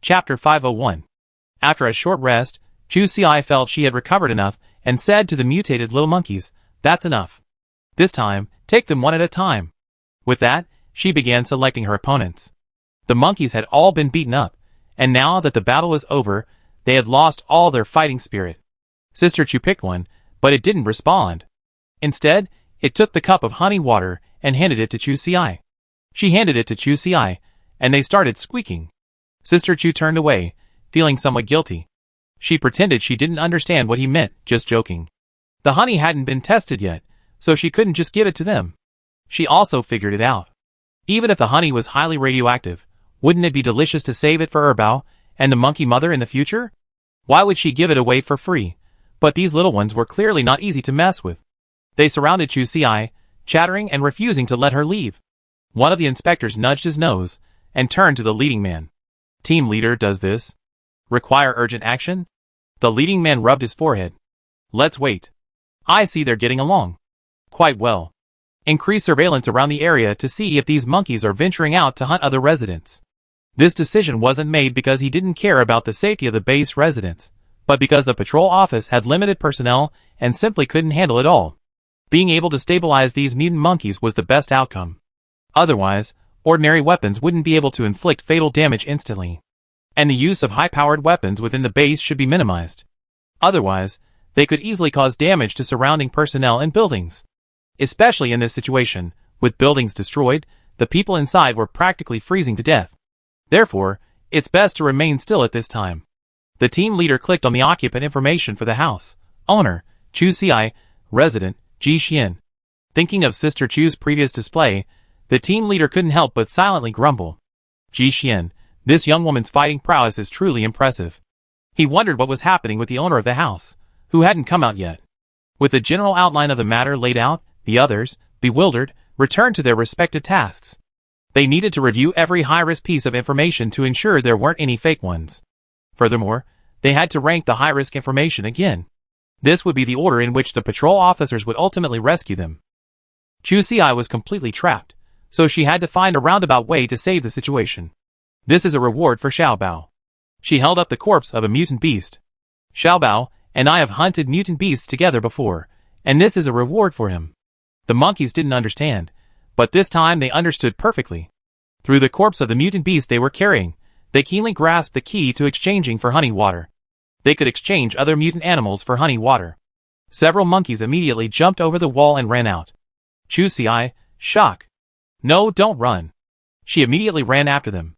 Chapter 501. After a short rest, Chusi felt she had recovered enough and said to the mutated little monkeys, "That's enough. This time, take them one at a time." With that, she began selecting her opponents. The monkeys had all been beaten up, and now that the battle was over, they had lost all their fighting spirit. Sister Chu picked one, but it didn't respond. Instead, it took the cup of honey water and handed it to Chusi. She handed it to Chusi, and they started squeaking. Sister Chu turned away, feeling somewhat guilty. She pretended she didn't understand what he meant, just joking. The honey hadn't been tested yet, so she couldn't just give it to them. She also figured it out. Even if the honey was highly radioactive, wouldn't it be delicious to save it for Erbao and the monkey mother in the future? Why would she give it away for free? But these little ones were clearly not easy to mess with. They surrounded Chusi, chattering and refusing to let her leave. One of the inspectors nudged his nose and turned to the leading man. "Team leader does this. Require urgent action?" The leading man rubbed his forehead. "Let's wait. I see they're getting along quite well. Increase surveillance around the area to see if these monkeys are venturing out to hunt other residents." This decision wasn't made because he didn't care about the safety of the base residents, but because the patrol office had limited personnel and simply couldn't handle it all. Being able to stabilize these mutant monkeys was the best outcome. Otherwise, ordinary weapons wouldn't be able to inflict fatal damage instantly. And the use of high-powered weapons within the base should be minimized. Otherwise, they could easily cause damage to surrounding personnel and buildings. Especially in this situation, with buildings destroyed, the people inside were practically freezing to death. Therefore, it's best to remain still at this time. The team leader clicked on the occupant information for the house. Owner, Chusi, resident, Ji Xian. Thinking of Sister Chu's previous display, the team leader couldn't help but silently grumble. Ji Xian, this young woman's fighting prowess is truly impressive. He wondered what was happening with the owner of the house, who hadn't come out yet. With the general outline of the matter laid out, the others, bewildered, returned to their respective tasks. They needed to review every high-risk piece of information to ensure there weren't any fake ones. Furthermore, they had to rank the high-risk information again. This would be the order in which the patrol officers would ultimately rescue them. Chusi was completely trapped, so she had to find a roundabout way to save the situation. This is a reward for Xiaobao. She held up the corpse of a mutant beast. Xiaobao and I have hunted mutant beasts together before, and this is a reward for him. The monkeys didn't understand, but this time they understood perfectly. Through the corpse of the mutant beast they were carrying, they keenly grasped the key to exchanging for honey water. They could exchange other mutant animals for honey water. Several monkeys immediately jumped over the wall and ran out. Chusi, shock. "No, don't run." She immediately ran after them.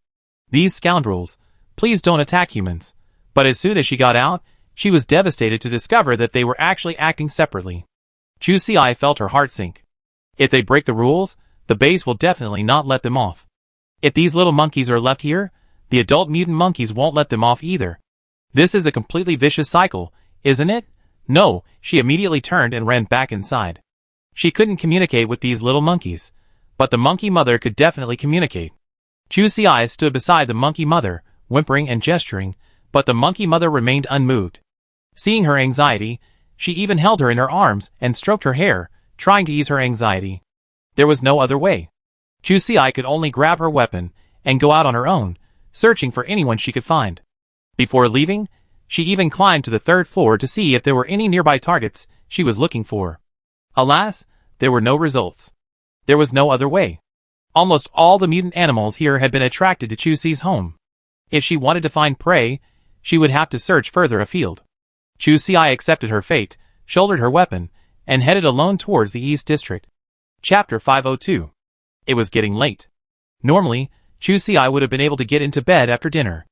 "These scoundrels, please don't attack humans." But as soon as she got out, she was devastated to discover that they were actually acting separately. Chusi felt her heart sink. If they break the rules, the base will definitely not let them off. If these little monkeys are left here, the adult mutant monkeys won't let them off either. This is a completely vicious cycle, isn't it? No, she immediately turned and ran back inside. She couldn't communicate with these little monkeys, but the monkey mother could definitely communicate. Chusi stood beside the monkey mother, whimpering and gesturing, but the monkey mother remained unmoved. Seeing her anxiety, she even held her in her arms and stroked her hair, trying to ease her anxiety. There was no other way. Chusi could only grab her weapon and go out on her own, searching for anyone she could find. Before leaving, she even climbed to the third floor to see if there were any nearby targets she was looking for. Alas, there were no results. There was no other way. Almost all the mutant animals here had been attracted to Chusi's home. If she wanted to find prey, she would have to search further afield. Chusi accepted her fate, shouldered her weapon, and headed alone towards the East District. Chapter 502. It was getting late. Normally, Chusi would have been able to get into bed after dinner.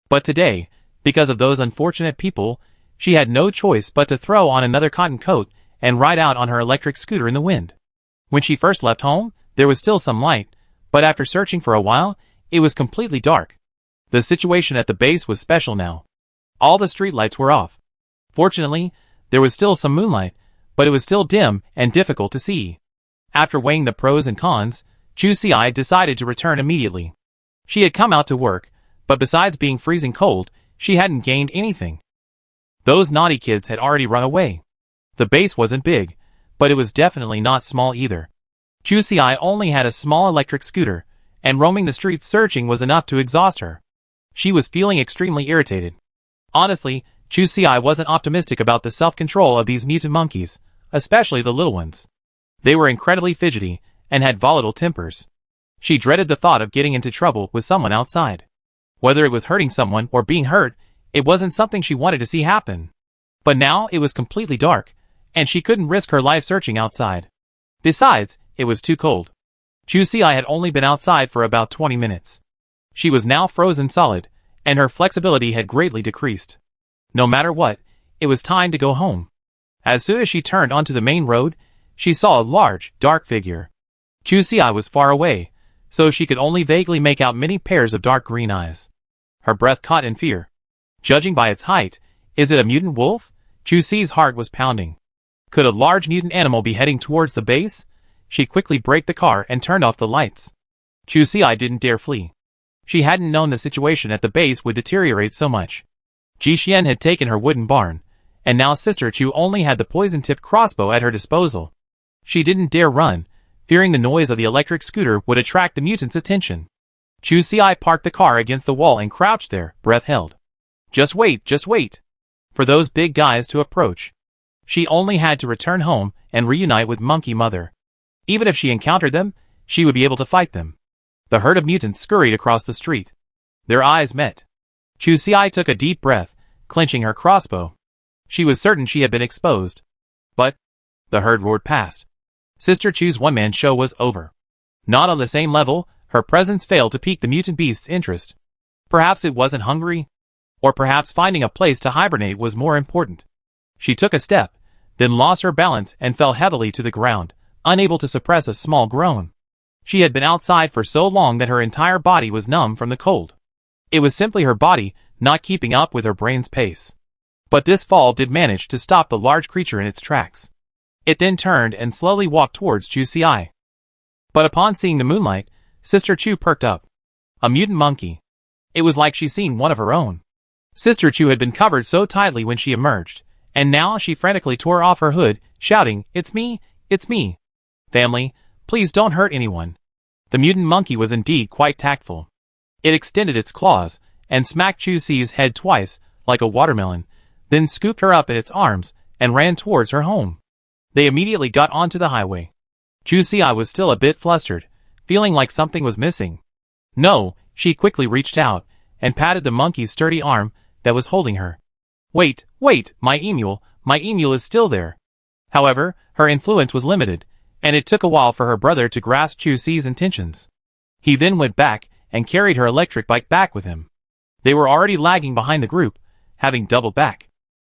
But today, because of those unfortunate people, she had no choice but to throw on another cotton coat and ride out on her electric scooter in the wind. When she first left home, there was still some light, but after searching for a while, it was completely dark. The situation at the base was special now. All the streetlights were off. Fortunately, there was still some moonlight, but it was still dim and difficult to see. After weighing the pros and cons, Chusi decided to return immediately. She had come out to work, but besides being freezing cold, she hadn't gained anything. Those naughty kids had already run away. The base wasn't big, but it was definitely not small either. Chusi only had a small electric scooter, and roaming the streets searching was enough to exhaust her. She was feeling extremely irritated. Honestly, Chusi wasn't optimistic about the self-control of these mutant monkeys, especially the little ones. They were incredibly fidgety and had volatile tempers. She dreaded the thought of getting into trouble with someone outside. Whether it was hurting someone or being hurt, it wasn't something she wanted to see happen. But now it was completely dark, and she couldn't risk her life searching outside. Besides, it was too cold. Chusi had only been outside for about 20 minutes. She was now frozen solid, and her flexibility had greatly decreased. No matter what, it was time to go home. As soon as she turned onto the main road, she saw a large, dark figure. Chusi was far away, so she could only vaguely make out many pairs of dark green eyes. Her breath caught in fear. Judging by its height, is it a mutant wolf? Chusi's heart was pounding. Could a large mutant animal be heading towards the base? She quickly braked the car and turned off the lights. Chusi didn't dare flee. She hadn't known the situation at the base would deteriorate so much. Jixian had taken her wooden barn, and now Sister Chu only had the poison-tipped crossbow at her disposal. She didn't dare run, fearing the noise of the electric scooter would attract the mutant's attention. Chusi parked the car against the wall and crouched there, breath held. Just wait, for those big guys to approach. She only had to return home and reunite with Monkey Mother. Even if she encountered them, she would be able to fight them. The herd of mutants scurried across the street. Their eyes met. Chusi took a deep breath, clenching her crossbow. She was certain she had been exposed. But the herd roared past. Sister Chu's one-man show was over. Not on the same level, her presence failed to pique the mutant beast's interest. Perhaps it wasn't hungry? Or perhaps finding a place to hibernate was more important. She took a step, then lost her balance and fell heavily to the ground, unable to suppress a small groan. She had been outside for so long that her entire body was numb from the cold. It was simply her body not keeping up with her brain's pace. But this fall did manage to stop the large creature in its tracks. It then turned and slowly walked towards Chusi. But upon seeing the moonlight, Sister Chu perked up. A mutant monkey. It was like she'd seen one of her own. Sister Chu had been covered so tightly when she emerged, and now she frantically tore off her hood, shouting, "It's me! It's me! Family, please don't hurt anyone." The mutant monkey was indeed quite tactful. It extended its claws, and smacked Chusi's head twice, like a watermelon, then scooped her up in its arms, and ran towards her home. They immediately got onto the highway. Chusi was still a bit flustered, feeling like something was missing. No, she quickly reached out, and patted the monkey's sturdy arm that was holding her. Wait, my Emule is still there." However, her influence was limited, and it took a while for her brother to grasp Chusi's intentions. He then went back and carried her electric bike back with him. They were already lagging behind the group, having doubled back.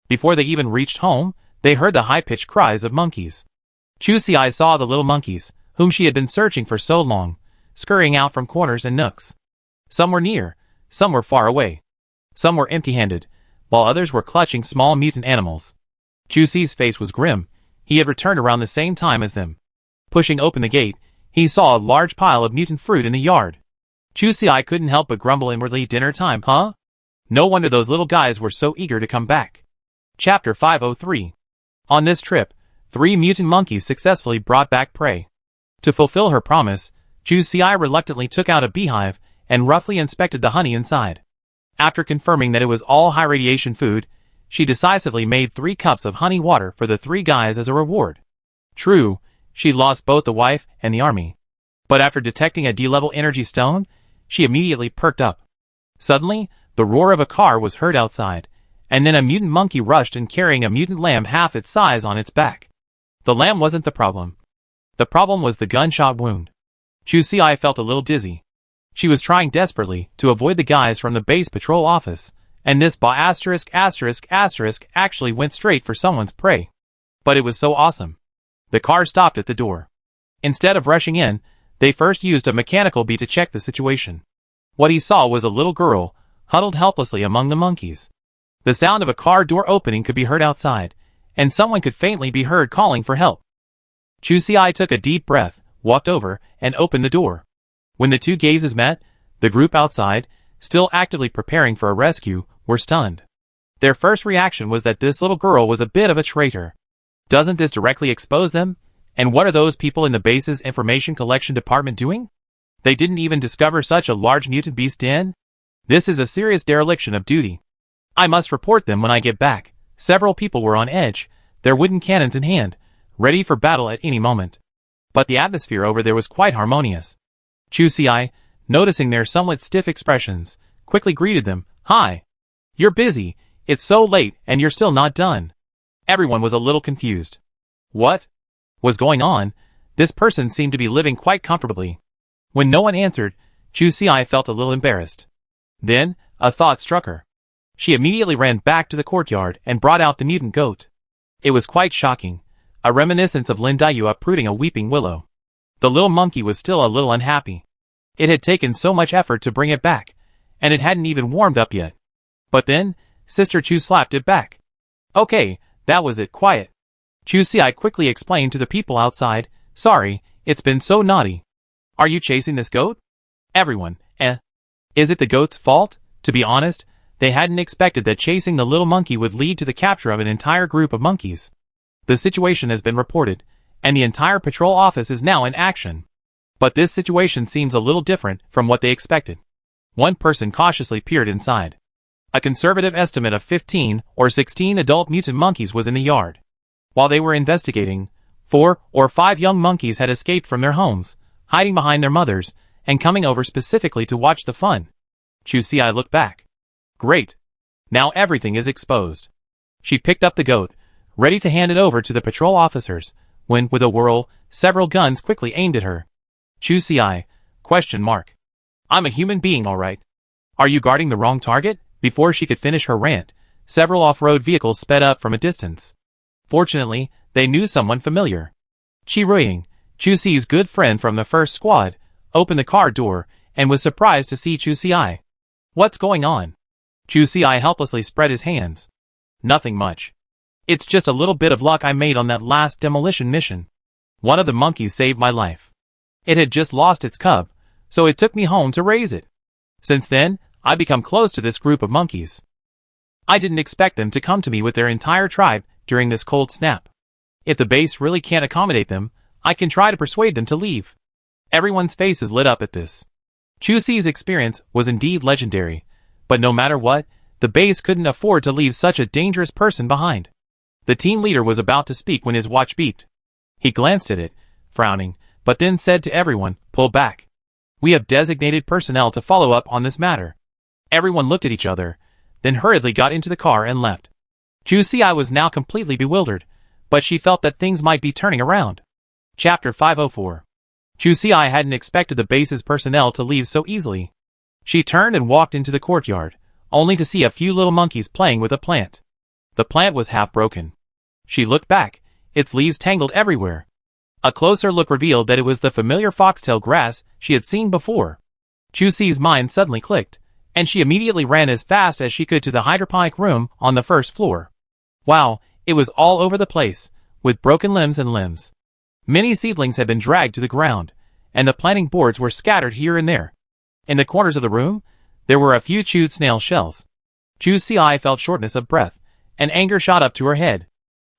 Before they even reached home, they heard the high-pitched cries of monkeys. Chusi saw the little monkeys, whom she had been searching for so long, scurrying out from corners and nooks. Some were near, some were far away. Some were empty-handed, while others were clutching small mutant animals. Chusi's face was grim. He had returned around the same time as them. Pushing open the gate, he saw a large pile of mutant fruit in the yard. Chusi couldn't help but grumble inwardly, dinner time, huh? No wonder those little guys were so eager to come back. Chapter 503. On this trip, 3 mutant monkeys successfully brought back prey. To fulfill her promise, Chusi reluctantly took out a beehive and roughly inspected the honey inside. After confirming that it was all high-radiation food, she decisively made 3 cups of honey water for the 3 guys as a reward. True, she lost both the wife and the army. But after detecting a D-level energy stone, she immediately perked up. Suddenly, the roar of a car was heard outside, and then a mutant monkey rushed in carrying a mutant lamb half its size on its back. The lamb wasn't the problem. The problem was the gunshot wound. Chusi felt a little dizzy. She was trying desperately to avoid the guys from the base patrol office, and this actually went straight for someone's prey. But it was so awesome. The car stopped at the door. Instead of rushing in, they first used a mechanical bee to check the situation. What he saw was a little girl, huddled helplessly among the monkeys. The sound of a car door opening could be heard outside, and someone could faintly be heard calling for help. Chusi took a deep breath, walked over, and opened the door. When the 2 gazes met, the group outside, still actively preparing for a rescue, were stunned. Their first reaction was that this little girl was a bit of a traitor. Doesn't this directly expose them? And what are those people in the base's information collection department doing? They didn't even discover such a large mutant beast den? This is a serious dereliction of duty. I must report them when I get back. Several people were on edge, their wooden cannons in hand, ready for battle at any moment. But the atmosphere over there was quite harmonious. Chu Si, noticing their somewhat stiff expressions, quickly greeted them. Hi. You're busy, it's so late and you're still not done. Everyone was a little confused. What was going on? This person seemed to be living quite comfortably. When no one answered, Chu Si felt a little embarrassed. Then, a thought struck her. She immediately ran back to the courtyard and brought out the mutant goat. It was quite shocking, a reminiscence of Lin Dayu uprooting a weeping willow. The little monkey was still a little unhappy. It had taken so much effort to bring it back, and it hadn't even warmed up yet. But then, Sister Chu slapped it back. Okay, that was it, quiet. Chu Si quickly explained to the people outside, sorry, it's been so naughty. Are you chasing this goat? Everyone, Is it the goat's fault? To be honest, they hadn't expected that chasing the little monkey would lead to the capture of an entire group of monkeys. The situation has been reported, and the entire patrol office is now in action. But this situation seems a little different from what they expected. One person cautiously peered inside. A conservative estimate of 15 or 16 adult mutant monkeys was in the yard. While they were investigating, 4 or 5 young monkeys had escaped from their homes, hiding behind their mothers, and coming over specifically to watch the fun. Chu Si looked back. Great. Now everything is exposed. She picked up the goat, ready to hand it over to the patrol officers, when, with a whirl, several guns quickly aimed at her. Chu Si, ? I'm a human being, all right. Are you guarding the wrong target? Before she could finish her rant, several off-road vehicles sped up from a distance. Fortunately, they knew someone familiar. Chi Ruiying, Chu Si's good friend from the first squad, opened the car door and was surprised to see Chu Si. What's going on? Chu Si helplessly spread his hands. Nothing much. It's just a little bit of luck I made on that last demolition mission. One of the monkeys saved my life. It had just lost its cub, so it took me home to raise it. Since then, I've become close to this group of monkeys. I didn't expect them to come to me with their entire tribe during this cold snap. If the base really can't accommodate them, I can try to persuade them to leave. Everyone's faces lit up at this. Chu Si's experience was indeed legendary, but no matter what, the base couldn't afford to leave such a dangerous person behind. The team leader was about to speak when his watch beeped. He glanced at it, frowning, but then said to everyone, pull back. We have designated personnel to follow up on this matter. Everyone looked at each other, then hurriedly got into the car and left. Chu Si was now completely bewildered, but she felt that things might be turning around. Chapter 504. Chu Si hadn't expected the base's personnel to leave so easily. She turned and walked into the courtyard, only to see a few little monkeys playing with a plant. The plant was half broken. She looked back, its leaves tangled everywhere. A closer look revealed that it was the familiar foxtail grass she had seen before. Chu Si's mind suddenly clicked, and she immediately ran as fast as she could to the hydroponic room on the first floor. Wow, it was all over the place, with broken limbs and limbs. Many seedlings had been dragged to the ground, and the planting boards were scattered here and there. In the corners of the room, there were a few chewed snail shells. Chu Si felt shortness of breath, and anger shot up to her head.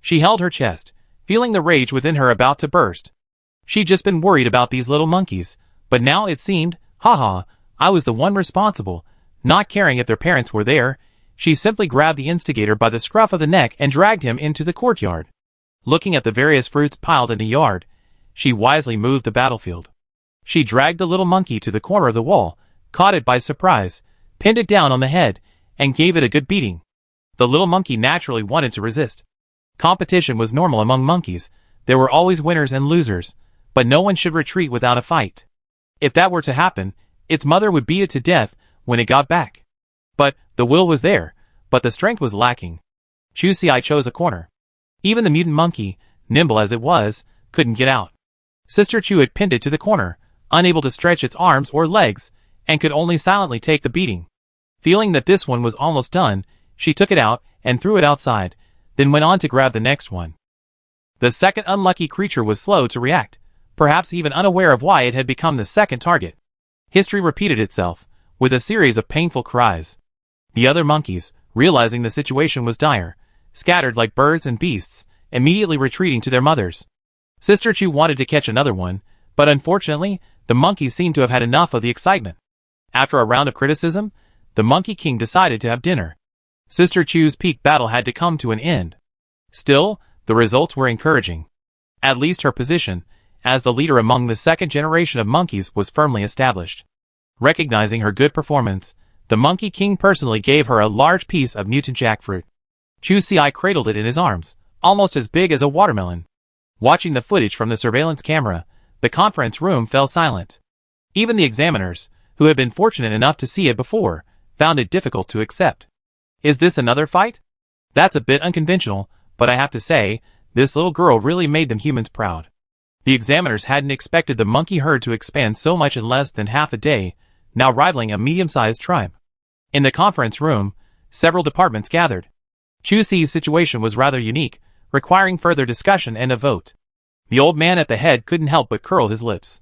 She held her chest, feeling the rage within her about to burst. She'd just been worried about these little monkeys, but now it seemed, haha, I was the one responsible. Not caring if their parents were there, she simply grabbed the instigator by the scruff of the neck and dragged him into the courtyard. Looking at the various fruits piled in the yard, she wisely moved the battlefield. She dragged the little monkey to the corner of the wall, caught it by surprise, pinned it down on the head, and gave it a good beating. The little monkey naturally wanted to resist. Competition was normal among monkeys. There were always winners and losers, but no one should retreat without a fight. If that were to happen, its mother would beat it to death when it got back. But the will was there, but the strength was lacking. Chu Si chose a corner. Even the mutant monkey, nimble as it was, couldn't get out. Sister Chu had pinned it to the corner, unable to stretch its arms or legs, and could only silently take the beating. Feeling that this one was almost done, she took it out and threw it outside, then went on to grab the next one. The second unlucky creature was slow to react, perhaps even unaware of why it had become the second target. History repeated itself, with a series of painful cries. The other monkeys, realizing the situation was dire, scattered like birds and beasts, immediately retreating to their mothers. Sister Chu wanted to catch another one, but unfortunately, the monkeys seemed to have had enough of the excitement. After a round of criticism, the Monkey King decided to have dinner. Sister Chu's peak battle had to come to an end. Still, the results were encouraging. At least her position, as the leader among the second generation of monkeys, was firmly established. Recognizing her good performance, the Monkey King personally gave her a large piece of mutant jackfruit. Chu Ci cradled it in his arms, almost as big as a watermelon. Watching the footage from the surveillance camera, the conference room fell silent. Even the examiners, who had been fortunate enough to see it before, found it difficult to accept. Is this another fight? That's a bit unconventional, but I have to say, this little girl really made them humans proud. The examiners hadn't expected the monkey herd to expand so much in less than half a day, now rivaling a medium-sized tribe. In the conference room, several departments gathered. Chu Ci's situation was rather unique, requiring further discussion and a vote. The old man at the head couldn't help but curl his lips.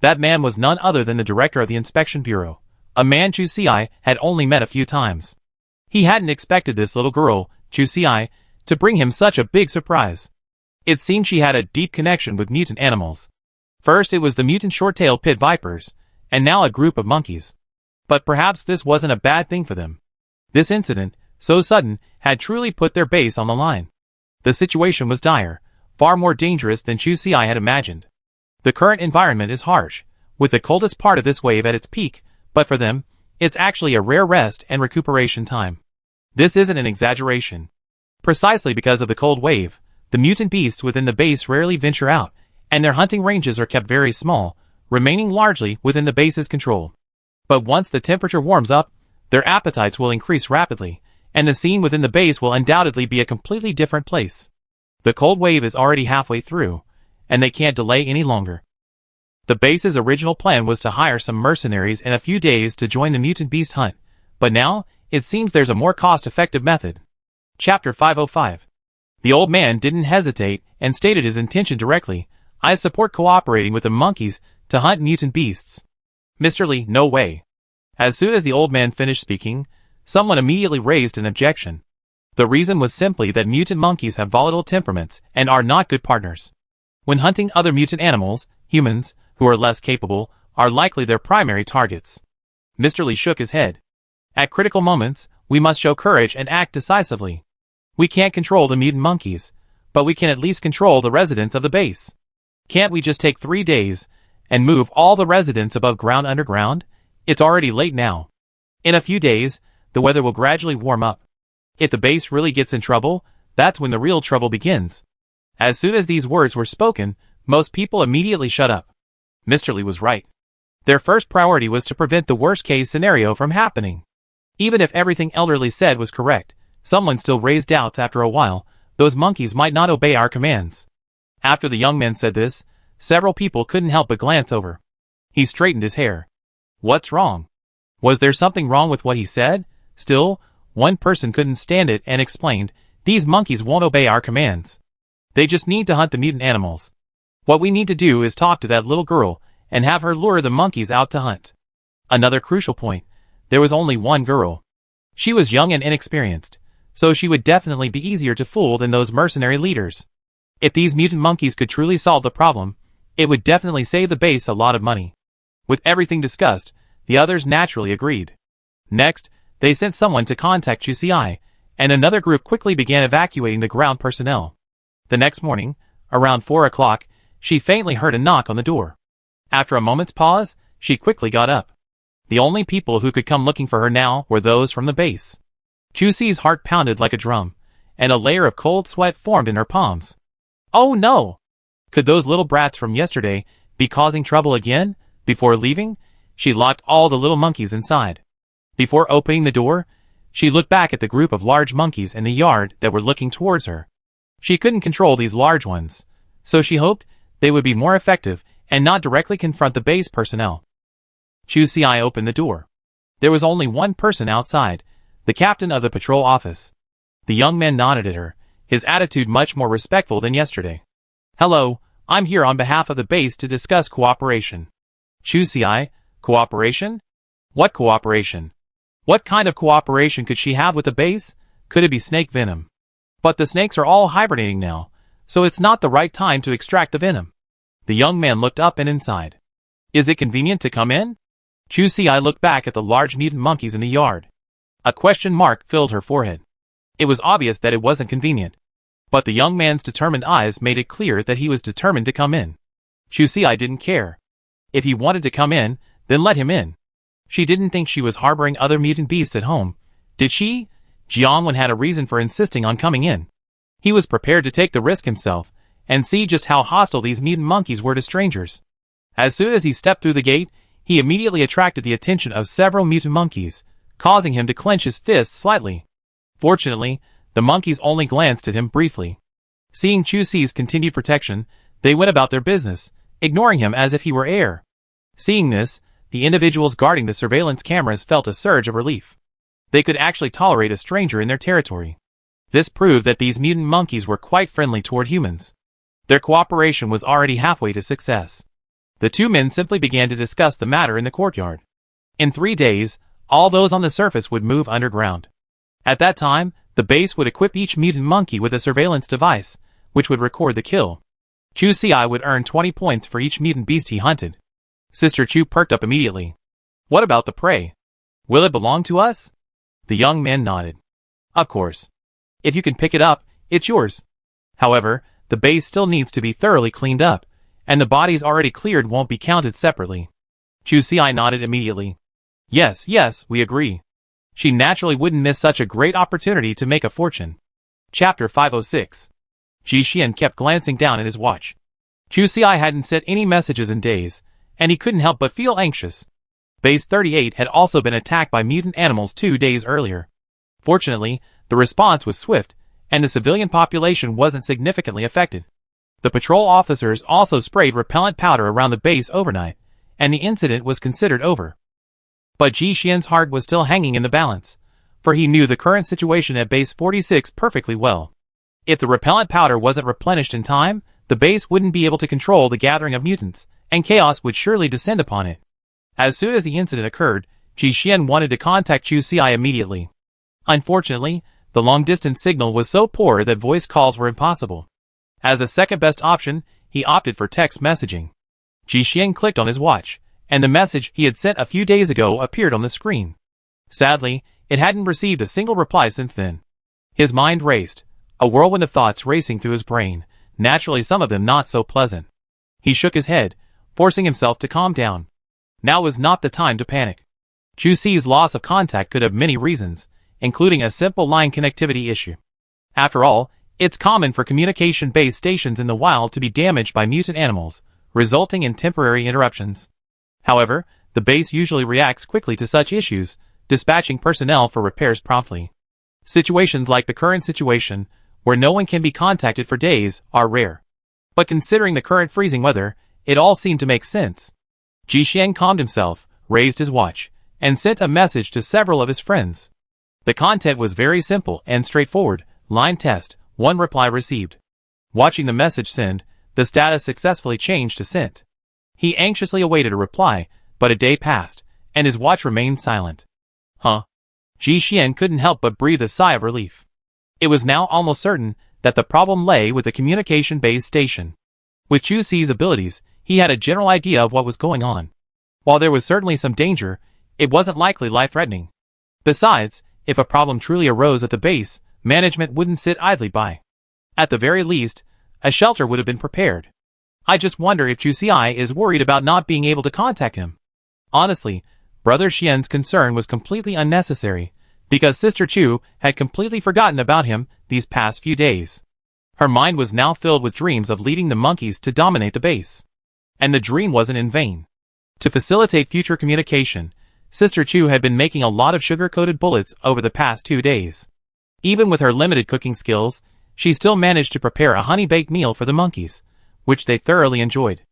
That man was none other than the director of the Inspection Bureau, a man Chu Ci had only met a few times. He hadn't expected this little girl, Chu Ci, to bring him such a big surprise. It seemed she had a deep connection with mutant animals. First it was the mutant short-tailed pit vipers, and now a group of monkeys. But perhaps this wasn't a bad thing for them. This incident, so sudden, had truly put their base on the line. The situation was dire, far more dangerous than Chu Ci had imagined. The current environment is harsh, with the coldest part of this wave at its peak, but for them, it's actually a rare rest and recuperation time. This isn't an exaggeration. Precisely because of the cold wave, the mutant beasts within the base rarely venture out, and their hunting ranges are kept very small, remaining largely within the base's control. But once the temperature warms up, their appetites will increase rapidly, and the scene within the base will undoubtedly be a completely different place. The cold wave is already halfway through, and they can't delay any longer. The base's original plan was to hire some mercenaries in a few days to join the mutant beast hunt, but now, it seems there's a more cost-effective method. Chapter 505. The old man didn't hesitate and stated his intention directly. I support cooperating with the monkeys to hunt mutant beasts. Mr. Lee, no way. As soon as the old man finished speaking, someone immediately raised an objection. The reason was simply that mutant monkeys have volatile temperaments and are not good partners. When hunting other mutant animals, humans, who are less capable, are likely their primary targets. Mr. Lee shook his head. At critical moments, we must show courage and act decisively. We can't control the mutant monkeys, but we can at least control the residents of the base. Can't we just take 3 days and move all the residents above ground underground? It's already late now. In a few days, the weather will gradually warm up. If the base really gets in trouble, that's when the real trouble begins. As soon as these words were spoken, most people immediately shut up. Mr. Lee was right. Their first priority was to prevent the worst-case scenario from happening. Even if everything Elderly said was correct, someone still raised doubts after a while. Those monkeys might not obey our commands. After the young man said this, several people couldn't help but glance over. He straightened his hair. What's wrong? Was there something wrong with what he said? Still, one person couldn't stand it and explained, these monkeys won't obey our commands. They just need to hunt the mutant animals. What we need to do is talk to that little girl and have her lure the monkeys out to hunt. Another crucial point. There was only one girl. She was young and inexperienced, so she would definitely be easier to fool than those mercenary leaders. If these mutant monkeys could truly solve the problem, it would definitely save the base a lot of money. With everything discussed, the others naturally agreed. Next, they sent someone to contact Chu Ci, and another group quickly began evacuating the ground personnel. The next morning, around 4 o'clock, she faintly heard a knock on the door. After a moment's pause, she quickly got up. The only people who could come looking for her now were those from the base. Chu Ci's heart pounded like a drum, and a layer of cold sweat formed in her palms. Oh no! Could those little brats from yesterday be causing trouble again? Before leaving, she locked all the little monkeys inside. Before opening the door, she looked back at the group of large monkeys in the yard that were looking towards her. She couldn't control these large ones, so she hoped they would be more effective and not directly confront the base personnel. Chu Ci opened the door. There was only one person outside, the captain of the patrol office. The young man nodded at her, his attitude much more respectful than yesterday. Hello, I'm here on behalf of the base to discuss cooperation. Chu Ci, cooperation? What cooperation? What kind of cooperation could she have with the base? Could it be snake venom? But the snakes are all hibernating now, so it's not the right time to extract the venom. The young man looked up and inside. Is it convenient to come in? Chu Ci looked back at the large mutant monkeys in the yard. A question mark filled her forehead. It was obvious that it wasn't convenient. But the young man's determined eyes made it clear that he was determined to come in. Chu Si didn't care. If he wanted to come in, then let him in. She didn't think she was harboring other mutant beasts at home, did she? Jiangwen had a reason for insisting on coming in. He was prepared to take the risk himself, and see just how hostile these mutant monkeys were to strangers. As soon as he stepped through the gate, he immediately attracted the attention of several mutant monkeys, causing him to clench his fists slightly. Fortunately, the monkeys only glanced at him briefly. Seeing Chu Si's continued protection, they went about their business, ignoring him as if he were air. Seeing this, the individuals guarding the surveillance cameras felt a surge of relief. They could actually tolerate a stranger in their territory. This proved that these mutant monkeys were quite friendly toward humans. Their cooperation was already halfway to success. The two men simply began to discuss the matter in the courtyard. In 3 days, all those on the surface would move underground. At that time, the base would equip each mutant monkey with a surveillance device, which would record the kill. Chu Si would earn 20 points for each mutant beast he hunted. Sister Chu perked up immediately. What about the prey? Will it belong to us? The young man nodded. Of course. If you can pick it up, it's yours. However, the base still needs to be thoroughly cleaned up, and the bodies already cleared won't be counted separately. Chu Si nodded immediately. Yes, we agree. She naturally wouldn't miss such a great opportunity to make a fortune. Chapter 506. Ji Xian kept glancing down at his watch. Chu Si hadn't sent any messages in days, and he couldn't help but feel anxious. Base 38 had also been attacked by mutant animals 2 days earlier. Fortunately, the response was swift, and the civilian population wasn't significantly affected. The patrol officers also sprayed repellent powder around the base overnight, and the incident was considered over. But Ji Xian's heart was still hanging in the balance, for he knew the current situation at Base 46 perfectly well. If the repellent powder wasn't replenished in time, the base wouldn't be able to control the gathering of mutants, and chaos would surely descend upon it. As soon as the incident occurred, Ji Xian wanted to contact Chu Si immediately. Unfortunately, the long-distance signal was so poor that voice calls were impossible. As a second-best option, he opted for text messaging. Ji Xian clicked on his watch, and the message he had sent a few days ago appeared on the screen. Sadly, it hadn't received a single reply since then. His mind raced, a whirlwind of thoughts racing through his brain, naturally some of them not so pleasant. He shook his head, forcing himself to calm down. Now was not the time to panic. Chu Si's loss of contact could have many reasons, including a simple line connectivity issue. After all, it's common for communication-based stations in the wild to be damaged by mutant animals, resulting in temporary interruptions. However, the base usually reacts quickly to such issues, dispatching personnel for repairs promptly. Situations like the current situation, where no one can be contacted for days, are rare. But considering the current freezing weather, it all seemed to make sense. Ji Xian calmed himself, raised his watch, and sent a message to several of his friends. The content was very simple and straightforward. Line test, 1 reply received. Watching the message send, the status successfully changed to sent. He anxiously awaited a reply, but a day passed, and his watch remained silent. Ji Xian couldn't help but breathe a sigh of relief. It was now almost certain that the problem lay with the communication-based station. With Chu Si's abilities, he had a general idea of what was going on. While there was certainly some danger, it wasn't likely life-threatening. Besides, if a problem truly arose at the base, management wouldn't sit idly by. At the very least, a shelter would have been prepared. I just wonder if Chu Si is worried about not being able to contact him. Honestly, Brother Xian's concern was completely unnecessary, because Sister Chu had completely forgotten about him these past few days. Her mind was now filled with dreams of leading the monkeys to dominate the base. And the dream wasn't in vain. To facilitate future communication, Sister Chu had been making a lot of sugar-coated bullets over the past 2 days. Even with her limited cooking skills, she still managed to prepare a honey-baked meal for the monkeys, which they thoroughly enjoyed.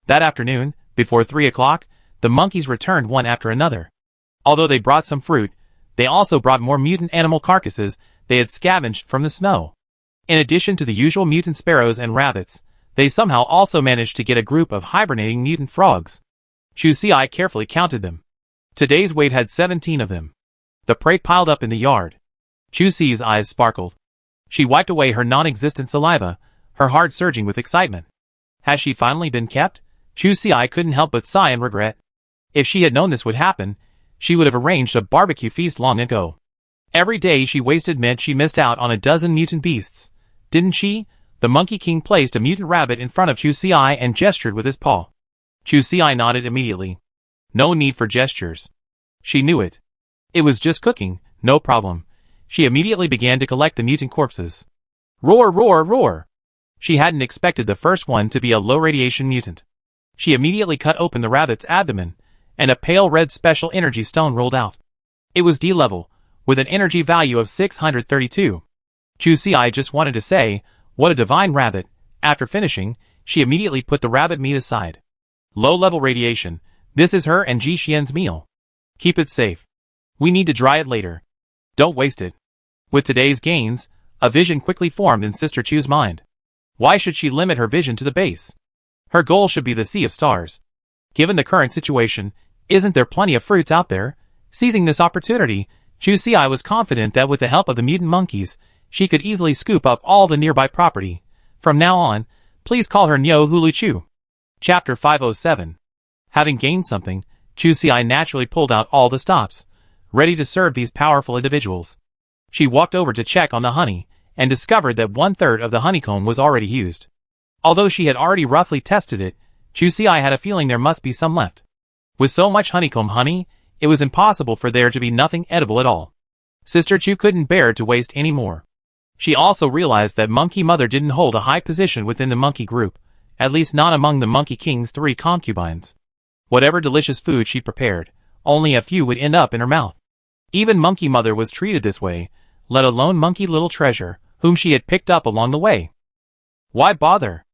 That afternoon, before 3 o'clock, the monkeys returned one after another. Although they brought some fruit, they also brought more mutant animal carcasses they had scavenged from the snow. In addition to the usual mutant sparrows and rabbits, they somehow also managed to get a group of hibernating mutant frogs. Chu Si carefully counted them. Today's weight had 17 of them. The prey piled up in the yard. Chu Si's eyes sparkled. She wiped away her non-existent saliva, her heart surging with excitement. Has she finally been kept? Chu Si couldn't help but sigh in regret. If she had known this would happen, she would have arranged a barbecue feast long ago. Every day she wasted meant she missed out on a dozen mutant beasts. Didn't she? The Monkey King placed a mutant rabbit in front of Chu Si and gestured with his paw. Chu Si nodded immediately. No need for gestures. She knew it. It was just cooking, no problem. She immediately began to collect the mutant corpses. Roar, roar, roar! She hadn't expected the first one to be a low-radiation mutant. She immediately cut open the rabbit's abdomen, and a pale red special energy stone rolled out. It was D-level, with an energy value of 632. Chu Si just wanted to say, what a divine rabbit. After finishing, she immediately put the rabbit meat aside. Low-level radiation. This is her and Ji Xian's meal. Keep it safe. We need to dry it later. Don't waste it. With today's gains, a vision quickly formed in Sister Chu's mind. Why should she limit her vision to the base? Her goal should be the sea of stars. Given the current situation, isn't there plenty of fruits out there? Seizing this opportunity, Chu Si was confident that with the help of the mutant monkeys, she could easily scoop up all the nearby property. From now on, please call her Niu Hulu Chu. Chapter 507. Having gained something, Chu Si naturally pulled out all the stops, ready to serve these powerful individuals. She walked over to check on the honey, and discovered that 1/3 of the honeycomb was already used. Although she had already roughly tested it, Chu Si had a feeling there must be some left. With so much honeycomb honey, it was impossible for there to be nothing edible at all. Sister Chu couldn't bear to waste any more. She also realized that Monkey Mother didn't hold a high position within the monkey group, at least not among the Monkey King's 3 concubines. Whatever delicious food she prepared, only a few would end up in her mouth. Even Monkey Mother was treated this way, let alone Monkey Little Treasure, whom she had picked up along the way. Why bother?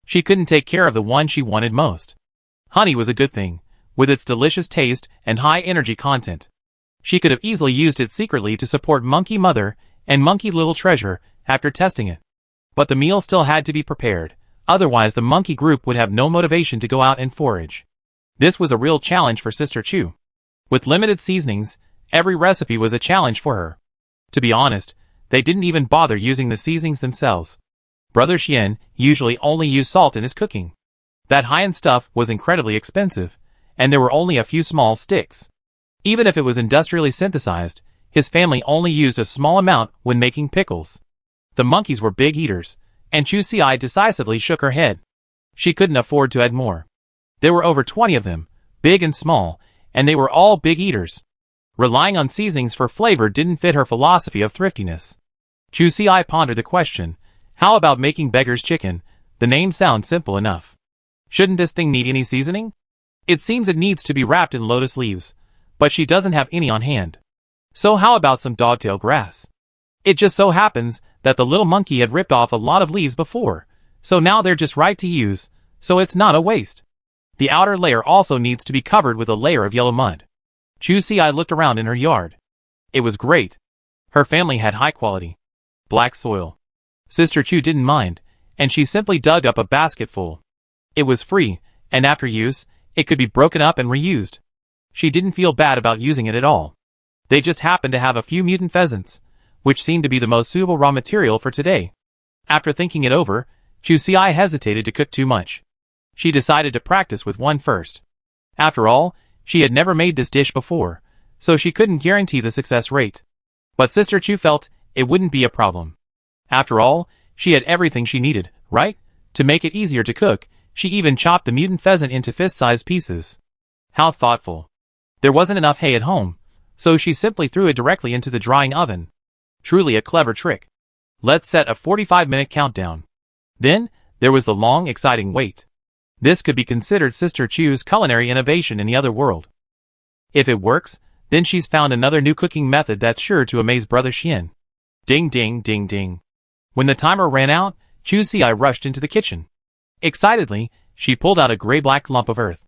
She couldn't take care of the one she wanted most. Honey was a good thing, with its delicious taste and high energy content. She could have easily used it secretly to support Monkey Mother and Monkey Little Treasure after testing it. But the meal still had to be prepared, otherwise the monkey group would have no motivation to go out and forage. This was a real challenge for Sister Chu. With limited seasonings, every recipe was a challenge for her. To be honest, they didn't even bother using the seasonings themselves. Brother Xian usually only used salt in his cooking. That high-end stuff was incredibly expensive, and there were only a few small sticks. Even if it was industrially synthesized, his family only used a small amount when making pickles. The monkeys were big eaters, and Chu Si decisively shook her head. She couldn't afford to add more. There were over 20 of them, big and small, and they were all big eaters. Relying on seasonings for flavor didn't fit her philosophy of thriftiness. Chu Si pondered the question, how about making beggar's chicken? The name sounds simple enough. Shouldn't this thing need any seasoning? It seems it needs to be wrapped in lotus leaves, but she doesn't have any on hand. So how about some dogtail grass? It just so happens that the little monkey had ripped off a lot of leaves before, so now they're just right to use, so it's not a waste. The outer layer also needs to be covered with a layer of yellow mud. Chu Si looked around in her yard. It was great. Her family had high quality black soil. Sister Chu didn't mind, and she simply dug up a basket full. It was free, and after use, it could be broken up and reused. She didn't feel bad about using it at all. They just happened to have a few mutant pheasants, which seemed to be the most suitable raw material for today. After thinking it over, Chu Si hesitated to cook too much. She decided to practice with one first. After all, she had never made this dish before, so she couldn't guarantee the success rate. But Sister Chu felt it wouldn't be a problem. After all, she had everything she needed, right? To make it easier to cook, she even chopped the mutant pheasant into fist-sized pieces. How thoughtful. There wasn't enough hay at home, so she simply threw it directly into the drying oven. Truly a clever trick. Let's set a 45-minute countdown. Then, there was the long, exciting wait. This could be considered Sister Chu's culinary innovation in the other world. If it works, then she's found another new cooking method that's sure to amaze Brother Xian. Ding ding ding ding. When the timer ran out, Chu Si rushed into the kitchen. Excitedly, she pulled out a gray-black lump of earth.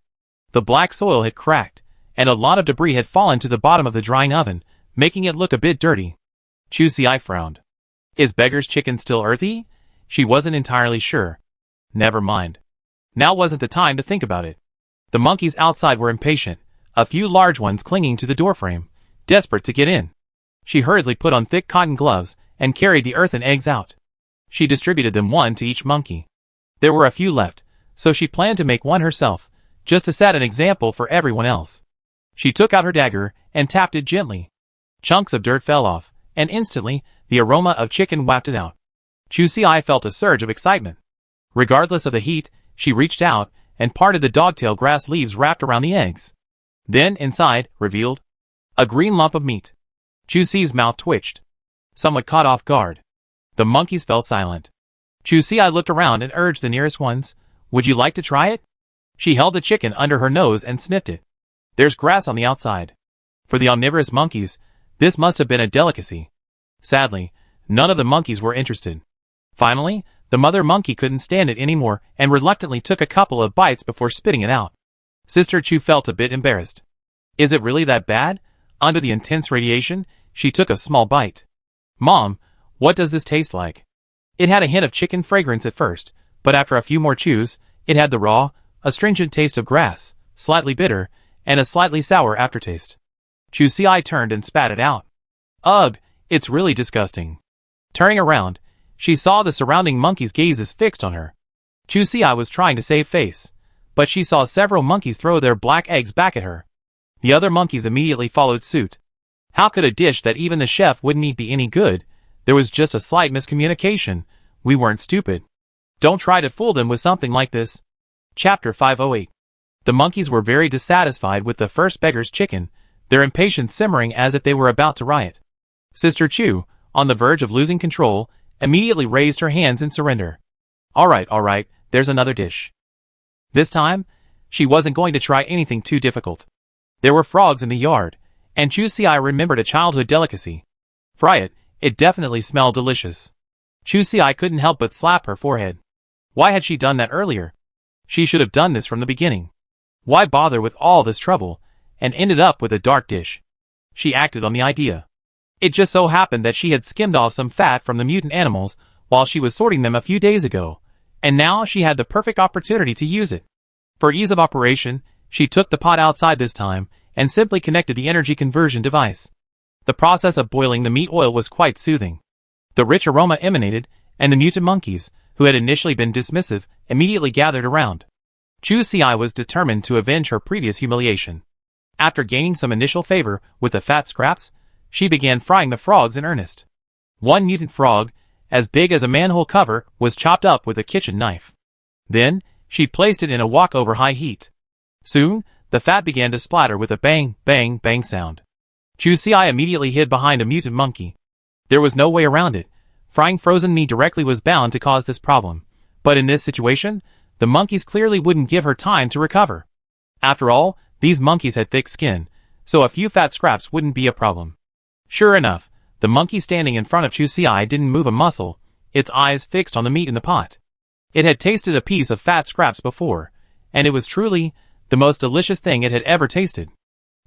The black soil had cracked, and a lot of debris had fallen to the bottom of the drying oven, making it look a bit dirty. Chu Si frowned. Is beggar's chicken still earthy? She wasn't entirely sure. Never mind. Now wasn't the time to think about it. The monkeys outside were impatient, a few large ones clinging to the doorframe, desperate to get in. She hurriedly put on thick cotton gloves and carried the earthen eggs out. She distributed them one to each monkey. There were a few left, so she planned to make one herself, just to set an example for everyone else. She took out her dagger and tapped it gently. Chunks of dirt fell off, and instantly, the aroma of chicken wafted out. Chusi felt a surge of excitement. Regardless of the heat, she reached out and parted the dogtail grass leaves wrapped around the eggs. Then, inside, revealed a green lump of meat. Chusi's mouth twitched. Somewhat caught off guard, the monkeys fell silent. Chusi looked around and urged the nearest ones, "Would you like to try it?" She held the chicken under her nose and sniffed it. There's grass on the outside. For the omnivorous monkeys, this must have been a delicacy. Sadly, none of the monkeys were interested. Finally, the mother monkey couldn't stand it anymore and reluctantly took a couple of bites before spitting it out. Sister Chu felt a bit embarrassed. Is it really that bad? Under the intense radiation, she took a small bite. Mom, what does this taste like? It had a hint of chicken fragrance at first, but after a few more chews, it had the raw, astringent taste of grass, slightly bitter, and a slightly sour aftertaste. Chusi turned and spat it out. Ugh, it's really disgusting. Turning around, she saw the surrounding monkeys' gazes fixed on her. Chusi was trying to save face, but she saw several monkeys throw their black eggs back at her. The other monkeys immediately followed suit. How could a dish that even the chef wouldn't eat be any good? There was just a slight miscommunication. We weren't stupid. Don't try to fool them with something like this. Chapter 508. The monkeys were very dissatisfied with the first beggar's chicken, their impatience simmering as if they were about to riot. Sister Chu, on the verge of losing control, immediately raised her hands in surrender. All right, there's another dish. This time, she wasn't going to try anything too difficult. There were frogs in the yard, and Chusi remembered a childhood delicacy. Fry it definitely smelled delicious. Chusi couldn't help but slap her forehead. Why had she done that earlier? She should have done this from the beginning. Why bother with all this trouble, and ended up with a dark dish? She acted on the idea. It just so happened that she had skimmed off some fat from the mutant animals while she was sorting them a few days ago, and now she had the perfect opportunity to use it. For ease of operation, she took the pot outside this time, and simply connected the energy conversion device. The process of boiling the meat oil was quite soothing. The rich aroma emanated, and the mutant monkeys, who had initially been dismissive, immediately gathered around. Chusi was determined to avenge her previous humiliation. After gaining some initial favor with the fat scraps, she began frying the frogs in earnest. One mutant frog, as big as a manhole cover, was chopped up with a kitchen knife. Then, she placed it in a wok over high heat. Soon, the fat began to splatter with a bang, bang, bang sound. Chusi immediately hid behind a mutant monkey. There was no way around it. Frying frozen meat directly was bound to cause this problem. But in this situation, the monkeys clearly wouldn't give her time to recover. After all, these monkeys had thick skin, so a few fat scraps wouldn't be a problem. Sure enough, the monkey standing in front of Chusi didn't move a muscle, its eyes fixed on the meat in the pot. It had tasted a piece of fat scraps before, and it was truly the most delicious thing it had ever tasted.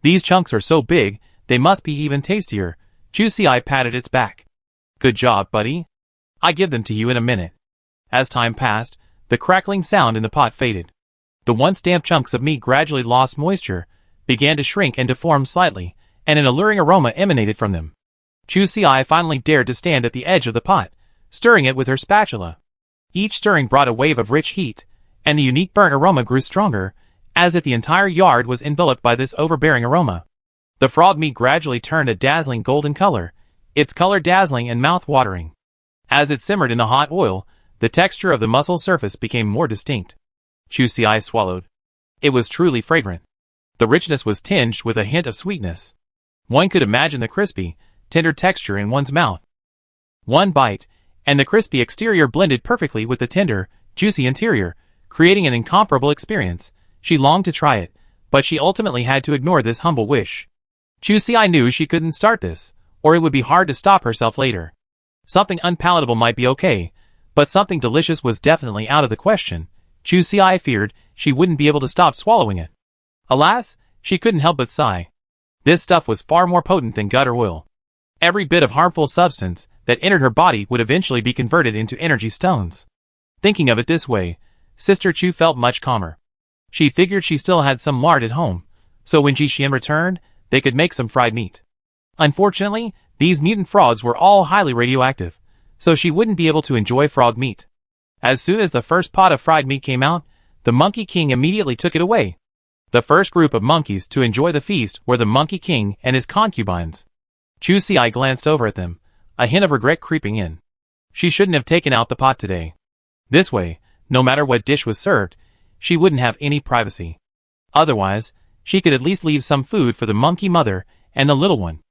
These chunks are so big, they must be even tastier. Chusi patted its back. Good job, buddy. I give them to you in a minute. As time passed, the crackling sound in the pot faded. The once damp chunks of meat gradually lost moisture, began to shrink and deform slightly, and an alluring aroma emanated from them. Chusi finally dared to stand at the edge of the pot, stirring it with her spatula. Each stirring brought a wave of rich heat, and the unique burnt aroma grew stronger, as if the entire yard was enveloped by this overbearing aroma. The frog meat gradually turned a dazzling golden color, its color dazzling and mouth-watering. As it simmered in the hot oil, the texture of the muscle surface became more distinct. Chusi swallowed. It was truly fragrant. The richness was tinged with a hint of sweetness. One could imagine the crispy, tender texture in one's mouth. One bite, and the crispy exterior blended perfectly with the tender, juicy interior, creating an incomparable experience. She longed to try it, but she ultimately had to ignore this humble wish. Chusi knew she couldn't start this, or it would be hard to stop herself later. Something unpalatable might be okay, but something delicious was definitely out of the question. Chusi feared she wouldn't be able to stop swallowing it. Alas, she couldn't help but sigh. This stuff was far more potent than gutter oil. Every bit of harmful substance that entered her body would eventually be converted into energy stones. Thinking of it this way, Sister Chu felt much calmer. She figured she still had some lard at home, so when Jishian returned, they could make some fried meat. Unfortunately, these mutant frogs were all highly radioactive, so she wouldn't be able to enjoy frog meat. As soon as the first pot of fried meat came out, the Monkey King immediately took it away. The first group of monkeys to enjoy the feast were the Monkey King and his concubines. Chu Si glanced over at them, a hint of regret creeping in. She shouldn't have taken out the pot today. This way, no matter what dish was served, she wouldn't have any privacy. Otherwise, she could at least leave some food for the monkey mother and the little one.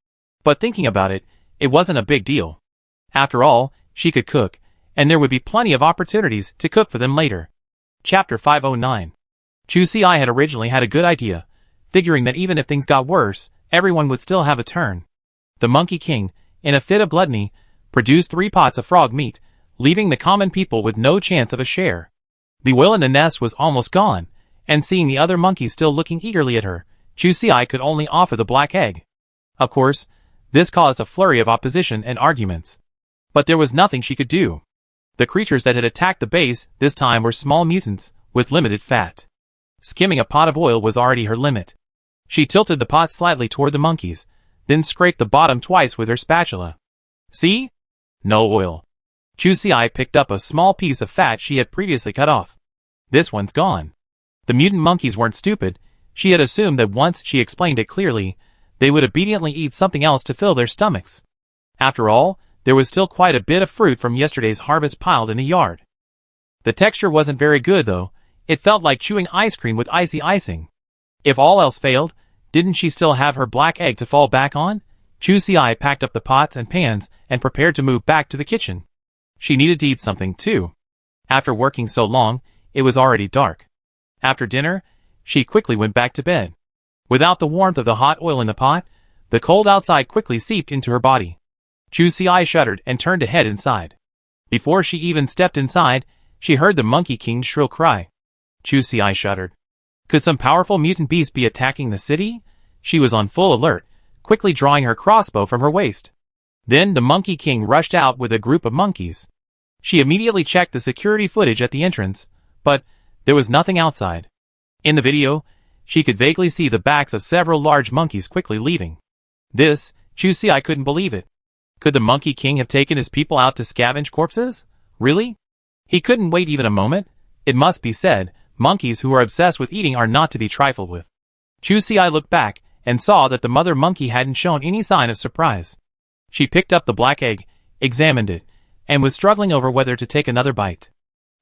But thinking about it, it wasn't a big deal. After all, she could cook, and there would be plenty of opportunities to cook for them later. Chapter 509. Chu Si had originally had a good idea, figuring that even if things got worse, everyone would still have a turn. The Monkey King, in a fit of gluttony, produced 3 pots of frog meat, leaving the common people with no chance of a share. The oil in the nest was almost gone, and seeing the other monkeys still looking eagerly at her, Chu Si could only offer the black egg. Of course, this caused a flurry of opposition and arguments. But there was nothing she could do. The creatures that had attacked the base this time were small mutants, with limited fat. Skimming a pot of oil was already her limit. She tilted the pot slightly toward the monkeys, then scraped the bottom twice with her spatula. See? No oil. Chu Si picked up a small piece of fat she had previously cut off. This one's gone. The mutant monkeys weren't stupid. She had assumed that once she explained it clearly, they would obediently eat something else to fill their stomachs. After all, there was still quite a bit of fruit from yesterday's harvest piled in the yard. The texture wasn't very good though. It felt like chewing ice cream with icy icing. If all else failed, didn't she still have her black egg to fall back on? Chu Si packed up the pots and pans and prepared to move back to the kitchen. She needed to eat something too. After working so long, it was already dark. After dinner, she quickly went back to bed. Without the warmth of the hot oil in the pot, the cold outside quickly seeped into her body. Chu Si shuddered and turned to head inside. Before she even stepped inside, she heard the Monkey King's shrill cry. Chu Si shuddered. Could some powerful mutant beast be attacking the city? She was on full alert, quickly drawing her crossbow from her waist. Then the Monkey King rushed out with a group of monkeys. She immediately checked the security footage at the entrance, but there was nothing outside. In the video, she could vaguely see the backs of several large monkeys quickly leaving. This, Chu Si couldn't believe it. Could the Monkey King have taken his people out to scavenge corpses? Really? He couldn't wait even a moment. It must be said, monkeys who are obsessed with eating are not to be trifled with. Chu Si looked back and saw that the mother monkey hadn't shown any sign of surprise. She picked up the black egg, examined it, and was struggling over whether to take another bite.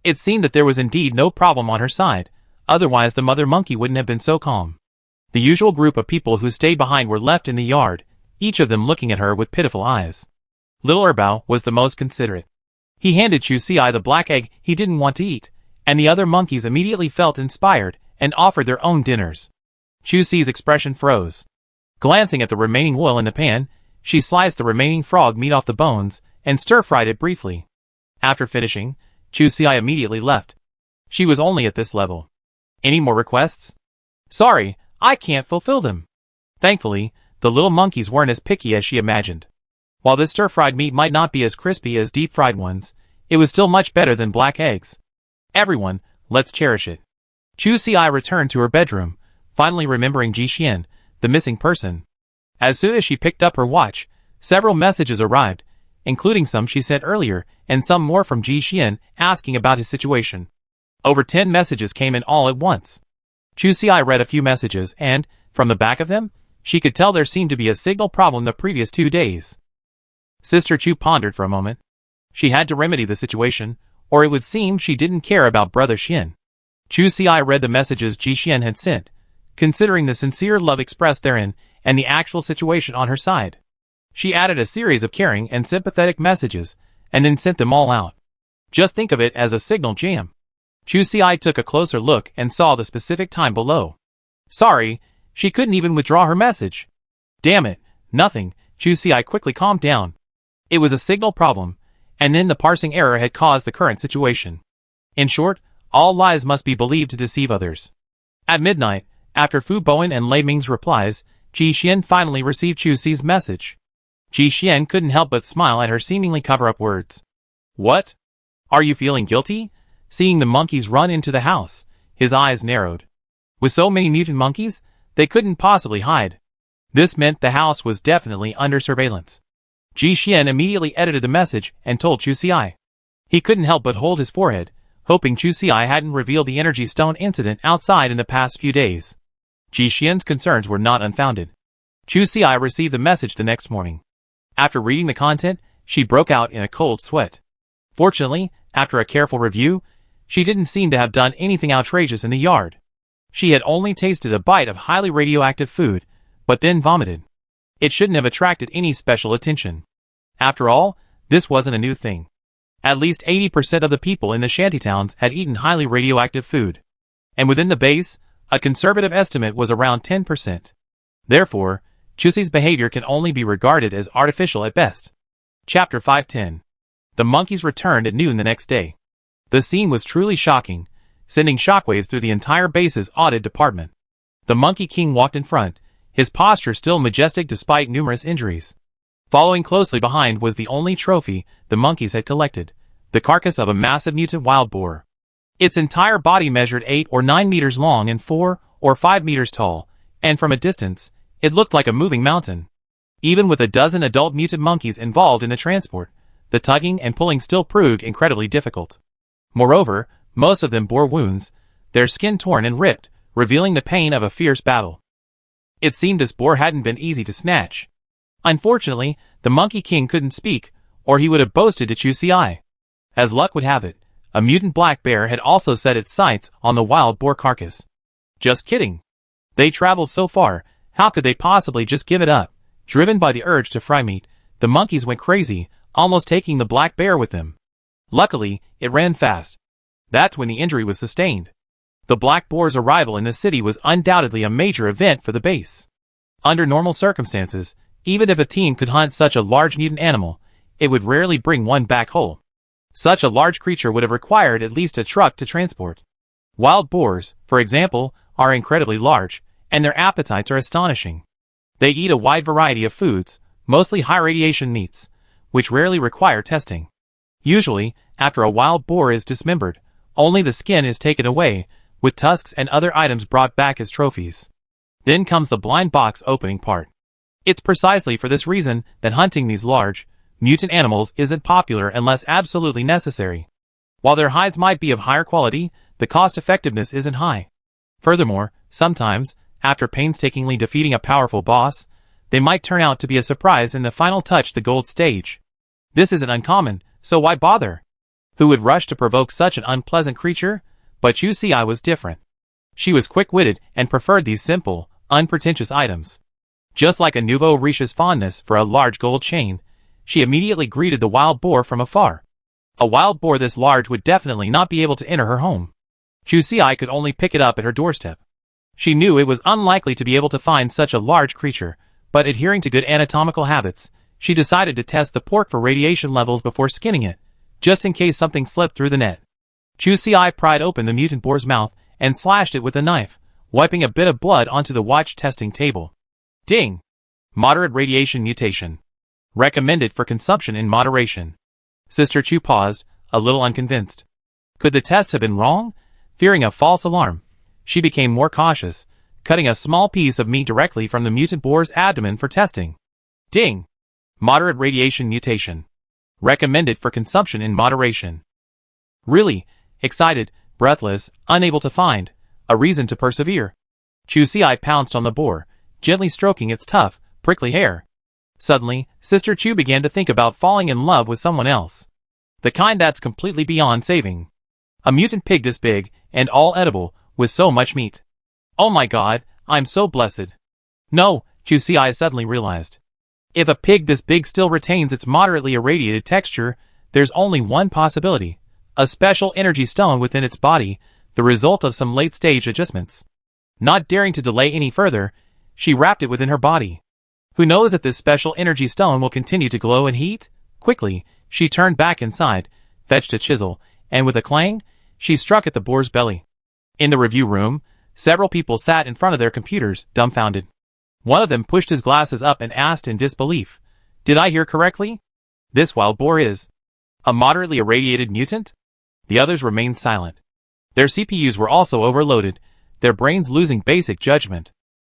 It seemed that there was indeed no problem on her side, otherwise the mother monkey wouldn't have been so calm. The usual group of people who stayed behind were left in the yard, each of them looking at her with pitiful eyes. Little Erbao was the most considerate. He handed Chu Si the black egg he didn't want to eat, and the other monkeys immediately felt inspired and offered their own dinners. Chu Si's expression froze. Glancing at the remaining oil in the pan, she sliced the remaining frog meat off the bones and stir-fried it briefly. After finishing, Chu Si immediately left. She was only at this level. Any more requests? Sorry, I can't fulfill them. Thankfully, the little monkeys weren't as picky as she imagined. While this stir-fried meat might not be as crispy as deep-fried ones, it was still much better than black eggs. Everyone, let's cherish it. Chu Si returned to her bedroom, finally remembering Ji Xian, the missing person. As soon as she picked up her watch, several messages arrived, including some she sent earlier and some more from Ji Xian asking about his situation. Over 10 messages came in all at once. Chu Si read a few messages and, from the back of them, she could tell there seemed to be a signal problem the previous 2 days. Sister Chu pondered for a moment. She had to remedy the situation, or it would seem she didn't care about Brother Xian. Chu Si read the messages Ji Xian had sent, considering the sincere love expressed therein and the actual situation on her side. She added a series of caring and sympathetic messages, and then sent them all out. Just think of it as a signal jam. Chu Si took a closer look and saw the specific time below. Sorry, she couldn't even withdraw her message. Damn it, nothing. Chu Si quickly calmed down. It was a signal problem, and then the parsing error had caused the current situation. In short, all lies must be believed to deceive others. At midnight, after Fu Bowen and Lei Ming's replies, Ji Xian finally received Chu Si's message. Ji Xian couldn't help but smile at her seemingly cover-up words. What? Are you feeling guilty? Seeing the monkeys run into the house, his eyes narrowed. With so many mutant monkeys, they couldn't possibly hide. This meant the house was definitely under surveillance. Ji Xian immediately edited the message and told Chu Si. He couldn't help but hold his forehead, hoping Chu Si hadn't revealed the energy stone incident outside in the past few days. Ji Xian's concerns were not unfounded. Chu Xi received the message the next morning. After reading the content, she broke out in a cold sweat. Fortunately, after a careful review, she didn't seem to have done anything outrageous in the yard. She had only tasted a bite of highly radioactive food, but then vomited. It shouldn't have attracted any special attention. After all, this wasn't a new thing. At least 80% of the people in the shantytowns had eaten highly radioactive food. And within the base, a conservative estimate was around 10%. Therefore, Chu Xi's behavior can only be regarded as artificial at best. Chapter 510. The monkeys returned at noon the next day. The scene was truly shocking, sending shockwaves through the entire base's audit department. The Monkey King walked in front, his posture still majestic despite numerous injuries. Following closely behind was the only trophy the monkeys had collected, the carcass of a massive mutant wild boar. Its entire body measured 8 or 9 meters long and 4 or 5 meters tall, and from a distance, it looked like a moving mountain. Even with a dozen adult mutant monkeys involved in the transport, the tugging and pulling still proved incredibly difficult. Moreover, most of them bore wounds, their skin torn and ripped, revealing the pain of a fierce battle. It seemed this boar hadn't been easy to snatch. Unfortunately, the Monkey King couldn't speak, or he would have boasted to Chu Xi. As luck would have it, a mutant black bear had also set its sights on the wild boar carcass. Just kidding. They traveled so far, how could they possibly just give it up? Driven by the urge to fry meat, the monkeys went crazy, almost taking the black bear with them. Luckily, it ran fast. That's when the injury was sustained. The black boar's arrival in the city was undoubtedly a major event for the base. Under normal circumstances, even if a team could hunt such a large mutant animal, it would rarely bring one back whole. Such a large creature would have required at least a truck to transport. Wild boars, for example, are incredibly large, and their appetites are astonishing. They eat a wide variety of foods, mostly high-radiation meats, which rarely require testing. Usually, after a wild boar is dismembered, only the skin is taken away, with tusks and other items brought back as trophies. Then comes the blind box opening part. It's precisely for this reason that hunting these large, mutant animals isn't popular unless absolutely necessary. While their hides might be of higher quality, the cost-effectiveness isn't high. Furthermore, sometimes, after painstakingly defeating a powerful boss, they might turn out to be a surprise in the final touch, the gold stage. This isn't uncommon, so why bother? Who would rush to provoke such an unpleasant creature? But Chu Xi was different. She was quick-witted and preferred these simple, unpretentious items. Just like a nouveau riche's fondness for a large gold chain, she immediately greeted the wild boar from afar. A wild boar this large would definitely not be able to enter her home. Chu Xi could only pick it up at her doorstep. She knew it was unlikely to be able to find such a large creature, but adhering to good anatomical habits, she decided to test the pork for radiation levels before skinning it, just in case something slipped through the net. Chu Xi pried open the mutant boar's mouth and slashed it with a knife, wiping a bit of blood onto the watch testing table. Ding! Moderate radiation mutation. Recommended for consumption in moderation. Sister Chu paused, a little unconvinced. Could the test have been wrong? Fearing a false alarm, she became more cautious, cutting a small piece of meat directly from the mutant boar's abdomen for testing. Ding! Moderate radiation mutation. Recommended for consumption in moderation. Really, excited, breathless, unable to find a reason to persevere, Chu Xi pounced on the boar, gently stroking its tough, prickly hair. Suddenly, Sister Chu began to think about falling in love with someone else. The kind that's completely beyond saving. A mutant pig this big, and all edible, with so much meat. Oh my god, I'm so blessed. No, Chu Xi suddenly realized. If a pig this big still retains its moderately irradiated texture, there's only one possibility. A special energy stone within its body, the result of some late-stage adjustments. Not daring to delay any further, she wrapped it within her body. Who knows if this special energy stone will continue to glow and heat? Quickly, she turned back inside, fetched a chisel, and with a clang, she struck at the boar's belly. In the review room, several people sat in front of their computers, dumbfounded. One of them pushed his glasses up and asked in disbelief, "Did I hear correctly? This wild boar is a moderately irradiated mutant?" The others remained silent. Their CPUs were also overloaded, their brains losing basic judgment.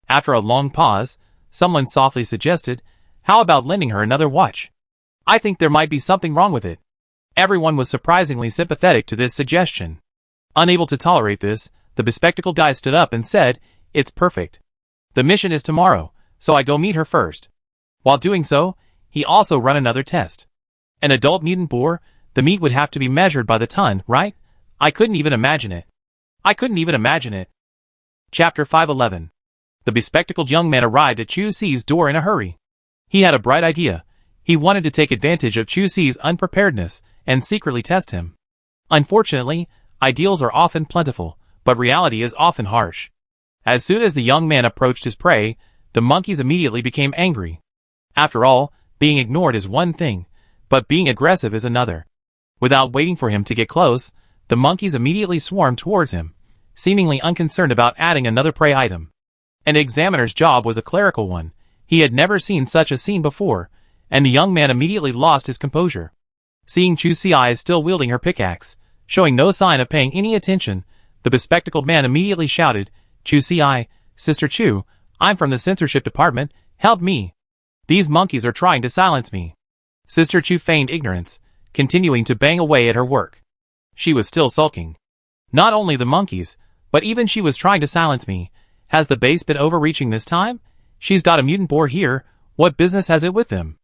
After a long pause, someone softly suggested, "How about lending her another watch? I think there might be something wrong with it." Everyone was surprisingly sympathetic to this suggestion. Unable to tolerate this, the bespectacled guy stood up and said, "It's perfect. The mission is tomorrow, so I go meet her first. While doing so, he also run another test. An adult mutant boar, the meat would have to be measured by the ton, right? I couldn't even imagine it. Chapter 511. The bespectacled young man arrived at Chu Si's door in a hurry. He had a bright idea. He wanted to take advantage of Chu Si's unpreparedness and secretly test him. Unfortunately, ideals are often plentiful, but reality is often harsh. As soon as the young man approached his prey, the monkeys immediately became angry. After all, being ignored is one thing, but being aggressive is another. Without waiting for him to get close, the monkeys immediately swarmed towards him, seemingly unconcerned about adding another prey item. An examiner's job was a clerical one. He had never seen such a scene before, and the young man immediately lost his composure. Seeing Chu Si still wielding her pickaxe, showing no sign of paying any attention, the bespectacled man immediately shouted, "Chu Si, Sister Chu, I'm from the censorship department, help me. These monkeys are trying to silence me." Sister Chu feigned ignorance, continuing to bang away at her work. She was still sulking. Not only the monkeys, but even she was trying to silence me. Has the base been overreaching this time? She's got a mutant boar here, what business has it with them?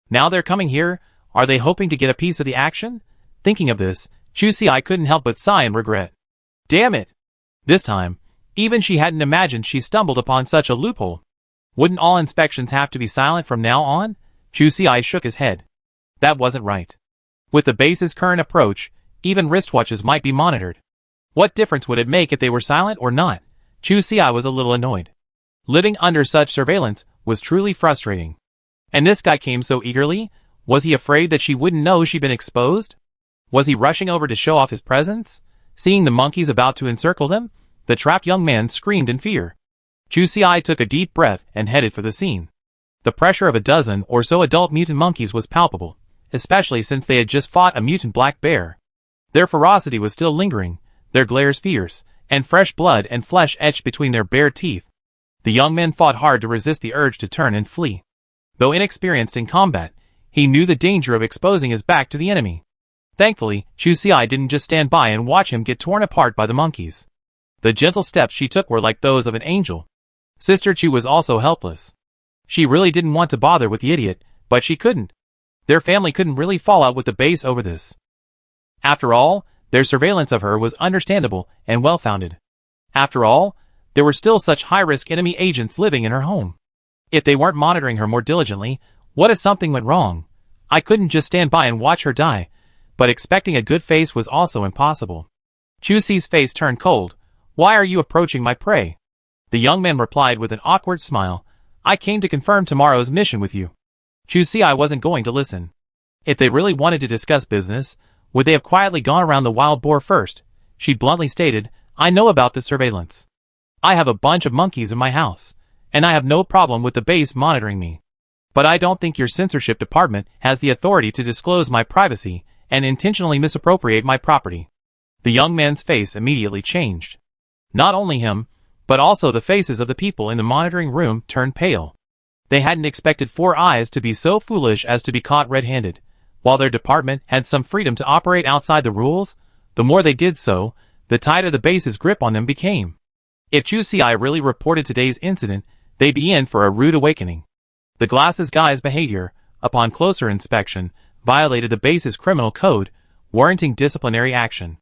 Now they're coming here, are they hoping to get a piece of the action? Thinking of this, Chu Si couldn't help but sigh in regret. Damn it! This time, even she hadn't imagined she stumbled upon such a loophole. Wouldn't all inspections have to be silent from now on? Chu Si shook his head. That wasn't right. With the base's current approach, even wristwatches might be monitored. What difference would it make if they were silent or not? Chu Si was a little annoyed. Living under such surveillance was truly frustrating. And this guy came so eagerly? Was he afraid that she wouldn't know she'd been exposed? Was he rushing over to show off his presence? Seeing the monkeys about to encircle them, the trapped young man screamed in fear. Chu Si took a deep breath and headed for the scene. The pressure of a dozen or so adult mutant monkeys was palpable, especially since they had just fought a mutant black bear. Their ferocity was still lingering, their glares fierce, and fresh blood and flesh etched between their bare teeth. The young man fought hard to resist the urge to turn and flee. Though inexperienced in combat, he knew the danger of exposing his back to the enemy. Thankfully, Chu Si didn't just stand by and watch him get torn apart by the monkeys. The gentle steps she took were like those of an angel. Sister Chu was also helpless. She really didn't want to bother with the idiot, but she couldn't. Their family couldn't really fall out with the base over this. After all, their surveillance of her was understandable and well-founded. After all, there were still such high-risk enemy agents living in her home. If they weren't monitoring her more diligently, what if something went wrong? I couldn't just stand by and watch her die, but expecting a good face was also impossible. Chu Si's face turned cold. Why are you approaching my prey? The young man replied with an awkward smile. I came to confirm tomorrow's mission with you. Chu Si wasn't going to listen. If they really wanted to discuss business, would they have quietly gone around the wild boar first? She bluntly stated, I know about the surveillance. I have a bunch of monkeys in my house, and I have no problem with the base monitoring me. But I don't think your censorship department has the authority to disclose my privacy and intentionally misappropriate my property. The young man's face immediately changed. Not only him, but also the faces of the people in the monitoring room turned pale. They hadn't expected Four Eyes to be so foolish as to be caught red-handed. While their department had some freedom to operate outside the rules, the more they did so, the tighter the base's grip on them became. If Chu Si really reported today's incident, they'd be in for a rude awakening. The glasses guy's behavior, upon closer inspection, violated the base's criminal code, warranting disciplinary action.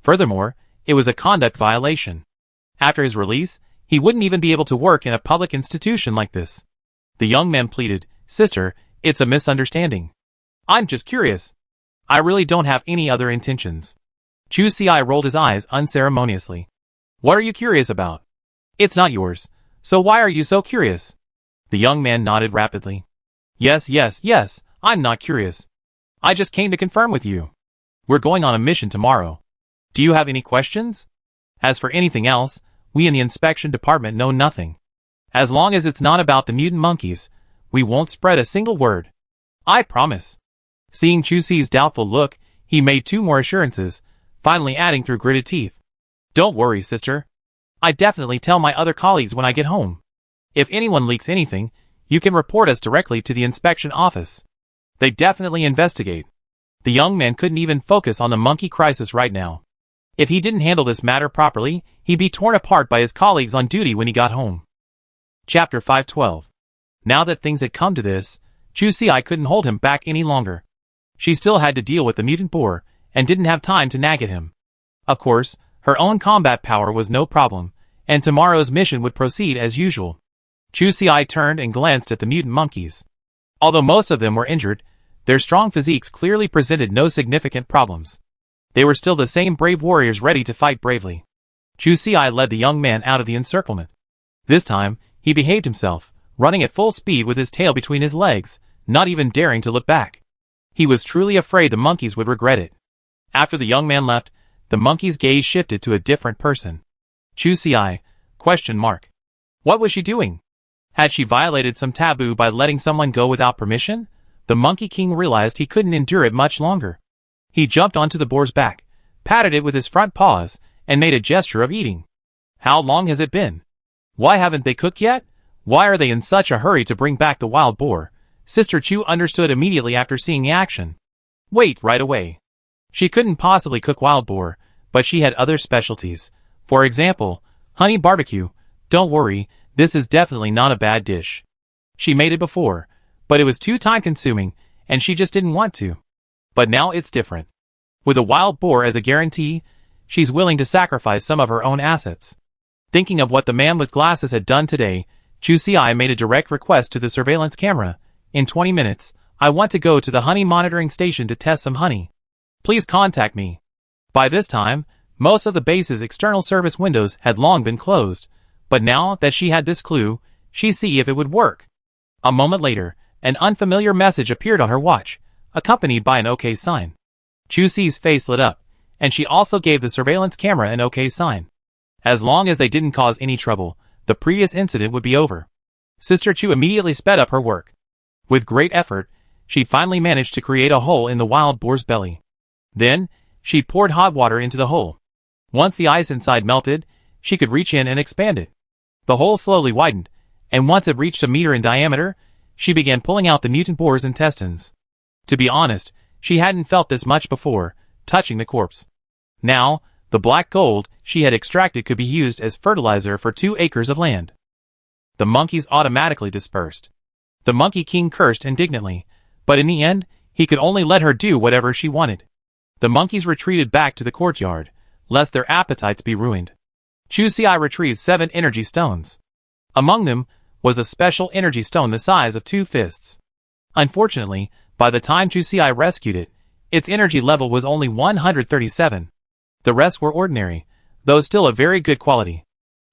Furthermore, it was a conduct violation. After his release, he wouldn't even be able to work in a public institution like this. The young man pleaded, Sister, it's a misunderstanding. I'm just curious. I really don't have any other intentions. Chu Si rolled his eyes unceremoniously. What are you curious about? It's not yours, so why are you so curious? The young man nodded rapidly. Yes, I'm not curious. I just came to confirm with you. We're going on a mission tomorrow. Do you have any questions? As for anything else, we in the inspection department know nothing. As long as it's not about the mutant monkeys, we won't spread a single word. I promise. Seeing Chu Si's doubtful look, he made two more assurances, finally adding through gritted teeth. Don't worry, sister. I definitely tell my other colleagues when I get home. If anyone leaks anything, you can report us directly to the inspection office. They definitely investigate. The young man couldn't even focus on the monkey crisis right now. If he didn't handle this matter properly, he'd be torn apart by his colleagues on duty when he got home. Chapter 512. Now that things had come to this, Chu Si couldn't hold him back any longer. She still had to deal with the mutant boar, and didn't have time to nag at him. Of course, her own combat power was no problem, and tomorrow's mission would proceed as usual. Chu Si turned and glanced at the mutant monkeys. Although most of them were injured, their strong physiques clearly presented no significant problems. They were still the same brave warriors ready to fight bravely. Chu Si led the young man out of the encirclement. This time, he behaved himself, running at full speed with his tail between his legs, not even daring to look back. He was truly afraid the monkeys would regret it. After the young man left, the monkey's gaze shifted to a different person. Chu Si? Question mark. What was she doing? Had she violated some taboo by letting someone go without permission? The Monkey King realized he couldn't endure it much longer. He jumped onto the boar's back, patted it with his front paws, and made a gesture of eating. How long has it been? Why haven't they cooked yet? Why are they in such a hurry to bring back the wild boar? Sister Chu understood immediately after seeing the action. Wait, right away. She couldn't possibly cook wild boar, but she had other specialties. For example, honey barbecue. Don't worry, this is definitely not a bad dish. She made it before, but it was too time-consuming, and she just didn't want to. But now it's different. With a wild boar as a guarantee, she's willing to sacrifice some of her own assets. Thinking of what the man with glasses had done today, Chu Si made a direct request to the surveillance camera. In 20 minutes, I want to go to the honey monitoring station to test some honey. Please contact me. By this time, most of the base's external service windows had long been closed, but now that she had this clue, she'd see if it would work. A moment later, an unfamiliar message appeared on her watch, accompanied by an OK sign. Chu Si's face lit up, and she also gave the surveillance camera an OK sign. As long as they didn't cause any trouble, the previous incident would be over. Sister Chu immediately sped up her work. With great effort, she finally managed to create a hole in the wild boar's belly. Then, she poured hot water into the hole. Once the ice inside melted, she could reach in and expand it. The hole slowly widened, and once it reached a meter in diameter, she began pulling out the mutant boar's intestines. To be honest, she hadn't felt this much before, touching the corpse. Now, the black gold she had extracted could be used as fertilizer for 2 acres of land. The monkeys automatically dispersed. The Monkey King cursed indignantly, but in the end, he could only let her do whatever she wanted. The monkeys retreated back to the courtyard, lest their appetites be ruined. Chu Si retrieved 7 energy stones. Among them was a special energy stone the size of 2 fists. Unfortunately, by the time Chu Si rescued it, its energy level was only 137. The rest were ordinary, though still of very good quality.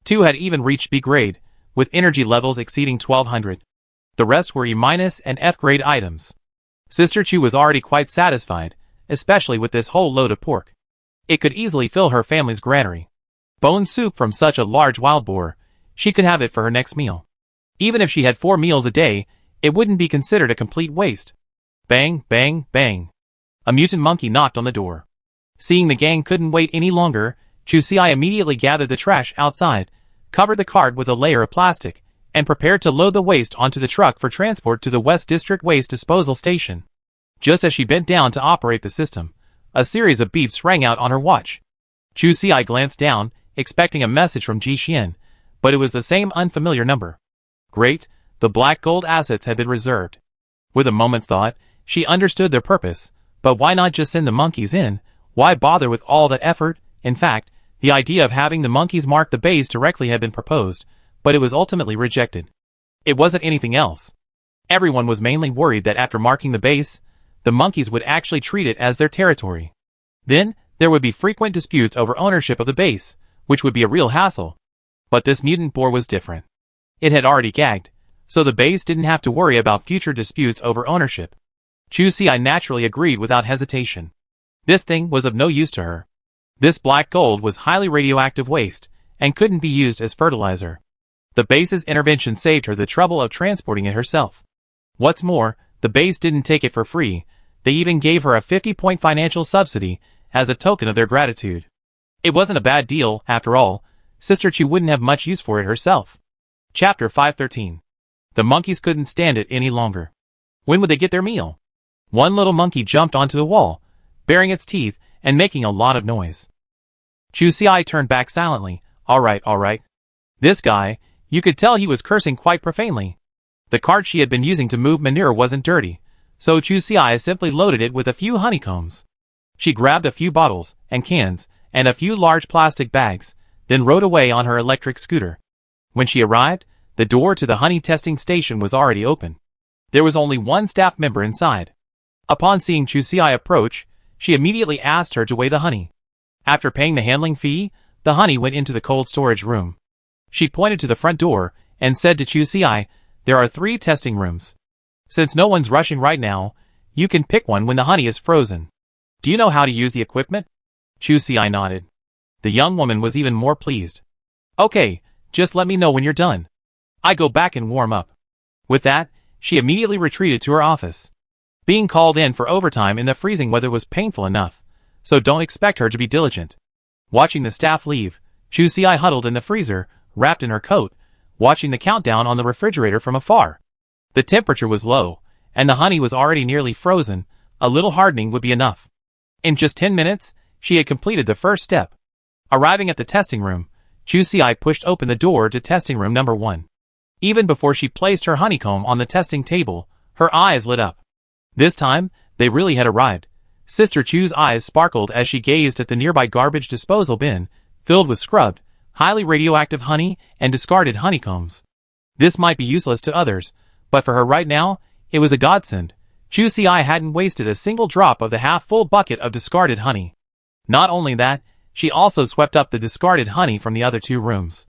2 had even reached B grade, with energy levels exceeding 1200. The rest were E- and F grade items. Sister Chu was already quite satisfied, especially with this whole load of pork. It could easily fill her family's granary. Bone soup from such a large wild boar, she could have it for her next meal. Even if she had 4 meals a day, it wouldn't be considered a complete waste. Bang, bang, bang. A mutant monkey knocked on the door. Seeing the gang couldn't wait any longer, Chu Si immediately gathered the trash outside, covered the cart with a layer of plastic, and prepared to load the waste onto the truck for transport to the West District Waste Disposal Station. Just as she bent down to operate the system, a series of beeps rang out on her watch. Chu Si glanced down, expecting a message from Ji Xian, but it was the same unfamiliar number. Great, the black gold assets had been reserved. With a moment's thought, she understood their purpose, but why not just send the monkeys in? Why bother with all that effort? In fact, the idea of having the monkeys mark the base directly had been proposed, but it was ultimately rejected. It wasn't anything else. Everyone was mainly worried that after marking the base, the monkeys would actually treat it as their territory. Then, there would be frequent disputes over ownership of the base, which would be a real hassle. But this mutant boar was different. It had already gagged, so the base didn't have to worry about future disputes over ownership. Chu Si naturally agreed without hesitation. This thing was of no use to her. This black gold was highly radioactive waste, and couldn't be used as fertilizer. The base's intervention saved her the trouble of transporting it herself. What's more, the base didn't take it for free, they even gave her a 50-point financial subsidy as a token of their gratitude. It wasn't a bad deal, after all. Sister Chu wouldn't have much use for it herself. Chapter 513. The monkeys couldn't stand it any longer. When would they get their meal? One little monkey jumped onto the wall, baring its teeth and making a lot of noise. Chu Si turned back silently. All right. This guy, You could tell he was cursing quite profanely. The cart she had been using to move manure wasn't dirty, so Chu Si simply loaded it with a few honeycombs. She grabbed a few bottles and cans and a few large plastic bags, then rode away on her electric scooter. When she arrived, the door to the honey testing station was already open. There was only one staff member inside. Upon seeing Chu Si approach, she immediately asked her to weigh the honey. After paying the handling fee, the honey went into the cold storage room. She pointed to the front door and said to Chu Si, "There are 3 testing rooms. Since no one's rushing right now, you can pick one when the honey is frozen. Do you know how to use the equipment?" Chu Si nodded. The young woman was even more pleased. "Okay, just let me know when you're done. I go back and warm up." With that, she immediately retreated to her office. Being called in for overtime in the freezing weather was painful enough, so don't expect her to be diligent. Watching the staff leave, Chu Si huddled in the freezer, wrapped in her coat, watching the countdown on the refrigerator from afar. The temperature was low, and the honey was already nearly frozen. A little hardening would be enough. In just 10 minutes, she had completed the first step. Arriving at the testing room, Chu Si pushed open the door to testing room number 1. Even before she placed her honeycomb on the testing table, her eyes lit up. This time, they really had arrived. Sister Chu's eyes sparkled as she gazed at the nearby garbage disposal bin, filled with scrubbed, highly radioactive honey and discarded honeycombs. This might be useless to others, but for her right now, it was a godsend. Chu Si hadn't wasted a single drop of the half-full bucket of discarded honey. Not only that, she also swept up the discarded honey from the other 2 rooms.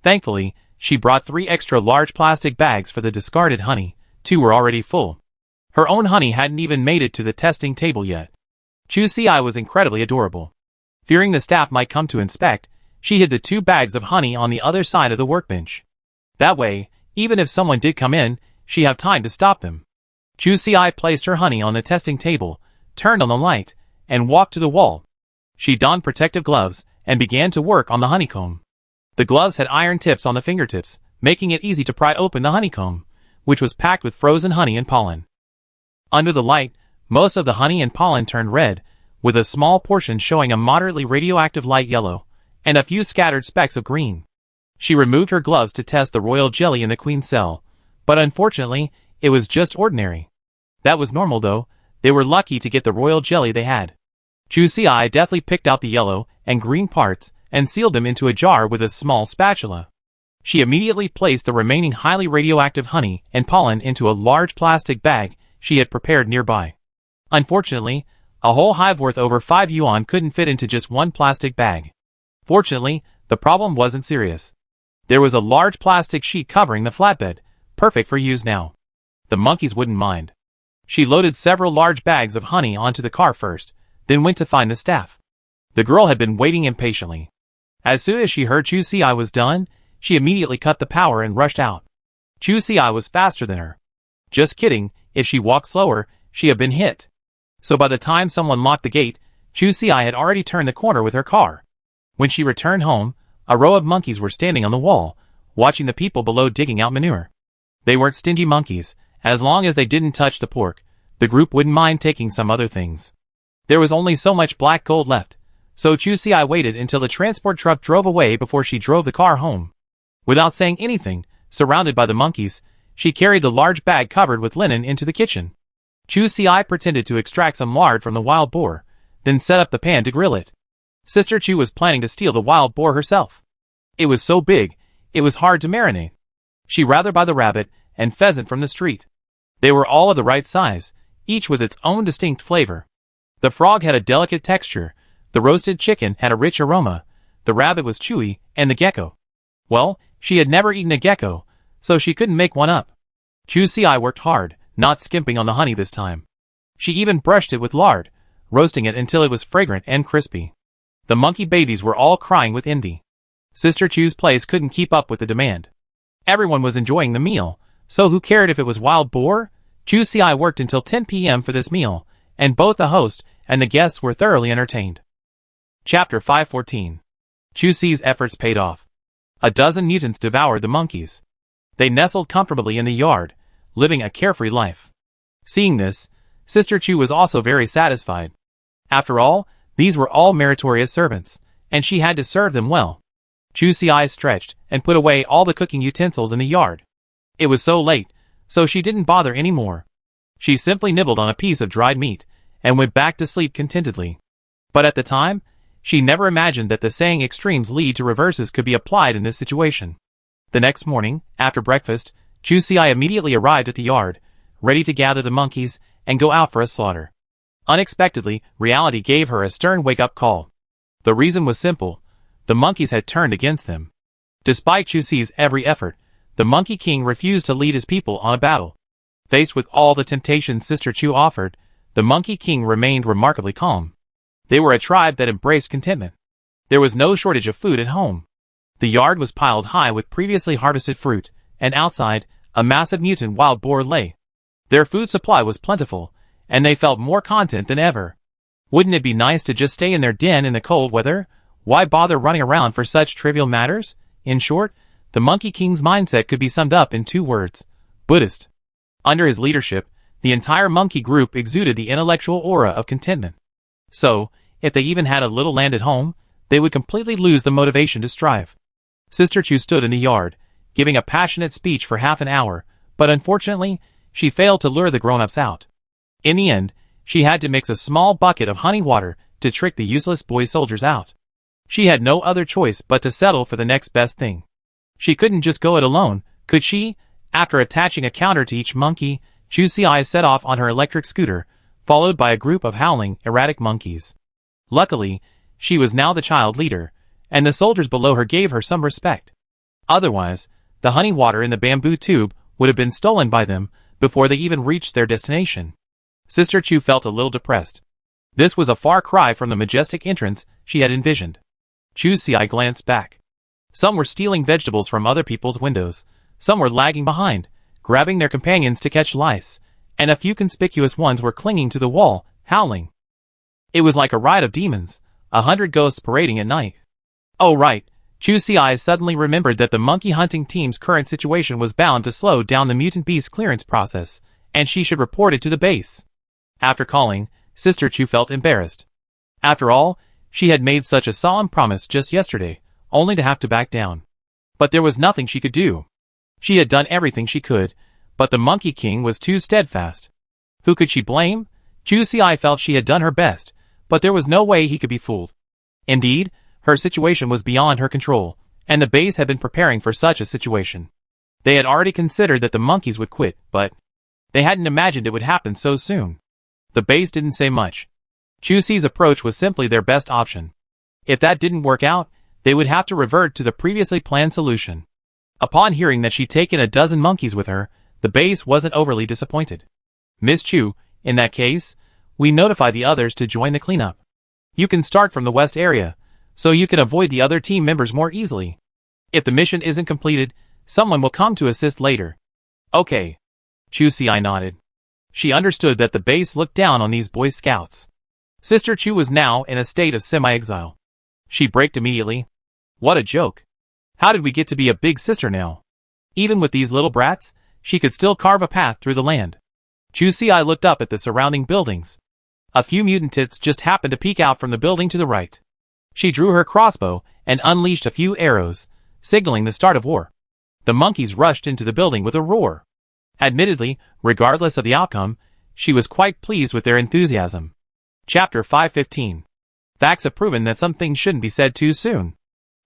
Thankfully, she brought 3 extra large plastic bags for the discarded honey. 2 were already full. Her own honey hadn't even made it to the testing table yet. Chu Si was incredibly adorable. Fearing the staff might come to inspect, she hid the 2 bags of honey on the other side of the workbench. That way, even if someone did come in, she'd have time to stop them. Chu Si placed her honey on the testing table, turned on the light, and walked to the wall. She donned protective gloves and began to work on the honeycomb. The gloves had iron tips on the fingertips, making it easy to pry open the honeycomb, which was packed with frozen honey and pollen. Under the light, most of the honey and pollen turned red, with a small portion showing a moderately radioactive light yellow, and a few scattered specks of green. She removed her gloves to test the royal jelly in the queen cell, but unfortunately, it was just ordinary. That was normal though. They were lucky to get the royal jelly they had. Chu Si deftly picked out the yellow and green parts and sealed them into a jar with a small spatula. She immediately placed the remaining highly radioactive honey and pollen into a large plastic bag she had prepared nearby. Unfortunately, a whole hive worth over 5 yuan couldn't fit into just one plastic bag. Fortunately, the problem wasn't serious. There was a large plastic sheet covering the flatbed, perfect for use now. The monkeys wouldn't mind. She loaded several large bags of honey onto the car first, then went to find the staff. The girl had been waiting impatiently. As soon as she heard Chu Si was done, she immediately cut the power and rushed out. Chu Si was faster than her. Just kidding, if she walked slower, she'd have been hit. So by the time someone locked the gate, Chu Si had already turned the corner with her car. When she returned home, a row of monkeys were standing on the wall, watching the people below digging out manure. They weren't stingy monkeys. As long as they didn't touch the pork, the group wouldn't mind taking some other things. There was only so much black gold left, so Chu Si waited until the transport truck drove away before she drove the car home. Without saying anything, surrounded by the monkeys, she carried the large bag covered with linen into the kitchen. Chu Si pretended to extract some lard from the wild boar, then set up the pan to grill it. Sister Chu was planning to steal the wild boar herself. It was so big, it was hard to marinate. She'd rather buy the rabbit and pheasant from the street. They were all of the right size, each with its own distinct flavor. The frog had a delicate texture, the roasted chicken had a rich aroma, the rabbit was chewy, and the gecko. Well, she had never eaten a gecko, so she couldn't make one up. Chu Si worked hard, not skimping on the honey this time. She even brushed it with lard, roasting it until it was fragrant and crispy. The monkey babies were all crying with envy. Sister Chu's place couldn't keep up with the demand. Everyone was enjoying the meal, so who cared if it was wild boar? Chu Si worked until 10 p.m. for this meal, and both the host and the guests were thoroughly entertained. Chapter 514. Chu Si's efforts paid off. A dozen mutants devoured the monkeys. They nestled comfortably in the yard, living a carefree life. Seeing this, Sister Chu was also very satisfied. After all, these were all meritorious servants, and she had to serve them well. Juicy Eyes stretched and put away all the cooking utensils in the yard. It was so late, so she didn't bother anymore. She simply nibbled on a piece of dried meat and went back to sleep contentedly. But at the time, she never imagined that the saying extremes lead to reverses could be applied in this situation. The next morning, after breakfast, Juicy Eye immediately arrived at the yard, ready to gather the monkeys and go out for a slaughter. Unexpectedly, reality gave her a stern wake-up call. The reason was simple. The monkeys had turned against them. Despite Juicy's every effort, the Monkey King refused to lead his people on a battle. Faced with all the temptations Sister Chu offered, the Monkey King remained remarkably calm. They were a tribe that embraced contentment. There was no shortage of food at home. The yard was piled high with previously harvested fruit, and outside, a massive mutant wild boar lay. Their food supply was plentiful, and they felt more content than ever. Wouldn't it be nice to just stay in their den in the cold weather? Why bother running around for such trivial matters? In short, the Monkey King's mindset could be summed up in 2 words: Buddhist. Under his leadership, the entire monkey group exuded the intellectual aura of contentment. So, if they even had a little land at home, they would completely lose the motivation to strive. Sister Chu stood in the yard, giving a passionate speech for half an hour, but unfortunately, she failed to lure the grown-ups out. In the end, she had to mix a small bucket of honey water to trick the useless boy soldiers out. She had no other choice but to settle for the next best thing. She couldn't just go it alone, could she? After attaching a counter to each monkey, Juicy Eyes set off on her electric scooter, followed by a group of howling, erratic monkeys. Luckily, she was now the child leader, and the soldiers below her gave her some respect. Otherwise, the honey water in the bamboo tube would have been stolen by them before they even reached their destination. Sister Chu felt a little depressed. This was a far cry from the majestic entrance she had envisioned. Juicy Eye glanced back. Some were stealing vegetables from other people's windows, some were lagging behind, grabbing their companions to catch lice, and a few conspicuous ones were clinging to the wall, howling. It was like a ride of demons, 100 ghosts parading at night. Oh right, Juicy Eyes suddenly remembered that the monkey hunting team's current situation was bound to slow down the mutant beast clearance process, and she should report it to the base. After calling, Sister Chu felt embarrassed. After all, she had made such a solemn promise just yesterday, only to have to back down. But there was nothing she could do. She had done everything she could, but the Monkey King was too steadfast. Who could she blame? Juicy Eye felt she had done her best, but there was no way he could be fooled. Indeed, her situation was beyond her control, and the base had been preparing for such a situation. They had already considered that the monkeys would quit, but they hadn't imagined it would happen so soon. The base didn't say much. Juicy's approach was simply their best option. If that didn't work out, they would have to revert to the previously planned solution. Upon hearing that she'd taken a dozen monkeys with her, the base wasn't overly disappointed. Miss Chu, in that case, we notify the others to join the cleanup. You can start from the west area, so you can avoid the other team members more easily. If the mission isn't completed, someone will come to assist later. Okay. Juicy Eye nodded. She understood that the base looked down on these Boy Scouts. Sister Chu was now in a state of semi-exile. She braked immediately. What a joke. How did we get to be a big sister now? Even with these little brats, she could still carve a path through the land. Juicy Eye looked up at the surrounding buildings. A few mutant tits just happened to peek out from the building to the right. She drew her crossbow and unleashed a few arrows, signaling the start of war. The monkeys rushed into the building with a roar. Admittedly, regardless of the outcome, she was quite pleased with their enthusiasm. Chapter 515. Facts have proven that some things shouldn't be said too soon.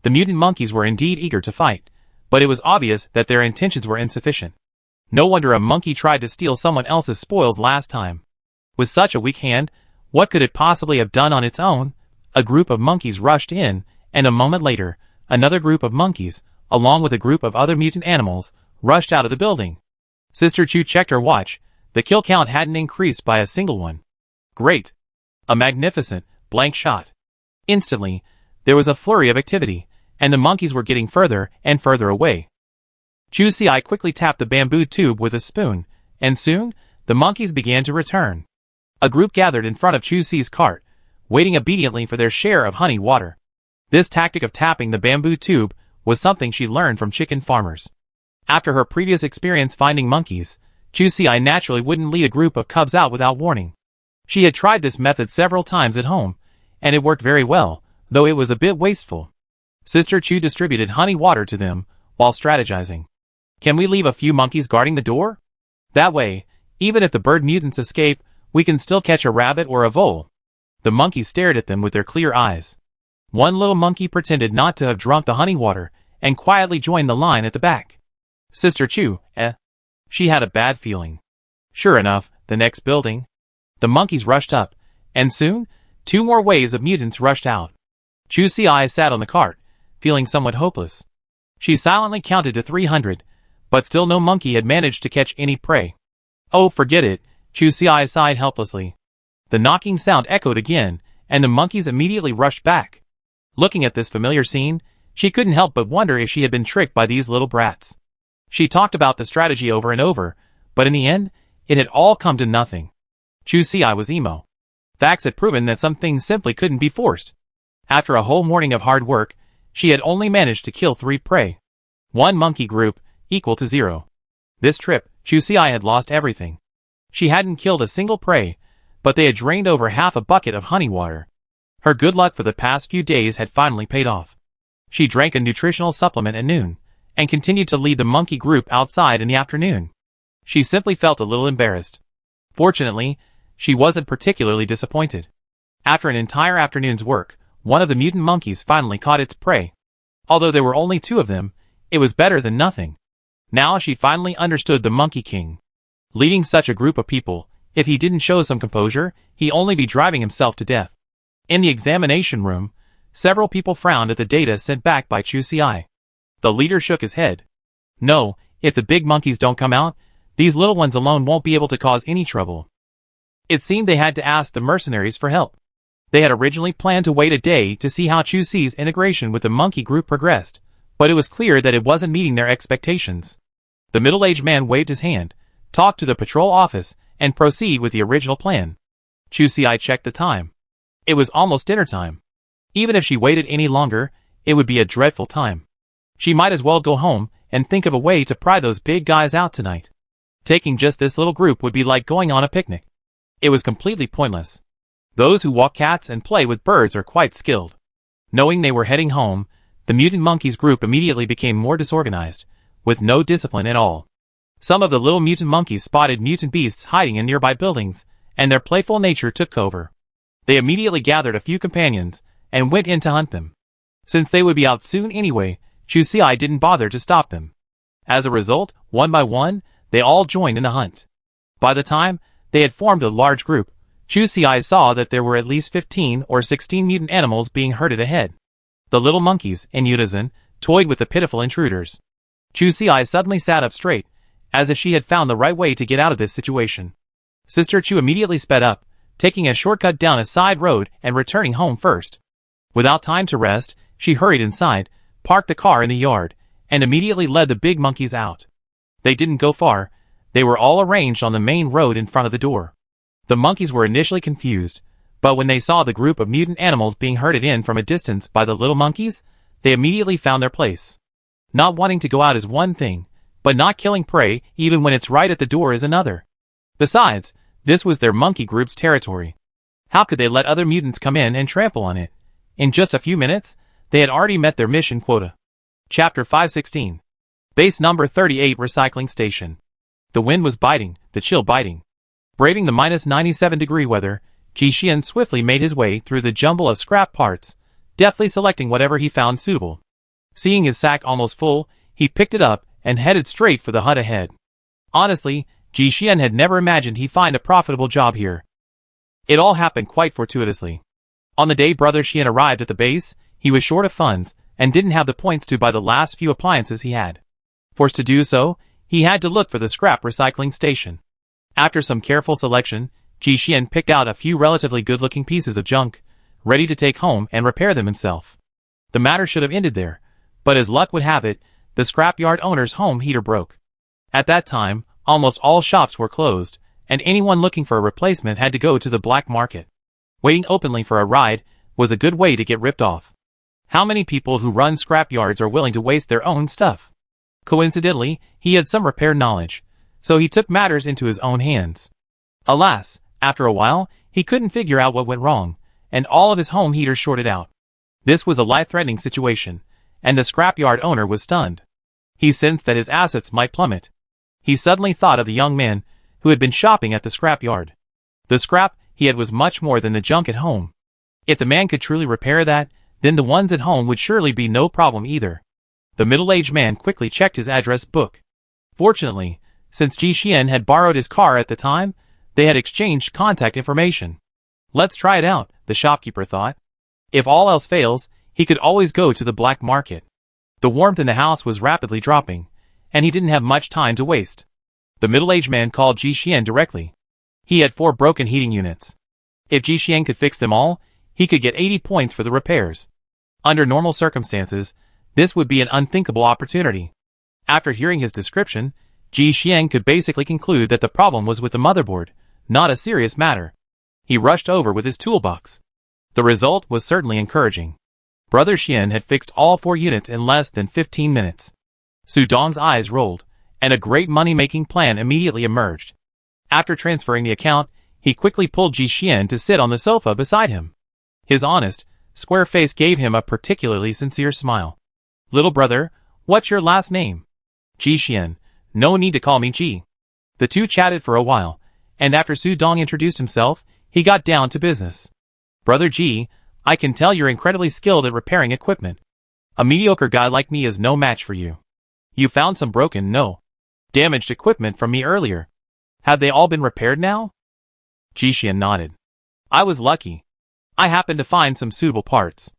The mutant monkeys were indeed eager to fight, but it was obvious that their intentions were insufficient. No wonder a monkey tried to steal someone else's spoils last time. With such a weak hand, what could it possibly have done on its own? A group of monkeys rushed in, and a moment later, another group of monkeys, along with a group of other mutant animals, rushed out of the building. Sister Chu checked her watch. The kill count hadn't increased by a single one. Great. A magnificent, blank shot. Instantly, there was a flurry of activity, and the monkeys were getting further and further away. Juicy Eye quickly tapped the bamboo tube with a spoon, and soon, the monkeys began to return. A group gathered in front of Juicy's cart, waiting obediently for their share of honey water. This tactic of tapping the bamboo tube was something she learned from chicken farmers. After her previous experience finding monkeys, Juicy Eye naturally wouldn't lead a group of cubs out without warning. She had tried this method several times at home, and it worked very well, though it was a bit wasteful. Sister Chu distributed honey water to them while strategizing. Can we leave a few monkeys guarding the door? That way, even if the bird mutants escape, we can still catch a rabbit or a vole. The monkeys stared at them with their clear eyes. One little monkey pretended not to have drunk the honey water and quietly joined the line at the back. Sister Chu, She had a bad feeling. Sure enough, the next building. The monkeys rushed up, and soon, 2 more waves of mutants rushed out. Chu Si sat on the cart, feeling somewhat hopeless. She silently counted to 300, but still no monkey had managed to catch any prey. Oh, forget it, Chu Si sighed helplessly. The knocking sound echoed again, and the monkeys immediately rushed back. Looking at this familiar scene, she couldn't help but wonder if she had been tricked by these little brats. She talked about the strategy over and over, but in the end, it had all come to nothing. Chu Si was emo. Facts had proven that some things simply couldn't be forced. After a whole morning of hard work, she had only managed to kill 3 prey. 1 monkey group, equal to 0. This trip, Chu Si had lost everything. She hadn't killed a single prey, but they had drained over half a bucket of honey water. Her good luck for the past few days had finally paid off. She drank a nutritional supplement at noon, and continued to lead the monkey group outside in the afternoon. She simply felt a little embarrassed. Fortunately, she wasn't particularly disappointed. After an entire afternoon's work, one of the mutant monkeys finally caught its prey. Although there were only 2 of them, it was better than nothing. Now she finally understood the Monkey King. Leading such a group of people, if he didn't show some composure, he'd only be driving himself to death. In the examination room, several people frowned at the data sent back by Chu Si. The leader shook his head. No, if the big monkeys don't come out, these little ones alone won't be able to cause any trouble. It seemed they had to ask the mercenaries for help. They had originally planned to wait a day to see how Chu Si's integration with the monkey group progressed, but it was clear that it wasn't meeting their expectations. The middle-aged man waved his hand, talked to the patrol office, and proceeded with the original plan. Chu Si checked the time. It was almost dinner time. Even if she waited any longer, it would be a dreadful time. She might as well go home and think of a way to pry those big guys out tonight. Taking just this little group would be like going on a picnic. It was completely pointless. Those who walk cats and play with birds are quite skilled. Knowing they were heading home, the mutant monkeys group immediately became more disorganized, with no discipline at all. Some of the little mutant monkeys spotted mutant beasts hiding in nearby buildings, and their playful nature took over. They immediately gathered a few companions, and went in to hunt them. Since they would be out soon anyway, Chu Si didn't bother to stop them. As a result, one by one, they all joined in the hunt. By the time they had formed a large group, Chu Si saw that there were at least 15 or 16 mutant animals being herded ahead. The little monkeys, in unison, toyed with the pitiful intruders. Chu Si suddenly sat up straight, as if she had found the right way to get out of this situation. Sister Chu immediately sped up, taking a shortcut down a side road and returning home first. Without time to rest, she hurried inside, parked the car in the yard, and immediately led the big monkeys out. They didn't go far. They were all arranged on the main road in front of the door. The monkeys were initially confused, but when they saw the group of mutant animals being herded in from a distance by the little monkeys, they immediately found their place. Not wanting to go out is one thing, but not killing prey even when it's right at the door is another. Besides, this was their monkey group's territory. How could they let other mutants come in and trample on it? In just a few minutes, they had already met their mission quota. Chapter 516. Base number 38 Recycling Station. The wind was biting, the chill biting. Braving the -97-degree weather, Ji Xian swiftly made his way through the jumble of scrap parts, deftly selecting whatever he found suitable. Seeing his sack almost full, he picked it up and headed straight for the hut ahead. Honestly, Ji Xian had never imagined he'd find a profitable job here. It all happened quite fortuitously. On the day Brother Xian arrived at the base, he was short of funds and didn't have the points to buy the last few appliances he had. Forced to do so, he had to look for the scrap recycling station. After some careful selection, Ji Xian picked out a few relatively good-looking pieces of junk, ready to take home and repair them himself. The matter should have ended there, but as luck would have it, the scrapyard owner's home heater broke. At that time, almost all shops were closed, and anyone looking for a replacement had to go to the black market. Waiting openly for a ride was a good way to get ripped off. How many people who run scrapyards are willing to waste their own stuff? Coincidentally, he had some repair knowledge, so he took matters into his own hands. Alas, after a while, he couldn't figure out what went wrong, and all of his home heaters shorted out. This was a life-threatening situation, and the scrapyard owner was stunned. He sensed that his assets might plummet. He suddenly thought of the young man who had been shopping at the scrapyard. The scrap he had was much more than the junk at home. If the man could truly repair that, then the ones at home would surely be no problem either. The middle-aged man quickly checked his address book. Fortunately, since Ji Xian had borrowed his car at the time, they had exchanged contact information. Let's try it out, the shopkeeper thought. If all else fails, he could always go to the black market. The warmth in the house was rapidly dropping, and he didn't have much time to waste. The middle-aged man called Ji Xian directly. He had 4 broken heating units. If Ji Xian could fix them all, he could get 80 points for the repairs. Under normal circumstances, this would be an unthinkable opportunity. After hearing his description, Ji Xian could basically conclude that the problem was with the motherboard, not a serious matter. He rushed over with his toolbox. The result was certainly encouraging. Brother Xian had fixed all 4 units in less than 15 minutes. Su Dong's eyes rolled, and a great money-making plan immediately emerged. After transferring the account, he quickly pulled Ji Xian to sit on the sofa beside him. His honest, square face gave him a particularly sincere smile. "Little brother, what's your last name?" "Ji Xian. No need to call me Ji." The two chatted for a while, and after Su Dong introduced himself, he got down to business. "Brother Ji, I can tell you're incredibly skilled at repairing equipment. A mediocre guy like me is no match for you. You found some broken, no, damaged equipment from me earlier. Have they all been repaired now?" Ji Xian nodded. "I was lucky. I happened to find some suitable parts.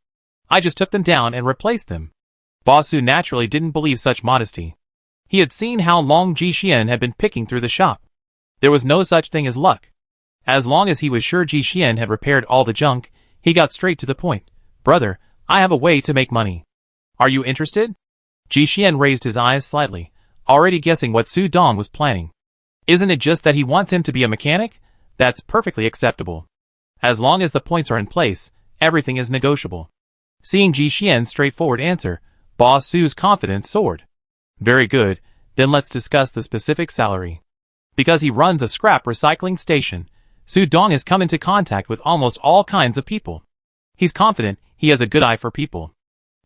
I just took them down and replaced them." Boss Su naturally didn't believe such modesty. He had seen how long Ji Xian had been picking through the shop. There was no such thing as luck. As long as he was sure Ji Xian had repaired all the junk, he got straight to the point. "Brother, I have a way to make money. Are you interested?" Ji Xian raised his eyes slightly, already guessing what Su Dong was planning. "Isn't it just that he wants him to be a mechanic? That's perfectly acceptable. As long as the points are in place, everything is negotiable." Seeing Ji Xian's straightforward answer, Boss Su's confidence soared. "Very good, then let's discuss the specific salary." Because he runs a scrap recycling station, Su Dong has come into contact with almost all kinds of people. He's confident he has a good eye for people.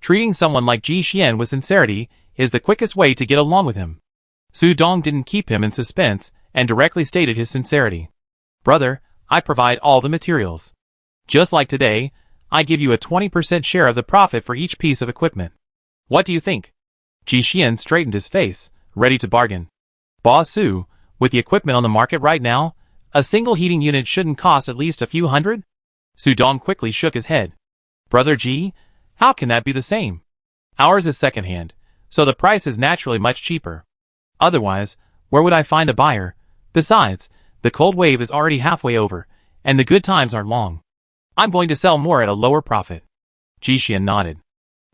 Treating someone like Ji Xian with sincerity is the quickest way to get along with him. Su Dong didn't keep him in suspense and directly stated his sincerity. "Brother, I provide all the materials. Just like today, I give you a 20% share of the profit for each piece of equipment. What do you think?" Ji Xian straightened his face, ready to bargain. "Boss Su, with the equipment on the market right now, a single heating unit shouldn't cost at least a few hundred?" Su Dong quickly shook his head. "Brother Ji, how can that be the same? Ours is secondhand, so the price is naturally much cheaper. Otherwise, where would I find a buyer? Besides, the cold wave is already halfway over, and the good times aren't long. I'm going to sell more at a lower profit." Ji Xian nodded.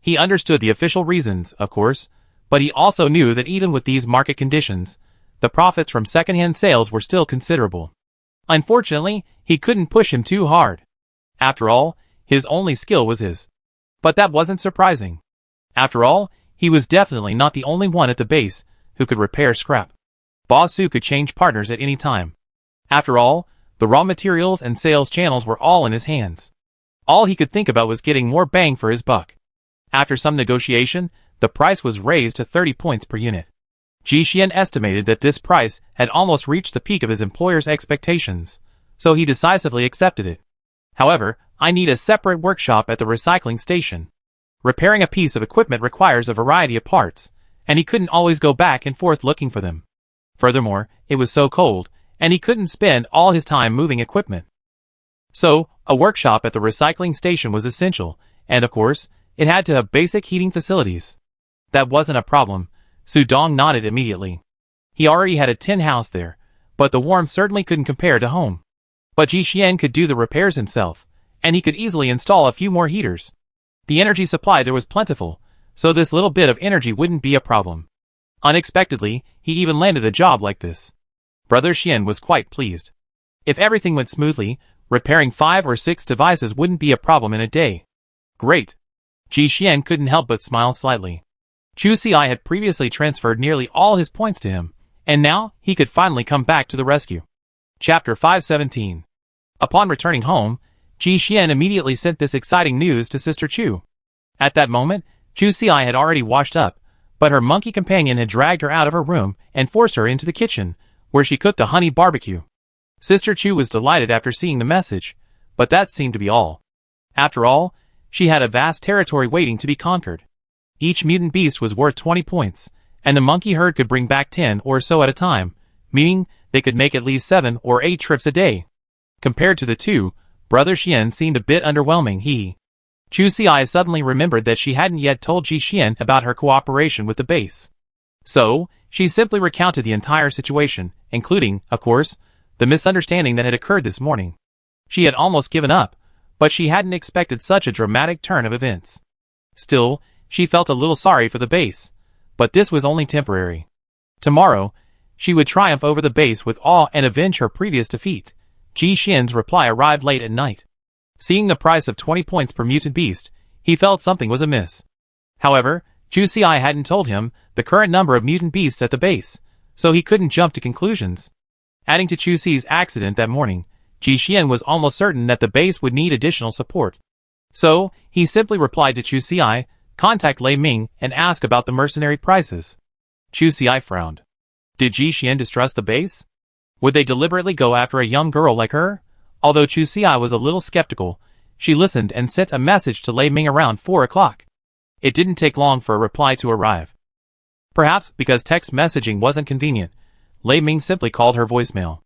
He understood the official reasons, of course, but he also knew that even with these market conditions, the profits from second-hand sales were still considerable. Unfortunately, he couldn't push him too hard. After all, his only skill was his. But that wasn't surprising. After all, he was definitely not the only one at the base who could repair scrap. Boss Su could change partners at any time. After all, the raw materials and sales channels were all in his hands. All he could think about was getting more bang for his buck. After some negotiation, the price was raised to 30 points per unit. Ji Xian estimated that this price had almost reached the peak of his employer's expectations, so he decisively accepted it. "However, I need a separate workshop at the recycling station. Repairing a piece of equipment requires a variety of parts, and he couldn't always go back and forth looking for them. Furthermore, it was so cold, and he couldn't spend all his time moving equipment. So, a workshop at the recycling station was essential, and of course, it had to have basic heating facilities." That wasn't a problem. Su Dong nodded immediately. He already had a tin house there, but the warmth certainly couldn't compare to home. But Ji Xian could do the repairs himself, and he could easily install a few more heaters. The energy supply there was plentiful, so this little bit of energy wouldn't be a problem. Unexpectedly, he even landed a job like this. Brother Xian was quite pleased. If everything went smoothly, repairing 5 or 6 devices wouldn't be a problem in a day. Great. Ji Xian couldn't help but smile slightly. Chu Xi had previously transferred nearly all his points to him, and now he could finally come back to the rescue. Chapter 517. Upon returning home, Ji Xian immediately sent this exciting news to Sister Chu. At that moment, Chu Si had already washed up, but her monkey companion had dragged her out of her room and forced her into the kitchen, where she cooked a honey barbecue. Sister Chu was delighted after seeing the message, but that seemed to be all. After all, she had a vast territory waiting to be conquered. Each mutant beast was worth 20 points, and the monkey herd could bring back 10 or so at a time, meaning they could make at least 7 or 8 trips a day. Compared to the two, Brother Xian seemed a bit underwhelming. Chu Si suddenly remembered that she hadn't yet told Ji Xian about her cooperation with the base. So, she simply recounted the entire situation, including, of course, the misunderstanding that had occurred this morning. She had almost given up, but she hadn't expected such a dramatic turn of events. Still, she felt a little sorry for the base, but this was only temporary. Tomorrow, she would triumph over the base with awe and avenge her previous defeat. Ji Xian's reply arrived late at night. Seeing the price of 20 points per mutant beast, he felt something was amiss. However, Chu Si hadn't told him the current number of mutant beasts at the base, so he couldn't jump to conclusions. Adding to Chu Si's accident that morning, Ji Xian was almost certain that the base would need additional support. So, he simply replied to Chu Si, contact Lei Ming and ask about the mercenary prices. Chu Si frowned. Did Ji Xian distrust the base? Would they deliberately go after a young girl like her? Although Chu Si was a little skeptical, she listened and sent a message to Lei Ming around 4 o'clock. It didn't take long for a reply to arrive. Perhaps because text messaging wasn't convenient, Lei Ming simply called her voicemail.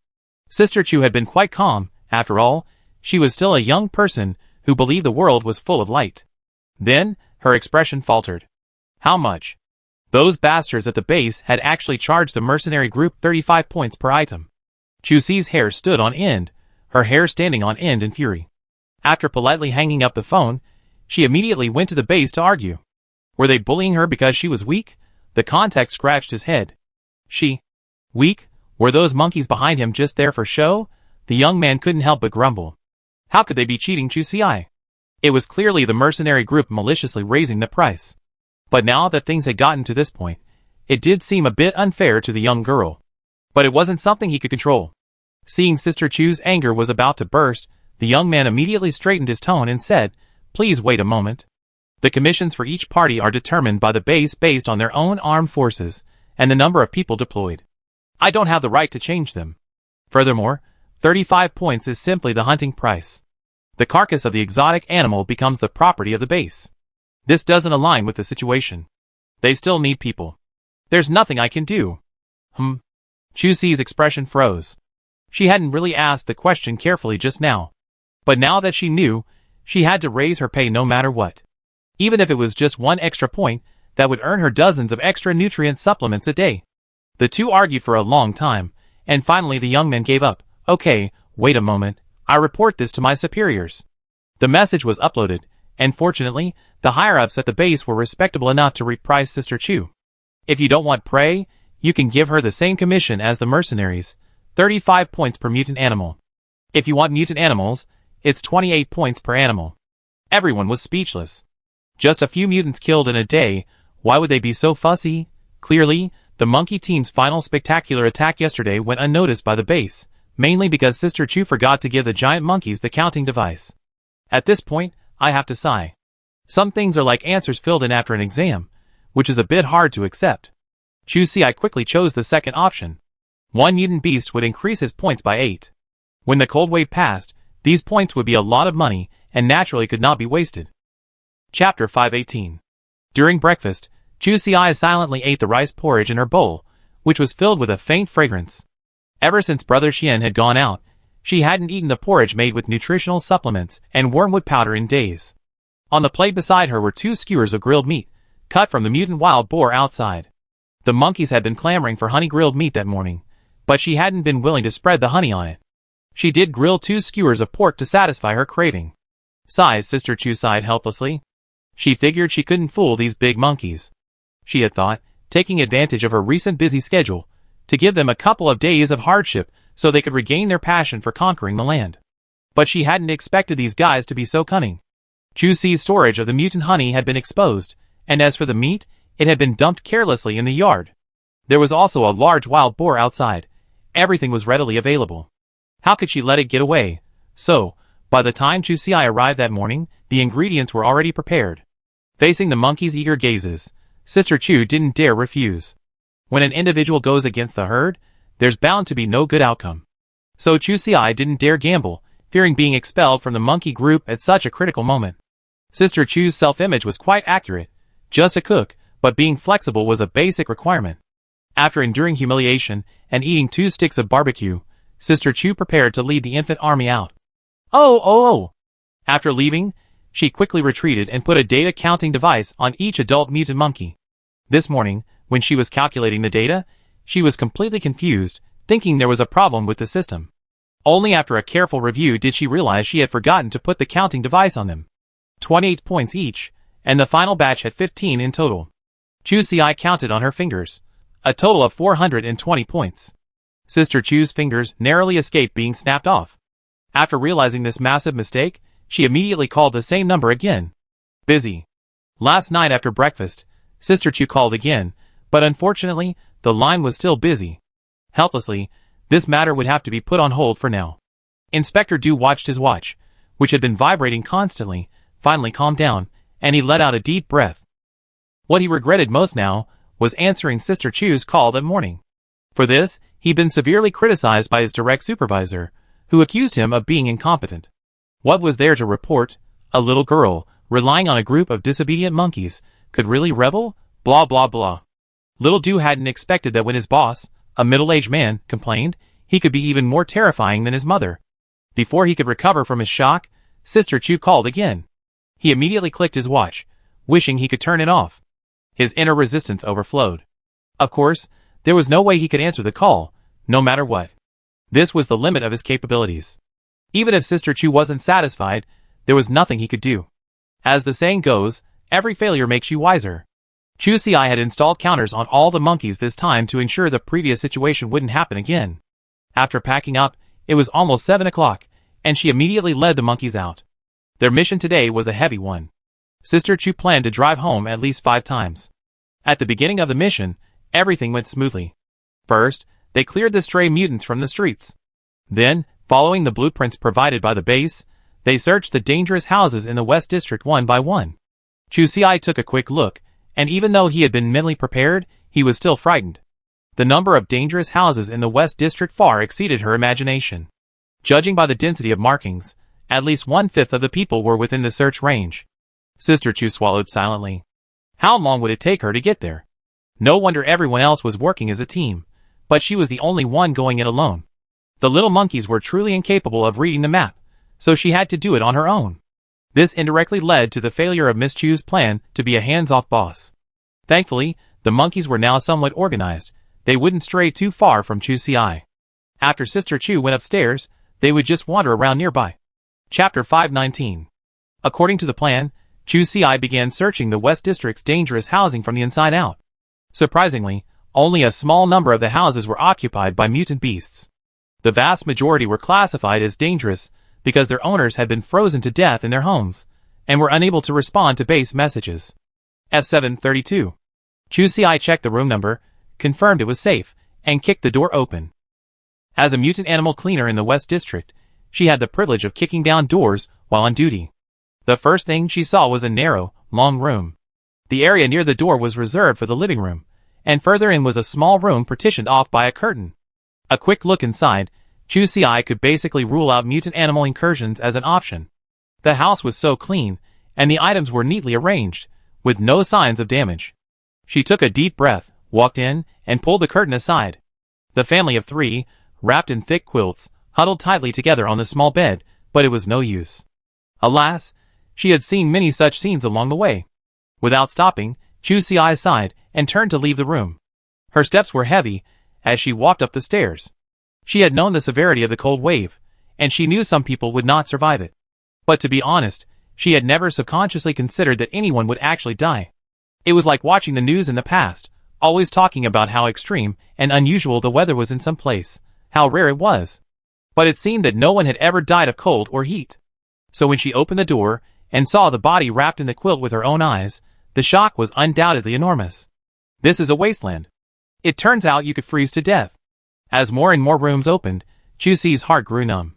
Sister Chu had been quite calm. After all, she was still a young person who believed the world was full of light. Then, her expression faltered. How much? Those bastards at the base had actually charged the mercenary group 35 points per item. Chu Si's hair stood on end, her hair standing on end in fury. After politely hanging up the phone, she immediately went to the base to argue. Were they bullying her because she was weak? The contact scratched his head. She? Weak? Were those monkeys behind him just there for show? The young man couldn't help but grumble. How could they be cheating Chu Si? It was clearly the mercenary group maliciously raising the price. But now that things had gotten to this point, it did seem a bit unfair to the young girl. But it wasn't something he could control. Seeing Sister Chu's anger was about to burst, the young man immediately straightened his tone and said, Please wait a moment. The commissions for each party are determined by the base based on their own armed forces and the number of people deployed. I don't have the right to change them. Furthermore, 35 points is simply the hunting price. The carcass of the exotic animal becomes the property of the base. This doesn't align with the situation. They still need people. There's nothing I can do. Chu Si's expression froze. She hadn't really asked the question carefully just now. But now that she knew, she had to raise her pay no matter what. Even if it was just 1 extra point, that would earn her dozens of extra nutrient supplements a day. The two argued for a long time, and finally the young man gave up. Okay, wait a moment, I report this to my superiors. The message was uploaded, and fortunately, the higher-ups at the base were respectable enough to reprise Sister Chu. If you don't want prey, you can give her the same commission as the mercenaries, 35 points per mutant animal. If you want mutant animals, it's 28 points per animal. Everyone was speechless. Just a few mutants killed in a day, why would they be so fussy? Clearly, the monkey team's final spectacular attack yesterday went unnoticed by the base, mainly because Sister Chu forgot to give the giant monkeys the counting device. At this point, I have to sigh. Some things are like answers filled in after an exam, which is a bit hard to accept. Chu Si quickly chose the second option. 1 mutant beast would increase his points by 8. When the cold wave passed, these points would be a lot of money, and naturally could not be wasted. Chapter 518. During breakfast, Chu Si silently ate the rice porridge in her bowl, which was filled with a faint fragrance. Ever since Brother Xian had gone out, she hadn't eaten the porridge made with nutritional supplements and wormwood powder in days. On the plate beside her were 2 skewers of grilled meat, cut from the mutant wild boar outside. The monkeys had been clamoring for honey grilled meat that morning, but she hadn't been willing to spread the honey on it. She did grill 2 skewers of pork to satisfy her craving. Sighs, Sister Chu sighed helplessly. She figured she couldn't fool these big monkeys. She had thought, taking advantage of her recent busy schedule, to give them a couple of days of hardship so they could regain their passion for conquering the land. But she hadn't expected these guys to be so cunning. Chu Si's storage of the mutant honey had been exposed, and as for the meat, it had been dumped carelessly in the yard. There was also a large wild boar outside. Everything was readily available. How could she let it get away? So, by the time Chu Si arrived that morning, the ingredients were already prepared. Facing the monkey's eager gazes, Sister Chu didn't dare refuse. When an individual goes against the herd, there's bound to be no good outcome. So Chu Si didn't dare gamble, fearing being expelled from the monkey group at such a critical moment. Sister Chu's self-image was quite accurate, just a cook, but being flexible was a basic requirement. After enduring humiliation and eating 2 sticks of barbecue, Sister Chu prepared to lead the infant army out. Oh! After leaving, she quickly retreated and put a data counting device on each adult mutant monkey. This morning, when she was calculating the data, she was completely confused, thinking there was a problem with the system. Only after a careful review did she realize she had forgotten to put the counting device on them. 28 points each, and the final batch had 15 in total. Chu Si counted on her fingers. A total of 420 points. Sister Chu's fingers narrowly escaped being snapped off. After realizing this massive mistake, she immediately called the same number again. Busy. Last night after breakfast, Sister Chu called again, but unfortunately, the line was still busy. Helplessly, this matter would have to be put on hold for now. Inspector Du watched his watch, which had been vibrating constantly, finally calmed down, and he let out a deep breath. What he regretted most now was answering Sister Chu's call that morning. For this, he'd been severely criticized by his direct supervisor, who accused him of being incompetent. What was there to report? A little girl, relying on a group of disobedient monkeys, could really rebel? Blah blah blah. Little Du hadn't expected that when his boss, a middle-aged man, complained, he could be even more terrifying than his mother. Before he could recover from his shock, Sister Chu called again. He immediately clicked his watch, wishing he could turn it off. His inner resistance overflowed. Of course, there was no way he could answer the call, no matter what. This was the limit of his capabilities. Even if Sister Chu wasn't satisfied, there was nothing he could do. As the saying goes, every failure makes you wiser. Chu Si had installed counters on all the monkeys this time to ensure the previous situation wouldn't happen again. After packing up, it was almost 7 o'clock, and she immediately led the monkeys out. Their mission today was a heavy one. Sister Chu planned to drive home at least 5 times. At the beginning of the mission, everything went smoothly. First, they cleared the stray mutants from the streets. Then, following the blueprints provided by the base, they searched the dangerous houses in the West District one by one. Chu Si took a quick look, and even though he had been mentally prepared, he was still frightened. The number of dangerous houses in the West District far exceeded her imagination. Judging by the density of markings, at least 1/5 of the people were within the search range. Sister Chu swallowed silently. How long would it take her to get there? No wonder everyone else was working as a team, but she was the only one going it alone. The little monkeys were truly incapable of reading the map, so she had to do it on her own. This indirectly led to the failure of Miss Chu's plan to be a hands-off boss. Thankfully, the monkeys were now somewhat organized. They wouldn't stray too far from Chu Si. After Sister Chu went upstairs, they would just wander around nearby. Chapter 519. According to the plan, Chu Si began searching the West District's dangerous housing from the inside out. Surprisingly, only a small number of the houses were occupied by mutant beasts. The vast majority were classified as dangerous because their owners had been frozen to death in their homes and were unable to respond to base messages. F732. Chu Si checked the room number, confirmed it was safe, and kicked the door open. As a mutant animal cleaner in the West District, she had the privilege of kicking down doors while on duty. The first thing she saw was a narrow, long room. The area near the door was reserved for the living room, and further in was a small room partitioned off by a curtain. A quick look inside, Chu Si could basically rule out mutant animal incursions as an option. The house was so clean, and the items were neatly arranged, with no signs of damage. She took a deep breath, walked in, and pulled the curtain aside. The family of 3, wrapped in thick quilts, huddled tightly together on the small bed, but it was no use. Alas, she had seen many such scenes along the way. Without stopping, Chu Si sighed and turned to leave the room. Her steps were heavy as she walked up the stairs. She had known the severity of the cold wave, and she knew some people would not survive it. But to be honest, she had never subconsciously considered that anyone would actually die. It was like watching the news in the past, always talking about how extreme and unusual the weather was in some place, how rare it was. But it seemed that no one had ever died of cold or heat. So when she opened the door and saw the body wrapped in the quilt with her own eyes, the shock was undoubtedly enormous. This is a wasteland. It turns out you could freeze to death. As more and more rooms opened, Chu Si's heart grew numb.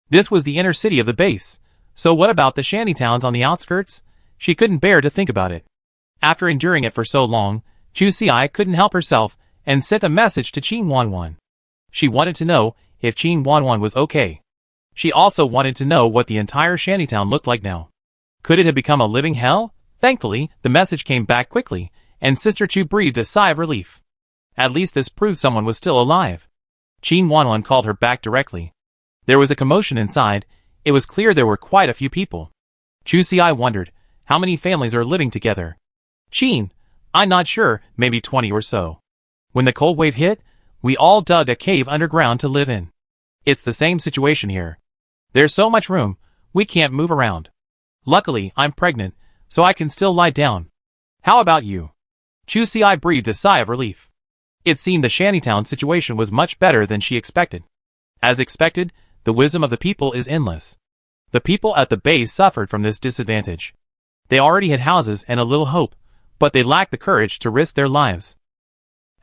This was the inner city of the base, so what about the shantytowns on the outskirts? She couldn't bear to think about it. After enduring it for so long, Chu Si couldn't help herself and sent a message to Qin Wanwan. She wanted to know if Qin Wanwan was okay. She also wanted to know what the entire shantytown looked like now. Could it have become a living hell? Thankfully, the message came back quickly, and Sister Chu breathed a sigh of relief. At least this proved someone was still alive. Qin Wanwan called her back directly. There was a commotion inside. It was clear there were quite a few people. Chu Si wondered, how many families are living together? Qin, I'm not sure, maybe 20 or so. When the cold wave hit, we all dug a cave underground to live in. It's the same situation here. There's so much room, we can't move around. Luckily, I'm pregnant, so I can still lie down. How about you? Chu Si breathed a sigh of relief. It seemed the shantytown situation was much better than she expected. As expected, the wisdom of the people is endless. The people at the base suffered from this disadvantage. They already had houses and a little hope, but they lacked the courage to risk their lives.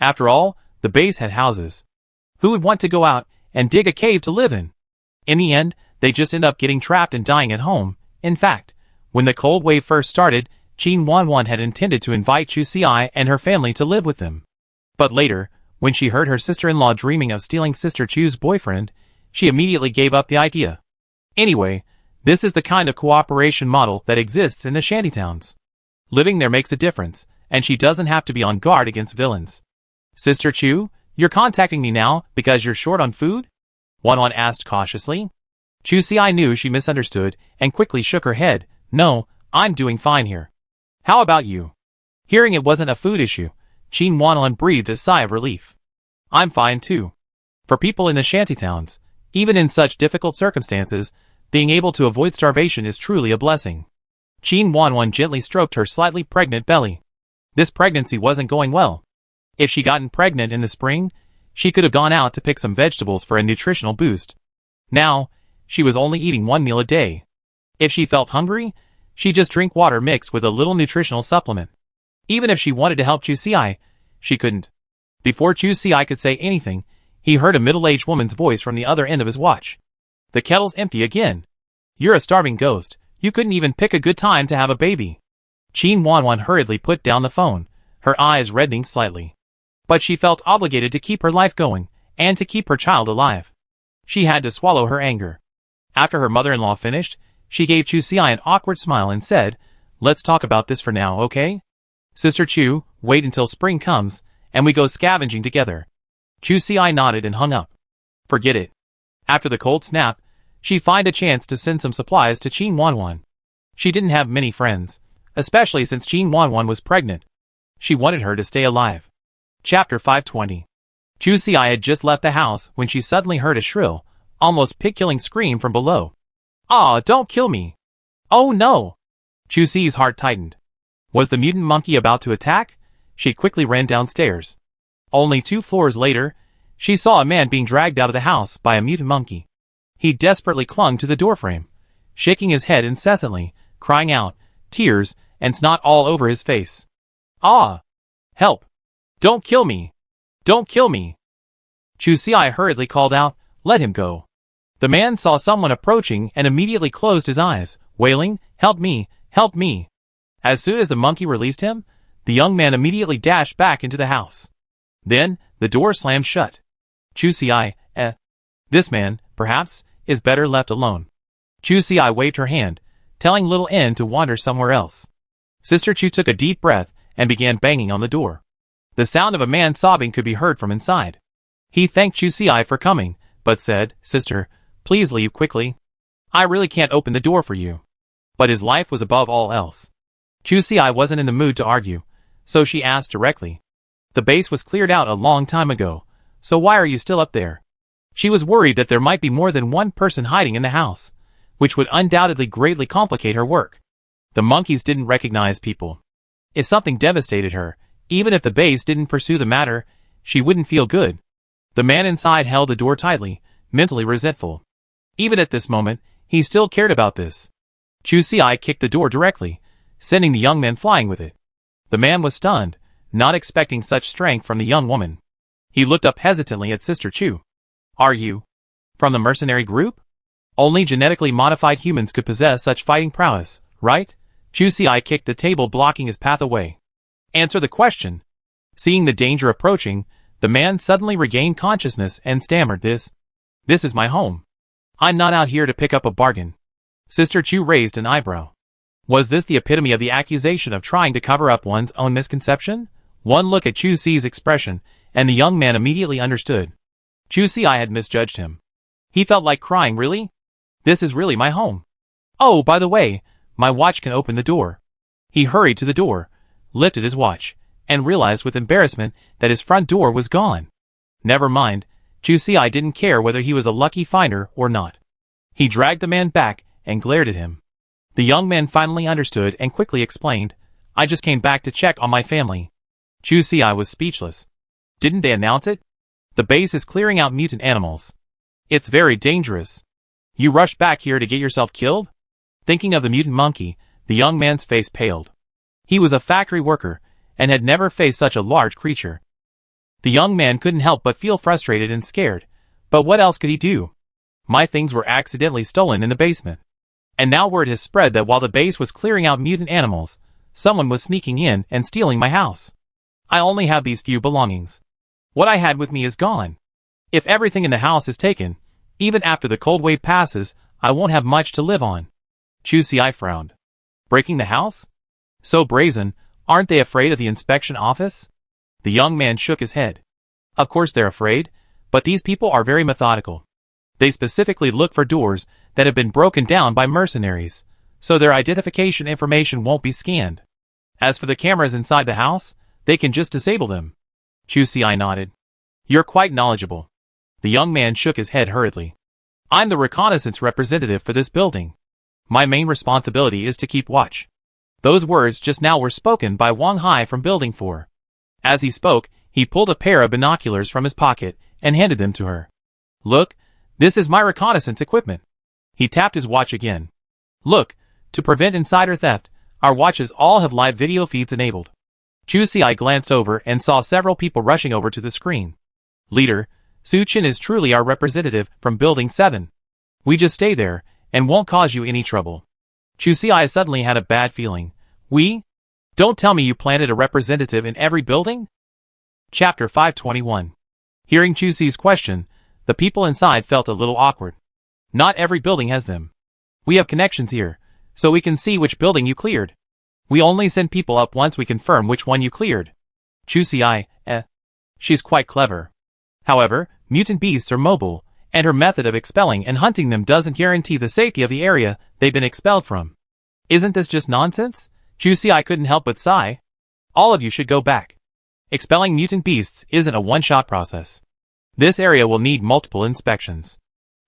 After all, the base had houses. Who would want to go out and dig a cave to live in? In the end, they just end up getting trapped and dying at home. In fact, when the cold wave first started, Qin Wanwan had intended to invite Chu Si and her family to live with them. But later, when she heard her sister-in-law dreaming of stealing Sister Chu's boyfriend, she immediately gave up the idea. Anyway, this is the kind of cooperation model that exists in the shantytowns. Living there makes a difference, and she doesn't have to be on guard against villains. Sister Chu, you're contacting me now because you're short on food? Wanwan asked cautiously. Chu Si knew she misunderstood and quickly shook her head. No, I'm doing fine here. How about you? Hearing it wasn't a food issue, Qin Wanwan breathed a sigh of relief. I'm fine too. For people in the shantytowns, even in such difficult circumstances, being able to avoid starvation is truly a blessing. Qin Wanwan gently stroked her slightly pregnant belly. This pregnancy wasn't going well. If she'd gotten pregnant in the spring, she could have gone out to pick some vegetables for a nutritional boost. Now, she was only eating one meal a day. If she felt hungry, she'd just drink water mixed with a little nutritional supplement. Even if she wanted to help Chu Si, she couldn't. Before Chu Si could say anything, he heard a middle-aged woman's voice from the other end of his watch. The kettle's empty again. You're a starving ghost. You couldn't even pick a good time to have a baby. Qin Wanwan hurriedly put down the phone, her eyes reddening slightly. But she felt obligated to keep her life going, and to keep her child alive. She had to swallow her anger. After her mother-in-law finished, she gave Chu Si an awkward smile and said, Let's talk about this for now, okay? Sister Chu, wait until spring comes, and we go scavenging together. Chu Si nodded and hung up. Forget it. After the cold snap, she'd find a chance to send some supplies to Qin Wanwan. She didn't have many friends, especially since Qin Wanwan was pregnant. She wanted her to stay alive. Chapter 520. Chu Si had just left the house when she suddenly heard a shrill, almost pig-killing scream from below. Ah, don't kill me. Oh no! Chu Si's heart tightened. Was the mutant monkey about to attack? She quickly ran downstairs. Only 2 floors later, she saw a man being dragged out of the house by a mutant monkey. He desperately clung to the doorframe, shaking his head incessantly, crying out, tears and snot all over his face. Ah! Help! Don't kill me! Don't kill me! Chu Si hurriedly called out, Let him go. The man saw someone approaching and immediately closed his eyes, wailing, Help me! Help me! As soon as the monkey released him, the young man immediately dashed back into the house. Then, the door slammed shut. Chu Si, This man, perhaps, is better left alone. Chu Si waved her hand, telling little N to wander somewhere else. Sister Chu took a deep breath and began banging on the door. The sound of a man sobbing could be heard from inside. He thanked Chu Si for coming, but said, Sister, please leave quickly. I really can't open the door for you. But his life was above all else. Chu Si wasn't in the mood to argue, so she asked directly. The base was cleared out a long time ago, so why are you still up there? She was worried that there might be more than one person hiding in the house, which would undoubtedly greatly complicate her work. The monkeys didn't recognize people. If something devastated her, even if the base didn't pursue the matter, she wouldn't feel good. The man inside held the door tightly, mentally resentful. Even at this moment, he still cared about this. Chu Si kicked the door directly, sending the young man flying with it. The man was stunned, not expecting such strength from the young woman. He looked up hesitantly at Sister Chu. Are you from the mercenary group? Only genetically modified humans could possess such fighting prowess, right? Chu Si kicked the table blocking his path away. Answer the question. Seeing the danger approaching, the man suddenly regained consciousness and stammered, This is my home. I'm not out here to pick up a bargain. Sister Chu raised an eyebrow. Was this the epitome of the accusation of trying to cover up one's own misconception? One look at Chu Si's expression, and the young man immediately understood. Chu Si had misjudged him. He felt like crying. Really? This is really my home. Oh, by the way, my watch can open the door. He hurried to the door, lifted his watch, and realized with embarrassment that his front door was gone. Never mind, Chu Si didn't care whether he was a lucky finder or not. He dragged the man back and glared at him. The young man finally understood and quickly explained, I just came back to check on my family. Chu Si was speechless. Didn't they announce it? The base is clearing out mutant animals. It's very dangerous. You rushed back here to get yourself killed? Thinking of the mutant monkey, the young man's face paled. He was a factory worker, and had never faced such a large creature. The young man couldn't help but feel frustrated and scared, but what else could he do? My things were accidentally stolen in the basement. And now word has spread that while the base was clearing out mutant animals, someone was sneaking in and stealing my house. I only have these few belongings. What I had with me is gone. If everything in the house is taken, even after the cold wave passes, I won't have much to live on. Chu Si frowned. Breaking the house? So brazen, aren't they afraid of the inspection office? The young man shook his head. Of course they're afraid, but these people are very methodical. They specifically look for doors that have been broken down by mercenaries, so their identification information won't be scanned. As for the cameras inside the house, they can just disable them. Chu Si nodded. You're quite knowledgeable. The young man shook his head hurriedly. I'm the reconnaissance representative for this building. My main responsibility is to keep watch. Those words just now were spoken by Wang Hai from Building 4. As he spoke, he pulled a pair of binoculars from his pocket and handed them to her. Look, this is my reconnaissance equipment. He tapped his watch again. Look, to prevent insider theft, our watches all have live video feeds enabled. Chu Si glanced over and saw several people rushing over to the screen. Leader, Su Chen is truly our representative from Building 7. We just stay there, and won't cause you any trouble. Chu Si suddenly had a bad feeling. We? Don't tell me you planted a representative in every building? Chapter 521. Hearing Chu Si's question, the people inside felt a little awkward. Not every building has them. We have connections here, so we can see which building you cleared. We only send people up once we confirm which one you cleared. Chu Si, She's quite clever. However, mutant beasts are mobile, and her method of expelling and hunting them doesn't guarantee the safety of the area they've been expelled from. Isn't this just nonsense? Chu Si couldn't help but sigh. All of you should go back. Expelling mutant beasts isn't a one-shot process. This area will need multiple inspections.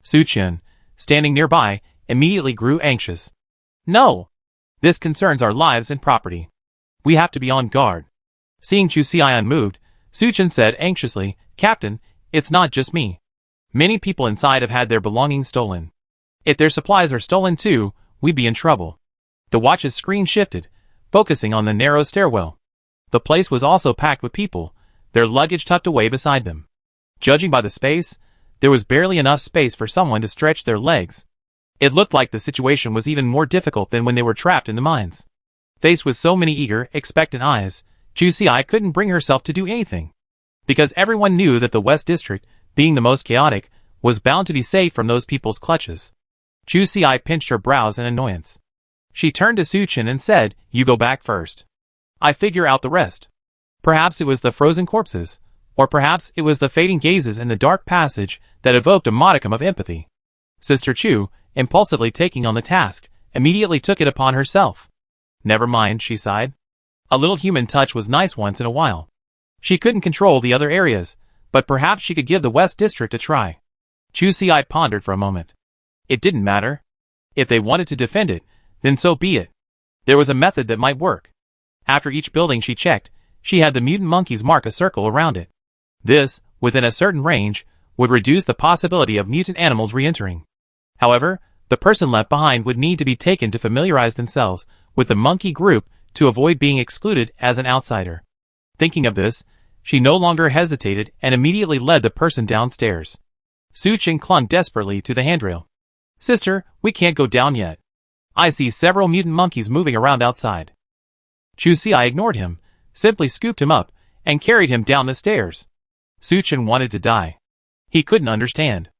Su Chen, standing nearby, immediately grew anxious. No! This concerns our lives and property. We have to be on guard. Seeing Chu Si unmoved, Su Chen said anxiously, Captain, it's not just me. Many people inside have had their belongings stolen. If their supplies are stolen too, we'd be in trouble. The watch's screen shifted, focusing on the narrow stairwell. The place was also packed with people, their luggage tucked away beside them. Judging by the space, there was barely enough space for someone to stretch their legs. It looked like the situation was even more difficult than when they were trapped in the mines. Faced with so many eager, expectant eyes, Chu Si couldn't bring herself to do anything. Because everyone knew that the West District, being the most chaotic, was bound to be safe from those people's clutches. Chu Si pinched her brows in annoyance. She turned to Su Chen and said, You go back first. I figure out the rest. Perhaps it was the frozen corpses, or perhaps it was the fading gazes in the dark passage that evoked a modicum of empathy. Sister Chu, impulsively taking on the task, immediately took it upon herself. Never mind, she sighed. A little human touch was nice once in a while. She couldn't control the other areas, but perhaps she could give the West District a try. Chu Si pondered for a moment. It didn't matter. If they wanted to defend it, then so be it. There was a method that might work. After each building she checked, she had the mutant monkeys mark a circle around it. This, within a certain range, would reduce the possibility of mutant animals re-entering. However, the person left behind would need to be taken to familiarize themselves with the monkey group to avoid being excluded as an outsider. Thinking of this, she no longer hesitated and immediately led the person downstairs. Su Chen clung desperately to the handrail. Sister, we can't go down yet. I see several mutant monkeys moving around outside. Chu Si ignored him, simply scooped him up and carried him down the stairs. Suchin wanted to die. He couldn't understand.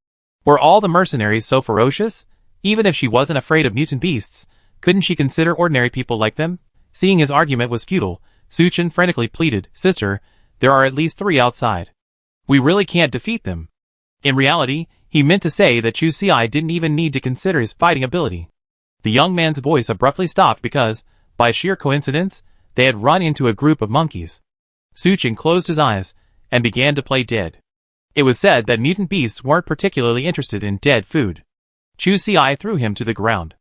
Were all the mercenaries so ferocious? Even if she wasn't afraid of mutant beasts, couldn't she consider ordinary people like them? Seeing his argument was futile, Suchin frantically pleaded, "Sister, there are at least 3 outside. We really can't defeat them." In reality, he meant to say that Chu Ci didn't even need to consider his fighting ability. The young man's voice abruptly stopped because, by sheer coincidence, they had run into a group of monkeys. Suchin closed his eyes and began to play dead. It was said that mutant beasts weren't particularly interested in dead food. Chu Ci threw him to the ground.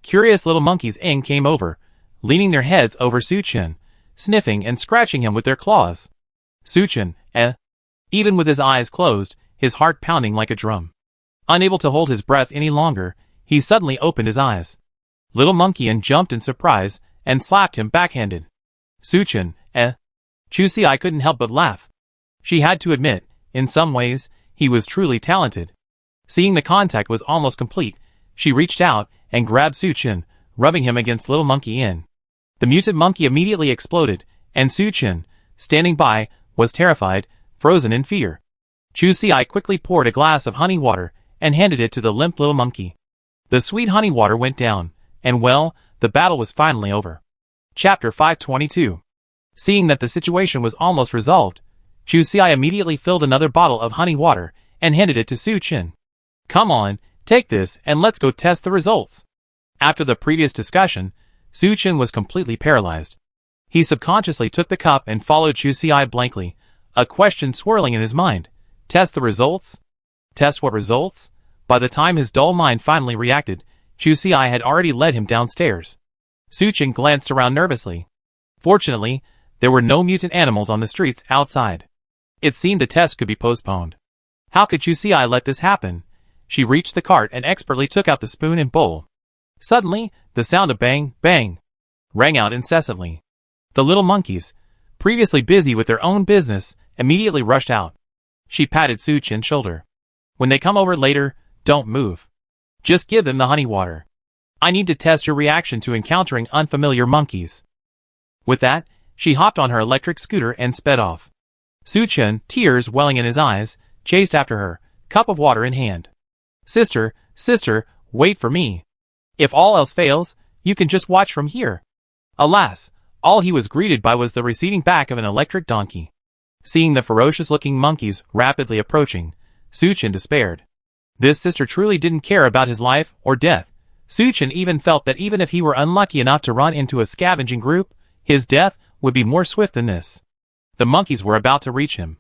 Curious little monkeys came over, leaning their heads over Suchin, sniffing and scratching him with their claws. Suchin, even with his eyes closed, his heart pounding like a drum. Unable to hold his breath any longer, he suddenly opened his eyes. Little Monkey jumped in surprise and slapped him backhanded. Suchin, Chu Ci couldn't help but laugh. She had to admit, in some ways, he was truly talented. Seeing the contact was almost complete, she reached out and grabbed Suchin, rubbing him against Little Monkey. The mutant monkey immediately exploded, and Suchin, standing by, was terrified, frozen in fear. Chu Ci quickly poured a glass of honey water and handed it to the limp little monkey. The sweet honey water went down, and well, the battle was finally over. Chapter 522. Seeing that the situation was almost resolved, Chu Ci immediately filled another bottle of honey water and handed it to Suchin. "Come on, take this and let's go test the results." After the previous discussion, Suchin was completely paralyzed. He subconsciously took the cup and followed Chu Ci blankly, a question swirling in his mind. Test the results? Test what results? By the time his dull mind finally reacted, Chu Ci had already led him downstairs. Suchin glanced around nervously. Fortunately, there were no mutant animals on the streets outside. It seemed the test could be postponed. How could Chu Ci let this happen? She reached the cart and expertly took out the spoon and bowl. Suddenly, the sound of bang, bang rang out incessantly. The little monkeys, previously busy with their own business, immediately rushed out. She patted Suchin's shoulder. "When they come over later, don't move. Just give them the honey water. I need to test your reaction to encountering unfamiliar monkeys." With that, she hopped on her electric scooter and sped off. Suchin, tears welling in his eyes, chased after her, cup of water in hand. Sister, wait for me. If all else fails, you can just watch from here." Alas, all he was greeted by was the receding back of an electric donkey. Seeing the ferocious-looking monkeys rapidly approaching, Suchin despaired. This sister truly didn't care about his life or death. Suchin even felt that even if he were unlucky enough to run into a scavenging group, his death would be more swift than this. The monkeys were about to reach him.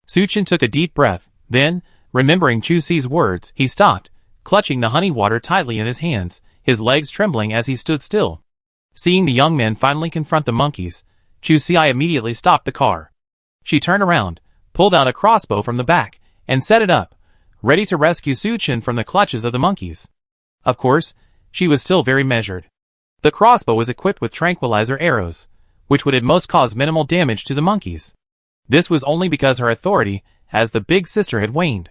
Suchin took a deep breath, then, remembering Chu Ci's words, he stopped, clutching the honey water tightly in his hands, his legs trembling as he stood still. Seeing the young man finally confront the monkeys, Chu Ci immediately stopped the car. She turned around, pulled out a crossbow from the back, and set it up, ready to rescue Suchin from the clutches of the monkeys. Of course, she was still very measured. The crossbow was equipped with tranquilizer arrows, which would at most cause minimal damage to the monkeys. This was only because her authority as the big sister had waned.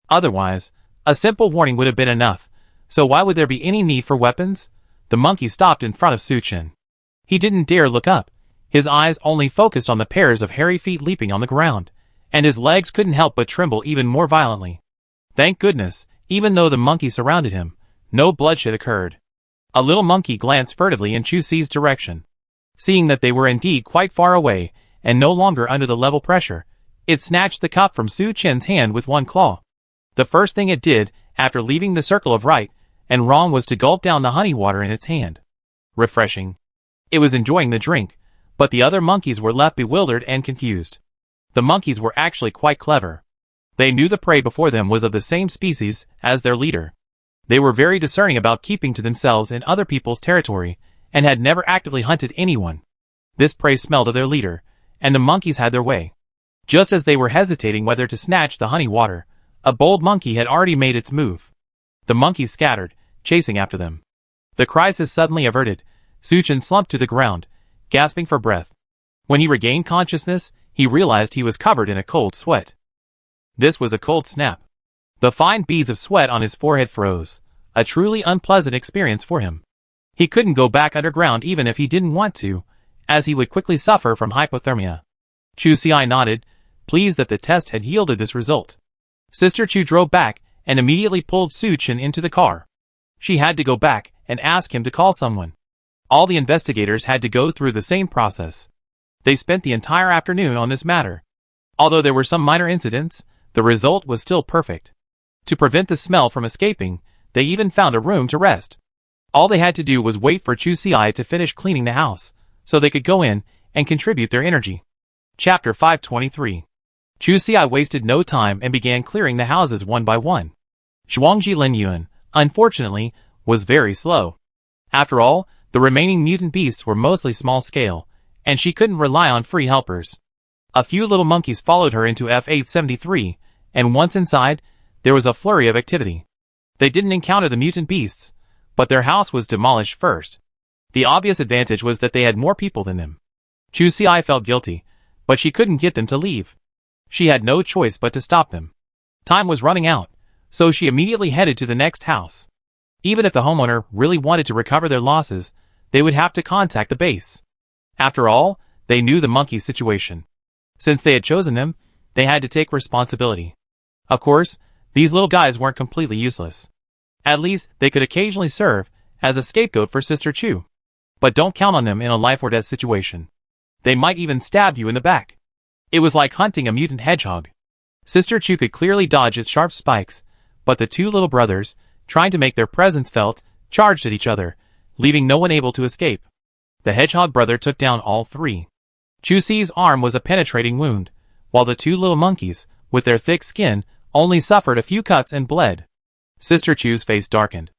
Otherwise, a simple warning would have been enough, so why would there be any need for weapons? The monkey stopped in front of Suchin. He didn't dare look up. His eyes only focused on the pairs of hairy feet leaping on the ground, and his legs couldn't help but tremble even more violently. Thank goodness, even though the monkey surrounded him, no bloodshed occurred. A little monkey glanced furtively in Chu Ci's direction. Seeing that they were indeed quite far away, and no longer under the level pressure, it snatched the cup from Suchin's hand with one claw. The first thing it did, after leaving the circle of right and wrong, was to gulp down the honey water in its hand. Refreshing. It was enjoying the drink, but the other monkeys were left bewildered and confused. The monkeys were actually quite clever. They knew the prey before them was of the same species as their leader. They were very discerning about keeping to themselves in other people's territory, and had never actively hunted anyone. This prey smelled of their leader, and the monkeys had their way. Just as they were hesitating whether to snatch the honey water, a bold monkey had already made its move. The monkeys scattered, chasing after them. The crisis suddenly averted, Suchin slumped to the ground, gasping for breath. When he regained consciousness, he realized he was covered in a cold sweat. This was a cold snap. The fine beads of sweat on his forehead froze, a truly unpleasant experience for him. He couldn't go back underground even if he didn't want to, as he would quickly suffer from hypothermia. Chu Si nodded, pleased that the test had yielded this result. Sister Chu drove back and immediately pulled Su Chen into the car. She had to go back and ask him to call someone. All the investigators had to go through the same process. They spent the entire afternoon on this matter. Although there were some minor incidents, the result was still perfect. To prevent the smell from escaping, they even found a room to rest. All they had to do was wait for Chu Si to finish cleaning the house, so they could go in and contribute their energy. Chapter 523. Chu Si wasted no time and began clearing the houses one by one. Zhuangji Linyuan, unfortunately, was very slow. After all, the remaining mutant beasts were mostly small scale, and she couldn't rely on free helpers. A few little monkeys followed her into F873, and once inside, there was a flurry of activity. They didn't encounter the mutant beasts, but their house was demolished first. The obvious advantage was that they had more people than them. Chu Si felt guilty, but she couldn't get them to leave. She had no choice but to stop them. Time was running out, so she immediately headed to the next house. Even if the homeowner really wanted to recover their losses, they would have to contact the base. After all, they knew the monkey's situation. Since they had chosen them, they had to take responsibility. Of course, these little guys weren't completely useless. At least, they could occasionally serve as a scapegoat for Sister Chu. But don't count on them in a life-or-death situation. They might even stab you in the back. It was like hunting a mutant hedgehog. Sister Chu could clearly dodge its sharp spikes, but the two little brothers, trying to make their presence felt, charged at each other, leaving no one able to escape. The hedgehog brother took down all three. Chu Si's arm was a penetrating wound, while the two little monkeys, with their thick skin, only suffered a few cuts and bled. Sister Chu's face darkened.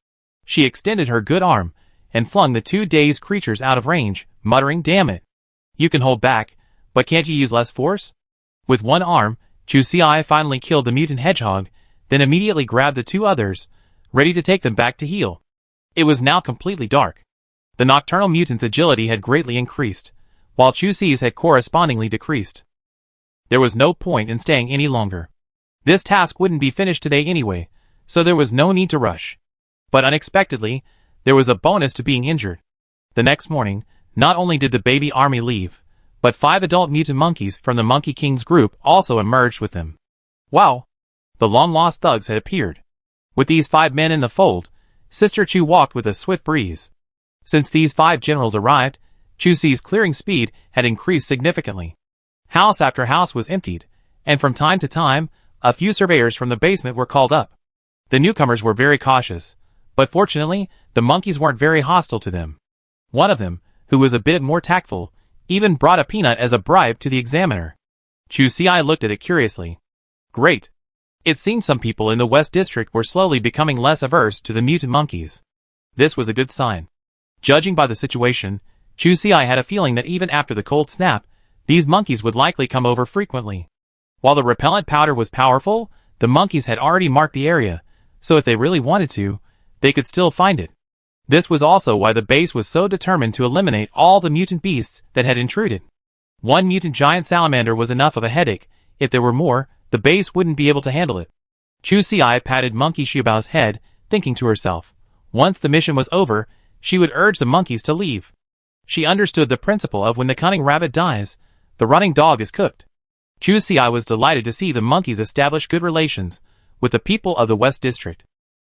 She extended her good arm and flung the two dazed creatures out of range, muttering, "Damn it. You can hold back, but can't you use less force?" With one arm, Chu Si finally killed the mutant hedgehog, then immediately grabbed the two others, ready to take them back to heal. It was now completely dark. The nocturnal mutant's agility had greatly increased, while Chu Si's had correspondingly decreased. There was no point in staying any longer. This task wouldn't be finished today anyway, so there was no need to rush. But unexpectedly, there was a bonus to being injured. The next morning, not only did the baby army leave, but 5 adult mutant monkeys from the Monkey King's group also emerged with them. Wow! The long-lost thugs had appeared. With these 5 men in the fold, Sister Chu walked with a swift breeze. Since these 5 generals arrived, Chu Si's clearing speed had increased significantly. House after house was emptied, and from time to time, a few surveyors from the basement were called up. The newcomers were very cautious, but fortunately, the monkeys weren't very hostile to them. One of them, who was a bit more tactful, even brought a peanut as a bribe to the examiner. Chu Si looked at it curiously. Great. It seemed some people in the West District were slowly becoming less averse to the mutant monkeys. This was a good sign. Judging by the situation, Chu Si had a feeling that even after the cold snap, these monkeys would likely come over frequently. While the repellent powder was powerful, the monkeys had already marked the area, so if they really wanted to, they could still find it. This was also why the base was so determined to eliminate all the mutant beasts that had intruded. One mutant giant salamander was enough of a headache. If there were more, the base wouldn't be able to handle it. Chu Si patted Monkey Xiaobao's head, thinking to herself, once the mission was over, she would urge the monkeys to leave. She understood the principle of when the cunning rabbit dies, the running dog is cooked. Chu Si was delighted to see the monkeys establish good relations with the people of the West District.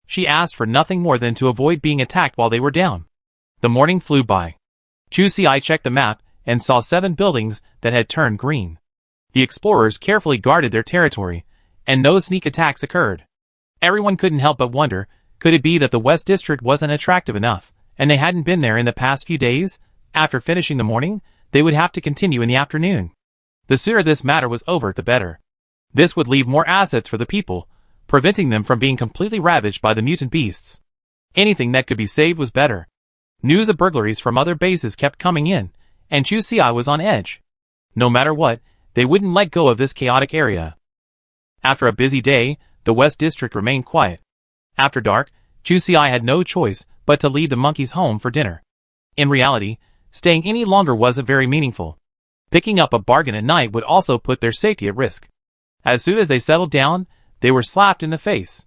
She asked for nothing more than to avoid being attacked while they were down. The morning flew by. Chu Si checked the map and saw 7 buildings that had turned green. The explorers carefully guarded their territory, and no sneak attacks occurred. Everyone couldn't help but wonder, could it be that the West District wasn't attractive enough, and they hadn't been there in the past few days? After finishing the morning, they would have to continue in the afternoon. The sooner this matter was over, the better. This would leave more assets for the people, preventing them from being completely ravaged by the mutant beasts. Anything that could be saved was better. News of burglaries from other bases kept coming in, and Chu Si was on edge. No matter what, they wouldn't let go of this chaotic area. After a busy day, the West District remained quiet. After dark, Chu Si had no choice but to lead the monkeys home for dinner. In reality, staying any longer wasn't very meaningful. Picking up a bargain at night would also put their safety at risk. As soon as they settled down, they were slapped in the face.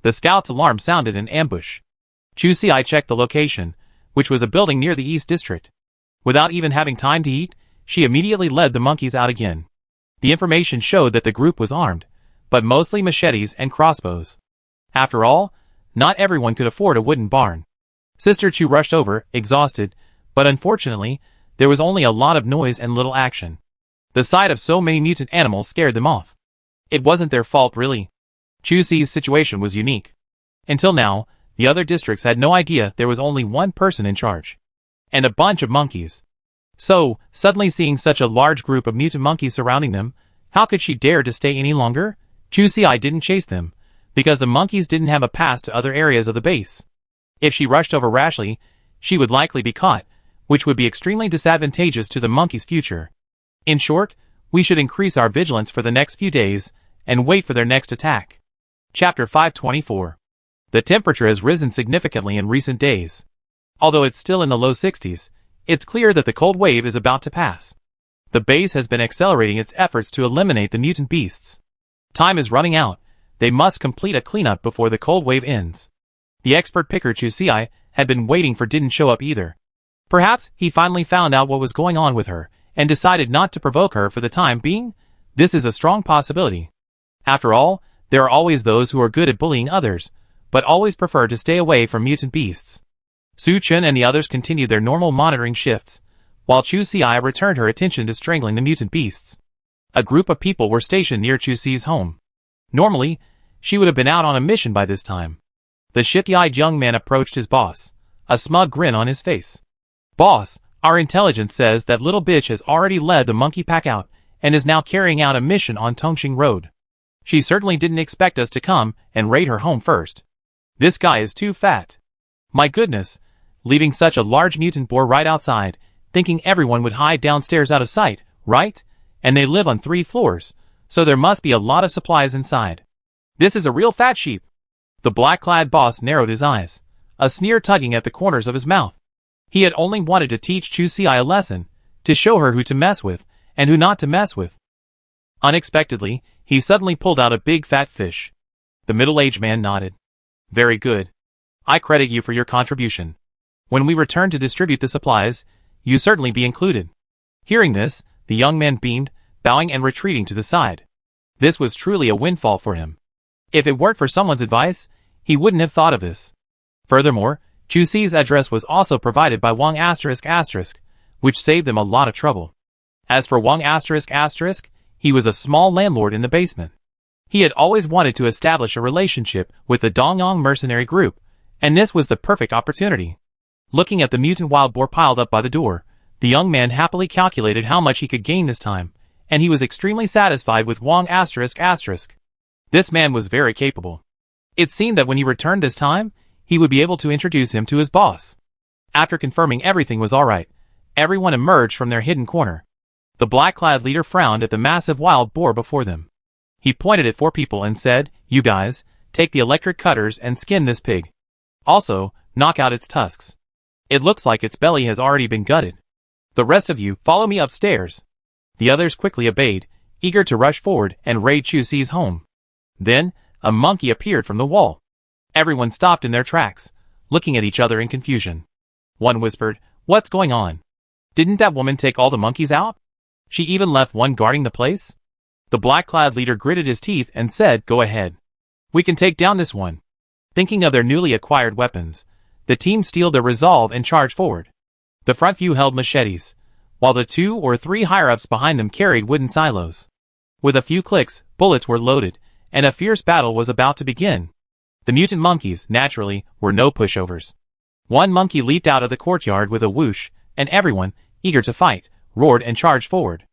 The scout's alarm sounded in ambush. Chu Si checked the location, which was a building near the East District. Without even having time to eat, she immediately led the monkeys out again. The information showed that the group was armed, but mostly machetes and crossbows. After all, not everyone could afford a wooden barn. Sister Chu rushed over, exhausted, but unfortunately, there was only a lot of noise and little action. The sight of so many mutant animals scared them off. It wasn't their fault really. Chu Si's situation was unique. Until now, the other districts had no idea there was only one person in charge. And a bunch of monkeys. So, suddenly seeing such a large group of mutant monkeys surrounding them, how could she dare to stay any longer? Chu Si didn't chase them, because the monkeys didn't have a pass to other areas of the base. If she rushed over rashly, she would likely be caught, which would be extremely disadvantageous to the monkeys' future. In short, we should increase our vigilance for the next few days, and wait for their next attack. Chapter 524. The temperature has risen significantly in recent days. Although it's still in the low 60s, it's clear that the cold wave is about to pass. The base has been accelerating its efforts to eliminate the mutant beasts. Time is running out. They must complete a cleanup before the cold wave ends. The expert picker Chu Si had been waiting for didn't show up either. Perhaps he finally found out what was going on with her, and decided not to provoke her for the time being. This is a strong possibility. After all, there are always those who are good at bullying others, but always prefer to stay away from mutant beasts. Su Chen and the others continued their normal monitoring shifts, while Chu Si returned her attention to strangling the mutant beasts. A group of people were stationed near Chu Si's home. Normally, she would have been out on a mission by this time. The shifty-eyed young man approached his boss, a smug grin on his face. "Boss, our intelligence says that little bitch has already led the monkey pack out, and is now carrying out a mission on Tongxing Road. She certainly didn't expect us to come and raid her home first. This guy is too fat. My goodness, leaving such a large mutant boar right outside, thinking everyone would hide downstairs out of sight, right? And they live on 3 floors, so there must be a lot of supplies inside. This is a real fat sheep." The black-clad boss narrowed his eyes, a sneer tugging at the corners of his mouth. He had only wanted to teach Chu Si a lesson, to show her who to mess with, and who not to mess with. Unexpectedly, he suddenly pulled out a big fat fish. The middle-aged man nodded. "Very good. I credit you for your contribution. When we return to distribute the supplies, you certainly be included." Hearing this, the young man beamed, bowing and retreating to the side. This was truly a windfall for him. If it weren't for someone's advice, he wouldn't have thought of this. Furthermore, Chu Si's address was also provided by Wang ***, which saved them a lot of trouble. As for Wang ***, he was a small landlord in the basement. He had always wanted to establish a relationship with the Dongyong mercenary group, and this was the perfect opportunity. Looking at the mutant wild boar piled up by the door, the young man happily calculated how much he could gain this time, and he was extremely satisfied with Wang ***. This man was very capable. It seemed that when he returned this time, he would be able to introduce him to his boss. After confirming everything was alright, everyone emerged from their hidden corner. The black-clad leader frowned at the massive wild boar before them. He pointed at 4 people and said, "You guys, take the electric cutters and skin this pig. Also, knock out its tusks. It looks like its belly has already been gutted. The rest of you, follow me upstairs." The others quickly obeyed, eager to rush forward and raid Chu Si's home. Then, a monkey appeared from the wall. Everyone stopped in their tracks, looking at each other in confusion. One whispered, "What's going on? Didn't that woman take all the monkeys out? She even left one guarding the place?" The black-clad leader gritted his teeth and said, "Go ahead. We can take down this one." Thinking of their newly acquired weapons, the team steeled their resolve and charged forward. The front few held machetes, while the 2 or 3 higher-ups behind them carried wooden silos. With a few clicks, bullets were loaded, and a fierce battle was about to begin. The mutant monkeys, naturally, were no pushovers. One monkey leaped out of the courtyard with a whoosh, and everyone, eager to fight, roared and charged forward.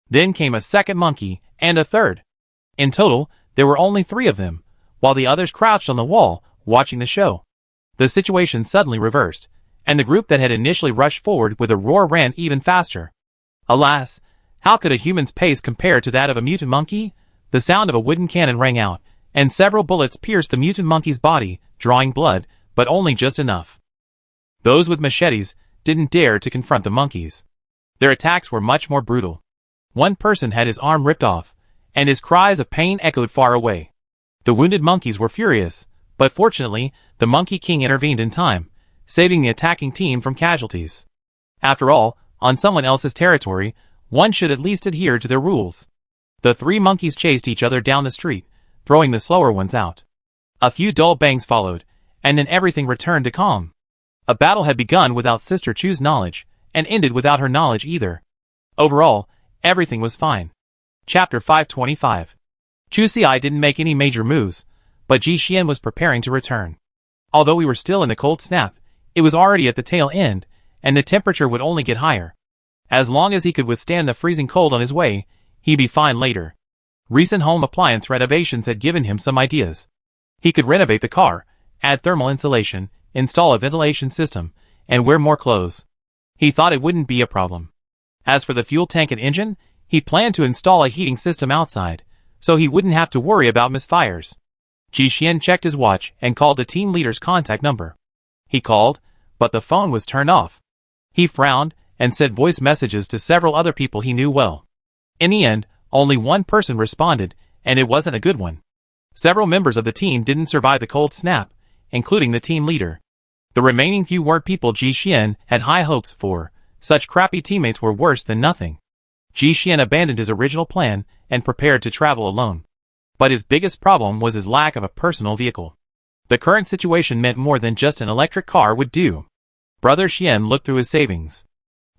Then came a second monkey, and a third. In total, there were only 3 of them, while the others crouched on the wall, watching the show. The situation suddenly reversed, and the group that had initially rushed forward with a roar ran even faster. Alas, how could a human's pace compare to that of a mutant monkey? The sound of a wooden cannon rang out, and several bullets pierced the mutant monkey's body, drawing blood, but only just enough. Those with machetes didn't dare to confront the monkeys. Their attacks were much more brutal. One person had his arm ripped off, and his cries of pain echoed far away. The wounded monkeys were furious, but fortunately, the Monkey King intervened in time, saving the attacking team from casualties. After all, On someone else's territory, one should at least adhere to their rules. The three monkeys chased each other down the street, throwing the slower ones out. A few dull bangs followed, and then everything returned to calm. A battle had begun without Sister Chu's knowledge, and ended without her knowledge either. Overall, everything was fine. Chapter 525. Chu Xi didn't make any major moves, but Ji Xian was preparing to return. Although we were still in the cold snap, it was already at the tail end, and the temperature would only get higher. As long as he could withstand the freezing cold on his way, he'd be fine later. Recent home appliance renovations had given him some ideas. He could renovate the car, add thermal insulation, install a ventilation system, and wear more clothes. He thought it wouldn't be a problem. As for the fuel tank and engine, he planned to install a heating system outside, so he wouldn't have to worry about misfires. Ji Xian checked his watch and called the team leader's contact number. He called, but the phone was turned off. He frowned and sent voice messages to several other people he knew well. In the end, only one person responded, and it wasn't a good one. Several members of the team didn't survive the cold snap, including the team leader. The remaining few weren't people Ji Xian had high hopes for. Such crappy teammates were worse than nothing. Ji Xian abandoned his original plan and prepared to travel alone. But his biggest problem was his lack of a personal vehicle. The current situation meant more than just an electric car would do. Brother Xian looked through his savings.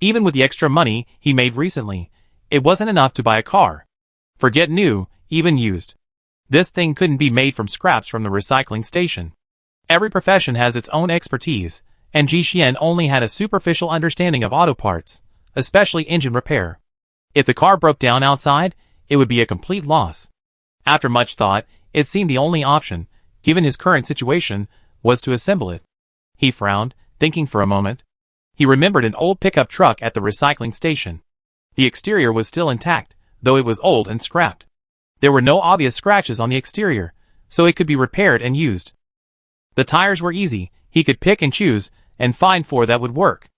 Even with the extra money he made recently, it wasn't enough to buy a car. Forget new, even used. This thing couldn't be made from scraps from the recycling station. Every profession has its own expertise, and Ji Xian only had a superficial understanding of auto parts, especially engine repair. If the car broke down outside, it would be a complete loss. After much thought, it seemed the only option, given his current situation, was to assemble it. He frowned, thinking for a moment. He remembered an old pickup truck at the recycling station. The exterior was still intact, though it was old and scrapped. There were no obvious scratches on the exterior, so it could be repaired and used. The tires were easy, he could pick and choose, and find four that would work.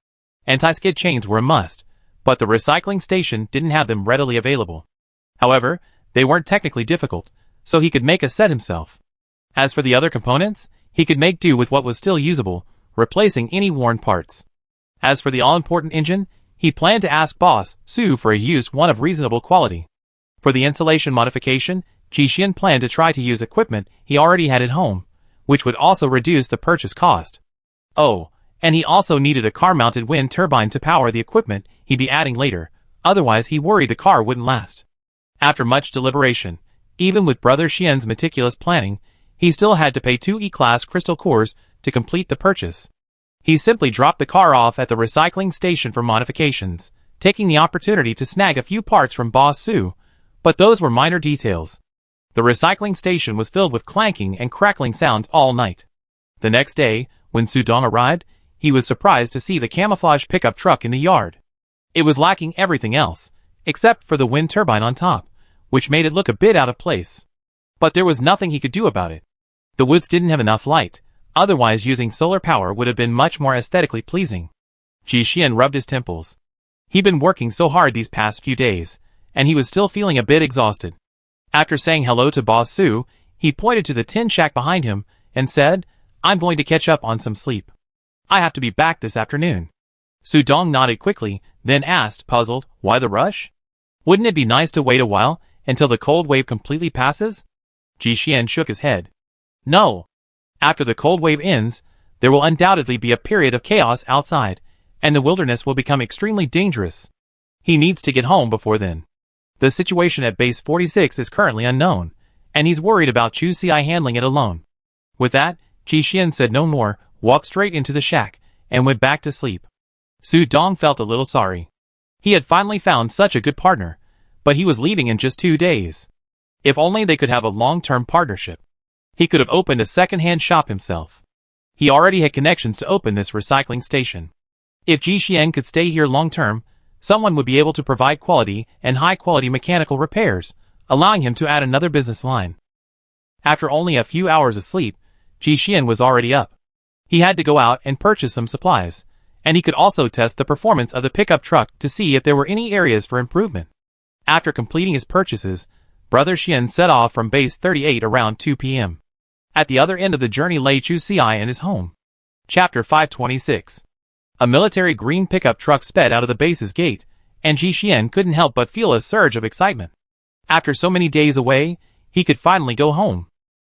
Anti-skid chains were a must, but the recycling station didn't have them readily available. However, they weren't technically difficult, so he could make a set himself. As for the other components, he could make do with what was still usable, replacing any worn parts. As for the all-important engine, he planned to ask Boss Su for a used one of reasonable quality. For the insulation modification, Ji Xian planned to try to use equipment he already had at home, which would also reduce the purchase cost. Oh, and he also needed a car-mounted wind turbine to power the equipment he'd be adding later, otherwise he worried the car wouldn't last. After much deliberation, even with Brother Xian's meticulous planning, he still had to pay 2 E-Class crystal cores to complete the purchase. He simply dropped the car off at the recycling station for modifications, taking the opportunity to snag a few parts from Boss Su, but those were minor details. The recycling station was filled with clanking and crackling sounds all night. The next day, when Su Dong arrived, he was surprised to see the camouflage pickup truck in the yard. It was lacking everything else, except for the wind turbine on top, which made it look a bit out of place. But there was nothing he could do about it. The woods didn't have enough light, otherwise using solar power would have been much more aesthetically pleasing. Ji Xian rubbed his temples. He'd been working so hard these past few days, and he was still feeling a bit exhausted. After saying hello to Boss Su, he pointed to the tin shack behind him and said, "I'm going to catch up on some sleep. I have to be back this afternoon." Su Dong nodded quickly, then asked, puzzled, "Why the rush? Wouldn't it be nice to wait a while until the cold wave completely passes?" Ji Xian shook his head. "No. After the cold wave ends, there will undoubtedly be a period of chaos outside, and the wilderness will become extremely dangerous. He needs to get home before then. The situation at Base 46 is currently unknown, and he's worried about Chu Xi handling it alone." With that, Ji Xian said no more, walked straight into the shack, and went back to sleep. Su Dong felt a little sorry. He had finally found such a good partner, but he was leaving in just 2 days. If only they could have a long-term partnership. He could have opened a second-hand shop himself. He already had connections to open this recycling station. If Ji Xian could stay here long-term, someone would be able to provide quality and high-quality mechanical repairs, allowing him to add another business line. After only a few hours of sleep, Ji Xian was already up. He had to go out and purchase some supplies, and he could also test the performance of the pickup truck to see if there were any areas for improvement. After completing his purchases, Brother Xian set off from Base 38 around 2 p.m. At the other end of the journey lay Chu Xi and his home. Chapter 526. A military green pickup truck sped out of the base's gate, and Ji Xian couldn't help but feel a surge of excitement. After so many days away, he could finally go home.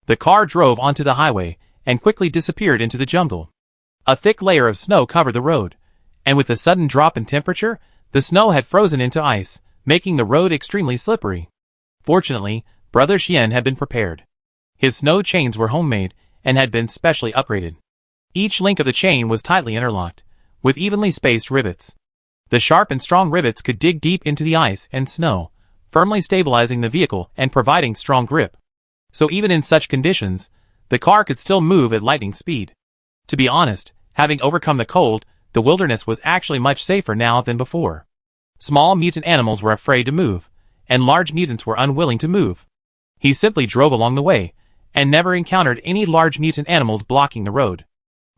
The car drove onto the highway and quickly disappeared into the jungle. A thick layer of snow covered the road, and with the sudden drop in temperature, the snow had frozen into ice, making the road extremely slippery. Fortunately, Brother Xian had been prepared. His snow chains were homemade and had been specially upgraded. Each link of the chain was tightly interlocked, with evenly spaced rivets. The sharp and strong rivets could dig deep into the ice and snow, firmly stabilizing the vehicle and providing strong grip. So even in such conditions, the car could still move at lightning speed. To be honest, having overcome the cold, the wilderness was actually much safer now than before. Small mutant animals were afraid to move, and large mutants were unwilling to move. He simply drove along the way, and never encountered any large mutant animals blocking the road.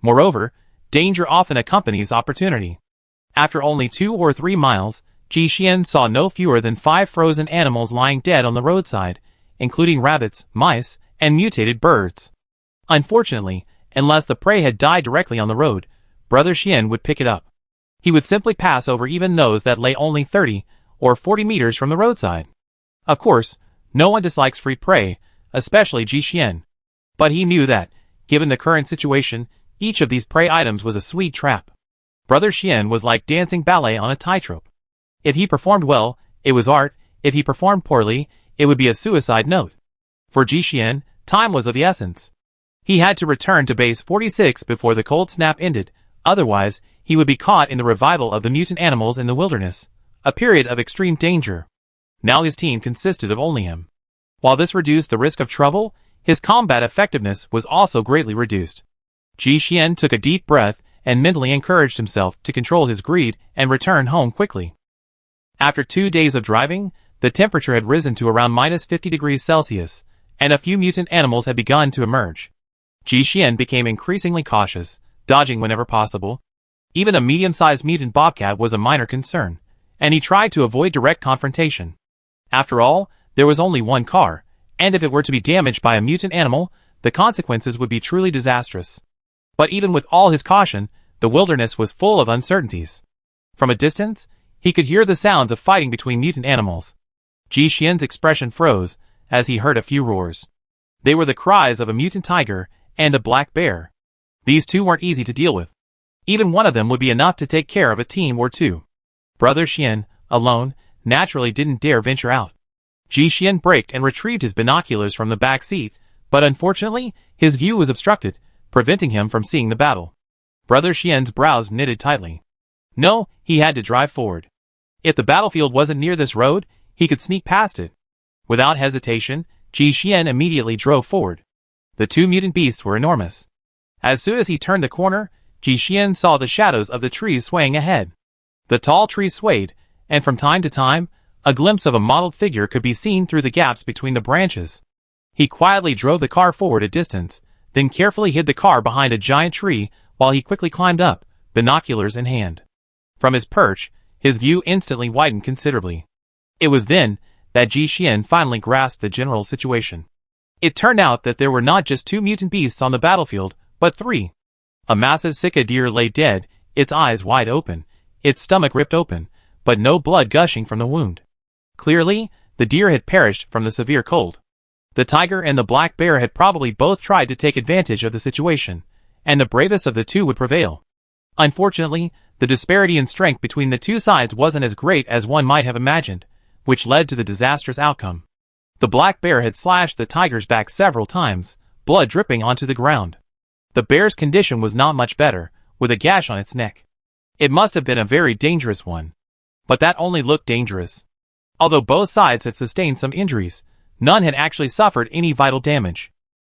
Moreover, danger often accompanies opportunity. After only 2 or 3 miles, Ji Xian saw no fewer than 5 frozen animals lying dead on the roadside, including rabbits, mice, and mutated birds. Unfortunately, unless the prey had died directly on the road, Brother Xian would pick it up. He would simply pass over even those that lay only 30 or 40 meters from the roadside. Of course, no one dislikes free prey, especially Ji Xian. But he knew that, given the current situation, each of these prey items was a sweet trap. Brother Xian was like dancing ballet on a tightrope. If he performed well, it was art. If he performed poorly, it would be a suicide note. For Ji Xian, time was of the essence. He had to return to base 46 before the cold snap ended, otherwise, he would be caught in the revival of the mutant animals in the wilderness, a period of extreme danger. Now his team consisted of only him. While this reduced the risk of trouble, his combat effectiveness was also greatly reduced. Ji Xian took a deep breath and mentally encouraged himself to control his greed and return home quickly. After 2 days of driving, the temperature had risen to around -50°C, and a few mutant animals had begun to emerge. Ji Xian became increasingly cautious, dodging whenever possible. Even a medium-sized mutant bobcat was a minor concern, and he tried to avoid direct confrontation. After all, there was only one car, and if it were to be damaged by a mutant animal, the consequences would be truly disastrous. But even with all his caution, the wilderness was full of uncertainties. From a distance, he could hear the sounds of fighting between mutant animals. Ji Xian's expression froze as he heard a few roars. They were the cries of a mutant tiger and a black bear. These two weren't easy to deal with. Even one of them would be enough to take care of a team or two. Brother Xian, alone, naturally didn't dare venture out. Ji Xian braked and retrieved his binoculars from the back seat, but unfortunately, his view was obstructed, preventing him from seeing the battle. Brother Xian's brows knitted tightly. No, he had to drive forward. If the battlefield wasn't near this road, he could sneak past it. Without hesitation, Ji Xian immediately drove forward. The two mutant beasts were enormous. As soon as he turned the corner, Ji Xian saw the shadows of the trees swaying ahead. The tall trees swayed, and from time to time, a glimpse of a mottled figure could be seen through the gaps between the branches. He quietly drove the car forward a distance, then carefully hid the car behind a giant tree while he quickly climbed up, binoculars in hand. From his perch, his view instantly widened considerably. It was then that Ji Xian finally grasped the general situation. It turned out that there were not just 2 mutant beasts on the battlefield, but 3. A massive Sika deer lay dead, its eyes wide open, its stomach ripped open, but no blood gushing from the wound. Clearly, the deer had perished from the severe cold. The tiger and the black bear had probably both tried to take advantage of the situation, and the bravest of the two would prevail. Unfortunately, the disparity in strength between the two sides wasn't as great as one might have imagined, which led to the disastrous outcome. The black bear had slashed the tiger's back several times, blood dripping onto the ground. The bear's condition was not much better, with a gash on its neck. It must have been a very dangerous one. But that only looked dangerous. Although both sides had sustained some injuries, none had actually suffered any vital damage.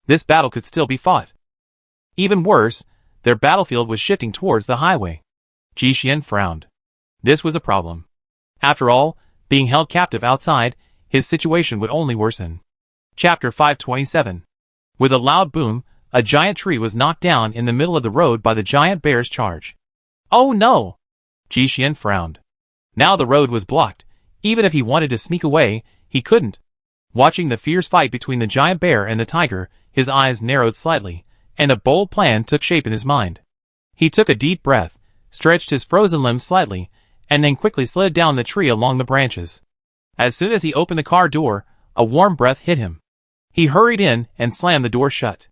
This battle could still be fought. Even worse, their battlefield was shifting towards the highway. Ji Xian frowned. This was a problem. After all, being held captive outside, his situation would only worsen. Chapter 527. With a loud boom, a giant tree was knocked down in the middle of the road by the giant bear's charge. Oh no! Ji Xian frowned. Now the road was blocked. Even if he wanted to sneak away, he couldn't. Watching the fierce fight between the giant bear and the tiger, his eyes narrowed slightly, and a bold plan took shape in his mind. He took a deep breath, stretched his frozen limbs slightly, and then quickly slid down the tree along the branches. As soon as he opened the car door, a warm breath hit him. He hurried in and slammed the door shut.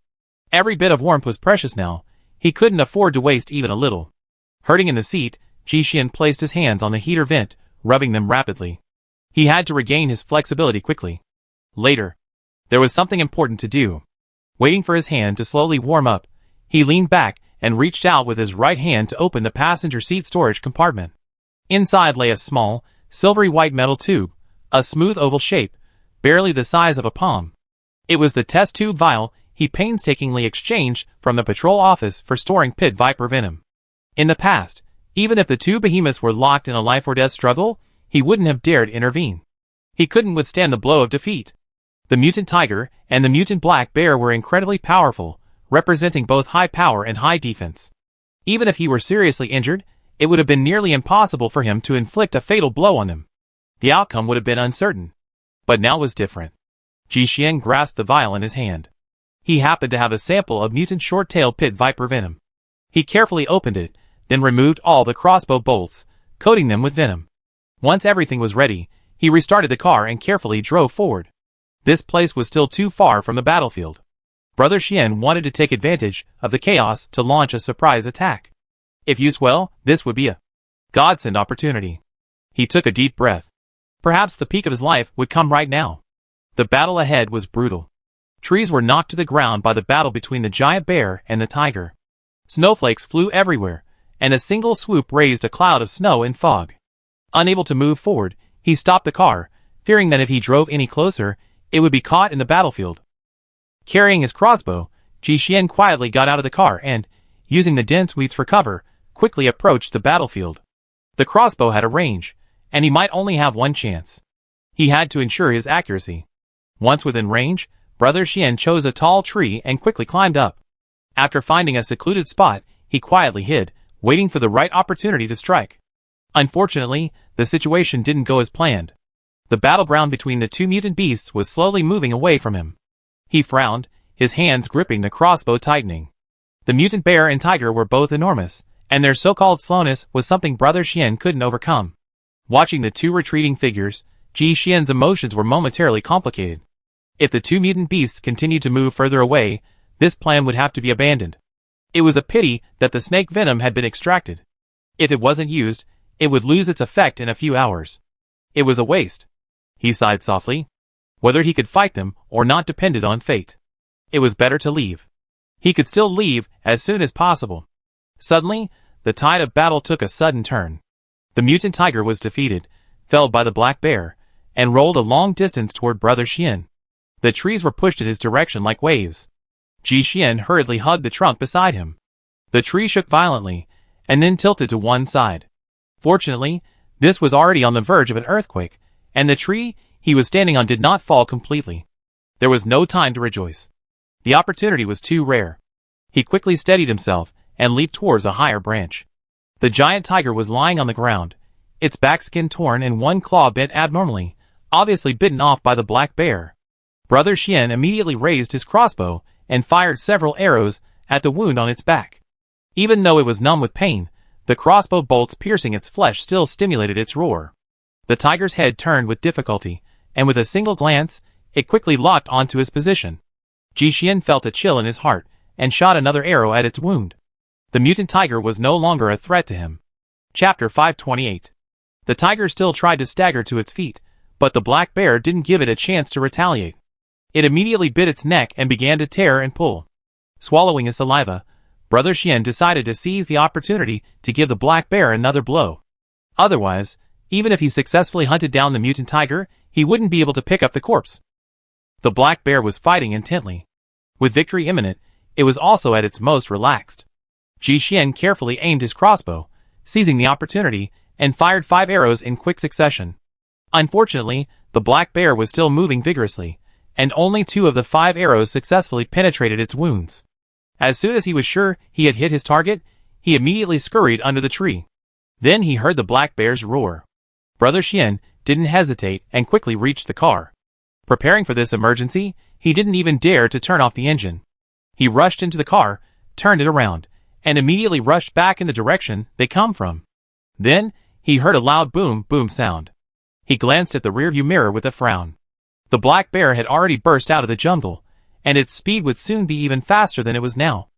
Every bit of warmth was precious now. He couldn't afford to waste even a little. Hurting in the seat, Ji-Xian placed his hands on the heater vent, rubbing them rapidly. He had to regain his flexibility quickly. Later, there was something important to do. Waiting for his hand to slowly warm up, he leaned back and reached out with his right hand to open the passenger seat storage compartment. Inside lay a small, silvery white metal tube, a smooth oval shape, barely the size of a palm. It was the test tube vial he painstakingly exchanged from the patrol office for storing pit viper venom. In the past, even if the two behemoths were locked in a life-or-death struggle, he wouldn't have dared intervene. He couldn't withstand the blow of defeat. The mutant tiger and the mutant black bear were incredibly powerful, representing both high power and high defense. Even if he were seriously injured, it would have been nearly impossible for him to inflict a fatal blow on them. The outcome would have been uncertain. But now was different. Ji-Xian grasped the vial in his hand. He happened to have a sample of mutant short-tailed pit viper venom. He carefully opened it, then removed all the crossbow bolts, coating them with venom. Once everything was ready, he restarted the car and carefully drove forward. This place was still too far from the battlefield. Brother Xian wanted to take advantage of the chaos to launch a surprise attack. If used well, this would be a godsend opportunity. He took a deep breath. Perhaps the peak of his life would come right now. The battle ahead was brutal. Trees were knocked to the ground by the battle between the giant bear and the tiger. Snowflakes flew everywhere, and a single swoop raised a cloud of snow and fog. Unable to move forward, he stopped the car, fearing that if he drove any closer, it would be caught in the battlefield. Carrying his crossbow, Ji-Xian quietly got out of the car and, using the dense weeds for cover, quickly approached the battlefield. The crossbow had a range, and he might only have one chance. He had to ensure his accuracy. Once within range, Brother Xian chose a tall tree and quickly climbed up. After finding a secluded spot, he quietly hid, waiting for the right opportunity to strike. Unfortunately, the situation didn't go as planned. The battleground between the two mutant beasts was slowly moving away from him. He frowned, his hands gripping the crossbow tightening. The mutant bear and tiger were both enormous, and their so-called slowness was something Brother Xian couldn't overcome. Watching the two retreating figures, Ji-Xian's emotions were momentarily complicated. If the two mutant beasts continued to move further away, this plan would have to be abandoned. It was a pity that the snake venom had been extracted. If it wasn't used, it would lose its effect in a few hours. It was a waste. He sighed softly. Whether he could fight them or not depended on fate. It was better to leave. He could still leave as soon as possible. Suddenly, the tide of battle took a sudden turn. The mutant tiger was defeated, felled by the black bear, and rolled a long distance toward Brother Xian. The trees were pushed in his direction like waves. Ji-Xian hurriedly hugged the trunk beside him. The tree shook violently, and then tilted to one side. Fortunately, this was already on the verge of an earthquake, and the tree he was standing on did not fall completely. There was no time to rejoice. The opportunity was too rare. He quickly steadied himself and leaped towards a higher branch. The giant tiger was lying on the ground, its back skin torn and one claw bent abnormally, obviously bitten off by the black bear. Brother Xian immediately raised his crossbow and fired several arrows at the wound on its back. Even though it was numb with pain, the crossbow bolts piercing its flesh still stimulated its roar. The tiger's head turned with difficulty, and with a single glance, it quickly locked onto his position. Ji-Xian felt a chill in his heart, and shot another arrow at its wound. The mutant tiger was no longer a threat to him. Chapter 528. The tiger still tried to stagger to its feet, but the black bear didn't give it a chance to retaliate. It immediately bit its neck and began to tear and pull. Swallowing his saliva, Brother Xian decided to seize the opportunity to give the black bear another blow. Otherwise, even if he successfully hunted down the mutant tiger, he wouldn't be able to pick up the corpse. The black bear was fighting intently. With victory imminent, it was also at its most relaxed. Ji-Xian carefully aimed his crossbow, seizing the opportunity, and fired 5 arrows in quick succession. Unfortunately, the black bear was still moving vigorously, and only 2 of the 5 arrows successfully penetrated its wounds. As soon as he was sure he had hit his target, he immediately scurried under the tree. Then he heard the black bear's roar. Brother Xian didn't hesitate and quickly reached the car. Preparing for this emergency, he didn't even dare to turn off the engine. He rushed into the car, turned it around, and immediately rushed back in the direction they come from. Then, he heard a loud boom, boom sound. He glanced at the rearview mirror with a frown. The black bear had already burst out of the jungle, and its speed would soon be even faster than it was now.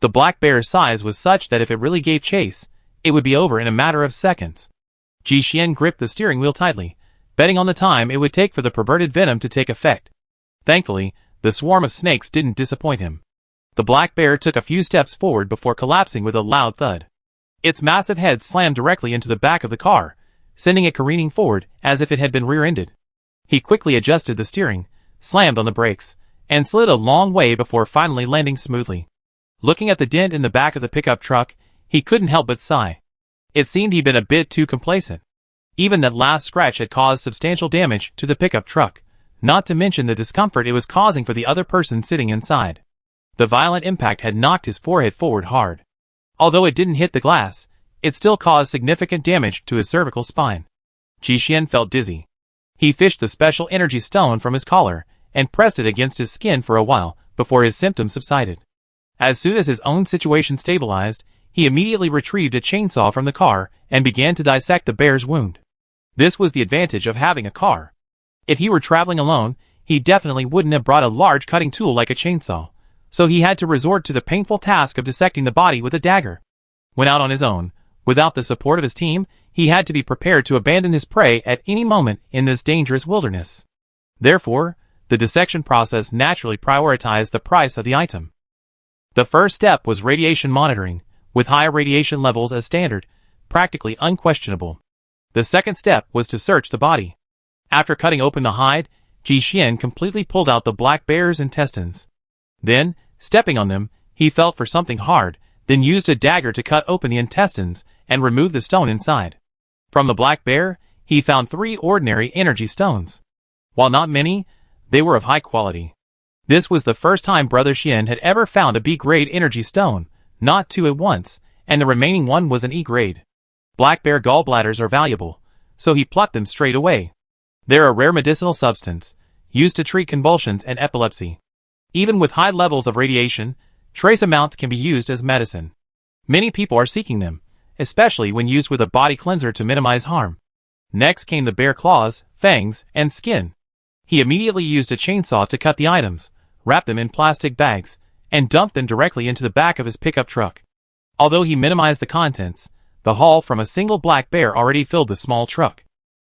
The black bear's size was such that if it really gave chase, it would be over in a matter of seconds. Ji Xian gripped the steering wheel tightly, betting on the time it would take for the perverted venom to take effect. Thankfully, the swarm of snakes didn't disappoint him. The black bear took a few steps forward before collapsing with a loud thud. Its massive head slammed directly into the back of the car, sending it careening forward as if it had been rear-ended. He quickly adjusted the steering, slammed on the brakes, and slid a long way before finally landing smoothly. Looking at the dent in the back of the pickup truck, he couldn't help but sigh. It seemed he'd been a bit too complacent. Even that last scratch had caused substantial damage to the pickup truck, not to mention the discomfort it was causing for the other person sitting inside. The violent impact had knocked his forehead forward hard. Although it didn't hit the glass, it still caused significant damage to his cervical spine. Ji Xian felt dizzy. He fished the special energy stone from his collar and pressed it against his skin for a while before his symptoms subsided. As soon as his own situation stabilized, he immediately retrieved a chainsaw from the car and began to dissect the bear's wound. This was the advantage of having a car. If he were traveling alone, he definitely wouldn't have brought a large cutting tool like a chainsaw, so he had to resort to the painful task of dissecting the body with a dagger. When out on his own, without the support of his team, he had to be prepared to abandon his prey at any moment in this dangerous wilderness. Therefore, the dissection process naturally prioritized the price of the item. The first step was radiation monitoring, with high radiation levels as standard, practically unquestionable. The second step was to search the body. After cutting open the hide, Ji Xian completely pulled out the black bear's intestines. Then, stepping on them, he felt for something hard, then used a dagger to cut open the intestines and remove the stone inside. From the black bear, he found 3 ordinary energy stones. While not many, they were of high quality. This was the first time Brother Xian had ever found a B-grade energy stone, not 2 at once, and the remaining one was an E-grade. Black bear gallbladders are valuable, so he plucked them straight away. They're a rare medicinal substance, used to treat convulsions and epilepsy. Even with high levels of radiation, trace amounts can be used as medicine. Many people are seeking them, especially when used with a body cleanser to minimize harm. Next came the bear claws, fangs, and skin. He immediately used a chainsaw to cut the items, wrapped them in plastic bags, and dumped them directly into the back of his pickup truck. Although he minimized the contents, the haul from a single black bear already filled the small truck.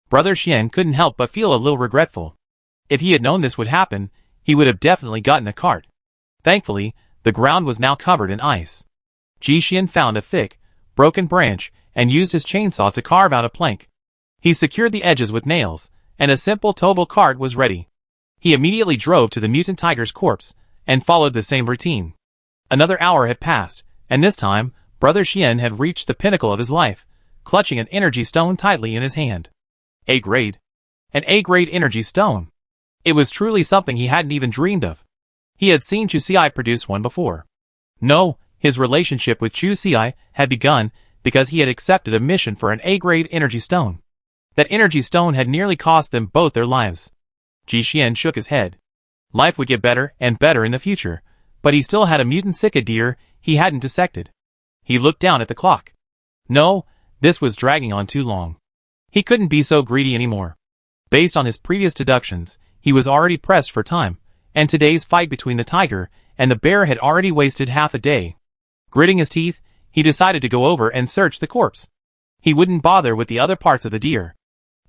Brother Xian couldn't help but feel a little regretful. If he had known this would happen, he would have definitely gotten a cart. Thankfully, the ground was now covered in ice. Ji Xian found a thick, broken branch and used his chainsaw to carve out a plank. He secured the edges with nails, and a simple towable cart was ready. He immediately drove to the mutant tiger's corpse and followed the same routine. Another hour had passed, and this time, Brother Xian had reached the pinnacle of his life, clutching an energy stone tightly in his hand. A-grade. An A-grade energy stone. It was truly something he hadn't even dreamed of. He had seen Chu Xi produce one before. No, his relationship with Chu Xi had begun because he had accepted a mission for an A-grade energy stone. That energy stone had nearly cost them both their lives. Ji Xian shook his head. Life would get better and better in the future, but he still had a mutant Sika deer he hadn't dissected. He looked down at the clock. No, this was dragging on too long. He couldn't be so greedy anymore. Based on his previous deductions, he was already pressed for time, and today's fight between the tiger and the bear had already wasted half a day. Gritting his teeth, he decided to go over and search the corpse. He wouldn't bother with the other parts of the deer.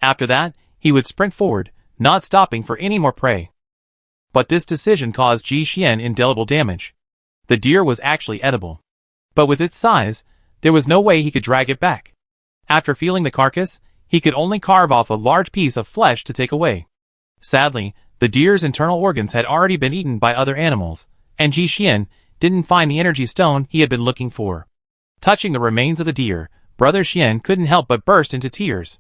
After that, he would sprint forward, not stopping for any more prey. But this decision caused Ji Xian indelible damage. The deer was actually edible. But with its size, there was no way he could drag it back. After feeling the carcass, he could only carve off a large piece of flesh to take away. Sadly, the deer's internal organs had already been eaten by other animals, and Ji Xian didn't find the energy stone he had been looking for. Touching the remains of the deer, Brother Xian couldn't help but burst into tears.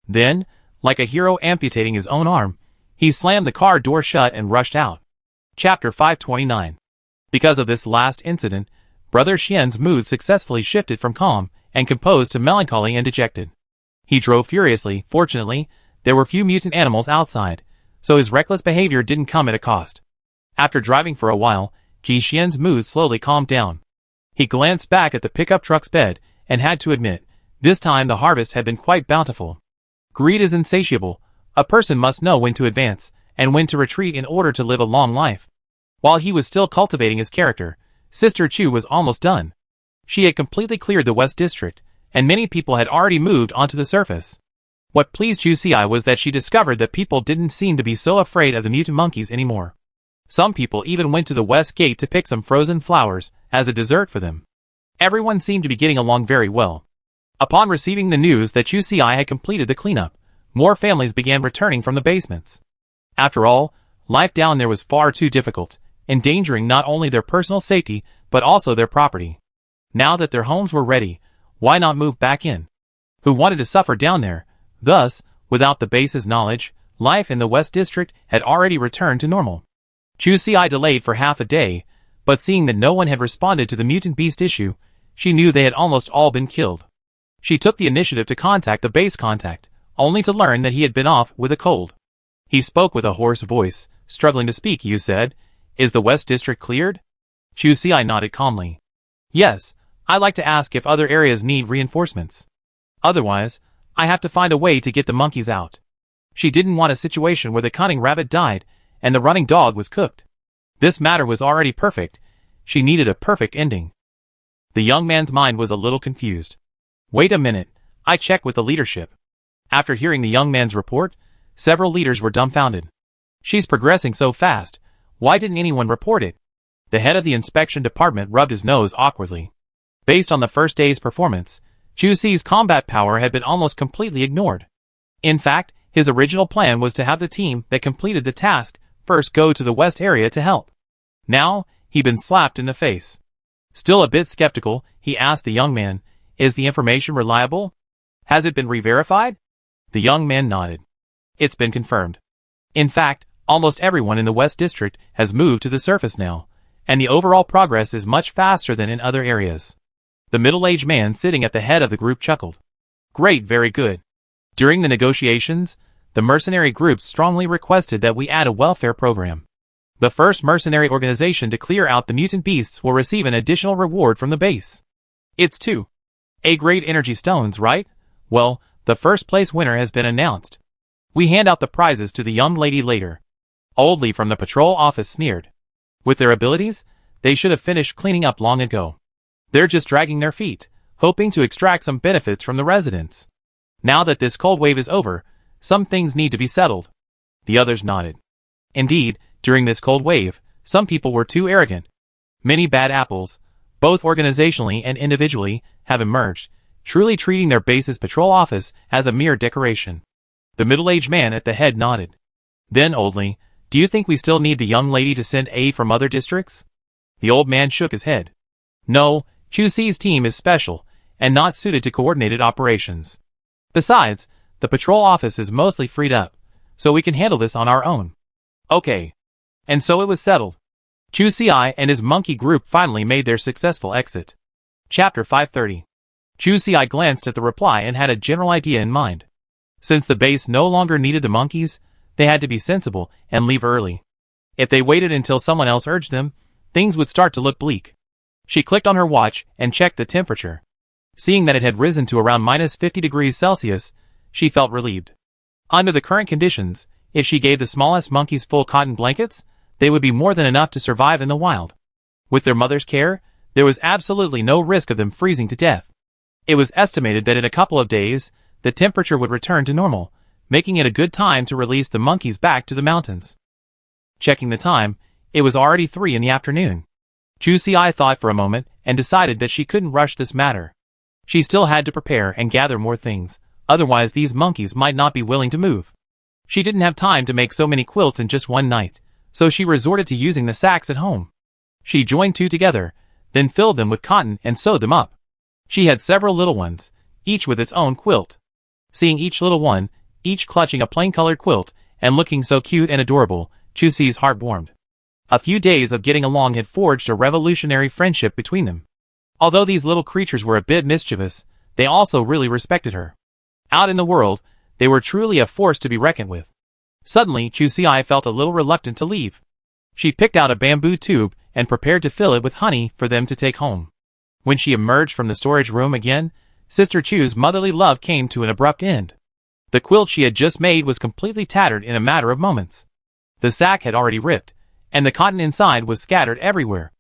Then, like a hero amputating his own arm, he slammed the car door shut and rushed out. Chapter 529. Because of this last incident, Brother Xian's mood successfully shifted from calm and composed to melancholy and dejected. He drove furiously. Fortunately, there were few mutant animals outside, so his reckless behavior didn't come at a cost. After driving for a while, Ji Xian's mood slowly calmed down. He glanced back at the pickup truck's bed and had to admit, this time the harvest had been quite bountiful. Greed is insatiable. A person must know when to advance and when to retreat in order to live a long life. While he was still cultivating his character, Sister Chu was almost done. She had completely cleared the West District, and many people had already moved onto the surface. What pleased Chu Si was that she discovered that people didn't seem to be so afraid of the mutant monkeys anymore. Some people even went to the West Gate to pick some frozen flowers as a dessert for them. Everyone seemed to be getting along very well. Upon receiving the news that Chu Si had completed the cleanup, more families began returning from the basements. After all, life down there was far too difficult, endangering not only their personal safety but also their property. Now that their homes were ready, why not move back in? Who wanted to suffer down there? Thus, without the base's knowledge, life in the West District had already returned to normal. Chu Si delayed for half a day, but seeing that no one had responded to the mutant beast issue, she knew they had almost all been killed. She took the initiative to contact the base contact, only to learn that he had been off with a cold. He spoke with a hoarse voice, struggling to speak. You said, "Is the West District cleared?" Chu Si nodded calmly. "Yes, I'd like to ask if other areas need reinforcements. Otherwise, I have to find a way to get the monkeys out." She didn't want a situation where the cunning rabbit died and the running dog was cooked. This matter was already perfect. She needed a perfect ending. The young man's mind was a little confused. Wait a minute, I checked with the leadership. After hearing the young man's report, several leaders were dumbfounded. She's progressing so fast, why didn't anyone report it? The head of the inspection department rubbed his nose awkwardly. Based on the first day's performance, Chu Si's combat power had been almost completely ignored. In fact, his original plan was to have the team that completed the task first go to the west area to help. Now, he'd been slapped in the face. Still a bit skeptical, he asked the young man, "Is the information reliable? Has it been re-verified?" The young man nodded. "It's been confirmed. In fact, almost everyone in the West District has moved to the surface now, and the overall progress is much faster than in other areas." The middle-aged man sitting at the head of the group chuckled. "Great, very good. During the negotiations, the mercenary groups strongly requested that we add a welfare program. The first mercenary organization to clear out the mutant beasts will receive an additional reward from the base. It's 2 A-grade energy stones, right? Well, the first place winner has been announced. We hand out the prizes to the young lady later." Oldly from the patrol office sneered. With their abilities, they should have finished cleaning up long ago. They're just dragging their feet, hoping to extract some benefits from the residents. Now that this cold wave is over, some things need to be settled. The others nodded. Indeed, during this cold wave, some people were too arrogant. Many bad apples, both organizationally and individually, have emerged, truly treating their base's patrol office as a mere decoration. The middle-aged man at the head nodded. Then oldly, "Do you think we still need the young lady to send aid from other districts?" The old man shook his head. "No, Chu Si's team is special, and not suited to coordinated operations. Besides, the patrol office is mostly freed up, so we can handle this on our own." Okay. And so it was settled. Chu Si and his monkey group finally made their successful exit. Chapter 530. Chu Si glanced at the reply and had a general idea in mind. Since the base no longer needed the monkeys, they had to be sensible and leave early. If they waited until someone else urged them, things would start to look bleak. She clicked on her watch and checked the temperature. Seeing that it had risen to around -50°C, she felt relieved. Under the current conditions, if she gave the smallest monkeys full cotton blankets, they would be more than enough to survive in the wild. With their mother's care, there was absolutely no risk of them freezing to death. It was estimated that in a couple of days, the temperature would return to normal, making it a good time to release the monkeys back to the mountains. Checking the time, it was already 3 in the afternoon. Chu Si thought for a moment and decided that she couldn't rush this matter. She still had to prepare and gather more things, otherwise these monkeys might not be willing to move. She didn't have time to make so many quilts in just one night, so she resorted to using the sacks at home. She joined 2 together, then filled them with cotton and sewed them up. She had several little ones, each with its own quilt. Seeing each little one, each clutching a plain-colored quilt, and looking so cute and adorable, Chu Si's heart warmed. A few days of getting along had forged a revolutionary friendship between them. Although these little creatures were a bit mischievous, they also really respected her. Out in the world, they were truly a force to be reckoned with. Suddenly, Chu Si felt a little reluctant to leave. She picked out a bamboo tube and prepared to fill it with honey for them to take home. When she emerged from the storage room again, Sister Chu's motherly love came to an abrupt end. The quilt she had just made was completely tattered in a matter of moments. The sack had already ripped, and the cotton inside was scattered everywhere.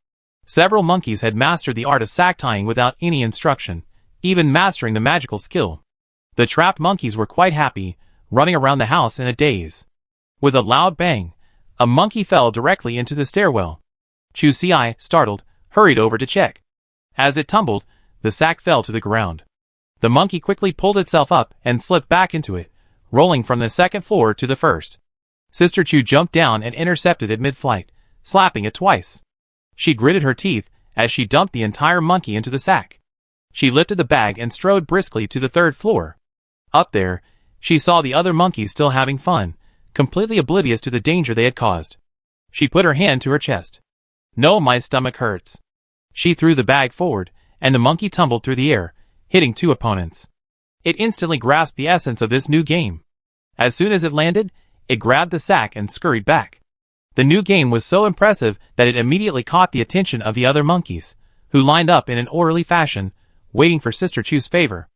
Several monkeys had mastered the art of sack tying without any instruction, even mastering the magical skill. The trapped monkeys were quite happy, running around the house in a daze. With a loud bang, a monkey fell directly into the stairwell. Chu Si, startled, hurried over to check. As it tumbled, the sack fell to the ground. The monkey quickly pulled itself up and slipped back into it, rolling from the second floor to the first. Sister Chu jumped down and intercepted it mid-flight, slapping it twice. She gritted her teeth as she dumped the entire monkey into the sack. She lifted the bag and strode briskly to the third floor. Up there, she saw the other monkeys still having fun, completely oblivious to the danger they had caused. She put her hand to her chest. "No, my stomach hurts." She threw the bag forward, and the monkey tumbled through the air, hitting two opponents. It instantly grasped the essence of this new game. As soon as it landed, it grabbed the sack and scurried back. The new game was so impressive that it immediately caught the attention of the other monkeys, who lined up in an orderly fashion, waiting for Sister Chu's favor.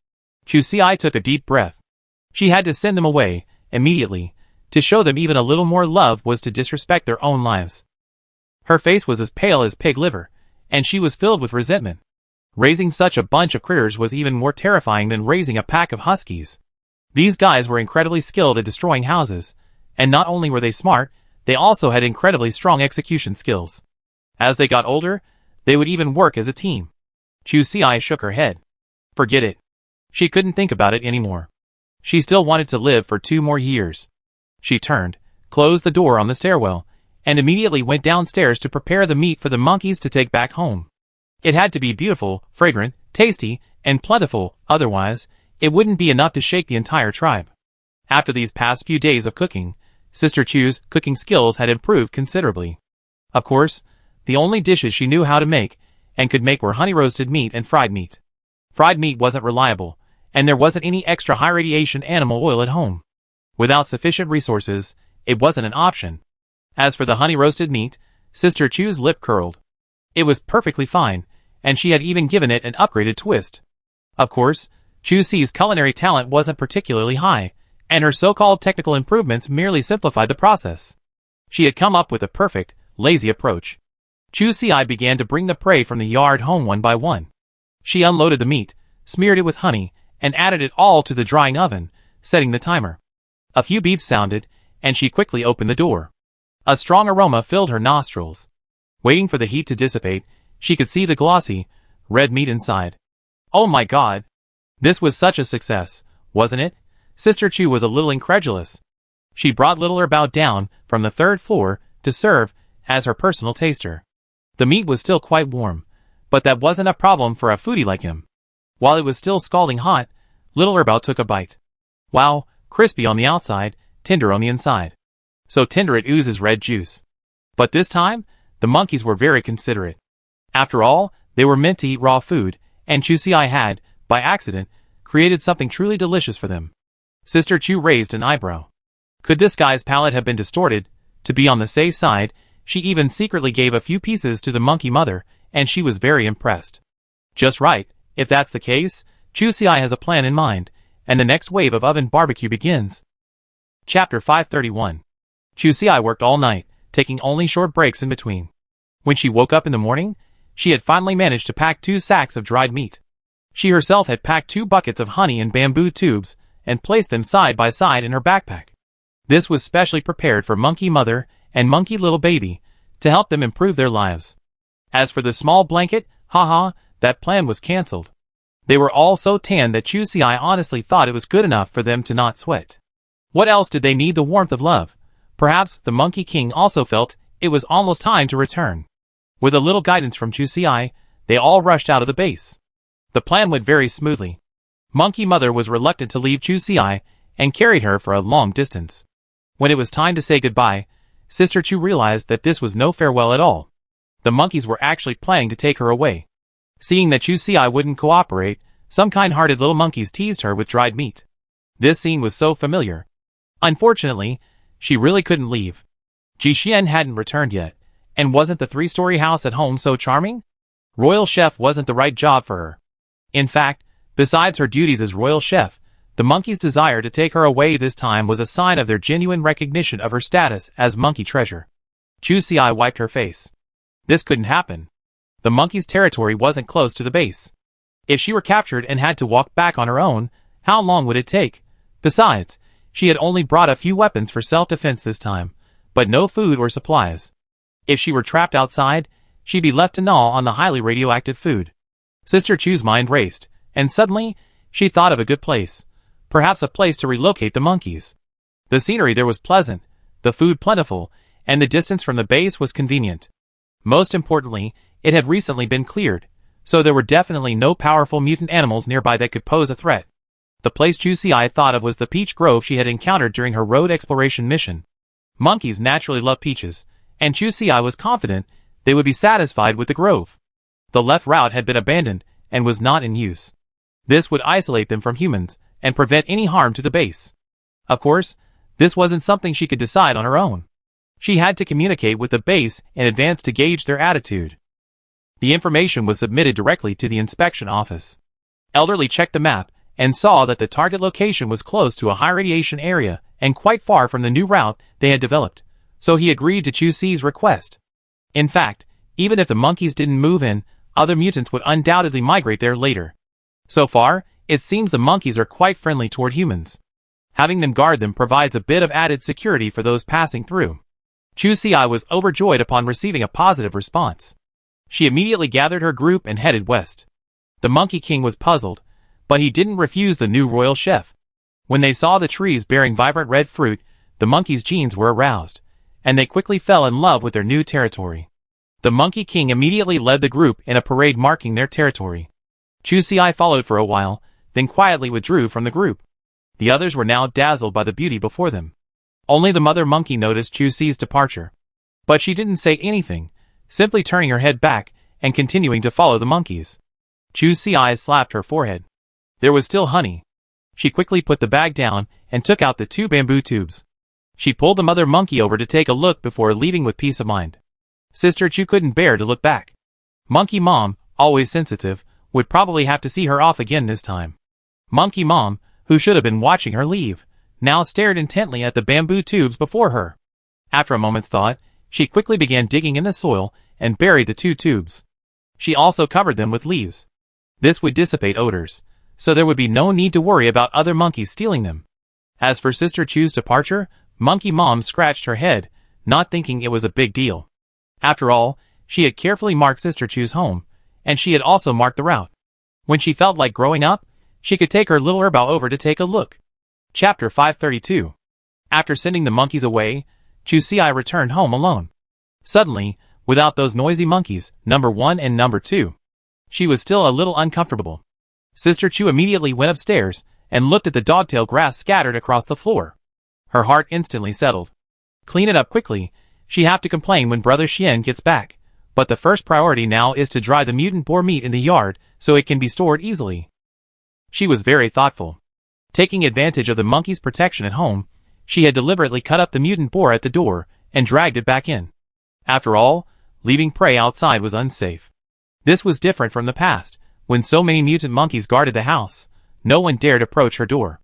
Chu Si took a deep breath. She had to send them away, immediately. To show them even a little more love was to disrespect their own lives. Her face was as pale as pig liver, and she was filled with resentment. Raising such a bunch of critters was even more terrifying than raising a pack of huskies. These guys were incredibly skilled at destroying houses, and not only were they smart, they also had incredibly strong execution skills. As they got older, they would even work as a team. Chu Si shook her head. Forget it. She couldn't think about it anymore. She still wanted to live for 2 more years. She turned, closed the door on the stairwell, and immediately went downstairs to prepare the meat for the monkeys to take back home. It had to be beautiful, fragrant, tasty, and plentiful, otherwise, it wouldn't be enough to shake the entire tribe. After these past few days of cooking, Sister Chu's cooking skills had improved considerably. Of course, the only dishes she knew how to make, and could make, were honey-roasted meat and fried meat. Fried meat wasn't reliable, and there wasn't any extra high-radiation animal oil at home. Without sufficient resources, it wasn't an option. As for the honey-roasted meat, Sister Chu's lip curled. It was perfectly fine, and she had even given it an upgraded twist. Of course, Chu Si's culinary talent wasn't particularly high, and her so-called technical improvements merely simplified the process. She had come up with a perfect, lazy approach. Chu Si began to bring the prey from the yard home one by one. She unloaded the meat, smeared it with honey, and added it all to the drying oven, setting the timer. A few beeps sounded, and she quickly opened the door. A strong aroma filled her nostrils. Waiting for the heat to dissipate, she could see the glossy, red meat inside. Oh my God! This was such a success, wasn't it? Sister Chu was a little incredulous. She brought little Erbao down from the 3rd floor to serve as her personal taster. The meat was still quite warm, but that wasn't a problem for a foodie like him. While it was still scalding hot, little Erbao took a bite. Wow, crispy on the outside, tender on the inside. So tender it oozes red juice. But this time, the monkeys were very considerate. After all, they were meant to eat raw food, and Chu Si had, by accident, created something truly delicious for them. Sister Chu raised an eyebrow. Could this guy's palate have been distorted? To be on the safe side, she even secretly gave a few pieces to the monkey mother, and she was very impressed. Just right. If that's the case, Chu Si has a plan in mind, and the next wave of oven barbecue begins. Chapter 531. Chu Si worked all night, taking only short breaks in between. When she woke up in the morning, she had finally managed to pack 2 sacks of dried meat. She herself had packed 2 buckets of honey in bamboo tubes, and placed them side by side in her backpack. This was specially prepared for Monkey Mother and Monkey Little Baby, to help them improve their lives. As for the small blanket, that plan was cancelled. They were all so tan that Chu Si honestly thought it was good enough for them to not sweat. What else did they need the warmth of love? Perhaps the Monkey King also felt it was almost time to return. With a little guidance from Chu Si, they all rushed out of the base. The plan went very smoothly. Monkey Mother was reluctant to leave Chu Si, and carried her for a long distance. When it was time to say goodbye, Sister Chu realized that this was no farewell at all. The monkeys were actually planning to take her away. Seeing that Chu Si wouldn't cooperate, some kind-hearted little monkeys teased her with dried meat. This scene was so familiar. Unfortunately, she really couldn't leave. Ji Xian hadn't returned yet, and wasn't the 3-story house at home so charming? Royal chef wasn't the right job for her. In fact, besides her duties as royal chef, the monkeys' desire to take her away this time was a sign of their genuine recognition of her status as monkey treasure. Chusi wiped her face. This couldn't happen. The monkey's territory wasn't close to the base. If she were captured and had to walk back on her own, how long would it take? Besides, she had only brought a few weapons for self-defense this time, but no food or supplies. If she were trapped outside, she'd be left to gnaw on the highly radioactive food. Sister Chu's mind raced, and suddenly, she thought of a good place. Perhaps a place to relocate the monkeys. The scenery there was pleasant, the food plentiful, and the distance from the base was convenient. Most importantly, it had recently been cleared, so there were definitely no powerful mutant animals nearby that could pose a threat. The place Chusi thought of was the peach grove she had encountered during her road exploration mission. Monkeys naturally love peaches, and Chusi was confident they would be satisfied with the grove. The left route had been abandoned and was not in use. This would isolate them from humans and prevent any harm to the base. Of course, this wasn't something she could decide on her own. She had to communicate with the base in advance to gauge their attitude. The information was submitted directly to the inspection office. Elderly checked the map and saw that the target location was close to a high radiation area and quite far from the new route they had developed, so he agreed to Chusi's request. In fact, even if the monkeys didn't move in, other mutants would undoubtedly migrate there later. So far, it seems the monkeys are quite friendly toward humans. Having them guard them provides a bit of added security for those passing through. Chusi was overjoyed upon receiving a positive response. She immediately gathered her group and headed west. The Monkey King was puzzled, but he didn't refuse the new royal chef. When they saw the trees bearing vibrant red fruit, the monkeys' genes were aroused, and they quickly fell in love with their new territory. The Monkey King immediately led the group in a parade marking their territory. Chusi followed for a while, then quietly withdrew from the group. The others were now dazzled by the beauty before them. Only the mother monkey noticed Chusi's departure. But she didn't say anything, simply turning her head back and continuing to follow the monkeys. Chusi slapped her forehead. There was still honey. She quickly put the bag down and took out the 2 bamboo tubes. She pulled the mother monkey over to take a look before leaving with peace of mind. Sister Chu couldn't bear to look back. Monkey Mom, always sensitive, would probably have to see her off again this time. Monkey Mom, who should have been watching her leave, now stared intently at the bamboo tubes before her. After a moment's thought, she quickly began digging in the soil and buried the 2 tubes. She also covered them with leaves. This would dissipate odors, so there would be no need to worry about other monkeys stealing them. As for Sister Chu's departure, Monkey Mom scratched her head, not thinking it was a big deal. After all, she had carefully marked Sister Chu's home, and she had also marked the route. When she felt like growing up, she could take her little herbal over to take a look. Chapter 532. After sending the monkeys away, Chusi returned home alone. Suddenly, without those noisy monkeys, number 1 and number 2, she was still a little uncomfortable. Sister Chu immediately went upstairs and looked at the dogtail grass scattered across the floor. Her heart instantly settled. Clean it up quickly, she have to complain when Brother Xian gets back, but the first priority now is to dry the mutant boar meat in the yard so it can be stored easily. She was very thoughtful. Taking advantage of the monkey's protection at home, she had deliberately cut up the mutant boar at the door and dragged it back in. After all, leaving prey outside was unsafe. This was different from the past, when so many mutant monkeys guarded the house. No one dared approach her door.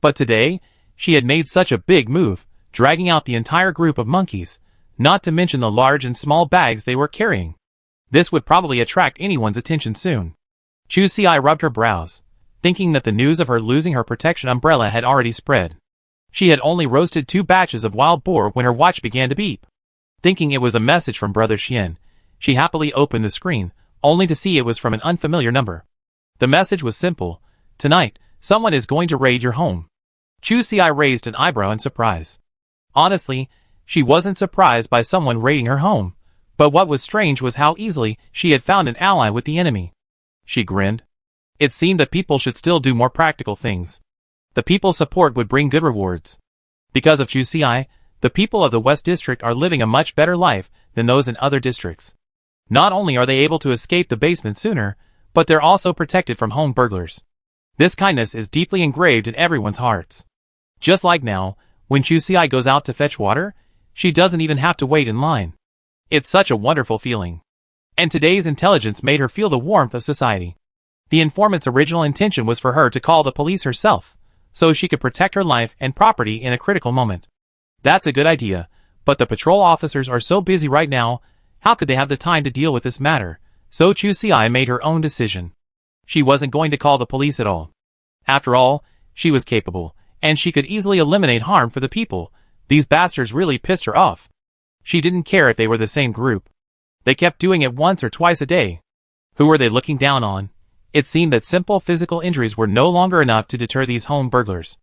But today, she had made such a big move, dragging out the entire group of monkeys, not to mention the large and small bags they were carrying. This would probably attract anyone's attention soon. Chusi rubbed her brows, thinking that the news of her losing her protection umbrella had already spread. She had only roasted 2 batches of wild boar when her watch began to beep. Thinking it was a message from Brother Xian, she happily opened the screen, only to see it was from an unfamiliar number. The message was simple: "Tonight, someone is going to raid your home." Chusi raised an eyebrow in surprise. Honestly, she wasn't surprised by someone raiding her home, but what was strange was how easily she had found an ally with the enemy. She grinned. It seemed that people should still do more practical things. The people's support would bring good rewards. Because of Chusi, the people of the West District are living a much better life than those in other districts. Not only are they able to escape the basement sooner, but they're also protected from home burglars. This kindness is deeply engraved in everyone's hearts. Just like now, when Chusi goes out to fetch water, she doesn't even have to wait in line. It's such a wonderful feeling. And today's intelligence made her feel the warmth of society. The informant's original intention was for her to call the police herself, so she could protect her life and property in a critical moment. That's a good idea, but the patrol officers are so busy right now, how could they have the time to deal with this matter? So Chu Si made her own decision. She wasn't going to call the police at all. After all, she was capable, and she could easily eliminate harm for the people. These bastards really pissed her off. She didn't care if they were the same group. They kept doing it once or twice a day. Who were they looking down on? It seemed that simple physical injuries were no longer enough to deter these home burglars.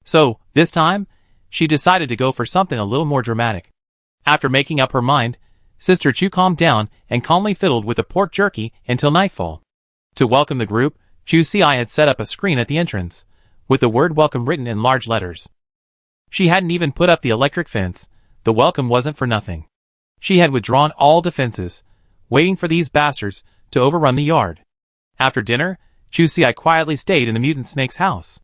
So, this time, she decided to go for something a little more dramatic. After making up her mind, Sister Chu calmed down and calmly fiddled with the pork jerky until nightfall. To welcome the group, Chu Si had set up a screen at the entrance, with the word welcome written in large letters. She hadn't even put up the electric fence. The welcome wasn't for nothing. She had withdrawn all defenses, waiting for these bastards to overrun the yard. After dinner, Chu Si quietly stayed in the mutant snake's house.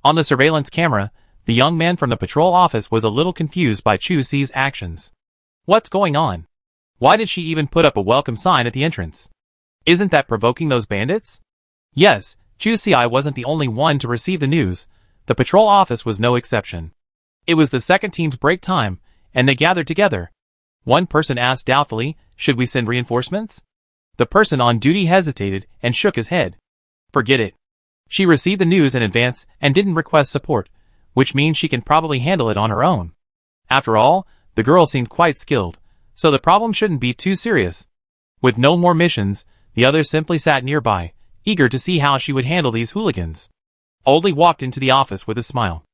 On the surveillance camera, the young man from the patrol office was a little confused by Chu Si's actions. What's going on? Why did she even put up a welcome sign at the entrance? Isn't that provoking those bandits? Yes, Chu Si wasn't the only one to receive the news. The patrol office was no exception. It was the second team's break time, and they gathered together. One person asked doubtfully, should we send reinforcements? The person on duty hesitated and shook his head. Forget it. She received the news in advance and didn't request support, which means she can probably handle it on her own. After all, the girl seemed quite skilled, so the problem shouldn't be too serious. With no more missions, the others simply sat nearby, eager to see how she would handle these hooligans. Oldie walked into the office with a smile.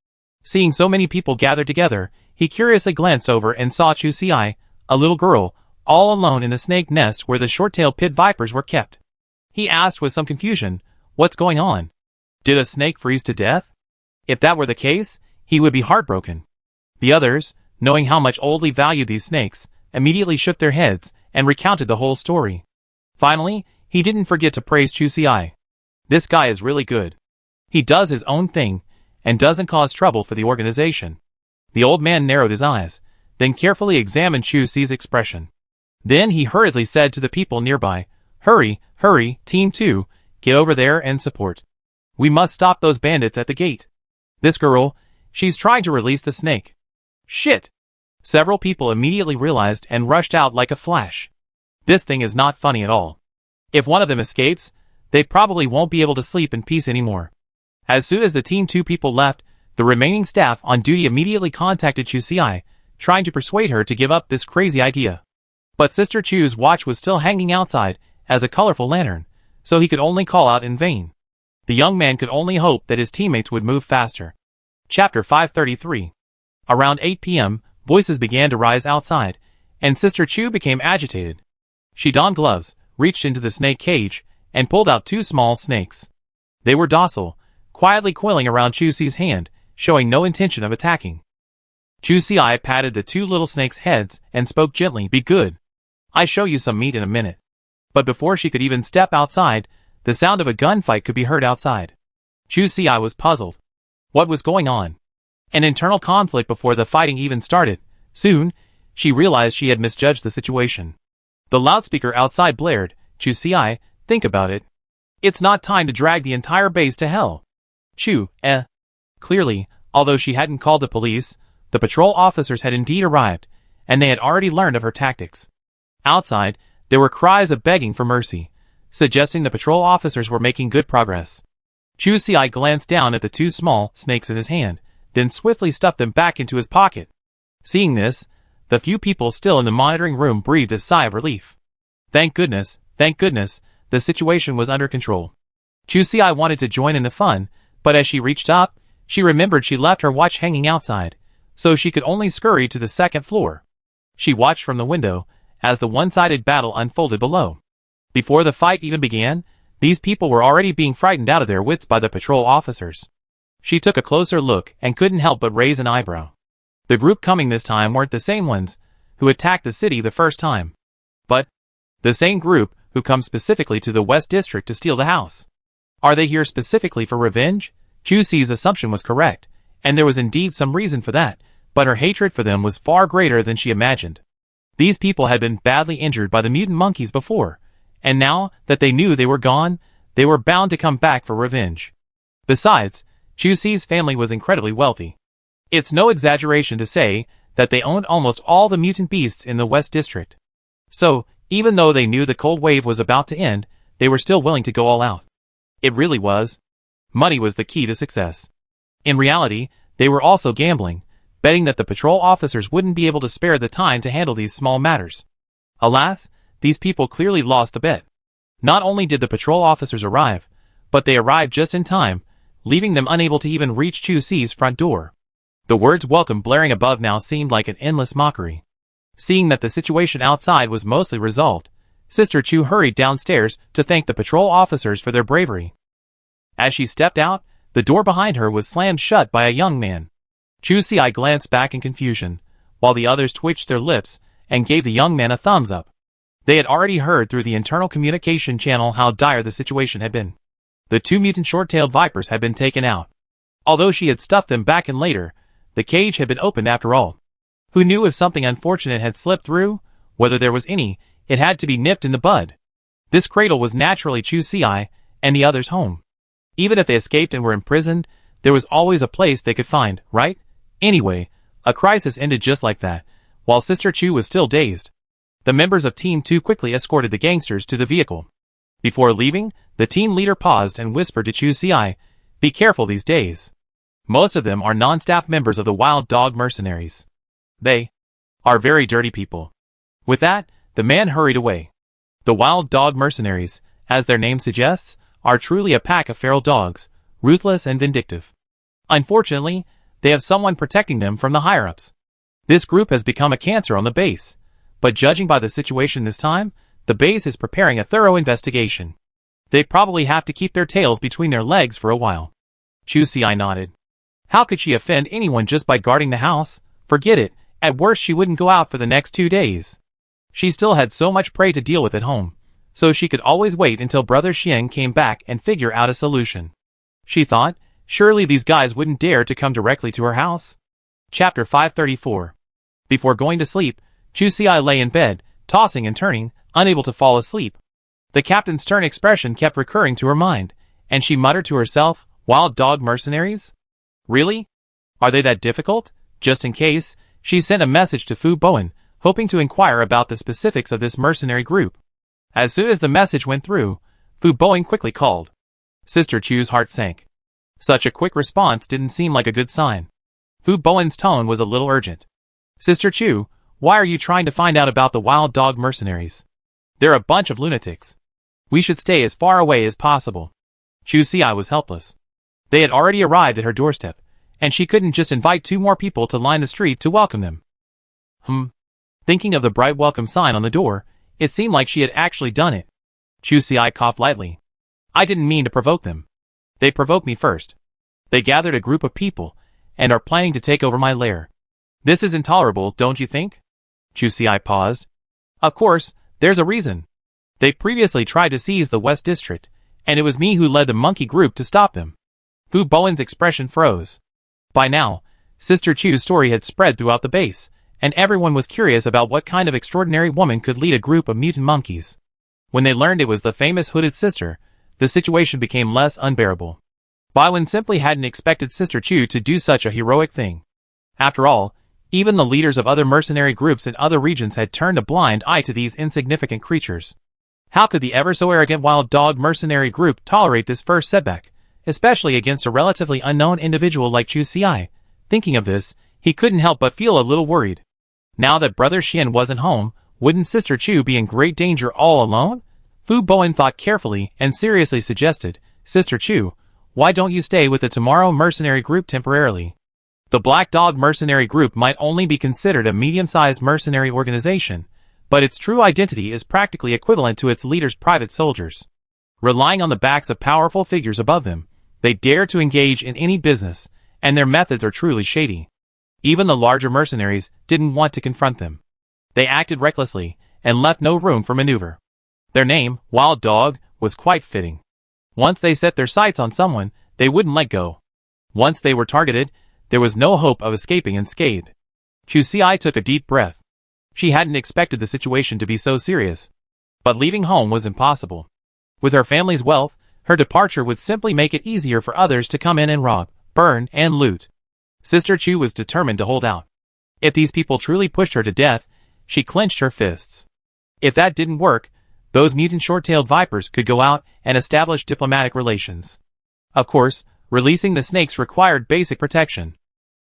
Seeing so many people gathered together, he curiously glanced over and saw Chu Si, a little girl, all alone in the snake nest where the short-tailed pit vipers were kept. He asked with some confusion, what's going on? Did a snake freeze to death? If that were the case, he would be heartbroken. The others, knowing how much Oldie valued these snakes, immediately shook their heads and recounted the whole story. Finally, he didn't forget to praise Chu Si. This guy is really good. He does his own thing, and doesn't cause trouble for the organization. The old man narrowed his eyes, then carefully examined Chu Si's expression. Then he hurriedly said to the people nearby, hurry, hurry, Team 2, get over there and support. We must stop those bandits at the gate. This girl, she's trying to release the snake. Shit! Several people immediately realized and rushed out like a flash. This thing is not funny at all. If one of them escapes, they probably won't be able to sleep in peace anymore. As soon as the Team 2 people left, the remaining staff on duty immediately contacted Chu Si, trying to persuade her to give up this crazy idea. But Sister Chu's watch was still hanging outside as a colorful lantern, so he could only call out in vain. The young man could only hope that his teammates would move faster. Chapter 533. Around 8 p.m., voices began to rise outside, and Sister Chu became agitated. She donned gloves, reached into the snake cage, and pulled out 2 small snakes. They were docile, quietly coiling around Chu Si's hand, showing no intention of attacking. Chu Si patted the 2 little snakes' heads and spoke gently, be good. I show you some meat in a minute. But before she could even step outside, the sound of a gunfight could be heard outside. Chu Si was puzzled. What was going on? An internal conflict before the fighting even started. Soon, she realized she had misjudged the situation. The loudspeaker outside blared, Chu Si, think about it. It's not time to drag the entire base to hell. Chu, Clearly, although she hadn't called the police, the patrol officers had indeed arrived, and they had already learned of her tactics. Outside, there were cries of begging for mercy, suggesting the patrol officers were making good progress. Chu Si glanced down at the 2 small snakes in his hand, then swiftly stuffed them back into his pocket. Seeing this, the few people still in the monitoring room breathed a sigh of relief. Thank goodness, the situation was under control. Chu Si wanted to join in the fun, but as she reached up, she remembered she left her watch hanging outside, so she could only scurry to the 2nd floor. She watched from the window as the one-sided battle unfolded below. Before the fight even began, these people were already being frightened out of their wits by the patrol officers. She took a closer look and couldn't help but raise an eyebrow. The group coming this time weren't the same ones who attacked the city the first time, but the same group who come specifically to the West District to steal the house. Are they here specifically for revenge? Chu Si's assumption was correct, and there was indeed some reason for that, but her hatred for them was far greater than she imagined. These people had been badly injured by the mutant monkeys before, and now that they knew they were gone, they were bound to come back for revenge. Besides, Chu Si's family was incredibly wealthy. It's no exaggeration to say that they owned almost all the mutant beasts in the West District. So, even though they knew the cold wave was about to end, they were still willing to go all out. It really was. Money was the key to success. In reality, they were also gambling, betting that the patrol officers wouldn't be able to spare the time to handle these small matters. Alas, these people clearly lost the bet. Not only did the patrol officers arrive, but they arrived just in time, leaving them unable to even reach Chu Si's front door. The words welcome blaring above now seemed like an endless mockery. Seeing that the situation outside was mostly resolved, Sister Chu hurried downstairs to thank the patrol officers for their bravery. As she stepped out, the door behind her was slammed shut by a young man. Chu Si glanced back in confusion, while the others twitched their lips and gave the young man a thumbs up. They had already heard through the internal communication channel how dire the situation had been. The 2 mutant short-tailed vipers had been taken out. Although she had stuffed them back in later, the cage had been opened after all. Who knew if something unfortunate had slipped through? Whether there was any, it had to be nipped in the bud. This cradle was naturally Chu Si and the others' home. Even if they escaped and were imprisoned, there was always a place they could find, right? Anyway, a crisis ended just like that, while Sister Chu was still dazed. The members of Team 2 quickly escorted the gangsters to the vehicle. Before leaving, the team leader paused and whispered to Chu Si, "Be careful these days. Most of them are non-staff members of the Wild Dog Mercenaries. They are very dirty people." With that, the man hurried away. The Wild Dog Mercenaries, as their name suggests, are truly a pack of feral dogs, ruthless and vindictive. Unfortunately, they have someone protecting them from the higher-ups. This group has become a cancer on the base, but judging by the situation this time, the base is preparing a thorough investigation. They probably have to keep their tails between their legs for a while. Chu Si nodded. How could she offend anyone just by guarding the house? Forget it, at worst she wouldn't go out for the next 2 days. She still had so much prey to deal with at home, so she could always wait until Brother Xian came back and figure out a solution. She thought, surely these guys wouldn't dare to come directly to her house. Chapter 534. Before going to sleep, Chu Si lay in bed, tossing and turning, unable to fall asleep. The captain's stern expression kept recurring to her mind, and she muttered to herself, "Wild Dog Mercenaries? Really? Are they that difficult?" Just in case, she sent a message to Fu Bowen, hoping to inquire about the specifics of this mercenary group. As soon as the message went through, Fu Bowen quickly called. Sister Chu's heart sank. Such a quick response didn't seem like a good sign. Fu Bowen's tone was a little urgent. "Sister Chu, why are you trying to find out about the Wild Dog Mercenaries? They're a bunch of lunatics. We should stay as far away as possible." Chu Si was helpless. They had already arrived at her doorstep, and she couldn't just invite 2 more people to line the street to welcome them. Thinking of the bright welcome sign on the door, it seemed like she had actually done it. Chu Si coughed lightly. "I didn't mean to provoke them. They provoked me first. They gathered a group of people, and are planning to take over my lair. This is intolerable, don't you think?" Chu Si paused. "Of course, there's a reason. They previously tried to seize the West District, and it was me who led the monkey group to stop them." Fu Bowen's expression froze. By now, Sister Chu's story had spread throughout the base, and everyone was curious about what kind of extraordinary woman could lead a group of mutant monkeys. When they learned it was the famous hooded sister, the situation became less unbearable. Baiwen simply hadn't expected Sister Chu to do such a heroic thing. After all, even the leaders of other mercenary groups in other regions had turned a blind eye to these insignificant creatures. How could the ever-so-arrogant Wild Dog mercenary group tolerate this first setback, especially against a relatively unknown individual like Chu Si? Thinking of this, he couldn't help but feel a little worried. Now that Brother Xian wasn't home, wouldn't Sister Chu be in great danger all alone? Fu Bowen thought carefully and seriously suggested, "Sister Chu, why don't you stay with the Tomorrow mercenary group temporarily? The Black Dog mercenary group might only be considered a medium-sized mercenary organization, but its true identity is practically equivalent to its leaders' private soldiers. Relying on the backs of powerful figures above them, they dare to engage in any business, and their methods are truly shady. Even the larger mercenaries didn't want to confront them. They acted recklessly, and left no room for maneuver. Their name, Wild Dog, was quite fitting. Once they set their sights on someone, they wouldn't let go. Once they were targeted, there was no hope of escaping unscathed." Chu Si took a deep breath. She hadn't expected the situation to be so serious. But leaving home was impossible. With her family's wealth, her departure would simply make it easier for others to come in and rob, burn, and loot. Sister Chu was determined to hold out. If these people truly pushed her to death, she clenched her fists. If that didn't work, those mutant short-tailed vipers could go out and establish diplomatic relations. Of course, releasing the snakes required basic protection.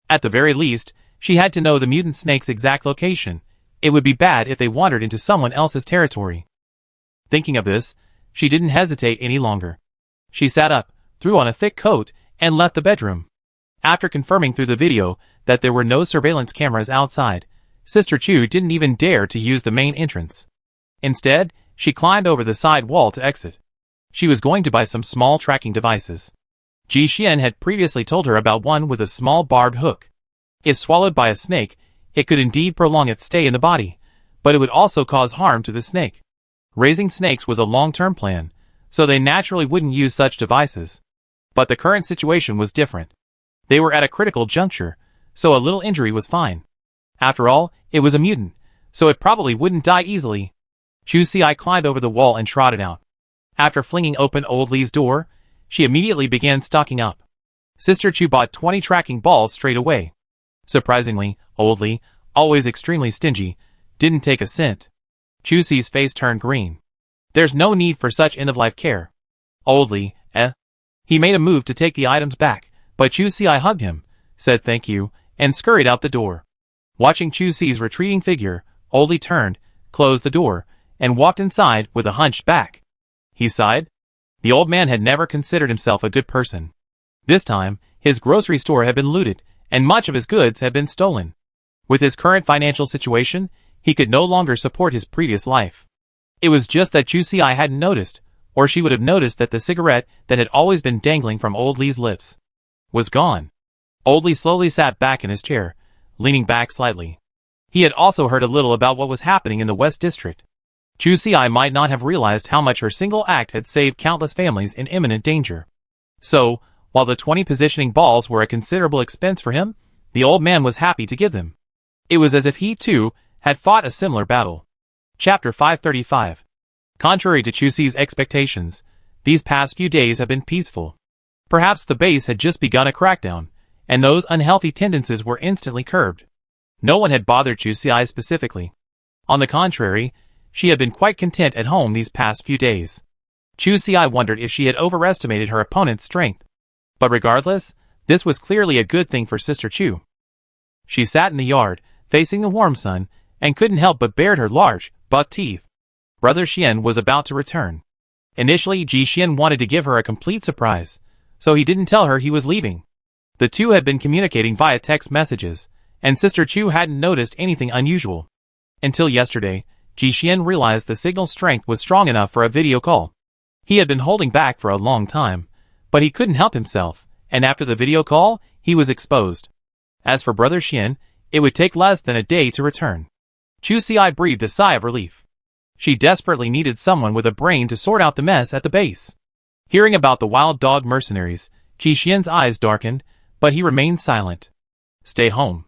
At the very least, she had to know the mutant snake's exact location. It would be bad if they wandered into someone else's territory. Thinking of this, she didn't hesitate any longer. She sat up, threw on a thick coat, and left the bedroom. After confirming through the video that there were no surveillance cameras outside, Sister Chu didn't even dare to use the main entrance. Instead, she climbed over the side wall to exit. She was going to buy some small tracking devices. Ji Xian had previously told her about one with a small barbed hook. If swallowed by a snake, it could indeed prolong its stay in the body, but it would also cause harm to the snake. Raising snakes was a long-term plan, so they naturally wouldn't use such devices. But the current situation was different. They were at a critical juncture, so a little injury was fine. After all, it was a mutant, so it probably wouldn't die easily. Chu Xi climbed over the wall and trotted out. After flinging open Old Li's door, she immediately began stocking up. Sister Chu bought 20 tracking balls straight away. Surprisingly, Old Li, always extremely stingy, didn't take a cent. Chu Xi's face turned green. There's no need for such end-of-life care. Old Li, He made a move to take the items back, but Chu Xi hugged him, said thank you, and scurried out the door. Watching Chu Xi's retreating figure, Old Li turned, closed the door, and walked inside with a hunched back. He sighed. The old man had never considered himself a good person. This time, his grocery store had been looted, and much of his goods had been stolen. With his current financial situation, he could no longer support his previous life. It was just that Chu Xi hadn't noticed, or she would have noticed that the cigarette that had always been dangling from Old Li's lips was gone. Old Li slowly sat back in his chair, leaning back slightly. He had also heard a little about what was happening in the West District. Chu Xi might not have realized how much her single act had saved countless families in imminent danger. So, while the 20 positioning balls were a considerable expense for him, the old man was happy to give them. It was as if he, too, had fought a similar battle. Chapter 535. Contrary to Chu Xi's expectations, these past few days have been peaceful. Perhaps the base had just begun a crackdown, and those unhealthy tendencies were instantly curbed. No one had bothered Chu Xi specifically. On the contrary, she had been quite content at home these past few days. Chu Xi wondered if she had overestimated her opponent's strength. But regardless, this was clearly a good thing for Sister Chu. She sat in the yard, facing the warm sun, and couldn't help but bared her large, buck teeth. Brother Xian was about to return. Initially, Ji Xian wanted to give her a complete surprise, so he didn't tell her he was leaving. The two had been communicating via text messages, and Sister Chu hadn't noticed anything unusual. Until yesterday, Ji Xian realized the signal strength was strong enough for a video call. He had been holding back for a long time, but he couldn't help himself, and after the video call, he was exposed. As for Brother Xian, it would take less than a day to return. Chu Xi breathed a sigh of relief. She desperately needed someone with a brain to sort out the mess at the base. Hearing about the wild dog mercenaries, Ji Xian's eyes darkened, but he remained silent. Stay home.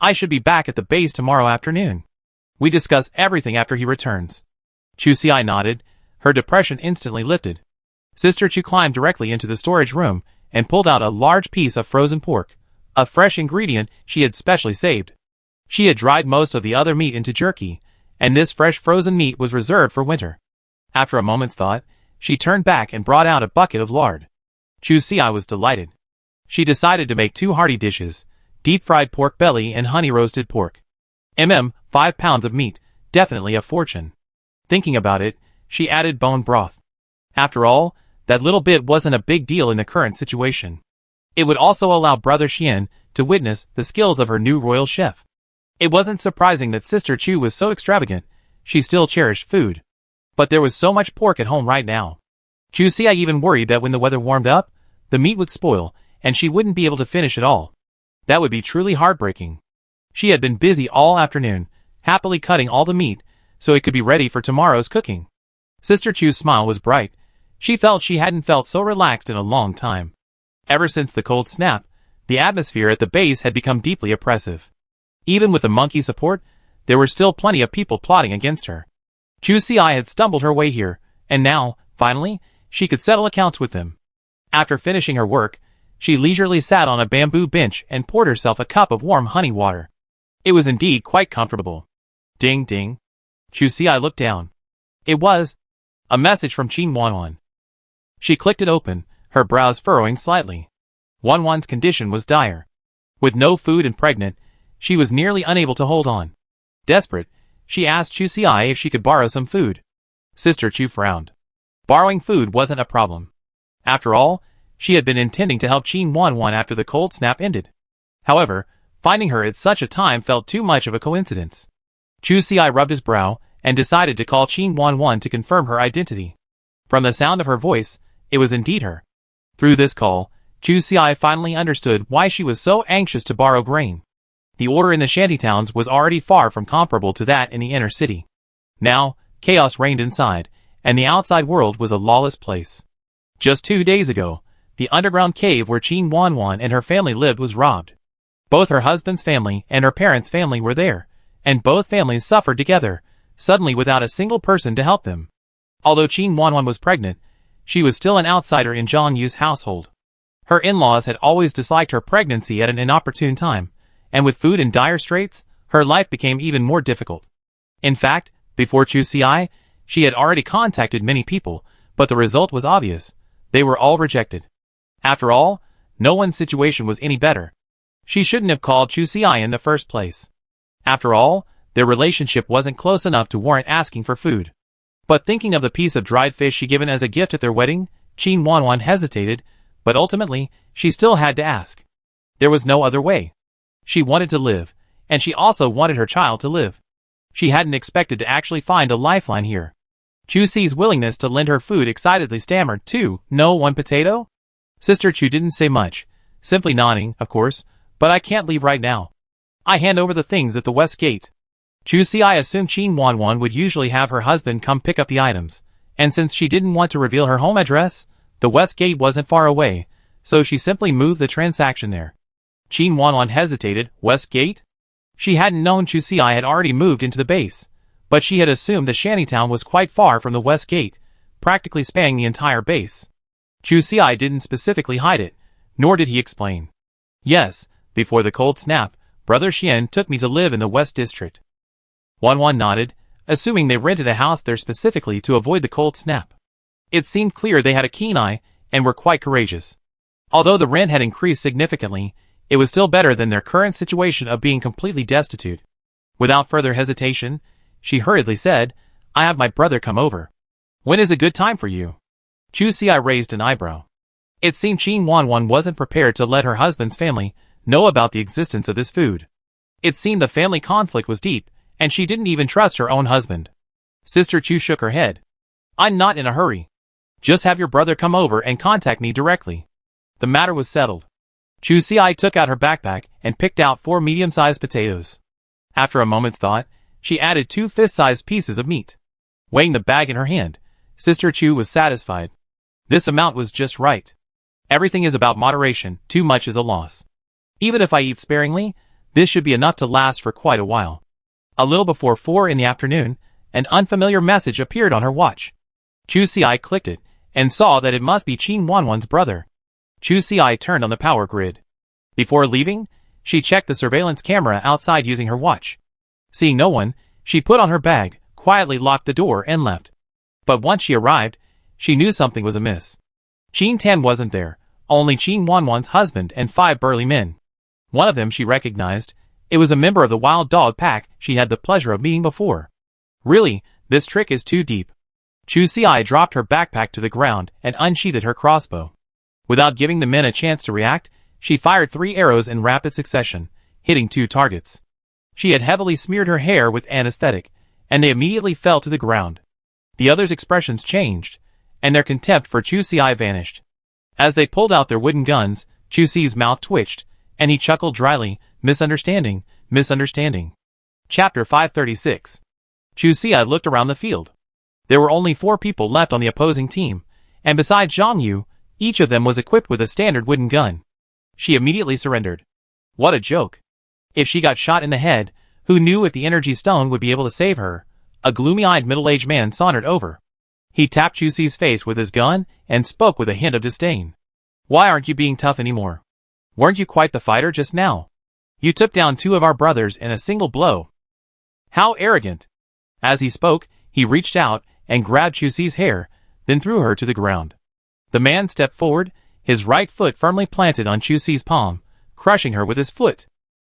I should be back at the base tomorrow afternoon. We discuss everything after he returns. Chu Xi nodded, her depression instantly lifted. Sister Chu climbed directly into the storage room and pulled out a large piece of frozen pork, a fresh ingredient she had specially saved. She had dried most of the other meat into jerky, and this fresh frozen meat was reserved for winter. After a moment's thought, she turned back and brought out a bucket of lard. Chu Xi was delighted. She decided to make 2 hearty dishes, deep-fried pork belly and honey-roasted pork. 5 pounds of meat, definitely a fortune. Thinking about it, she added bone broth. After all, that little bit wasn't a big deal in the current situation. It would also allow Brother Xian to witness the skills of her new royal chef. It wasn't surprising that Sister Chu was so extravagant. She still cherished food. But there was so much pork at home right now. Chu Xi even worried that when the weather warmed up, the meat would spoil, and she wouldn't be able to finish it all. That would be truly heartbreaking. She had been busy all afternoon, happily cutting all the meat, so it could be ready for tomorrow's cooking. Sister Chu's smile was bright. She felt she hadn't felt so relaxed in a long time. Ever since the cold snap, the atmosphere at the base had become deeply oppressive. Even with the monkey support, there were still plenty of people plotting against her. Chu Xi had stumbled her way here, and now, finally, she could settle accounts with them. After finishing her work, she leisurely sat on a bamboo bench and poured herself a cup of warm honey water. It was indeed quite comfortable. Ding ding. Chu Xi looked down. It was a message from Qin Wanwan. She clicked it open, her brows furrowing slightly. Wanwan's condition was dire. With no food and pregnant, she was nearly unable to hold on. Desperate, she asked Chu Xi if she could borrow some food. Sister Chu frowned. Borrowing food wasn't a problem. After all, she had been intending to help Qin Wanwan after the cold snap ended. However, finding her at such a time felt too much of a coincidence. Chu Xi rubbed his brow and decided to call Qin Wanwan to confirm her identity. From the sound of her voice, it was indeed her. Through this call, Chu Xi finally understood why she was so anxious to borrow grain. The order in the shantytowns was already far from comparable to that in the inner city. Now, chaos reigned inside, and the outside world was a lawless place. Just 2 days ago, the underground cave where Qin Wanwan and her family lived was robbed. Both her husband's family and her parents' family were there, and both families suffered together, suddenly without a single person to help them. Although Qin Wanwan was pregnant, she was still an outsider in Zhang Yu's household. Her in-laws had always disliked her pregnancy at an inopportune time, and with food in dire straits, her life became even more difficult. In fact, before Chu Xi, she had already contacted many people, but the result was obvious. They were all rejected. After all, no one's situation was any better. She shouldn't have called Chu Xi in the first place. After all, their relationship wasn't close enough to warrant asking for food. But thinking of the piece of dried fish she given as a gift at their wedding, Qin Wanwan hesitated, but ultimately, she still had to ask. There was no other way. She wanted to live, and she also wanted her child to live. She hadn't expected to actually find a lifeline here. Chu Xi's willingness to lend her food excitedly stammered, "Too, no one potato?" Sister Chu didn't say much, simply nodding, "Of course, but I can't leave right now. I hand over the things at the west gate." Chu Xi assumed Qin Wanwan would usually have her husband come pick up the items, and since she didn't want to reveal her home address, the west gate wasn't far away, so she simply moved the transaction there. Qin Wanwan hesitated. West gate? She hadn't known Chu Xi had already moved into the base, but she had assumed the shantytown was quite far from the west gate, practically spanning the entire base. Chu Xi didn't specifically hide it, nor did he explain. "Yes, before the cold snap, Brother Xian took me to live in the West District." Wanwan nodded, assuming they rented a house there specifically to avoid the cold snap. It seemed clear they had a keen eye and were quite courageous. Although the rent had increased significantly, it was still better than their current situation of being completely destitute. Without further hesitation, she hurriedly said, "I have my brother come over. When is a good time for you?" Chu Xi raised an eyebrow. It seemed Qin Wanwan wasn't prepared to let her husband's family know about the existence of this food. It seemed the family conflict was deep, and she didn't even trust her own husband. Sister Chu shook her head. "I'm not in a hurry. Just have your brother come over and contact me directly." The matter was settled. Chu Xi took out her backpack and picked out 4 medium-sized potatoes. After a moment's thought, she added 2 fist-sized pieces of meat. Weighing the bag in her hand, Sister Chu was satisfied. This amount was just right. Everything is about moderation, too much is a loss. Even if I eat sparingly, this should be enough to last for quite a while. A little before 4 in the afternoon, an unfamiliar message appeared on her watch. Chu Xi clicked it, and saw that it must be Qin Wanwan's brother. Chu Xi turned on the power grid. Before leaving, she checked the surveillance camera outside using her watch. Seeing no one, she put on her bag, quietly locked the door and left. But once she arrived, she knew something was amiss. Qin Tan wasn't there, only Qin Wanwan's husband and 5 burly men. One of them she recognized. It was a member of the wild dog pack she had the pleasure of meeting before. Really, this trick is too deep. Chu Xi dropped her backpack to the ground and unsheathed her crossbow. Without giving the men a chance to react, she fired 3 arrows in rapid succession, hitting 2 targets. She had heavily smeared her hair with anesthetic, and they immediately fell to the ground. The others' expressions changed, and their contempt for Chu Xi vanished. As they pulled out their wooden guns, Chu Xi's mouth twitched, and he chuckled dryly, "Misunderstanding, misunderstanding." Chapter 536. Chu Xi looked around the field. There were only 4 people left on the opposing team, and besides Zhang Yu, each of them was equipped with a standard wooden gun. She immediately surrendered. What a joke. If she got shot in the head, who knew if the energy stone would be able to save her? A gloomy-eyed middle-aged man sauntered over. He tapped Chusi's face with his gun and spoke with a hint of disdain. Why aren't you being tough anymore? Weren't you quite the fighter just now? You took down 2 of our brothers in a single blow. How arrogant! As he spoke, he reached out and grabbed Chusi's hair, then threw her to the ground. The man stepped forward, his right foot firmly planted on Chusi's palm, crushing her with his foot.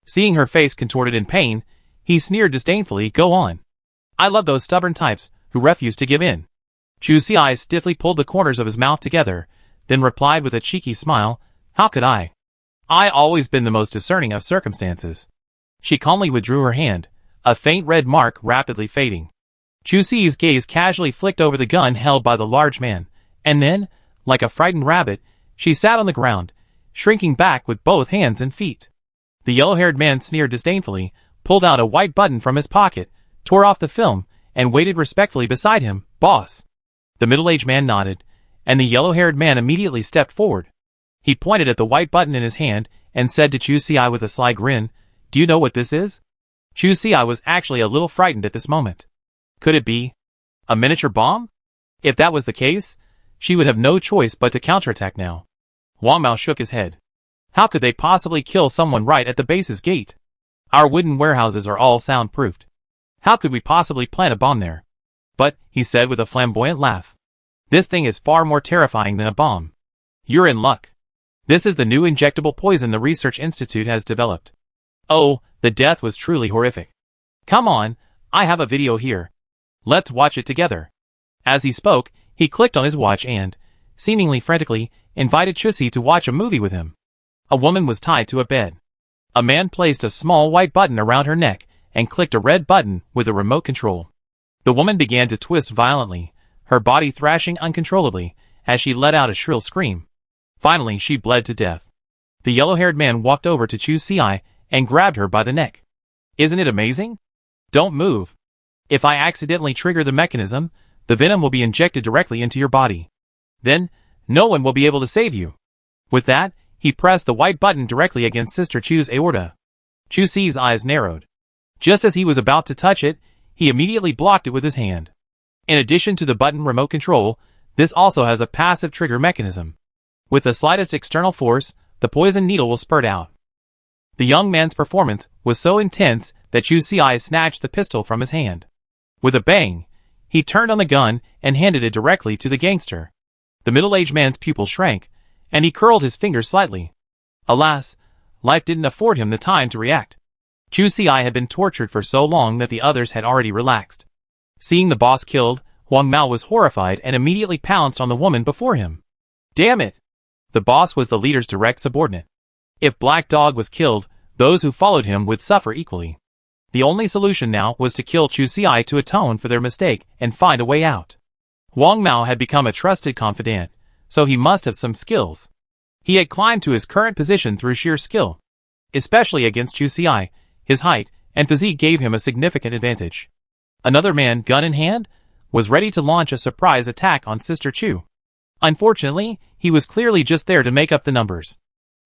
Seeing her face contorted in pain, he sneered disdainfully, "Go on. I love those stubborn types who refuse to give in." Chusi eyes stiffly pulled the corners of his mouth together, then replied with a cheeky smile, "How could I? I always been the most discerning of circumstances." She calmly withdrew her hand, a faint red mark rapidly fading. Chusi's gaze casually flicked over the gun held by the large man, and then, like a frightened rabbit, she sat on the ground, shrinking back with both hands and feet. The yellow-haired man sneered disdainfully, pulled out a white button from his pocket, tore off the film, and waited respectfully beside him. "Boss." The middle-aged man nodded, and the yellow-haired man immediately stepped forward. He pointed at the white button in his hand and said to Chusi with a sly grin, "Do you know what this is?" Chusi was actually a little frightened at this moment. Could it be a miniature bomb? If that was the case, she would have no choice but to counterattack now. Wang Mao shook his head. How could they possibly kill someone right at the base's gate? Our wooden warehouses are all soundproofed. How could we possibly plant a bomb there? But, he said with a flamboyant laugh, this thing is far more terrifying than a bomb. You're in luck. This is the new injectable poison the Research Institute has developed. Oh, the death was truly horrific. Come on, I have a video here. Let's watch it together. As he spoke, he clicked on his watch and, seemingly frantically, invited Chusi to watch a movie with him. A woman was tied to a bed. A man placed a small white button around her neck and clicked a red button with a remote control. The woman began to twist violently, her body thrashing uncontrollably as she let out a shrill scream. Finally, she bled to death. The yellow-haired man walked over to Chusi and grabbed her by the neck. Isn't it amazing? Don't move. If I accidentally trigger the mechanism, the venom will be injected directly into your body. Then, no one will be able to save you. With that, he pressed the white button directly against Sister Chu's aorta. Chusi's eyes narrowed. Just as he was about to touch it, he immediately blocked it with his hand. In addition to the button remote control, this also has a passive trigger mechanism. With the slightest external force, the poison needle will spurt out. The young man's performance was so intense that Chusi snatched the pistol from his hand. With a bang, he turned on the gun and handed it directly to the gangster. The middle-aged man's pupil shrank, and he curled his fingers slightly. Alas, life didn't afford him the time to react. Chusi had been tortured for so long that the others had already relaxed. Seeing the boss killed, Wang Mao was horrified and immediately pounced on the woman before him. Damn it! The boss was the leader's direct subordinate. If Black Dog was killed, those who followed him would suffer equally. The only solution now was to kill Chusi to atone for their mistake and find a way out. Wang Mao had become a trusted confidant, so he must have some skills. He had climbed to his current position through sheer skill. Especially against Chusi, his height and physique gave him a significant advantage. Another man, gun in hand, was ready to launch a surprise attack on Sister Chu. Unfortunately, he was clearly just there to make up the numbers.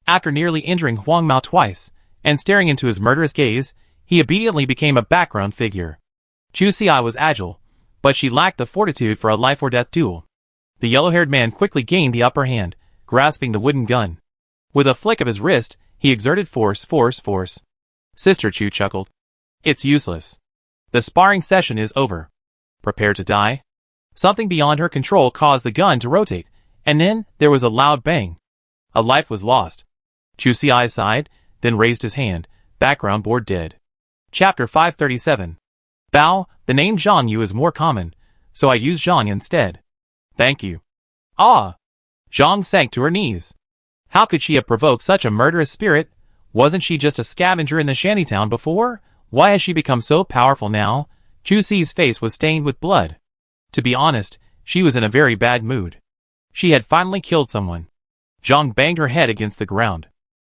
After nearly injuring Wang Mao twice, and staring into his murderous gaze, he obediently became a background figure. Chusi was agile, but she lacked the fortitude for a life-or-death duel. The yellow-haired man quickly gained the upper hand, grasping the wooden gun. With a flick of his wrist, he exerted force. Sister Chu chuckled. It's useless. The sparring session is over. Prepare to die? Something beyond her control caused the gun to rotate, and then there was a loud bang. A life was lost. Chusi sighed, then raised his hand. Background board dead. Chapter 537. Bao, the name Zhang Yu is more common, so I use Zhang instead. Thank you. Ah! Zhang sank to her knees. How could she have provoked such a murderous spirit? Wasn't she just a scavenger in the shantytown before? Why has she become so powerful now? Chusi's face was stained with blood. To be honest, she was in a very bad mood. She had finally killed someone. Zhang banged her head against the ground.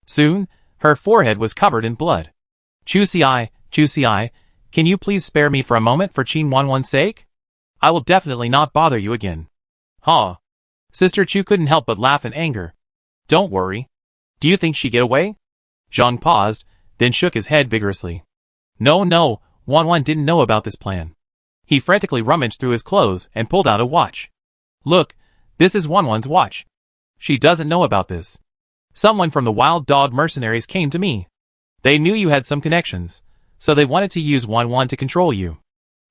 Soon, her forehead was covered in blood. Chusi, can you please spare me for a moment for Qin Wanwan's sake? I will definitely not bother you again. Huh. Sister Chu couldn't help but laugh in anger. Don't worry. Do you think she'd get away? Zhang paused, then shook his head vigorously. No, Wanwan didn't know about this plan. He frantically rummaged through his clothes and pulled out a watch. Look, this is Wanwan's watch. She doesn't know about this. Someone from the Wild Dog Mercenaries came to me. They knew you had some connections, so they wanted to use Wanwan to control you.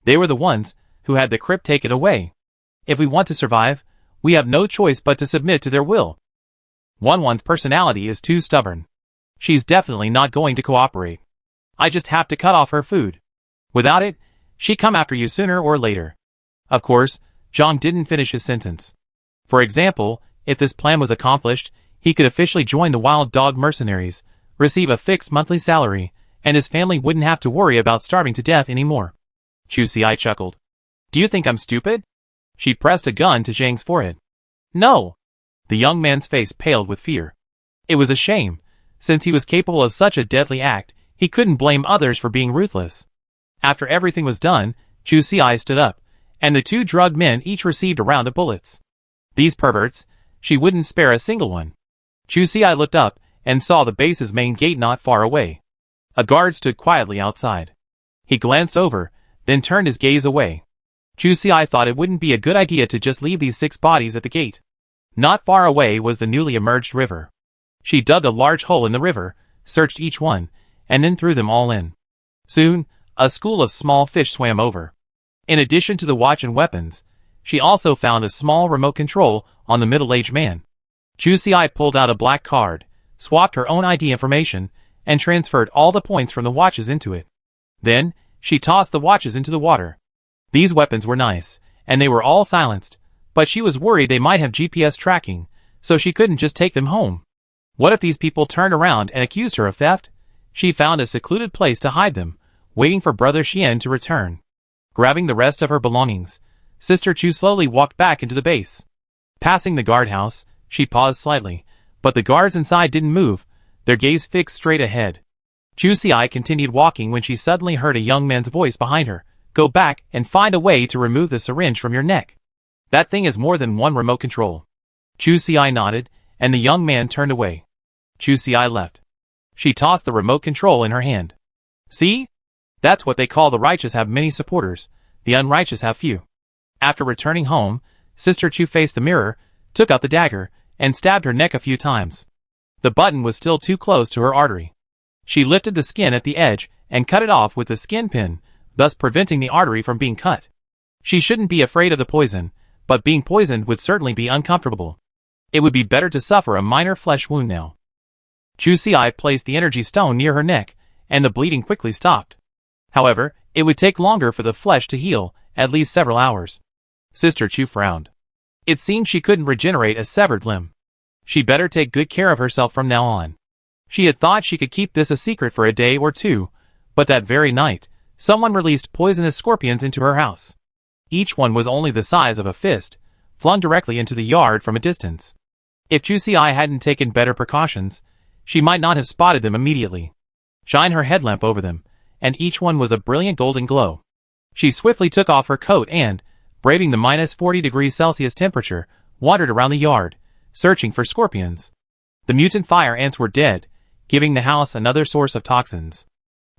They were the ones who had the crypt taken away. If we want to survive, we have no choice but to submit to their will. Wanwan's personality is too stubborn. She's definitely not going to cooperate. I just have to cut off her food. Without it, she'd come after you sooner or later. Of course, Zhang didn't finish his sentence. For example, if this plan was accomplished, he could officially join the Wild Dog Mercenaries, receive a fixed monthly salary, and his family wouldn't have to worry about starving to death anymore. Chu Xi chuckled. Do you think I'm stupid? She pressed a gun to Zhang's forehead. No. The young man's face paled with fear. It was a shame. Since he was capable of such a deadly act, he couldn't blame others for being ruthless. After everything was done, Chu Xi stood up, and the two drugged men each received a round of bullets. These perverts, she wouldn't spare a single one. Chu Xi looked up and saw the base's main gate not far away. A guard stood quietly outside. He glanced over, then turned his gaze away. Chu Xi thought it wouldn't be a good idea to just leave these 6 bodies at the gate. Not far away was the newly emerged river. She dug a large hole in the river, searched each one, and then threw them all in. Soon, a school of small fish swam over. In addition to the watch and weapons, she also found a small remote control on the middle-aged man. Chu Xi pulled out a black card, swapped her own ID information, and transferred all the points from the watches into it. Then, she tossed the watches into the water. These weapons were nice, and they were all silenced, but she was worried they might have GPS tracking, so she couldn't just take them home. What if these people turned around and accused her of theft? She found a secluded place to hide them, waiting for Brother Xian to return. Grabbing the rest of her belongings, Sister Chu slowly walked back into the base. Passing the guardhouse, she paused slightly, but the guards inside didn't move, their gaze fixed straight ahead. Chu Xi continued walking when she suddenly heard a young man's voice behind her. Go back and find a way to remove the syringe from your neck. That thing is more than one remote control. Chu Xi nodded, and the young man turned away. Chu Xi left. She tossed the remote control in her hand. See? That's what they call the righteous have many supporters, the unrighteous have few. After returning home, Sister Chu faced the mirror, took out the dagger, and stabbed her neck a few times. The button was still too close to her artery. She lifted the skin at the edge and cut it off with the skin pin, thus preventing the artery from being cut. She shouldn't be afraid of the poison, but being poisoned would certainly be uncomfortable. It would be better to suffer a minor flesh wound now. Chu Xi placed the energy stone near her neck, and the bleeding quickly stopped. However, it would take longer for the flesh to heal, at least several hours. Sister Chu frowned. It seemed she couldn't regenerate a severed limb. She better take good care of herself from now on. She had thought she could keep this a secret for a day or two, but that very night, someone released poisonous scorpions into her house. Each one was only the size of a fist, flung directly into the yard from a distance. If Chu Xi hadn't taken better precautions, she might not have spotted them immediately. Shine her headlamp over them, and each one was a brilliant golden glow. She swiftly took off her coat and, braving the -40°C temperature, wandered around the yard, searching for scorpions. The mutant fire ants were dead, giving the house another source of toxins.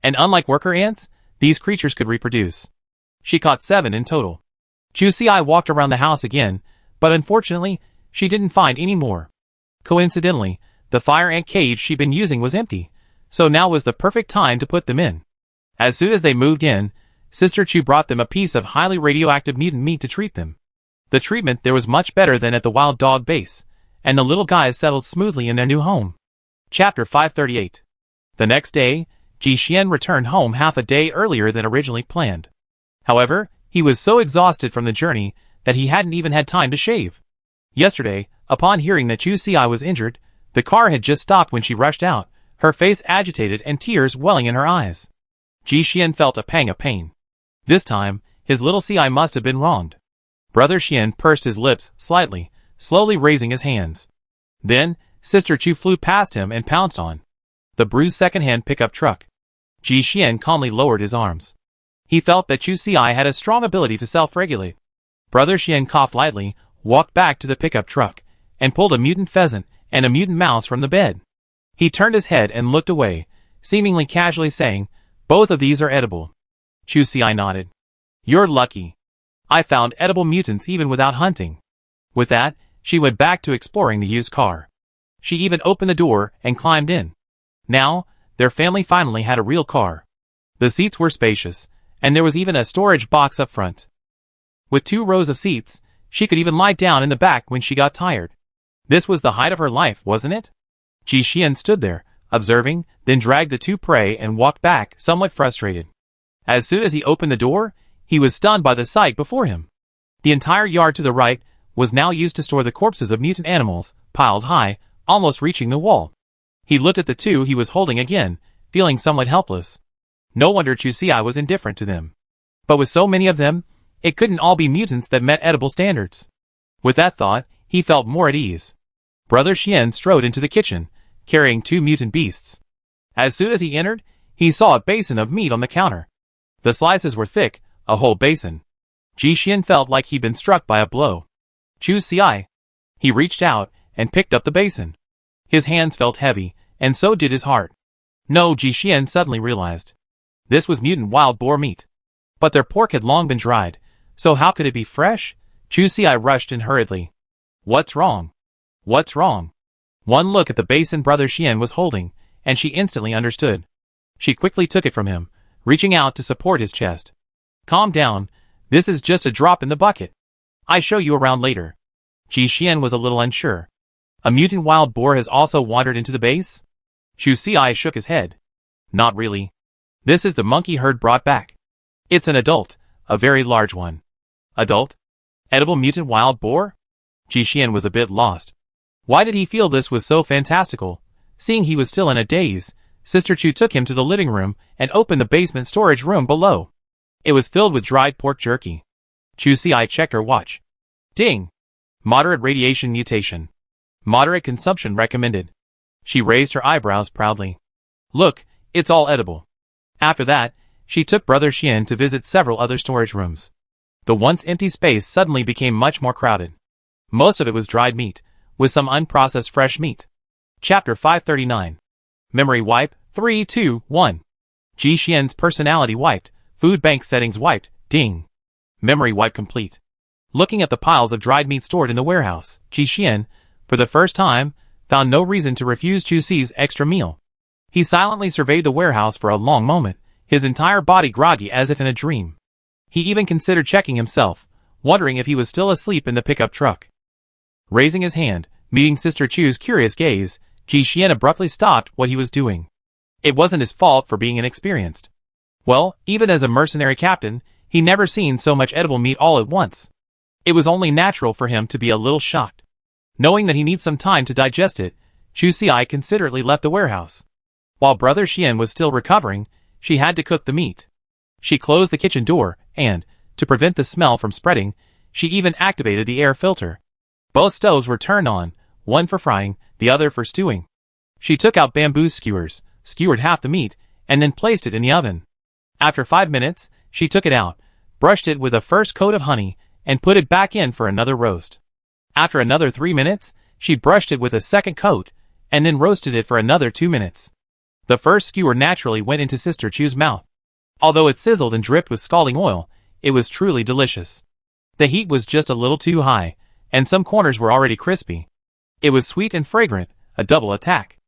And unlike worker ants, these creatures could reproduce. She caught 7 in total. Chu Xi walked around the house again, but unfortunately, she didn't find any more. Coincidentally, the fire ant cage she'd been using was empty, so now was the perfect time to put them in. As soon as they moved in, Sister Chu brought them a piece of highly radioactive mutant meat to treat them. The treatment there was much better than at the Wild Dog base, and the little guys settled smoothly in their new home. Chapter 538. The next day, Ji Xian returned home half a day earlier than originally planned. However, he was so exhausted from the journey that he hadn't even had time to shave. Yesterday, upon hearing that Chu Xi was injured, the car had just stopped when she rushed out, her face agitated and tears welling in her eyes. Ji Xian felt a pang of pain. This time, his little Ci must have been wronged. Brother Xian pursed his lips slightly, slowly raising his hands. Then, Sister Chu flew past him and pounced on the bruised second-hand pickup truck. Ji Xian calmly lowered his arms. He felt that Chu Xi had a strong ability to self-regulate. Brother Xian coughed lightly, walked back to the pickup truck, and pulled a mutant pheasant and a mutant mouse from the bed. He turned his head and looked away, seemingly casually saying, "Both of these are edible." Chu Xi nodded. You're lucky. I found edible mutants even without hunting. With that, she went back to exploring the used car. She even opened the door and climbed in. Now, their family finally had a real car. The seats were spacious, and there was even a storage box up front. With 2 rows of seats, she could even lie down in the back when she got tired. This was the height of her life, wasn't it? Ji Xian stood there, observing, then dragged the 2 prey and walked back, somewhat frustrated. As soon as he opened the door, he was stunned by the sight before him. The entire yard to the right was now used to store the corpses of mutant animals, piled high, almost reaching the wall. He looked at the 2 he was holding again, feeling somewhat helpless. No wonder Chu Xi was indifferent to them. But with so many of them, it couldn't all be mutants that met edible standards. With that thought, he felt more at ease. Brother Xian strode into the kitchen, carrying 2 mutant beasts. As soon as he entered, he saw a basin of meat on the counter. The slices were thick, a whole basin. Ji Xian felt like he'd been struck by a blow. Chu Xi. He reached out and picked up the basin. His hands felt heavy, and so did his heart. No, Ji Xian suddenly realized. This was mutant wild boar meat. But their pork had long been dried, so how could it be fresh? Chu Xi rushed in hurriedly. What's wrong? What's wrong? One look at the basin Brother Xian was holding, and she instantly understood. She quickly took it from him, reaching out to support his chest. Calm down, this is just a drop in the bucket. I show you around later. Ji Xian was a little unsure. A mutant wild boar has also wandered into the base? Chu Xi shook his head. Not really. This is the monkey herd brought back. It's an adult, a very large one. Adult? Edible mutant wild boar? Ji Xian was a bit lost. Why did he feel this was so fantastical? Seeing he was still in a daze, Sister Chu took him to the living room and opened the basement storage room below. It was filled with dried pork jerky. Chu Xi checked her watch. Ding! Moderate radiation mutation. Moderate consumption recommended. She raised her eyebrows proudly. Look, it's all edible. After that, she took Brother Xian to visit several other storage rooms. The once empty space suddenly became much more crowded. Most of it was dried meat, with some unprocessed fresh meat. Chapter 539. Memory wipe, 3, 2, 1. Ji Xian's personality wiped, food bank settings wiped, ding. Memory wipe complete. Looking at the piles of dried meat stored in the warehouse, Ji Xian, for the first time, found no reason to refuse Chu Xi's extra meal. He silently surveyed the warehouse for a long moment, his entire body groggy as if in a dream. He even considered checking himself, wondering if he was still asleep in the pickup truck. Raising his hand, meeting Sister Chu's curious gaze, Ji Xian abruptly stopped what he was doing. It wasn't his fault for being inexperienced. Well, even as a mercenary captain, he never seen so much edible meat all at once. It was only natural for him to be a little shocked. Knowing that he needs some time to digest it, Chu Xi considerately left the warehouse. While Brother Xian was still recovering, she had to cook the meat. She closed the kitchen door, and, to prevent the smell from spreading, she even activated the air filter. Both stoves were turned on, one for frying, the other for stewing. She took out bamboo skewers, skewered half the meat, and then placed it in the oven. After 5 minutes, she took it out, brushed it with a first coat of honey, and put it back in for another roast. After another 3 minutes, she brushed it with a second coat, and then roasted it for another 2 minutes. The first skewer naturally went into Sister Chu's mouth. Although it sizzled and dripped with scalding oil, it was truly delicious. The heat was just a little too high, and some corners were already crispy. It was sweet and fragrant, a double attack.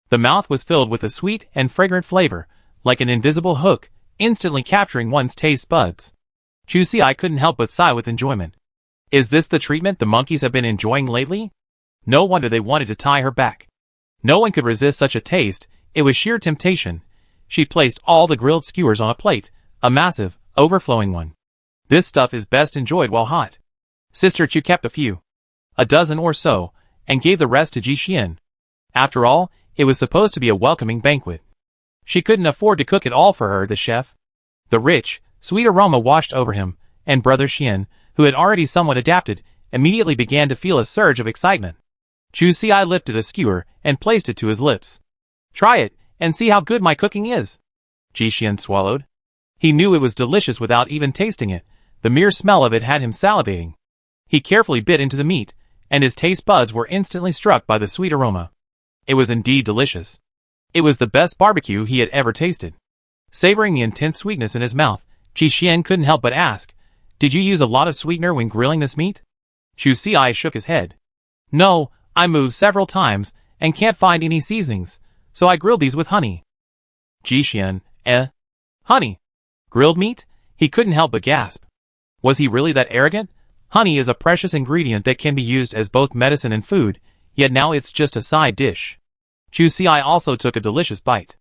The mouth was filled with a sweet and fragrant flavor, like an invisible hook, instantly capturing one's taste buds. Chu Xi couldn't help but sigh with enjoyment. Is this the treatment the monkeys have been enjoying lately? No wonder they wanted to tie her back. No one could resist such a taste, it was sheer temptation. She placed all the grilled skewers on a plate, a massive, overflowing one. This stuff is best enjoyed while hot. Sister Chu kept a dozen or so, and gave the rest to Ji Xian. After all, it was supposed to be a welcoming banquet. She couldn't afford to cook it all for her, the chef. The rich, sweet aroma washed over him, and Brother Xian, who had already somewhat adapted, immediately began to feel a surge of excitement. Chu Xi lifted a skewer and placed it to his lips. Try it, and see how good my cooking is. Ji Xian swallowed. He knew it was delicious without even tasting it. The mere smell of it had him salivating. He carefully bit into the meat, and his taste buds were instantly struck by the sweet aroma. It was indeed delicious. It was the best barbecue he had ever tasted. Savoring the intense sweetness in his mouth, Ji Xian couldn't help but ask, "Did you use a lot of sweetener when grilling this meat?" Chu Xi shook his head. "No, I moved several times and can't find any seasonings, so I grilled these with honey." Ji Xian, honey? Grilled meat? He couldn't help but gasp. Was he really that arrogant? Honey is a precious ingredient that can be used as both medicine and food, yet now it's just a side dish. Chu Xi also took a delicious bite.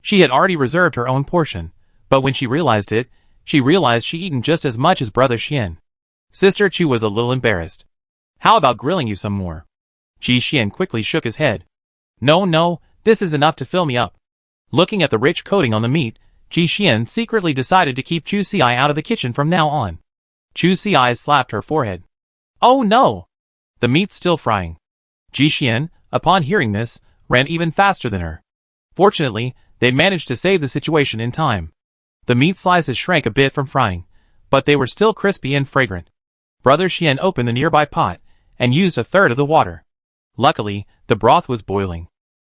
She had already reserved her own portion, but when she realized it, she realized she'd eaten just as much as Brother Xian. Sister Chu was a little embarrassed. "How about grilling you some more?" Ji Xian quickly shook his head. No, this is enough to fill me up." Looking at the rich coating on the meat, Ji Xian secretly decided to keep Chu Xi out of the kitchen from now on. Chu Xi slapped her forehead. "Oh no! The meat's still frying." Ji Xian, upon hearing this, ran even faster than her. Fortunately, they managed to save the situation in time. The meat slices shrank a bit from frying, but they were still crispy and fragrant. Brother Xian opened the nearby pot and used a third of the water. Luckily, the broth was boiling.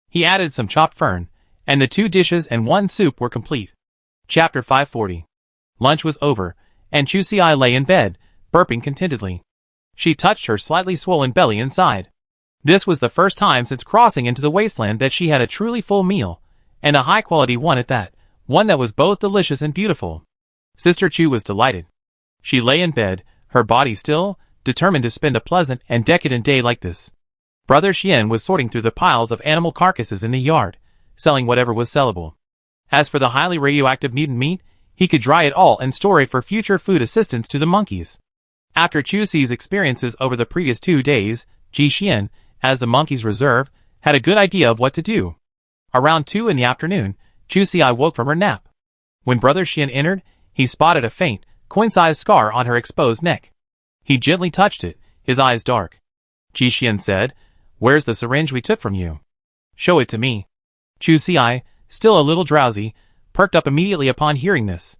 He added some chopped fern, and the 2 dishes and 1 soup were complete. Chapter 540. Lunch was over, and Chu Xi lay in bed, burping contentedly. She touched her slightly swollen belly and sighed. This was the first time since crossing into the wasteland that she had a truly full meal, and a high-quality one at that, one that was both delicious and beautiful. Sister Chu was delighted. She lay in bed, her body still, determined to spend a pleasant and decadent day like this. Brother Xian was sorting through the piles of animal carcasses in the yard, selling whatever was sellable. As for the highly radioactive mutant meat, he could dry it all and store it for future food assistance to the monkeys. After Chu Xi's experiences over the previous 2 days, Ji Xian, as the monkey's reserve, had a good idea of what to do. Around 2 in the afternoon, Chu Xi woke from her nap. When Brother Xian entered, he spotted a faint, coin-sized scar on her exposed neck. He gently touched it, his eyes dark. Ji Xian said, "Where's the syringe we took from you? Show it to me." Chu Xi, still a little drowsy, perked up immediately upon hearing this.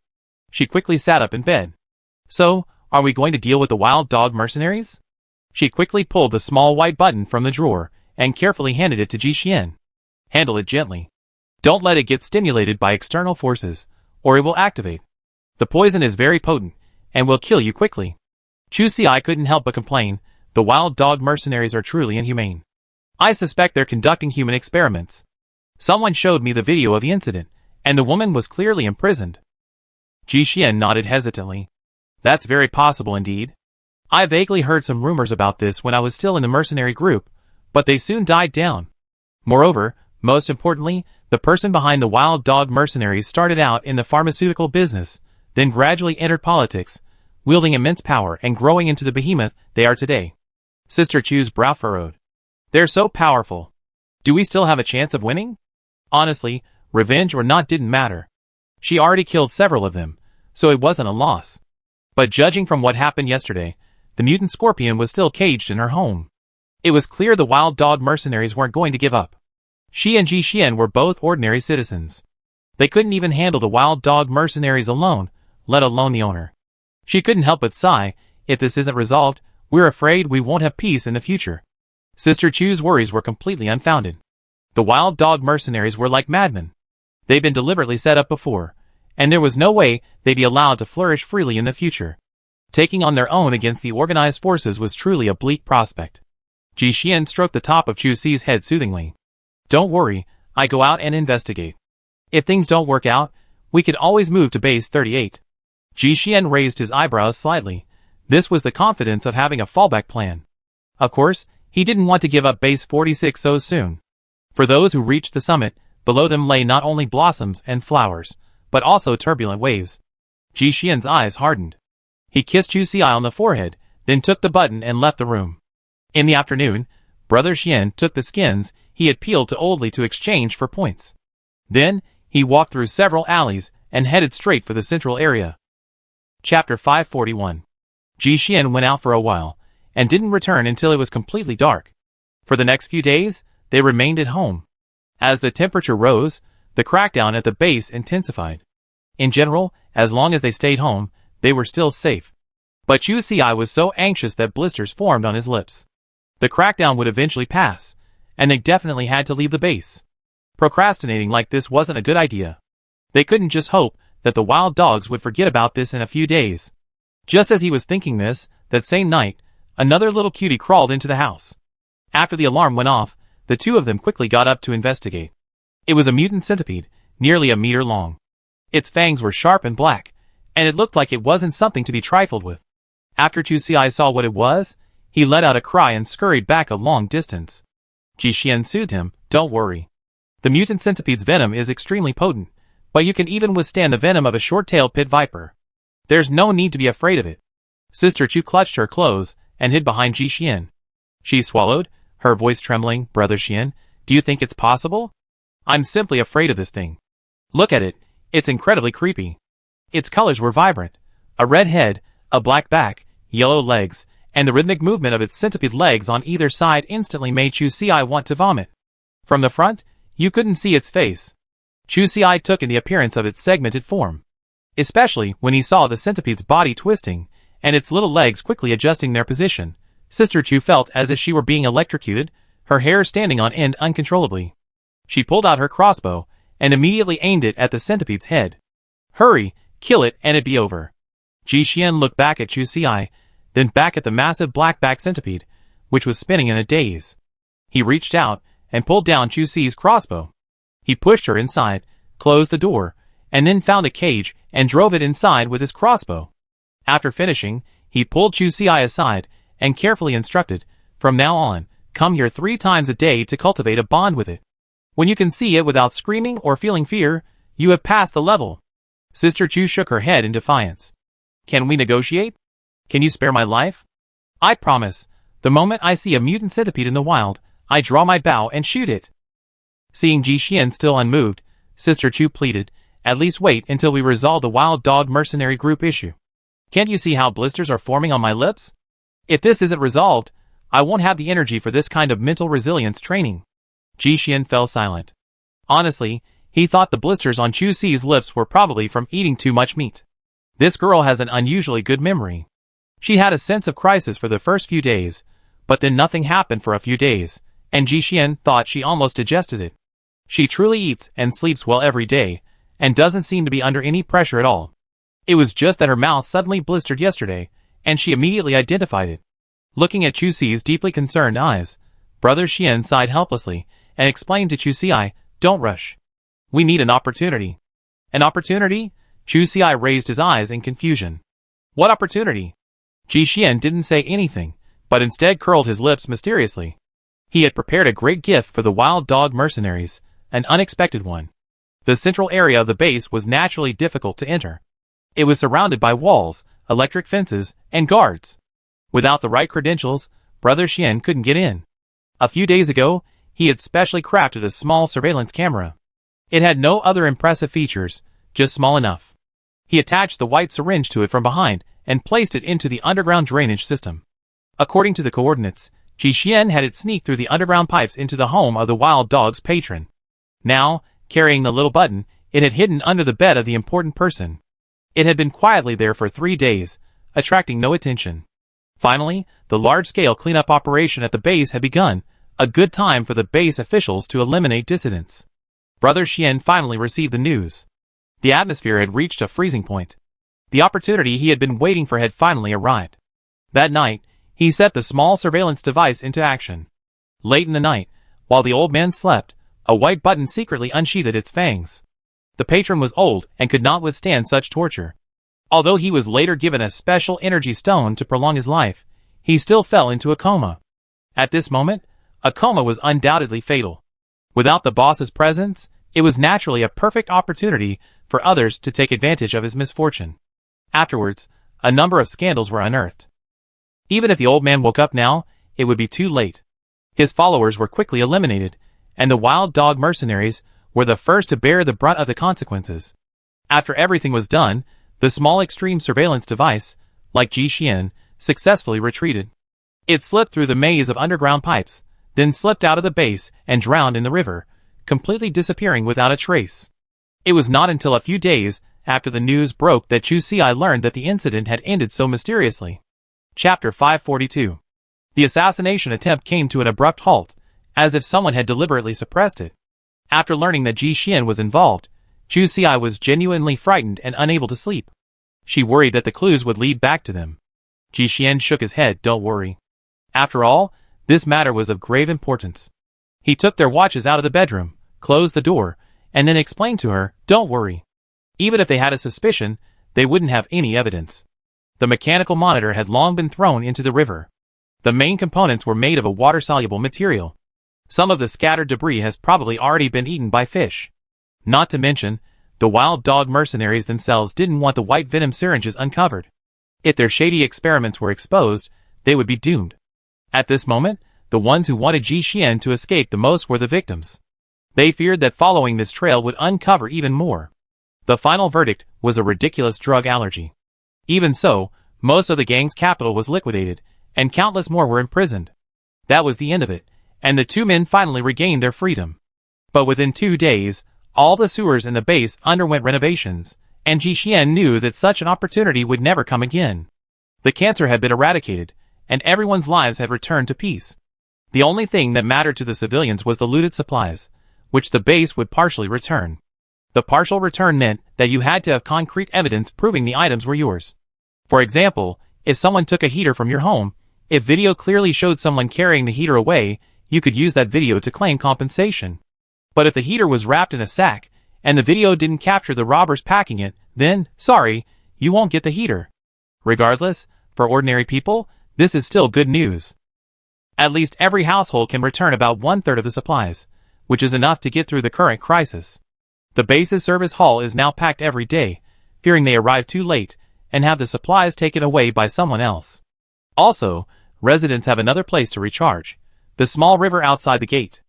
She quickly sat up in bed. "So, are we going to deal with the wild dog mercenaries?" She quickly pulled the small white button from the drawer and carefully handed it to Ji Xian. "Handle it gently. Don't let it get stimulated by external forces, or it will activate. The poison is very potent, and will kill you quickly." Chu Xi couldn't help but complain, "The wild dog mercenaries are truly inhumane. I suspect they're conducting human experiments. Someone showed me the video of the incident, and the woman was clearly imprisoned." Ji Xian nodded hesitantly. "That's very possible indeed. I vaguely heard some rumors about this when I was still in the mercenary group, but they soon died down. Moreover, most importantly, the person behind the wild dog mercenaries started out in the pharmaceutical business, then gradually entered politics, wielding immense power and growing into the behemoth they are today." Sister Chu's brow furrowed. "They're so powerful. Do we still have a chance of winning?" Honestly, revenge or not didn't matter. She already killed several of them, so it wasn't a loss. But judging from what happened yesterday, the mutant scorpion was still caged in her home. It was clear the wild dog mercenaries weren't going to give up. She and Ji Xian were both ordinary citizens. They couldn't even handle the wild dog mercenaries alone, let alone the owner. She couldn't help but sigh, "If this isn't resolved, we're afraid we won't have peace in the future." Sister Chu's worries were completely unfounded. The wild dog mercenaries were like madmen. They'd been deliberately set up before, and there was no way they'd be allowed to flourish freely in the future. Taking on their own against the organized forces was truly a bleak prospect. Ji Xian stroked the top of Chu Xi's head soothingly. "Don't worry, I go out and investigate. If things don't work out, we could always move to base 38. Ji Xian raised his eyebrows slightly. This was the confidence of having a fallback plan. Of course, he didn't want to give up base 46 so soon. For those who reached the summit, below them lay not only blossoms and flowers, but also turbulent waves. Ji Xian's eyes hardened. He kissed Chu Xi on the forehead, then took the button and left the room. In the afternoon, Brother Xian took the skins he had peeled to Oldley to exchange for points. Then, he walked through several alleys and headed straight for the central area. Chapter 541. Ji Xian went out for a while, and didn't return until it was completely dark. For the next few days, they remained at home. As the temperature rose, the crackdown at the base intensified. In general, as long as they stayed home, they were still safe. But Chu Xi was so anxious that blisters formed on his lips. The crackdown would eventually pass, and they definitely had to leave the base. Procrastinating like this wasn't a good idea. They couldn't just hope that the wild dogs would forget about this in a few days. Just as he was thinking this, that same night, another little cutie crawled into the house. After the alarm went off, the two of them quickly got up to investigate. It was a mutant centipede, nearly a meter long. Its fangs were sharp and black, and it looked like it wasn't something to be trifled with. After Chusi saw what it was, he let out a cry and scurried back a long distance. Jixian soothed him, "Don't worry. The mutant centipede's venom is extremely potent, but you can even withstand the venom of a short-tailed pit viper. There's no need to be afraid of it." Sister Chu clutched her clothes and hid behind Jixian. She swallowed, her voice trembling. "Brother Xian, do you think it's possible? I'm simply afraid of this thing. Look at it, it's incredibly creepy." Its colors were vibrant. A red head, a black back, yellow legs, and the rhythmic movement of its centipede legs on either side instantly made Chusi want to vomit. From the front, you couldn't see its face. Chusi took in the appearance of its segmented form. Especially when he saw the centipede's body twisting, and its little legs quickly adjusting their position, Sister Chu felt as if she were being electrocuted, her hair standing on end uncontrollably. She pulled out her crossbow, and immediately aimed it at the centipede's head. "Hurry, kill it and it'd be over." Jixian looked back at Chusi, then back at the massive black-backed centipede, which was spinning in a daze. He reached out and pulled down Chusi's crossbow. He pushed her inside, closed the door, and then found a cage and drove it inside with his crossbow. After finishing, he pulled Chusi aside and carefully instructed, "From now on, come here 3 times a day to cultivate a bond with it. When you can see it without screaming or feeling fear, you have passed the level." Sister Chu shook her head in defiance. "Can we negotiate? Can you spare my life? I promise, the moment I see a mutant centipede in the wild, I draw my bow and shoot it." Seeing Jixian still unmoved, Sister Chu pleaded, "At least wait until we resolve the wild dog mercenary group issue. Can't you see how blisters are forming on my lips? If this isn't resolved, I won't have the energy for this kind of mental resilience training." Jixian fell silent. Honestly, he thought the blisters on Chusi's lips were probably from eating too much meat. This girl has an unusually good memory. She had a sense of crisis for the first few days, but then nothing happened for a few days, and Jixian thought she almost digested it. She truly eats and sleeps well every day, and doesn't seem to be under any pressure at all. It was just that her mouth suddenly blistered yesterday, and she immediately identified it. Looking at Chusi's deeply concerned eyes, Brother Xian sighed helplessly, and explained to Chusi, "Don't rush. We need an opportunity." "An opportunity?" Chusi raised his eyes in confusion. "What opportunity?" Jixian didn't say anything, but instead curled his lips mysteriously. He had prepared a great gift for the wild dog mercenaries, an unexpected one. The central area of the base was naturally difficult to enter. It was surrounded by walls, electric fences, and guards. Without the right credentials, Brother Xian couldn't get in. A few days ago, he had specially crafted a small surveillance camera. It had no other impressive features, just small enough. He attached the white syringe to it from behind and placed it into the underground drainage system. According to the coordinates, Jixian had it sneak through the underground pipes into the home of the wild dog's patron. Now, carrying the little button, it had hidden under the bed of the important person. It had been quietly there for 3 days, attracting no attention. Finally, the large-scale cleanup operation at the base had begun, a good time for the base officials to eliminate dissidents. Brother Xian finally received the news. The atmosphere had reached a freezing point. The opportunity he had been waiting for had finally arrived. That night, he set the small surveillance device into action. Late in the night, while the old man slept, a white button secretly unsheathed its fangs. The patron was old and could not withstand such torture. Although he was later given a special energy stone to prolong his life, he still fell into a coma. At this moment, a coma was undoubtedly fatal. Without the boss's presence, it was naturally a perfect opportunity for others to take advantage of his misfortune. Afterwards, a number of scandals were unearthed. Even if the old man woke up now, it would be too late. His followers were quickly eliminated, and the wild dog mercenaries were the first to bear the brunt of the consequences. After everything was done, the small extreme surveillance device, like Jixian, successfully retreated. It slipped through the maze of underground pipes, then slipped out of the base and drowned in the river, completely disappearing without a trace. It was not until a few days after the news broke that Chusi learned that the incident had ended so mysteriously. Chapter 542. The assassination attempt came to an abrupt halt, as if someone had deliberately suppressed it. After learning that Jixian was involved, Chu Xi was genuinely frightened and unable to sleep. She worried that the clues would lead back to them. Ji Xian shook his head. Don't worry. After all, this matter was of grave importance. He took their watches out of the bedroom, closed the door, and then explained to her, don't worry. Even if they had a suspicion, they wouldn't have any evidence. The mechanical monitor had long been thrown into the river. The main components were made of a water-soluble material. Some of the scattered debris has probably already been eaten by fish. Not to mention, the wild dog mercenaries themselves didn't want the white venom syringes uncovered. If their shady experiments were exposed, they would be doomed. At this moment, the ones who wanted Ji Xian to escape the most were the victims. They feared that following this trail would uncover even more. The final verdict was a ridiculous drug allergy. Even so, most of the gang's capital was liquidated, and countless more were imprisoned. That was the end of it, and the two men finally regained their freedom. But within 2 days, all the sewers in the base underwent renovations, and Ji Xian knew that such an opportunity would never come again. The cancer had been eradicated, and everyone's lives had returned to peace. The only thing that mattered to the civilians was the looted supplies, which the base would partially return. The partial return meant that you had to have concrete evidence proving the items were yours. For example, if someone took a heater from your home, if video clearly showed someone carrying the heater away, you could use that video to claim compensation. But if the heater was wrapped in a sack, and the video didn't capture the robbers packing it, then, sorry, you won't get the heater. Regardless, for ordinary people, this is still good news. At least every household can return about 1/3 of the supplies, which is enough to get through the current crisis. The base's service hall is now packed every day, fearing they arrive too late, and have the supplies taken away by someone else. Also, residents have another place to recharge, the small river outside the gate.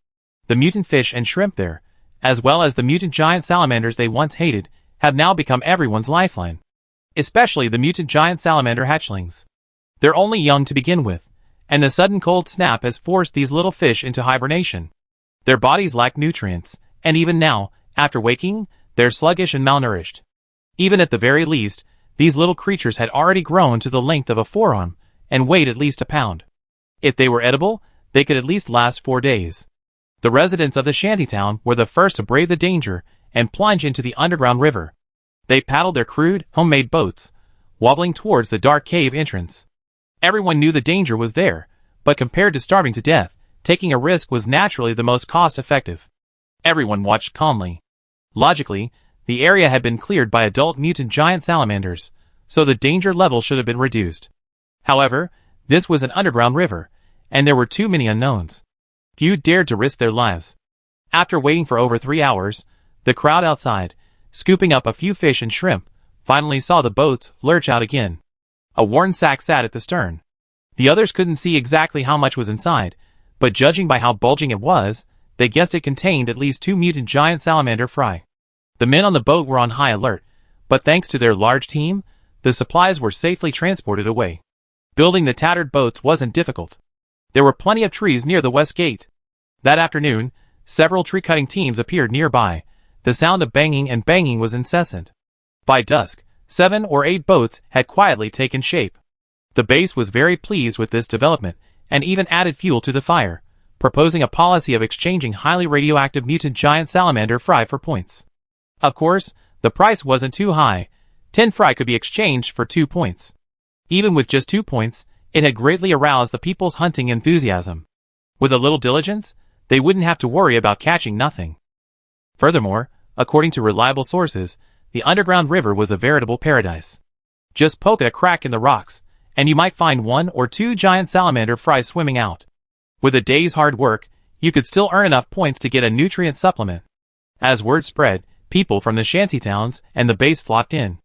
The mutant fish and shrimp there, as well as the mutant giant salamanders they once hated, have now become everyone's lifeline. Especially the mutant giant salamander hatchlings. They're only young to begin with, and the sudden cold snap has forced these little fish into hibernation. Their bodies lack nutrients, and even now, after waking, they're sluggish and malnourished. Even at the very least, these little creatures had already grown to the length of a forearm, and weighed at least a pound. If they were edible, they could at least last 4 days. The residents of the shantytown were the first to brave the danger and plunge into the underground river. They paddled their crude, homemade boats, wobbling towards the dark cave entrance. Everyone knew the danger was there, but compared to starving to death, taking a risk was naturally the most cost-effective. Everyone watched calmly. Logically, the area had been cleared by adult mutant giant salamanders, so the danger level should have been reduced. However, this was an underground river, and there were too many unknowns. Few dared to risk their lives. After waiting for over 3 hours, the crowd outside, scooping up a few fish and shrimp, finally saw the boats lurch out again. A worn sack sat at the stern. The others couldn't see exactly how much was inside, but judging by how bulging it was, they guessed it contained at least 2 mutant giant salamander fry. The men on the boat were on high alert, but thanks to their large team, the supplies were safely transported away. Building the tattered boats wasn't difficult. There were plenty of trees near the west gate. That afternoon, several tree-cutting teams appeared nearby. The sound of banging and banging was incessant. By dusk, 7 or 8 boats had quietly taken shape. The base was very pleased with this development, and even added fuel to the fire, proposing a policy of exchanging highly radioactive mutant giant salamander fry for points. Of course, the price wasn't too high. 10 fry could be exchanged for 2 points. Even with just 2 points, it had greatly aroused the people's hunting enthusiasm. With a little diligence, they wouldn't have to worry about catching nothing. Furthermore, according to reliable sources, the underground river was a veritable paradise. Just poke at a crack in the rocks, and you might find 1 or 2 giant salamander fry swimming out. With a day's hard work, you could still earn enough points to get a nutrient supplement. As word spread, people from the shantytowns and the base flocked in.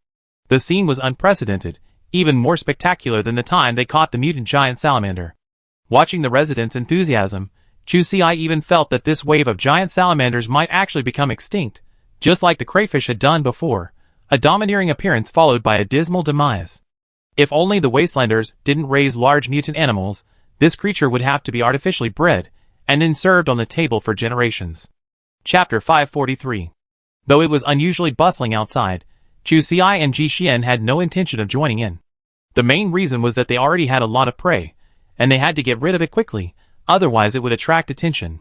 The scene was unprecedented, even more spectacular than the time they caught the mutant giant salamander. Watching the residents' enthusiasm, Chu Xi even felt that this wave of giant salamanders might actually become extinct, just like the crayfish had done before, a domineering appearance followed by a dismal demise. If only the Wastelanders didn't raise large mutant animals, this creature would have to be artificially bred, and then served on the table for generations. Chapter 543. Though it was unusually bustling outside, Chu Xi and Ji Xian had no intention of joining in. The main reason was that they already had a lot of prey, and they had to get rid of it quickly, otherwise it would attract attention.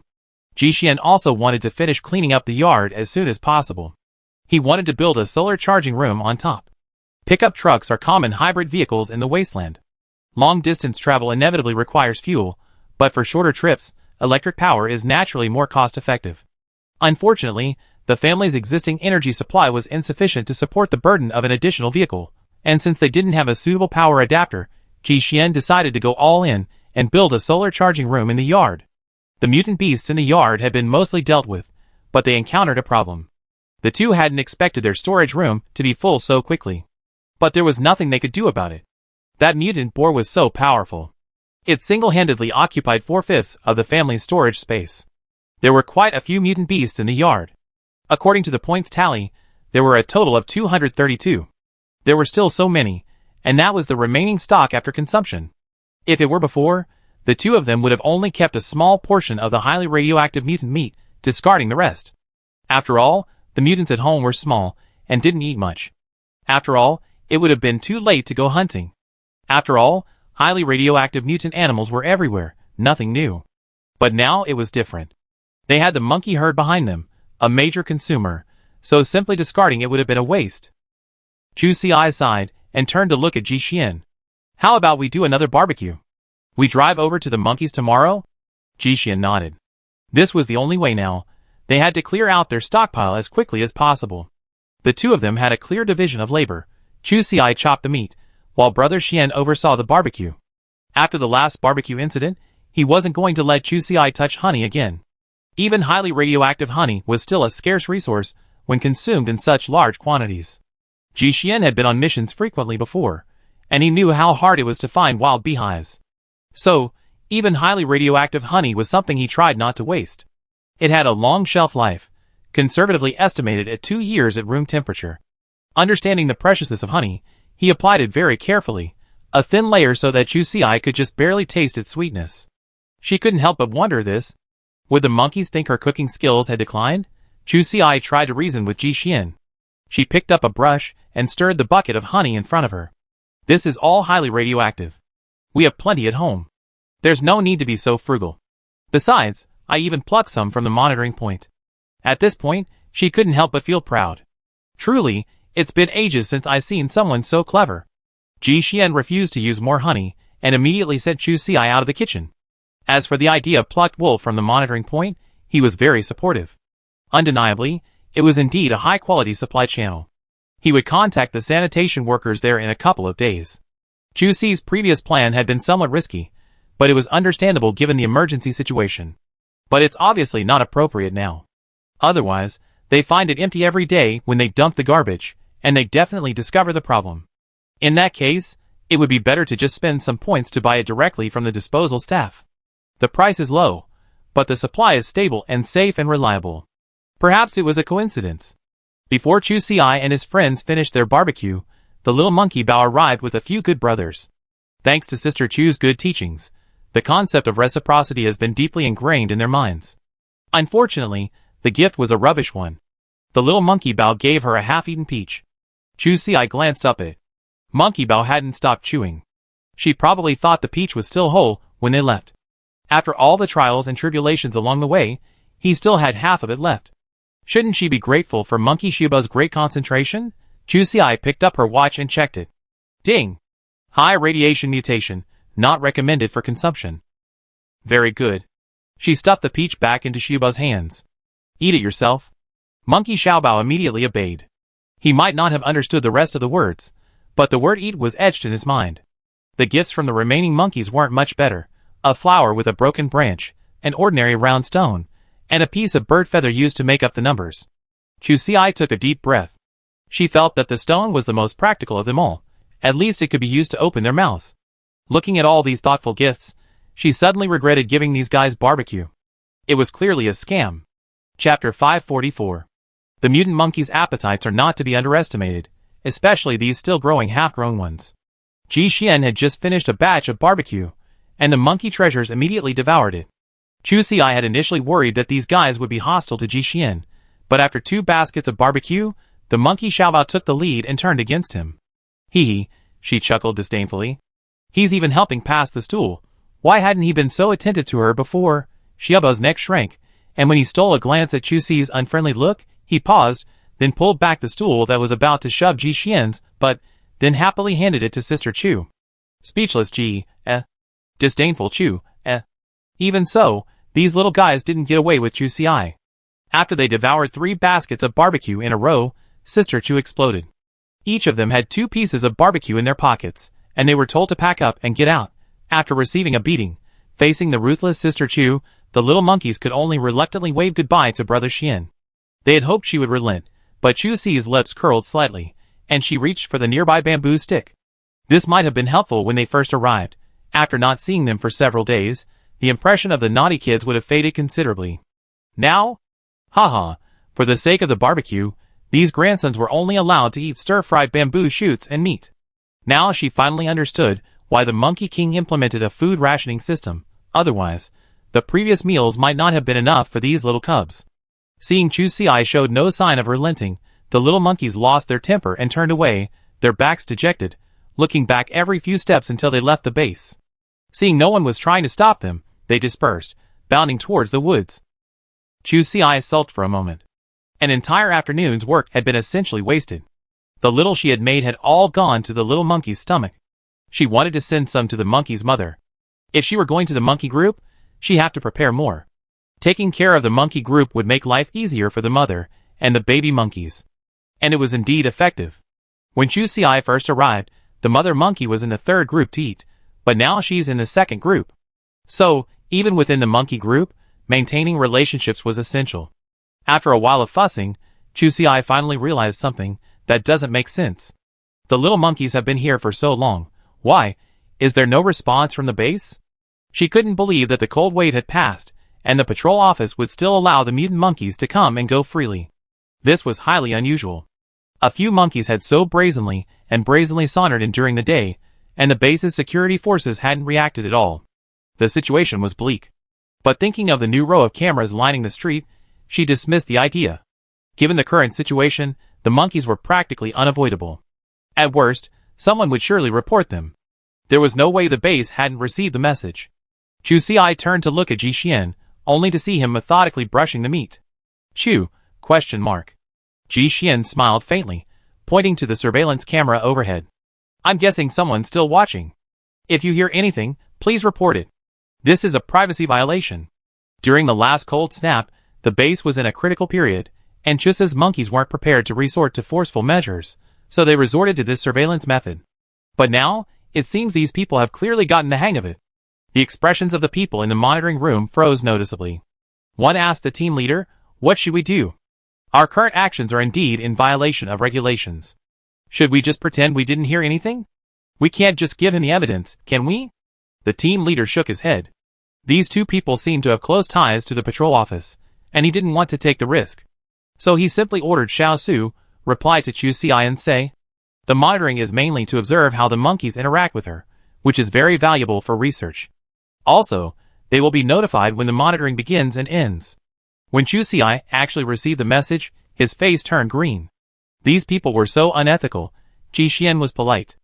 Ji Xian also wanted to finish cleaning up the yard as soon as possible. He wanted to build a solar charging room on top. Pickup trucks are common hybrid vehicles in the Wasteland. Long-distance travel inevitably requires fuel, but for shorter trips, electric power is naturally more cost-effective. Unfortunately, the family's existing energy supply was insufficient to support the burden of an additional vehicle, and since they didn't have a suitable power adapter, Ji Xian decided to go all in and build a solar charging room in the yard. The mutant beasts in the yard had been mostly dealt with, but they encountered a problem. The two hadn't expected their storage room to be full so quickly. But there was nothing they could do about it. That mutant boar was so powerful. It single-handedly occupied 4/5 of the family's storage space. There were quite a few mutant beasts in the yard. According to the points tally, there were a total of 232. There were still so many, and that was the remaining stock after consumption. If it were before, the two of them would have only kept a small portion of the highly radioactive mutant meat, discarding the rest. After all, the mutants at home were small, and didn't eat much. After all, it would have been too late to go hunting. After all, highly radioactive mutant animals were everywhere, nothing new. But now it was different. They had the monkey herd behind them, a major consumer, so simply discarding it would have been a waste. Chu Xi sighed and turned to look at Ji Xian. How about we do another barbecue? We drive over to the monkeys tomorrow? Ji Xian nodded. This was the only way now. They had to clear out their stockpile as quickly as possible. The two of them had a clear division of labor. Chu Xi chopped the meat, while Brother Xian oversaw the barbecue. After the last barbecue incident, he wasn't going to let Chu Xi touch honey again. Even highly radioactive honey was still a scarce resource when consumed in such large quantities. Ji Xian had been on missions frequently before, and he knew how hard it was to find wild beehives. So, even highly radioactive honey was something he tried not to waste. It had a long shelf life, conservatively estimated at 2 years at room temperature. Understanding the preciousness of honey, he applied it very carefully, a thin layer so that Chu Xi could just barely taste its sweetness. She couldn't help but wonder this. Would the monkeys think her cooking skills had declined? Chu Xi tried to reason with Ji Xian. She picked up a brush and stirred the bucket of honey in front of her. This is all highly radioactive. We have plenty at home. There's no need to be so frugal. Besides, I even plucked some from the monitoring point. At this point, she couldn't help but feel proud. Truly, it's been ages since I've seen someone so clever. Ji Xian refused to use more honey, and immediately sent Chu Xi out of the kitchen. As for the idea of plucked wool from the monitoring point, he was very supportive. Undeniably, it was indeed a high-quality supply channel. He would contact the sanitation workers there in a couple of days. Chu Xi's previous plan had been somewhat risky, but it was understandable given the emergency situation. But it's obviously not appropriate now. Otherwise, they find it empty every day when they dump the garbage, and they definitely discover the problem. In that case, it would be better to just spend some points to buy it directly from the disposal staff. The price is low, but the supply is stable and safe and reliable. Perhaps it was a coincidence. Before Chu Xi and his friends finished their barbecue, the little monkey bao arrived with a few good brothers. Thanks to Sister Chu's good teachings, the concept of reciprocity has been deeply ingrained in their minds. Unfortunately, the gift was a rubbish one. The little monkey bao gave her a half-eaten peach. Chu Xi glanced up at it. Monkey bao hadn't stopped chewing. She probably thought the peach was still whole when they left. After all the trials and tribulations along the way, he still had half of it left. Shouldn't she be grateful for Monkey Shuba's great concentration? Chu Xi picked up her watch and checked it. Ding! High radiation mutation, not recommended for consumption. Very good. She stuffed the peach back into Shuba's hands. Eat it yourself. Monkey Xiaobao immediately obeyed. He might not have understood the rest of the words, but the word eat was etched in his mind. The gifts from the remaining monkeys weren't much better. A flower with a broken branch, an ordinary round stone, and a piece of bird feather used to make up the numbers. Chu Xi took a deep breath. She felt that the stone was the most practical of them all. At least it could be used to open their mouths. Looking at all these thoughtful gifts, she suddenly regretted giving these guys barbecue. It was clearly a scam. Chapter 544. The mutant monkeys' appetites are not to be underestimated, especially these still growing half-grown ones. Ji Xian had just finished a batch of barbecue, and the monkey treasures immediately devoured it. Chu Xi had initially worried that these guys would be hostile to Ji Xian, but after 2 baskets of barbecue, the monkey Xiaobao took the lead and turned against him. Hee, she chuckled disdainfully. He's even helping pass the stool. Why hadn't he been so attentive to her before? Xiaobao's neck shrank, and when he stole a glance at Chu Xi's unfriendly look, he paused, then pulled back the stool that was about to shove Ji Xian's, but then happily handed it to Sister Chu. Speechless Ji, disdainful Chu, Even so, these little guys didn't get away with Chu Ci. After they devoured 3 baskets of barbecue in a row, Sister Chu exploded. Each of them had 2 pieces of barbecue in their pockets, and they were told to pack up and get out. After receiving a beating, facing the ruthless Sister Chu, the little monkeys could only reluctantly wave goodbye to Brother Xian. They had hoped she would relent, but Chu Ci's lips curled slightly, and she reached for the nearby bamboo stick. This might have been helpful when they first arrived. After not seeing them for several days, the impression of the naughty kids would have faded considerably. Now? Haha, for the sake of the barbecue, these grandsons were only allowed to eat stir-fried bamboo shoots and meat. Now she finally understood why the Monkey King implemented a food rationing system. Otherwise, the previous meals might not have been enough for these little cubs. Seeing Chu Ci showed no sign of relenting, the little monkeys lost their temper and turned away, their backs dejected, looking back every few steps until they left the base. Seeing no one was trying to stop them, they dispersed, bounding towards the woods. Chu Ci sulked for a moment. An entire afternoon's work had been essentially wasted. The little she had made had all gone to the little monkey's stomach. She wanted to send some to the monkey's mother. If she were going to the monkey group, she'd have to prepare more. Taking care of the monkey group would make life easier for the mother and the baby monkeys. And it was indeed effective. When Chu Ci first arrived, the mother monkey was in the 3rd group to eat, but now she's in the 2nd group. So, even within the monkey group, maintaining relationships was essential. After a while of fussing, Chu Ci finally realized something that doesn't make sense. The little monkeys have been here for so long. Why? Is there no response from the base? She couldn't believe that the cold wave had passed, and the patrol office would still allow the mutant monkeys to come and go freely. This was highly unusual. A few monkeys had so brazenly sauntered in during the day, and the base's security forces hadn't reacted at all. The situation was bleak. But thinking of the new row of cameras lining the street, she dismissed the idea. Given the current situation, the monkeys were practically unavoidable. At worst, someone would surely report them. There was no way the base hadn't received the message. Chu Ci turned to look at Ji Xian, only to see him methodically brushing the meat. Chu? Ji Xian smiled faintly, pointing to the surveillance camera overhead. I'm guessing someone's still watching. If you hear anything, please report it. This is a privacy violation. During the last cold snap, the base was in a critical period, and Chusa's monkeys weren't prepared to resort to forceful measures, so they resorted to this surveillance method. But now, it seems these people have clearly gotten the hang of it. The expressions of the people in the monitoring room froze noticeably. One asked the team leader, "What should we do? Our current actions are indeed in violation of regulations. Should we just pretend we didn't hear anything? We can't just give him the evidence, can we?" The team leader shook his head. These 2 people seemed to have close ties to the patrol office, and he didn't want to take the risk. So he simply ordered Xiao Su reply to Chu Ci and say, "The monitoring is mainly to observe how the monkeys interact with her, which is very valuable for research. Also, they will be notified when the monitoring begins and ends." When Chu Ci actually received the message, his face turned green. These people were so unethical. Ji Xian was polite.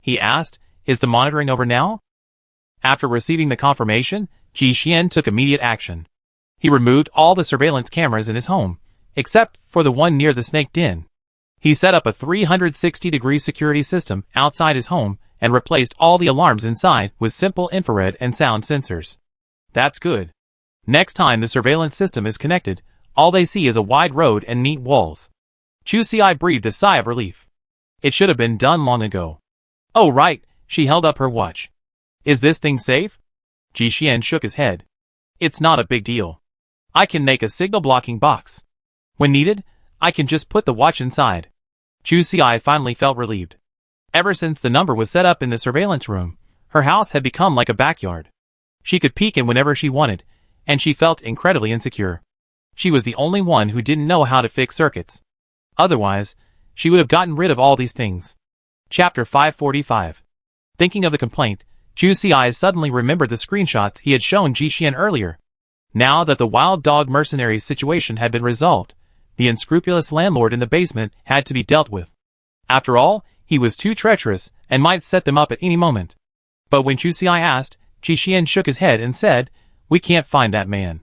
He asked, "Is the monitoring over now?" After receiving the confirmation, Ji Xian took immediate action. He removed all the surveillance cameras in his home, except for the one near the snake den. He set up a 360-degree security system outside his home and replaced all the alarms inside with simple infrared and sound sensors. That's good. Next time the surveillance system is connected, all they see is a wide road and neat walls. Chu Ci breathed a sigh of relief. It should have been done long ago. Oh right, she held up her watch. Is this thing safe? Ji Xian shook his head. It's not a big deal. I can make a signal-blocking box. When needed, I can just put the watch inside. Chu Ci finally felt relieved. Ever since the number was set up in the surveillance room, her house had become like a backyard. She could peek in whenever she wanted, and she felt incredibly insecure. She was the only one who didn't know how to fix circuits. Otherwise, she would have gotten rid of all these things. Chapter 545. Thinking of the complaint, Chu Ci suddenly remembered the screenshots he had shown Ji Xian earlier. Now that the wild dog mercenaries situation had been resolved, the unscrupulous landlord in the basement had to be dealt with. After all, he was too treacherous and might set them up at any moment. But when Chu Ci asked, Ji Xian shook his head and said, "We can't find that man."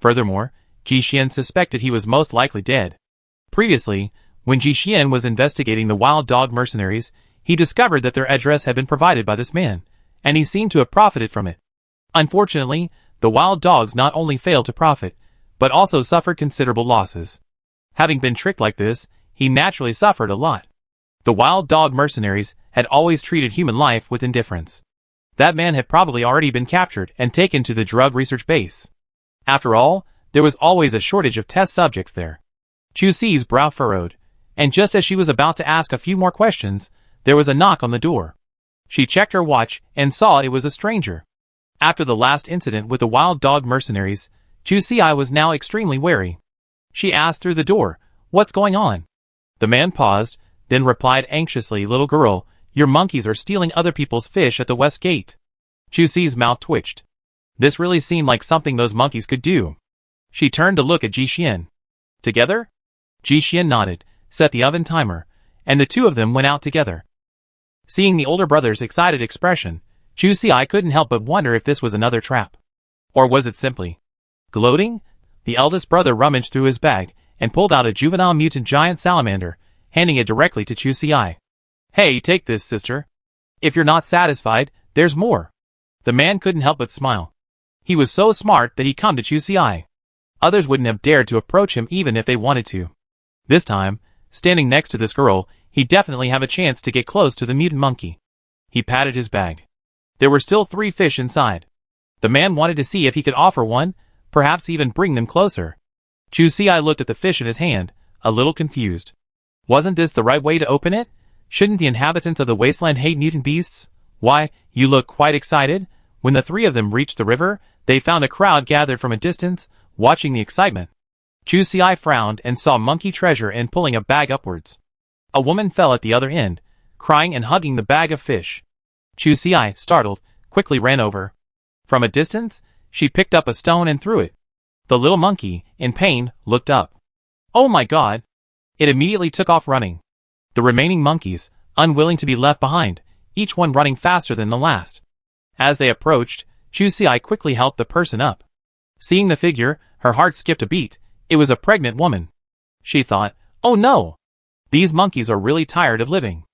Furthermore, Ji Xian suspected he was most likely dead. Previously, When Ji Xian was investigating the wild dog mercenaries, he discovered that their address had been provided by this man, and he seemed to have profited from it. Unfortunately, the wild dogs not only failed to profit, but also suffered considerable losses. Having been tricked like this, he naturally suffered a lot. The wild dog mercenaries had always treated human life with indifference. That man had probably already been captured and taken to the drug research base. After all, there was always a shortage of test subjects there. Chu Si's brow furrowed, and just as she was about to ask a few more questions, there was a knock on the door. She checked her watch and saw it was a stranger. After the last incident with the wild dog mercenaries, Chu Si was now extremely wary. She asked through the door, "What's going on?" The man paused, then replied anxiously, "Little girl, your monkeys are stealing other people's fish at the west gate." Chu Si's mouth twitched. This really seemed like something those monkeys could do. She turned to look at Ji Xian. "Together?" Ji Xian nodded, set the oven timer, and the two of them went out together. Seeing the older brother's excited expression, Chu Si couldn't help but wonder if this was another trap. Or was it simply gloating? The eldest brother rummaged through his bag and pulled out a juvenile mutant giant salamander, handing it directly to Chu Si. "Hey, take this, sister. If you're not satisfied, there's more." The man couldn't help but smile. He was so smart that he come to Chu Si. Others wouldn't have dared to approach him even if they wanted to. This time, standing next to this girl, he'd definitely have a chance to get close to the mutant monkey. He patted his bag. There were still 3 fish inside. The man wanted to see if he could offer one, perhaps even bring them closer. Chu Si looked at the fish in his hand, a little confused. Wasn't this the right way to open it? Shouldn't the inhabitants of the wasteland hate mutant beasts? Why, you look quite excited. When the 3 of them reached the river, they found a crowd gathered from a distance, watching the excitement. Chu Si frowned and saw Monkey Treasure and pulling a bag upwards. A woman fell at the other end, crying and hugging the bag of fish. Chu Si, startled, quickly ran over. From a distance, she picked up a stone and threw it. The little monkey, in pain, looked up. "Oh my God!" It immediately took off running. The remaining monkeys, unwilling to be left behind, each one running faster than the last. As they approached, Chu Si quickly helped the person up. Seeing the figure, her heart skipped a beat. It was a pregnant woman. She thought, "Oh no! These monkeys are really tired of living.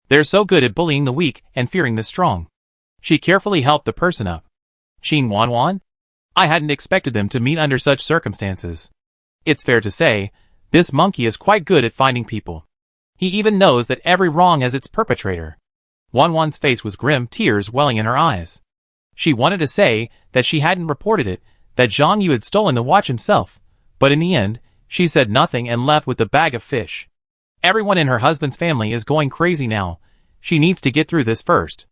They're so good at bullying the weak and fearing the strong." She carefully helped the person up. "Qin Wanwan? I hadn't expected them to meet under such circumstances. It's fair to say, this monkey is quite good at finding people. He even knows that every wrong has its perpetrator." Wanwan's face was grim, tears welling in her eyes. She wanted to say that she hadn't reported it, that Zhang Yu had stolen the watch himself, but in the end, she said nothing and left with the bag of fish. Everyone in her husband's family is going crazy now. She needs to get through this first.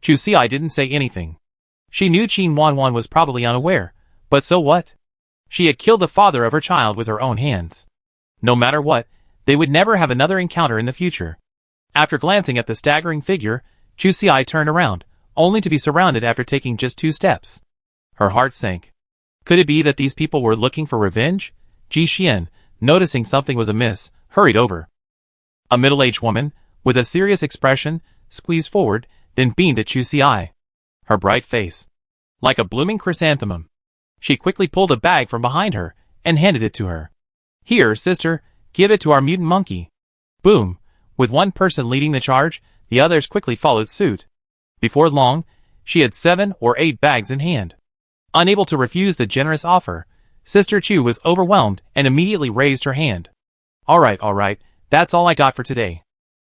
Chu Si didn't say anything. She knew Qin Wanwan was probably unaware, but so what? She had killed the father of her child with her own hands. No matter what, they would never have another encounter in the future. After glancing at the staggering figure, Chu Si turned around, only to be surrounded after taking just 2 steps. Her heart sank. Could it be that these people were looking for revenge? Ji Xian, noticing something was amiss, hurried over. A middle-aged woman, with a serious expression, squeezed forward, then beamed at Chu Si. Her bright face, like a blooming chrysanthemum. She quickly pulled a bag from behind her and handed it to her. "Here, sister, give it to our mutant monkey." Boom! With one person leading the charge, the others quickly followed suit. Before long, she had 7 or 8 bags in hand. Unable to refuse the generous offer, Sister Chu was overwhelmed and immediately raised her hand. All right, that's all I got for today.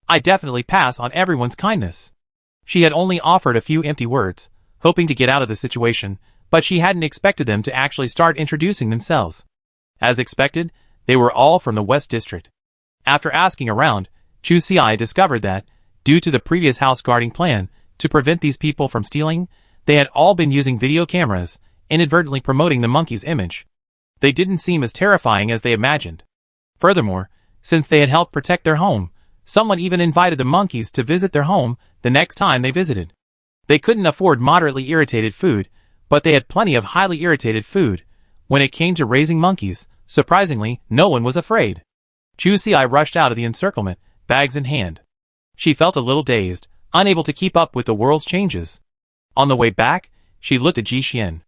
I definitely pass on everyone's kindness." She had only offered a few empty words, hoping to get out of the situation, but she hadn't expected them to actually start introducing themselves. As expected, they were all from the West District. After asking around, Chu Si discovered that, due to the previous house guarding plan to prevent these people from stealing, they had all been using video cameras, inadvertently promoting the monkey's image. They didn't seem as terrifying as they imagined. Furthermore, since they had helped protect their home, someone even invited the monkeys to visit their home the next time they visited. They couldn't afford moderately irritated food, but they had plenty of highly irritated food. When it came to raising monkeys, surprisingly, no one was afraid. Chu Si rushed out of the encirclement, bags in hand. She felt a little dazed, unable to keep up with the world's changes. On the way back, she looked at Ji Xian.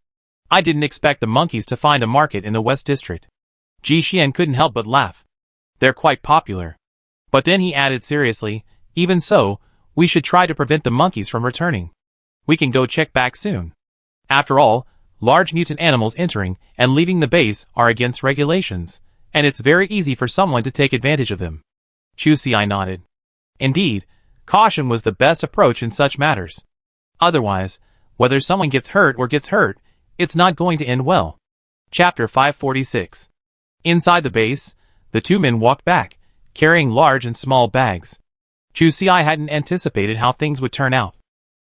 "I didn't expect the monkeys to find a market in the West District." Ji Xian couldn't help but laugh. "They're quite popular. But then he added seriously, even so, we should try to prevent the monkeys from returning. We can go check back soon. After all, large mutant animals entering and leaving the base are against regulations, and it's very easy for someone to take advantage of them. Chusi nodded. Indeed, caution was the best approach in such matters. Otherwise, whether someone gets hurt, it's not going to end well. Chapter 546. Inside the base, the two men walked back, carrying large and small bags. Chusi hadn't anticipated how things would turn out.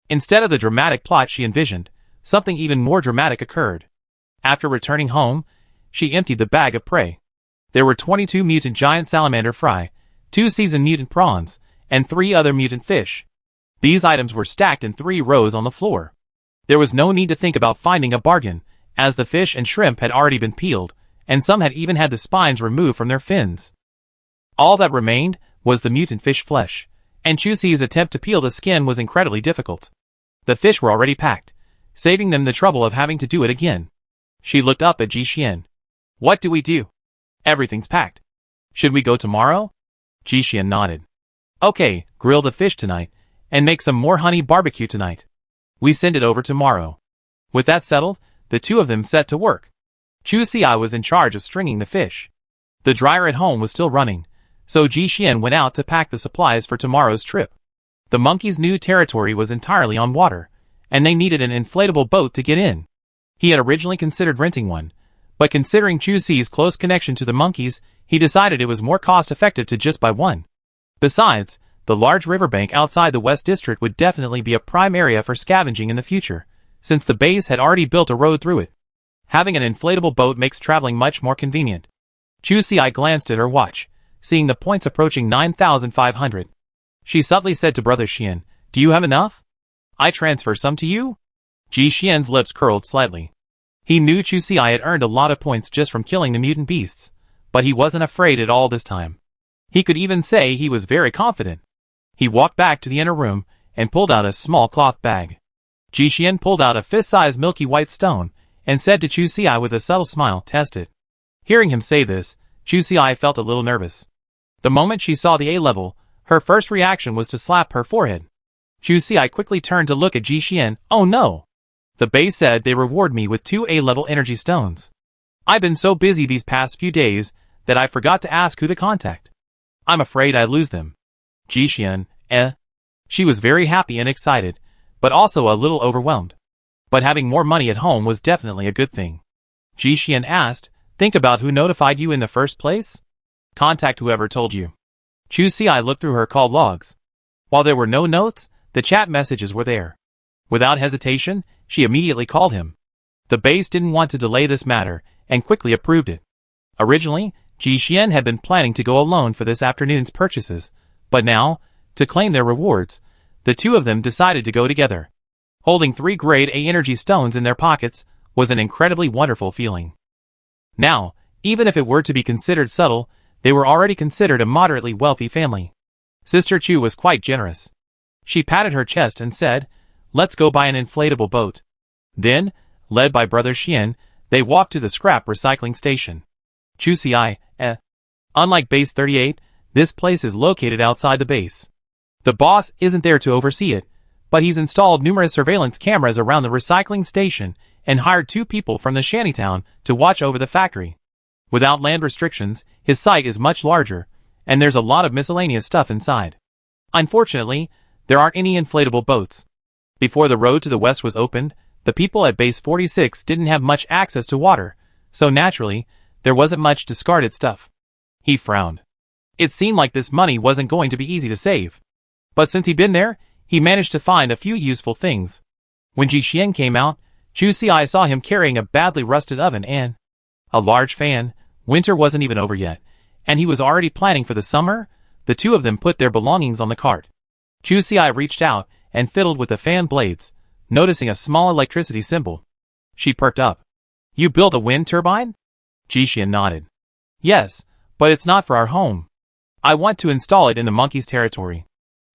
Instead of the dramatic plot she envisioned, something even more dramatic occurred. After returning home, she emptied the bag of prey. There were 22 mutant giant salamander fry, 2 seasoned mutant prawns, and 3 other mutant fish. These items were stacked in 3 rows on the floor. There was no need to think about finding a bargain, as the fish and shrimp had already been peeled, and some had even had the spines removed from their fins. All that remained was the mutant fish flesh, and Chusi's attempt to peel the skin was incredibly difficult. The fish were already packed, saving them the trouble of having to do it again. She looked up at Ji. What do we do? Everything's packed. Should we go tomorrow? Ji nodded. Okay, grill the fish tonight, and make some more honey barbecue tonight. We send it over tomorrow. With that settled, the two of them set to work. Chusi was in charge of stringing the fish. The dryer at home was still running, so Ji went out to pack the supplies for tomorrow's trip. The monkeys' new territory was entirely on water, and they needed an inflatable boat to get in. He had originally considered renting one, but considering Chusi's close connection to the monkeys, he decided it was more cost-effective to just buy one. Besides, the large riverbank outside the West District would definitely be a prime area for scavenging in the future, since the base had already built a road through it. Having an inflatable boat makes traveling much more convenient. Chusi glanced at her watch, seeing the points approaching 9,500. She subtly said to Brother Xian, "Do you have enough? I transfer some to you?" Ji Xian's lips curled slightly. He knew Chusi had earned a lot of points just from killing the mutant beasts, but he wasn't afraid at all this time. He could even say he was very confident. He walked back to the inner room and pulled out a small cloth bag. Ji Xian pulled out a fist-sized milky white stone and said to Chusi with a subtle smile, "Test it." Hearing him say this, Chusi felt a little nervous. The moment she saw the A level, her first reaction was to slap her forehead. Chusi quickly turned to look at Ji Xian. "Oh no! The base said they reward me with 2 A-level energy stones. I've been so busy these past few days that I forgot to ask who to contact. I'm afraid I lose them." Ji Xian, She was very happy and excited, but also a little overwhelmed. But having more money at home was definitely a good thing. Ji Xian asked, "Think about who notified you in the first place? Contact whoever told you." Chusi looked through her call logs. While there were no notes, the chat messages were there. Without hesitation, she immediately called him. The base didn't want to delay this matter, and quickly approved it. Originally, Ji Xian had been planning to go alone for this afternoon's purchases, but now, to claim their rewards, the two of them decided to go together. Holding 3 grade A energy stones in their pockets was an incredibly wonderful feeling. Now, even if it were to be considered subtle, they were already considered a moderately wealthy family. Sister Chu was quite generous. She patted her chest and said, "Let's go buy an inflatable boat." Then, led by Brother Xian, they walked to the scrap recycling station. Chusi Unlike Base 38, this place is located outside the base. The boss isn't there to oversee it, but he's installed numerous surveillance cameras around the recycling station and hired 2 people from the shantytown to watch over the factory. Without land restrictions, his site is much larger, and there's a lot of miscellaneous stuff inside. Unfortunately, there aren't any inflatable boats. Before the road to the west was opened, the people at Base 46 didn't have much access to water, so naturally, there wasn't much discarded stuff. He frowned. It seemed like this money wasn't going to be easy to save. But since he'd been there, he managed to find a few useful things. When Ji Xian came out, Chusi saw him carrying a badly rusted oven and a large fan. Winter wasn't even over yet, and he was already planning for the summer. The two of them put their belongings on the cart. Chusi reached out and fiddled with the fan blades, noticing a small electricity symbol. She perked up. "You built a wind turbine?" Ji Xian nodded. "Yes, but it's not for our home. I want to install it in the monkeys' territory.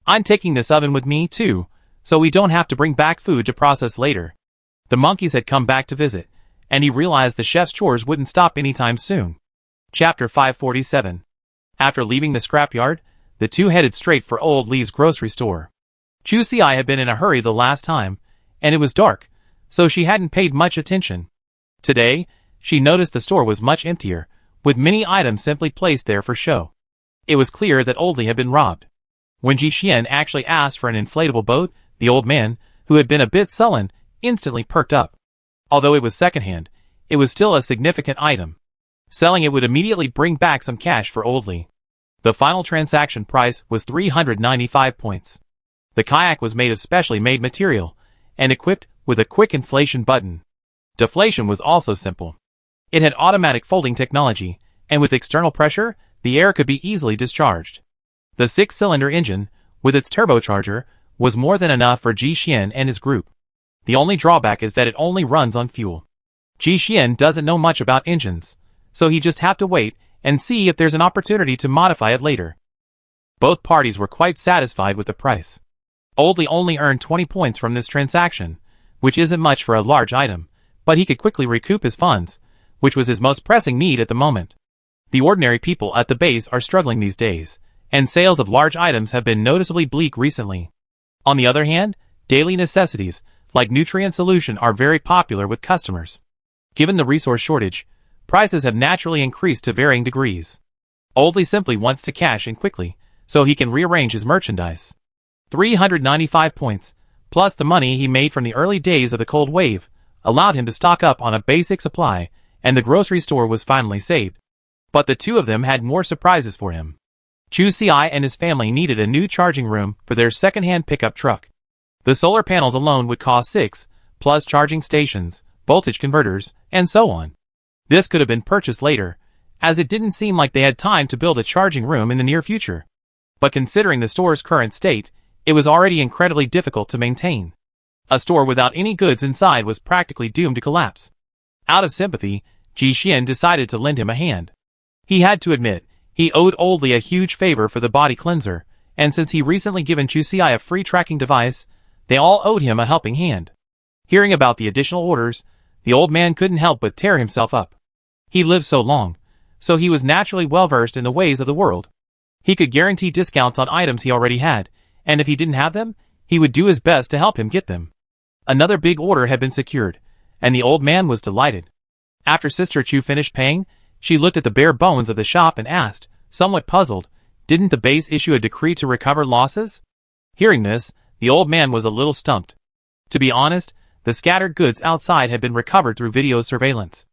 I'm taking this oven with me too, so we don't have to bring back food to process later." The monkeys had come back to visit, and he realized the chef's chores wouldn't stop anytime soon. Chapter 547. After leaving the scrapyard, the two headed straight for old Lee's grocery store. Chu Xi had been in a hurry the last time, and it was dark, so she hadn't paid much attention. Today, she noticed the store was much emptier, with many items simply placed there for show. It was clear that old Lee had been robbed. When Ji Xian actually asked for an inflatable boat, the old man, who had been a bit sullen, instantly perked up. Although it was secondhand, it was still a significant item. Selling it would immediately bring back some cash for old Lee. The final transaction price was 395 points. The kayak was made of specially made material, and equipped with a quick inflation button. Deflation was also simple. It had automatic folding technology, and with external pressure, the air could be easily discharged. The 6-cylinder engine, with its turbocharger, was more than enough for Ji Xian and his group. The only drawback is that it only runs on fuel. Ji Xian doesn't know much about engines, so he just have to wait and see if there's an opportunity to modify it later. Both parties were quite satisfied with the price. Old Lee only earned 20 points from this transaction, which isn't much for a large item, but he could quickly recoup his funds, which was his most pressing need at the moment. The ordinary people at the base are struggling these days, and sales of large items have been noticeably bleak recently. On the other hand, daily necessities, like nutrient solution, are very popular with customers. Given the resource shortage, prices have naturally increased to varying degrees. Old Lee simply wants to cash in quickly, so he can rearrange his merchandise. 395 points, plus the money he made from the early days of the cold wave, allowed him to stock up on a basic supply, and the grocery store was finally saved. But the two of them had more surprises for him. Chu Xi and his family needed a new charging room for their second-hand pickup truck. The solar panels alone would cost 6, plus charging stations, voltage converters, and so on. This could have been purchased later, as it didn't seem like they had time to build a charging room in the near future. But considering the store's current state, it was already incredibly difficult to maintain. A store without any goods inside was practically doomed to collapse. Out of sympathy, Ji Xian decided to lend him a hand. He had to admit, he owed old Lee a huge favor for the body cleanser, and since he recently given Chu Xi a free tracking device, they all owed him a helping hand. Hearing about the additional orders, the old man couldn't help but tear himself up. He lived so long, so he was naturally well-versed in the ways of the world. He could guarantee discounts on items he already had, and if he didn't have them, he would do his best to help him get them. Another big order had been secured, and the old man was delighted. After Sister Chu finished paying, she looked at the bare bones of the shop and asked, somewhat puzzled, didn't the base issue a decree to recover losses? Hearing this, the old man was a little stumped. To be honest, the scattered goods outside had been recovered through video surveillance.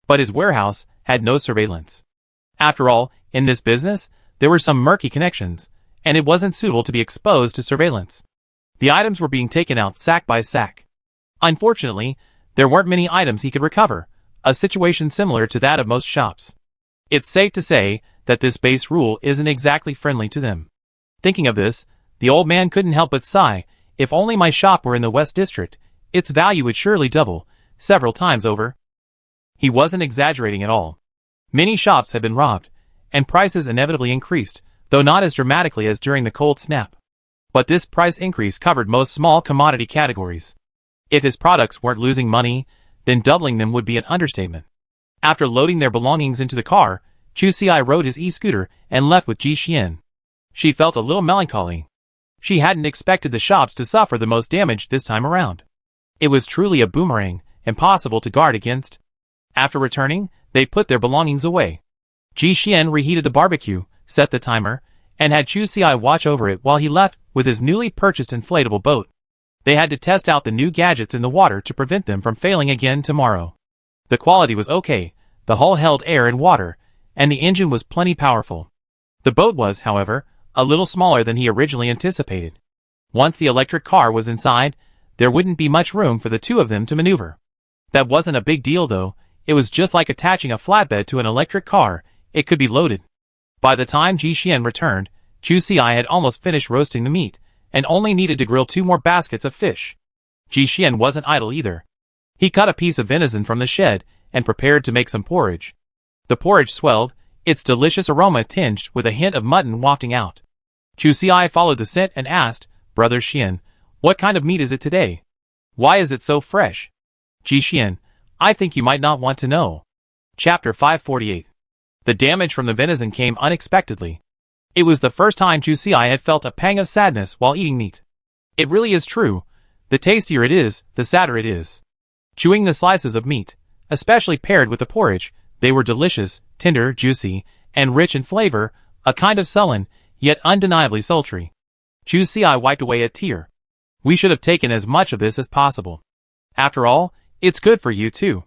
But his warehouse had no surveillance. After all, in this business, there were some murky connections, and it wasn't suitable to be exposed to surveillance. The items were being taken out sack by sack. Unfortunately, there weren't many items he could recover, a situation similar to that of most shops. It's safe to say that this base rule isn't exactly friendly to them. Thinking of this, the old man couldn't help but sigh, if only my shop were in the West District, its value would surely double, several times over. He wasn't exaggerating at all. Many shops had been robbed, and prices inevitably increased, though not as dramatically as during the cold snap. But this price increase covered most small commodity categories. If his products weren't losing money, then doubling them would be an understatement. After loading their belongings into the car, Chu Xi rode his e-scooter and left with Ji Xian. She felt a little melancholy. She hadn't expected the shops to suffer the most damage this time around. It was truly a boomerang, impossible to guard against. After returning, they put their belongings away. Ji Xian reheated the barbecue, set the timer, and had Chu Xi watch over it while he left with his newly purchased inflatable boat. They had to test out the new gadgets in the water to prevent them from failing again tomorrow. The quality was okay, the hull held air and water, and the engine was plenty powerful. The boat was, however, a little smaller than he originally anticipated. Once the electric car was inside, there wouldn't be much room for the two of them to maneuver. That wasn't a big deal though, it was just like attaching a flatbed to an electric car, it could be loaded. By the time Ji Xian returned, Chu Xi had almost finished roasting the meat, and only needed to grill 2 more baskets of fish. Ji Xian wasn't idle either. He cut a piece of venison from the shed, and prepared to make some porridge. The porridge swelled, its delicious aroma tinged with a hint of mutton wafting out. Chu Xi followed the scent and asked, Brother Xian, what kind of meat is it today? Why is it so fresh? Ji Xian, I think you might not want to know. Chapter 548. The damage from the venison came unexpectedly. It was the first time Chu Si had felt a pang of sadness while eating meat. It really is true. The tastier it is, the sadder it is. Chewing the slices of meat, especially paired with the porridge, they were delicious, tender, juicy, and rich in flavor, a kind of sullen, yet undeniably sultry. Chu Si wiped away a tear. We should have taken as much of this as possible. After all, it's good for you too.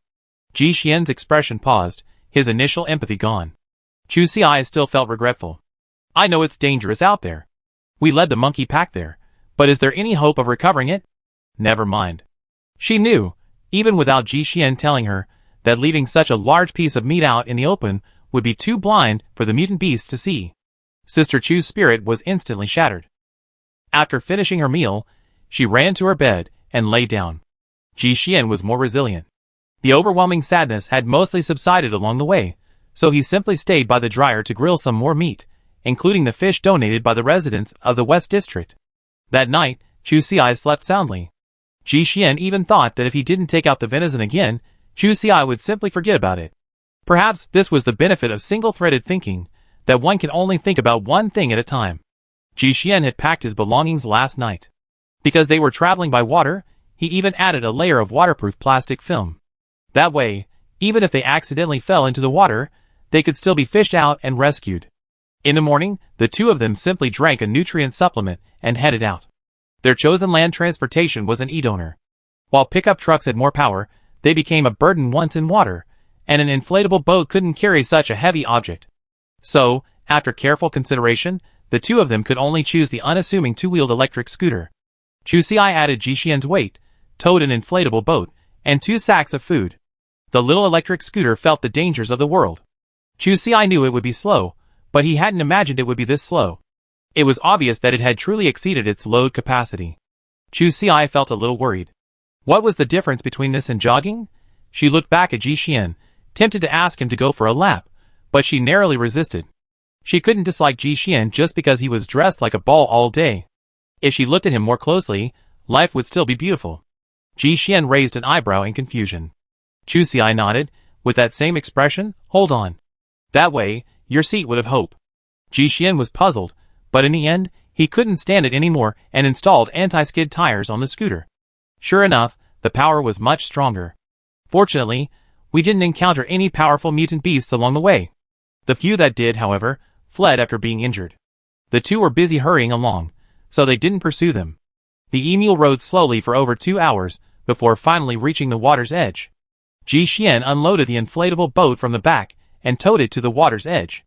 Ji Xian's expression paused, his initial empathy gone. Chu Si still felt regretful. I know it's dangerous out there. We led the monkey pack there, but is there any hope of recovering it? Never mind. She knew, even without Ji Xian telling her, that leaving such a large piece of meat out in the open would be too blind for the mutant beast to see. Sister Chu's spirit was instantly shattered. After finishing her meal, she ran to her bed and lay down. Ji Xian was more resilient. The overwhelming sadness had mostly subsided along the way, so he simply stayed by the dryer to grill some more meat, including the fish donated by the residents of the West District. That night, Chu Si slept soundly. Ji Xian even thought that if he didn't take out the venison again, Chu Si would simply forget about it. Perhaps this was the benefit of single-threaded thinking, that one can only think about one thing at a time. Ji Xian had packed his belongings last night. Because they were traveling by water, he even added a layer of waterproof plastic film. That way, even if they accidentally fell into the water, they could still be fished out and rescued. In the morning, the two of them simply drank a nutrient supplement and headed out. Their chosen land transportation was an e-donor. While pickup trucks had more power, they became a burden once in water, and an inflatable boat couldn't carry such a heavy object. So, after careful consideration, the two of them could only choose the unassuming two-wheeled electric scooter. Chu Si added Ji Xian's weight, towed an inflatable boat, and 2 sacks of food. The little electric scooter felt the dangers of the world. Chu Si knew it would be slow, but he hadn't imagined it would be this slow. It was obvious that it had truly exceeded its load capacity. Chu Si felt a little worried. What was the difference between this and jogging? She looked back at Ji Xian, tempted to ask him to go for a lap, but she narrowly resisted. She couldn't dislike Ji Xian just because he was dressed like a ball all day. If she looked at him more closely, life would still be beautiful. Ji Xian raised an eyebrow in confusion. Chu Si nodded, with that same expression. Hold on. That way, your seat would have hope. Ji Xian was puzzled, but in the end, he couldn't stand it anymore and installed anti-skid tires on the scooter. Sure enough, the power was much stronger. Fortunately, we didn't encounter any powerful mutant beasts along the way. The few that did, however, fled after being injured. The two were busy hurrying along, so they didn't pursue them. The emu rode slowly for over 2 hours, before finally reaching the water's edge. Ji Xian unloaded the inflatable boat from the back, and towed it to the water's edge.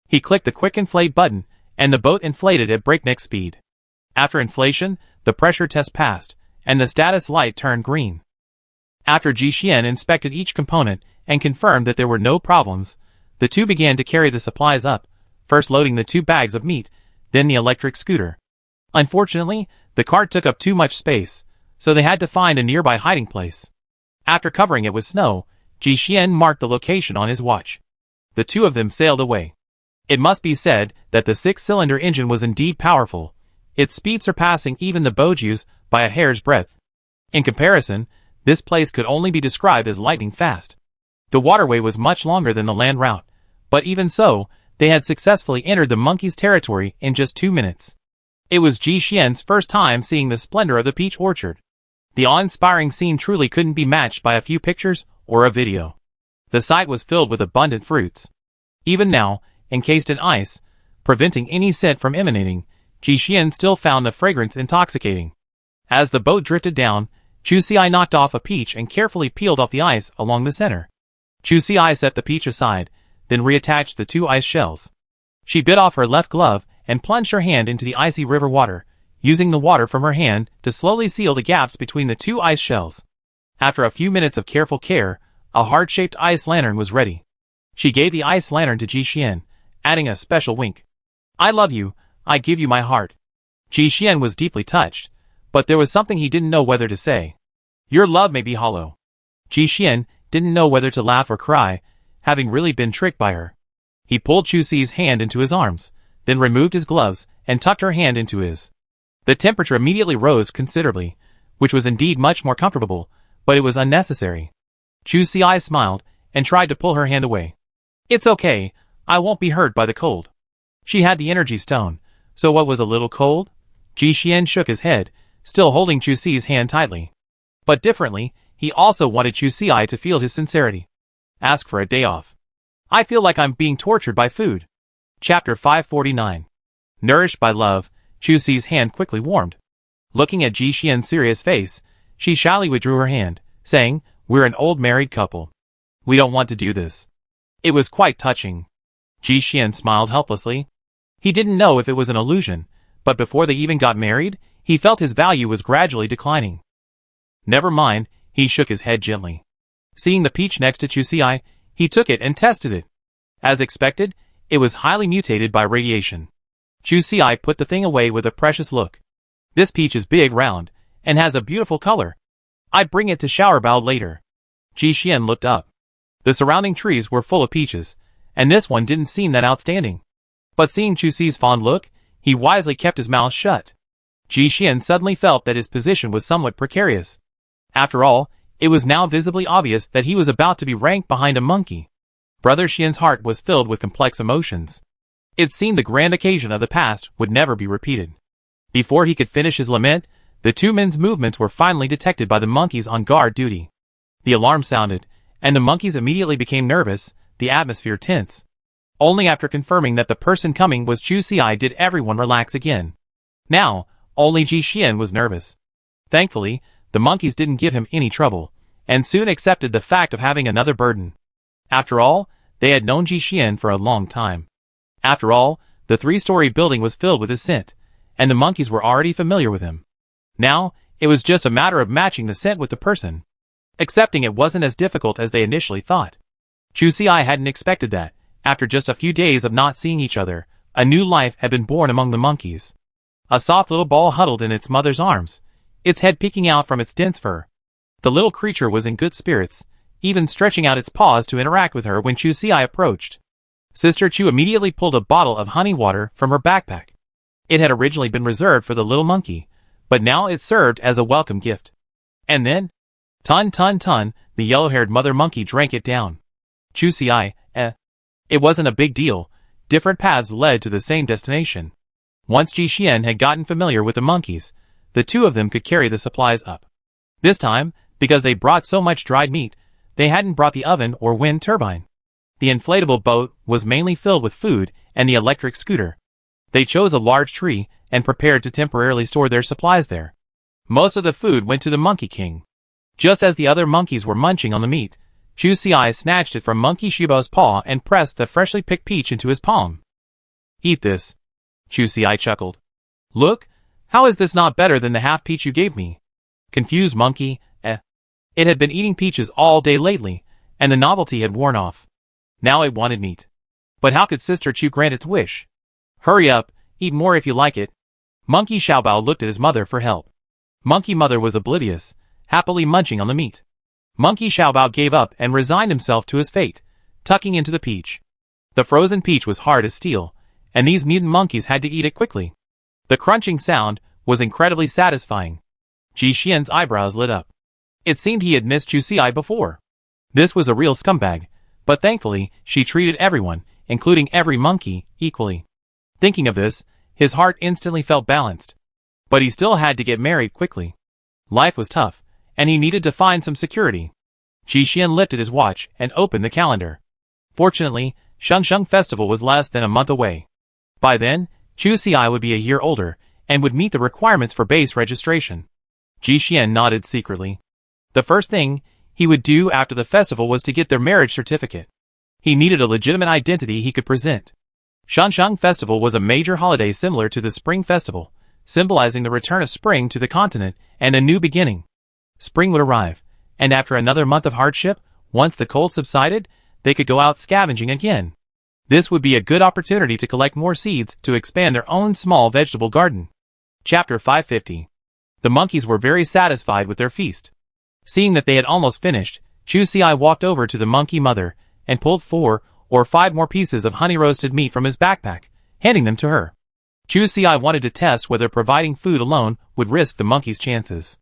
He clicked the quick inflate button, and the boat inflated at breakneck speed. After inflation, the pressure test passed, and the status light turned green. After Ji Xian inspected each component, and confirmed that there were no problems, the two began to carry the supplies up, first loading the 2 bags of meat, then the electric scooter. Unfortunately, the cart took up too much space, so they had to find a nearby hiding place. After covering it with snow, Ji Xian marked the location on his watch. The two of them sailed away. It must be said that the 6-cylinder engine was indeed powerful, its speed surpassing even the Boju's by a hair's breadth. In comparison, this place could only be described as lightning fast. The waterway was much longer than the land route, but even so, they had successfully entered the monkey's territory in just 2 minutes. It was Ji Xian's first time seeing the splendor of the peach orchard. The awe-inspiring scene truly couldn't be matched by a few pictures or a video. The sight was filled with abundant fruits. Even now, encased in ice, preventing any scent from emanating, Ji Xian still found the fragrance intoxicating. As the boat drifted down, Chu Si knocked off a peach and carefully peeled off the ice along the center. Chu Si set the peach aside, then reattached the 2 ice shells. She bit off her left glove and plunged her hand into the icy river water, using the water from her hand to slowly seal the gaps between the 2 ice shells. After a few minutes of careful care, a heart-shaped ice lantern was ready. She gave the ice lantern to Ji Xian, adding a special wink. I love you, I give you my heart. Ji Xian was deeply touched, but there was something he didn't know whether to say. Your love may be hollow. Ji Xian didn't know whether to laugh or cry, having really been tricked by her. He pulled Chu Si's hand into his arms, then removed his gloves and tucked her hand into his. The temperature immediately rose considerably, which was indeed much more comfortable, but it was unnecessary. Chu Si smiled and tried to pull her hand away. It's okay, I won't be hurt by the cold. She had the energy stone, so what was a little cold? Ji Xian shook his head, still holding Chu Si's hand tightly. But differently, he also wanted Chu Si to feel his sincerity. Ask for a day off. I feel like I'm being tortured by food. Chapter 549. Nourished by love, Chu Si's hand quickly warmed. Looking at Ji Xian's serious face, she shyly withdrew her hand, saying, "We're an old married couple. We don't want to do this." It was quite touching. Ji Xian smiled helplessly. He didn't know if it was an illusion, but before they even got married, he felt his value was gradually declining. Never mind, he shook his head gently. Seeing the peach next to Chu Si, he took it and tested it. As expected, it was highly mutated by radiation. Chu Si put the thing away with a precious look. This peach is big, round, and has a beautiful color. I'd bring it to Showerbao later. Ji Xian looked up. The surrounding trees were full of peaches, and this one didn't seem that outstanding. But seeing Chu Si's fond look, he wisely kept his mouth shut. Ji Xian suddenly felt that his position was somewhat precarious. After all, it was now visibly obvious that he was about to be ranked behind a monkey. Brother Xian's heart was filled with complex emotions. It seemed the grand occasion of the past would never be repeated. Before he could finish his lament, the two men's movements were finally detected by the monkeys on guard duty. The alarm sounded, and the monkeys immediately became nervous, the atmosphere tense. Only after confirming that the person coming was Chu Si did everyone relax again. Now, only Ji Xian was nervous. Thankfully, the monkeys didn't give him any trouble, and soon accepted the fact of having another burden. After all, they had known Ji Xian for a long time. After all, the 3-story building was filled with his scent, and the monkeys were already familiar with him. Now, it was just a matter of matching the scent with the person. Accepting it wasn't as difficult as they initially thought. Chu Si hadn't expected that, after just a few days of not seeing each other, a new life had been born among the monkeys. A soft little ball huddled in its mother's arms, its head peeking out from its dense fur. The little creature was in good spirits, even stretching out its paws to interact with her when Chu Si approached. Sister Chu immediately pulled a bottle of honey water from her backpack. It had originally been reserved for the little monkey, but now it served as a welcome gift. And then, ton, the yellow-haired mother monkey drank it down. Chu Si, It wasn't a big deal. Different paths led to the same destination. Once Ji Xian had gotten familiar with the monkeys, the two of them could carry the supplies up. This time, because they brought so much dried meat, they hadn't brought the oven or wind turbine. The inflatable boat was mainly filled with food and the electric scooter. They chose a large tree and prepared to temporarily store their supplies there. Most of the food went to the Monkey King. Just as the other monkeys were munching on the meat, Chu Si snatched it from Monkey Shibao's paw and pressed the freshly picked peach into his palm. "Eat this." Chu Si chuckled. "Look, how is this not better than the half peach you gave me?" Confused monkey, It had been eating peaches all day lately, and the novelty had worn off. Now it wanted meat. But how could Sister Chu grant its wish? "Hurry up, eat more if you like it." Monkey Xiaobao looked at his mother for help. Monkey Mother was oblivious, happily munching on the meat. Monkey Xiaobao gave up and resigned himself to his fate, tucking into the peach. The frozen peach was hard as steel, and these mutant monkeys had to eat it quickly. The crunching sound was incredibly satisfying. Ji Xian's eyebrows lit up. It seemed he had missed Chu Si before. This was a real scumbag, but thankfully, she treated everyone, including every monkey, equally. Thinking of this, his heart instantly felt balanced. But he still had to get married quickly. Life was tough, and he needed to find some security. Ji Xian lifted his watch and opened the calendar. Fortunately, Shengsheng Festival was less than a month away. By then, Chu Si would be a year older, and would meet the requirements for base registration. Ji Xian nodded secretly. The first thing he would do after the festival was to get their marriage certificate. He needed a legitimate identity he could present. Shengsheng Festival was a major holiday similar to the Spring Festival, symbolizing the return of spring to the continent and a new beginning. Spring would arrive, and after another month of hardship, once the cold subsided, they could go out scavenging again. This would be a good opportunity to collect more seeds to expand their own small vegetable garden. Chapter 550. The monkeys were very satisfied with their feast. Seeing that they had almost finished, Chu Si walked over to the monkey mother and pulled 4 or 5 more pieces of honey-roasted meat from his backpack, handing them to her. Chu Si wanted to test whether providing food alone would risk the monkey's chances.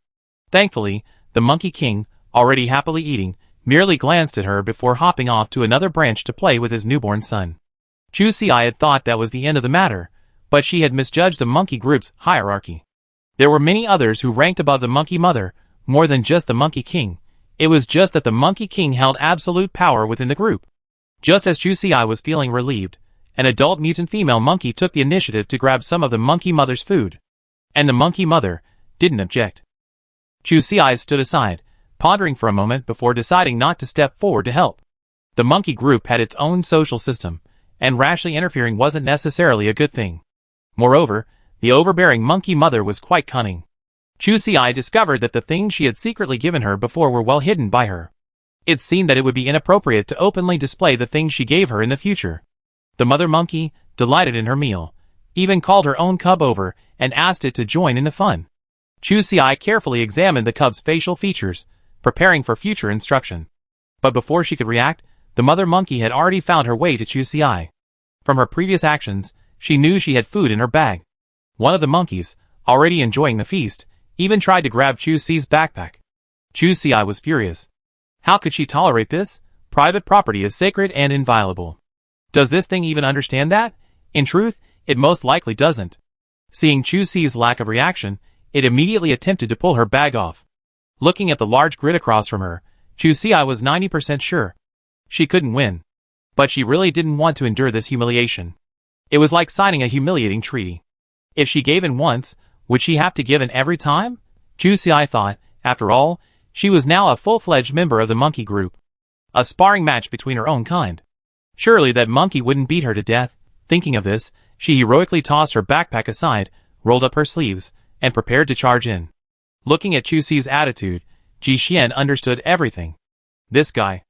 Thankfully, the Monkey King, already happily eating, merely glanced at her before hopping off to another branch to play with his newborn son. Chu Xi had thought that was the end of the matter, but she had misjudged the monkey group's hierarchy. There were many others who ranked above the monkey mother, more than just the monkey king. It was just that the monkey king held absolute power within the group. Just as Chu Xi was feeling relieved, an adult mutant female monkey took the initiative to grab some of the monkey mother's food. And the monkey mother didn't object. Chu Xi stood aside, pondering for a moment before deciding not to step forward to help. The monkey group had its own social system, and rashly interfering wasn't necessarily a good thing. Moreover, the overbearing monkey mother was quite cunning. Chu Xi discovered that the things she had secretly given her before were well hidden by her. It seemed that it would be inappropriate to openly display the things she gave her in the future. The mother monkey, delighted in her meal, even called her own cub over and asked it to join in the fun. Chu Xi carefully examined the cub's facial features, preparing for future instruction. But before she could react, the mother monkey had already found her way to Chu Xi. From her previous actions, she knew she had food in her bag. One of the monkeys, already enjoying the feast, even tried to grab Chu Xi's backpack. Chu Xi was furious. How could she tolerate this? Private property is sacred and inviolable. Does this thing even understand that? In truth, it most likely doesn't. Seeing Chu Xi's lack of reaction, it immediately attempted to pull her bag off. Looking at the large grid across from her, Chu Xi was 90% sure. She couldn't win. But she really didn't want to endure this humiliation. It was like signing a humiliating treaty. If she gave in once, would she have to give in every time? Chu Xi thought, after all, she was now a full-fledged member of the monkey group. A sparring match between her own kind. Surely that monkey wouldn't beat her to death. Thinking of this, she heroically tossed her backpack aside, rolled up her sleeves, and prepared to charge in. Looking at Chu Xi's attitude, Ji Xian understood everything. This guy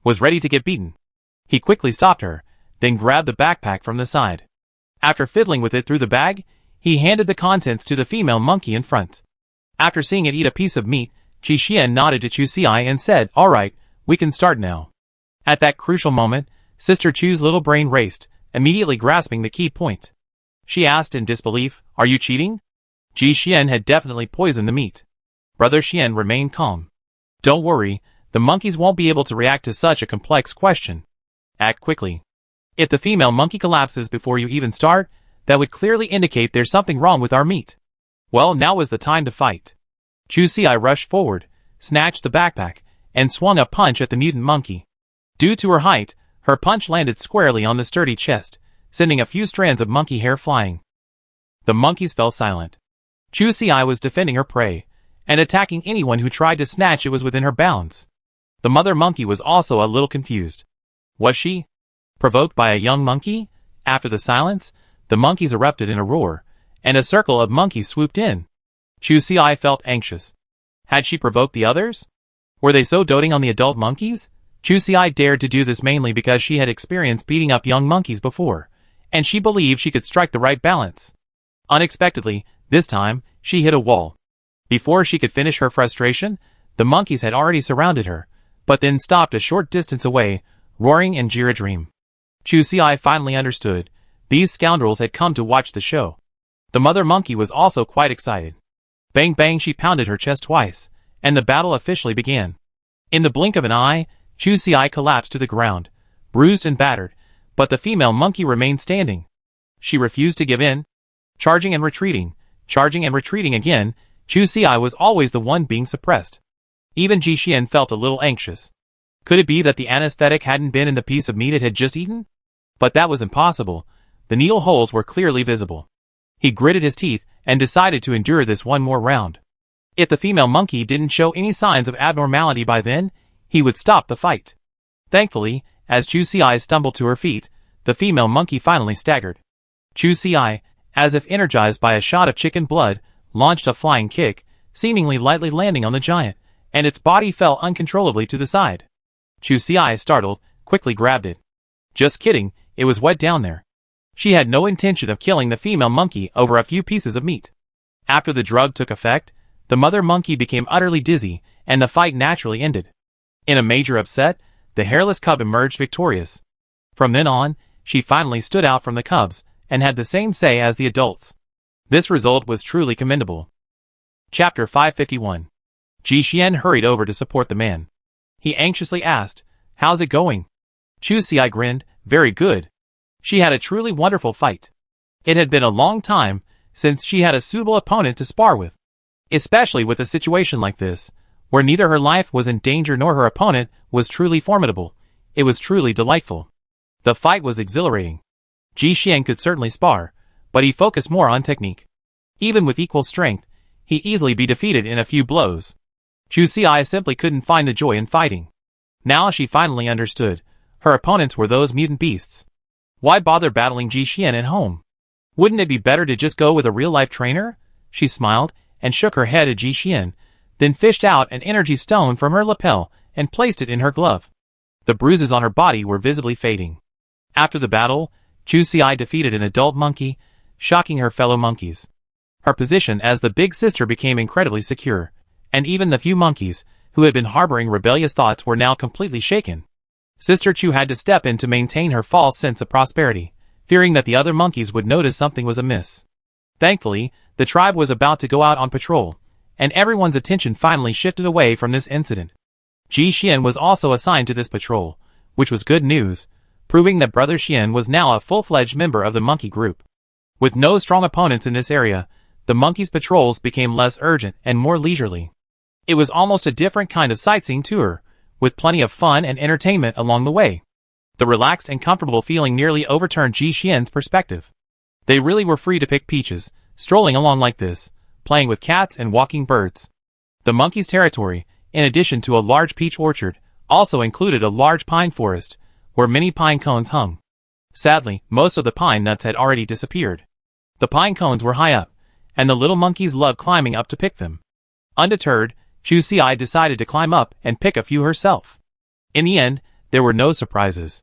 was ready to get beaten. He quickly stopped her, then grabbed the backpack from the side. After fiddling with it through the bag, he handed the contents to the female monkey in front. After seeing it eat a piece of meat, Ji Xian nodded to Chu Xi and said, "All right, we can start now." At that crucial moment, Sister Chu's little brain raced, immediately grasping the key point. She asked in disbelief, "Are you cheating?" Ji Xian had definitely poisoned the meat. Brother Xian remained calm. "Don't worry, the monkeys won't be able to react to such a complex question. Act quickly. If the female monkey collapses before you even start, that would clearly indicate there's something wrong with our meat. Well, now was the time to fight." Chu Xi rushed forward, snatched the backpack, and swung a punch at the mutant monkey. Due to her height, her punch landed squarely on the sturdy chest, sending a few strands of monkey hair flying. The monkeys fell silent. Chu Xi was defending her prey, and attacking anyone who tried to snatch it was within her bounds. The mother monkey was also a little confused. Was she provoked by a young monkey? After the silence, the monkeys erupted in a roar, and a circle of monkeys swooped in. Chu Xi felt anxious. Had she provoked the others? Were they so doting on the adult monkeys? Chu Xi dared to do this mainly because she had experienced beating up young monkeys before, and she believed she could strike the right balance. Unexpectedly, this time, she hit a wall. Before she could finish her frustration, the monkeys had already surrounded her, but then stopped a short distance away, roaring in Jiradream. Chu Xi finally understood. These scoundrels had come to watch the show. The mother monkey was also quite excited. Bang bang, she pounded her chest twice, and the battle officially began. In the blink of an eye, Chu Xi collapsed to the ground, bruised and battered, but the female monkey remained standing. She refused to give in. Charging and retreating again, Chu Xi was always the one being suppressed. Even Ji Xian felt a little anxious. Could it be that the anesthetic hadn't been in the piece of meat it had just eaten? But that was impossible. The needle holes were clearly visible. He gritted his teeth and decided to endure this one more round. If the female monkey didn't show any signs of abnormality by then, he would stop the fight. Thankfully, as Chu Xi stumbled to her feet, the female monkey finally staggered. Chu Xi, as if energized by a shot of chicken blood, launched a flying kick, seemingly lightly landing on the giant, and its body fell uncontrollably to the side. Chu Xi, startled, quickly grabbed it. Just kidding, it was wet down there. She had no intention of killing the female monkey over a few pieces of meat. After the drug took effect, the mother monkey became utterly dizzy, and the fight naturally ended. In a major upset, the hairless cub emerged victorious. From then on, she finally stood out from the cubs, and had the same say as the adults. This result was truly commendable. Chapter 551. Ji Xian hurried over to support the man. He anxiously asked, "How's it going?" Chu Xi grinned, "Very good." She had a truly wonderful fight. It had been a long time since she had a suitable opponent to spar with. Especially with a situation like this, where neither her life was in danger nor her opponent was truly formidable. It was truly delightful. The fight was exhilarating. Ji Xian could certainly spar, but he focused more on technique. Even with equal strength, he'd easily be defeated in a few blows. Chu Xi simply couldn't find the joy in fighting. Now she finally understood. Her opponents were those mutant beasts. Why bother battling Ji Xian at home? Wouldn't it be better to just go with a real-life trainer? She smiled and shook her head at Ji Xian, then fished out an energy stone from her lapel and placed it in her glove. The bruises on her body were visibly fading. After the battle, Chu Xi defeated an adult monkey, shocking her fellow monkeys. Her position as the big sister became incredibly secure, and even the few monkeys who had been harboring rebellious thoughts were now completely shaken. Sister Chu had to step in to maintain her false sense of prosperity, fearing that the other monkeys would notice something was amiss. Thankfully, the tribe was about to go out on patrol, and everyone's attention finally shifted away from this incident. Ji Xian was also assigned to this patrol, which was good news, proving that Brother Xian was now a full-fledged member of the monkey group. With no strong opponents in this area, the monkeys' patrols became less urgent and more leisurely. It was almost a different kind of sightseeing tour, with plenty of fun and entertainment along the way. The relaxed and comfortable feeling nearly overturned Ji Xian's perspective. They really were free to pick peaches, strolling along like this, playing with cats and walking birds. The monkeys' territory, in addition to a large peach orchard, also included a large pine forest, where many pine cones hung. Sadly, most of the pine nuts had already disappeared. The pine cones were high up, and the little monkeys loved climbing up to pick them. Undeterred, Chu Xi decided to climb up and pick a few herself. In the end, there were no surprises.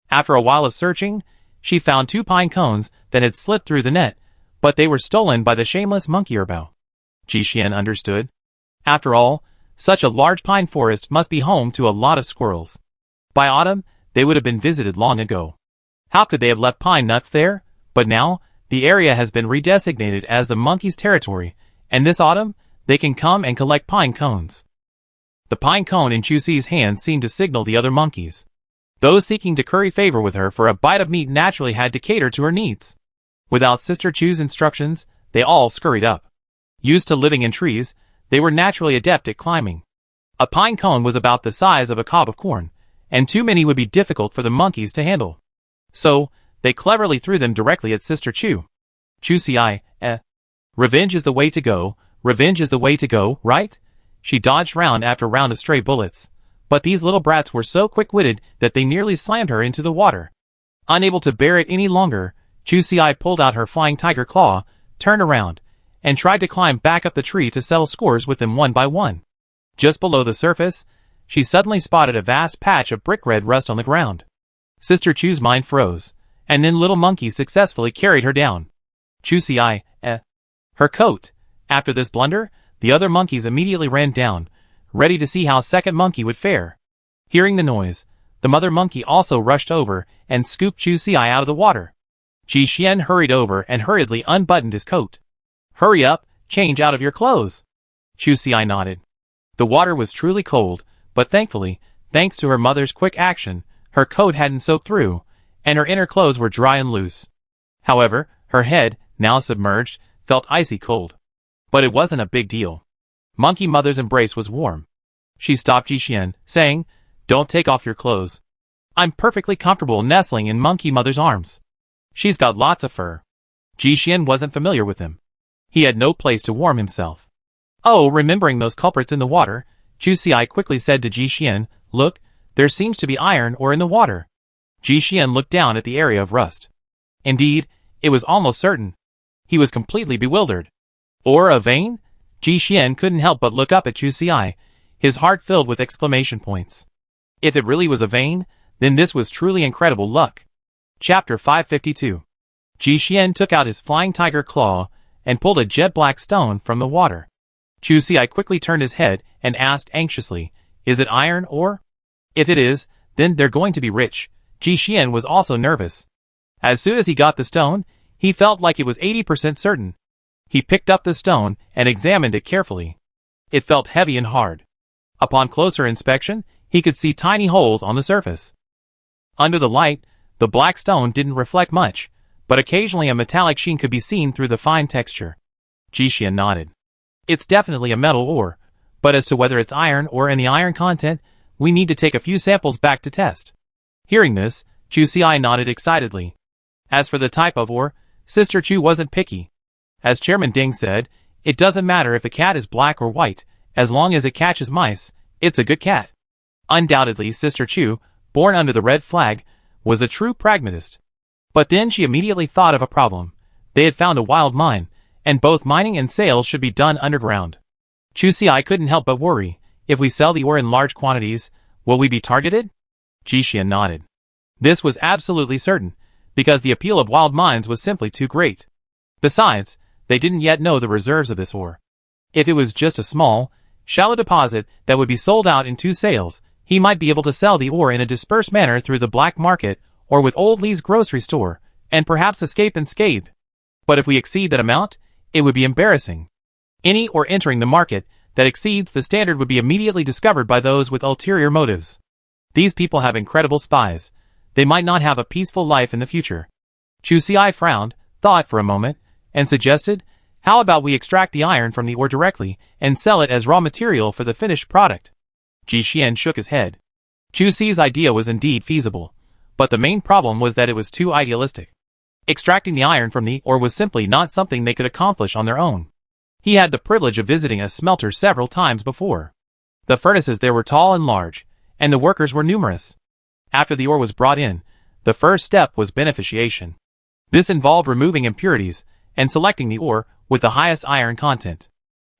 After a while of searching, she found 2 pine cones that had slipped through the net, but they were stolen by the shameless monkey herbal. Ji Xian understood. After all, such a large pine forest must be home to a lot of squirrels. By autumn, they would have been visited long ago. How could they have left pine nuts there? But now, the area has been redesignated as the monkeys' territory, and this autumn, they can come and collect pine cones. The pine cone in Chu Xi's hand seemed to signal the other monkeys. Those seeking to curry favor with her for a bite of meat naturally had to cater to her needs. Without Sister Chu's instructions, they all scurried up. Used to living in trees, they were naturally adept at climbing. A pine cone was about the size of a cob of corn, and too many would be difficult for the monkeys to handle. So, they cleverly threw them directly at Sister Chu. Chu Xi, revenge is the way to go, revenge is the way to go, right? She dodged round after round of stray bullets, but these little brats were so quick-witted that they nearly slammed her into the water. Unable to bear it any longer, Chu Xi pulled out her flying tiger claw, turned around, and tried to climb back up the tree to settle scores with them one by one. Just below the surface, she suddenly spotted a vast patch of brick-red rust on the ground. Sister Chu's mind froze, and then little monkeys successfully carried her down. Chu Xi, her coat. After this blunder, the other monkeys immediately ran down, ready to see how second monkey would fare. Hearing the noise, the mother monkey also rushed over and scooped Chu Xi out of the water. Ji Xian hurried over and hurriedly unbuttoned his coat. Hurry up, change out of your clothes. Chu Xi nodded. The water was truly cold, but thankfully, thanks to her mother's quick action, her coat hadn't soaked through, and her inner clothes were dry and loose. However, her head, now submerged, felt icy cold. But it wasn't a big deal. Monkey Mother's embrace was warm. She stopped Ji Xian, saying, "Don't take off your clothes. I'm perfectly comfortable nestling in Monkey Mother's arms. She's got lots of fur." Ji Xian wasn't familiar with him. He had no place to warm himself. Oh, remembering those culprits in the water, Chu Xi quickly said to Ji Xian, "Look, there seems to be iron ore in the water." Ji Xian looked down at the area of rust. Indeed, it was almost certain. He was completely bewildered. Or a vein? Ji Xian couldn't help but look up at Chu Xi, his heart filled with exclamation points. If it really was a vein, then this was truly incredible luck. Chapter 552. Ji Xian took out his flying tiger claw and pulled a jet-black stone from the water. Chu Xi quickly turned his head and asked anxiously, "Is it iron ore?" "If it is, then they're going to be rich." Ji Xian was also nervous. As soon as he got the stone, he felt like it was 80% certain. He picked up the stone and examined it carefully. It felt heavy and hard. Upon closer inspection, he could see tiny holes on the surface. Under the light, The black stone didn't reflect much, but occasionally a metallic sheen could be seen through the fine texture. Jixian nodded. It's definitely a metal ore, but as to whether it's iron or in the iron content, we need to take a few samples back to test. Hearing this, Chu Xi nodded excitedly. As for the type of ore, Sister Chu wasn't picky. As Chairman Ding said, it doesn't matter if the cat is black or white, as long as it catches mice, it's a good cat. Undoubtedly, Sister Chu, born under the red flag, was a true pragmatist. But then she immediately thought of a problem. They had found a wild mine, and both mining and sales should be done underground. Chu Xi couldn't help but worry. If we sell the ore in large quantities, will we be targeted? Jixian nodded. This was absolutely certain, because the appeal of wild mines was simply too great. Besides, they didn't yet know the reserves of this ore. If it was just a small, shallow deposit that would be sold out in 2 sales, he might be able to sell the ore in a dispersed manner through the black market or with Old Lee's grocery store, and perhaps escape unscathed. But if we exceed that amount, it would be embarrassing. Any ore entering the market that exceeds the standard would be immediately discovered by those with ulterior motives. These people have incredible spies. They might not have a peaceful life in the future. Chu Xi frowned, thought for a moment, and suggested, how about we extract the iron from the ore directly and sell it as raw material for the finished product? Jixian shook his head. Chu Xi's idea was indeed feasible, but the main problem was that it was too idealistic. Extracting the iron from the ore was simply not something they could accomplish on their own. He had the privilege of visiting a smelter several times before. The furnaces there were tall and large, and the workers were numerous. After the ore was brought in, the first step was beneficiation. This involved removing impurities and selecting the ore with the highest iron content.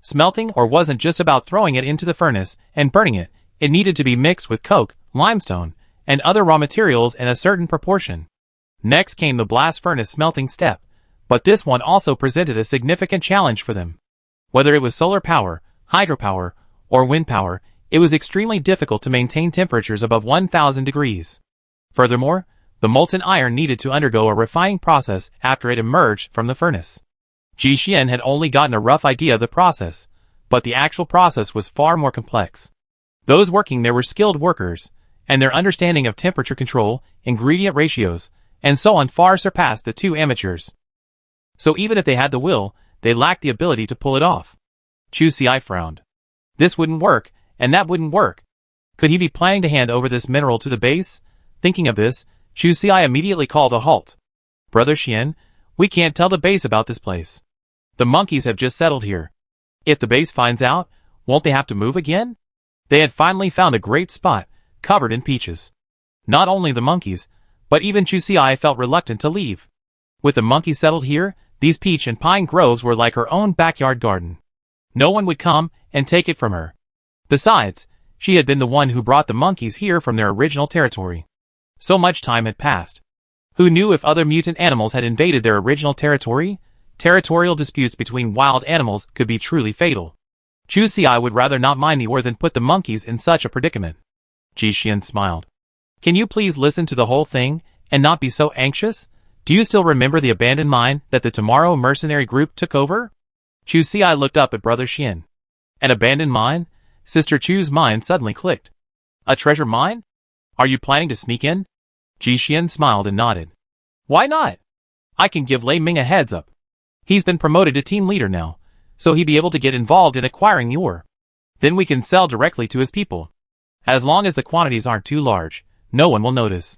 Smelting ore wasn't just about throwing it into the furnace and burning it. It needed to be mixed with coke, limestone, and other raw materials in a certain proportion. Next came the blast furnace smelting step, but this one also presented a significant challenge for them. Whether it was solar power, hydropower, or wind power, it was extremely difficult to maintain temperatures above 1000 degrees. Furthermore, the molten iron needed to undergo a refining process after it emerged from the furnace. Jixian had only gotten a rough idea of the process, but the actual process was far more complex. Those working there were skilled workers, and their understanding of temperature control, ingredient ratios, and so on far surpassed the 2 amateurs. So even if they had the will, they lacked the ability to pull it off. Chu Xi frowned. This wouldn't work, and that wouldn't work. Could he be planning to hand over this mineral to the base? Thinking of this, Chu Xi immediately called a halt. Brother Xian, we can't tell the base about this place. The monkeys have just settled here. If the base finds out, won't they have to move again? They had finally found a great spot, covered in peaches. Not only the monkeys, but even Chu Xi felt reluctant to leave. With the monkeys settled here, these peach and pine groves were like her own backyard garden. No one would come and take it from her. Besides, she had been the one who brought the monkeys here from their original territory. So much time had passed. Who knew if other mutant animals had invaded their original territory? Territorial disputes between wild animals could be truly fatal. Chu Xi would rather not mine the ore than put the monkeys in such a predicament. Jixian smiled. Can you please listen to the whole thing, and not be so anxious? Do you still remember the abandoned mine that the Tomorrow mercenary group took over? Chu Xi looked up at Brother Xian. An abandoned mine? Sister Chu's mind suddenly clicked. A treasure mine? Are you planning to sneak in? Jixian smiled and nodded. Why not? I can give Lei Ming a heads up. He's been promoted to team leader now, so he'd be able to get involved in acquiring the ore. Then we can sell directly to his people. As long as the quantities aren't too large, no one will notice.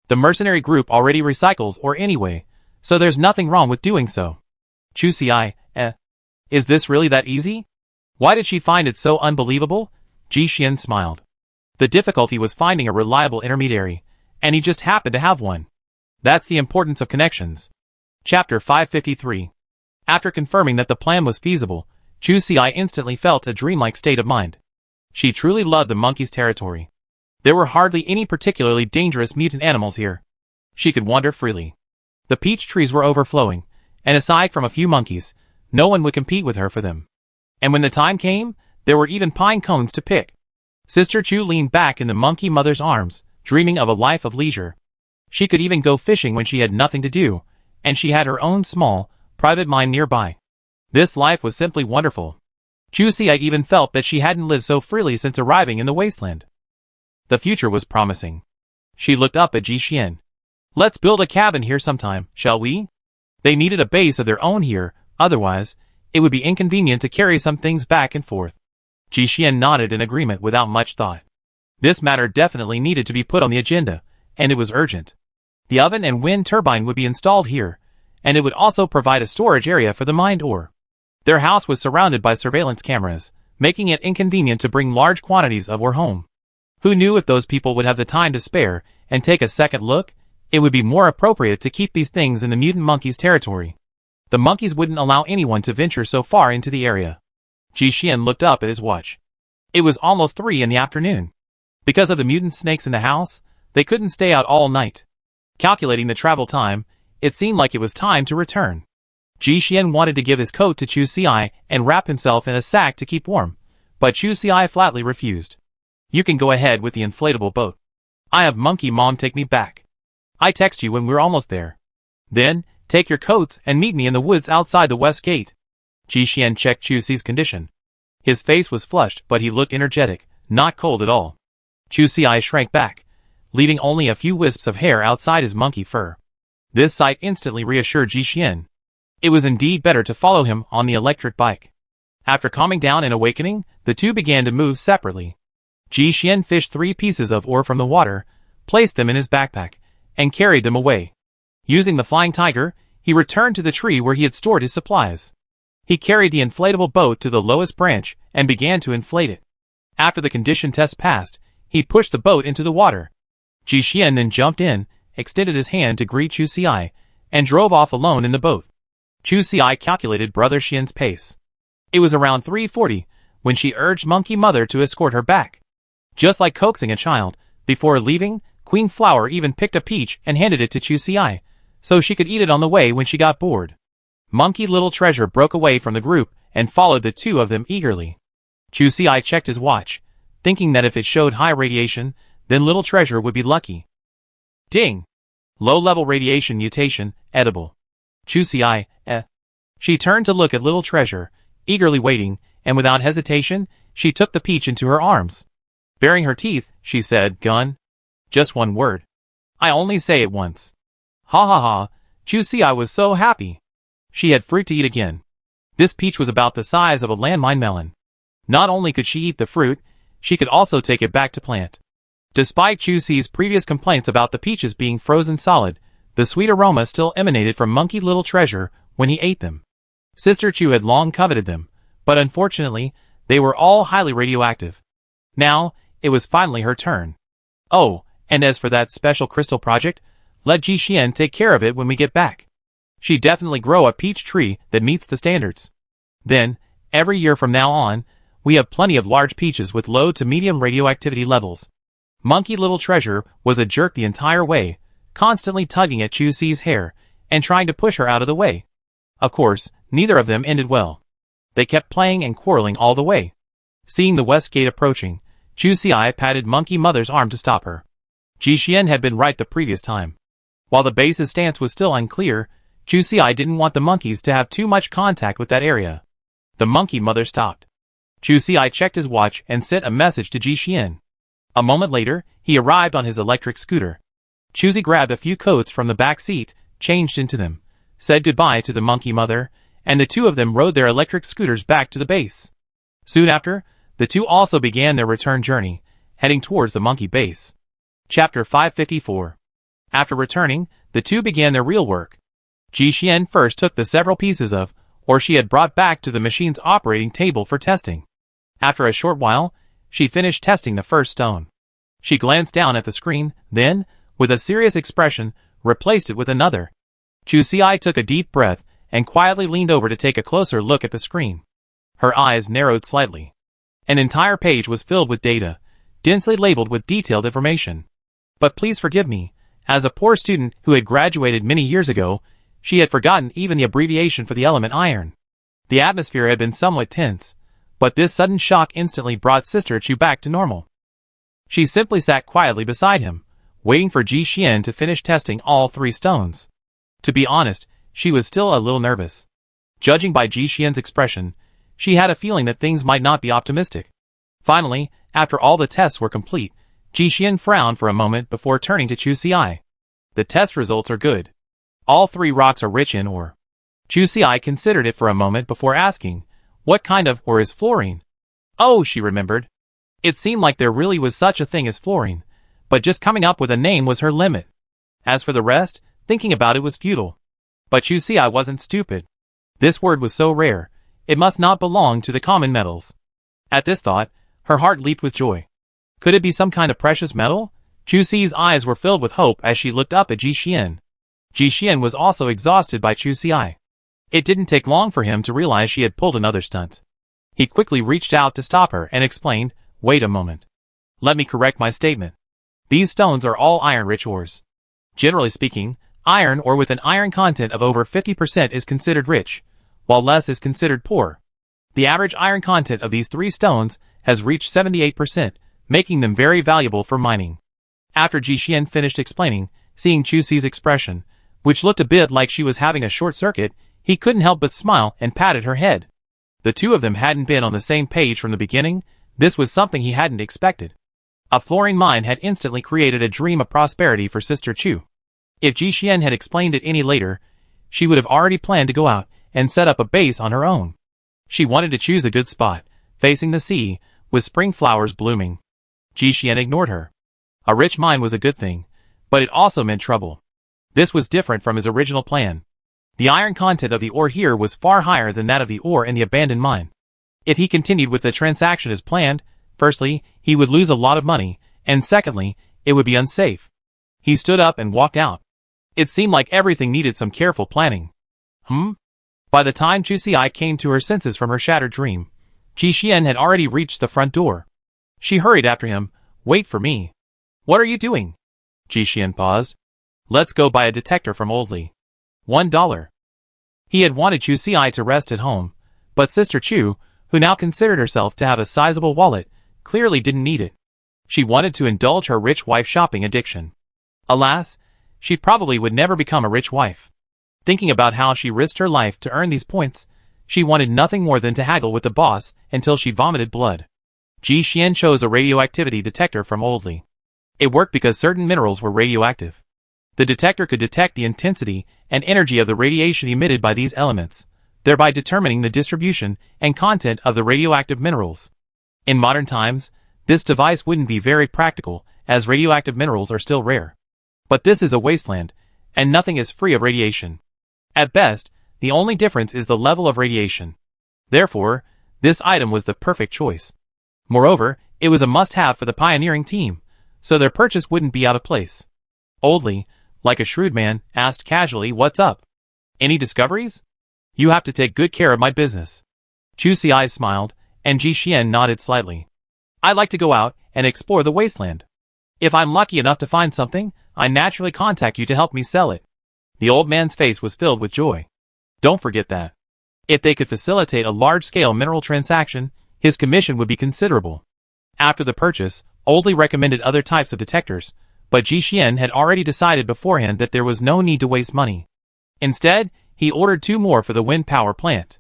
The mercenary group already recycles ore anyway, so there's nothing wrong with doing so. Chu Xi, is this really that easy? Why did she find it so unbelievable? Jixian smiled. The difficulty was finding a reliable intermediary, and he just happened to have one. That's the importance of connections. Chapter 553. After confirming that the plan was feasible, Chu Xi instantly felt a dreamlike state of mind. She truly loved the monkey's territory. There were hardly any particularly dangerous mutant animals here. She could wander freely. The peach trees were overflowing, and aside from a few monkeys, no one would compete with her for them. And when the time came, there were even pine cones to pick. Sister Chu leaned back in the monkey mother's arms, dreaming of a life of leisure. She could even go fishing when she had nothing to do, and she had her own small, private mine nearby. This life was simply wonderful. Chu Xi even felt that she hadn't lived so freely since arriving in the Wasteland. The future was promising. She looked up at Jixian. Let's build a cabin here sometime, shall we? They needed a base of their own here, otherwise, it would be inconvenient to carry some things back and forth. Ji Xian nodded in agreement without much thought. This matter definitely needed to be put on the agenda, and it was urgent. The oven and wind turbine would be installed here, and it would also provide a storage area for the mined ore. Their house was surrounded by surveillance cameras, making it inconvenient to bring large quantities of ore home. Who knew if those people would have the time to spare and take a second look? It would be more appropriate to keep these things in the mutant monkeys' territory. The monkeys wouldn't allow anyone to venture so far into the area. Ji Xian looked up at his watch. It was almost 3 in the afternoon. Because of the mutant snakes in the house, they couldn't stay out all night. Calculating the travel time, it seemed like it was time to return. Ji Xian wanted to give his coat to Chu Xi and wrap himself in a sack to keep warm, but Chu Xi flatly refused. You can go ahead with the inflatable boat. I have Monkey Mom take me back. I text you when we're almost there. Then, take your coats and meet me in the woods outside the west gate. Ji Xian checked Chu Xi's condition. His face was flushed, but he looked energetic, not cold at all. Chu Xi shrank back, leaving only a few wisps of hair outside his monkey fur. This sight instantly reassured Ji Xian. It was indeed better to follow him on the electric bike. After calming down and awakening, the two began to move separately. Ji Xian fished 3 pieces of ore from the water, placed them in his backpack, and carried them away. Using the flying tiger, he returned to the tree where he had stored his supplies. He carried the inflatable boat to the lowest branch and began to inflate it. After the condition test passed, he pushed the boat into the water. Ji Xian then jumped in, extended his hand to greet Chu Xi, and drove off alone in the boat. Chu Xi calculated Brother Xian's pace. It was around 3:40 when she urged Monkey Mother to escort her back. Just like coaxing a child, before leaving, Queen Flower even picked a peach and handed it to Chu Xi, so she could eat it on the way when she got bored. Monkey Little Treasure broke away from the group and followed the two of them eagerly. Chu Xi checked his watch, thinking that if it showed high radiation, then Little Treasure would be lucky. Ding! Low-level radiation mutation, edible. Chu Xi, She turned to look at Little Treasure, eagerly waiting, and without hesitation, she took the peach into her arms. Baring her teeth, she said, "Gun." Just one word. I only say it once. Ha ha ha, Chu Xi was so happy. She had fruit to eat again. This peach was about the size of a landmine melon. Not only could she eat the fruit, she could also take it back to plant. Despite Chu Xi's previous complaints about the peaches being frozen solid, the sweet aroma still emanated from Monkey Little Treasure when he ate them. Sister Chu had long coveted them, but unfortunately, they were all highly radioactive. Now, it was finally her turn. Oh, and as for that special crystal project, let Ji Xian take care of it when we get back. She definitely grow a peach tree that meets the standards. Then, every year from now on, we have plenty of large peaches with low to medium radioactivity levels. Monkey Little Treasure was a jerk the entire way, constantly tugging at Chu Xi's hair and trying to push her out of the way. Of course, neither of them ended well. They kept playing and quarreling all the way. Seeing the west gate approaching, Chu Xi patted Monkey Mother's arm to stop her. Ji Xian had been right the previous time. While the base's stance was still unclear, Chu Xi didn't want the monkeys to have too much contact with that area. The Monkey Mother stopped. Chu Xi checked his watch and sent a message to Ji Xian. A moment later, he arrived on his electric scooter. Chu Xi grabbed a few coats from the back seat, changed into them, said goodbye to the Monkey Mother, and the two of them rode their electric scooters back to the base. Soon after, the two also began their return journey, heading towards the monkey base. Chapter 554. After returning, the two began their real work. Ji Xian first took the several pieces of ore she had brought back to the machine's operating table for testing. After a short while, she finished testing the first stone. She glanced down at the screen, then, with a serious expression, replaced it with another. Chu Xi took a deep breath and quietly leaned over to take a closer look at the screen. Her eyes narrowed slightly. An entire page was filled with data, densely labeled with detailed information. But please forgive me, as a poor student who had graduated many years ago, she had forgotten even the abbreviation for the element iron. The atmosphere had been somewhat tense, but this sudden shock instantly brought Sister Chu back to normal. She simply sat quietly beside him, waiting for Ji Xian to finish testing all 3 stones. To be honest, she was still a little nervous. Judging by Ji Xian's expression, she had a feeling that things might not be optimistic. Finally, after all the tests were complete, Ji Xian frowned for a moment before turning to Chu Xi. The test results are good. All 3 rocks are rich in ore. Chu Si considered it for a moment before asking, what kind of ore is fluorine? Oh, she remembered. It seemed like there really was such a thing as fluorine, but just coming up with a name was her limit. As for the rest, thinking about it was futile. But Chu Si wasn't stupid. This word was so rare, it must not belong to the common metals. At this thought, her heart leaped with joy. Could it be some kind of precious metal? Chu Si's eyes were filled with hope as she looked up at Ji Xian. Ji Xian was also exhausted by Chu Si. It didn't take long for him to realize she had pulled another stunt. He quickly reached out to stop her and explained, wait a moment. Let me correct my statement. These stones are all iron-rich ores. Generally speaking, iron ore with an iron content of over 50% is considered rich, while less is considered poor. The average iron content of these 3 stones has reached 78%, making them very valuable for mining. After Ji Xian finished explaining, seeing Chu Si's expression, which looked a bit like she was having a short circuit, he couldn't help but smile and patted her head. The 2 of them hadn't been on the same page from the beginning. This was something he hadn't expected. A fluorine mine had instantly created a dream of prosperity for Sister Chu. If Ji Xian had explained it any later, she would have already planned to go out and set up a base on her own. She wanted to choose a good spot, facing the sea, with spring flowers blooming. Ji Xian ignored her. A rich mine was a good thing, but it also meant trouble. This was different from his original plan. The iron content of the ore here was far higher than that of the ore in the abandoned mine. If he continued with the transaction as planned, firstly, he would lose a lot of money, and secondly, it would be unsafe. He stood up and walked out. It seemed like everything needed some careful planning. By the time Chu Si came to her senses from her shattered dream, Ji Xian had already reached the front door. She hurried after him. Wait for me. What are you doing? Ji Xian paused. Let's go buy a detector from Oldley. $1. He had wanted Chu Si to rest at home, but Sister Chu, who now considered herself to have a sizable wallet, clearly didn't need it. She wanted to indulge her rich wife shopping addiction. Alas, she probably would never become a rich wife. Thinking about how she risked her life to earn these points, she wanted nothing more than to haggle with the boss until she vomited blood. Ji Xian chose a radioactivity detector from Oldley. It worked because certain minerals were radioactive. The detector could detect the intensity and energy of the radiation emitted by these elements, thereby determining the distribution and content of the radioactive minerals. In modern times, this device wouldn't be very practical, as radioactive minerals are still rare. But this is a wasteland, and nothing is free of radiation. At best, the only difference is the level of radiation. Therefore, this item was the perfect choice. Moreover, it was a must-have for the pioneering team, so their purchase wouldn't be out of place. Oldley, like a shrewd man, asked casually, what's up? Any discoveries? You have to take good care of my business. Chu Si smiled, and Ji Xian nodded slightly. I'd like to go out and explore the wasteland. If I'm lucky enough to find something, I naturally contact you to help me sell it. The old man's face was filled with joy. Don't forget that. If they could facilitate a large-scale mineral transaction, his commission would be considerable. After the purchase, Oldley recommended other types of detectors, but Ji Xian had already decided beforehand that there was no need to waste money. Instead, he ordered 2 more for the wind power plant.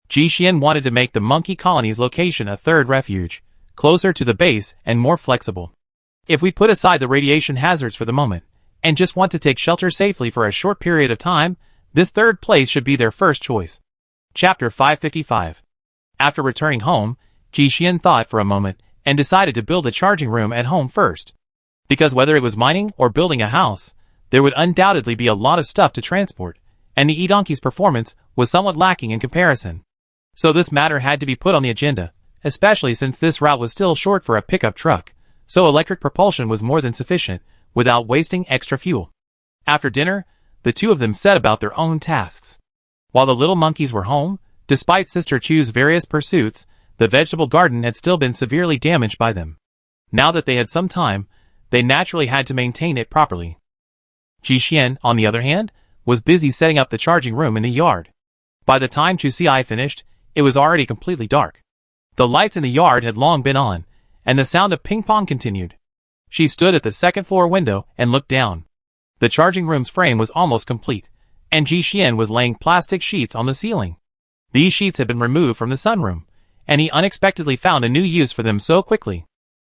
Ji Xian wanted to make the monkey colony's location a third refuge, closer to the base and more flexible. If we put aside the radiation hazards for the moment, and just want to take shelter safely for a short period of time, this third place should be their first choice. Chapter 555. After returning home, Ji Xian thought for a moment and decided to build a charging room at home first. Because whether it was mining or building a house, there would undoubtedly be a lot of stuff to transport, and the E-Donkey's performance was somewhat lacking in comparison. So this matter had to be put on the agenda, especially since this route was still short for a pickup truck, so electric propulsion was more than sufficient, without wasting extra fuel. After dinner, the 2 of them set about their own tasks. While the little monkeys were home, despite Sister Chu's various pursuits, the vegetable garden had still been severely damaged by them. Now that they had some time, they naturally had to maintain it properly. Ji Xian, on the other hand, was busy setting up the charging room in the yard. By the time Chu Si finished, it was already completely dark. The lights in the yard had long been on, and the sound of ping-pong continued. She stood at the second-floor window and looked down. The charging room's frame was almost complete, and Ji Xian was laying plastic sheets on the ceiling. These sheets had been removed from the sunroom, and he unexpectedly found a new use for them so quickly.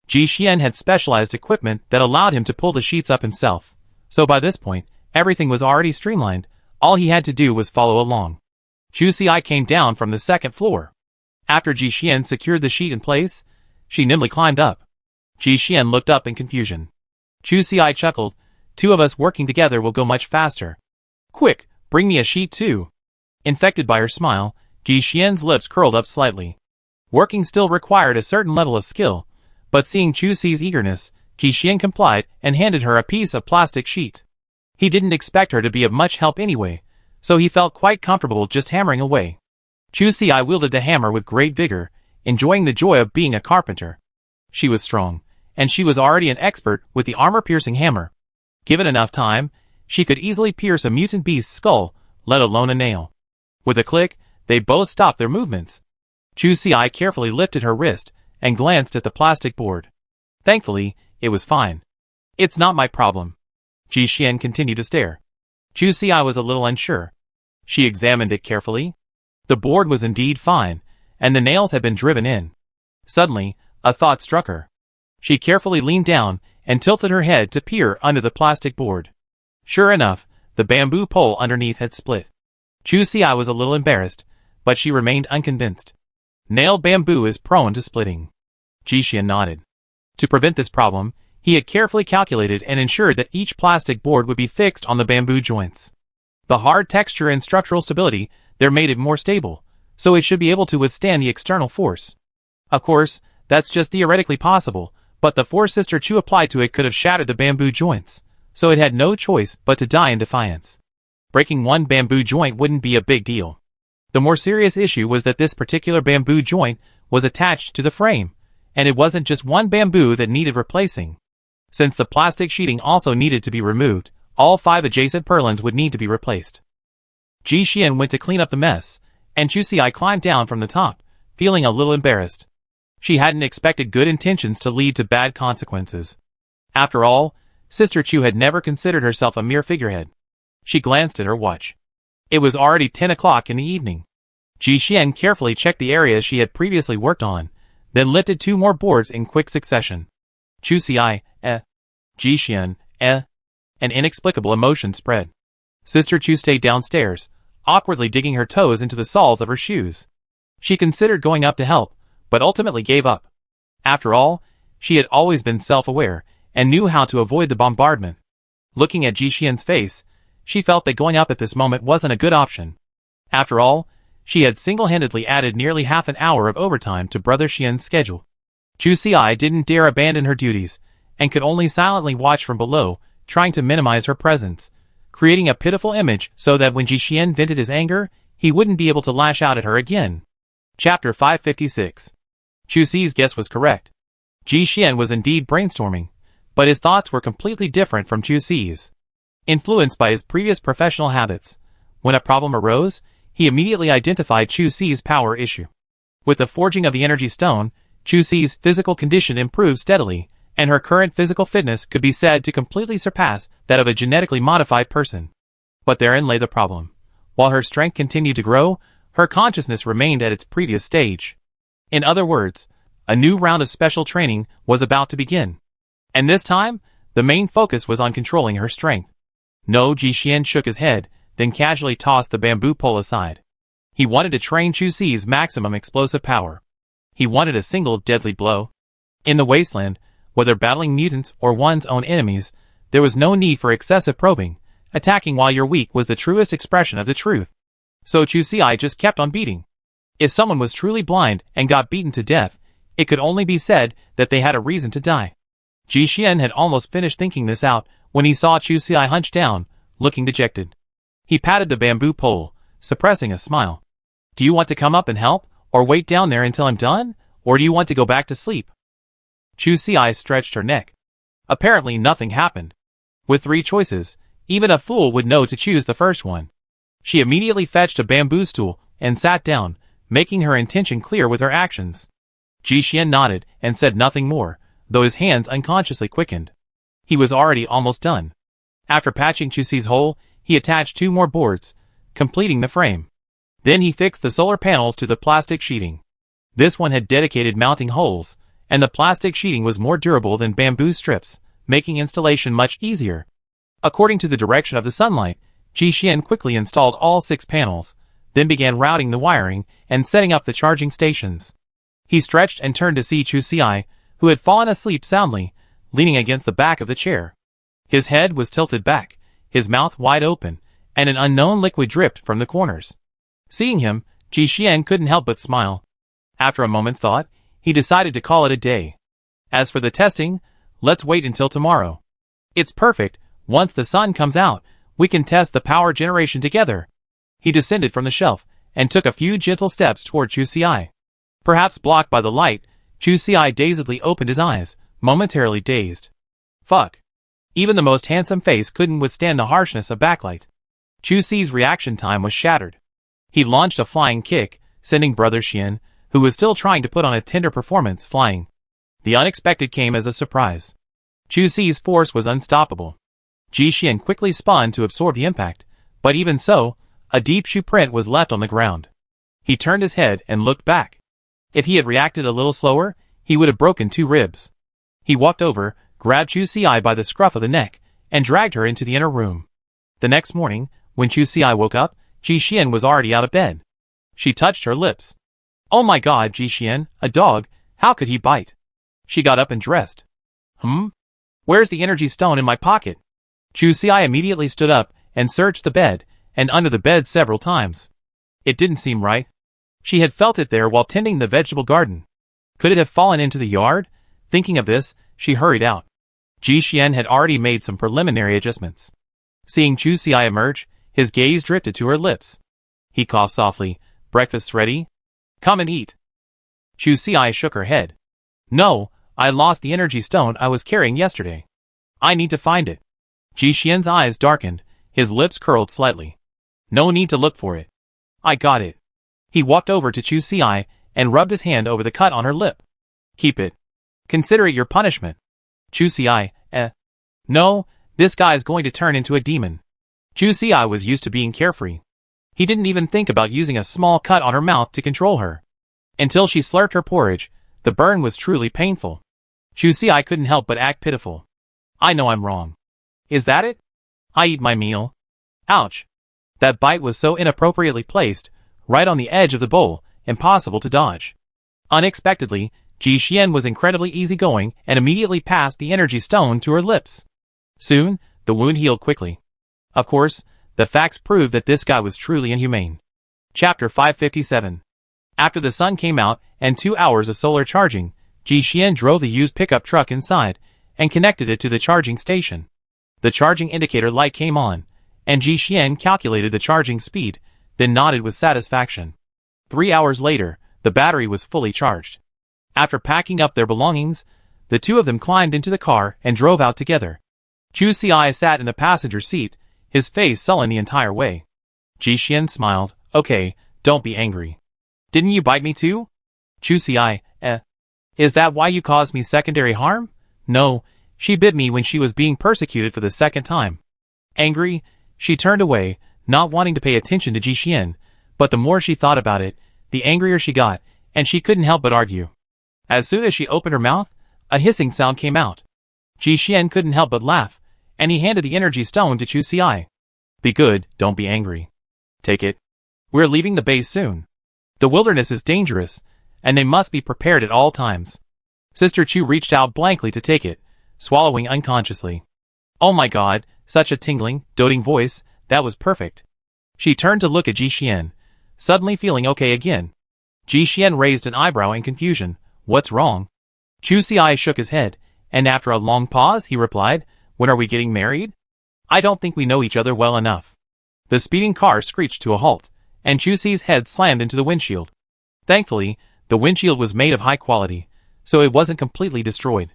Ji Xian had specialized equipment that allowed him to pull the sheets up himself, so by this point, everything was already streamlined. All he had to do was follow along. Chu Si came down from the second floor. After Ji Xian secured the sheet in place, she nimbly climbed up. Ji Xian looked up in confusion. Chu Si chuckled. Two of us working together will go much faster. Quick, bring me a sheet too. Infected by her smile, Ji Xian's lips curled up slightly. Working still required a certain level of skill, but seeing Chu Si's eagerness, Ji Xian complied and handed her a piece of plastic sheet. He didn't expect her to be of much help anyway, so he felt quite comfortable just hammering away. Chu Si wielded the hammer with great vigor, enjoying the joy of being a carpenter. She was strong, and she was already an expert with the armor-piercing hammer. Given enough time, she could easily pierce a mutant beast's skull, let alone a nail. With a click, they both stopped their movements. Chu Si carefully lifted her wrist and glanced at the plastic board. Thankfully, it was fine. It's not my problem. Ji Xian continued to stare. Chu Si was a little unsure. She examined it carefully. The board was indeed fine, and the nails had been driven in. Suddenly, a thought struck her. She carefully leaned down and tilted her head to peer under the plastic board. Sure enough, the bamboo pole underneath had split. Chu Si was a little embarrassed, but she remained unconvinced. Nailed bamboo is prone to splitting. Ji Xian nodded. To prevent this problem, he had carefully calculated and ensured that each plastic board would be fixed on the bamboo joints. The hard texture and structural stability there made it more stable, so it should be able to withstand the external force. Of course, that's just theoretically possible, but the force Sister Chu applied to it could have shattered the bamboo joints, so it had no choice but to die in defiance. Breaking one bamboo joint wouldn't be a big deal. The more serious issue was that this particular bamboo joint was attached to the frame, and it wasn't just one bamboo that needed replacing. Since the plastic sheeting also needed to be removed, all 5 adjacent purlins would need to be replaced. Ji Xian went to clean up the mess, and Chu Si climbed down from the top, feeling a little embarrassed. She hadn't expected good intentions to lead to bad consequences. After all, Sister Chu had never considered herself a mere figurehead. She glanced at her watch. It was already 10 o'clock in the evening. Ji Xian carefully checked the areas she had previously worked on, then lifted 2 more boards in quick succession. Chu Si, Ji Xian, An inexplicable emotion spread. Sister Chu stayed downstairs, awkwardly digging her toes into the soles of her shoes. She considered going up to help, but ultimately gave up. After all, she had always been self-aware, and knew how to avoid the bombardment. Looking at Ji Xian's face, she felt that going up at this moment wasn't a good option. After all, she had single-handedly added nearly half an hour of overtime to Brother Xian's schedule. Chu Si didn't dare abandon her duties, and could only silently watch from below, trying to minimize her presence, creating a pitiful image so that when Ji Xian vented his anger, he wouldn't be able to lash out at her again. Chapter 556. Chu Si's guess was correct. Ji Xian was indeed brainstorming, but his thoughts were completely different from Chu Si's. Influenced by his previous professional habits, when a problem arose, he immediately identified Chu Si's power issue. With the forging of the energy stone, Chu Si's physical condition improved steadily, and her current physical fitness could be said to completely surpass that of a genetically modified person. But therein lay the problem. While her strength continued to grow, her consciousness remained at its previous stage. In other words, a new round of special training was about to begin. And this time, the main focus was on controlling her strength. No, Ji Xian shook his head, then casually tossed the bamboo pole aside. He wanted to train Chu Si's maximum explosive power. He wanted a single deadly blow. In the Wasteland, whether battling mutants or one's own enemies, there was no need for excessive probing. Attacking while you're weak was the truest expression of the truth. So Chu Si just kept on beating. If someone was truly blind and got beaten to death, it could only be said that they had a reason to die. Ji Xian had almost finished thinking this out when he saw Chu Si hunched down, looking dejected. He patted the bamboo pole, suppressing a smile. "Do you want to come up and help, or wait down there until I'm done, or do you want to go back to sleep?" Chu Si stretched her neck. Apparently nothing happened. With 3 choices, even a fool would know to choose the first one. She immediately fetched a bamboo stool and sat down, making her intention clear with her actions. Ji Xian nodded and said nothing more, though his hands unconsciously quickened. He was already almost done. After patching Chu Si's hole, he attached 2 more boards, completing the frame. Then he fixed the solar panels to the plastic sheeting. This one had dedicated mounting holes, and the plastic sheeting was more durable than bamboo strips, making installation much easier. According to the direction of the sunlight, Ji Xian quickly installed all 6 panels, then began routing the wiring and setting up the charging stations. He stretched and turned to see Chu Xi, who had fallen asleep soundly, leaning against the back of the chair. His head was tilted back, his mouth wide open, and an unknown liquid dripped from the corners. Seeing him, Ji Xian couldn't help but smile. After a moment's thought, he decided to call it a day. As for the testing, let's wait until tomorrow. It's perfect. Once the sun comes out, we can test the power generation together. He descended from the shelf and took a few gentle steps toward Chu Xi. Perhaps blocked by the light, Chu Xi dazedly opened his eyes, momentarily dazed. Fuck. Even the most handsome face couldn't withstand the harshness of backlight. Chu Xi's reaction time was shattered. He launched a flying kick, sending Brother Xian, who was still trying to put on a tender performance, flying. The unexpected came as a surprise. Chu Xi's force was unstoppable. Ji Xian quickly spun to absorb the impact, but even so, a deep shoe print was left on the ground. He turned his head and looked back. If he had reacted a little slower, he would have broken 2 ribs. He walked over, grabbed Chu Xi by the scruff of the neck, and dragged her into the inner room. The next morning, when Chu Xi woke up, Ji Xian was already out of bed. She touched her lips. Oh my god, Ji Xian, a dog, how could he bite? She got up and dressed. Where's the energy stone in my pocket? Chu Xi immediately stood up and searched the bed, and under the bed several times. It didn't seem right. She had felt it there while tending the vegetable garden. Could it have fallen into the yard? Thinking of this, she hurried out. Ji Xian had already made some preliminary adjustments. Seeing Chu Xi emerge, his gaze drifted to her lips. He coughed softly. Breakfast's ready? Come and eat. Chu Xi shook her head. No, I lost the energy stone I was carrying yesterday. I need to find it. Ji Xian's eyes darkened, his lips curled slightly. No need to look for it. I got it. He walked over to Chu Xi and rubbed his hand over the cut on her lip. Keep it. Consider it your punishment. Chu Xi, No, this guy's going to turn into a demon. Chu Xi was used to being carefree. He didn't even think about using a small cut on her mouth to control her. Until she slurped her porridge, the burn was truly painful. Chu Xi couldn't help but act pitiful. I know I'm wrong. Is that it? I eat my meal. Ouch. That bite was so inappropriately placed, right on the edge of the bowl, impossible to dodge. Unexpectedly, Ji Xian was incredibly easygoing and immediately passed the energy stone to her lips. Soon, the wound healed quickly. Of course, the facts proved that this guy was truly inhumane. Chapter 557. After the sun came out and 2 hours of solar charging, Ji Xian drove the used pickup truck inside and connected it to the charging station. The charging indicator light came on, and Ji Xian calculated the charging speed, then nodded with satisfaction. 3 hours later, the battery was fully charged. After packing up their belongings, the two of them climbed into the car and drove out together. Chu Xi sat in the passenger seat, his face sullen the entire way. Ji Xian smiled. Okay, don't be angry. Didn't you bite me too? Chu Xi, Is that why you caused me secondary harm? No, she bit me when she was being persecuted for the second time. Angry, she turned away, not wanting to pay attention to Ji Xian, but the more she thought about it, the angrier she got, and she couldn't help but argue. As soon as she opened her mouth, a hissing sound came out. Ji Xian couldn't help but laugh, and he handed the energy stone to Chu Xi. Be good, don't be angry. Take it. We're leaving the base soon. The wilderness is dangerous, and they must be prepared at all times. Sister Chu reached out blankly to take it, swallowing unconsciously. Oh my god, such a tingling, doting voice, that was perfect. She turned to look at Ji Xian, suddenly feeling okay again. Ji Xian raised an eyebrow in confusion. What's wrong? Chu Xi shook his head, and after a long pause he replied, When are we getting married? I don't think we know each other well enough. The speeding car screeched to a halt, and Chu Xi's head slammed into the windshield. Thankfully, the windshield was made of high quality, so it wasn't completely destroyed.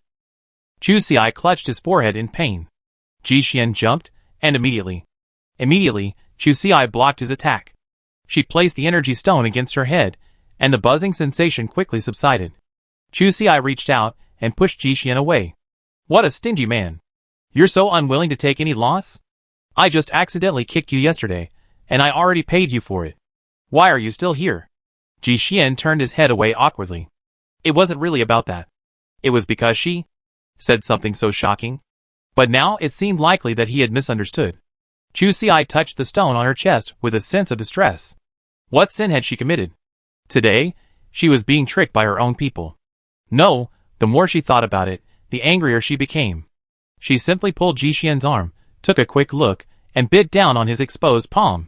Chu Xi clutched his forehead in pain. Ji Xian jumped, and immediately, Chu Xi blocked his attack. She placed the energy stone against her head, and the buzzing sensation quickly subsided. Chu Xi reached out and pushed Ji Xian away. What a stingy man. You're so unwilling to take any loss? I just accidentally kicked you yesterday, and I already paid you for it. Why are you still here? Ji Xian turned his head away awkwardly. It wasn't really about that. It was because she said something so shocking. But now it seemed likely that he had misunderstood. Chu Si touched the stone on her chest with a sense of distress. What sin had she committed? Today, she was being tricked by her own people. No, the more she thought about it, the angrier she became. She simply pulled Ji Xian's arm, took a quick look, and bit down on his exposed palm.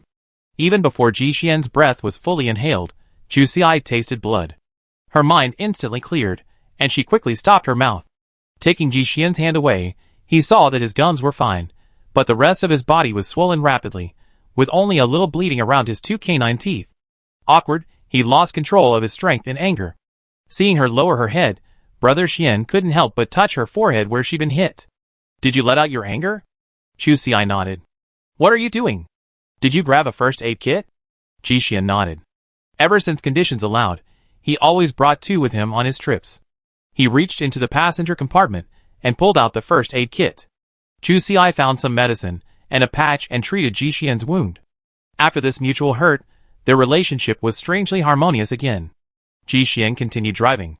Even before Ji Xian's breath was fully inhaled, Chu Si tasted blood. Her mind instantly cleared, and she quickly stopped her mouth. Taking Ji Xian's hand away, he saw that his gums were fine, but the rest of his body was swollen rapidly, with only a little bleeding around his 2 canine teeth. Awkward, he lost control of his strength in anger. Seeing her lower her head, Brother Xian couldn't help but touch her forehead where she'd been hit. Did you let out your anger? Chu Si nodded. What are you doing? Did you grab a first aid kit? Ji Xian nodded. Ever since conditions allowed, he always brought 2 with him on his trips. He reached into the passenger compartment and pulled out the first aid kit. Chu Si found some medicine and a patch and treated Ji Xian's wound. After this mutual hurt, their relationship was strangely harmonious again. Ji Xian continued driving.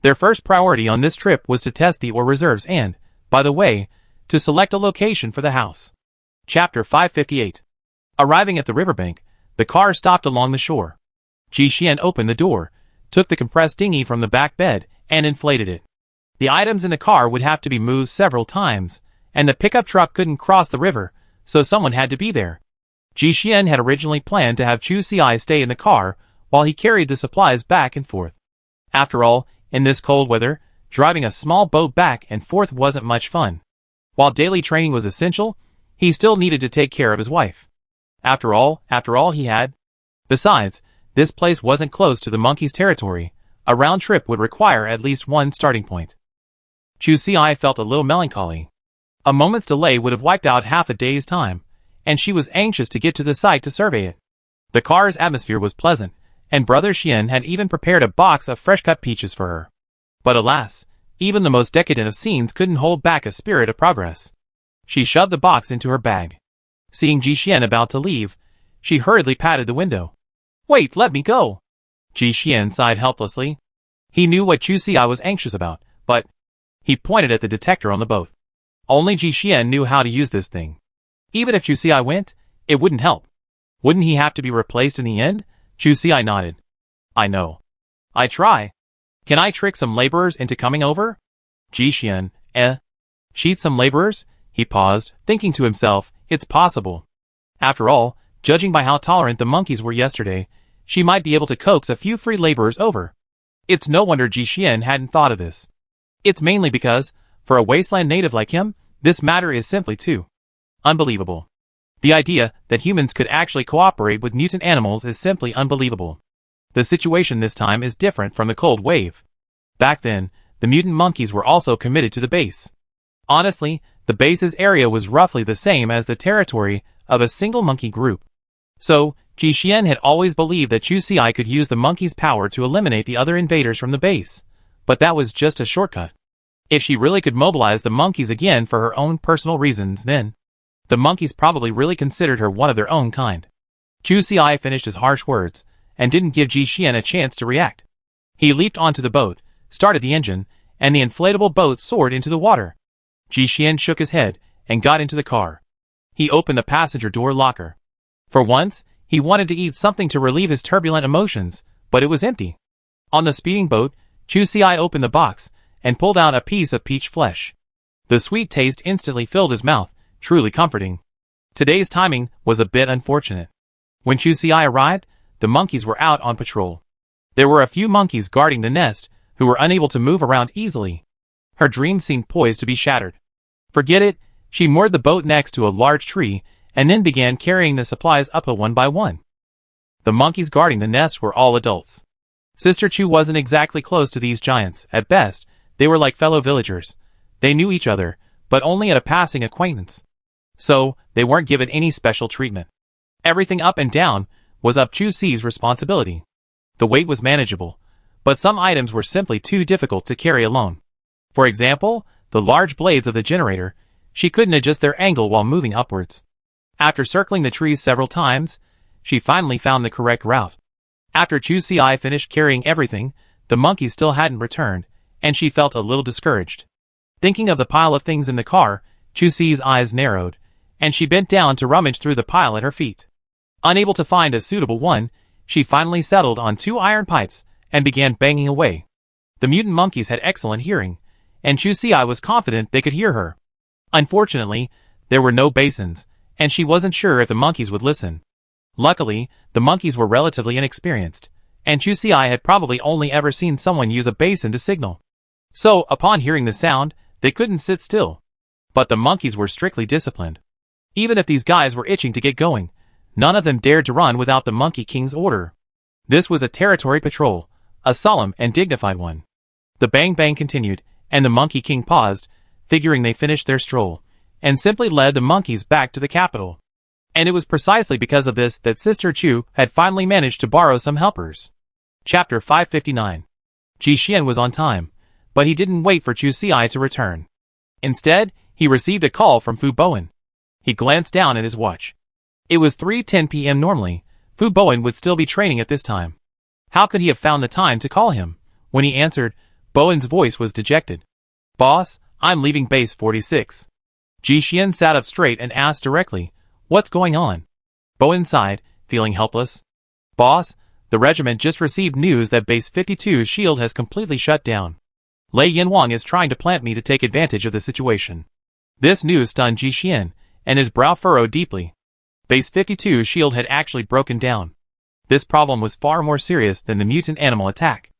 Their first priority on this trip was to test the ore reserves and, by the way, to select a location for the house. Chapter 558. Arriving at the riverbank, the car stopped along the shore. Ji Xian opened the door, took the compressed dinghy from the back bed, and inflated it. The items in the car would have to be moved several times, and the pickup truck couldn't cross the river, so someone had to be there. Ji Xian had originally planned to have Chu Si stay in the car while he carried the supplies back and forth. After all, in this cold weather, driving a small boat back and forth wasn't much fun. While daily training was essential, he still needed to take care of his wife. After all he had. Besides, this place wasn't close to the monkey's territory. A round trip would require at least one starting point. Chu Si felt a little melancholy. A moment's delay would have wiped out half a day's time, and she was anxious to get to the site to survey it. The car's atmosphere was pleasant, and Brother Xian had even prepared a box of fresh-cut peaches for her. But alas, even the most decadent of scenes couldn't hold back a spirit of progress. She shoved the box into her bag. Seeing Ji Xian about to leave, she hurriedly patted the window. Wait, let me go! Ji Xian sighed helplessly. He knew what Chu Si was anxious about, but he pointed at the detector on the boat. Only Ji Xian knew how to use this thing. Even if Chu Si went, it wouldn't help. Wouldn't he have to be replaced in the end? Chu Si nodded. I know. I try. Can I trick some laborers into coming over? Ji Xian, cheat some laborers? He paused, thinking to himself, it's possible. After all, judging by how tolerant the monkeys were yesterday, she might be able to coax a few free laborers over. It's no wonder Ji Xian hadn't thought of this. It's mainly because, for a Wasteland native like him, this matter is simply too unbelievable. The idea that humans could actually cooperate with mutant animals is simply unbelievable. The situation this time is different from the cold wave. Back then, the mutant monkeys were also committed to the base. Honestly, the base's area was roughly the same as the territory of a single monkey group. So, Ji Xian had always believed that Chu Si could use the monkey's power to eliminate the other invaders from the base. But that was just a shortcut. If she really could mobilize the monkeys again for her own personal reasons, then the monkeys probably really considered her one of their own kind. Chu Si finished his harsh words, and didn't give Ji Xian a chance to react. He leaped onto the boat, started the engine, and the inflatable boat soared into the water. Ji Xian shook his head, and got into the car. He opened the passenger door locker. For once, he wanted to eat something to relieve his turbulent emotions, but it was empty. On the speeding boat, Chu Si opened the box, and pulled out a piece of peach flesh. The sweet taste instantly filled his mouth, truly comforting. Today's timing was a bit unfortunate. When Chu Si arrived, the monkeys were out on patrol. There were a few monkeys guarding the nest, who were unable to move around easily. Her dream seemed poised to be shattered. Forget it, she moored the boat next to a large tree, and then began carrying the supplies up it one by one. The monkeys guarding the nest were all adults. Sister Chu wasn't exactly close to these giants. At best, they were like fellow villagers. They knew each other, but only at a passing acquaintance. So, they weren't given any special treatment. Everything up and down was up Chu Si's responsibility. The weight was manageable, but some items were simply too difficult to carry alone. For example, the large blades of the generator, she couldn't adjust their angle while moving upwards. After circling the trees several times, she finally found the correct route. After Chu Si finished carrying everything, the monkeys still hadn't returned, and she felt a little discouraged. Thinking of the pile of things in the car, Chu Si's eyes narrowed, and she bent down to rummage through the pile at her feet. Unable to find a suitable one, she finally settled on 2 iron pipes and began banging away. The mutant monkeys had excellent hearing, and Chu Si was confident they could hear her. Unfortunately, there were no basins, and she wasn't sure if the monkeys would listen. Luckily, the monkeys were relatively inexperienced, and Chu Si had probably only ever seen someone use a basin to signal. So, upon hearing the sound, they couldn't sit still. But the monkeys were strictly disciplined. Even if these guys were itching to get going, none of them dared to run without the Monkey King's order. This was a territory patrol, a solemn and dignified one. The bang-bang continued, and the Monkey King paused, figuring they finished their stroll, and simply led the monkeys back to the capital. And it was precisely because of this that Sister Chu had finally managed to borrow some helpers. Chapter 559. Ji Xian was on time, but he didn't wait for Chu Si to return. Instead, he received a call from Fu Bowen. He glanced down at his watch. It was 3:10 p.m. normally. Fu Bowen would still be training at this time. How could he have found the time to call him? When he answered, Bowen's voice was dejected. "Boss, I'm leaving base 46. Ji Xian sat up straight and asked directly, "What's going on?" Bowen sighed, feeling helpless. "Boss, the regiment just received news that base 52's shield has completely shut down. Lei Yinwang is trying to plant me to take advantage of the situation." This news stunned Ji Xian, and his brow furrowed deeply. Base 52's shield had actually broken down. This problem was far more serious than the mutant animal attack.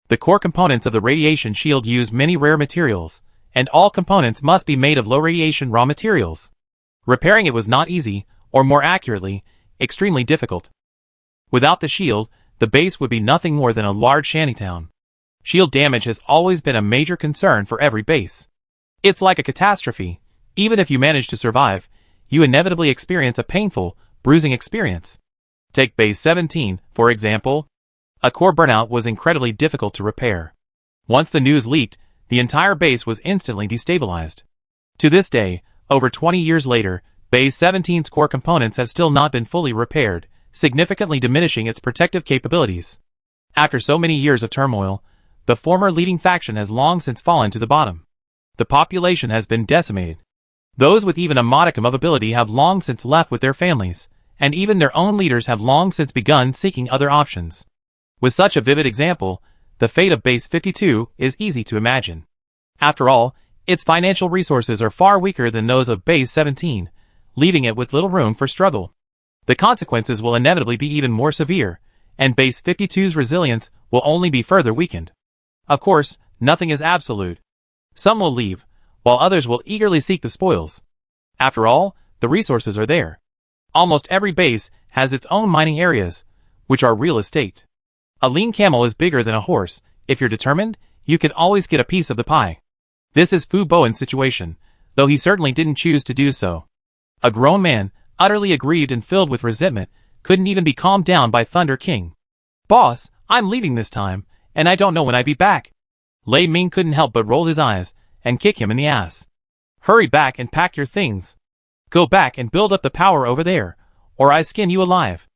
The core components of the radiation shield use many rare materials, and all components must be made of low radiation raw materials. Repairing it was not easy, or more accurately, extremely difficult. Without the shield, the base would be nothing more than a large shantytown. Shield damage has always been a major concern for every base. It's like a catastrophe. Even if you manage to survive, you inevitably experience a painful, bruising experience. Take base 17, for example. A core burnout was incredibly difficult to repair. Once the news leaked, the entire base was instantly destabilized. To this day, over 20 years later, base 17's core components have still not been fully repaired, significantly diminishing its protective capabilities. After so many years of turmoil, the former leading faction has long since fallen to the bottom. The population has been decimated. Those with even a modicum of ability have long since left with their families, and even their own leaders have long since begun seeking other options. With such a vivid example, the fate of base 52 is easy to imagine. After all, its financial resources are far weaker than those of base 17, leaving it with little room for struggle. The consequences will inevitably be even more severe, and base 52's resilience will only be further weakened. Of course, nothing is absolute. Some will leave, while others will eagerly seek the spoils. After all, the resources are there. Almost every base has its own mining areas, which are real estate. A lean camel is bigger than a horse. If you're determined, you can always get a piece of the pie. This is Fu Bowen's situation, though he certainly didn't choose to do so. A grown man, utterly aggrieved and filled with resentment, couldn't even be calmed down by Thunder King. "Boss, I'm leaving this time, and I don't know when I'll be back." Lei Ming couldn't help but roll his eyes and kick him in the ass. "Hurry back and pack your things. Go back and build up the power over there, or I skin you alive."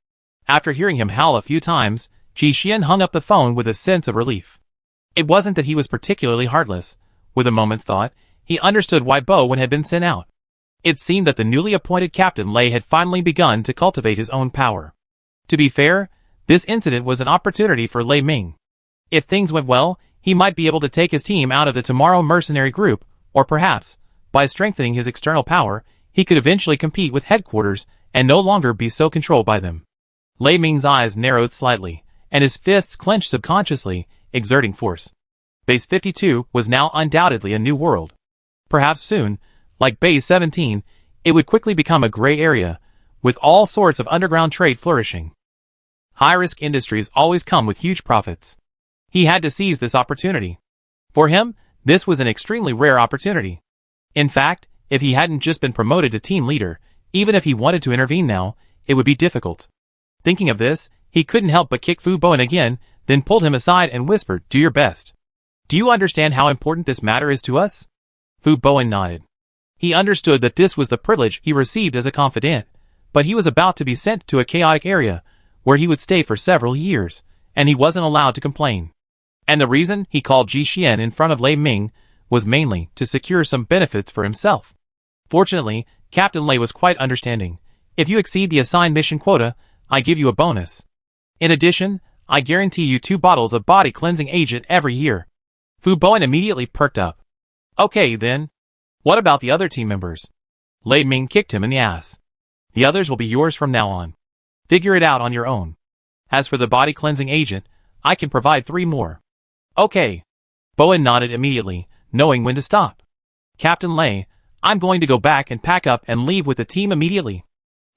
After hearing him howl a few times, Ji Xian hung up the phone with a sense of relief. It wasn't that he was particularly heartless. With a moment's thought, he understood why Bowen had been sent out. It seemed that the newly appointed Captain Lei had finally begun to cultivate his own power. To be fair, this incident was an opportunity for Lei Ming. If things went well, he might be able to take his team out of the Tomorrow mercenary group, or perhaps, by strengthening his external power, he could eventually compete with headquarters and no longer be so controlled by them. Lei Ming's eyes narrowed slightly, and his fists clenched subconsciously, exerting force. Base 52 was now undoubtedly a new world. Perhaps soon, like Base 17, it would quickly become a gray area, with all sorts of underground trade flourishing. High-risk industries always come with huge profits. He had to seize this opportunity. For him, this was an extremely rare opportunity. In fact, if he hadn't just been promoted to team leader, even if he wanted to intervene now, it would be difficult. Thinking of this, he couldn't help but kick Fu Bowen again, then pulled him aside and whispered, "Do your best. Do you understand how important this matter is to us?" Fu Bowen nodded. He understood that this was the privilege he received as a confidant, but he was about to be sent to a chaotic area, where he would stay for several years, and he wasn't allowed to complain. And the reason he called Ji Xian in front of Lei Ming was mainly to secure some benefits for himself. Fortunately, Captain Lei was quite understanding. If you exceed the assigned mission quota, I give you a bonus. In addition, I guarantee you 2 bottles of body cleansing agent every year. Fu Bowen immediately perked up. Okay then. What about the other team members? Lei Ming kicked him in the ass. The others will be yours from now on. Figure it out on your own. As for the body cleansing agent, I can provide 3 more. Okay. Bowen nodded immediately, knowing when to stop. Captain Lei, I'm going to go back and pack up and leave with the team immediately.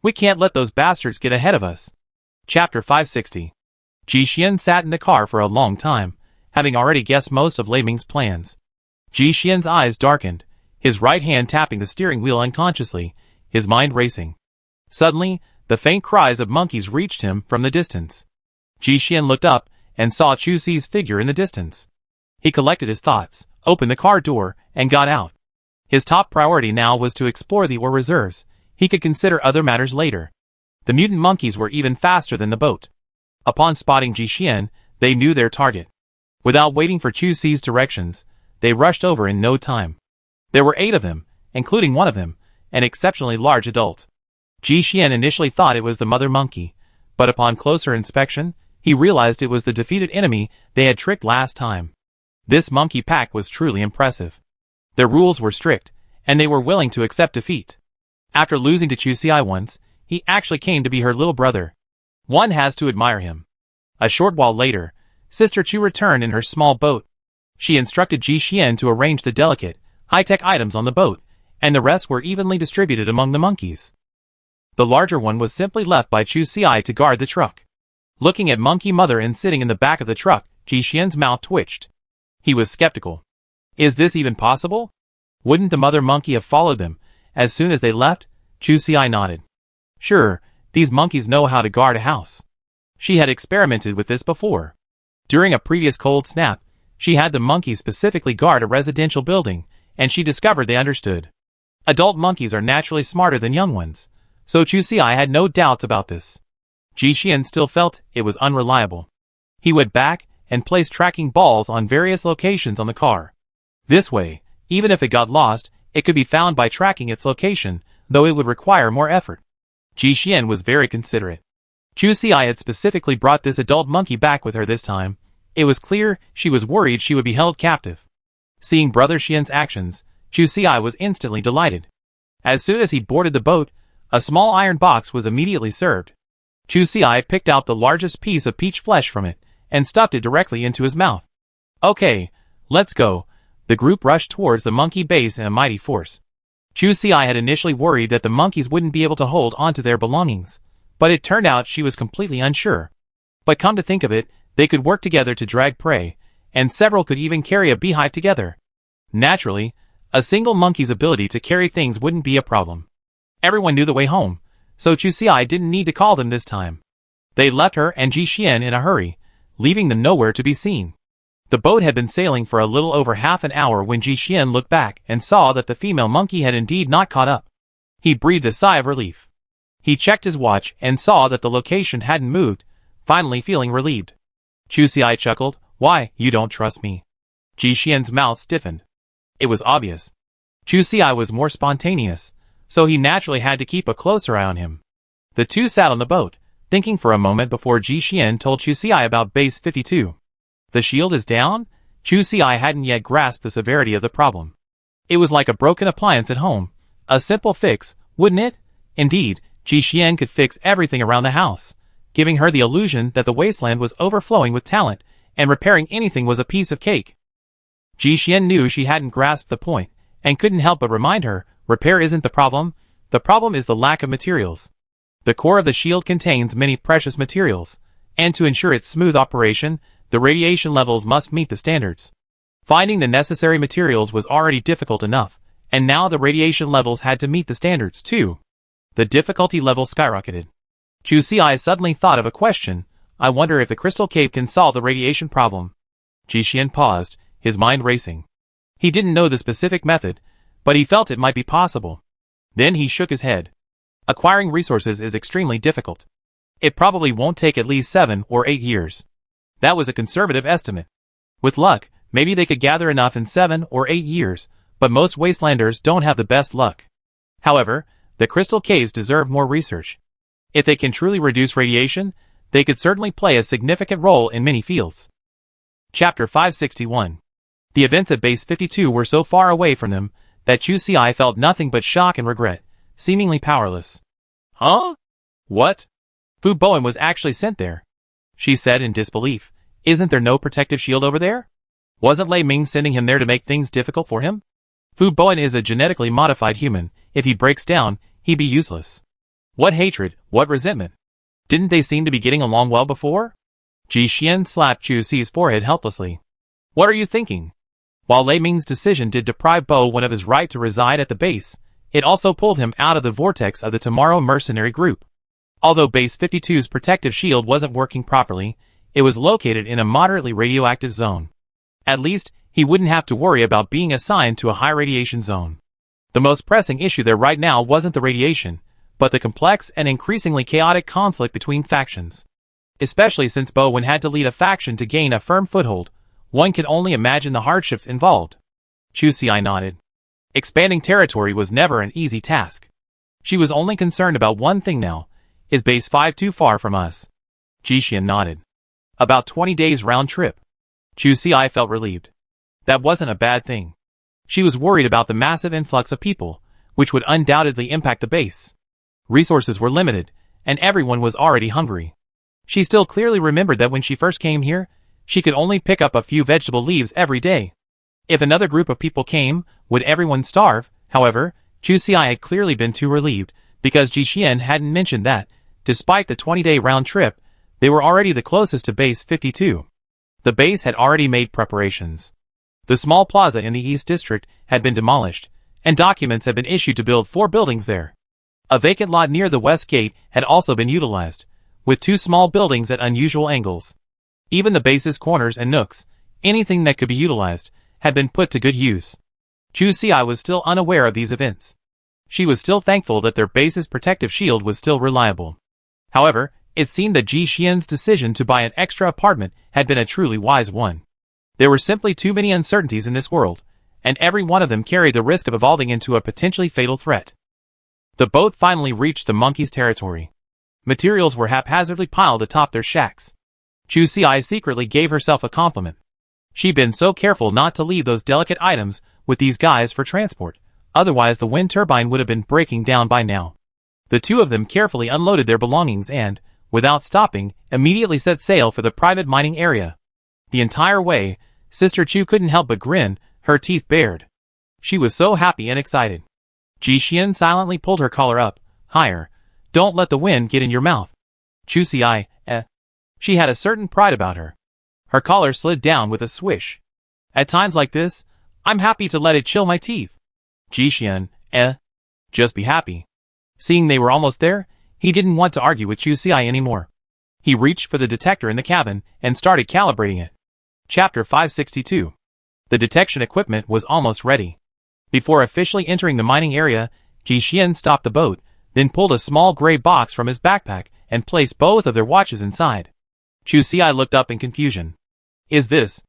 We can't let those bastards get ahead of us. Chapter 560. Ji Xian sat in the car for a long time, having already guessed most of Lei Ming's plans. Ji Xian's eyes darkened, his right hand tapping the steering wheel unconsciously, his mind racing. Suddenly, the faint cries of monkeys reached him from the distance. Ji Xian looked up and saw Chu Si's figure in the distance. He collected his thoughts, opened the car door, and got out. His top priority now was to explore the ore reserves. He could consider other matters later. The mutant monkeys were even faster than the boat. Upon spotting Ji Xian, they knew their target. Without waiting for Chu Si's directions, they rushed over in no time. There were 8 of them, including one of them, an exceptionally large adult. Ji Xian initially thought it was the mother monkey, but upon closer inspection, he realized it was the defeated enemy they had tricked last time. This monkey pack was truly impressive. Their rules were strict, and they were willing to accept defeat. After losing to Chu Si once, he actually came to be her little brother. One has to admire him. A short while later, Sister Chu returned in her small boat. She instructed Ji Xian to arrange the delicate, high-tech items on the boat, and the rest were evenly distributed among the monkeys. The larger one was simply left by Chu Si to guard the truck. Looking at Monkey Mother and sitting in the back of the truck, Ji Xian's mouth twitched. He was skeptical. Is this even possible? Wouldn't the mother monkey have followed them? As soon as they left, Chu Si nodded. Sure, these monkeys know how to guard a house. She had experimented with this before. During a previous cold snap, she had the monkeys specifically guard a residential building, and she discovered they understood. Adult monkeys are naturally smarter than young ones, so Chu Si had no doubts about this. Ji Xian still felt it was unreliable. He went back and placed tracking balls on various locations on the car. This way, even if it got lost, it could be found by tracking its location, though it would require more effort. Ji Xian was very considerate. Chu Si had specifically brought this adult monkey back with her this time. It was clear she was worried she would be held captive. Seeing Brother Xian's actions, Chu Si was instantly delighted. As soon as he boarded the boat, a small iron box was immediately served. Chu Si picked out the largest piece of peach flesh from it and stuffed it directly into his mouth. Okay, let's go. The group rushed towards the monkey base in a mighty force. Chu Si had initially worried that the monkeys wouldn't be able to hold onto their belongings, but it turned out she was completely unsure. But come to think of it, they could work together to drag prey, and several could even carry a beehive together. Naturally, a single monkey's ability to carry things wouldn't be a problem. Everyone knew the way home, so Chu Si didn't need to call them this time. They left her and Ji Xian in a hurry, leaving them nowhere to be seen. The boat had been sailing for a little over half an hour when Ji Xian looked back and saw that the female monkey had indeed not caught up. He breathed a sigh of relief. He checked his watch and saw that the location hadn't moved, finally feeling relieved. Chu Si chuckled, "Why, you don't trust me?" Ji Xian's mouth stiffened. It was obvious. Chu Si was more spontaneous, so he naturally had to keep a closer eye on him. The two sat on the boat, thinking for a moment before Ji Xian told Chu Si about Base 52. The shield is down? Chu Si hadn't yet grasped the severity of the problem. It was like a broken appliance at home. A simple fix, wouldn't it? Indeed, Ji Xian could fix everything around the house, giving her the illusion that the Wasteland was overflowing with talent, and repairing anything was a piece of cake. Ji Xian knew she hadn't grasped the point, and couldn't help but remind her, repair isn't the problem is the lack of materials. The core of the shield contains many precious materials, and to ensure its smooth operation, the radiation levels must meet the standards. Finding the necessary materials was already difficult enough, and now the radiation levels had to meet the standards too. The difficulty level skyrocketed. Chu Si suddenly thought of a question. I wonder if the crystal cape can solve the radiation problem. Ji Xian paused, his mind racing. He didn't know the specific method, but he felt it might be possible. Then he shook his head. Acquiring resources is extremely difficult. It probably won't take at least 7 or 8 years. That was a conservative estimate. With luck, maybe they could gather enough in 7 or 8 years, but most Wastelanders don't have the best luck. However, the crystal caves deserve more research. If they can truly reduce radiation, they could certainly play a significant role in many fields. Chapter 561. The events at Base 52 were so far away from them that Chu Si felt nothing but shock and regret, seemingly powerless. Huh? What? Fu Bowen was actually sent there, she said in disbelief. Isn't there no protective shield over there? Wasn't Lei Ming sending him there to make things difficult for him? Fu Bowen is a genetically modified human. If he breaks down, he'd be useless. What hatred, what resentment. Didn't they seem to be getting along well before? Ji Xian slapped Chu Si's forehead helplessly. What are you thinking? While Lei Ming's decision did deprive Bo Wen of his right to reside at the base, it also pulled him out of the vortex of the Tomorrow mercenary group. Although Base 52's protective shield wasn't working properly, it was located in a moderately radioactive zone. At least, he wouldn't have to worry about being assigned to a high radiation zone. The most pressing issue there right now wasn't the radiation, but the complex and increasingly chaotic conflict between factions. Especially since Bo Wen had to lead a faction to gain a firm foothold, one could only imagine the hardships involved. Chu Si nodded. Expanding territory was never an easy task. She was only concerned about one thing now. Is Base 5 too far from us? Ji Xian nodded. About 20 days round trip. Chu Si felt relieved. That wasn't a bad thing. She was worried about the massive influx of people, which would undoubtedly impact the base. Resources were limited, and everyone was already hungry. She still clearly remembered that when she first came here, she could only pick up a few vegetable leaves every day. If another group of people came, would everyone starve? However, Chu Si had clearly been too relieved, because Ji Xian hadn't mentioned that, despite the 20-day round trip, they were already the closest to Base 52. The base had already made preparations. The small plaza in the East District had been demolished, and documents had been issued to build 4 buildings there. A vacant lot near the West Gate had also been utilized, with 2 small buildings at unusual angles. Even the base's corners and nooks, anything that could be utilized, had been put to good use. Chu Si was still unaware of these events. She was still thankful that their base's protective shield was still reliable. However, it seemed that Ji Xian's decision to buy an extra apartment had been a truly wise one. There were simply too many uncertainties in this world, and every one of them carried the risk of evolving into a potentially fatal threat. The boat finally reached the monkeys' territory. Materials were haphazardly piled atop their shacks. Chu Si secretly gave herself a compliment. She'd been so careful not to leave those delicate items with these guys for transport, otherwise the wind turbine would have been breaking down by now. The two of them carefully unloaded their belongings and, without stopping, immediately set sail for the private mining area. The entire way, Sister Chu couldn't help but grin, her teeth bared. She was so happy and excited. Ji Xian silently pulled her collar up, higher. Don't let the wind get in your mouth. Chu Si, She had a certain pride about her. Her collar slid down with a swish. At times like this, I'm happy to let it chill my teeth. Ji Xian, Just be happy. Seeing they were almost there, he didn't want to argue with Chu Si anymore. He reached for the detector in the cabin and started calibrating it. Chapter 562. The detection equipment was almost ready. Before officially entering the mining area, Ji Xian stopped the boat, then pulled a small gray box from his backpack and placed both of their watches inside. Chu Si looked up in confusion. Is this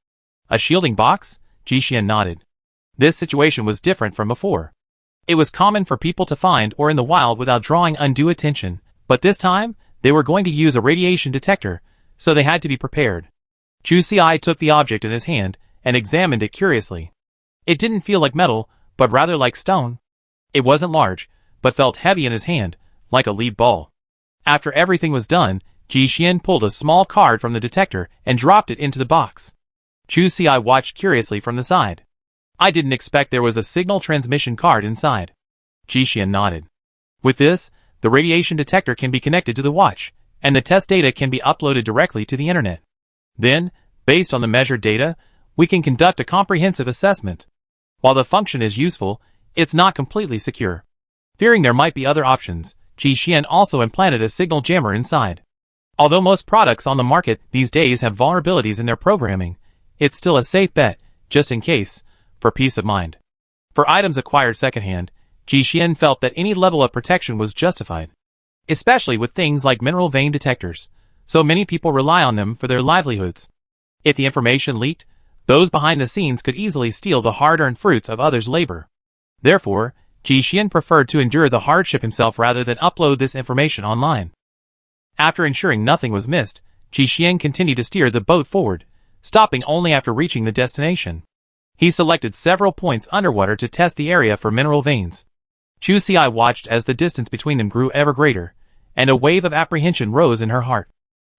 a shielding box? Ji Xian nodded. This situation was different from before. It was common for people to find ore in the wild without drawing undue attention, but this time, they were going to use a radiation detector, so they had to be prepared. Chu Si took the object in his hand and examined it curiously. It didn't feel like metal, but rather like stone. It wasn't large, but felt heavy in his hand, like a lead ball. After everything was done, Ji Xian pulled a small card from the detector and dropped it into the box. Chu Si watched curiously from the side. I didn't expect there was a signal transmission card inside. Ji Xian nodded. With this, the radiation detector can be connected to the watch, and the test data can be uploaded directly to the internet. Then, based on the measured data, we can conduct a comprehensive assessment. While the function is useful, it's not completely secure. Fearing there might be other options, Ji Xian also implanted a signal jammer inside. Although most products on the market these days have vulnerabilities in their programming, it's still a safe bet, just in case, for peace of mind. For items acquired secondhand, Ji Xian felt that any level of protection was justified. Especially with things like mineral vein detectors, so many people rely on them for their livelihoods. If the information leaked, those behind the scenes could easily steal the hard-earned fruits of others' labor. Therefore, Ji Xian preferred to endure the hardship himself rather than upload this information online. After ensuring nothing was missed, Ji Xian continued to steer the boat forward, stopping only after reaching the destination. He selected several points underwater to test the area for mineral veins. Chu Xi watched as the distance between them grew ever greater, and a wave of apprehension rose in her heart.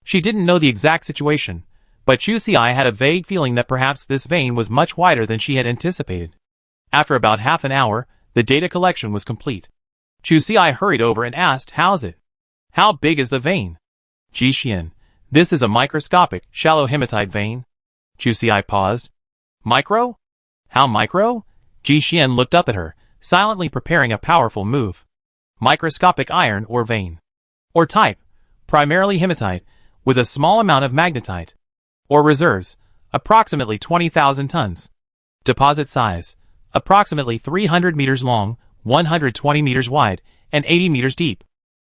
She didn't know the exact situation, but Chu Xi had a vague feeling that perhaps this vein was much wider than she had anticipated. After about half an hour, the data collection was complete. Chu Xi hurried over and asked, "How's it? How big is the vein?" "Ji Xian, this is a microscopic, shallow hematite vein." Chu Xi paused. "Micro? How micro?" Ji Xian looked up at her, silently preparing a powerful move. "Microscopic iron ore vein. Ore type, primarily hematite, with a small amount of magnetite. Ore reserves, approximately 20,000 tons. Deposit size, approximately 300 meters long, 120 meters wide, and 80 meters deep.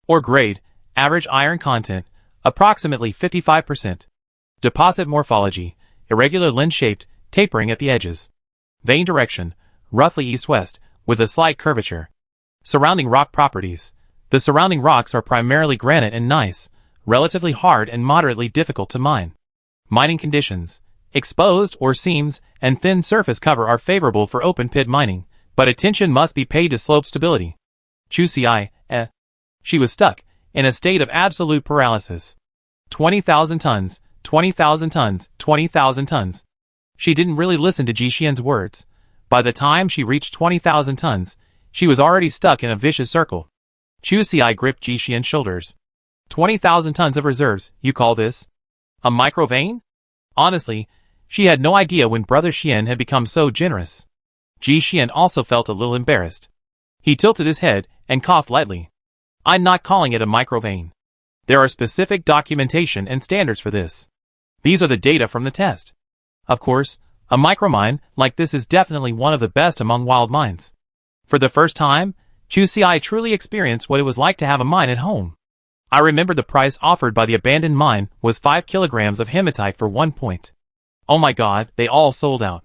Ore grade, average iron content, approximately 55%. Deposit morphology, irregular lens-shaped, tapering at the edges. Vein direction, roughly east-west, with a slight curvature. Surrounding rock properties. The surrounding rocks are primarily granite and gneiss, relatively hard and moderately difficult to mine. Mining conditions. Exposed ore seams and thin surface cover are favorable for open-pit mining, but attention must be paid to slope stability." Chu Xi, She was stuck, in a state of absolute paralysis. 20,000 tons, 20,000 tons, 20,000 tons. She didn't really listen to Ji Xian's words. By the time she reached 20,000 tons, she was already stuck in a vicious circle. Chu Xi gripped Ji Xian's shoulders. 20,000 tons of reserves, you call this? A micro vein? Honestly, she had no idea when Brother Xian had become so generous. Ji Xian also felt a little embarrassed. He tilted his head and coughed lightly. "I'm not calling it a microvein. There are specific documentation and standards for this. These are the data from the test. Of course, a micromine like this is definitely one of the best among wild mines." For the first time, Chu Xi truly experienced what it was like to have a mine at home. "I remember the price offered by the abandoned mine was 5 kilograms of hematite for 1 point. Oh my god, they all sold out.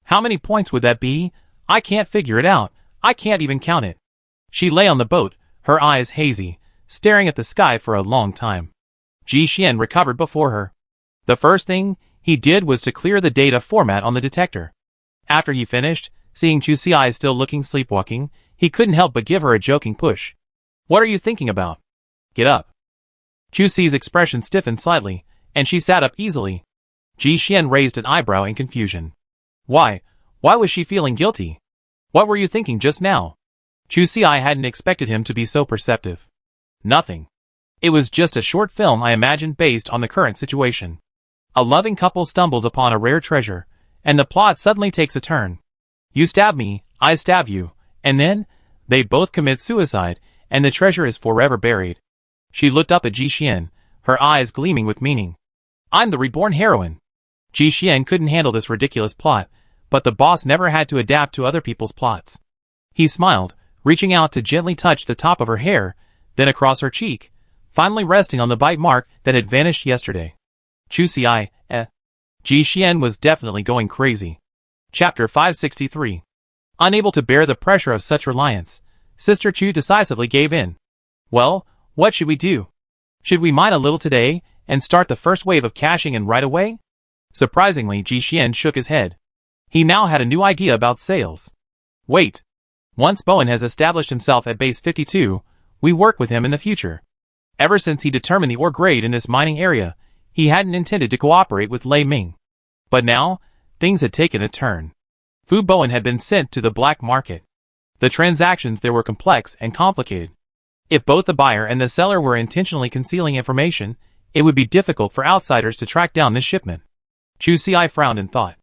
How many points would that be? I can't figure it out. I can't even count it." She lay on the boat, her eyes hazy, staring at the sky for a long time. Ji Xian recovered before her. The first thing he did was to clear the data format on the detector. After he finished, seeing Chu Xi still looking sleepwalking, he couldn't help but give her a joking push. "What are you thinking about? Get up." Chu Xi's expression stiffened slightly, and she sat up easily. Ji Xian raised an eyebrow in confusion. Why was she feeling guilty? What were you thinking just now? Chu Xi hadn't expected him to be so perceptive. Nothing. It was just a short film I imagined based on the current situation. A loving couple stumbles upon a rare treasure, and the plot suddenly takes a turn. You stab me, I stab you, and then, they both commit suicide, and the treasure is forever buried. She looked up at Ji Xian, her eyes gleaming with meaning. I'm the reborn heroine. Ji Xian couldn't handle this ridiculous plot, but the boss never had to adapt to other people's plots. He smiled, reaching out to gently touch the top of her hair, then across her cheek, finally resting on the bite mark that had vanished yesterday. Chu Xi, Ji Xian was definitely going crazy. Chapter 563. Unable to bear the pressure of such reliance, Sister Chu decisively gave in. Well, what should we do? Should we mine a little today, and start the first wave of cashing in right away? Surprisingly, Ji Xian shook his head. He now had a new idea about sales. Wait. Once Bowen has established himself at Base 52, we work with him in the future. Ever since he determined the ore grade in this mining area, he hadn't intended to cooperate with Lei Ming. But now, things had taken a turn. Fu Bowen had been sent to the black market. The transactions there were complex and complicated. If both the buyer and the seller were intentionally concealing information, it would be difficult for outsiders to track down this shipment. Chu Xi frowned in thought.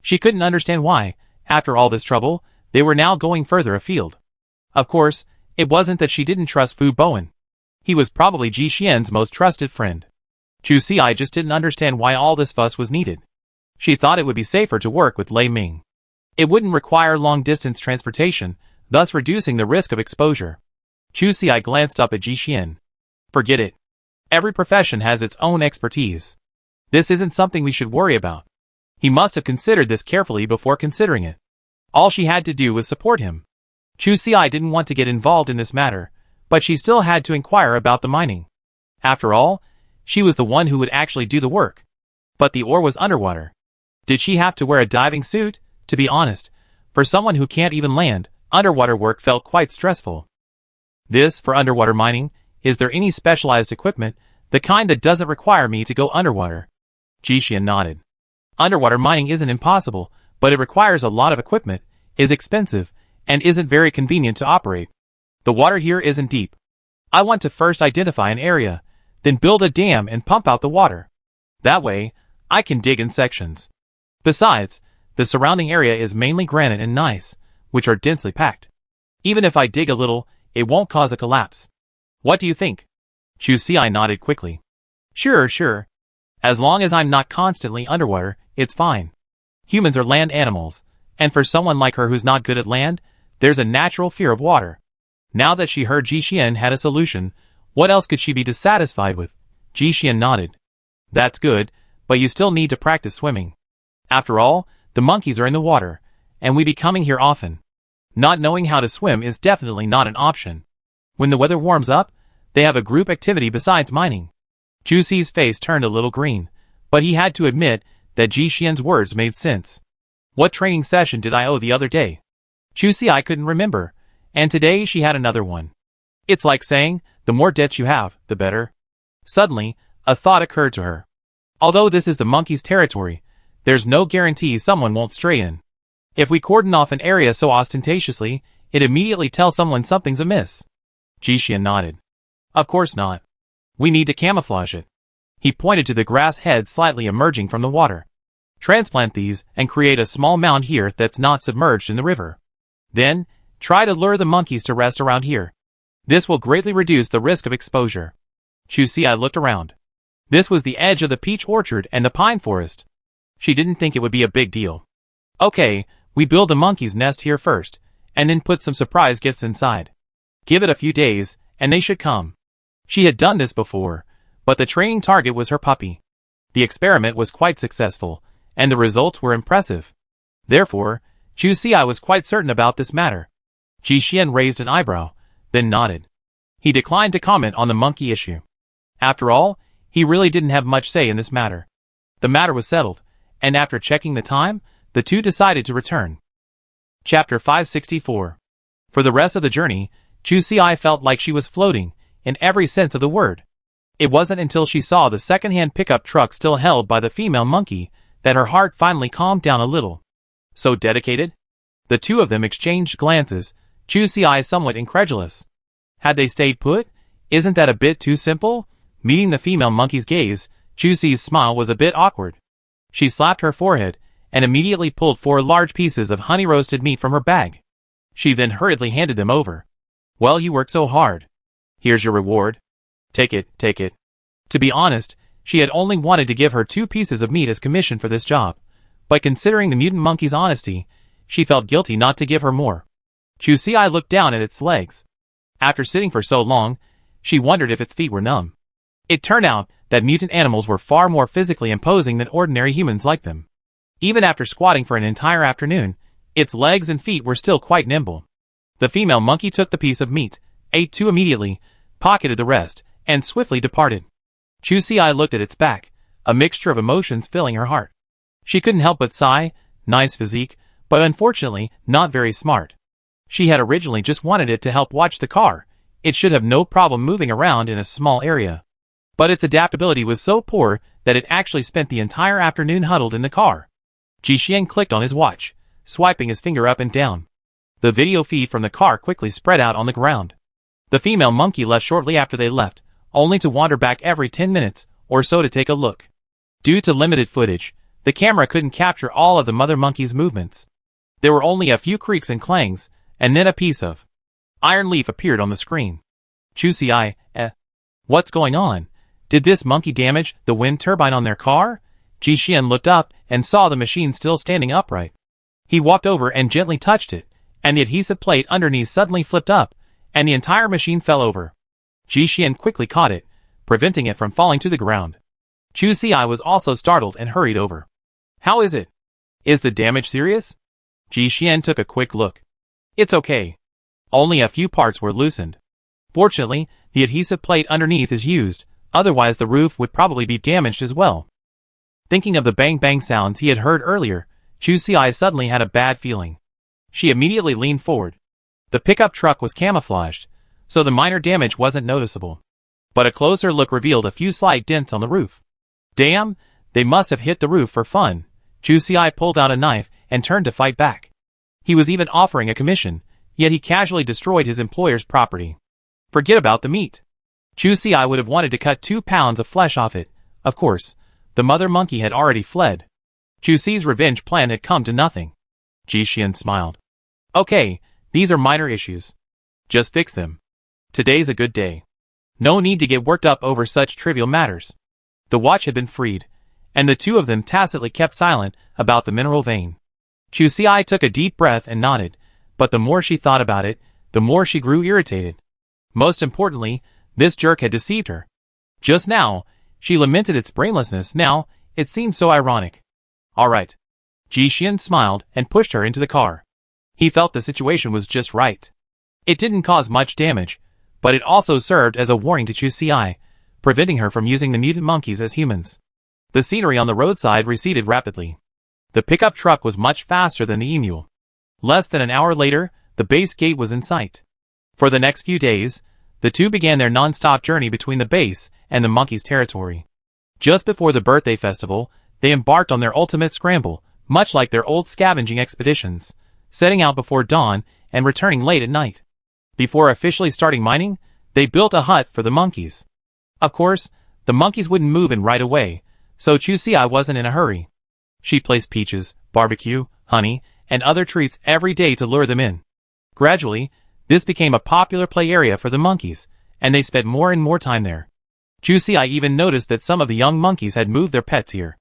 She couldn't understand why, after all this trouble, they were now going further afield. Of course, it wasn't that she didn't trust Fu Bowen. He was probably Ji Xian's most trusted friend. Chu Xi just didn't understand why all this fuss was needed. She thought it would be safer to work with Lei Ming. It wouldn't require long-distance transportation, thus reducing the risk of exposure. Chu Xi glanced up at Ji Xian. Forget it. Every profession has its own expertise. This isn't something we should worry about. He must have considered this carefully before considering it. All she had to do was support him. Chu Xi didn't want to get involved in this matter, but she still had to inquire about the mining. After all, she was the one who would actually do the work. But the ore was underwater. Did she have to wear a diving suit? To be honest, for someone who can't even land, underwater work felt quite stressful. This, for underwater mining, is there any specialized equipment, the kind that doesn't require me to go underwater? Jixian nodded. Underwater mining isn't impossible, but it requires a lot of equipment, is expensive, and isn't very convenient to operate. The water here isn't deep. I want to first identify an area, then build a dam and pump out the water. That way, I can dig in sections. Besides, the surrounding area is mainly granite and gneiss, which are densely packed. Even if I dig a little, it won't cause a collapse. What do you think? Chu Xi nodded quickly. Sure. As long as I'm not constantly underwater, it's fine. Humans are land animals, and for someone like her who's not good at land, there's a natural fear of water. Now that she heard Jixian had a solution, what else could she be dissatisfied with? Jixian nodded. That's good, but you still need to practice swimming. After all, the monkeys are in the water, and we be coming here often. Not knowing how to swim is definitely not an option. When the weather warms up, they have a group activity besides mining. Chu Xi's face turned a little green, but he had to admit that Jixian's words made sense. What training session did I owe the other day? Chu Xi couldn't remember, and today she had another one. It's like saying, the more debts you have, the better. Suddenly, a thought occurred to her. Although this is the monkey's territory, there's no guarantee someone won't stray in. If we cordon off an area so ostentatiously, it immediately tells someone something's amiss. Jixian nodded. Of course not. We need to camouflage it. He pointed to the grass heads slightly emerging from the water. Transplant these and create a small mound here that's not submerged in the river. Then, try to lure the monkeys to rest around here. This will greatly reduce the risk of exposure. Chu Xi looked around. This was the edge of the peach orchard and the pine forest. She didn't think it would be a big deal. Okay, we build the monkey's nest here first, and then put some surprise gifts inside. Give it a few days, and they should come. She had done this before, but the training target was her puppy. The experiment was quite successful, and the results were impressive. Therefore, Chu Xi was quite certain about this matter. Jixian raised an eyebrow, then nodded. He declined to comment on the monkey issue. After all, he really didn't have much say in this matter. The matter was settled, and after checking the time, the two decided to return. Chapter 564. For the rest of the journey, Chu Xi felt like she was floating, in every sense of the word. It wasn't until she saw the second-hand pickup truck still held by the female monkey that her heart finally calmed down a little. So dedicated? The two of them exchanged glances, Chu Xi somewhat incredulous. Had they stayed put? Isn't that a bit too simple? Meeting the female monkey's gaze, Chu Xi's smile was a bit awkward. She slapped her forehead, and immediately pulled 4 large pieces of honey-roasted meat from her bag. She then hurriedly handed them over. Well, you worked so hard. Here's your reward. Take it. To be honest, she had only wanted to give her 2 pieces of meat as commission for this job, but considering the mutant monkey's honesty, she felt guilty not to give her more. Chu Xi looked down at its legs. After sitting for so long, she wondered if its feet were numb. It turned out that mutant animals were far more physically imposing than ordinary humans like them. Even after squatting for an entire afternoon, its legs and feet were still quite nimble. The female monkey took the piece of meat, ate 2 immediately, pocketed the rest, and swiftly departed. Chu Xi looked at its back, a mixture of emotions filling her heart. She couldn't help but sigh, nice physique, but unfortunately, not very smart. She had originally just wanted it to help watch the car. It should have no problem moving around in a small area. But its adaptability was so poor that it actually spent the entire afternoon huddled in the car. Jixian clicked on his watch, swiping his finger up and down. The video feed from the car quickly spread out on the ground. The female monkey left shortly after they left, only to wander back every 10 minutes or so to take a look. Due to limited footage, the camera couldn't capture all of the mother monkey's movements. There were only a few creaks and clangs, and then a piece of iron leaf appeared on the screen. Chu Xi, what's going on? Did this monkey damage the wind turbine on their car? Jixian looked up and saw the machine still standing upright. He walked over and gently touched it, and the adhesive plate underneath suddenly flipped up, and the entire machine fell over. Jixian quickly caught it, preventing it from falling to the ground. Chu Xi was also startled and hurried over. How is it? Is the damage serious? Jixian took a quick look. It's okay. Only a few parts were loosened. Fortunately, the adhesive plate underneath is used, otherwise the roof would probably be damaged as well. Thinking of the bang-bang sounds he had heard earlier, Chu Si suddenly had a bad feeling. She immediately leaned forward. The pickup truck was camouflaged, so the minor damage wasn't noticeable. But a closer look revealed a few slight dents on the roof. Damn, they must have hit the roof for fun. Chu Si pulled out a knife and turned to fight back. He was even offering a commission, yet he casually destroyed his employer's property. Forget about the meat. Chu Si would have wanted to cut 2 pounds of flesh off it. Of course, the mother monkey had already fled. Chu Si's revenge plan had come to nothing. Ji Xian smiled. Okay, these are minor issues. Just fix them. Today's a good day. No need to get worked up over such trivial matters. The watch had been freed, and the two of them tacitly kept silent about the mineral vein. Chu Si took a deep breath and nodded, but the more she thought about it, the more she grew irritated. Most importantly, this jerk had deceived her. Just now, she lamented its brainlessness. Now, it seemed so ironic. All right. Ji Xian smiled and pushed her into the car. He felt the situation was just right. It didn't cause much damage, but it also served as a warning to Chu Si, preventing her from using the mutant monkeys as humans. The scenery on the roadside receded rapidly. The pickup truck was much faster than the emu. Less than an hour later, the base gate was in sight. For the next few days, the two began their non-stop journey between the base and the monkeys' territory. Just before the birthday festival, they embarked on their ultimate scramble, much like their old scavenging expeditions, setting out before dawn and returning late at night. Before officially starting mining, they built a hut for the monkeys. Of course, the monkeys wouldn't move in right away, so Chu Si wasn't in a hurry. She placed peaches, barbecue, honey, and other treats every day to lure them in. Gradually, this became a popular play area for the monkeys, and they spent more and more time there. Chu Si even noticed that some of the young monkeys had moved their pets here.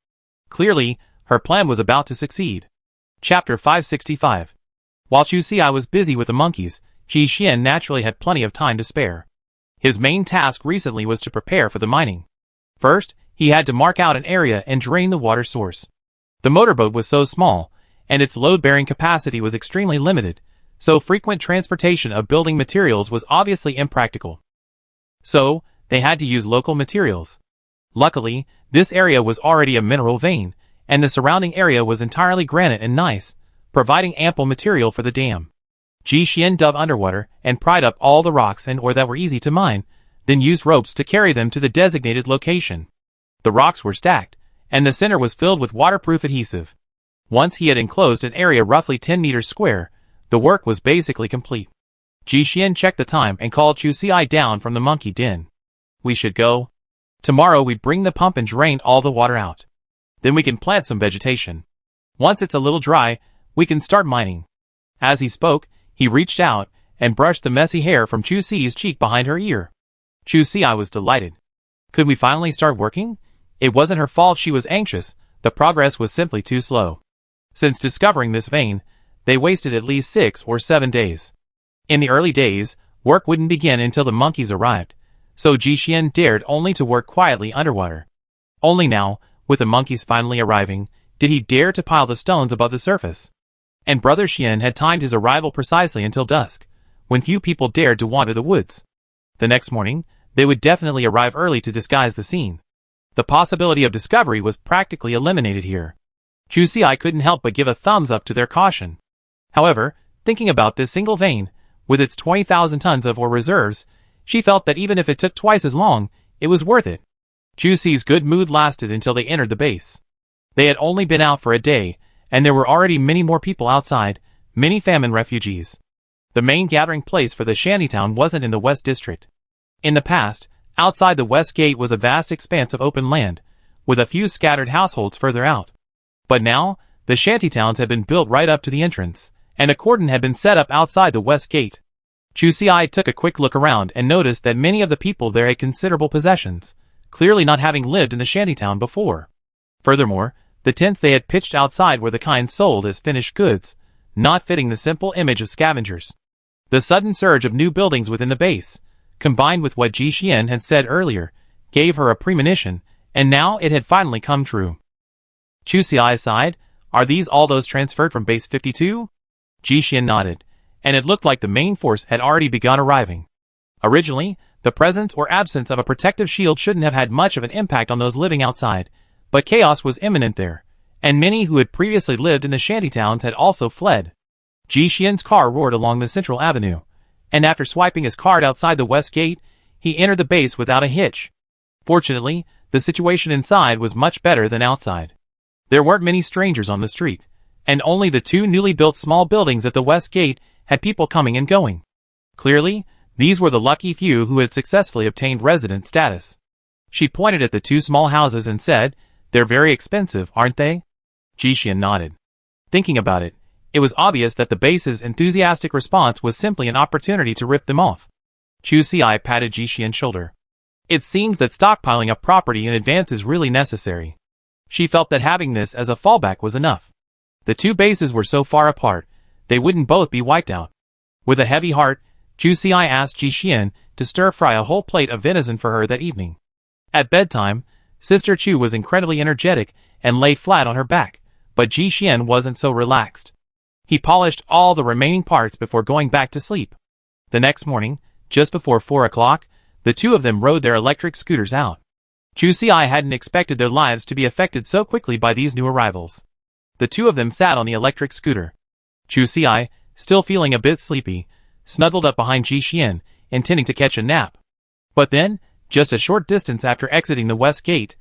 Clearly, her plan was about to succeed. Chapter 565. While Chu Si was busy with the monkeys, Ji Xian naturally had plenty of time to spare. His main task recently was to prepare for the mining. First, he had to mark out an area and drain the water source. The motorboat was so small, and its load-bearing capacity was extremely limited, so frequent transportation of building materials was obviously impractical. So, they had to use local materials. Luckily, this area was already a mineral vein, and the surrounding area was entirely granite and gneiss, providing ample material for the dam. Ji Xian dug underwater and pried up all the rocks and ore that were easy to mine, then used ropes to carry them to the designated location. The rocks were stacked, and the center was filled with waterproof adhesive. Once he had enclosed an area roughly 10 meters square, the work was basically complete. Ji Xian checked the time and called Chu Si down from the monkey den. We should go. Tomorrow we bring the pump and drain all the water out. Then we can plant some vegetation. Once it's a little dry, we can start mining. As he spoke, he reached out and brushed the messy hair from Chu Si's cheek behind her ear. Chu Si was delighted. Could we finally start working? It wasn't her fault she was anxious, the progress was simply too slow. Since discovering this vein, they wasted at least 6 or 7 days. In the early days, work wouldn't begin until the monkeys arrived, so Ji Xian dared only to work quietly underwater. Only now, with the monkeys finally arriving, did he dare to pile the stones above the surface. And Brother Xian had timed his arrival precisely until dusk, when few people dared to wander the woods. The next morning, they would definitely arrive early to disguise the scene. The possibility of discovery was practically eliminated here. Chu Si couldn't help but give a thumbs up to their caution. However, thinking about this single vein, with its 20,000 tons of ore reserves, she felt that even if it took twice as long, it was worth it. Chu Si's good mood lasted until they entered the base. They had only been out for a day, and there were already many more people outside, many famine refugees. The main gathering place for the shantytown wasn't in the West District. In the past, outside the West Gate was a vast expanse of open land, with a few scattered households further out. But now, the shantytowns had been built right up to the entrance, and a cordon had been set up outside the West Gate. Chu Si took a quick look around and noticed that many of the people there had considerable possessions, clearly not having lived in the shantytown before. Furthermore, the tents they had pitched outside were the kind sold as finished goods, not fitting the simple image of scavengers. The sudden surge of new buildings within the base, combined with what Ji Xian had said earlier, gave her a premonition, and now it had finally come true. Chu Si sighed. Are these all those transferred from Base 52? Ji Xian nodded. and it looked like the main force had already begun arriving. Originally, the presence or absence of a protective shield shouldn't have had much of an impact on those living outside, but chaos was imminent there, and many who had previously lived in the shantytowns had also fled. Ji Xian's car roared along the central avenue, and after swiping his card outside the west gate, he entered the base without a hitch. Fortunately, the situation inside was much better than outside. There weren't many strangers on the street, and only the two newly built small buildings at the west gate had people coming and going. Clearly, these were the lucky few who had successfully obtained resident status. She pointed at the two small houses and said, "They're very expensive, aren't they?" Ji Xian nodded. Thinking about it, it was obvious that the base's enthusiastic response was simply an opportunity to rip them off. Chu Xi patted Ji Xian's shoulder. It seems that stockpiling up property in advance is really necessary. She felt that having this as a fallback was enough. The two bases were so far apart, they wouldn't both be wiped out. With a heavy heart, Chu Xi asked Ji Xian to stir-fry a whole plate of venison for her that evening. At bedtime, Sister Chu was incredibly energetic and lay flat on her back, but Ji Xian wasn't so relaxed. He polished all the remaining parts before going back to sleep. The next morning, just before 4 o'clock, the two of them rode their electric scooters out. Chu Xi hadn't expected their lives to be affected so quickly by these new arrivals. The two of them sat on the electric scooter. Chu Xi, still feeling a bit sleepy, snuggled up behind Ji Xian, intending to catch a nap. But then, just a short distance after exiting the west gate,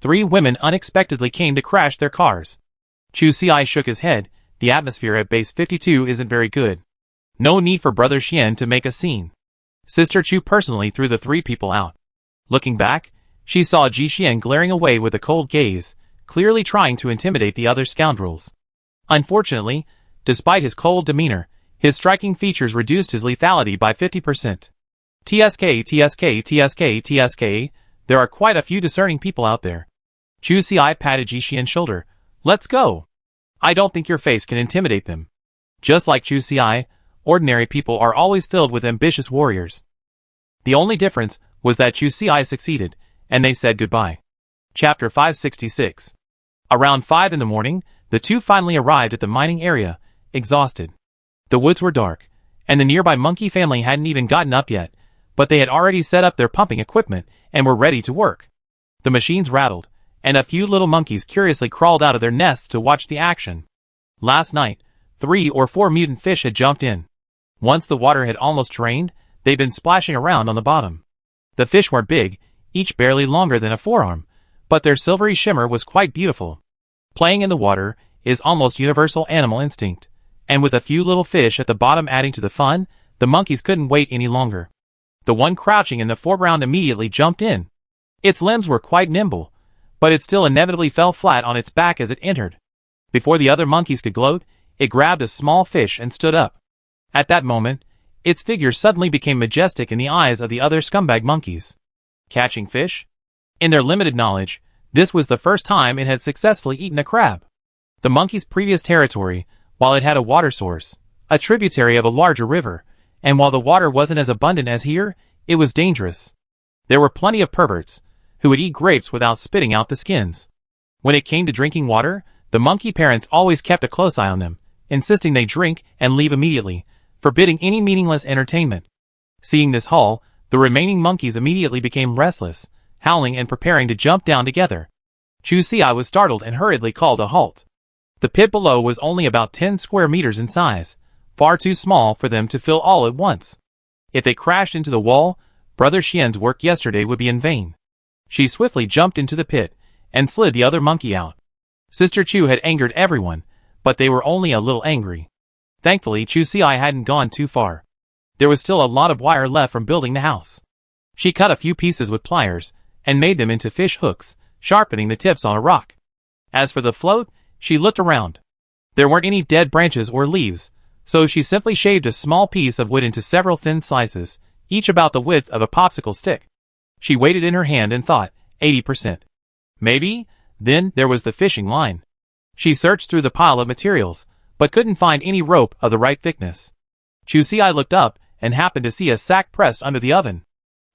3 women unexpectedly came to crash their cars. Chu Xi shook his head. The atmosphere at base 52 isn't very good. No need for Brother Xian to make a scene. Sister Chu personally threw the 3 people out. Looking back, she saw Ji Xian glaring away with a cold gaze, clearly trying to intimidate the other scoundrels. Unfortunately, despite his cold demeanor, his striking features reduced his lethality by 50%. TSK, there are quite a few discerning people out there. Chu Xi patted Ji Xian's shoulder. Let's go. I don't think your face can intimidate them. Just like Chu Xi, ordinary people are always filled with ambitious warriors. The only difference was that Chu Xi succeeded, and they said goodbye. Chapter 566. Around 5 in the morning, the two finally arrived at the mining area, exhausted. The woods were dark, and the nearby monkey family hadn't even gotten up yet, but they had already set up their pumping equipment and were ready to work. The machines rattled, and a few little monkeys curiously crawled out of their nests to watch the action. Last night, 3 or 4 mutant fish had jumped in. Once the water had almost drained, they'd been splashing around on the bottom. The fish weren't big, each barely longer than a forearm, but their silvery shimmer was quite beautiful. Playing in the water is almost universal animal instinct, and with a few little fish at the bottom adding to the fun, the monkeys couldn't wait any longer. The one crouching in the foreground immediately jumped in. Its limbs were quite nimble, but it still inevitably fell flat on its back as it entered. Before the other monkeys could gloat, it grabbed a small fish and stood up. At that moment, its figure suddenly became majestic in the eyes of the other scumbag monkeys. Catching fish? In their limited knowledge, this was the first time it had successfully eaten a crab. The monkey's previous territory, while it had a water source, a tributary of a larger river, and while the water wasn't as abundant as here, it was dangerous. There were plenty of perverts who would eat grapes without spitting out the skins. When it came to drinking water, the monkey parents always kept a close eye on them, insisting they drink and leave immediately, forbidding any meaningless entertainment. Seeing this haul, the remaining monkeys immediately became restless, howling and preparing to jump down together. Chu Xi was startled and hurriedly called a halt. The pit below was only about 10 square meters in size, far too small for them to fill all at once. If they crashed into the wall, Brother Xian's work yesterday would be in vain. She swiftly jumped into the pit and slid the other monkey out. Sister Chu had angered everyone, but they were only a little angry. Thankfully, Chu Xi hadn't gone too far. There was still a lot of wire left from building the house. She cut a few pieces with pliers and made them into fish hooks, sharpening the tips on a rock. As for the float, she looked around. There weren't any dead branches or leaves, so she simply shaved a small piece of wood into several thin slices, each about the width of a popsicle stick. She weighed it in her hand and thought, 80%. Maybe. Then there was the fishing line. She searched through the pile of materials, but couldn't find any rope of the right thickness. Chu Xi looked up and happened to see a sack pressed under the oven.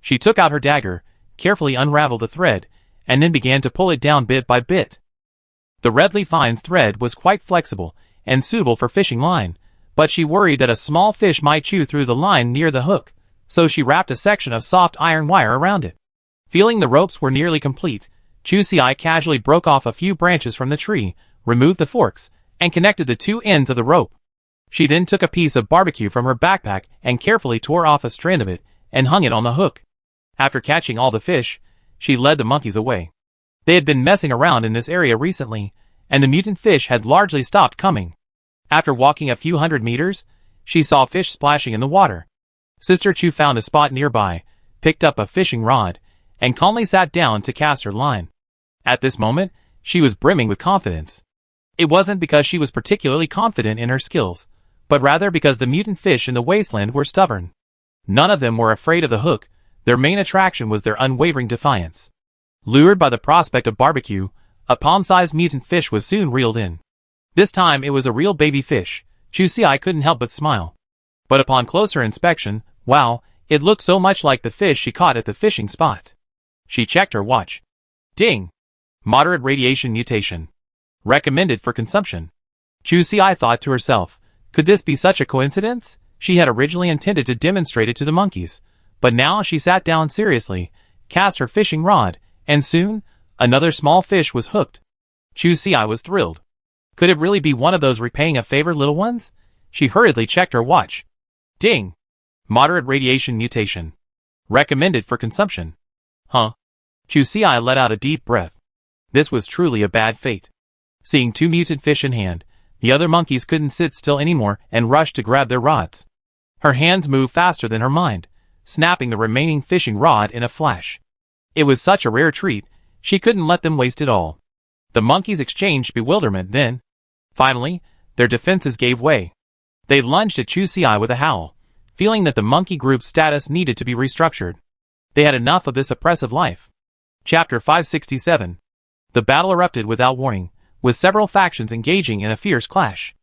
She took out her dagger, carefully unraveled the thread, and then began to pull it down bit by bit. The redly fine thread was quite flexible and suitable for fishing line, but she worried that a small fish might chew through the line near the hook, so she wrapped a section of soft iron wire around it. Feeling the ropes were nearly complete, Chusi casually broke off a few branches from the tree, removed the forks, and connected the two ends of the rope. She then took a piece of barbecue from her backpack and carefully tore off a strand of it and hung it on the hook. After catching all the fish, she led the monkeys away. They had been messing around in this area recently, and the mutant fish had largely stopped coming. After walking a few hundred meters, she saw fish splashing in the water. Sister Chu found a spot nearby, picked up a fishing rod, and calmly sat down to cast her line. At this moment, she was brimming with confidence. It wasn't because she was particularly confident in her skills, but rather because the mutant fish in the wasteland were stubborn. None of them were afraid of the hook. Their main attraction was their unwavering defiance. Lured by the prospect of barbecue, a palm-sized mutant fish was soon reeled in. This time it was a real baby fish. Chusi couldn't help but smile. But upon closer inspection, wow, it looked so much like the fish she caught at the fishing spot. She checked her watch. Ding! Moderate radiation mutation. Recommended for consumption. Chusi thought to herself, could this be such a coincidence? She had originally intended to demonstrate it to the monkeys, but now she sat down seriously, cast her fishing rod, and soon, another small fish was hooked. Chusi was thrilled. Could it really be one of those repaying a favor little ones? She hurriedly checked her watch. Ding! Moderate radiation mutation. Recommended for consumption. Huh? Chusi let out a deep breath. This was truly a bad fate. Seeing two mutant fish in hand, the other monkeys couldn't sit still anymore and rushed to grab their rods. Her hands moved faster than her mind, snapping the remaining fishing rod in a flash. It was such a rare treat, she couldn't let them waste it all. The monkeys exchanged bewilderment then. Finally, their defenses gave way. They lunged at Chusi with a howl, feeling that the monkey group's status needed to be restructured. They had enough of this oppressive life. Chapter 567. The battle erupted without warning, with several factions engaging in a fierce clash.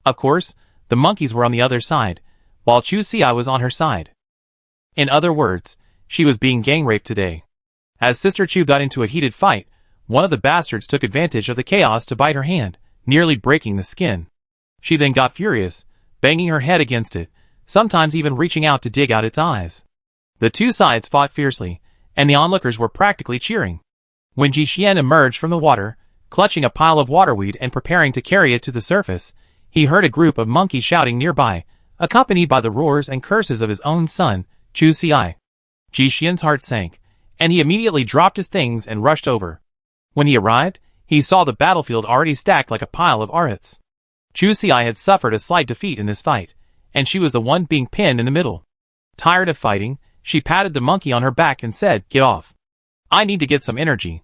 Of course, the monkeys were on the other side, while Chusi was on her side. In other words, she was being gang raped today. As Sister Chu got into a heated fight, one of the bastards took advantage of the chaos to bite her hand, nearly breaking the skin. She then got furious, banging her head against it, sometimes even reaching out to dig out its eyes. The two sides fought fiercely, and the onlookers were practically cheering. When Jixien emerged from the water, clutching a pile of waterweed and preparing to carry it to the surface, he heard a group of monkeys shouting nearby, accompanied by the roars and curses of his own son, Chusi. Jixian's heart sank, and he immediately dropped his things and rushed over. When he arrived, he saw the battlefield already stacked like a pile of arhats. Chusi had suffered a slight defeat in this fight, and she was the one being pinned in the middle. Tired of fighting, she patted the monkey on her back and said, "Get off. I need to get some energy."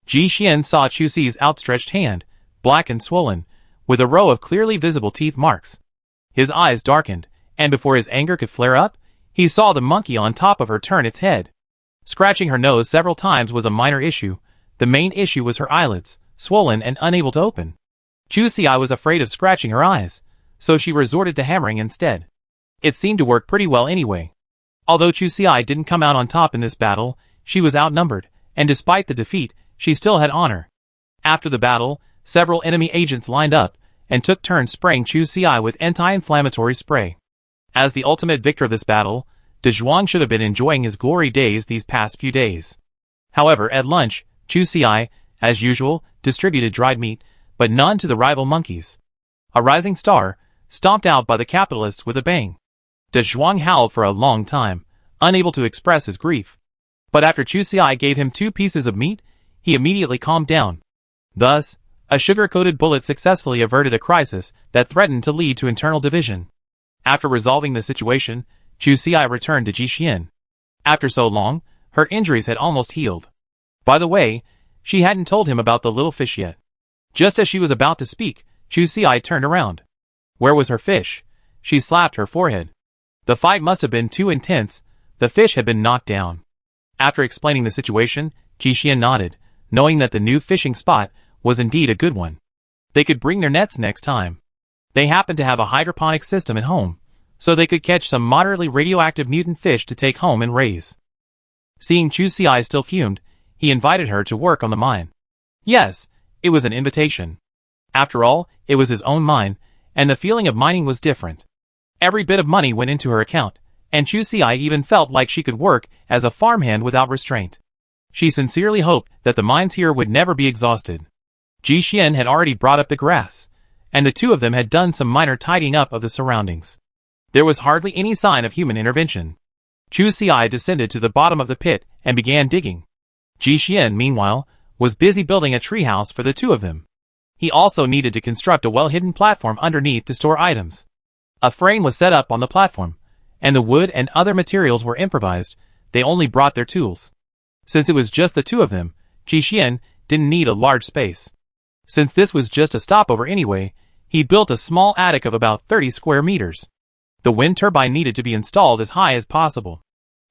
Jixian saw Chusi's outstretched hand, black and swollen, with a row of clearly visible teeth marks. His eyes darkened, and before his anger could flare up, he saw the monkey on top of her turn its head. Scratching her nose several times was a minor issue. The main issue was her eyelids, swollen and unable to open. Chusi was afraid of scratching her eyes, so she resorted to hammering instead. It seemed to work pretty well anyway. Although Chusi didn't come out on top in this battle, she was outnumbered, and despite the defeat, she still had honor. After the battle, several enemy agents lined up, and took turns spraying Chusi with anti-inflammatory spray. As the ultimate victor of this battle, De Zhuang should have been enjoying his glory days these past few days. However, at lunch, Chusi, as usual, distributed dried meat, but none to the rival monkeys. A rising star, stomped out by the capitalists with a bang. De Zhuang howled for a long time, unable to express his grief. But after Chusi gave him 2 pieces of meat, he immediately calmed down. Thus, a sugar-coated bullet successfully averted a crisis that threatened to lead to internal division. After resolving the situation, Chusi returned to Jixian. After so long, her injuries had almost healed. By the way, she hadn't told him about the little fish yet. Just as she was about to speak, Chusi turned around. Where was her fish? She slapped her forehead. The fight must have been too intense. The fish had been knocked down. After explaining the situation, Jixian nodded, knowing that the new fishing spot was indeed a good one. They could bring their nets next time. They happened to have a hydroponic system at home, so they could catch some moderately radioactive mutant fish to take home and raise. Seeing Chusi still fumed, he invited her to work on the mine. Yes, it was an invitation. After all, it was his own mine, and the feeling of mining was different. Every bit of money went into her account, and Chu Xi even felt like she could work as a farmhand without restraint. She sincerely hoped that the mines here would never be exhausted. Ji Xian had already brought up the grass, and the two of them had done some minor tidying up of the surroundings. There was hardly any sign of human intervention. Chu Xi descended to the bottom of the pit and began digging. Ji Xian, meanwhile, was busy building a treehouse for the two of them. He also needed to construct a well-hidden platform underneath to store items. A frame was set up on the platform, and the wood and other materials were improvised. They only brought their tools. Since it was just the two of them, Ji Xian didn't need a large space. Since this was just a stopover anyway, he built a small attic of about 30 square meters. The wind turbine needed to be installed as high as possible.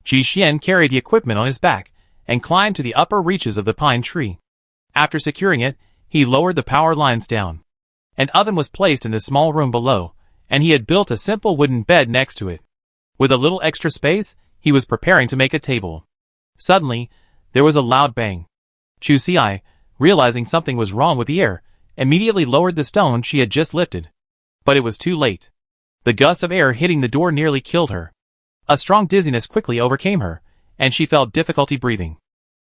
Ji Xian carried the equipment on his back and climbed to the upper reaches of the pine tree. After securing it, he lowered the power lines down. An oven was placed in the small room below, and he had built a simple wooden bed next to it. With a little extra space, he was preparing to make a table. Suddenly, there was a loud bang. Chu Xi, realizing something was wrong with the air, immediately lowered the stone she had just lifted. But it was too late. The gust of air hitting the door nearly killed her. A strong dizziness quickly overcame her, and she felt difficulty breathing.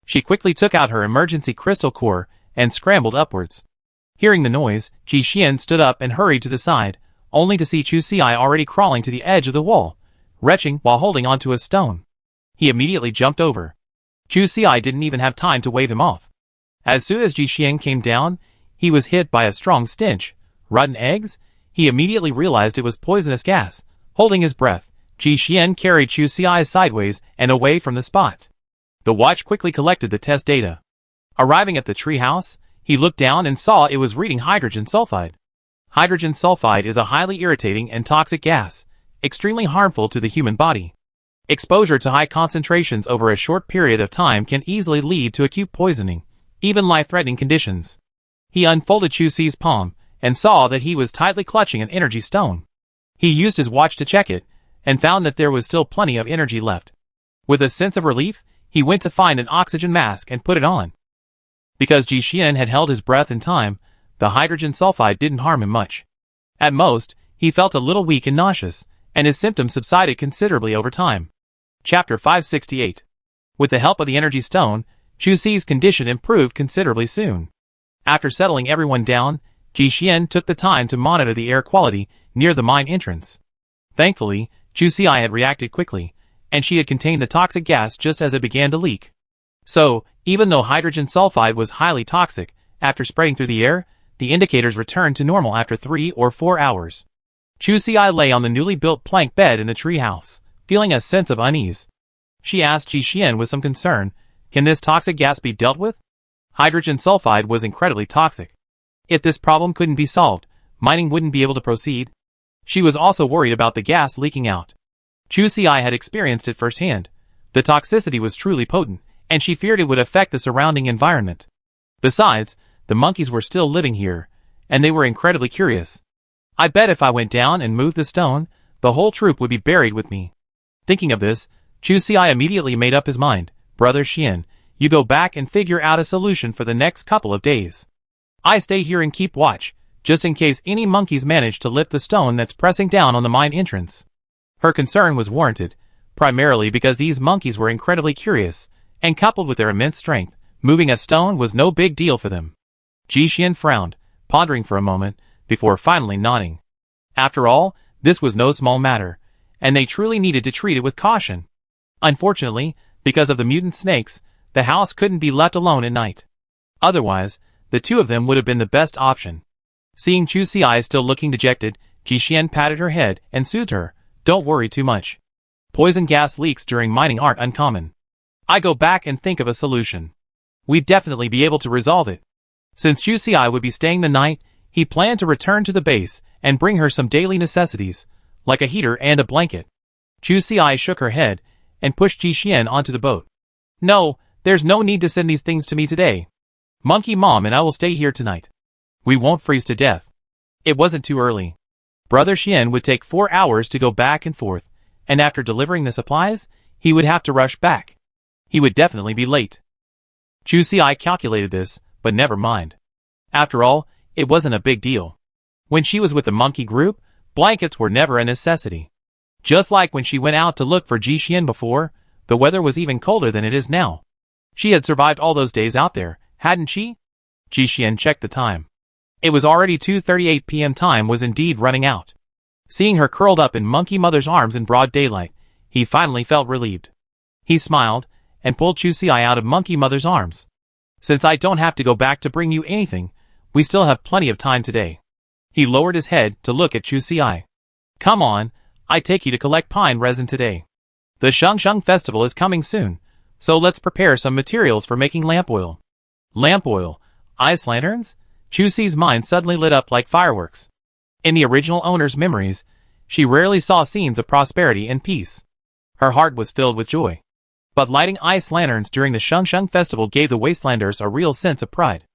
She quickly took out her emergency crystal core and scrambled upwards. Hearing the noise, Ji Xian stood up and hurried to the side, only to see Chu Xi already crawling to the edge of the wall, retching while holding onto a stone. He immediately jumped over. Chu Xi didn't even have time to wave him off. As soon as Ji Xian came down, he was hit by a strong stench. Rotten eggs? He immediately realized it was poisonous gas. Holding his breath, Ji Xian carried Chu Xi sideways and away from the spot. The watch quickly collected the test data. Arriving at the treehouse, he looked down and saw it was reading hydrogen sulfide. Hydrogen sulfide is a highly irritating and toxic gas, extremely harmful to the human body. Exposure to high concentrations over a short period of time can easily lead to acute poisoning, even life-threatening conditions. He unfolded Chu Xi's palm and saw that he was tightly clutching an energy stone. He used his watch to check it and found that there was still plenty of energy left. With a sense of relief, he went to find an oxygen mask and put it on. Because Ji Xian had held his breath in time, the hydrogen sulfide didn't harm him much. At most, he felt a little weak and nauseous, and his symptoms subsided considerably over time. Chapter 568. With the help of the energy stone, Chu Xi's condition improved considerably soon. After settling everyone down, Ji Xian took the time to monitor the air quality near the mine entrance. Thankfully, Chu Xi had reacted quickly, and she had contained the toxic gas just as it began to leak. So, even though hydrogen sulfide was highly toxic, after spraying through the air, the indicators returned to normal after 3 or 4 hours. Chu Xi lay on the newly built plank bed in the treehouse, feeling a sense of unease. She asked Ji Xian with some concern, "Can this toxic gas be dealt with?" Hydrogen sulfide was incredibly toxic. If this problem couldn't be solved, mining wouldn't be able to proceed. She was also worried about the gas leaking out. Chu Xi had experienced it firsthand. The toxicity was truly potent, and she feared it would affect the surrounding environment. Besides, the monkeys were still living here, and they were incredibly curious. "I bet if I went down and moved the stone, the whole troop would be buried with me." Thinking of this, Chu Xi immediately made up his mind. "Brother Xian, you go back and figure out a solution for the next couple of days. I stay here and keep watch, just in case any monkeys manage to lift the stone that's pressing down on the mine entrance." Her concern was warranted, primarily because these monkeys were incredibly curious, and coupled with their immense strength, moving a stone was no big deal for them. Ji Xian frowned, pondering for a moment, before finally nodding. After all, this was no small matter, and they truly needed to treat it with caution. Unfortunately, because of the mutant snakes, the house couldn't be left alone at night. Otherwise, the two of them would have been the best option. Seeing Chu Xi still looking dejected, Ji Xian patted her head and soothed her. "Don't worry too much. Poison gas leaks during mining aren't uncommon. I go back and think of a solution. We'd definitely be able to resolve it." Since Chu Xi would be staying the night, he planned to return to the base and bring her some daily necessities, like a heater and a blanket. Chu Xi shook her head and pushed Ji Xian onto the boat. "No, there's no need to send these things to me today. Monkey Mom and I will stay here tonight. We won't freeze to death." It wasn't too early. Brother Xian would take 4 hours to go back and forth, and after delivering the supplies, he would have to rush back. He would definitely be late. Chu Xi calculated this, but never mind. After all, it wasn't a big deal. When she was with the monkey group, blankets were never a necessity. Just like when she went out to look for Jixian before, the weather was even colder than it is now. She had survived all those days out there, hadn't she? Jixian checked the time. It was already 2:38 p.m. Time was indeed running out. Seeing her curled up in Monkey Mother's arms in broad daylight, he finally felt relieved. He smiled, and pulled Chusi out of Monkey Mother's arms. Since I don't have to go back to bring you anything, we still have plenty of time today. He lowered his head to look at Chusi. Come on, I take you to collect pine resin today. The Shengsheng festival is coming soon, so let's prepare some materials for making lamp oil. Lamp oil? Ice lanterns? Chusi's mind suddenly lit up like fireworks. In the original owner's memories, she rarely saw scenes of prosperity and peace. Her heart was filled with joy. But lighting ice lanterns during the Shengsheng festival gave the Wastelanders a real sense of pride.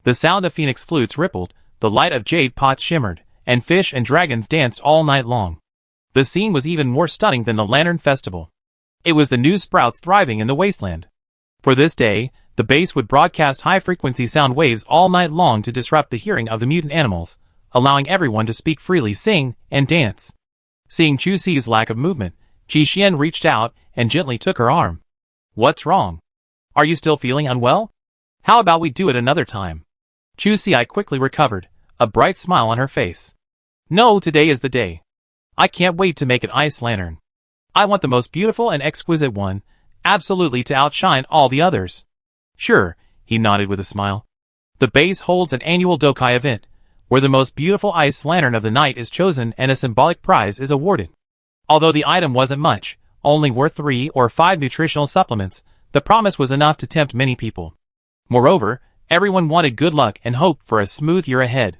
The sound of phoenix flutes rippled, the light of jade pots shimmered, and fish and dragons danced all night long. The scene was even more stunning than the Lantern Festival. It was the new sprouts thriving in the wasteland. For this day, the base would broadcast high-frequency sound waves all night long to disrupt the hearing of the mutant animals, allowing everyone to speak freely, sing, and dance. Seeing Chusi's lack of movement, Jixian reached out and gently took her arm. What's wrong? Are you still feeling unwell? How about we do it another time? Chusi quickly recovered, a bright smile on her face. No, today is the day. I can't wait to make an ice lantern. I want the most beautiful and exquisite one, absolutely to outshine all the others. Sure, he nodded with a smile. The base holds an annual Dokai event, where the most beautiful ice lantern of the night is chosen and a symbolic prize is awarded. Although the item wasn't much, only worth 3 or 5 nutritional supplements, the promise was enough to tempt many people. Moreover, everyone wanted good luck and hoped for a smooth year ahead.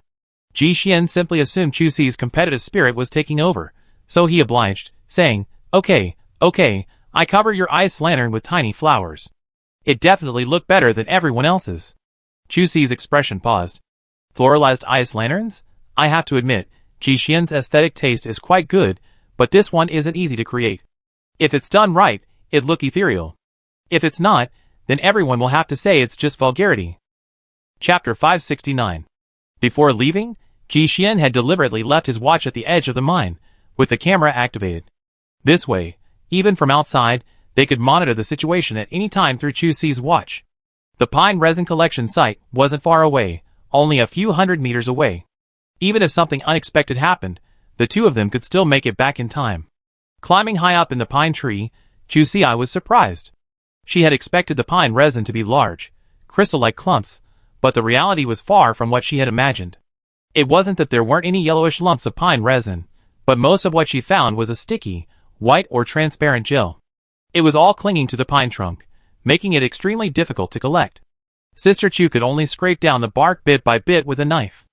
Jixian simply assumed Chusi's competitive spirit was taking over, so he obliged, saying, Okay, I cover your ice lantern with tiny flowers. It definitely looked better than everyone else's. Chusi's expression paused. Floralized ice lanterns? I have to admit, Jixian's aesthetic taste is quite good, but this one isn't easy to create. If it's done right, it'll look ethereal. If it's not, then everyone will have to say it's just vulgarity. Chapter 569. Before leaving, Jixian had deliberately left his watch at the edge of the mine, with the camera activated. This way, even from outside, they could monitor the situation at any time through Chusi's watch. The pine resin collection site wasn't far away, only a few hundred meters away. Even if something unexpected happened, the two of them could still make it back in time. Climbing high up in the pine tree, Chusi was surprised. She had expected the pine resin to be large, crystal-like clumps, but the reality was far from what she had imagined. It wasn't that there weren't any yellowish lumps of pine resin, but most of what she found was a sticky, white or transparent gel. It was all clinging to the pine trunk, making it extremely difficult to collect. Sister Chu could only scrape down the bark bit by bit with a knife.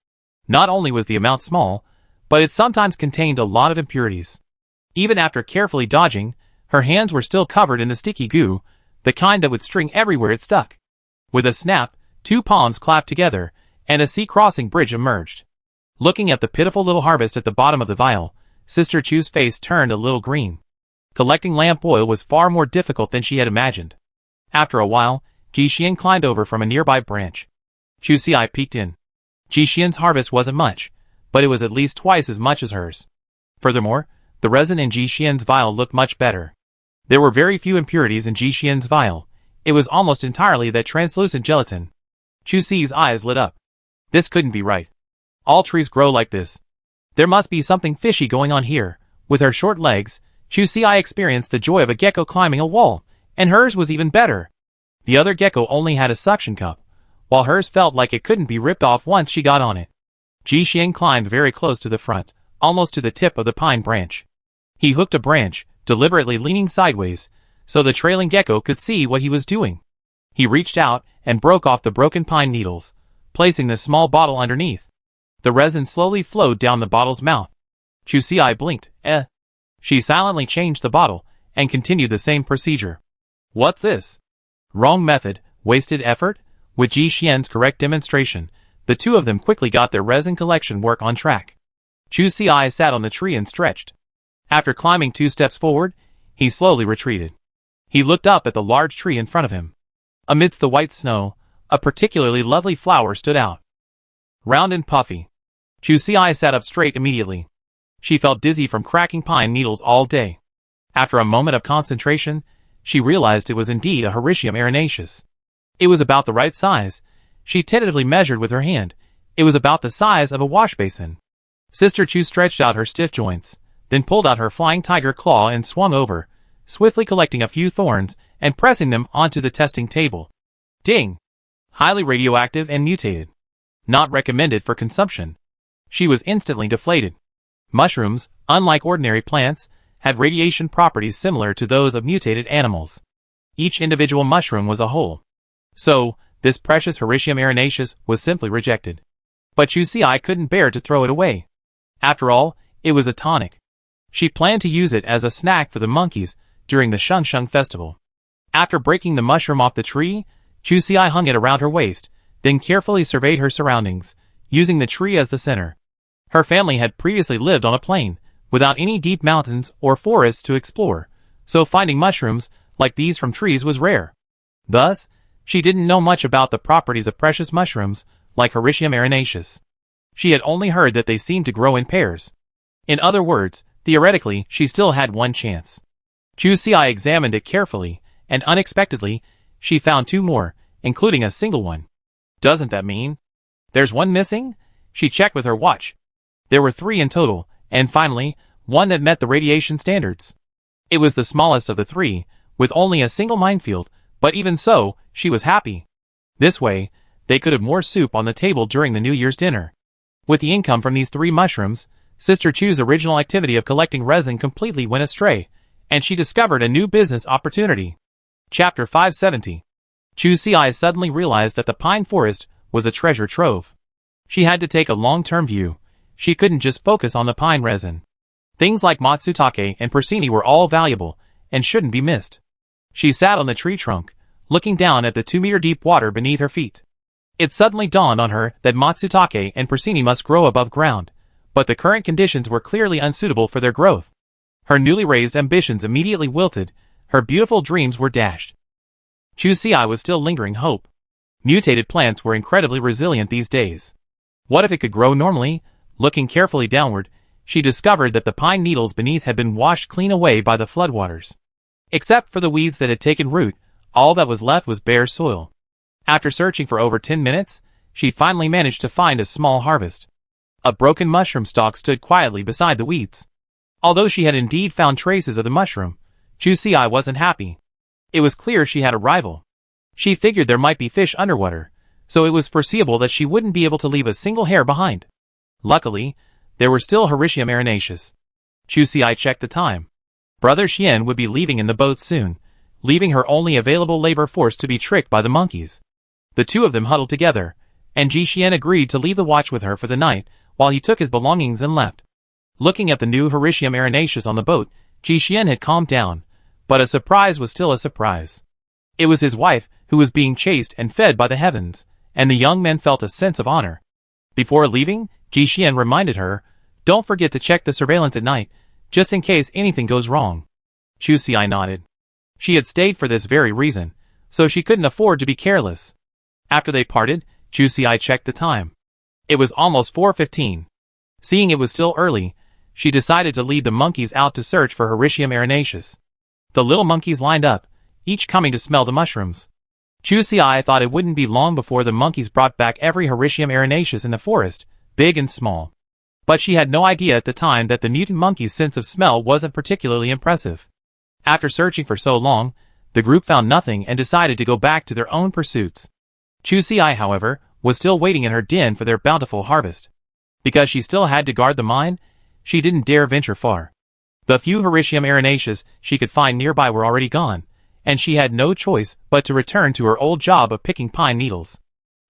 Not only was the amount small, but it sometimes contained a lot of impurities. Even after carefully dodging, her hands were still covered in the sticky goo, the kind that would string everywhere it stuck. With a snap, 2 palms clapped together, and a sea-crossing bridge emerged. Looking at the pitiful little harvest at the bottom of the vial, Sister Chu's face turned a little green. Collecting lamp oil was far more difficult than she had imagined. After a while, Jixian climbed over from a nearby branch. Chusi peeked in. Jixian's harvest wasn't much, but it was at least twice as much as hers. Furthermore, the resin in Jixian's vial looked much better. There were very few impurities in Jixian's vial. It was almost entirely that translucent gelatin. Chusi's eyes lit up. This couldn't be right. All trees grow like this. There must be something fishy going on here. With her short legs, Chusi experienced the joy of a gecko climbing a wall, and hers was even better. The other gecko only had a suction cup, while hers felt like it couldn't be ripped off once she got on it. Jixian climbed very close to the front, almost to the tip of the pine branch. He hooked a branch, deliberately leaning sideways, so the trailing gecko could see what he was doing. He reached out and broke off the broken pine needles, placing the small bottle underneath. The resin slowly flowed down the bottle's mouth. Chusi blinked. She silently changed the bottle and continued the same procedure. What's this? Wrong method, wasted effort? With Jixian's correct demonstration, the two of them quickly got their resin collection work on track. Chusi sat on the tree and stretched. After climbing 2 steps forward, he slowly retreated. He looked up at the large tree in front of him. Amidst the white snow, a particularly lovely flower stood out. Round and puffy. Chu Si sat up straight immediately. She felt dizzy from cracking pine needles all day. After a moment of concentration, she realized it was indeed a Hericium arenaceus. It was about the right size. She tentatively measured with her hand. It was about the size of a wash basin. Sister Chu stretched out her stiff joints, then pulled out her flying tiger claw and swung over, swiftly collecting a few thorns and pressing them onto the testing table. Ding! Highly radioactive and mutated. Not recommended for consumption. She was instantly deflated. Mushrooms, unlike ordinary plants, had radiation properties similar to those of mutated animals. Each individual mushroom was a whole. So, this precious Hericium arenaceus was simply rejected. But Chu Si couldn't bear to throw it away. After all, it was a tonic. She planned to use it as a snack for the monkeys during the Sheng Sheng festival. After breaking the mushroom off the tree, Chu Si hung it around her waist, then carefully surveyed her surroundings, using the tree as the center. Her family had previously lived on a plain, without any deep mountains or forests to explore, so finding mushrooms like these from trees was rare. Thus, she didn't know much about the properties of precious mushrooms like Hericium arenaceus. She had only heard that they seemed to grow in pairs. In other words, theoretically, she still had one chance. Chu Si examined it carefully, and unexpectedly, she found two more, including a single one. Doesn't that mean there's one missing? She checked with her watch. There were 3 in total, and finally, one that met the radiation standards. It was the smallest of the 3, with only a single minefield, but even so, she was happy. This way, they could have more soup on the table during the New Year's dinner. With the income from these 3 mushrooms, Sister Chu's original activity of collecting resin completely went astray, and she discovered a new business opportunity. Chapter 570. Chu Si suddenly realized that the pine forest was a treasure trove. She had to take a long-term view. She couldn't just focus on the pine resin. Things like matsutake and porcini were all valuable, and shouldn't be missed. She sat on the tree trunk, looking down at the 2-meter deep water beneath her feet. It suddenly dawned on her that matsutake and porcini must grow above ground, but the current conditions were clearly unsuitable for their growth. Her newly raised ambitions immediately wilted, her beautiful dreams were dashed. Chu Si was still lingering hope. Mutated plants were incredibly resilient these days. What if it could grow normally? Looking carefully downward, she discovered that the pine needles beneath had been washed clean away by the floodwaters. Except for the weeds that had taken root, all that was left was bare soil. After searching for over 10 minutes, she finally managed to find a small harvest. A broken mushroom stalk stood quietly beside the weeds. Although she had indeed found traces of the mushroom, Chu Si wasn't happy. It was clear she had a rival. She figured there might be fish underwater, so it was foreseeable that she wouldn't be able to leave a single hair behind. Luckily, there were still Hericium arenaceus. Chu Si checked the time. Brother Xian would be leaving in the boat soon, leaving her only available labor force to be tricked by the monkeys. The two of them huddled together, and Ji Xian agreed to leave the watch with her for the night while he took his belongings and left. Looking at the new Hericium arenaceus on the boat, Ji Xian had calmed down, but a surprise was still a surprise. It was his wife who was being chased and fed by the heavens, and the young man felt a sense of honor. Before leaving, Ji Xian reminded her, "Don't forget to check the surveillance at night, just in case anything goes wrong." Chu Si nodded. She had stayed for this very reason, so she couldn't afford to be careless. After they parted, Chu Si checked the time. It was almost 4:15. Seeing it was still early, she decided to lead the monkeys out to search for Hericium arenaceus. The little monkeys lined up, each coming to smell the mushrooms. Chu Si thought it wouldn't be long before the monkeys brought back every Hericium arenaceus in the forest, big and small. But she had no idea at the time that the mutant monkey's sense of smell wasn't particularly impressive. After searching for so long, the group found nothing and decided to go back to their own pursuits. Chu Si, however, was still waiting in her den for their bountiful harvest. Because she still had to guard the mine, she didn't dare venture far. The few Hericium arenaceus she could find nearby were already gone, and she had no choice but to return to her old job of picking pine needles.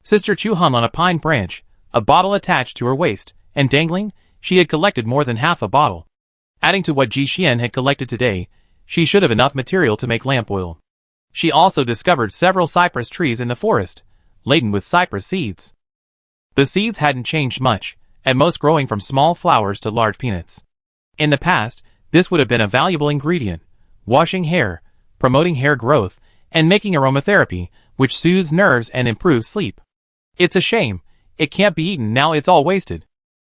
Sister Chu hung on a pine branch, a bottle attached to her waist, and dangling, she had collected more than half a bottle. Adding to what Ji Xian had collected today, she should have enough material to make lamp oil. She also discovered several cypress trees in the forest, laden with cypress seeds. The seeds hadn't changed much, at most growing from small flowers to large peanuts. In the past, this would have been a valuable ingredient, washing hair, promoting hair growth, and making aromatherapy, which soothes nerves and improves sleep. It's a shame, it can't be eaten now, it's all wasted.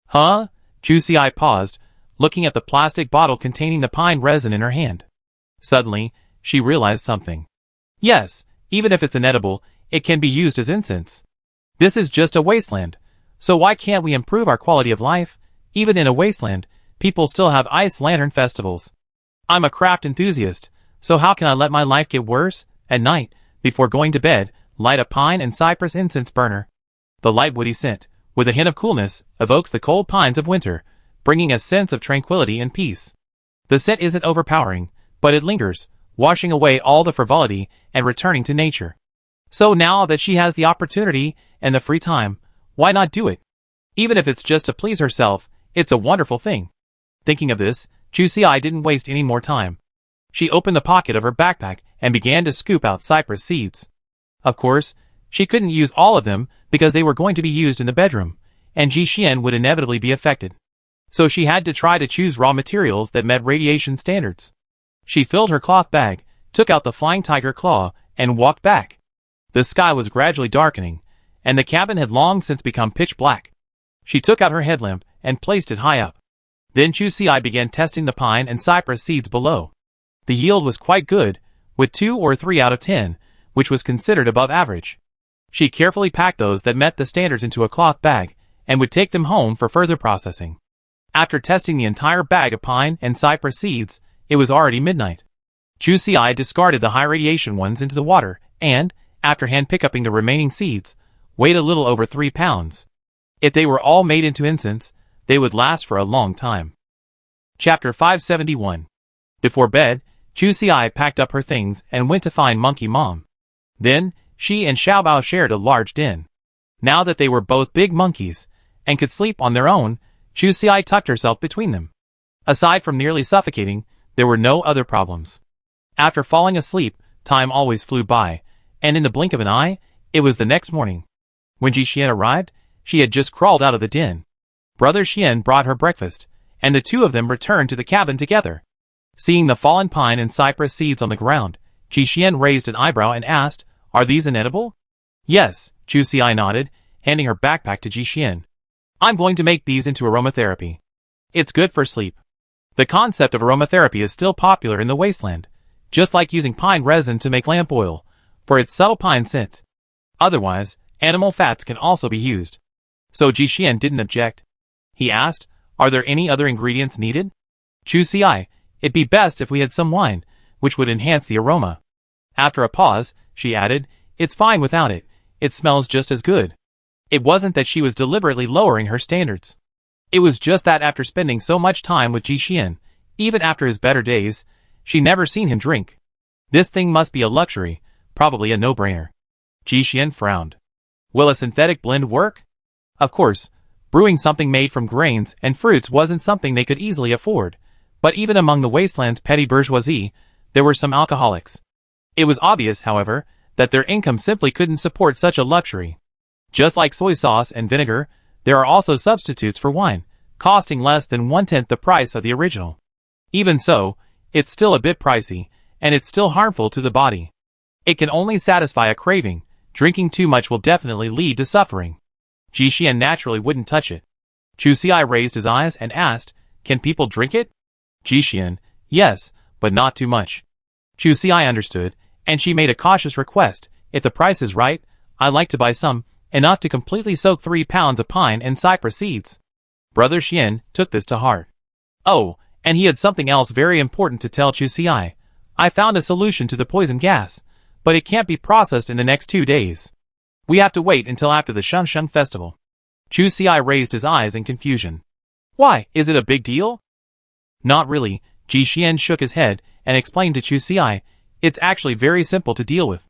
Huh? Chu Si paused, looking at the plastic bottle containing the pine resin in her hand. Suddenly, she realized something. Yes, even if it's inedible, it can be used as incense. This is just a wasteland, so why can't we improve our quality of life? Even in a wasteland, people still have ice lantern festivals. I'm a craft enthusiast, so how can I let my life get worse? At night, before going to bed, light a pine and cypress incense burner. The light woody scent, with a hint of coolness, evokes the cold pines of winter, bringing a sense of tranquility and peace. The scent isn't overpowering, but it lingers, washing away all the frivolity and returning to nature. So now that she has the opportunity and the free time, why not do it? Even if it's just to please herself, it's a wonderful thing. Thinking of this, Chu Si didn't waste any more time. She opened the pocket of her backpack and began to scoop out cypress seeds. Of course, she couldn't use all of them because they were going to be used in the bedroom, and Ji Xian would inevitably be affected. So she had to try to choose raw materials that met radiation standards. She filled her cloth bag, took out the flying tiger claw, and walked back. The sky was gradually darkening, and the cabin had long since become pitch black. She took out her headlamp and placed it high up. Then Chu Si began testing the pine and cypress seeds below. The yield was quite good, with 2 or 3 out of 10, which was considered above average. She carefully packed those that met the standards into a cloth bag, and would take them home for further processing. After testing the entire bag of pine and cypress seeds, it was already midnight. Chu Si discarded the high radiation ones into the water, and, after hand picking the remaining seeds, weighed a little over 3 pounds. If they were all made into incense, they would last for a long time. Chapter 571. Before bed, Chu Si packed up her things and went to find Monkey Mom. Then, she and Xiaobao shared a large den. Now that they were both big monkeys, and could sleep on their own, Chu Si tucked herself between them. Aside from nearly suffocating, there were no other problems. After falling asleep, time always flew by, and in the blink of an eye, it was the next morning. When Ji Xian arrived, she had just crawled out of the den. Brother Xian brought her breakfast, and the two of them returned to the cabin together. Seeing the fallen pine and cypress seeds on the ground, Ji Xian raised an eyebrow and asked, "Are these inedible?" "Yes," Chu Si nodded, handing her backpack to Ji Xian. "I'm going to make these into aromatherapy. It's good for sleep." The concept of aromatherapy is still popular in the wasteland, just like using pine resin to make lamp oil, for its subtle pine scent. Otherwise, animal fats can also be used. So Ji Xian didn't object. He asked, "Are there any other ingredients needed?" Chu Si, "It'd be best if we had some wine, which would enhance the aroma." After a pause, she added, "It's fine without it. It smells just as good." It wasn't that she was deliberately lowering her standards. It was just that after spending so much time with Ji Xian, even after his better days, she never seen him drink. This thing must be a luxury, probably a no-brainer. Ji Xian frowned. Will a synthetic blend work? Of course, brewing something made from grains and fruits wasn't something they could easily afford, but even among the wasteland's petty bourgeoisie, there were some alcoholics. It was obvious, however, that their income simply couldn't support such a luxury. Just like soy sauce and vinegar, there are also substitutes for wine, costing less than 1/10 the price of the original. Even so, it's still a bit pricey, and it's still harmful to the body. It can only satisfy a craving. Drinking too much will definitely lead to suffering. Ji Xian naturally wouldn't touch it. Chu Si raised his eyes and asked, "Can people drink it?" Ji Xian, "Yes, but not too much." Chu Si understood, and she made a cautious request, "If the price is right, I'd like to buy some, enough to completely soak 3 pounds of pine and cypress seeds." Brother Xian took this to heart. Oh, and he had something else very important to tell Chu Si. "I found a solution to the poison gas, but it can't be processed in the next 2 days. We have to wait until after the Sheng festival." Chu Si raised his eyes in confusion. "Why, is it a big deal?" "Not really," Ji Xian shook his head and explained to Chu Si, "It's actually very simple to deal with.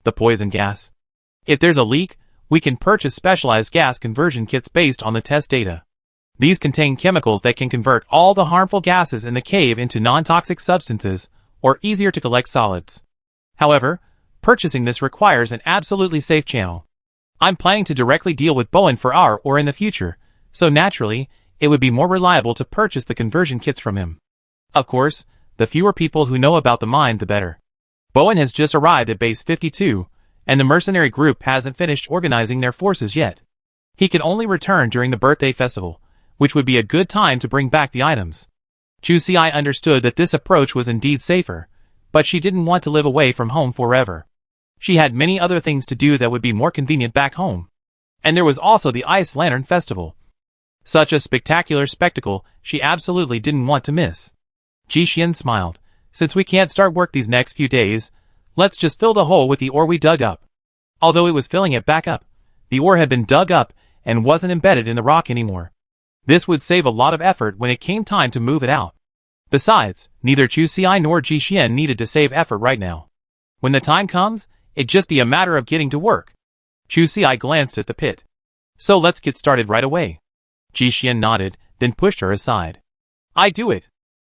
The poison gas. If there's a leak, we can purchase specialized gas conversion kits based on the test data. These contain chemicals that can convert all the harmful gases in the cave into non-toxic substances, or easier to collect solids. However, purchasing this requires an absolutely safe channel. I'm planning to directly deal with Bowen for our or in the future, so naturally, it would be more reliable to purchase the conversion kits from him. Of course, the fewer people who know about the mine the better. Bowen has just arrived at Base 52, and the mercenary group hasn't finished organizing their forces yet. He can only return during the birthday festival, which would be a good time to bring back the items. Chusi understood that this approach was indeed safer, but she didn't want to live away from home forever. She had many other things to do that would be more convenient back home. And there was also the Ice Lantern Festival. Such a spectacular spectacle she absolutely didn't want to miss. Jixin smiled. Since we can't start work these next few days, let's just fill the hole with the ore we dug up. Although it was filling it back up, the ore had been dug up and wasn't embedded in the rock anymore. This would save a lot of effort when it came time to move it out. Besides, neither Chusi nor Jixin needed to save effort right now. When the time comes, it'd just be a matter of getting to work. Chusi glanced at the pit. So let's get started right away. Jixin nodded, then pushed her aside. I do it.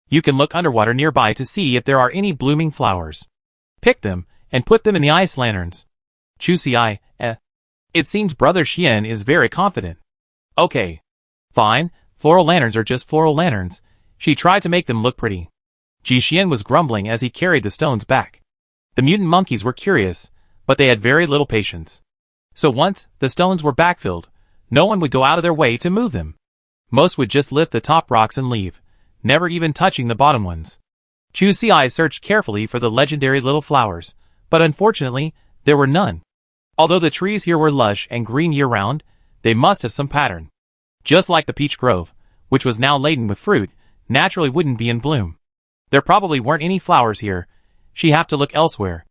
You can look underwater nearby to see if there are any blooming flowers. Pick them, and put them in the ice lanterns. Chusi, It seems Brother Xian is very confident. Okay. Fine, floral lanterns are just floral lanterns. She tried to make them look pretty. Jixin was grumbling as he carried the stones back. The mutant monkeys were curious, but they had very little patience. So once the stones were backfilled, no one would go out of their way to move them. Most would just lift the top rocks and leave, never even touching the bottom ones. Chusi searched carefully for the legendary little flowers, but unfortunately, there were none. Although the trees here were lush and green year-round, they must have some pattern. Just like the peach grove, which was now laden with fruit, naturally wouldn't be in bloom. There probably weren't any flowers here. She'd have to look elsewhere.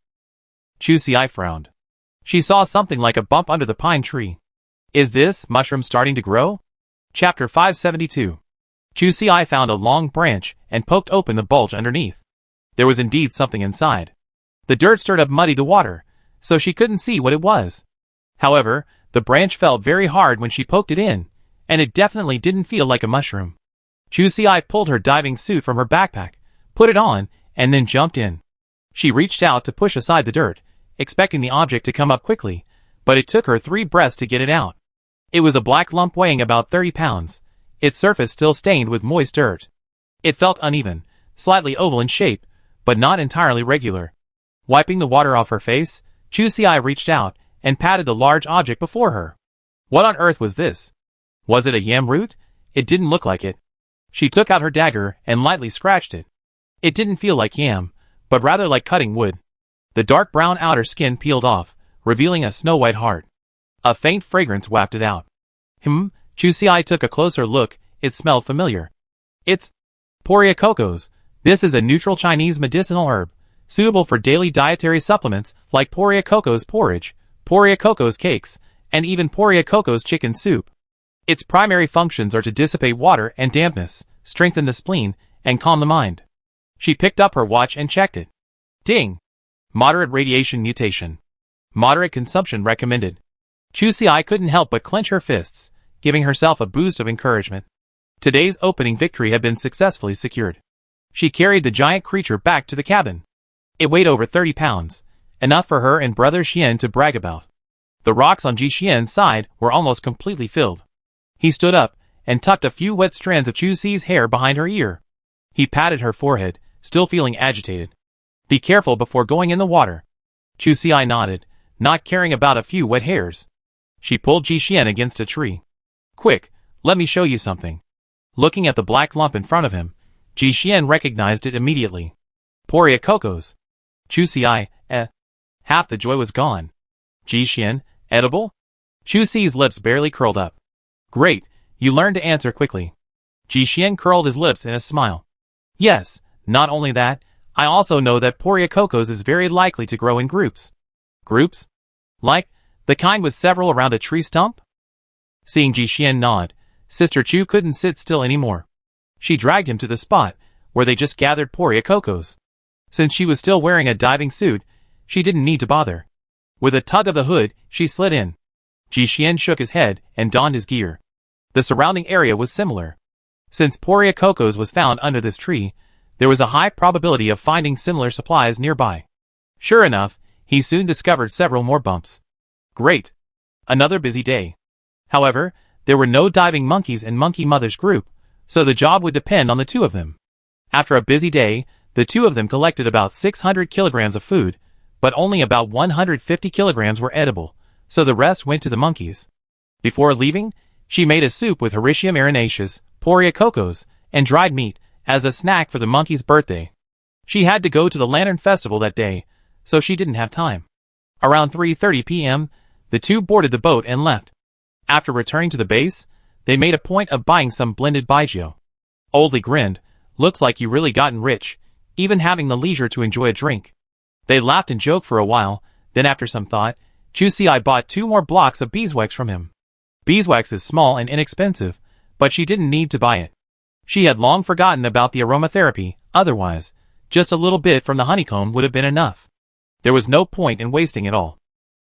Chusi frowned. She saw something like a bump under the pine tree. Is this mushroom starting to grow? Chapter 572. Chusi found a long branch and poked open the bulge underneath. There was indeed something inside. The dirt stirred up muddy the water, so she couldn't see what it was. However, the branch felt very hard when she poked it in, and it definitely didn't feel like a mushroom. Chusi pulled her diving suit from her backpack, put it on, and then jumped in. She reached out to push aside the dirt, expecting the object to come up quickly, but it took her 3 breaths to get it out. It was a black lump weighing about 30 pounds, its surface still stained with moist dirt. It felt uneven, slightly oval in shape, but not entirely regular. Wiping the water off her face, Chusi reached out and patted the large object before her. What on earth was this? Was it a yam root? It didn't look like it. She took out her dagger and lightly scratched it. It didn't feel like yam, but rather like cutting wood. The dark brown outer skin peeled off, revealing a snow-white heart. A faint fragrance wafted out. Chusi took a closer look. It smelled familiar. It's Poria cocos. This is a neutral Chinese medicinal herb, suitable for daily dietary supplements like Poria cocos porridge, Poria cocos cakes, and even Poria cocos chicken soup. Its primary functions are to dissipate water and dampness, strengthen the spleen, and calm the mind. She picked up her watch and checked it. Ding! Moderate radiation mutation. Moderate consumption recommended. Chusi couldn't help but clench her fists, giving herself a boost of encouragement. Today's opening victory had been successfully secured. She carried the giant creature back to the cabin. It weighed over 30 pounds, enough for her and Brother Xian to brag about. The rocks on Jixin's side were almost completely filled. He stood up and tucked a few wet strands of Chusi's hair behind her ear. He patted her forehead, still feeling agitated. Be careful before going in the water. Chusi nodded, not caring about a few wet hairs. She pulled Jixin against a tree. Quick, let me show you something. Looking at the black lump in front of him, Jixin recognized it immediately. Poria cocos. Chusi, Half the joy was gone. Jixin, edible? Chusi's lips barely curled up. Great, you learned to answer quickly. Jixin curled his lips in a smile. Yes, not only that, I also know that Poria cocos is very likely to grow in groups. Groups? Like, the kind with several around a tree stump? Seeing Jixin nod, Sister Chu couldn't sit still anymore. She dragged him to the spot where they just gathered Poria cocos. Since she was still wearing a diving suit, she didn't need to bother. With a tug of the hood, she slid in. Jixin shook his head and donned his gear. The surrounding area was similar. Since Poria cocos was found under this tree, there was a high probability of finding similar supplies nearby. Sure enough, he soon discovered several more bumps. Great! Another busy day. However, there were no diving monkeys in Monkey Mother's group, so the job would depend on the 2 of them. After a busy day, the 2 of them collected about 600 kilograms of food, but only about 150 kilograms were edible, so the rest went to the monkeys. Before leaving, she made a soup with Hericium arenaceus, Poria cocos, and dried meat as a snack for the monkey's birthday. She had to go to the Lantern Festival that day, so she didn't have time. Around 3:30 p.m., the two boarded the boat and left. After returning to the base, they made a point of buying some blended baijiu. Oldly grinned, "Looks like you really gotten rich, even having the leisure to enjoy a drink." They laughed and joked for a while, then after some thought, Chu Si bought 2 more blocks of beeswax from him. Beeswax is small and inexpensive, but she didn't need to buy it. She had long forgotten about the aromatherapy, otherwise, just a little bit from the honeycomb would have been enough. There was no point in wasting it all.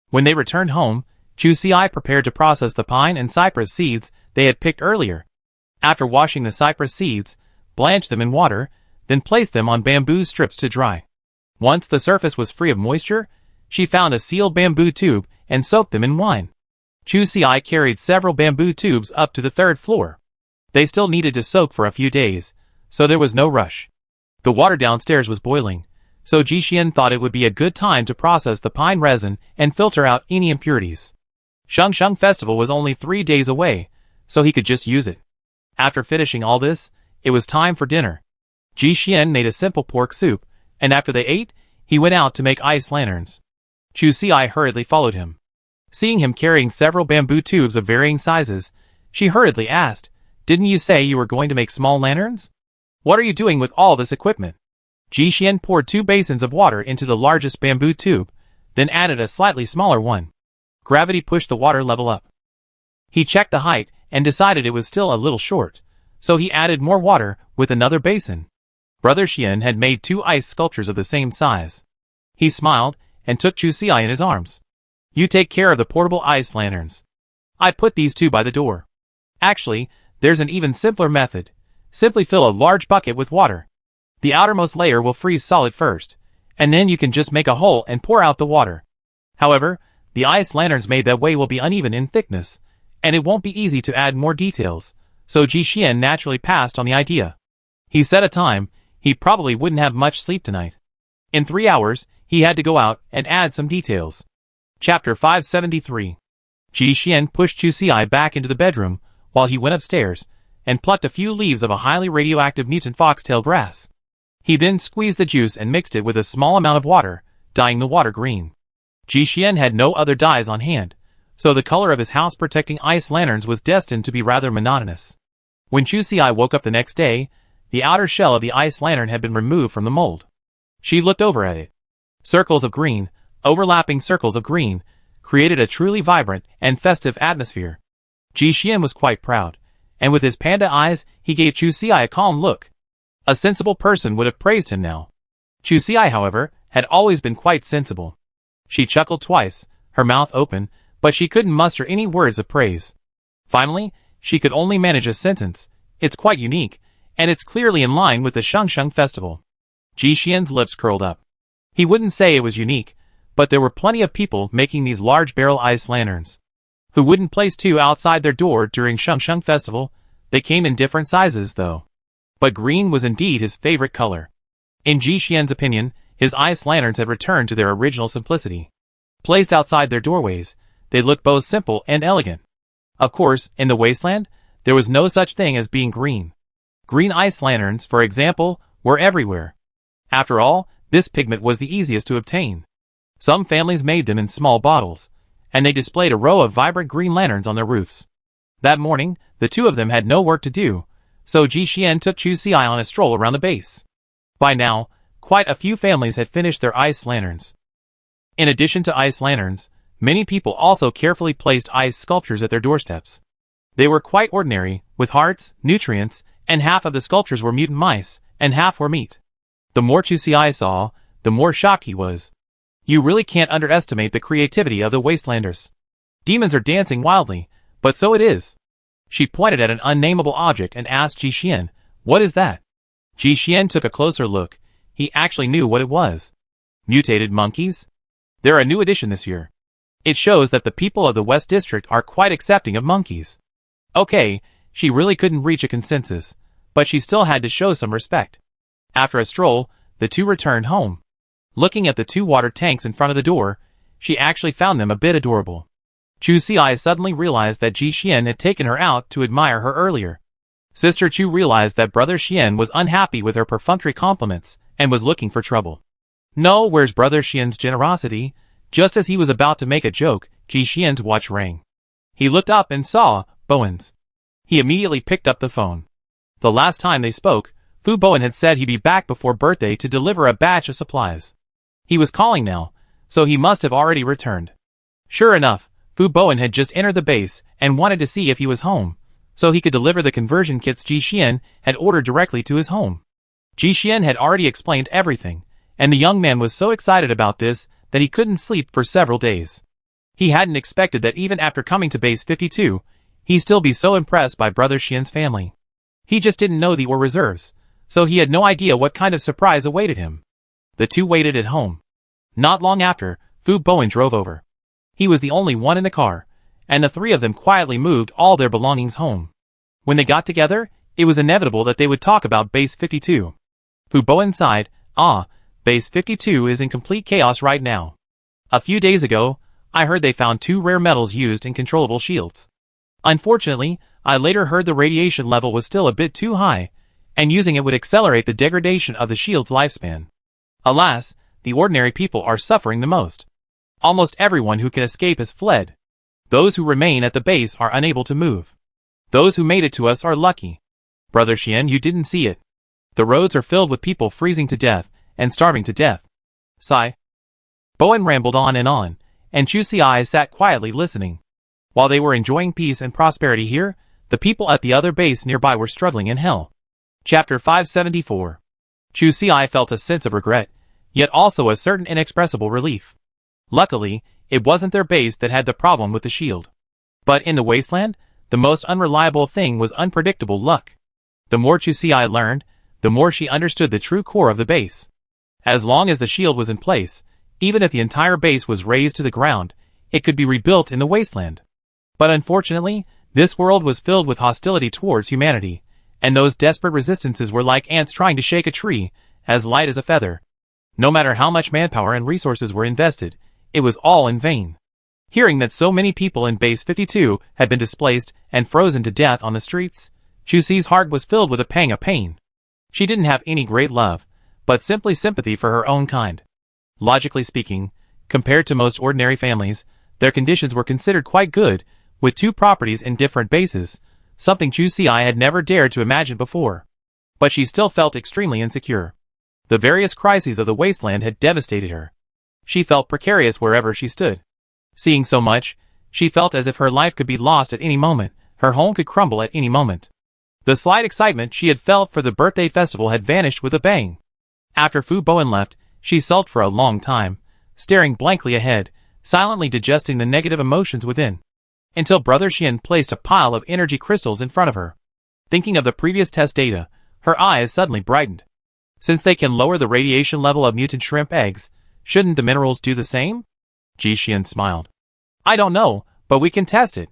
When they returned home, Chu Si prepared to process the pine and cypress seeds they had picked earlier. After washing the cypress seeds, blanch them in water, then place them on bamboo strips to dry. Once the surface was free of moisture, she found a sealed bamboo tube and soaked them in wine. Chu Si carried several bamboo tubes up to the 3rd floor. They still needed to soak for a few days, so there was no rush. The water downstairs was boiling, so Jixian thought it would be a good time to process the pine resin and filter out any impurities. Shengsheng Festival was only 3 days away, so he could just use it. After finishing all this, it was time for dinner. Jixian made a simple pork soup, and after they ate, he went out to make ice lanterns. Chu Si hurriedly followed him. Seeing him carrying several bamboo tubes of varying sizes, she hurriedly asked, "Didn't you say you were going to make small lanterns? What are you doing with all this equipment?" Jixian poured 2 basins of water into the largest bamboo tube, then added a slightly smaller one. Gravity pushed the water level up. He checked the height and decided it was still a little short, so he added more water with another basin. Brother Xian had made 2 ice sculptures of the same size. He smiled and took Chu Si in his arms. "You take care of the portable ice lanterns. I put these 2 by the door. Actually, there's an even simpler method. Simply fill a large bucket with water. The outermost layer will freeze solid first, and then you can just make a hole and pour out the water. However, the ice lanterns made that way will be uneven in thickness, and it won't be easy to add more details, so Jixian naturally passed on the idea. He set a time, he probably wouldn't have much sleep tonight. In 3 hours, he had to go out and add some details. Chapter 573. Jixian pushed Chu Si back into the bedroom, while he went upstairs, and plucked a few leaves of a highly radioactive mutant foxtail grass. He then squeezed the juice and mixed it with a small amount of water, dyeing the water green. Jixian had no other dyes on hand, so the color of his house-protecting ice lanterns was destined to be rather monotonous. When Chu Si woke up the next day, the outer shell of the ice lantern had been removed from the mold. She looked over at it. Circles of green, overlapping circles of green, created a truly vibrant and festive atmosphere. Jixian was quite proud, and with his panda eyes, he gave Chu Si a calm look. A sensible person would have praised him now. Chu Si, however, had always been quite sensible. She chuckled twice, her mouth open, but she couldn't muster any words of praise. Finally, she could only manage a sentence. "It's quite unique, and it's clearly in line with the Shengsheng Festival." Jixian's lips curled up. He wouldn't say it was unique, but there were plenty of people making these large barrel ice lanterns. Who wouldn't place 2 outside their door during Shengsheng Festival? They came in different sizes, though. But green was indeed his favorite color. In Jixian's opinion, his ice lanterns had returned to their original simplicity. Placed outside their doorways, they looked both simple and elegant. Of course, in the Wasteland, there was no such thing as being green. Green ice lanterns, for example, were everywhere. After all, this pigment was the easiest to obtain. Some families made them in small bottles, and they displayed a row of vibrant green lanterns on their roofs. That morning, the 2 of them had no work to do, so Jixian took Chu Si on a stroll around the base. By now, quite a few families had finished their ice lanterns. In addition to ice lanterns, many people also carefully placed ice sculptures at their doorsteps. They were quite ordinary, with hearts, nutrients, and half of the sculptures were mutant mice, and half were meat. The more Chu Si saw, the more shocked he was. You really can't underestimate the creativity of the Wastelanders. Demons are dancing wildly, but so it is. She pointed at an unnameable object and asked Jixian, "What is that?" Jixian took a closer look. He actually knew what it was. Mutated monkeys? They're a new addition this year. It shows that the people of the West District are quite accepting of monkeys. Okay, she really couldn't reach a consensus, but she still had to show some respect. After a stroll, the 2 returned home. Looking at the 2 water tanks in front of the door, she actually found them a bit adorable. Chu Si suddenly realized that Jixian had taken her out to admire her earlier. Sister Chu realized that Brother Xian was unhappy with her perfunctory compliments and was looking for trouble. No, where's Brother Xian's generosity? Just as he was about to make a joke, Ji Xian's watch rang. He looked up and saw Bowen's. He immediately picked up the phone. The last time they spoke, Fu Bowen had said he'd be back before birthday to deliver a batch of supplies. He was calling now, so he must have already returned. Sure enough, Fu Bowen had just entered the base and wanted to see if he was home, so he could deliver the conversion kits Ji Xian had ordered directly to his home. Ji Xian had already explained everything, and the young man was so excited about this that he couldn't sleep for several days. He hadn't expected that even after coming to Base 52, he'd still be so impressed by Brother Xian's family. He just didn't know the ore reserves, so he had no idea what kind of surprise awaited him. The two waited at home. Not long after, Fu Bowen drove over. He was the only one in the car, and the three of them quietly moved all their belongings home. When they got together, it was inevitable that they would talk about Base 52. Fu Bowen sighed, Base 52 is in complete chaos right now. A few days ago, I heard they found 2 rare metals used in controllable shields. Unfortunately, I later heard the radiation level was still a bit too high, and using it would accelerate the degradation of the shield's lifespan. Alas, the ordinary people are suffering the most. Almost everyone who can escape has fled. Those who remain at the base are unable to move. Those who made it to us are lucky. Brother Xian, you didn't see it. The roads are filled with people freezing to death and starving to death. Sigh. Bowen rambled on, and Chu Si sat quietly listening. While they were enjoying peace and prosperity here, the people at the other base nearby were struggling in hell. Chapter 574. Chu Si felt a sense of regret, yet also a certain inexpressible relief. Luckily, it wasn't their base that had the problem with the shield. But in the Wasteland, the most unreliable thing was unpredictable luck. The more Chu Si learned, the more she understood the true core of the base. As long as the shield was in place, even if the entire base was razed to the ground, it could be rebuilt in the Wasteland. But unfortunately, this world was filled with hostility towards humanity, and those desperate resistances were like ants trying to shake a tree, as light as a feather. No matter how much manpower and resources were invested, it was all in vain. Hearing that so many people in Base 52 had been displaced and frozen to death on the streets, Chu Si's heart was filled with a pang of pain. She didn't have any great love, but simply sympathy for her own kind. Logically speaking, compared to most ordinary families, their conditions were considered quite good, with 2 properties in different bases, something Chu Si had never dared to imagine before. But she still felt extremely insecure. The various crises of the Wasteland had devastated her. She felt precarious wherever she stood. Seeing so much, she felt as if her life could be lost at any moment, her home could crumble at any moment. The slight excitement she had felt for the birthday festival had vanished with a bang. After Fu Bowen left, she sulked for a long time, staring blankly ahead, silently digesting the negative emotions within. Until Brother Xian placed a pile of energy crystals in front of her. Thinking of the previous test data, her eyes suddenly brightened. Since they can lower the radiation level of mutant shrimp eggs, shouldn't the minerals do the same? Ji Xian smiled. I don't know, but we can test it.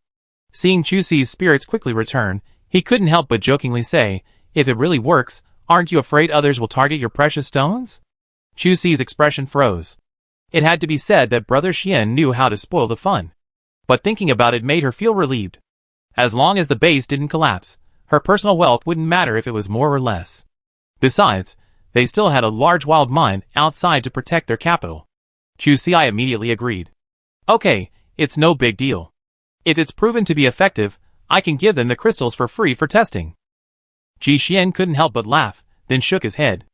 Seeing Chu Si's spirits quickly return, he couldn't help but jokingly say, if it really works, aren't you afraid others will target your precious stones? Chu Si's expression froze. It had to be said that Brother Xian knew how to spoil the fun. But thinking about it made her feel relieved. As long as the base didn't collapse, her personal wealth wouldn't matter if it was more or less. Besides, they still had a large wild mine outside to protect their capital. Chu Si immediately agreed. Okay, it's no big deal. If it's proven to be effective, I can give them the crystals for free for testing. Ji Xian couldn't help but laugh, then shook his head.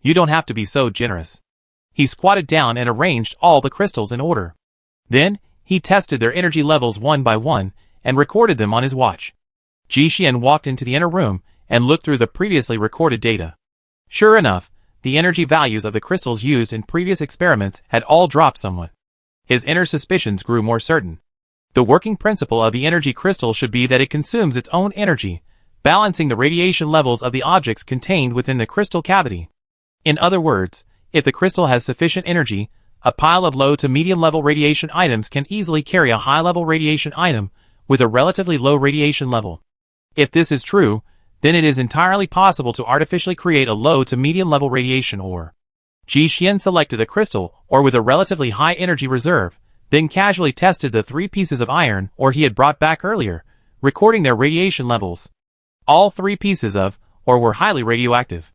You don't have to be so generous. He squatted down and arranged all the crystals in order. Then, he tested their energy levels one by one, and recorded them on his watch. Ji Xian walked into the inner room, and looked through the previously recorded data. Sure enough, the energy values of the crystals used in previous experiments had all dropped somewhat. His inner suspicions grew more certain. The working principle of the energy crystal should be that it consumes its own energy, balancing the radiation levels of the objects contained within the crystal cavity. In other words, if the crystal has sufficient energy, a pile of low to medium level radiation items can easily carry a high level radiation item with a relatively low radiation level. If this is true, then it is entirely possible to artificially create a low to medium level radiation ore. Ji Xian selected a crystal ore with a relatively high energy reserve, then casually tested the 3 pieces of iron ore he had brought back earlier, recording their radiation levels. All 3 pieces of, or were highly radioactive.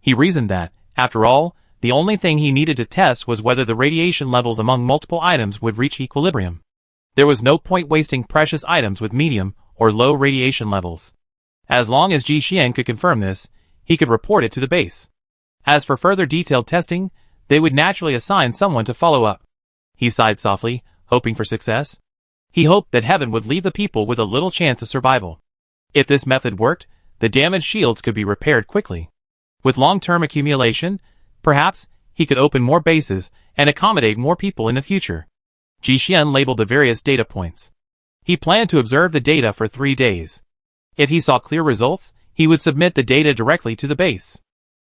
He reasoned that, after all, the only thing he needed to test was whether the radiation levels among multiple items would reach equilibrium. There was no point wasting precious items with medium or low radiation levels. As long as Ji Xian could confirm this, he could report it to the base. As for further detailed testing, they would naturally assign someone to follow up. He sighed softly, hoping for success. He hoped that heaven would leave the people with a little chance of survival. If this method worked, the damaged shields could be repaired quickly. With long-term accumulation, perhaps, he could open more bases and accommodate more people in the future. Ji Xian labeled the various data points. He planned to observe the data for 3 days. If he saw clear results, he would submit the data directly to the base.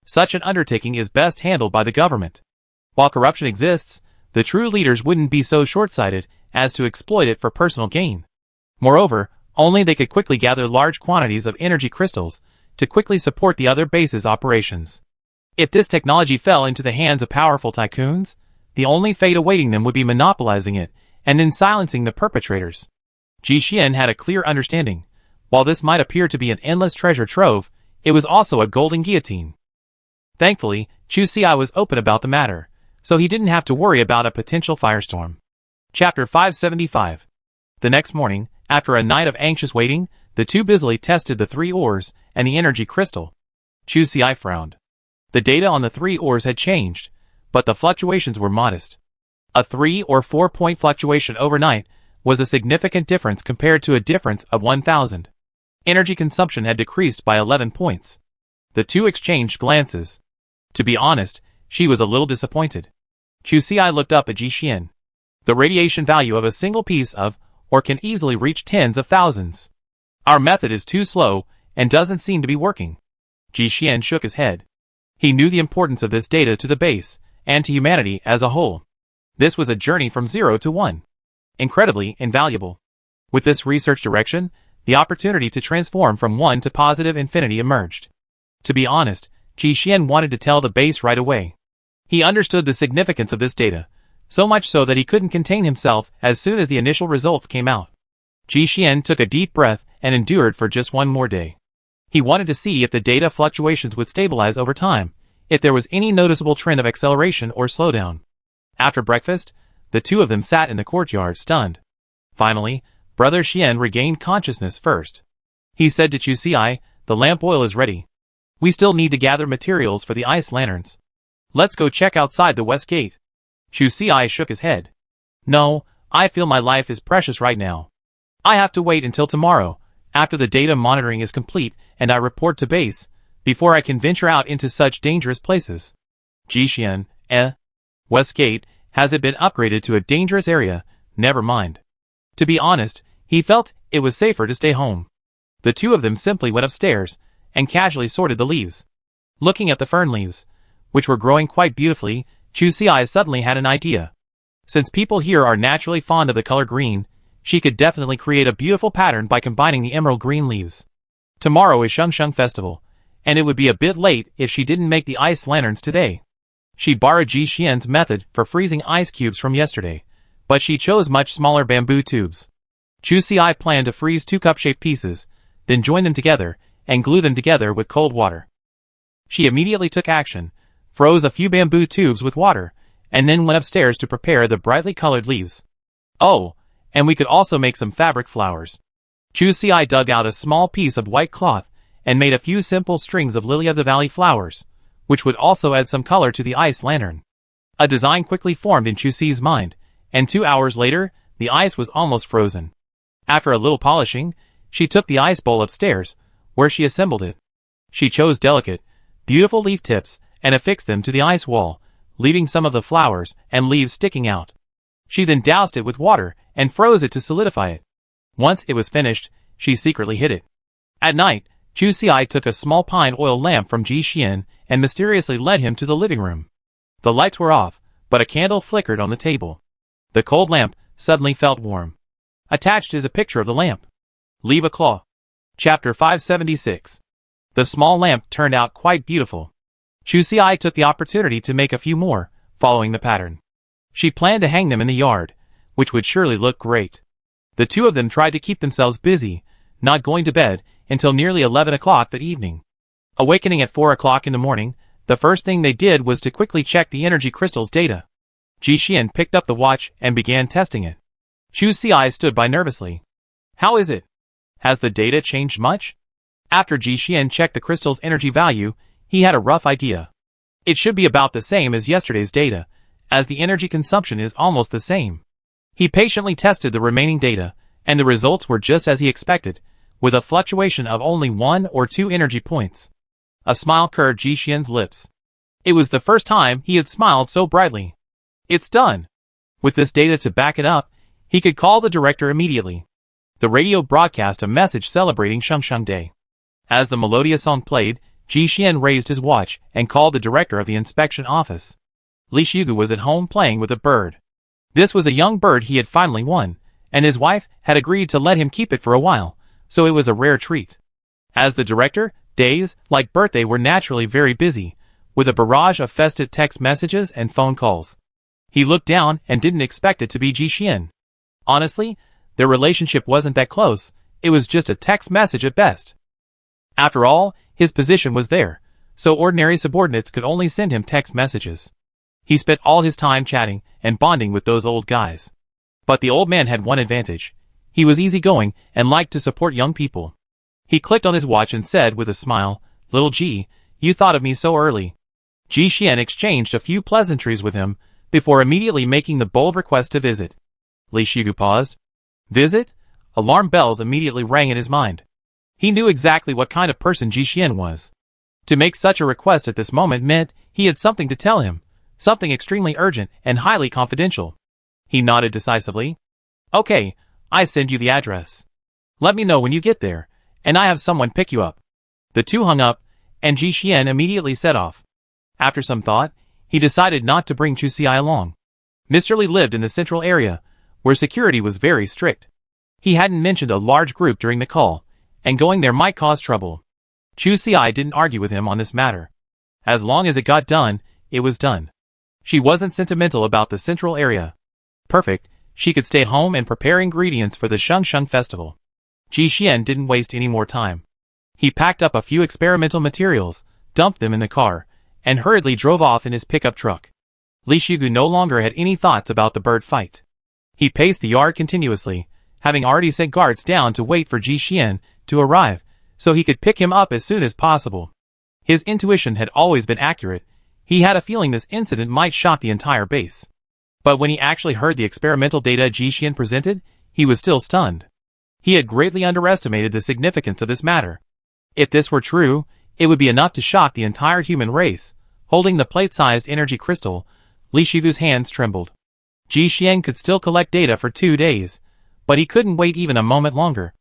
Such an undertaking is best handled by the government. While corruption exists, the true leaders wouldn't be so short-sighted as to exploit it for personal gain. Moreover, only they could quickly gather large quantities of energy crystals to quickly support the other bases' operations. If this technology fell into the hands of powerful tycoons, the only fate awaiting them would be monopolizing it and then silencing the perpetrators. Ji Xian had a clear understanding. While this might appear to be an endless treasure trove, it was also a golden guillotine. Thankfully, Chu Xi was open about the matter, so he didn't have to worry about a potential firestorm. Chapter 575. The next morning, after a night of anxious waiting, the 2 busily tested the 3 ores and the energy crystal. Chu Xi frowned. The data on the 3 ores had changed, but the fluctuations were modest. A 3 or 4 point fluctuation overnight was a significant difference compared to a difference of 1,000. Energy consumption had decreased by 11 points. The 2 exchanged glances. To be honest, she was a little disappointed. Chu Xi looked up at Ji Xian. The radiation value of a single piece of, or can easily reach tens of thousands. Our method is too slow, and doesn't seem to be working. Ji Xian shook his head. He knew the importance of this data to the base, and to humanity as a whole. This was a journey from 0 to 1. Incredibly invaluable. With this research direction, the opportunity to transform from 1 to positive infinity emerged. To be honest, Ji Xian wanted to tell the base right away. He understood the significance of this data, so much so that he couldn't contain himself as soon as the initial results came out. Ji Xian took a deep breath and endured for just 1 more day. He wanted to see if the data fluctuations would stabilize over time, if there was any noticeable trend of acceleration or slowdown. After breakfast, the 2 of them sat in the courtyard stunned. Finally, Brother Xian regained consciousness first. He said to Chu Xi, "The lamp oil is ready. We still need to gather materials for the ice lanterns. Let's go check outside the west gate." Chu Xi shook his head. "No, I feel my life is precious right now. I have to wait until tomorrow, after the data monitoring is complete and I report to base, before I can venture out into such dangerous places." Ji Xian, West Gate, has it been upgraded to a dangerous area? Never mind. To be honest, he felt it was safer to stay home. The 2 of them simply went upstairs and casually sorted the leaves. Looking at the fern leaves, which were growing quite beautifully, Chu Xi suddenly had an idea. Since people here are naturally fond of the color green, she could definitely create a beautiful pattern by combining the emerald green leaves. Tomorrow is Shengsheng Festival, and it would be a bit late if she didn't make the ice lanterns today. She borrowed Ji Xian's method for freezing ice cubes from yesterday, but she chose much smaller bamboo tubes. Chu Xi planned to freeze 2 cup-shaped pieces, then join them together and glue them together with cold water. She immediately took action, froze a few bamboo tubes with water, and then went upstairs to prepare the brightly colored leaves. Oh, and we could also make some fabric flowers. Chu Xi dug out a small piece of white cloth and made a few simple strings of lily-of-the-valley flowers, which would also add some color to the ice lantern. A design quickly formed in Chu Xi's mind, and 2 hours later, the ice was almost frozen. After a little polishing, she took the ice bowl upstairs, where she assembled it. She chose delicate, beautiful leaf tips and affixed them to the ice wall, leaving some of the flowers and leaves sticking out. She then doused it with water and froze it to solidify it. Once it was finished, she secretly hid it. At night, Chu Xi took a small pine oil lamp from Ji Xian and mysteriously led him to the living room. The lights were off, but a candle flickered on the table. The cold lamp suddenly felt warm. Attached is a picture of the lamp. Leave a claw. Chapter 576. The small lamp turned out quite beautiful. Chu Xi took the opportunity to make a few more, following the pattern. She planned to hang them in the yard, which would surely look great. The 2 of them tried to keep themselves busy, not going to bed, until nearly 11 o'clock that evening. Awakening at 4 o'clock in the morning, the first thing they did was to quickly check the energy crystal's data. Ji Xian picked up the watch and began testing it. Chu Xi stood by nervously. How is it? Has the data changed much? After Ji Xian checked the crystal's energy value, he had a rough idea. It should be about the same as yesterday's data, as the energy consumption is almost the same. He patiently tested the remaining data, and the results were just as he expected, with a fluctuation of only 1 or 2 energy points. A smile curved Ji Xian's lips. It was the first time he had smiled so brightly. It's done. With this data to back it up, he could call the director immediately. The radio broadcast a message celebrating Shengsheng Day. As the melodious song played, Ji Xian raised his watch and called the director of the inspection office. Li Xiugu was at home playing with a bird. This was a young bird he had finally won, and his wife had agreed to let him keep it for a while, so it was a rare treat. As the director, days, like birthday, were naturally very busy, with a barrage of festive text messages and phone calls. He looked down and didn't expect it to be Ji Xian. Honestly, their relationship wasn't that close, it was just a text message at best. After all, his position was there, so ordinary subordinates could only send him text messages. He spent all his time chatting and bonding with those old guys. But the old man had one advantage. He was easygoing and liked to support young people. He clicked on his watch and said with a smile, "Little Ji, you thought of me so early." Ji Xian exchanged a few pleasantries with him, before immediately making the bold request to visit. Li Xiugu paused. Visit? Alarm bells immediately rang in his mind. He knew exactly what kind of person Ji Xian was. To make such a request at this moment meant he had something to tell him, something extremely urgent and highly confidential. He nodded decisively. Okay, I send you the address. Let me know when you get there, and I have someone pick you up. The two hung up, and Ji Xian immediately set off. After some thought, he decided not to bring Chu Xi along. Mr. Li lived in the central area, where security was very strict. He hadn't mentioned a large group during the call, and going there might cause trouble. Chu Xi didn't argue with him on this matter. As long as it got done, it was done. She wasn't sentimental about the central area. Perfect, she could stay home and prepare ingredients for the Shengsheng festival. Ji Xian didn't waste any more time. He packed up a few experimental materials, dumped them in the car, and hurriedly drove off in his pickup truck. Li Xiugu no longer had any thoughts about the bird fight. He paced the yard continuously, having already sent guards down to wait for Ji Xian to arrive, so he could pick him up as soon as possible. His intuition had always been accurate. He had a feeling this incident might shock the entire base. But when he actually heard the experimental data Ji Xian presented, he was still stunned. He had greatly underestimated the significance of this matter. If this were true, it would be enough to shock the entire human race. Holding the plate-sized energy crystal, Li Xiugu's hands trembled. Ji Xian could still collect data for 2 days, but he couldn't wait even a moment longer.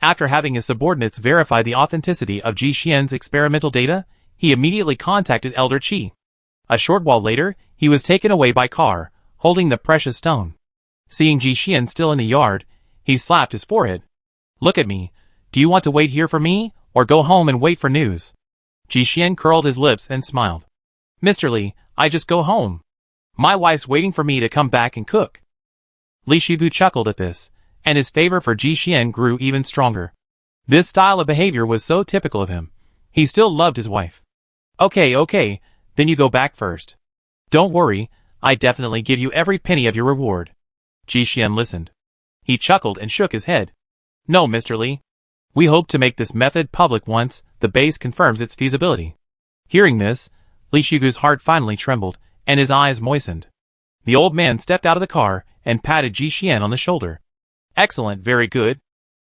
After having his subordinates verify the authenticity of Ji Xian's experimental data, he immediately contacted Elder Qi. A short while later, he was taken away by car, holding the precious stone. Seeing Ji Xian still in the yard, he slapped his forehead. Look at me. Do you want to wait here for me, or go home and wait for news? Ji Xian curled his lips and smiled. Mr. Li, I just go home. My wife's waiting for me to come back and cook. Li Xiugu chuckled at this, and his favor for Ji Xian grew even stronger. This style of behavior was so typical of him. He still loved his wife. Okay, then you go back first. Don't worry, I definitely give you every penny of your reward. Ji Xian listened. He chuckled and shook his head. No, Mr. Li. We hope to make this method public once the base confirms its feasibility. Hearing this, Li Xiugu's heart finally trembled, and his eyes moistened. The old man stepped out of the car and patted Ji Xian on the shoulder. Excellent, very good.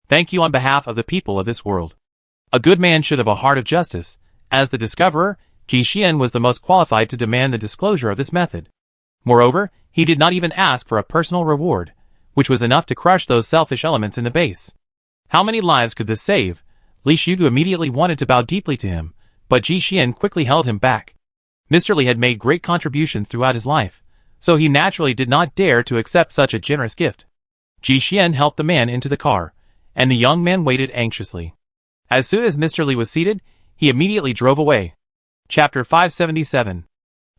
Thank you on behalf of the people of this world. A good man should have a heart of justice. As the discoverer, Ji Xian was the most qualified to demand the disclosure of this method. Moreover, he did not even ask for a personal reward, which was enough to crush those selfish elements in the base. How many lives could this save? Li Xiugu immediately wanted to bow deeply to him, but Ji Xian quickly held him back. Mr. Li had made great contributions throughout his life, so he naturally did not dare to accept such a generous gift. Ji Xian helped the man into the car, and the young man waited anxiously. As soon as Mr. Li was seated, he immediately drove away. Chapter 577.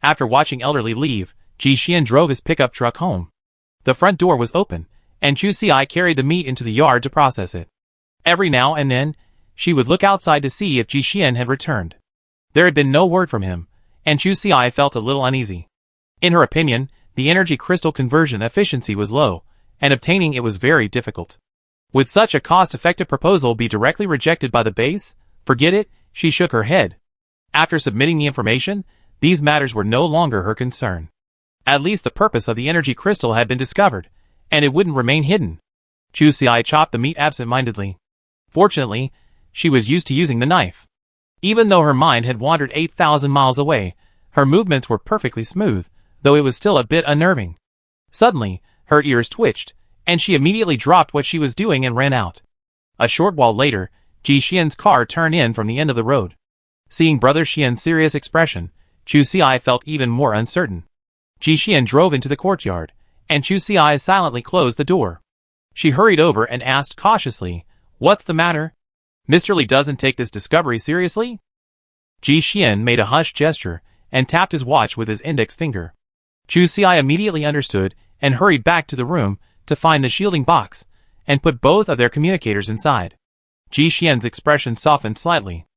After watching Elderly leave, Ji Xian drove his pickup truck home. The front door was open, and Chu Xi carried the meat into the yard to process it. Every now and then, She would look outside to see if Ji Xian had returned. There had been no word from him, and Chu Xi felt a little uneasy. In her opinion, the energy crystal conversion efficiency was low, and obtaining it was very difficult. Would such a cost-effective proposal be directly rejected by the base? Forget it, she shook her head. After submitting the information, these matters were no longer her concern. At least the purpose of the energy crystal had been discovered, and it wouldn't remain hidden. Chu Xi chopped the meat absent-mindedly. Fortunately, she was used to using the knife. Even though her mind had wandered 8,000 miles away, her movements were perfectly smooth, though it was still a bit unnerving. Suddenly, her ears twitched, and she immediately dropped what she was doing and ran out. A short while later, Ji Xian's car turned in from the end of the road. Seeing Brother Xian's serious expression, Chu Xi felt even more uncertain. Ji Xian drove into the courtyard, and Chu Xi silently closed the door. She hurried over and asked cautiously, "What's the matter? Mr. Li doesn't take this discovery seriously?" Ji Xian made a hushed gesture and tapped his watch with his index finger. Chu Xi immediately understood and hurried back to the room to find the shielding box and put both of their communicators inside. Ji Xian's expression softened slightly.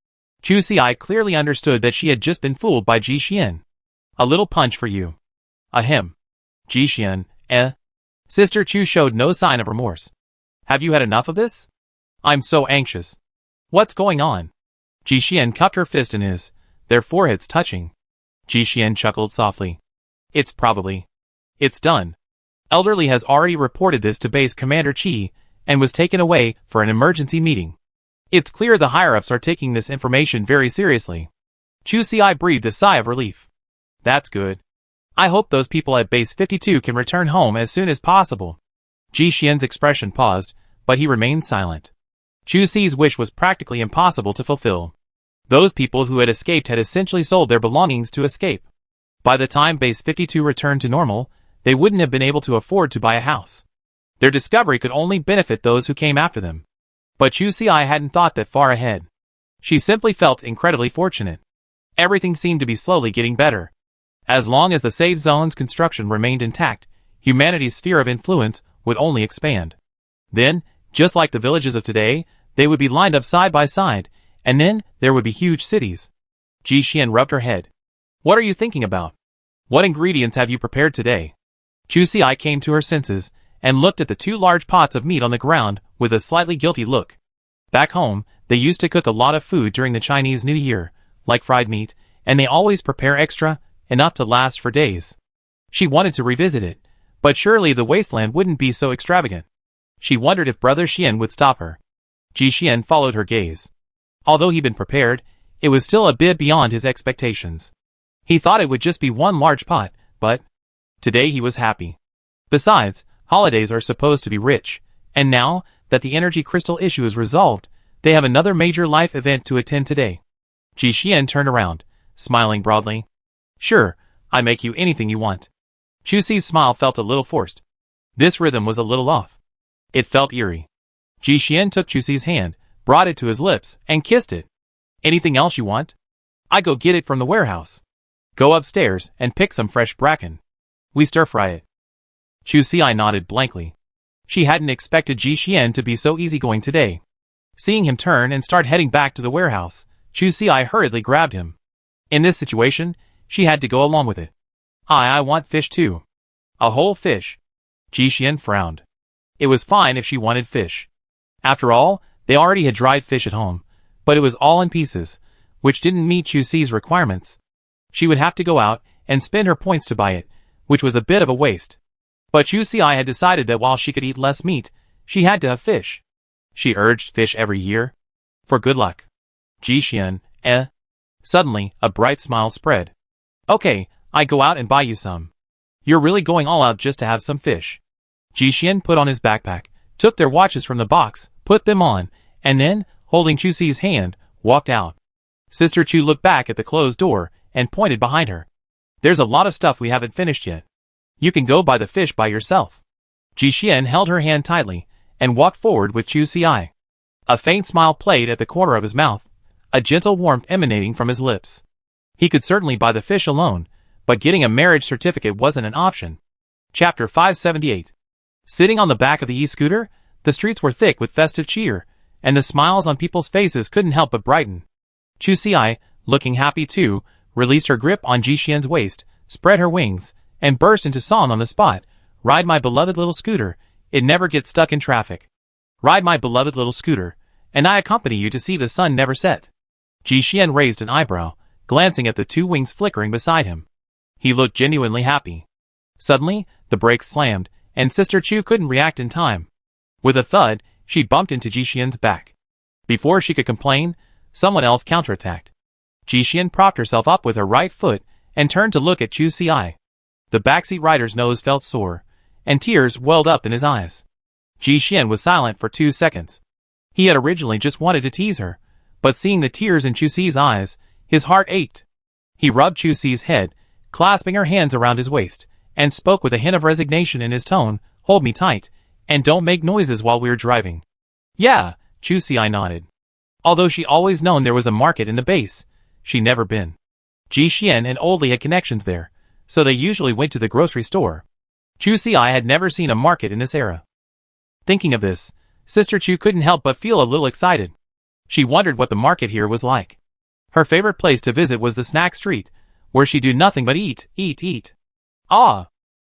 Chu Xi clearly understood that she had just been fooled by Ji Xian. "A little punch for you." Ahem. Ji Xian, Sister Chu showed no sign of remorse. "Have you had enough of this? I'm so anxious. What's going on?" Ji Xian cupped her fist in his, their foreheads touching. Ji Xian chuckled softly. It's done. Elderly has already reported this to Base Commander Qi, and was taken away for an emergency meeting. It's clear the higher-ups are taking this information very seriously. Chu Xi breathed a sigh of relief. That's good. I hope those people at Base 52 can return home as soon as possible. Ji Xian's expression paused, but he remained silent. Chu Xi's wish was practically impossible to fulfill. Those people who had escaped had essentially sold their belongings to escape. By the time Base 52 returned to normal, they wouldn't have been able to afford to buy a house. Their discovery could only benefit those who came after them. But Chu Xi hadn't thought that far ahead. She simply felt incredibly fortunate. Everything seemed to be slowly getting better. As long as the safe zone's construction remained intact, humanity's sphere of influence would only expand. Then, just like the villages of today, they would be lined up side by side, and then there would be huge cities. Ji Xian rubbed her head. What are you thinking about? What ingredients have you prepared today? Chu Xi came to her senses, and looked at the 2 large pots of meat on the ground with a slightly guilty look. Back home, they used to cook a lot of food during the Chinese New Year, like fried meat, and they always prepare extra, enough to last for days. She wanted to revisit it, but surely the Wasteland wouldn't be so extravagant. She wondered if Brother Xian would stop her. Ji Xian followed her gaze. Although he'd been prepared, it was still a bit beyond his expectations. He thought it would just be 1 large pot, but today he was happy. Besides, holidays are supposed to be rich, and now that the energy crystal issue is resolved, they have another major life event to attend today. Ji Xian turned around, smiling broadly. Sure, I make you anything you want. Chu Xi's smile felt a little forced. This rhythm was a little off. It felt eerie. Ji Xian took Chu Xi's hand, brought it to his lips, and kissed it. Anything else you want? I go get it from the warehouse. Go upstairs and pick some fresh bracken. We stir-fry it. Chu Xi nodded blankly. She hadn't expected Ji Xian to be so easygoing today. Seeing him turn and start heading back to the warehouse, Chu Xi hurriedly grabbed him. In this situation, she had to go along with it. I want fish too. A whole fish. Ji Xian frowned. It was fine if she wanted fish. After all, they already had dried fish at home, but it was all in pieces, which didn't meet Chu Xi's requirements. She would have to go out and spend her points to buy it, which was a bit of a waste. But Chu Xi had decided that while she could eat less meat, she had to have fish. She urged fish every year. For good luck. Ji Xian, Suddenly, a bright smile spread. Okay, I go out and buy you some. You're really going all out just to have some fish. Ji Xian put on his backpack, took their watches from the box, put them on, and then, holding Chu Xi's hand, walked out. Sister Chu looked back at the closed door and pointed behind her. There's a lot of stuff we haven't finished yet. You can go buy the fish by yourself. Ji Xian held her hand tightly and walked forward with Chu Xi. A faint smile played at the corner of his mouth, a gentle warmth emanating from his lips. He could certainly buy the fish alone, but getting a marriage certificate wasn't an option. Chapter 578. Sitting on the back of the e-scooter, the streets were thick with festive cheer, and the smiles on people's faces couldn't help but brighten. Chu Si, looking happy too, released her grip on Ji Xian's waist, spread her wings, and burst into song on the spot. Ride my beloved little scooter, it never gets stuck in traffic. Ride my beloved little scooter, and I accompany you to see the sun never set. Ji Xian raised an eyebrow, glancing at the two wings flickering beside him. He looked genuinely happy. Suddenly, the brakes slammed, and Sister Chu couldn't react in time. With a thud, she bumped into Ji Xian's back. Before she could complain, someone else counterattacked. Ji Xian propped herself up with her right foot and turned to look at Chu Si. The backseat rider's nose felt sore, and tears welled up in his eyes. Ji Xian was silent for 2 seconds. He had originally just wanted to tease her, but seeing the tears in Chu Si's eyes, his heart ached. He rubbed Chu Si's head, clasping her hands around his waist, and spoke with a hint of resignation in his tone, "Hold me tight, and don't make noises while we're driving." "Yeah," Chu Si nodded. Although she always known there was a market in the base, she never been. Ji Xian and Oldly had connections there, so they usually went to the grocery store. Chu Si had never seen a market in this era. Thinking of this, Sister Chu couldn't help but feel a little excited. She wondered what the market here was like. Her favorite place to visit was the snack street, where she'd do nothing but eat, eat, eat. Ah!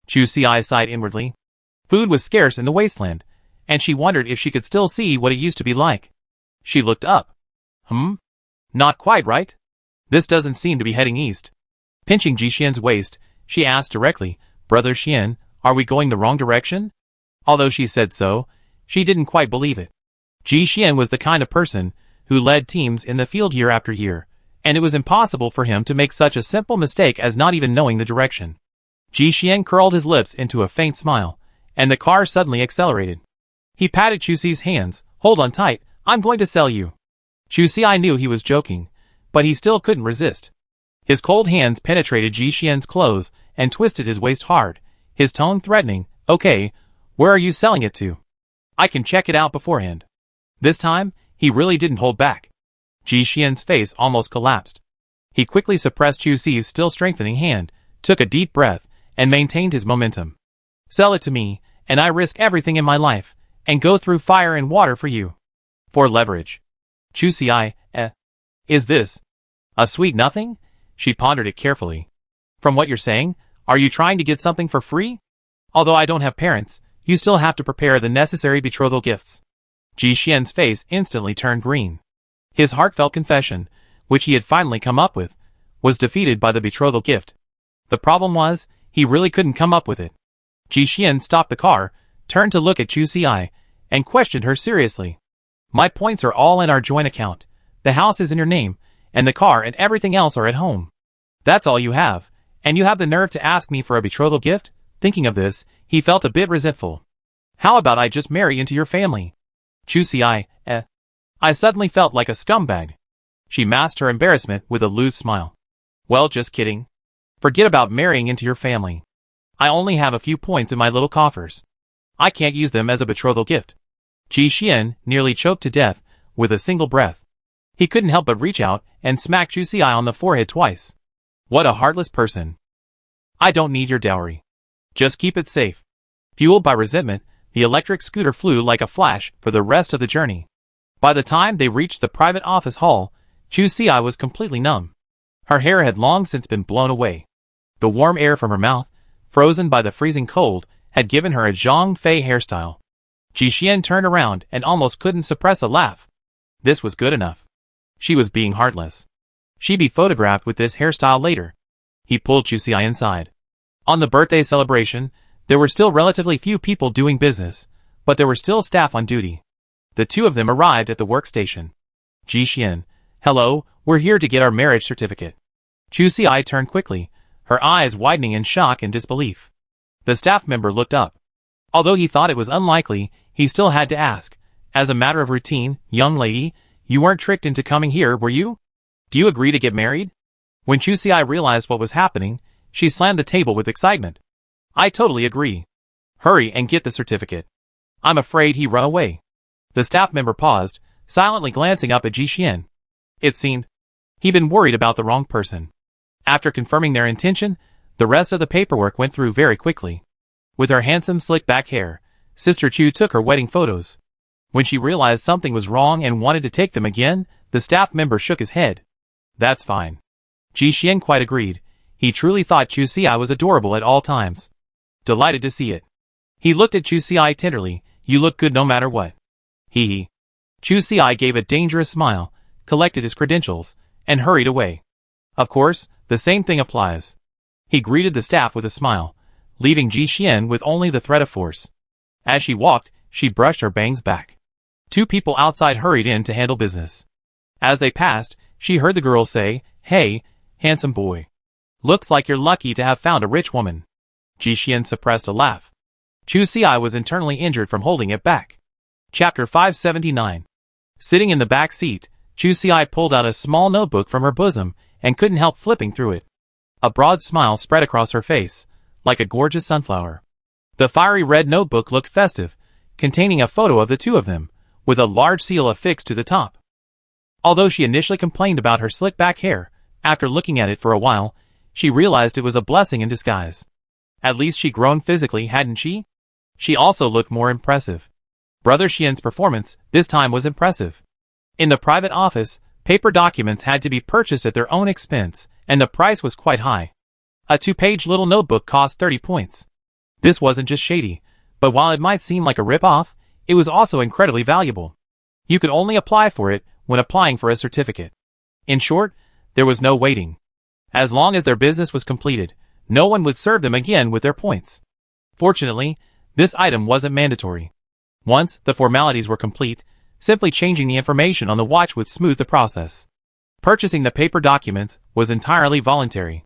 Chu Si sighed inwardly. Food was scarce in the Wasteland, and she wondered if she could still see what it used to be like. She looked up. Not quite right. This doesn't seem to be heading east. Pinching Ji Xian's waist, she asked directly, "Brother Xian, are we going the wrong direction?" Although she said so, she didn't quite believe it. Ji Xian was the kind of person who led teams in the field year after year, and it was impossible for him to make such a simple mistake as not even knowing the direction. Ji Xian curled his lips into a faint smile, and the car suddenly accelerated. He patted Chu Si's hands. "Hold on tight, I'm going to sell you." Chu Si knew he was joking, but he still couldn't resist. His cold hands penetrated Ji Xian's clothes and twisted his waist hard, his tone threatening. "Okay, where are you selling it to? I can check it out beforehand." This time, he really didn't hold back. Ji Xian's face almost collapsed. He quickly suppressed Chu Si's still strengthening hand, took a deep breath, and maintained his momentum. "Sell it to me, and I risk everything in my life, and go through fire and water for you. For leverage." Chu Si, is this a sweet nothing? She pondered it carefully. "From what you're saying, are you trying to get something for free? Although I don't have parents, you still have to prepare the necessary betrothal gifts." Ji Xian's face instantly turned green. His heartfelt confession, which he had finally come up with, was defeated by the betrothal gift. The problem was, he really couldn't come up with it. Ji Xian stopped the car, turned to look at Chu Si, and questioned her seriously. "My points are all in our joint account. The house is in your name, and the car and everything else are at home. That's all you have, and you have the nerve to ask me for a betrothal gift?" Thinking of this, he felt a bit resentful. "How about I just marry into your family?" Chu Si, I suddenly felt like a scumbag. She masked her embarrassment with a loose smile. "Well, just kidding. Forget about marrying into your family. I only have a few points in my little coffers. I can't use them as a betrothal gift." Ji Xian nearly choked to death with a single breath. He couldn't help but reach out and smack Chu Si on the forehead twice. What a heartless person. "I don't need your dowry. Just keep it safe." Fueled by resentment, the electric scooter flew like a flash for the rest of the journey. By the time they reached the private office hall, Chu Si was completely numb. Her hair had long since been blown away. The warm air from her mouth, frozen by the freezing cold, had given her a Zhang Fei hairstyle. Ji Xian turned around and almost couldn't suppress a laugh. This was good enough. She was being heartless. She'd be photographed with this hairstyle later. He pulled Chu Si inside. On the birthday celebration, there were still relatively few people doing business, but there were still staff on duty. The two of them arrived at the workstation. Ji Xian, "Hello, we're here to get our marriage certificate." Chu Si turned quickly, her eyes widening in shock and disbelief. The staff member looked up. Although he thought it was unlikely, he still had to ask, "As a matter of routine, young lady, you weren't tricked into coming here, were you? Do you agree to get married?" When Chu Si realized what was happening, she slammed the table with excitement. "I totally agree. Hurry and get the certificate." "I'm afraid he ran away." The staff member paused, silently glancing up at Ji Xian. It seemed he'd been worried about the wrong person. After confirming their intention, the rest of the paperwork went through very quickly. With her handsome slick back hair, Sister Chu took her wedding photos. When she realized something was wrong and wanted to take them again, the staff member shook his head. That's fine. Ji Xian quite agreed. He truly thought Chu Xi was adorable at all times. Delighted to see it. He looked at Chu Xi tenderly. You look good no matter what. Hee hee. Chu Xi gave a dangerous smile, collected his credentials, and hurried away. Of course, the same thing applies. He greeted the staff with a smile, leaving Ji Xian with only the threat of force. As she walked, she brushed her bangs back. Two people outside hurried in to handle business. As they passed, she heard the girl say, Hey, handsome boy. Looks like you're lucky to have found a rich woman. Ji Xian suppressed a laugh. Chu Xi was internally injured from holding it back. Chapter 579. Sitting in the back seat, Chu Xi pulled out a small notebook from her bosom and couldn't help flipping through it. A broad smile spread across her face, like a gorgeous sunflower. The fiery red notebook looked festive, containing a photo of the two of them, with a large seal affixed to the top. Although she initially complained about her slick back hair, after looking at it for a while, she realized it was a blessing in disguise. At least she'd grown physically, hadn't she? She also looked more impressive. Brother Xian's performance, this time, was impressive. In the private office, paper documents had to be purchased at their own expense, and the price was quite high. A 2-page little notebook cost 30 points. This wasn't just shady, but while it might seem like a rip-off, it was also incredibly valuable. You could only apply for it when applying for a certificate. In short, there was no waiting. As long as their business was completed, no one would serve them again with their points. Fortunately, this item wasn't mandatory. Once the formalities were complete, simply changing the information on the watch would smooth the process. Purchasing the paper documents was entirely voluntary.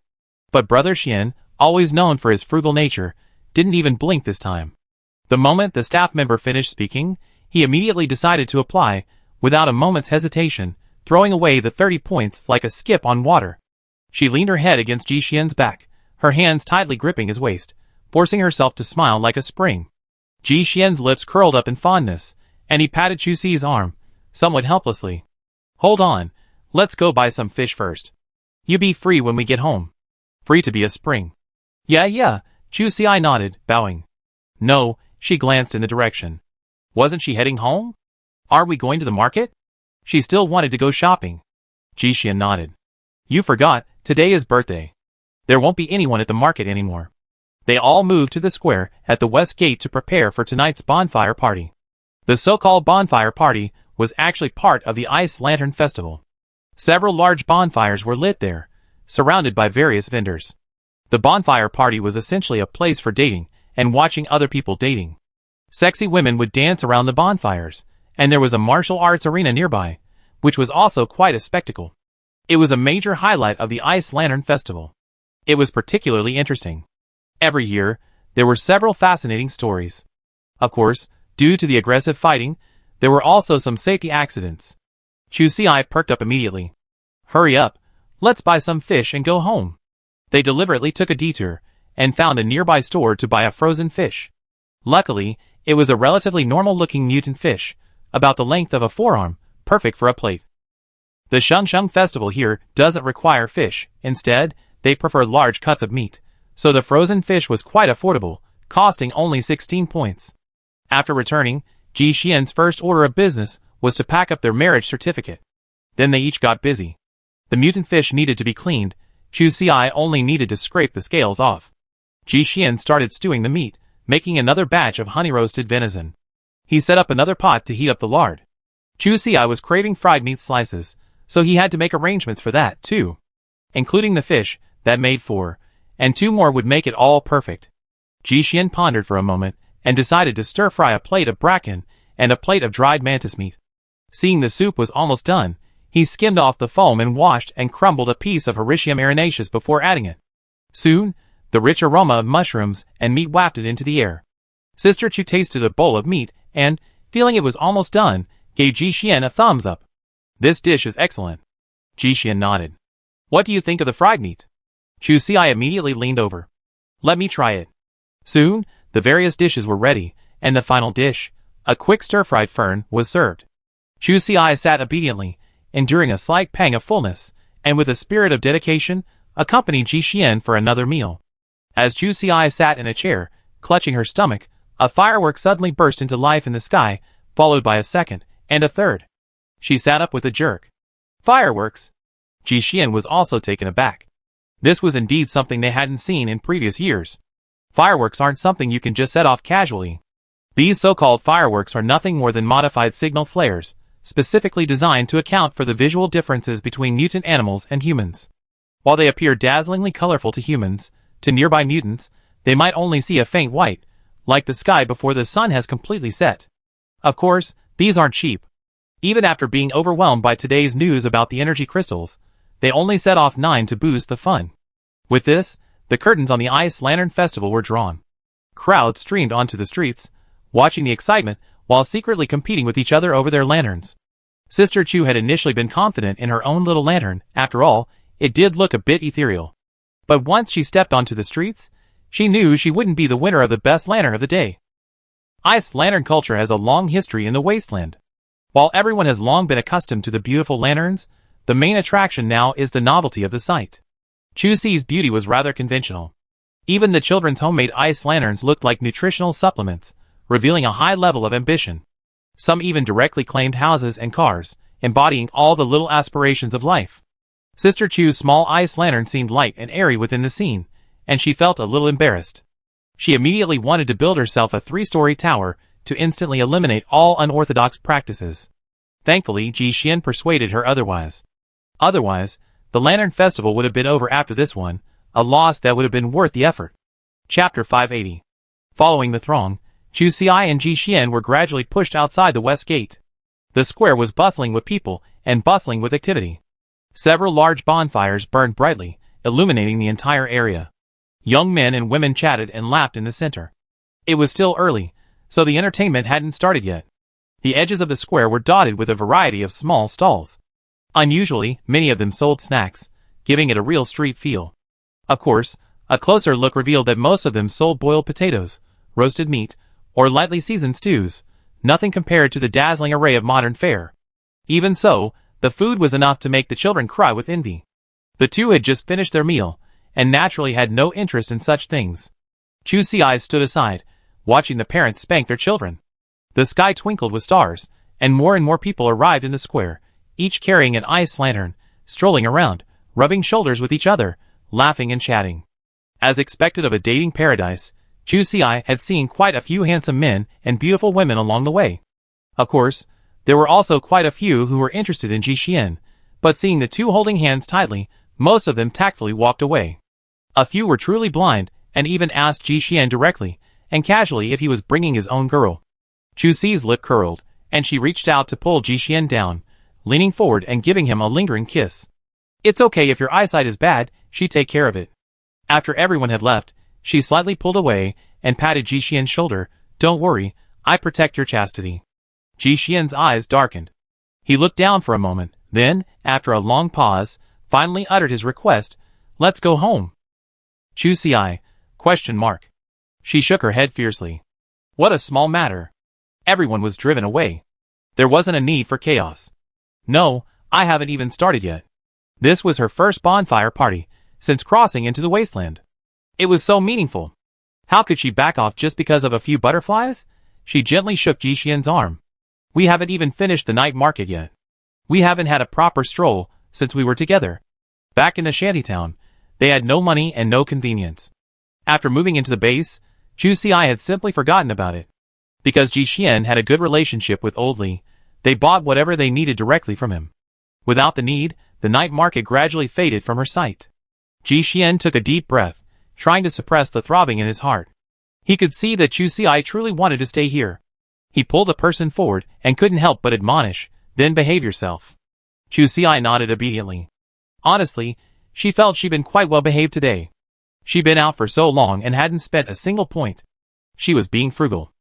But Brother Xian, always known for his frugal nature, didn't even blink this time. The moment the staff member finished speaking, he immediately decided to apply, without a moment's hesitation, throwing away the 30 points like a skip on water. She leaned her head against Ji Xian's back, her hands tightly gripping his waist, forcing herself to smile like a spring. Ji Xian's lips curled up in fondness, and he patted Chu Xi's arm, somewhat helplessly. Hold on, let's go buy some fish first. You be free when we get home. Free to be a spring. Yeah, Chu Xi nodded, bowing. No, she glanced in the direction. Wasn't she heading home? Are we going to the market? She still wanted to go shopping. Ji Xian nodded. You forgot, today is birthday. There won't be anyone at the market anymore. They all moved to the square at the west gate to prepare for tonight's bonfire party. The so-called bonfire party was actually part of the Ice Lantern Festival. Several large bonfires were lit there, surrounded by various vendors. The bonfire party was essentially a place for dating and watching other people dating. Sexy women would dance around the bonfires, and there was a martial arts arena nearby, which was also quite a spectacle. It was a major highlight of the Ice Lantern Festival. It was particularly interesting. Every year, there were several fascinating stories. Of course, due to the aggressive fighting, there were also some safety accidents. Chu Xi perked up immediately. Hurry up, let's buy some fish and go home. They deliberately took a detour, and found a nearby store to buy a frozen fish. Luckily, it was a relatively normal-looking mutant fish, about the length of a forearm, perfect for a plate. The Shengsheng festival here doesn't require fish, instead, they prefer large cuts of meat, so the frozen fish was quite affordable, costing only 16 points. After returning, Ji Xian's first order of business was to pack up their marriage certificate. Then they each got busy. The mutant fish needed to be cleaned, Chu Xi only needed to scrape the scales off. Ji Xian started stewing the meat, making another batch of honey-roasted venison. He set up another pot to heat up the lard. Chu Xi was craving fried meat slices, so he had to make arrangements for that, too. Including the fish, that made 4, and 2 more would make it all perfect. Ji Xian pondered for a moment, and decided to stir-fry a plate of bracken and a plate of dried mantis meat. Seeing the soup was almost done, he skimmed off the foam and washed and crumbled a piece of Hericium arenaceus before adding it. Soon, the rich aroma of mushrooms and meat wafted into the air. Sister Chu tasted a bowl of meat and, feeling it was almost done, gave Ji Xian a thumbs up. This dish is excellent. Ji Xian nodded. What do you think of the fried meat? Chu Xi immediately leaned over. Let me try it. Soon, the various dishes were ready, and the final dish, a quick stir-fried fern, was served. Chu Xi sat obediently, enduring a slight pang of fullness, and with a spirit of dedication, accompanied Ji Xian for another meal. As Chu Xi sat in a chair, clutching her stomach, a firework suddenly burst into life in the sky, followed by a second, and a third. She sat up with a jerk. Fireworks? Ji Xian was also taken aback. This was indeed something they hadn't seen in previous years. Fireworks aren't something you can just set off casually. These so-called fireworks are nothing more than modified signal flares, specifically designed to account for the visual differences between mutant animals and humans. While they appear dazzlingly colorful to humans, to nearby mutants, they might only see a faint white, like the sky before the sun has completely set. Of course, these aren't cheap. Even after being overwhelmed by today's news about the energy crystals, they only set off 9 to boost the fun. With this, the curtains on the Ice Lantern Festival were drawn. Crowds streamed onto the streets, watching the excitement while secretly competing with each other over their lanterns. Sister Chu had initially been confident in her own little lantern. After all, it did look a bit ethereal. But once she stepped onto the streets, she knew she wouldn't be the winner of the best lantern of the day. Ice lantern culture has a long history in the Wasteland. While everyone has long been accustomed to the beautiful lanterns, the main attraction now is the novelty of the sight. Chu Si's beauty was rather conventional. Even the children's homemade ice lanterns looked like nutritional supplements, revealing a high level of ambition. Some even directly claimed houses and cars, embodying all the little aspirations of life. Sister Chu's small ice lantern seemed light and airy within the scene, and she felt a little embarrassed. She immediately wanted to build herself a 3-story tower to instantly eliminate all unorthodox practices. Thankfully, Ji Xian persuaded her otherwise. Otherwise, the Lantern Festival would have been over after this one, a loss that would have been worth the effort. Chapter 580. Following the throng, Chu Xi and Ji Xian were gradually pushed outside the west gate. The square was bustling with people and bustling with activity. Several large bonfires burned brightly, illuminating the entire area. Young men and women chatted and laughed in the center. It was still early, so the entertainment hadn't started yet. The edges of the square were dotted with a variety of small stalls. Unusually, many of them sold snacks, giving it a real street feel. Of course, a closer look revealed that most of them sold boiled potatoes, roasted meat, or lightly seasoned stews, nothing compared to the dazzling array of modern fare. Even so, the food was enough to make the children cry with envy. The two had just finished their meal, and naturally had no interest in such things. Chu Xi stood aside, watching the parents spank their children. The sky twinkled with stars, and more people arrived in the square, each carrying an ice lantern, strolling around, rubbing shoulders with each other, laughing and chatting. As expected of a dating paradise, Chu Xi had seen quite a few handsome men and beautiful women along the way. Of course, there were also quite a few who were interested in Ji Xian, but seeing the two holding hands tightly, most of them tactfully walked away. A few were truly blind, and even asked Ji Xian directly and casually if he was bringing his own girl. Chu Xi's lip curled, and she reached out to pull Ji Xian down, leaning forward and giving him a lingering kiss. "It's okay if your eyesight is bad, she'd take care of it." After everyone had left, she slightly pulled away and patted Ji Xian's shoulder. "Don't worry, I protect your chastity." Ji Xian's eyes darkened. He looked down for a moment, then, after a long pause, finally uttered his request, "Let's go home." Chu Xi? Question mark. She shook her head fiercely. What a small matter. Everyone was driven away. There wasn't a need for chaos. No, I haven't even started yet. This was her first bonfire party since crossing into the Wasteland. It was so meaningful. How could she back off just because of a few butterflies? She gently shook Ji Xian's arm. We haven't even finished the night market yet. We haven't had a proper stroll since we were together. Back in the shantytown, they had no money and no convenience. After moving into the base, Chu Xi had simply forgotten about it. Because Ji Xian had a good relationship with Old Li, they bought whatever they needed directly from him. Without the need, the night market gradually faded from her sight. Ji Xian took a deep breath, trying to suppress the throbbing in his heart. He could see that Chu Xi truly wanted to stay here. He pulled a person forward and couldn't help but admonish, "Then behave yourself." Chu Xi nodded obediently. Honestly, she felt she'd been quite well behaved today. She'd been out for so long and hadn't spent a single point. She was being frugal.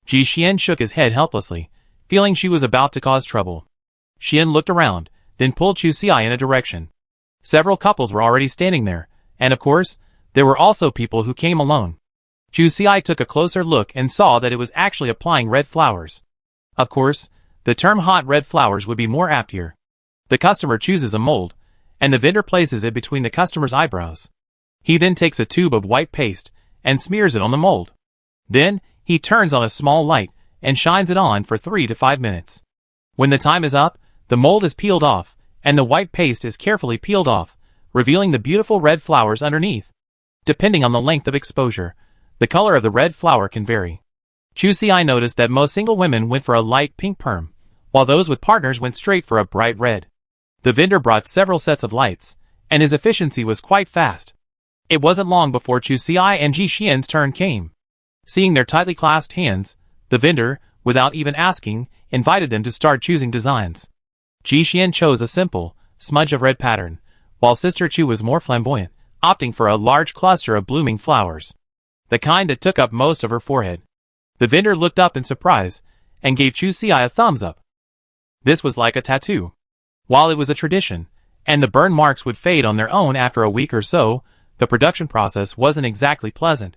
Ji Xian shook his head helplessly, feeling she was about to cause trouble. Xian looked around, then pulled Chu Xi in a direction. Several couples were already standing there, and of course, there were also people who came alone. Chu Xi took a closer look and saw that it was actually applying red flowers. Of course, the term hot red flowers would be more apt here. The customer chooses a mold, and the vendor places it between the customer's eyebrows. He then takes a tube of white paste and smears it on the mold. Then, he turns on a small light, and shines it on for 3 to 5 minutes. When the time is up, the mold is peeled off, and the white paste is carefully peeled off, revealing the beautiful red flowers underneath. Depending on the length of exposure, the color of the red flower can vary. Chusi noticed that most single women went for a light pink perm, while those with partners went straight for a bright red. The vendor brought several sets of lights, and his efficiency was quite fast. It wasn't long before Chusi and Ji Xian's turn came. Seeing their tightly clasped hands, the vendor, without even asking, invited them to start choosing designs. Ji Xian chose a simple, smudge of red pattern, while Sister Chu was more flamboyant, opting for a large cluster of blooming flowers, the kind that took up most of her forehead. The vendor looked up in surprise, and gave Chusi a thumbs up. This was like a tattoo. While it was a tradition, and the burn marks would fade on their own after a week or so, the production process wasn't exactly pleasant.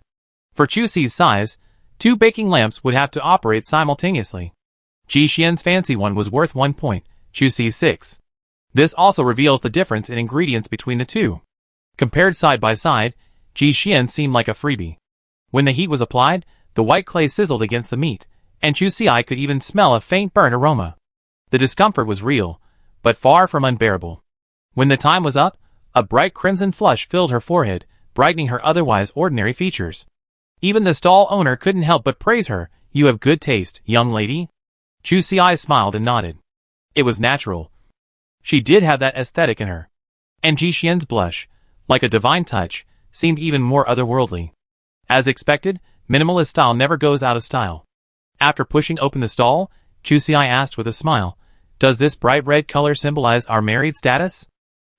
For Chusi's size, 2 baking lamps would have to operate simultaneously. Ji Xian's fancy one was worth 1 point, Chusi's 6. This also reveals the difference in ingredients between the two. Compared side by side, Ji Xian seemed like a freebie. When the heat was applied, the white clay sizzled against the meat, and Chusi could even smell a faint burnt aroma. The discomfort was real, but far from unbearable. When the time was up, a bright crimson flush filled her forehead, brightening her otherwise ordinary features. Even the stall owner couldn't help but praise her. "You have good taste, young lady." Chusi smiled and nodded. It was natural. She did have that aesthetic in her. And Ji Xian's blush, like a divine touch, seemed even more otherworldly. As expected, minimalist style never goes out of style. After pushing open the stall, Chusi asked with a smile, "Does this bright red color symbolize our married status?"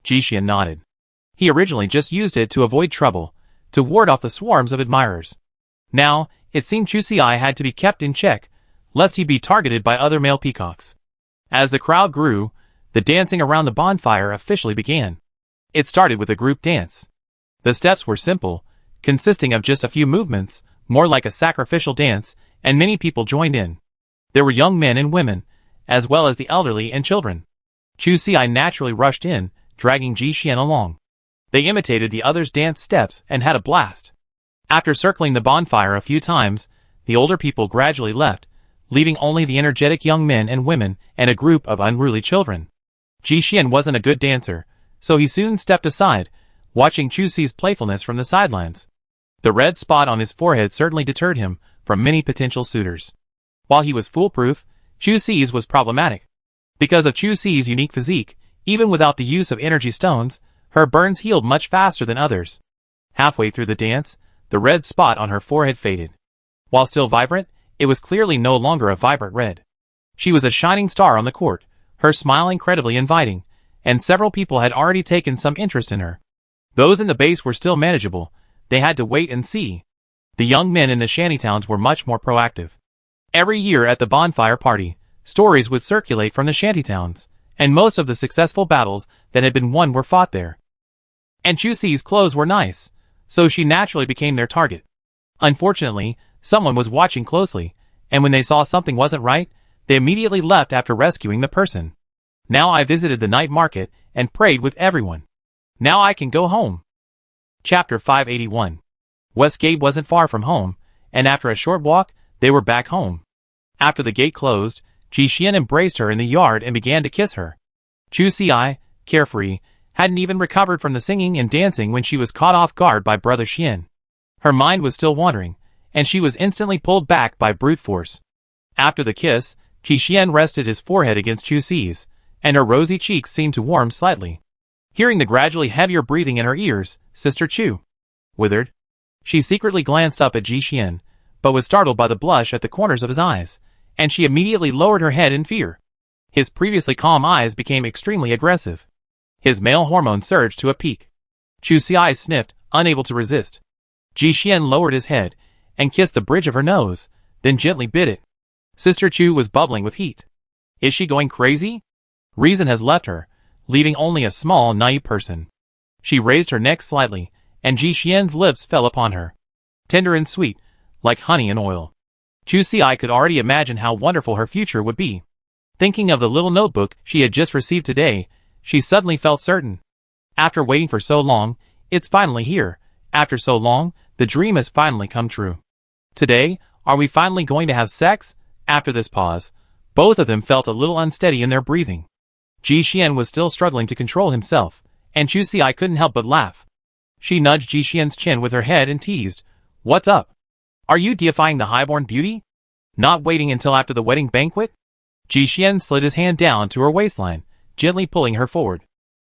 Ji Xian nodded. He originally just used it to avoid trouble, to ward off the swarms of admirers. Now, it seemed Chusi had to be kept in check, lest he be targeted by other male peacocks. As the crowd grew, the dancing around the bonfire officially began. It started with a group dance. The steps were simple, consisting of just a few movements, more like a sacrificial dance, and many people joined in. There were young men and women, as well as the elderly and children. Chusi naturally rushed in, dragging Ji Xian along. They imitated the others' dance steps and had a blast. After circling the bonfire a few times, the older people gradually left, leaving only the energetic young men and women and a group of unruly children. Ji Xian wasn't a good dancer, so he soon stepped aside, watching Chusi's playfulness from the sidelines. The red spot on his forehead certainly deterred him from many potential suitors. While he was foolproof, Chusi's was problematic. Because of Chusi's unique physique, even without the use of energy stones, her burns healed much faster than others. Halfway through the dance, the red spot on her forehead faded. While still vibrant, it was clearly no longer a vibrant red. She was a shining star on the court, her smile incredibly inviting, and several people had already taken some interest in her. Those in the base were still manageable. They had to wait and see. The young men in the shantytowns were much more proactive. Every year at the bonfire party, stories would circulate from the shantytowns, and most of the successful battles that had been won were fought there. And Chusi's clothes were nice, so she naturally became their target. Unfortunately, someone was watching closely, and when they saw something wasn't right, they immediately left after rescuing the person. Now I visited the night market and prayed with everyone. Now I can go home. Chapter 581. Westgate wasn't far from home, and after a short walk, they were back home. After the gate closed, Ji Xian embraced her in the yard and began to kiss her. Chusi, carefree, hadn't even recovered from the singing and dancing when she was caught off guard by Brother Xian. Her mind was still wandering, and she was instantly pulled back by brute force. After the kiss, Ji Xian rested his forehead against Chusi's, and her rosy cheeks seemed to warm slightly. Hearing the gradually heavier breathing in her ears, Sister Chu withered. She secretly glanced up at Ji Xian, but was startled by the blush at the corners of his eyes, and she immediately lowered her head in fear. His previously calm eyes became extremely aggressive. His male hormone surged to a peak. Chusi sniffed, unable to resist. Ji Xian lowered his head and kissed the bridge of her nose, then gently bit it. Sister Chu was bubbling with heat. Is she going crazy? Reason has left her, leaving only a small, naive person. She raised her neck slightly, and Ji Xian's lips fell upon her. Tender and sweet, like honey and oil. Chusi could already imagine how wonderful her future would be. Thinking of the little notebook she had just received today, she suddenly felt certain. After waiting for so long, it's finally here. After so long, the dream has finally come true. Today, are we finally going to have sex? After this pause, both of them felt a little unsteady in their breathing. Ji Xian was still struggling to control himself, and Chu Si couldn't help but laugh. She nudged Ji Xian's chin with her head and teased, "What's up? Are you deifying the highborn beauty? Not waiting until after the wedding banquet?" Ji Xian slid his hand down to her waistline, gently pulling her forward.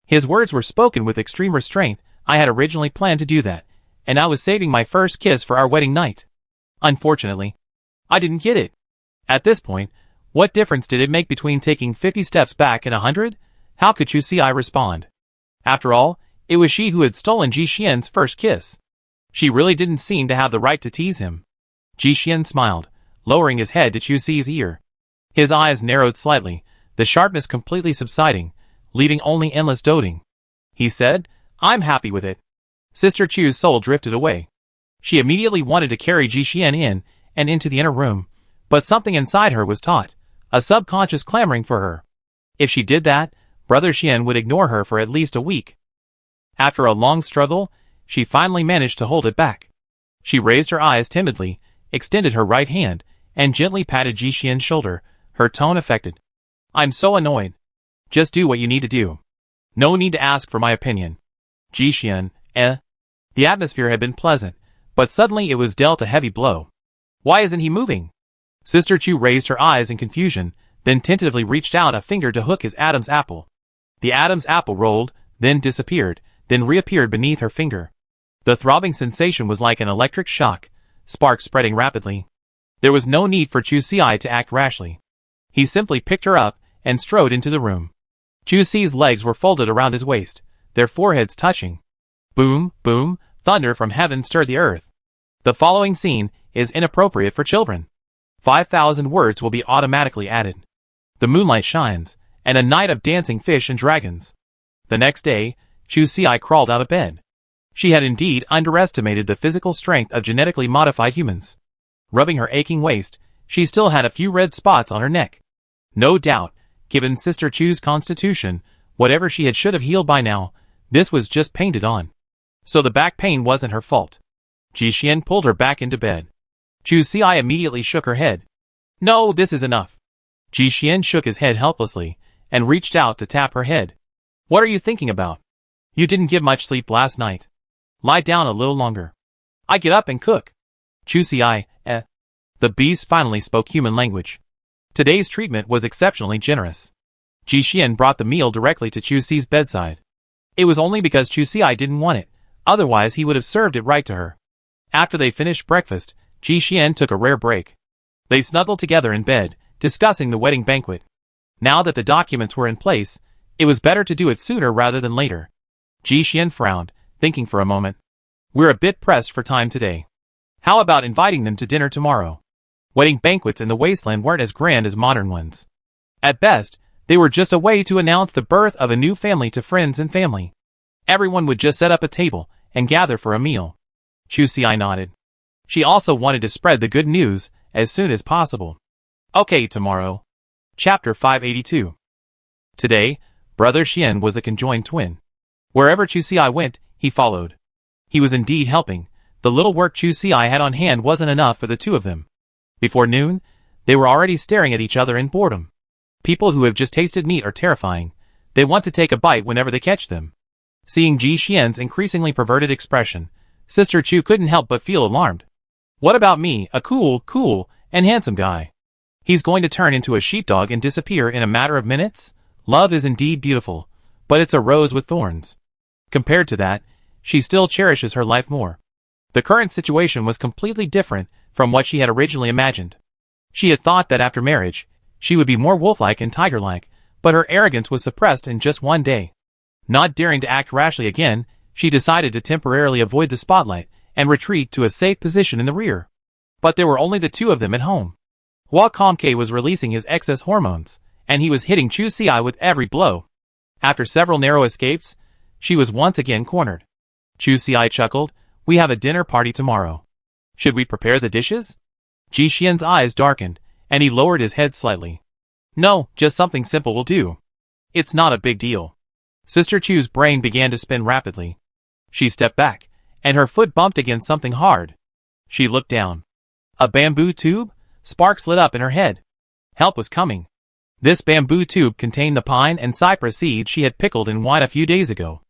His words were spoken with extreme restraint. "I had originally planned to do that, and I was saving my first kiss for our wedding night. Unfortunately, I didn't get it." At this point, what difference did it make between taking 50 steps back and 100? How could Chu Si respond? After all, it was she who had stolen Ji Xian's first kiss. She really didn't seem to have the right to tease him. Ji Xian smiled, lowering his head to Chu Si's ear. His eyes narrowed slightly, the sharpness completely subsiding, leaving only endless doting. He said, "I'm happy with it." Sister Chu's soul drifted away. She immediately wanted to carry Ji Xian in and into the inner room, but something inside her was taut, a subconscious clamoring for her. If she did that, Brother Xian would ignore her for at least a week. After a long struggle, she finally managed to hold it back. She raised her eyes timidly, extended her right hand, and gently patted Ji Xian's shoulder, her tone affected. "I'm so annoyed. Just do what you need to do. No need to ask for my opinion." Ji Xian, The atmosphere had been pleasant, but suddenly it was dealt a heavy blow. "Why isn't he moving?" Sister Chu raised her eyes in confusion, then tentatively reached out a finger to hook his Adam's apple. The Adam's apple rolled, then disappeared, then reappeared beneath her finger. The throbbing sensation was like an electric shock, sparks spreading rapidly. There was no need for Chu Si to act rashly. He simply picked her up and strode into the room. Chu Si's legs were folded around his waist, their foreheads touching. Boom, boom, thunder from heaven stirred the earth. The following scene is inappropriate for children. 5,000 words will be automatically added. The moonlight shines, and a night of dancing fish and dragons. The next day, Chu Si crawled out of bed. She had indeed underestimated the physical strength of genetically modified humans. Rubbing her aching waist, she still had a few red spots on her neck. No doubt, given Sister Chu's constitution, whatever she had should have healed by now, this was just painted on. So the back pain wasn't her fault. Ji Xian pulled her back into bed. Chu Si immediately shook her head. "No, this is enough." Ji Xian shook his head helplessly, and reached out to tap her head. "What are you thinking about? You didn't get much sleep last night. Lie down a little longer. I get up and cook." Chu Si, The beast finally spoke human language. Today's treatment was exceptionally generous. Ji Xian brought the meal directly to Chu Si's bedside. It was only because Chu Si didn't want it, otherwise he would have served it right to her. After they finished breakfast, Ji Xian took a rare break. They snuggled together in bed, discussing the wedding banquet. Now that the documents were in place, it was better to do it sooner rather than later. Ji Xian frowned, thinking for a moment. "We're a bit pressed for time today. How about inviting them to dinner tomorrow?" Wedding banquets in the Wasteland weren't as grand as modern ones. At best, they were just a way to announce the birth of a new family to friends and family. Everyone would just set up a table and gather for a meal. Chu Si nodded. She also wanted to spread the good news as soon as possible. Okay, tomorrow. Chapter 582. Today, Brother Xian was a conjoined twin. Wherever Chu Si went, he followed. He was indeed helping. The little work Chu Si had on hand wasn't enough for the two of them. Before noon, they were already staring at each other in boredom. People who have just tasted meat are terrifying. They want to take a bite whenever they catch them. Seeing Ji Xian's increasingly perverted expression, Sister Chu couldn't help but feel alarmed. What about me, a cool, and handsome guy? He's going to turn into a sheepdog and disappear in a matter of minutes? Love is indeed beautiful, but it's a rose with thorns. Compared to that, she still cherishes her life more. The current situation was completely different from what she had originally imagined. She had thought that after marriage, she would be more wolf-like and tiger-like, but her arrogance was suppressed in just one day. Not daring to act rashly again, she decided to temporarily avoid the spotlight and retreat to a safe position in the rear. But there were only the two of them at home. Hua Kongke was releasing his excess hormones, and he was hitting Chu Si with every blow. After several narrow escapes, she was once again cornered. Chu Si chuckled, "We have a dinner party tomorrow. Should we prepare the dishes?" Ji Xian's eyes darkened, and he lowered his head slightly. "No, just something simple will do. It's not a big deal." Sister Chu's brain began to spin rapidly. She stepped back, and her foot bumped against something hard. She looked down. A bamboo tube? Sparks lit up in her head. Help was coming. This bamboo tube contained the pine and cypress seeds she had pickled in wine a few days ago.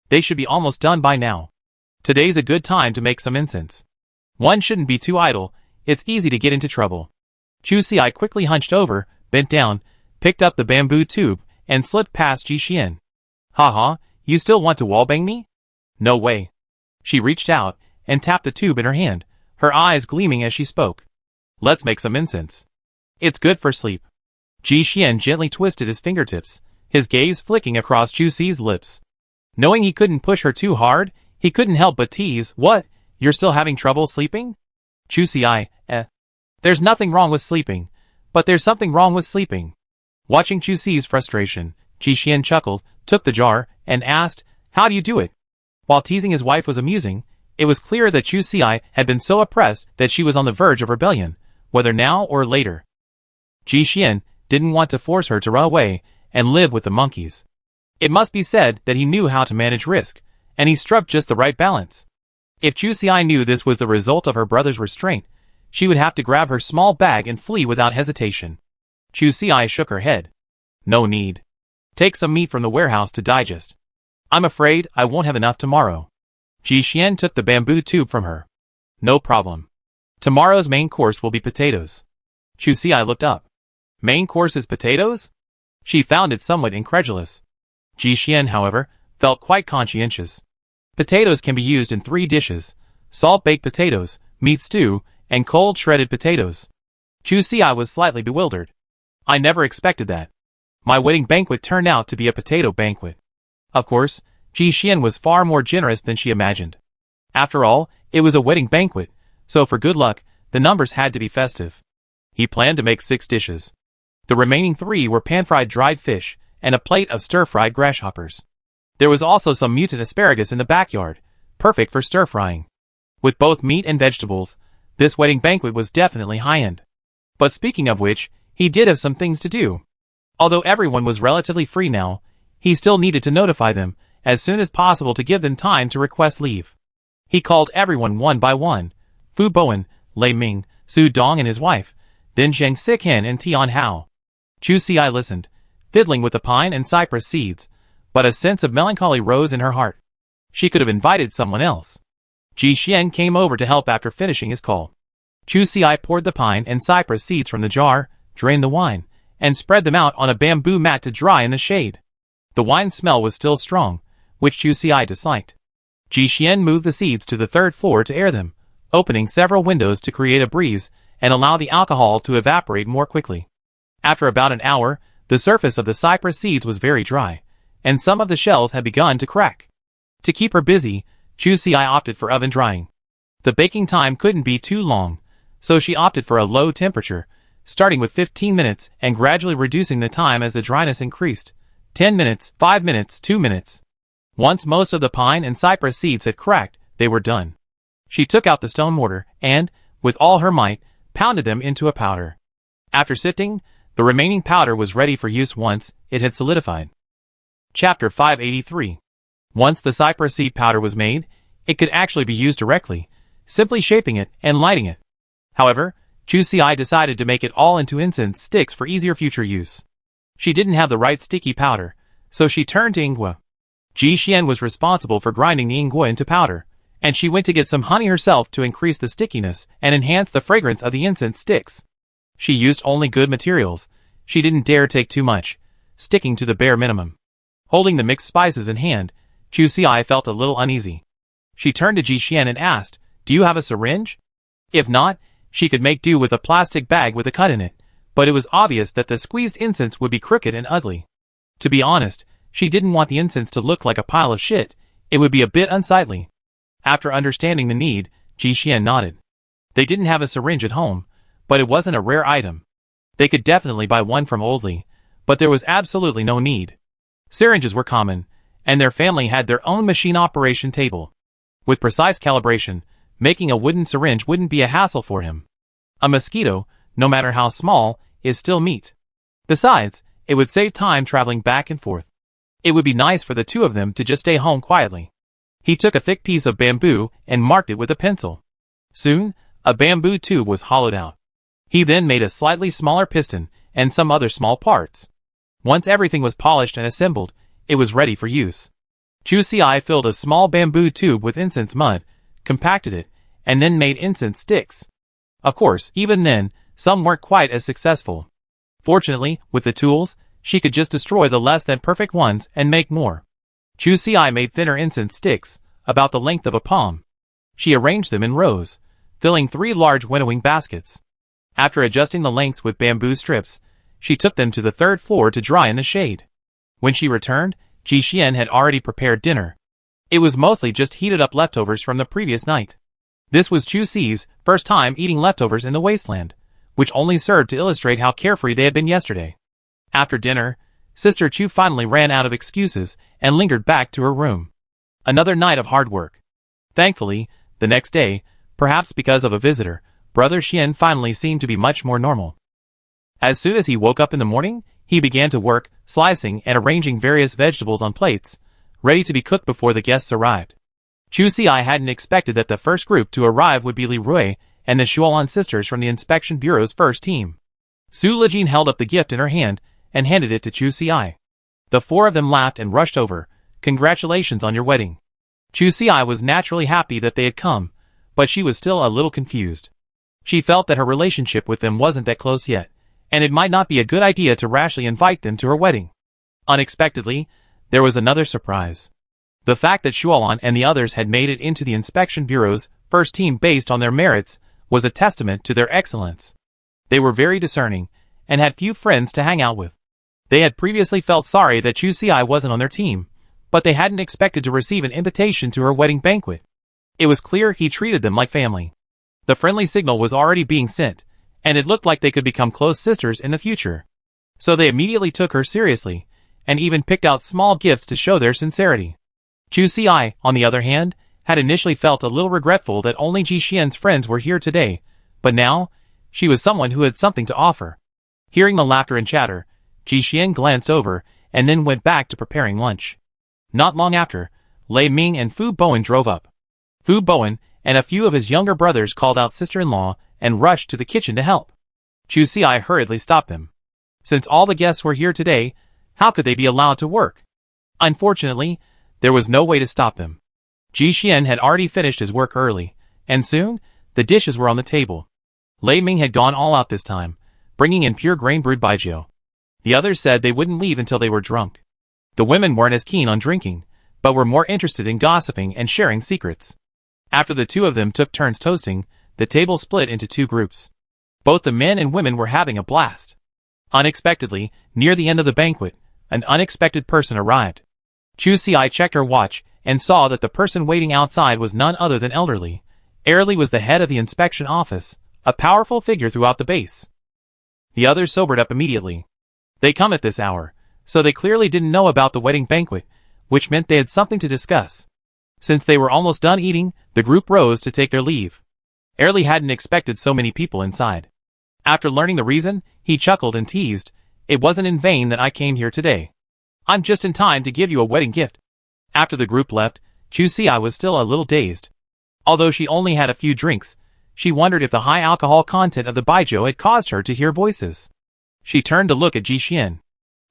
They should be almost done by now. Today's a good time to make some incense. One shouldn't be too idle, it's easy to get into trouble. Chu Xi quickly hunched over, bent down, picked up the bamboo tube, and slipped past Ji Xian. Haha, you still want to wallbang me? No way. She reached out, and tapped the tube in her hand, her eyes gleaming as she spoke. Let's make some incense. It's good for sleep. Ji Xian gently twisted his fingertips, his gaze flicking across Chu Xi's lips. Knowing he couldn't push her too hard, he couldn't help but tease, what, you're still having trouble sleeping? Chu Xi, There's nothing wrong with sleeping, but there's something wrong with sleeping. Watching Chu Xi's frustration, Ji Xian chuckled, took the jar, and asked, how do you do it? While teasing his wife was amusing, it was clear that Chu Xi had been so oppressed that she was on the verge of rebellion, whether now or later. Ji Xian didn't want to force her to run away and live with the monkeys. It must be said that he knew how to manage risk, and he struck just the right balance. If Chu Xi knew this was the result of her brother's restraint, she would have to grab her small bag and flee without hesitation. Chu Xi shook her head. No need. Take some meat from the warehouse to digest. I'm afraid I won't have enough tomorrow. Ji Xian took the bamboo tube from her. No problem. Tomorrow's main course will be potatoes. Chu Xi looked up. Main course is potatoes? She found it somewhat incredulous. Ji Xian, however, felt quite conscientious. Potatoes can be used in 3 dishes: salt-baked potatoes, meat stew, and cold shredded potatoes. Chu Xi was slightly bewildered. I never expected that. My wedding banquet turned out to be a potato banquet. Of course, Ji Xian was far more generous than she imagined. After all, it was a wedding banquet, so for good luck, the numbers had to be festive. He planned to make 6 dishes. The remaining 3 were pan-fried dried fish, and a plate of stir-fried grasshoppers. There was also some mutant asparagus in the backyard, perfect for stir-frying. With both meat and vegetables, this wedding banquet was definitely high-end. But speaking of which, he did have some things to do. Although everyone was relatively free now, he still needed to notify them as soon as possible to give them time to request leave. He called everyone one by one: Fu Bowen, Lei Ming, Su Dong and his wife, then Zheng Sichen and Tian Hao. Chu Xi listened, fiddling with the pine and cypress seeds, but a sense of melancholy rose in her heart. She could have invited someone else. Ji Xian came over to help after finishing his call. Chu Xi poured the pine and cypress seeds from the jar, drained the wine, and spread them out on a bamboo mat to dry in the shade. The wine smell was still strong, which Chu Xi disliked. Ji Xian moved the seeds to the 3rd floor to air them, opening several windows to create a breeze and allow the alcohol to evaporate more quickly. After about an hour, the surface of the cypress seeds was very dry, and some of the shells had begun to crack. To keep her busy, Chu Xi opted for oven drying. The baking time couldn't be too long, so she opted for a low temperature, starting with 15 minutes and gradually reducing the time as the dryness increased. 10 minutes, 5 minutes, 2 minutes. Once most of the pine and cypress seeds had cracked, they were done. She took out the stone mortar and, with all her might, pounded them into a powder. After sifting, the remaining powder was ready for use once it had solidified. Chapter 583. Once the cypress seed powder was made, it could actually be used directly, simply shaping it and lighting it. However, Chu Xi decided to make it all into incense sticks for easier future use. She didn't have the right sticky powder, so she turned to ingwa. Ji Xian was responsible for grinding the ingwa into powder, and she went to get some honey herself to increase the stickiness and enhance the fragrance of the incense sticks. She used only good materials. She didn't dare take too much, sticking to the bare minimum. Holding the mixed spices in hand, Chu Xi felt a little uneasy. She turned to Ji Xian and asked, "Do you have a syringe?" If not, she could make do with a plastic bag with a cut in it, but it was obvious that the squeezed incense would be crooked and ugly. To be honest, she didn't want the incense to look like a pile of shit. It would be a bit unsightly. After understanding the need, Ji Xian nodded. They didn't have a syringe at home, but it wasn't a rare item. They could definitely buy one from Oldley, but there was absolutely no need. Syringes were common, and their family had their own machine operation table. With precise calibration, making a wooden syringe wouldn't be a hassle for him. A mosquito, no matter how small, is still meat. Besides, it would save time traveling back and forth. It would be nice for the two of them to just stay home quietly. He took a thick piece of bamboo and marked it with a pencil. Soon, a bamboo tube was hollowed out. He then made a slightly smaller piston and some other small parts. Once everything was polished and assembled, it was ready for use. Chu Si filled a small bamboo tube with incense mud, compacted it, and then made incense sticks. Of course, even then, some weren't quite as successful. Fortunately, with the tools, she could just destroy the less than perfect ones and make more. Chu Si made thinner incense sticks, about the length of a palm. She arranged them in rows, filling 3 large winnowing baskets. After adjusting the lengths with bamboo strips, she took them to the 3rd floor to dry in the shade. When she returned, Ji Xian had already prepared dinner. It was mostly just heated up leftovers from the previous night. This was Chu Si's first time eating leftovers in the Wasteland, which only served to illustrate how carefree they had been yesterday. After dinner, Sister Chu finally ran out of excuses and lingered back to her room. Another night of hard work. Thankfully, the next day, perhaps because of a visitor, Brother Xian finally seemed to be much more normal. As soon as he woke up in the morning, he began to work, slicing and arranging various vegetables on plates, ready to be cooked before the guests arrived. Chu Si hadn't expected that the first group to arrive would be Li Rui and the Shuolan sisters from the Inspection Bureau's first team. Su Lijin held up the gift in her hand and handed it to Chu Si. The 4 of them laughed and rushed over. "Congratulations on your wedding." Chu Si was naturally happy that they had come, but she was still a little confused. She felt that her relationship with them wasn't that close yet, and it might not be a good idea to rashly invite them to her wedding. Unexpectedly, there was another surprise. The fact that Shuolan and the others had made it into the Inspection Bureau's first team based on their merits was a testament to their excellence. They were very discerning, and had few friends to hang out with. They had previously felt sorry that Chu Si wasn't on their team, but they hadn't expected to receive an invitation to her wedding banquet. It was clear he treated them like family. The friendly signal was already being sent, and it looked like they could become close sisters in the future. So they immediately took her seriously, and even picked out small gifts to show their sincerity. Chu Si, on the other hand, had initially felt a little regretful that only Ji Xian's friends were here today, but now, she was someone who had something to offer. Hearing the laughter and chatter, Ji Xian glanced over, and then went back to preparing lunch. Not long after, Lei Ming and Fu Bowen drove up. Fu Bowen and a few of his younger brothers called out sister-in-law and rushed to the kitchen to help. Chu Si hurriedly stopped them. Since all the guests were here today, how could they be allowed to work? Unfortunately, there was no way to stop them. Ji Xian had already finished his work early, and soon, the dishes were on the table. Lei Ming had gone all out this time, bringing in pure grain brewed baijiu. The others said they wouldn't leave until they were drunk. The women weren't as keen on drinking, but were more interested in gossiping and sharing secrets. After the 2 of them took turns toasting, the table split into 2 groups. Both the men and women were having a blast. Unexpectedly, near the end of the banquet, an unexpected person arrived. Chu Si checked her watch and saw that the person waiting outside was none other than elderly. Airly was the head of the inspection office, a powerful figure throughout the base. The others sobered up immediately. They come at this hour, so they clearly didn't know about the wedding banquet, which meant they had something to discuss. Since they were almost done eating, the group rose to take their leave. Airly hadn't expected so many people inside. After learning the reason, he chuckled and teased, "It wasn't in vain that I came here today. I'm just in time to give you a wedding gift." After the group left, Chu Si was still a little dazed. Although she only had a few drinks, she wondered if the high alcohol content of the baijiu had caused her to hear voices. She turned to look at Ji Xian.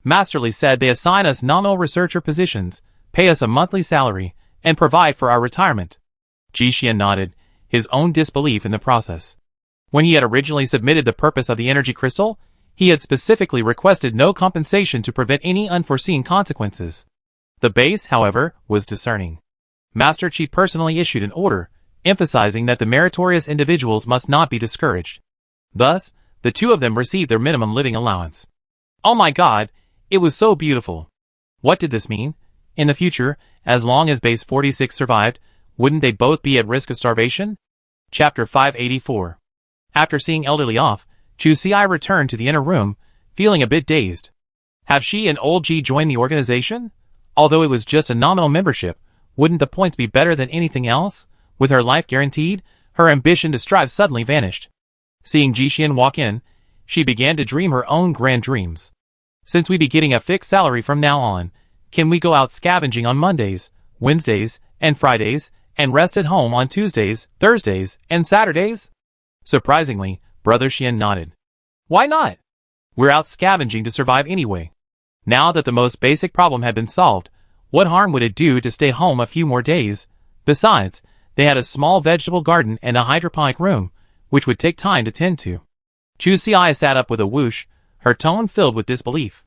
"Masterly said they assign us nominal researcher positions, pay us a monthly salary, and provide for our retirement." Ji Xian nodded, his own disbelief in the process. When he had originally submitted the purpose of the energy crystal, he had specifically requested no compensation to prevent any unforeseen consequences. The base, however, was discerning. Master Chi personally issued an order, emphasizing that the meritorious individuals must not be discouraged. Thus, the 2 of them received their minimum living allowance. Oh my god, it was so beautiful. What did this mean? In the future, as long as Base 46 survived, wouldn't they both be at risk of starvation? Chapter 584. After seeing Elderly off, Chu Si returned to the inner room, feeling a bit dazed. Have she and old Ji joined the organization? Although it was just a nominal membership, wouldn't the points be better than anything else? With her life guaranteed, her ambition to strive suddenly vanished. Seeing Ji Xian walk in, she began to dream her own grand dreams. Since we be getting a fixed salary from now on, can we go out scavenging on Mondays, Wednesdays, and Fridays, and rest at home on Tuesdays, Thursdays, and Saturdays? Surprisingly, Brother Xian nodded. Why not? We're out scavenging to survive anyway. Now that the most basic problem had been solved, what harm would it do to stay home a few more days? Besides, they had a small vegetable garden and a hydroponic room, which would take time to tend to. Chu Si sat up with a whoosh, her tone filled with disbelief.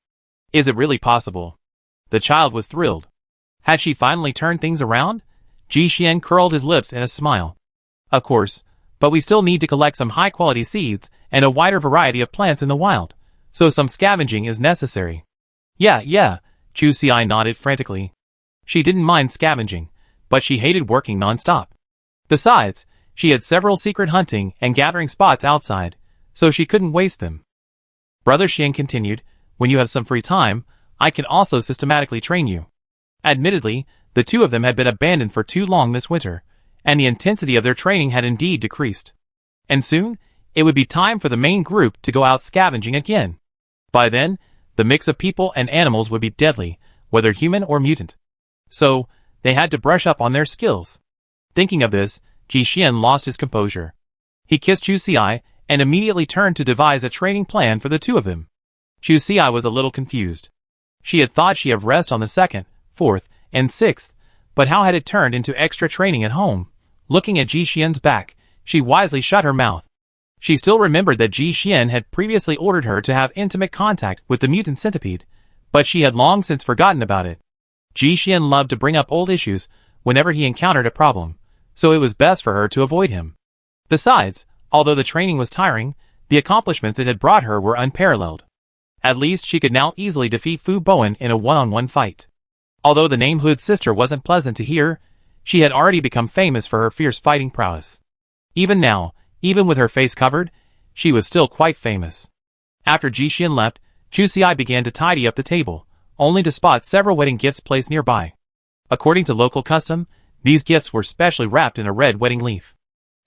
Is it really possible? The child was thrilled. Had she finally turned things around? Ji Xian curled his lips in a smile. Of course, but we still need to collect some high-quality seeds and a wider variety of plants in the wild, so some scavenging is necessary. Yeah, Chu Si nodded frantically. She didn't mind scavenging, but she hated working non-stop. Besides, she had several secret hunting and gathering spots outside, so she couldn't waste them. Brother Xian continued, when you have some free time, I can also systematically train you. Admittedly, the two of them had been abandoned for too long this winter, and the intensity of their training had indeed decreased. And soon, it would be time for the main group to go out scavenging again. By then, the mix of people and animals would be deadly, whether human or mutant. So, they had to brush up on their skills. Thinking of this, Ji Xian lost his composure. He kissed Chu Si and immediately turned to devise a training plan for the two of them. Chu Si was a little confused. She had thought she had rest on the 2nd, 4th, and 6th, but how had it turned into extra training at home? Looking at Ji Xian's back, she wisely shut her mouth. She still remembered that Ji Xian had previously ordered her to have intimate contact with the mutant centipede, but she had long since forgotten about it. Ji Xian loved to bring up old issues whenever he encountered a problem, so it was best for her to avoid him. Besides, although the training was tiring, the accomplishments it had brought her were unparalleled. At least she could now easily defeat Fu Bowen in a one-on-one fight. Although the name Hood's sister wasn't pleasant to hear, she had already become famous for her fierce fighting prowess. Even now, even with her face covered, she was still quite famous. After Ji Xian left, Chu Si began to tidy up the table, only to spot several wedding gifts placed nearby. According to local custom, these gifts were specially wrapped in a red wedding leaf.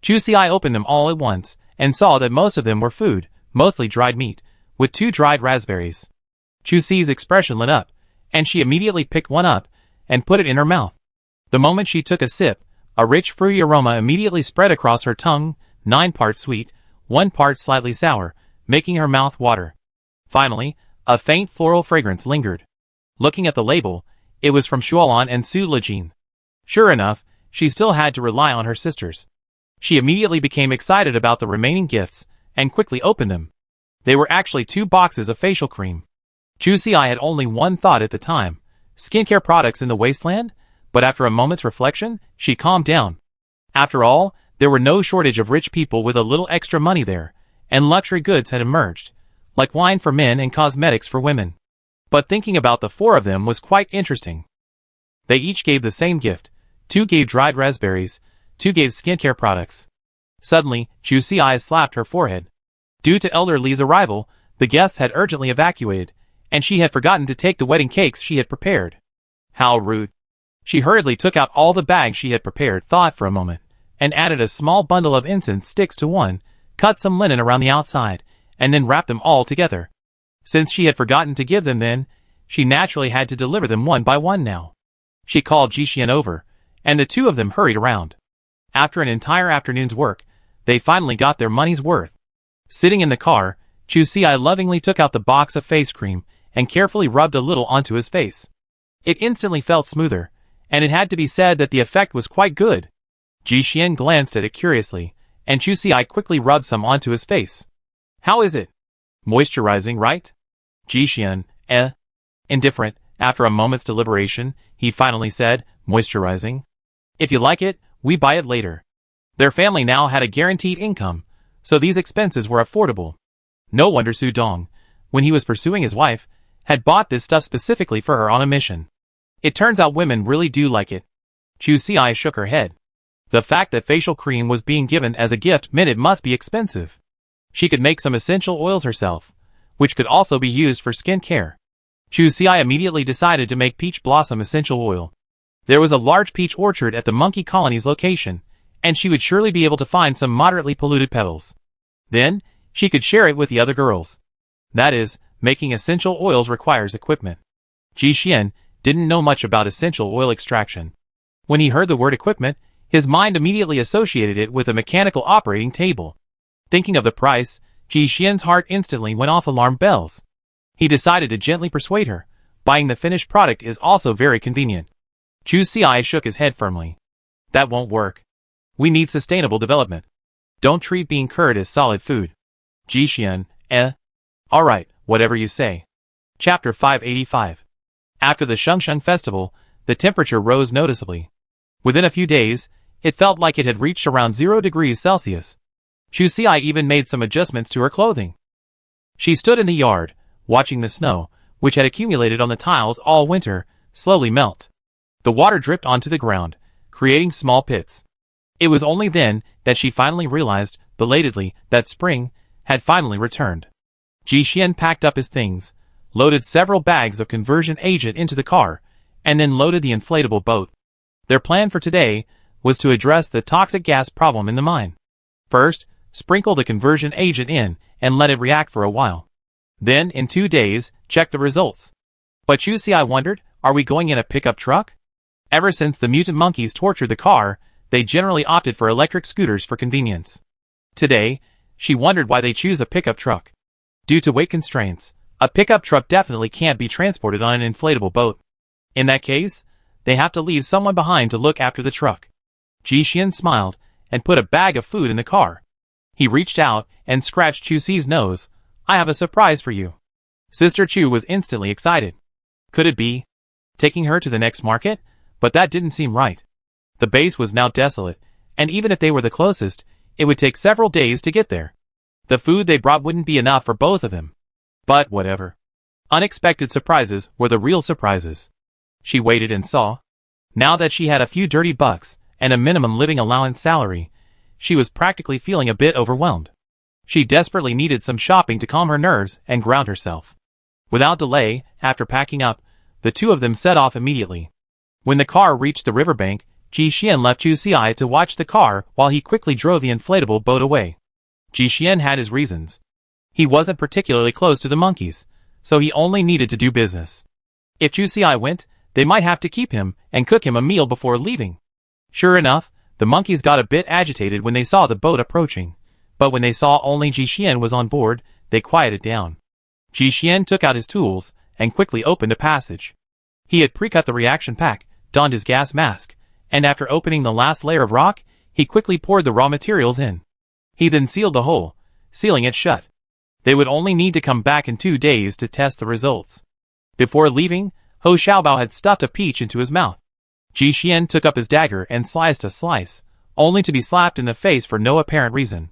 Chu Si opened them all at once, and saw that most of them were food, mostly dried meat, with 2 dried raspberries. Chu Si's expression lit up, and she immediately picked one up and put it in her mouth. The moment she took a sip, a rich fruity aroma immediately spread across her tongue, 9 parts sweet, 1 part slightly sour, making her mouth water. Finally, a faint floral fragrance lingered. Looking at the label, it was from Shuolan and Su Lejin. Sure enough, she still had to rely on her sisters. She immediately became excited about the remaining gifts, and quickly opened them. They were actually 2 boxes of facial cream. Chu Si had only one thought at the time, skincare products in the Wasteland, but after a moment's reflection, she calmed down. After all, there were no shortage of rich people with a little extra money there, and luxury goods had emerged, like wine for men and cosmetics for women. But thinking about the 4 of them was quite interesting. They each gave the same gift. 2 gave dried raspberries, 2 gave skincare products. Suddenly, Chu Si slapped her forehead. Due to Elder Li's arrival, the guests had urgently evacuated, and she had forgotten to take the wedding cakes she had prepared. How rude. She hurriedly took out all the bags she had prepared, thought for a moment, and added a small bundle of incense sticks to one, cut some linen around the outside, and then wrapped them all together. Since she had forgotten to give them then, she naturally had to deliver them one by one now. She called Ji Xian over, and the 2 of them hurried around. After an entire afternoon's work, they finally got their money's worth. Sitting in the car, Chu Si lovingly took out the box of face cream and carefully rubbed a little onto his face. It instantly felt smoother, and it had to be said that the effect was quite good. Ji Xian glanced at it curiously, and Chu Si quickly rubbed some onto his face. How is it? Moisturizing, right? Ji Xian, indifferent. After a moment's deliberation, he finally said, moisturizing. If you like it, we buy it later. Their family now had a guaranteed income, so these expenses were affordable. No wonder Su Dong, when he was pursuing his wife, had bought this stuff specifically for her on a mission. It turns out women really do like it. Chu Si shook her head. The fact that facial cream was being given as a gift meant it must be expensive. She could make some essential oils herself, which could also be used for skin care. Chu Si immediately decided to make peach blossom essential oil. There was a large peach orchard at the monkey colony's location, and she would surely be able to find some moderately polluted petals. Then, she could share it with the other girls. That is, making essential oils requires equipment. Ji Xian didn't know much about essential oil extraction. When he heard the word equipment, his mind immediately associated it with a mechanical operating table. Thinking of the price, Ji Xian's heart instantly went off alarm bells. He decided to gently persuade her. Buying the finished product is also very convenient. Chu Xi shook his head firmly. That won't work. We need sustainable development. Don't treat being curd as solid food. Ji Xian, Alright, whatever you say. Chapter 585. After the Shengsheng festival, the temperature rose noticeably. Within a few days, it felt like it had reached around 0 degrees Celsius. Chu Xi even made some adjustments to her clothing. She stood in the yard, watching the snow, which had accumulated on the tiles all winter, slowly melt. The water dripped onto the ground, creating small pits. It was only then that she finally realized, belatedly, that spring had finally returned. Ji Xian packed up his things, loaded several bags of conversion agent into the car, and then loaded the inflatable boat. Their plan for today was to address the toxic gas problem in the mine. First, sprinkle the conversion agent in and let it react for a while. Then, in 2 days, check the results. But Chu Xi wondered, are we going in a pickup truck? Ever since the mutant monkeys tortured the car, they generally opted for electric scooters for convenience. Today, she wondered why they choose a pickup truck. Due to weight constraints, a pickup truck definitely can't be transported on an inflatable boat. In that case, they have to leave someone behind to look after the truck. Ji Xian smiled and put a bag of food in the car. He reached out and scratched Chu Xi's nose. I have a surprise for you. Sister Chu was instantly excited. Could it be taking her to the next market? But that didn't seem right. The base was now desolate, and even if they were the closest, it would take several days to get there. The food they brought wouldn't be enough for both of them. But whatever. Unexpected surprises were the real surprises. She waited and saw. Now that she had a few dirty bucks and a minimum living allowance salary, she was practically feeling a bit overwhelmed. She desperately needed some shopping to calm her nerves and ground herself. Without delay, after packing up, the two of them set off immediately. When the car reached the riverbank, Ji Xian left Chu Xi to watch the car while he quickly drove the inflatable boat away. Ji Xian had his reasons. He wasn't particularly close to the monkeys, so he only needed to do business. If Chu Xi went, they might have to keep him and cook him a meal before leaving. Sure enough, the monkeys got a bit agitated when they saw the boat approaching, but when they saw only Ji Xian was on board, they quieted down. Ji Xian took out his tools and quickly opened a passage. He had pre-cut the reaction pack, donned his gas mask, and after opening the last layer of rock, he quickly poured the raw materials in. He then sealed the hole, sealing it shut. They would only need to come back in 2 days to test the results. Before leaving, Ho Xiaobao had stuffed a peach into his mouth. Ji Xian took up his dagger and sliced a slice, only to be slapped in the face for no apparent reason.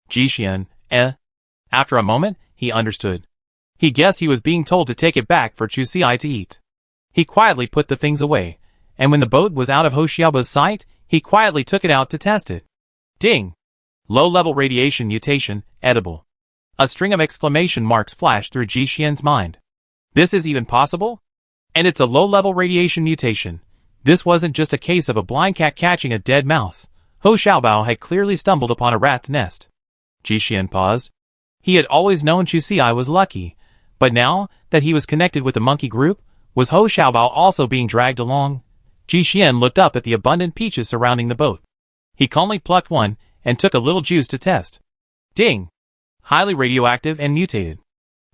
Ji Xian, After a moment, he understood. He guessed he was being told to take it back for Chu Xi to eat. He quietly put the things away, and when the boat was out of Ho Xiaobao's sight, he quietly took it out to test it. Ding! Low-level radiation mutation, edible. A string of exclamation marks flashed through Ji Xian's mind. This is even possible? And it's a low-level radiation mutation. This wasn't just a case of a blind cat catching a dead mouse. Ho Xiaobao had clearly stumbled upon a rat's nest. Ji Xian paused. He had always known Chu Xi was lucky, but now that he was connected with the monkey group, was Ho Xiaobao also being dragged along? Ji Xian looked up at the abundant peaches surrounding the boat. He calmly plucked one and took a little juice to test. Ding! Highly radioactive and mutated.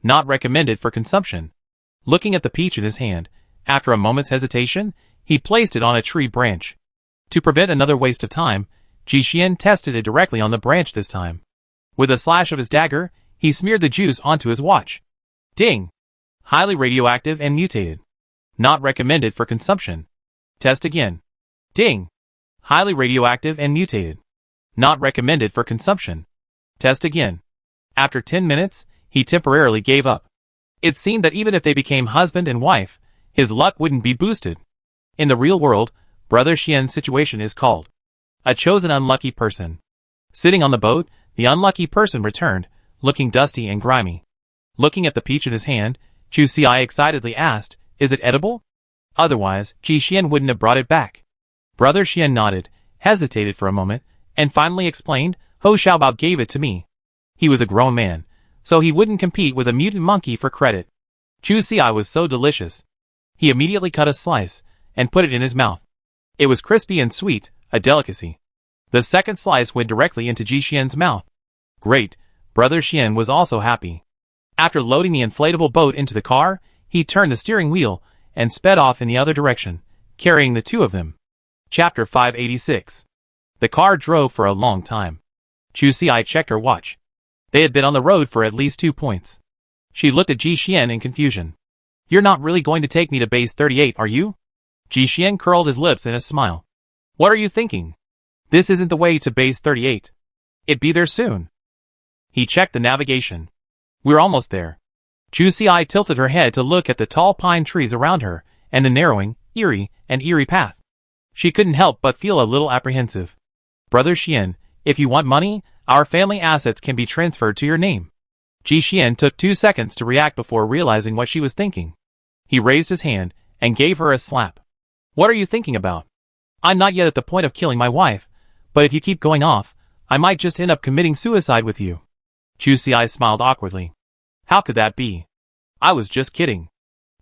Not recommended for consumption. Looking at the peach in his hand, after a moment's hesitation, he placed it on a tree branch. To prevent another waste of time, Ji Xian tested it directly on the branch this time. With a slash of his dagger, he smeared the juice onto his watch. Ding! Highly radioactive and mutated. Not recommended for consumption. Test again. Ding! Highly radioactive and mutated. Not recommended for consumption. Test again. After 10 minutes, he temporarily gave up. It seemed that even if they became husband and wife, his luck wouldn't be boosted. In the real world, Brother Xian's situation is called a chosen unlucky person. Sitting on the boat, the unlucky person returned, looking dusty and grimy. Looking at the peach in his hand, Chu Xi excitedly asked, "Is it edible?" Otherwise, Ji Xian wouldn't have brought it back. Brother Xian nodded, hesitated for a moment, and finally explained, "Ho Xiaobao gave it to me. He was a grown man, so he wouldn't compete with a mutant monkey for credit." Chu Xi was so delicious. He immediately cut a slice and put it in his mouth. It was crispy and sweet, a delicacy. The second slice went directly into Ji Xian's mouth. Great, Brother Xian was also happy. After loading the inflatable boat into the car, he turned the steering wheel and sped off in the other direction, carrying the two of them. Chapter 586. The car drove for a long time. Chu Xi checked her watch. They had been on the road for at least 2 points. She looked at Ji Xian in confusion. You're not really going to take me to base 38, are you? Ji Xian curled his lips in a smile. What are you thinking? This isn't the way to base 38. It'd be there soon. He checked the navigation. We're almost there. Chu Xi tilted her head to look at the tall pine trees around her and the narrowing, eerie path. She couldn't help but feel a little apprehensive. Brother Xian, if you want money, our family assets can be transferred to your name. Ji Xian took 2 seconds to react before realizing what she was thinking. He raised his hand and gave her a slap. What are you thinking about? I'm not yet at the point of killing my wife, but if you keep going off, I might just end up committing suicide with you. Chu Xi smiled awkwardly. How could that be? I was just kidding.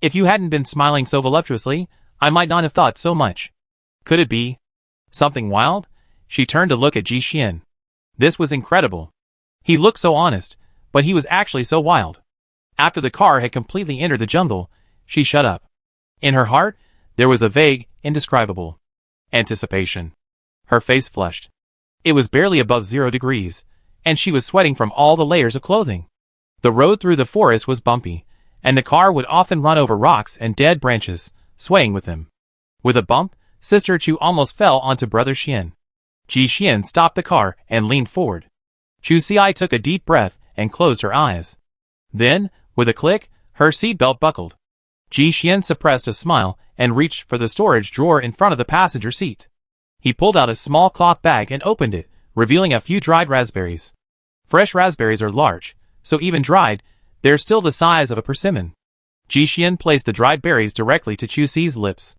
If you hadn't been smiling so voluptuously, I might not have thought so much. Could it be something wild? She turned to look at Ji Xian. This was incredible. He looked so honest, but he was actually so wild. After the car had completely entered the jungle, she shut up. In her heart, there was a vague, indescribable anticipation. Her face flushed. It was barely above 0 degrees, and she was sweating from all the layers of clothing. The road through the forest was bumpy, and the car would often run over rocks and dead branches, swaying with them. With a bump, Sister Chu almost fell onto Brother Xian. Ji Xian stopped the car and leaned forward. Chu Xi took a deep breath and closed her eyes. Then, with a click, her seatbelt buckled. Ji Xian suppressed a smile and reached for the storage drawer in front of the passenger seat. He pulled out a small cloth bag and opened it, revealing a few dried raspberries. Fresh raspberries are large, so even dried, they're still the size of a persimmon. Ji Xian placed the dried berries directly to Chu Xi's lips.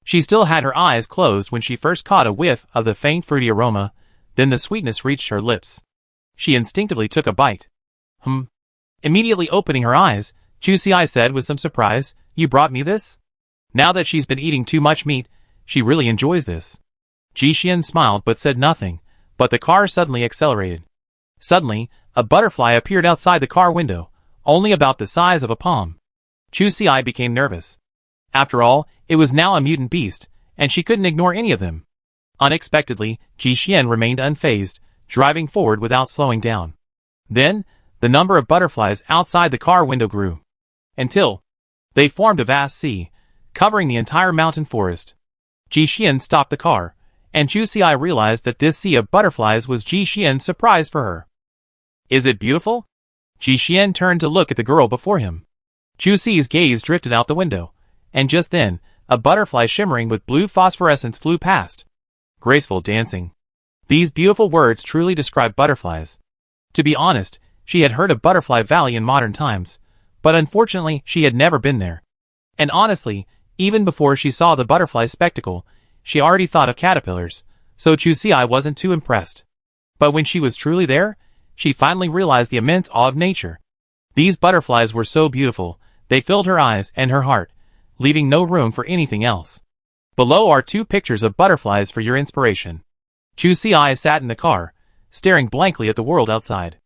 She still had her eyes closed when she first caught a whiff of the faint fruity aroma, then the sweetness reached her lips. She instinctively took a bite. Immediately opening her eyes, Chu Xi said with some surprise, You brought me this? Now that she's been eating too much meat, she really enjoys this. Ji Xian smiled but said nothing, but the car suddenly accelerated. Suddenly, a butterfly appeared outside the car window, only about the size of a palm. Chu Xi became nervous. After all, it was now a mutant beast, and she couldn't ignore any of them. Unexpectedly, Ji Xian remained unfazed, driving forward without slowing down. Then, the number of butterflies outside the car window grew. Until they formed a vast sea, covering the entire mountain forest. Ji Xian stopped the car, and Chu Xi realized that this sea of butterflies was Ji Xian's surprise for her. Is it beautiful? Ji Xian turned to look at the girl before him. Chu Xi's gaze drifted out the window, and just then, a butterfly shimmering with blue phosphorescence flew past. Graceful dancing. These beautiful words truly describe butterflies. To be honest, she had heard of Butterfly Valley in modern times, but unfortunately she had never been there. And honestly, even before she saw the butterfly spectacle, she already thought of caterpillars, so Chu Xi wasn't too impressed. But when she was truly there, she finally realized the immense awe of nature. These butterflies were so beautiful, they filled her eyes and her heart, leaving no room for anything else. Below are 2 pictures of butterflies for your inspiration. Chu Xi sat in the car, staring blankly at the world outside.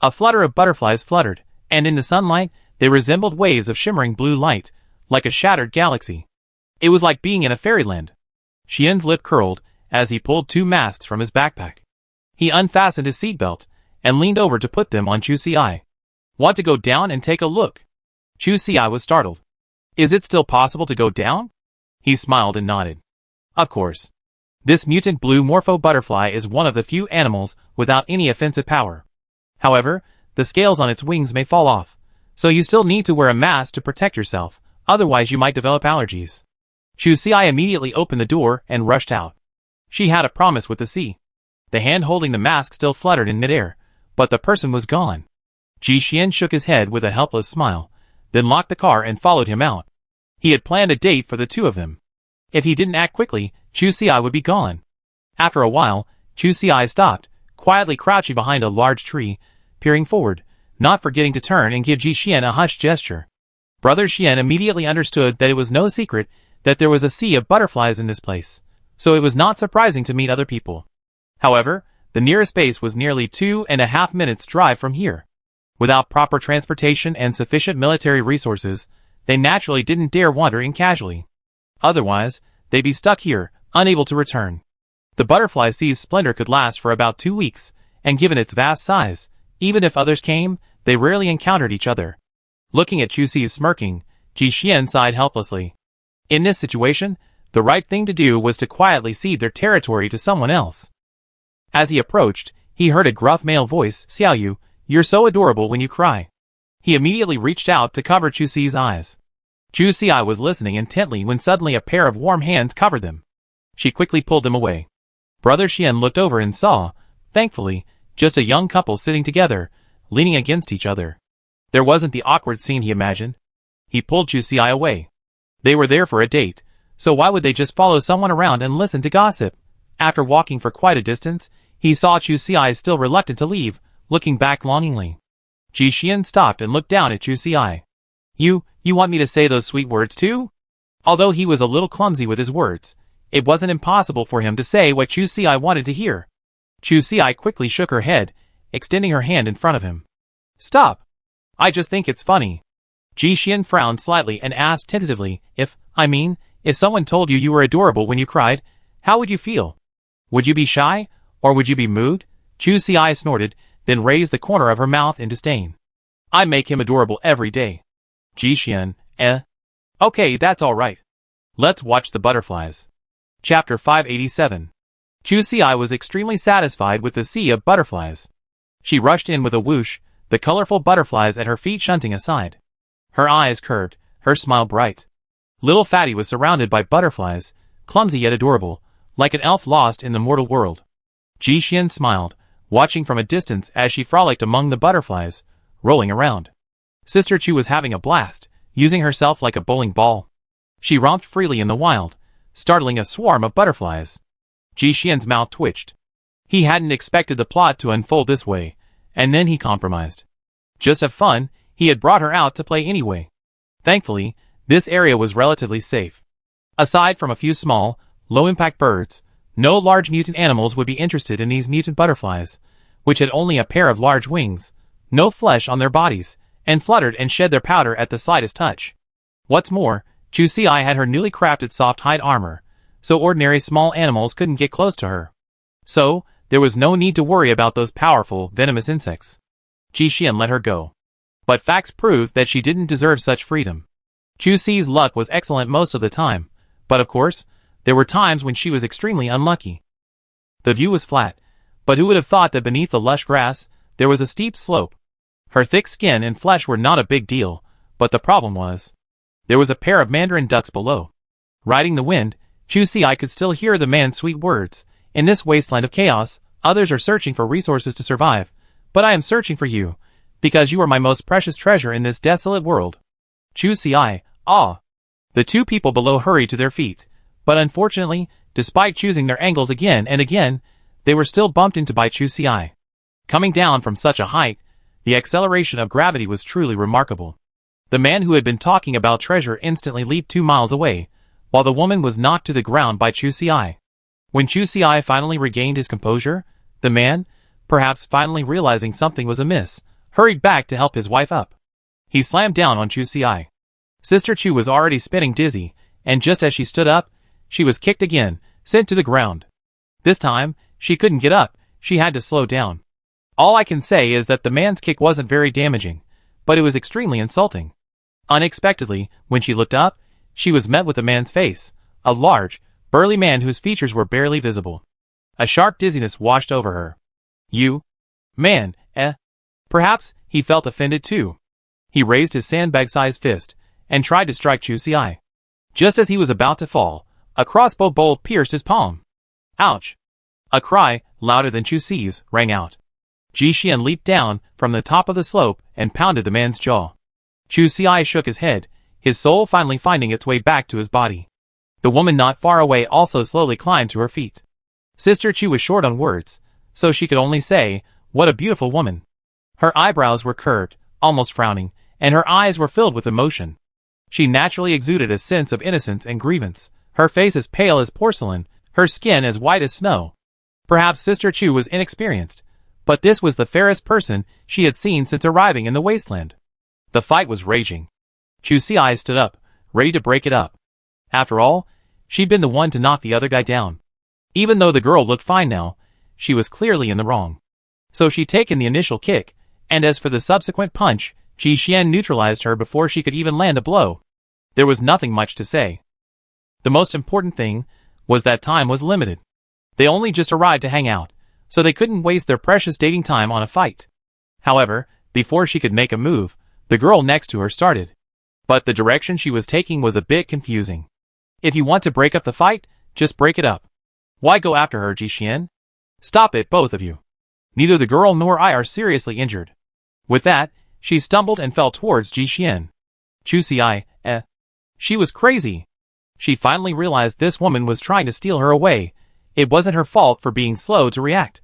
A flutter of butterflies fluttered, and in the sunlight, they resembled waves of shimmering blue light, like a shattered galaxy. It was like being in a fairyland. Xian's lip curled as he pulled 2 masks from his backpack. He unfastened his seatbelt and leaned over to put them on Chu Xi. Want to go down and take a look? Chu Xi was startled. Is it still possible to go down? He smiled and nodded. Of course. This mutant blue morpho butterfly is one of the few animals without any offensive power. However, the scales on its wings may fall off, so you still need to wear a mask to protect yourself, otherwise you might develop allergies. Chu Xi immediately opened the door and rushed out. She had a promise with the sea. The hand holding the mask still fluttered in midair, but the person was gone. Ji Xian shook his head with a helpless smile, then locked the car and followed him out. He had planned a date for the 2 of them. If he didn't act quickly, Chu Xi would be gone. After a while, Chu Xi stopped, quietly crouching behind a large tree, peering forward, not forgetting to turn and give Ji Xian a hushed gesture. Brother Xian immediately understood that it was no secret that there was a sea of butterflies in this place, so it was not surprising to meet other people. However, The nearest base was nearly 2.5 minutes' drive from here. Without proper transportation and sufficient military resources, they naturally didn't dare wander in casually. Otherwise, they'd be stuck here, unable to return. The butterfly sea's splendor could last for about 2 weeks, and given its vast size, even if others came, they rarely encountered each other. Looking at Chu Si's smirking, Ji Xian sighed helplessly. In this situation, the right thing to do was to quietly cede their territory to someone else. As he approached, he heard a gruff male voice, "Xiao Yu, you're so adorable when you cry." He immediately reached out to cover Chu Si's eyes. Chu Xi was listening intently when suddenly a pair of warm hands covered them. She quickly pulled them away. Brother Xian looked over and saw, thankfully, just a young couple sitting together, leaning against each other. There wasn't the awkward scene he imagined. He pulled Chu Xi away. They were there for a date, so why would they just follow someone around and listen to gossip? After walking for quite a distance, he saw Chu Xi still reluctant to leave, looking back longingly. Ji Xian stopped and looked down at Chu Xi. You want me to say those sweet words too? Although he was a little clumsy with his words, it wasn't impossible for him to say what Chu Xi wanted to hear. Chu Xi quickly shook her head, extending her hand in front of him. Stop. I just think it's funny. Ji Xian frowned slightly and asked tentatively, if someone told you you were adorable when you cried, how would you feel? Would you be shy, or would you be moved? Chu Xi snorted, then raised the corner of her mouth in disdain. I make him adorable every day. Ji Xian, Okay, that's all right. Let's watch the butterflies. Chapter 587. Chu Xi was extremely satisfied with the sea of butterflies. She rushed in with a whoosh, the colorful butterflies at her feet shunting aside. Her eyes curved, her smile bright. Little Fatty was surrounded by butterflies, clumsy yet adorable, like an elf lost in the mortal world. Ji Xian smiled, watching from a distance as she frolicked among the butterflies, rolling around. Sister Chu was having a blast, using herself like a bowling ball. She romped freely in the wild, startling a swarm of butterflies. Ji Xian's mouth twitched. He hadn't expected the plot to unfold this way, and then he compromised. Just have fun, he had brought her out to play anyway. Thankfully, this area was relatively safe. Aside from a few small, low-impact birds, no large mutant animals would be interested in these mutant butterflies, which had only a pair of large wings, no flesh on their bodies, and fluttered and shed their powder at the slightest touch. What's more, Chu Xi had her newly crafted soft hide armor, so ordinary small animals couldn't get close to her. So, there was no need to worry about those powerful, venomous insects. Ji Xian let her go. But facts proved that she didn't deserve such freedom. Chu Xi's luck was excellent most of the time, but of course, there were times when she was extremely unlucky. The view was flat, but who would have thought that beneath the lush grass, there was a steep slope? Her thick skin and flesh were not a big deal, but the problem was, there was a pair of mandarin ducks below. Riding the wind, Chu Xi could still hear the man's sweet words. In this wasteland of chaos, others are searching for resources to survive, but I am searching for you, because you are my most precious treasure in this desolate world. Chu Xi, ah! The two people below hurried to their feet, but unfortunately, despite choosing their angles again and again, they were still bumped into by Chu Xi. Coming down from such a height, the acceleration of gravity was truly remarkable. The man who had been talking about treasure instantly leaped 2 miles away, while the woman was knocked to the ground by Chu Xi. When Chu Xi finally regained his composure, the man, perhaps finally realizing something was amiss, hurried back to help his wife up. He slammed down on Chu Xi. Sister Chu was already spinning dizzy, and just as she stood up, she was kicked again, sent to the ground. This time, she couldn't get up, she had to slow down. All I can say is that the man's kick wasn't very damaging, but it was extremely insulting. Unexpectedly, when she looked up, she was met with a man's face, a large, burly man whose features were barely visible. A sharp dizziness washed over her. You? Man, Perhaps he felt offended too. He raised his sandbag-sized fist, and tried to strike Chu Xi. Just as he was about to fall, a crossbow bolt pierced his palm. Ouch! A cry, louder than Chu Xi's, rang out. Ji Xian leaped down from the top of the slope and pounded the man's jaw. Chu Xi shook his head, his soul finally finding its way back to his body. The woman not far away also slowly climbed to her feet. Sister Chu was short on words, so she could only say, "What a beautiful woman." Her eyebrows were curved, almost frowning, and her eyes were filled with emotion. She naturally exuded a sense of innocence and grievance, her face as pale as porcelain, her skin as white as snow. Perhaps Sister Chu was inexperienced, but this was the fairest person she had seen since arriving in the Wasteland. The fight was raging. Chu Xiai stood up, ready to break it up. After all, she'd been the one to knock the other guy down. Even though the girl looked fine now, she was clearly in the wrong. So she'd taken the initial kick, and as for the subsequent punch, Ji Xian neutralized her before she could even land a blow. There was nothing much to say. The most important thing was that time was limited. They only just arrived to hang out, so they couldn't waste their precious dating time on a fight. However, before she could make a move, the girl next to her started. But the direction she was taking was a bit confusing. If you want to break up the fight, just break it up. Why go after her, Ji Xian? Stop it, both of you. Neither the girl nor I are seriously injured. With that, she stumbled and fell towards Ji Xian. Chu Xiai, She was crazy. She finally realized this woman was trying to steal her away. It wasn't her fault for being slow to react.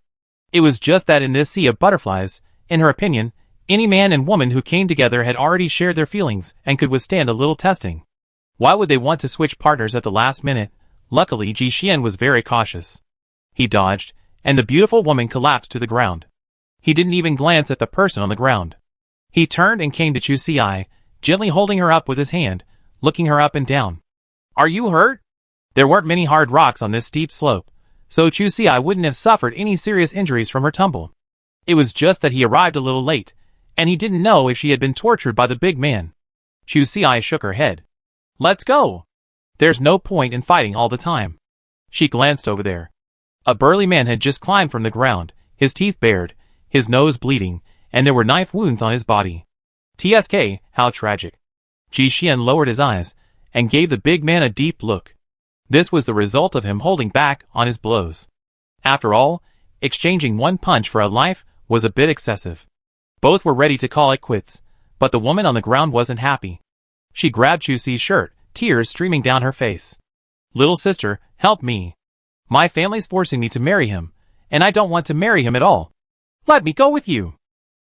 It was just that in this sea of butterflies, in her opinion, any man and woman who came together had already shared their feelings and could withstand a little testing. Why would they want to switch partners at the last minute? Luckily, Ji Xian was very cautious. He dodged, and the beautiful woman collapsed to the ground. He didn't even glance at the person on the ground. He turned and came to Chu Xiai, gently holding her up with his hand, looking her up and down. Are you hurt? There weren't many hard rocks on this steep slope, so Chu Xiai wouldn't have suffered any serious injuries from her tumble. It was just that he arrived a little late, and he didn't know if she had been tortured by the big man. Chu Xiai shook her head. Let's go. There's no point in fighting all the time. She glanced over there. A burly man had just climbed from the ground, his teeth bared, his nose bleeding, and there were knife wounds on his body. TSK, how tragic. Ji Xian lowered his eyes, and gave the big man a deep look. This was the result of him holding back on his blows. After all, exchanging one punch for a life was a bit excessive. Both were ready to call it quits, but the woman on the ground wasn't happy. She grabbed Chu Xi's shirt, tears streaming down her face. Little sister, help me. My family's forcing me to marry him, and I don't want to marry him at all. Let me go with you.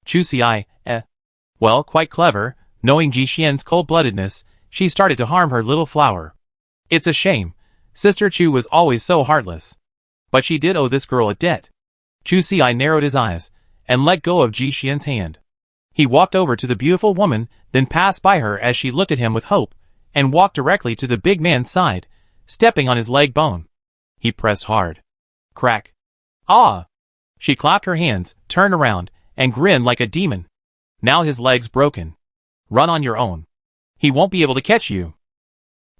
Chu Xiai, Well, quite clever, knowing Ji Xian's cold-bloodedness, she started to harm her little flower. It's a shame. Sister Chu was always so heartless. But she did owe this girl a debt. Chu Xiai narrowed his eyes, and let go of Ji Xian's hand. He walked over to the beautiful woman, then passed by her as she looked at him with hope, and walked directly to the big man's side, stepping on his leg bone. He pressed hard. Crack. Ah! She clapped her hands, turned around, and grinned like a demon. Now his leg's broken. Run on your own. He won't be able to catch you.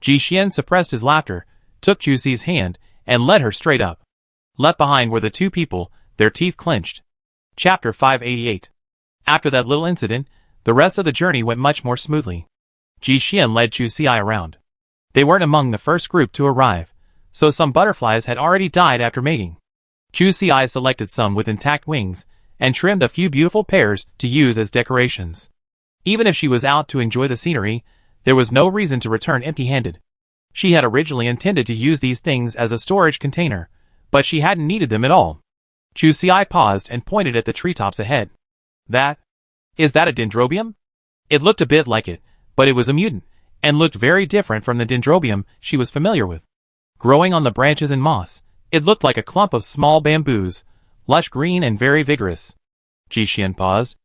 Ji Xian suppressed his laughter, took Chu Xi's hand, and led her straight up. Left behind were the two people, their teeth clenched. Chapter 588. After that little incident, the rest of the journey went much more smoothly. Ji Xian led Chu Xiai around. They weren't among the first group to arrive, so some butterflies had already died after mating. Chu Xiai selected some with intact wings, and trimmed a few beautiful pairs to use as decorations. Even if she was out to enjoy the scenery, there was no reason to return empty-handed. She had originally intended to use these things as a storage container, but she hadn't needed them at all. Chu Xiai paused and pointed at the treetops ahead. Is that a dendrobium? It looked a bit like it, but it was a mutant, and looked very different from the dendrobium she was familiar with. Growing on the branches and moss, it looked like a clump of small bamboos, lush green and very vigorous. Ji Xian paused.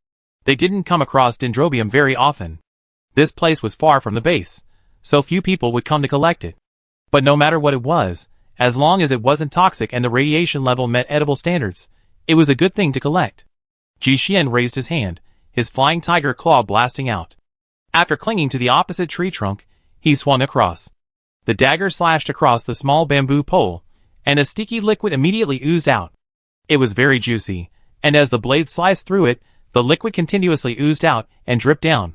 They didn't come across dendrobium very often. This place was far from the base, so few people would come to collect it. But no matter what it was, as long as it wasn't toxic and the radiation level met edible standards, it was a good thing to collect. Ji Xian raised his hand, his flying tiger claw blasting out. After clinging to the opposite tree trunk, he swung across. The dagger slashed across the small bamboo pole, and a sticky liquid immediately oozed out. It was very juicy, and as the blade sliced through it, the liquid continuously oozed out and dripped down.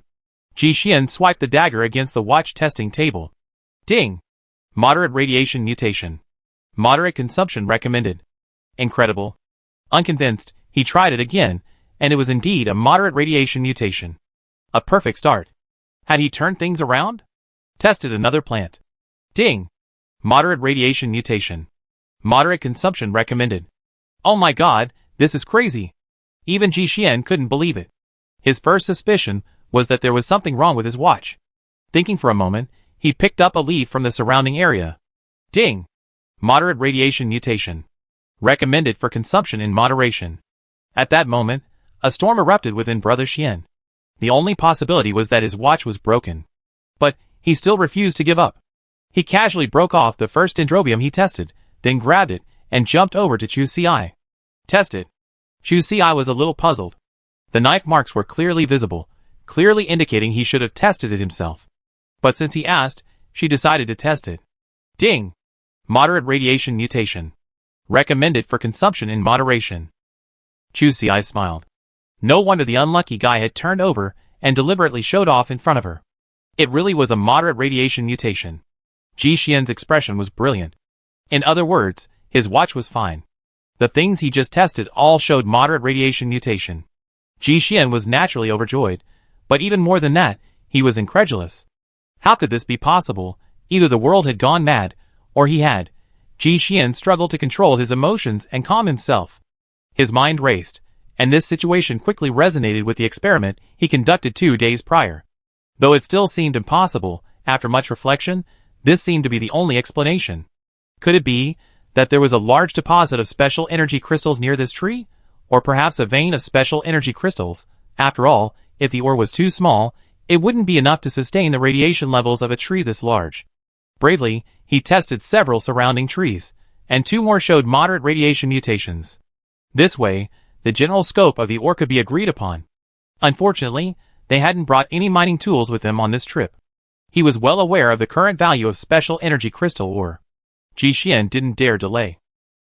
Ji Xian swiped the dagger against the watch testing table. Ding! Moderate radiation mutation. Moderate consumption recommended. Incredible. Unconvinced, he tried it again, and it was indeed a moderate radiation mutation. A perfect start. Had he turned things around? Tested another plant. Ding! Moderate radiation mutation. Moderate consumption recommended. Oh my god, this is crazy. Even Ji Xian couldn't believe it. His first suspicion was that there was something wrong with his watch. Thinking for a moment, he picked up a leaf from the surrounding area. Ding! Moderate radiation mutation. Recommended for consumption in moderation. At that moment, a storm erupted within Brother Xian. The only possibility was that his watch was broken. But he still refused to give up. He casually broke off the first dendrobium he tested, then grabbed it and jumped over to Chu Ci. Test it. Chu Ci was a little puzzled. The knife marks were clearly visible, clearly indicating he should have tested it himself. But since he asked, she decided to test it. Ding! Moderate radiation mutation. Recommended for consumption in moderation. Chu Ci smiled. No wonder the unlucky guy had turned over and deliberately showed off in front of her. It really was a moderate radiation mutation. Ji Xian's expression was brilliant. In other words, his watch was fine. The things he just tested all showed moderate radiation mutation. Ji Xian was naturally overjoyed, but even more than that, he was incredulous. How could this be possible? Either the world had gone mad, or he had. Ji Xian struggled to control his emotions and calm himself. His mind raced, and this situation quickly resonated with the experiment he conducted 2 days prior. Though it still seemed impossible, after much reflection, this seemed to be the only explanation. Could it be that there was a large deposit of special energy crystals near this tree? Or perhaps a vein of special energy crystals? After all, if the ore was too small, it wouldn't be enough to sustain the radiation levels of a tree this large. Bravely, he tested several surrounding trees, and 2 more showed moderate radiation mutations. This way, the general scope of the ore could be agreed upon. Unfortunately, they hadn't brought any mining tools with them on this trip. He was well aware of the current value of special energy crystal ore. Ji Xian didn't dare delay.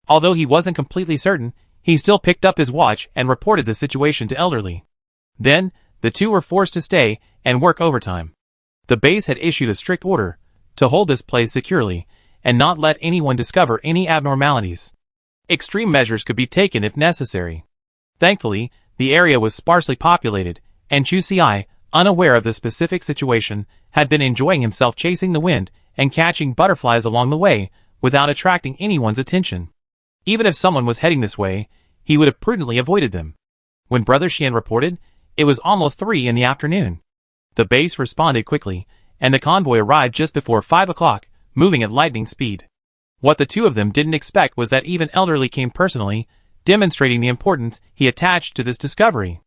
Although he wasn't completely certain, he still picked up his watch and reported the situation to Elderly. Then, the 2 were forced to stay and work overtime. The base had issued a strict order to hold this place securely and not let anyone discover any abnormalities. Extreme measures could be taken if necessary. Thankfully, the area was sparsely populated, and Chu Ci, unaware of the specific situation, had been enjoying himself chasing the wind and catching butterflies along the way without attracting anyone's attention. Even if someone was heading this way, he would have prudently avoided them. When Brother Xian reported, it was almost 3 in the afternoon. The base responded quickly, and the convoy arrived just before 5 o'clock, moving at lightning speed. What the 2 of them didn't expect was that even Elderly came personally, demonstrating the importance he attached to this discovery.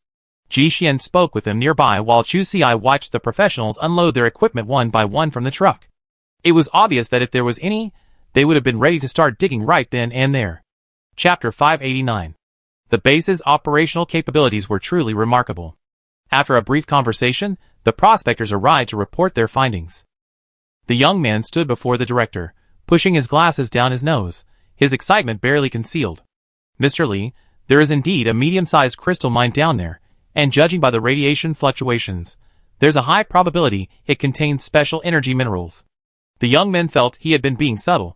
Ji Xian spoke with them nearby while Chu Ci watched the professionals unload their equipment one by one from the truck. It was obvious that if there was any, they would have been ready to start digging right then and there. Chapter 589. The base's operational capabilities were truly remarkable. After a brief conversation, the prospectors arrived to report their findings. The young man stood before the director, pushing his glasses down his nose, his excitement barely concealed. Mr. Li, there is indeed a medium-sized crystal mine down there, and judging by the radiation fluctuations, there's a high probability it contains special energy minerals. The young man felt he had been being subtle.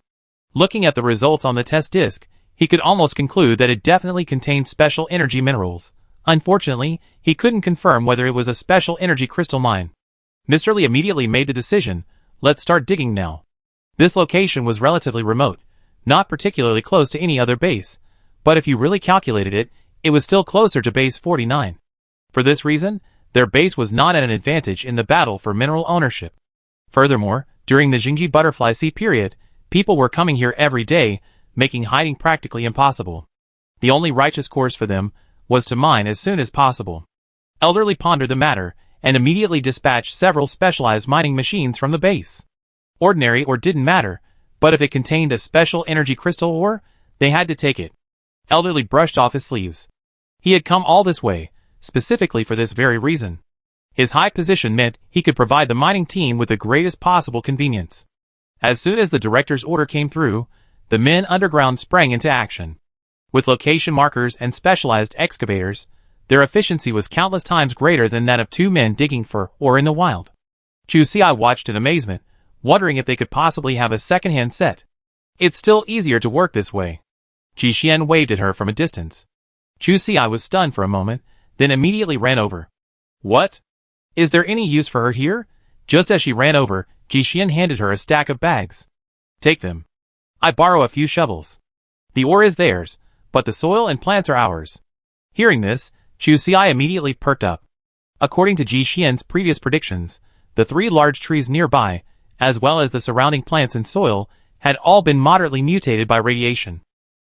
Looking at the results on the test disc, he could almost conclude that it definitely contained special energy minerals. Unfortunately, he couldn't confirm whether it was a special energy crystal mine. Mr. Li immediately made the decision, let's start digging now. This location was relatively remote, not particularly close to any other base, but if you really calculated it, it was still closer to base 49. For this reason, their base was not at an advantage in the battle for mineral ownership. Furthermore, during the Jingji Butterfly Sea period, people were coming here every day, making hiding practically impossible. The only righteous course for them was to mine as soon as possible. Elderly pondered the matter, and immediately dispatched several specialized mining machines from the base. Ordinary ore didn't matter, but if it contained a special energy crystal ore, they had to take it. Elderly brushed off his sleeves. He had come all this way, specifically for this very reason. His high position meant he could provide the mining team with the greatest possible convenience. As soon as the director's order came through, the men underground sprang into action. With location markers and specialized excavators, their efficiency was countless times greater than that of 2 men digging for ore in the wild. Chu Ci watched in amazement, wondering if they could possibly have a second-hand set. It's still easier to work this way. Ji Xian waved at her from a distance. Chu Ci was stunned for a moment, then immediately ran over. What? Is there any use for her here? Just as she ran over, Ji Xian handed her a stack of bags. Take them. I borrow a few shovels. The ore is theirs, but the soil and plants are ours. Hearing this, Chu Ci immediately perked up. According to Ji Xian's previous predictions, the 3 large trees nearby, as well as the surrounding plants and soil, had all been moderately mutated by radiation.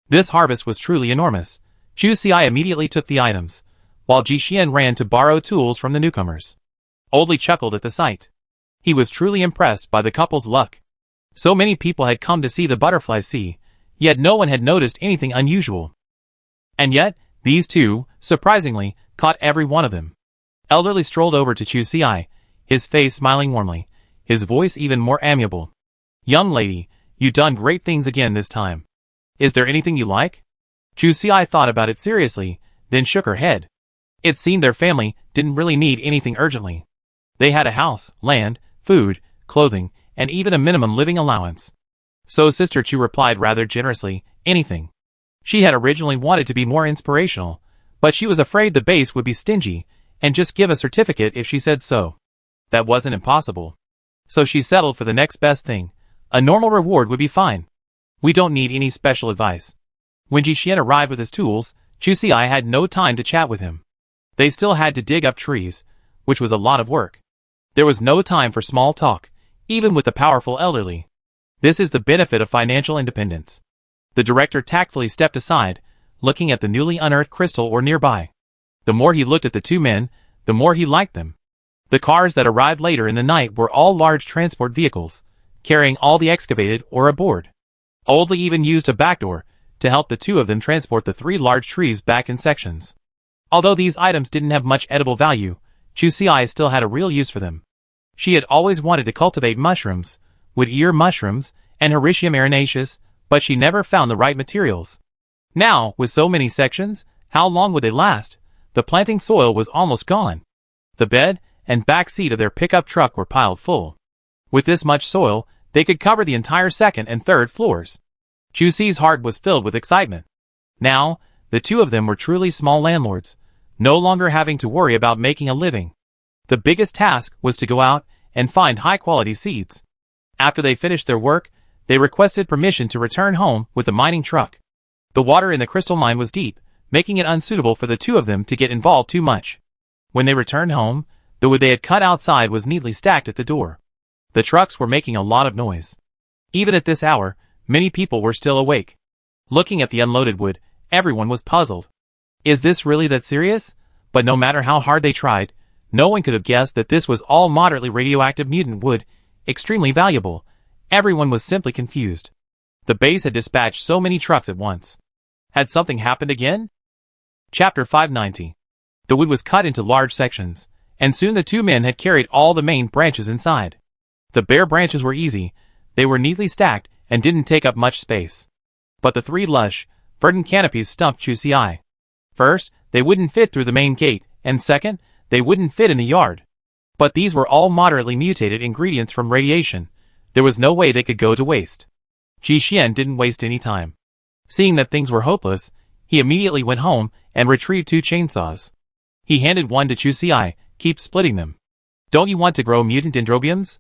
This harvest was truly enormous. Chu Xiai immediately took the items, while Ji Xian ran to borrow tools from the newcomers. Oldly chuckled at the sight. He was truly impressed by the couple's luck. So many people had come to see the butterfly sea, yet no one had noticed anything unusual. And yet, these two, surprisingly, caught every one of them. Elderly strolled over to Chu Xiai, his face smiling warmly, his voice even more amiable. Young lady, you done great things again this time. Is there anything you like? Chu Xiai thought about it seriously, then shook her head. It seemed their family didn't really need anything urgently. They had a house, land, food, clothing, and even a minimum living allowance. So Sister Chu replied rather generously, anything. She had originally wanted to be more inspirational, but she was afraid the base would be stingy, and just give a certificate if she said so. That wasn't impossible. So she settled for the next best thing. A normal reward would be fine. We don't need any special advice. When Ji Xian arrived with his tools, Chu Xiai had no time to chat with him. They still had to dig up trees, which was a lot of work. There was no time for small talk, even with the powerful elderly. This is the benefit of financial independence. The director tactfully stepped aside, looking at the newly unearthed crystal ore nearby. The more he looked at the two men, the more he liked them. The cars that arrived later in the night were all large transport vehicles, carrying all the excavated ore aboard. Oldly even used a backdoor to help the two of them transport the 3 large trees back in sections. Although these items didn't have much edible value, Chu Xiai still had a real use for them. She had always wanted to cultivate mushrooms, wood ear mushrooms, and Hericium arenaceus, but she never found the right materials. Now, with so many sections, how long would they last? The planting soil was almost gone. The bed and back seat of their pickup truck were piled full. With this much soil, they could cover the entire second and third floors. Chu Xi's heart was filled with excitement. Now, the two of them were truly small landlords, no longer having to worry about making a living. The biggest task was to go out and find high-quality seeds. After they finished their work, they requested permission to return home with the mining truck. The water in the crystal mine was deep, making it unsuitable for the two of them to get involved too much. When they returned home, the wood they had cut outside was neatly stacked at the door. The trucks were making a lot of noise. Even at this hour, many people were still awake. Looking at the unloaded wood, everyone was puzzled. Is this really that serious? But no matter how hard they tried, no one could have guessed that this was all moderately radioactive mutant wood, extremely valuable. Everyone was simply confused. The base had dispatched so many trucks at once. Had something happened again? Chapter 590. The wood was cut into large sections, and soon the two men had carried all the main branches inside. The bare branches were easy, they were neatly stacked and didn't take up much space. But the 3 lush, verdant canopies stumped Chu Xiai. First, they wouldn't fit through the main gate, and second, they wouldn't fit in the yard. But these were all moderately mutated ingredients from radiation. There was no way they could go to waste. Ji Xian didn't waste any time. Seeing that things were hopeless, he immediately went home and retrieved 2 chainsaws. He handed one to Chu Xiai, keep splitting them. Don't you want to grow mutant dendrobiums?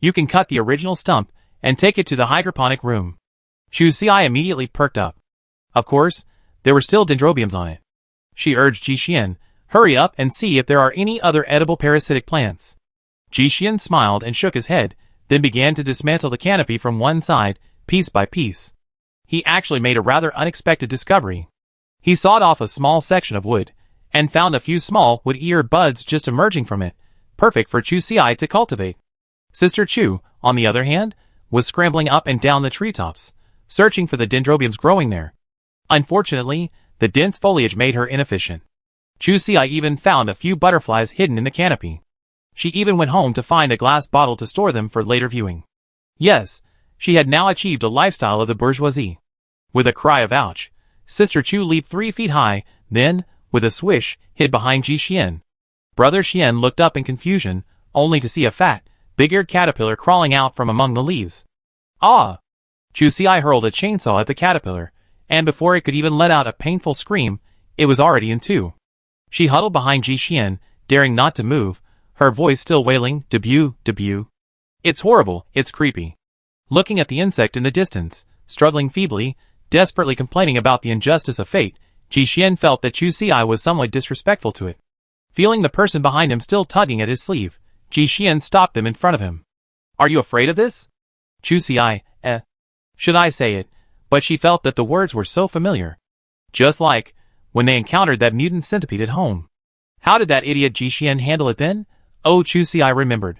You can cut the original stump and take it to the hydroponic room. Chu Xiai immediately perked up. Of course, there were still dendrobiums on it. She urged Ji Xian, hurry up and see if there are any other edible parasitic plants. Ji Xian smiled and shook his head, then began to dismantle the canopy from one side, piece by piece. He actually made a rather unexpected discovery. He sawed off a small section of wood, and found a few small wood ear buds just emerging from it, perfect for Chu Xiai to cultivate. Sister Chu, on the other hand, was scrambling up and down the treetops, searching for the dendrobiums growing there. Unfortunately, the dense foliage made her inefficient. Chu Xiai even found a few butterflies hidden in the canopy. She even went home to find a glass bottle to store them for later viewing. Yes, she had now achieved a lifestyle of the bourgeoisie. With a cry of ouch, Sister Chu leaped 3 feet high, then, with a swish, hid behind Ji Xian. Brother Xian looked up in confusion, only to see a fat, big-eared caterpillar crawling out from among the leaves. Ah! Chu Xiai hurled a chainsaw at the caterpillar, and before it could even let out a painful scream, it was already in 2. She huddled behind Ji Xian, daring not to move, her voice still wailing, debut, debut. It's horrible, it's creepy. Looking at the insect in the distance, struggling feebly, desperately complaining about the injustice of fate, Ji Xian felt that Chu Xiai was somewhat disrespectful to it. Feeling the person behind him still tugging at his sleeve, Ji Xian stopped them in front of him. Are you afraid of this? Chu Xiai, Should I say it, but she felt that the words were so familiar. Just like when they encountered that mutant centipede at home. How did that idiot Ji Xian handle it then? Oh, Chu Xi remembered.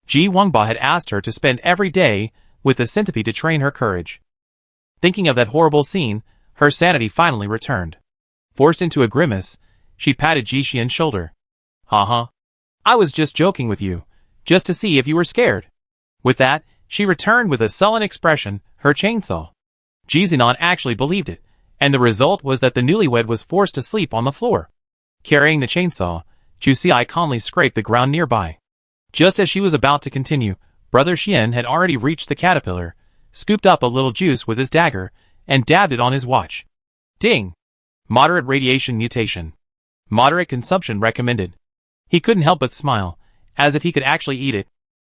Ji Wangba had asked her to spend every day with the centipede to train her courage. Thinking of that horrible scene, her sanity finally returned. Forced into a grimace, she patted Ji Xian's shoulder. "Ha. I was just joking with you, just to see if you were scared." With that, she returned with a sullen expression, her chainsaw. Ji Xian actually believed it, and the result was that the newlywed was forced to sleep on the floor. Carrying the chainsaw, Chu Xi calmly scraped the ground nearby. Just as she was about to continue, Brother Xian had already reached the caterpillar, scooped up a little juice with his dagger, and dabbed it on his watch. Ding! Moderate radiation mutation. Moderate consumption recommended. He couldn't help but smile, as if he could actually eat it.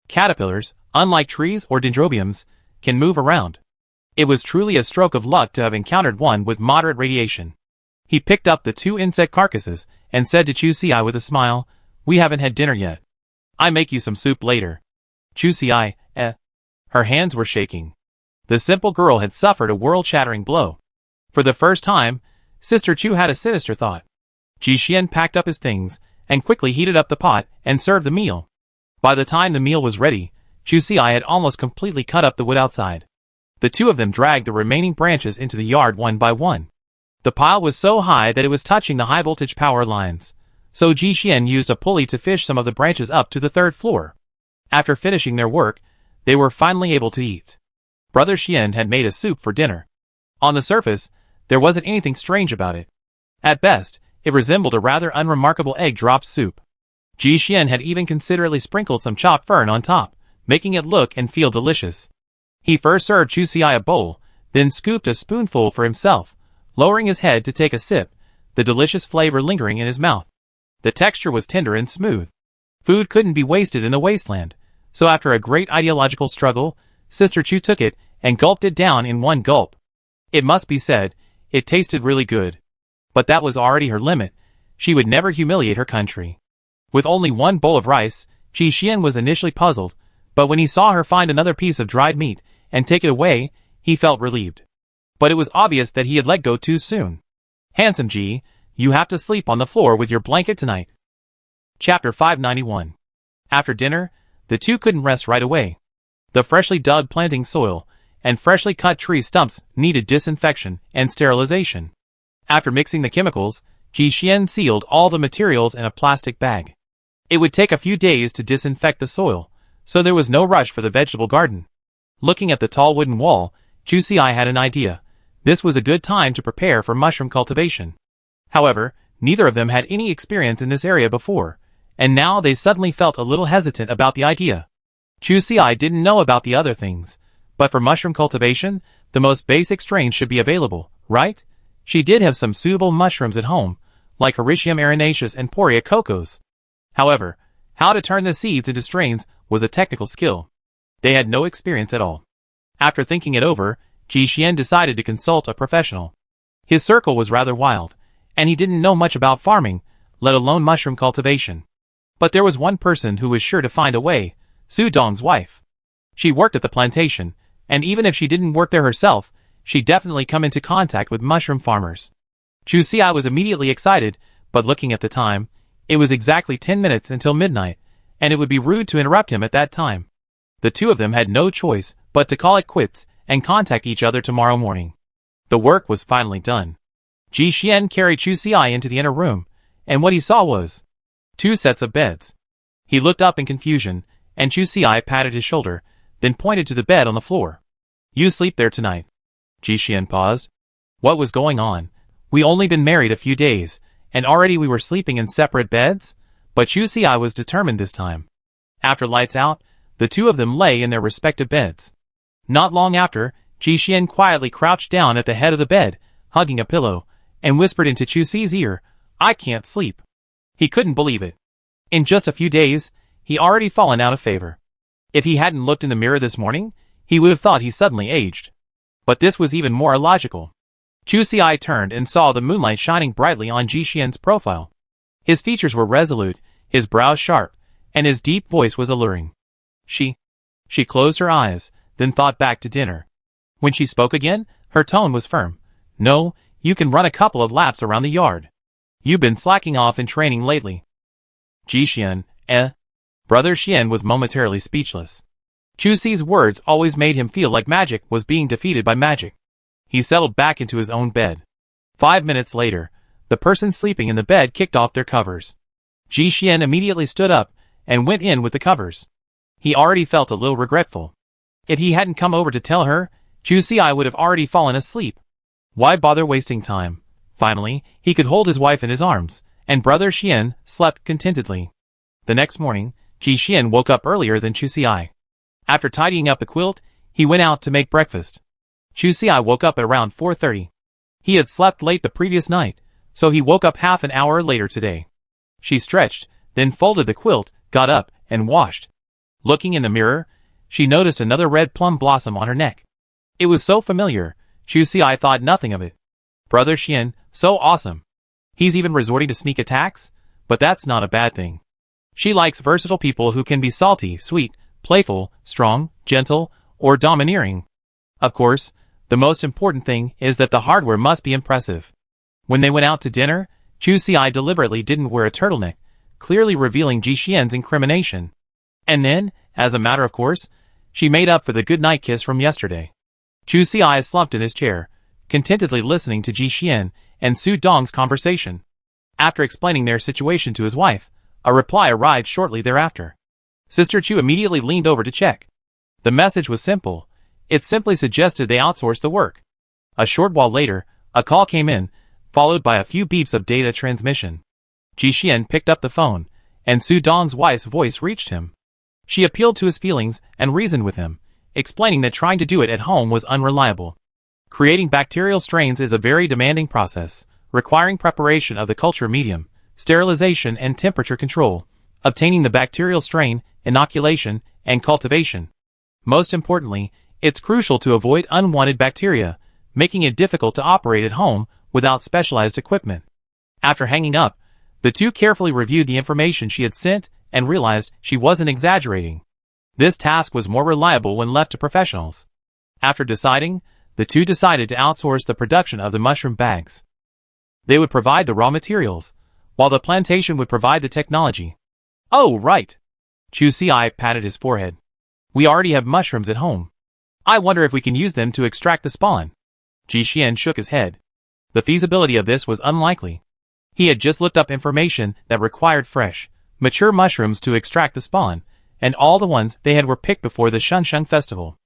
Caterpillars, unlike trees or dendrobiums, can move around. It was truly a stroke of luck to have encountered one with moderate radiation. He picked up the 2 insect carcasses and said to Chu Xi with a smile, "We haven't had dinner yet. I make you some soup later." Chu Xi, Her hands were shaking. The simple girl had suffered a world-shattering blow. For the first time, Sister Chu had a sinister thought. Ji Xian packed up his things and quickly heated up the pot and served the meal. By the time the meal was ready, Chu Xi had almost completely cut up the wood outside. The two of them dragged the remaining branches into the yard one by one. The pile was so high that it was touching the high-voltage power lines, so Ji Xian used a pulley to fish some of the branches up to the 3rd floor. After finishing their work, they were finally able to eat. Brother Xian had made a soup for dinner. On the surface, there wasn't anything strange about it. At best, it resembled a rather unremarkable egg drop soup. Ji Xian had even considerately sprinkled some chopped fern on top, making it look and feel delicious. He first served Chu Xi a bowl, then scooped a spoonful for himself, lowering his head to take a sip, the delicious flavor lingering in his mouth. The texture was tender and smooth. Food couldn't be wasted in the wasteland, so after a great ideological struggle, Sister Chu took it and gulped it down in one gulp. It must be said, it tasted really good. But that was already her limit. She would never humiliate her country. With only one bowl of rice, Ji Xian was initially puzzled, but when he saw her find another piece of dried meat and take it away, he felt relieved. But it was obvious that he had let go too soon. "Handsome Ji, you have to sleep on the floor with your blanket tonight." Chapter 591. After dinner, the two couldn't rest right away. The freshly dug planting soil and freshly cut tree stumps needed disinfection and sterilization. After mixing the chemicals, Ji Xian sealed all the materials in a plastic bag. It would take a few days to disinfect the soil, so there was no rush for the vegetable garden. Looking at the tall wooden wall, Chu Xi had an idea. This was a good time to prepare for mushroom cultivation. However, neither of them had any experience in this area before, and now they suddenly felt a little hesitant about the idea. Chu Xi didn't know about the other things, but for mushroom cultivation, the most basic strains should be available, right? She did have some suitable mushrooms at home, like Hericium erinaceus and Poria cocos. However, how to turn the seeds into strains was a technical skill. They had no experience at all. After thinking it over, Ji Xian decided to consult a professional. His circle was rather wild, and he didn't know much about farming, let alone mushroom cultivation. But there was one person who was sure to find a way, Su Dong's wife. She worked at the plantation, and even if she didn't work there herself, she'd definitely come into contact with mushroom farmers. Chu Xi was immediately excited, but looking at the time, it was exactly 10 minutes until midnight, and it would be rude to interrupt him at that time. The two of them had no choice but to call it quits and contact each other tomorrow morning. The work was finally done. Ji Xian carried Chu Xi into the inner room, and what he saw was 2 sets of beds. He looked up in confusion, and Chu Xi patted his shoulder, then pointed to the bed on the floor. "You sleep there tonight." Ji Xian paused. What was going on? We only been married a few days, and already we were sleeping in separate beds? But Chu Xi was determined this time. After lights out, the two of them lay in their respective beds. Not long after, Ji Xian quietly crouched down at the head of the bed, hugging a pillow, and whispered into Chu Xi's ear, "I can't sleep." He couldn't believe it. In just a few days, he already fallen out of favor. If he hadn't looked in the mirror this morning, he would have thought he suddenly aged. But this was even more illogical. Chu Xi turned and saw the moonlight shining brightly on Ji Xian's profile. His features were resolute, his brows sharp, and his deep voice was alluring. She closed her eyes, then thought back to dinner. When she spoke again, Her tone was firm. No, you can run a couple of laps around the yard. You've been slacking off in training lately. Ji Xian, eh? Brother Xian was momentarily speechless. Chu Si's words always made him feel like magic was being defeated by magic. He settled back into his own bed. 5 minutes later, the person sleeping in the bed kicked off their covers. Ji Xian immediately stood up and went in with the covers. He already felt a little regretful. If he hadn't come over to tell her, Chu Si would have already fallen asleep. Why bother wasting time? Finally, he could hold his wife in his arms, and Brother Xian slept contentedly. The next morning, Ji Xian woke up earlier than Chu Si. After tidying up the quilt, he went out to make breakfast. Chu Si woke up at around 4:30. He had slept late the previous night, so he woke up half an hour later today. She stretched, then folded the quilt, got up, and washed. Looking in the mirror, she noticed another red plum blossom on her neck. It was so familiar, Chu Si thought nothing of it. Brother Xian, so awesome. He's even resorting to sneak attacks? But that's not a bad thing. She likes versatile people who can be salty, sweet, playful, strong, gentle, or domineering. Of course, the most important thing is that the hardware must be impressive. When they went out to dinner, Chu Si deliberately didn't wear a turtleneck, clearly revealing Ji Xian's incrimination. And then, as a matter of course, she made up for the goodnight kiss from yesterday. Chu Si slumped in his chair, contentedly listening to Ji Xian and Su Dong's conversation. After explaining their situation to his wife, a reply arrived shortly thereafter. Sister Chu immediately leaned over to check. The message was simple. It simply suggested they outsource the work. A short while later, a call came in, followed by a few beeps of data transmission. Ji Xian picked up the phone, and Su Dong's wife's voice reached him. She appealed to his feelings and reasoned with him, explaining that trying to do it at home was unreliable. Creating bacterial strains is a very demanding process, requiring preparation of the culture medium, sterilization and temperature control, obtaining the bacterial strain, inoculation, and cultivation. Most importantly, it's crucial to avoid unwanted bacteria, making it difficult to operate at home without specialized equipment. After hanging up, the two carefully reviewed the information she had sent and realized she wasn't exaggerating. This task was more reliable when left to professionals. After deciding, the two decided to outsource the production of the mushroom bags. They would provide the raw materials, while the plantation would provide the technology. Oh, right. Chu Si patted his forehead. We already have mushrooms at home. I wonder if we can use them to extract the spawn. Ji Xian shook his head. The feasibility of this was unlikely. He had just looked up information that required fresh, mature mushrooms to extract the spawn, and all the ones they had were picked before the Shunsheng festival.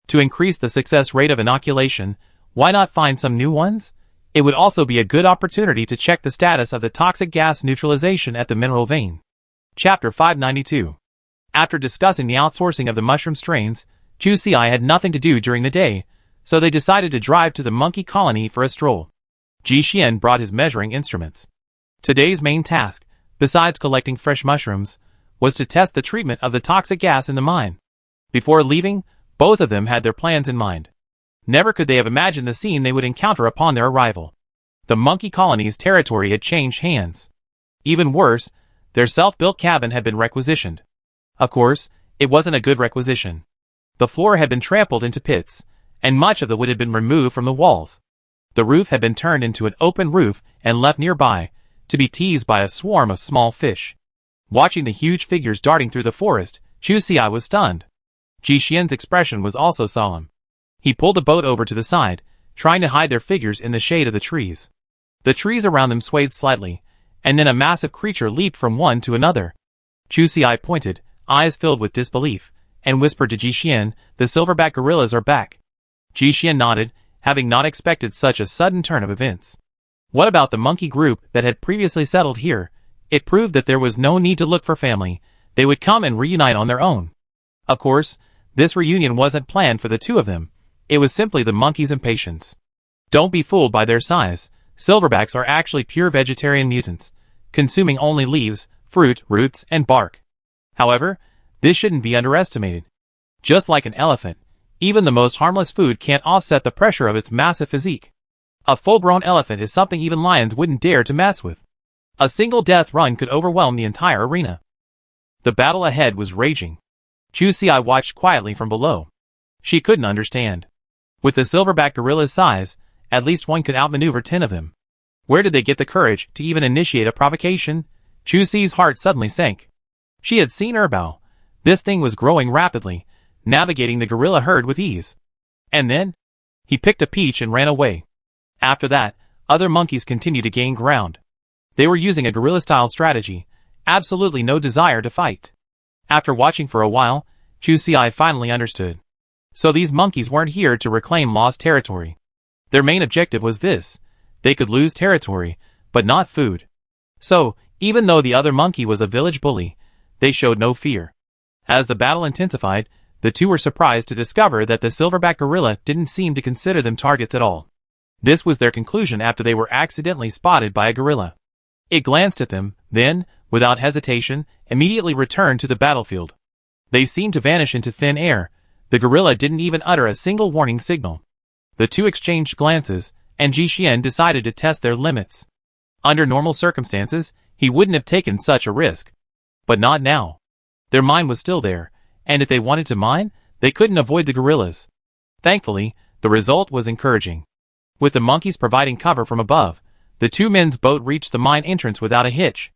To increase the success rate of inoculation, why not find some new ones? It would also be a good opportunity to check the status of the toxic gas neutralization at the mineral vein. Chapter 592. After discussing the outsourcing of the mushroom strains, Chu Si had nothing to do during the day, so they decided to drive to the monkey colony for a stroll. Ji Xian brought his measuring instruments. Today's main task, besides collecting fresh mushrooms, was to test the treatment of the toxic gas in the mine. Before leaving, both of them had their plans in mind. Never could they have imagined the scene they would encounter upon their arrival. The monkey colony's territory had changed hands. Even worse, their self-built cabin had been requisitioned. Of course, it wasn't a good requisition. The floor had been trampled into pits, and much of the wood had been removed from the walls. The roof had been turned into an open roof and left nearby, to be teased by a swarm of small fish. Watching the huge figures darting through the forest, Chu Si was stunned. Ji Xian's expression was also solemn. He pulled the boat over to the side, trying to hide their figures in the shade of the trees. The trees around them swayed slightly, and then a massive creature leaped from one to another. Chu Si pointed, eyes filled with disbelief, and whispered to Ji Xian, "The silverback gorillas are back." Ji Xian nodded, having not expected such a sudden turn of events. What about the monkey group that had previously settled here? It proved that there was no need to look for family. They would come and reunite on their own. Of course, this reunion wasn't planned for the two of them. It was simply the monkey's impatience. Don't be fooled by their size. Silverbacks are actually pure vegetarian mutants, consuming only leaves, fruit, roots, and bark. However, this shouldn't be underestimated. Just like an elephant, even the most harmless food can't offset the pressure of its massive physique. A full-grown elephant is something even lions wouldn't dare to mess with. A single death run could overwhelm the entire arena. The battle ahead was raging. Chu Si watched quietly from below. She couldn't understand. With the silverback gorilla's size, at least one could outmaneuver 10 of them. Where did they get the courage to even initiate a provocation? Chusi's heart suddenly sank. She had seen Erbao. This thing was growing rapidly, navigating the gorilla herd with ease. And then, he picked a peach and ran away. After that, other monkeys continued to gain ground. They were using a gorilla-style strategy, absolutely no desire to fight. After watching for a while, Chusi finally understood. So these monkeys weren't here to reclaim lost territory. Their main objective was this: they could lose territory, but not food. So, even though the other monkey was a village bully, they showed no fear. As the battle intensified, the two were surprised to discover that the silverback gorilla didn't seem to consider them targets at all. This was their conclusion after they were accidentally spotted by a gorilla. It glanced at them, then, without hesitation, immediately returned to the battlefield. They seemed to vanish into thin air. The gorilla didn't even utter a single warning signal. The two exchanged glances, and Jixien decided to test their limits. Under normal circumstances, he wouldn't have taken such a risk. But not now. Their mine was still there, and if they wanted to mine, they couldn't avoid the gorillas. Thankfully, the result was encouraging. With the monkeys providing cover from above, the two men's boat reached the mine entrance without a hitch.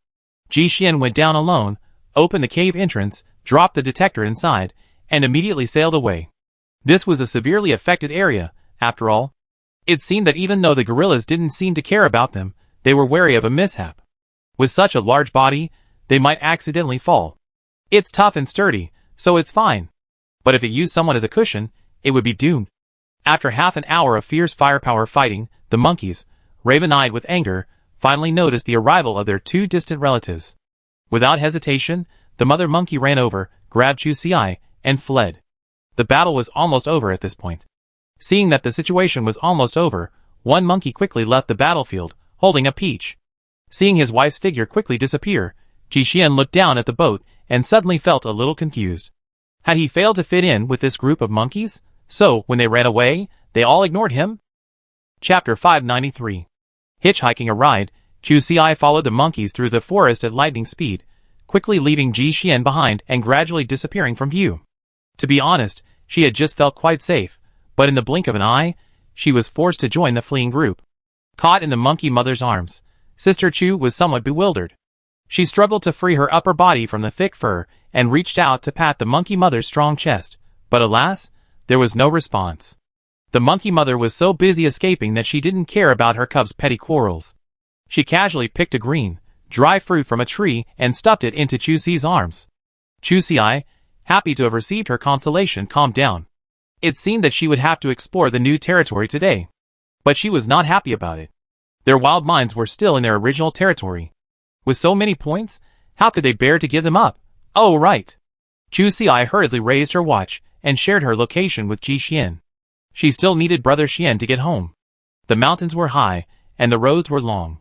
Jixien went down alone, opened the cave entrance, dropped the detector inside, and immediately sailed away. This was a severely affected area, after all. It seemed that even though the gorillas didn't seem to care about them, they were wary of a mishap. With such a large body, they might accidentally fall. It's tough and sturdy, so it's fine. But if it used someone as a cushion, it would be doomed. After half an hour of fierce firepower fighting, the monkeys, raven-eyed with anger, finally noticed the arrival of their two distant relatives. Without hesitation, the mother monkey ran over, grabbed Chusi, and fled. The battle was almost over at this point. Seeing that the situation was almost over, one monkey quickly left the battlefield, holding a peach. Seeing his wife's figure quickly disappear, Jixien looked down at the boat and suddenly felt a little confused. Had he failed to fit in with this group of monkeys? So, when they ran away, they all ignored him? Chapter 593. Hitchhiking a ride, Chusi followed the monkeys through the forest at lightning speed, quickly leaving Jixien behind and gradually disappearing from view. To be honest, she had just felt quite safe, but in the blink of an eye, she was forced to join the fleeing group. Caught in the monkey mother's arms, Sister Chu was somewhat bewildered. She struggled to free her upper body from the thick fur and reached out to pat the monkey mother's strong chest, but alas, there was no response. The monkey mother was so busy escaping that she didn't care about her cub's petty quarrels. She casually picked a green, dry fruit from a tree and stuffed it into Chusi's arms. Chusi, happy to have received her consolation, calmed down. It seemed that she would have to explore the new territory today. But she was not happy about it. Their wild minds were still in their original territory. With so many points, how could they bear to give them up? Oh right. Chusi hurriedly raised her watch and shared her location with Jixien. She still needed Brother Xian to get home. The mountains were high, and the roads were long.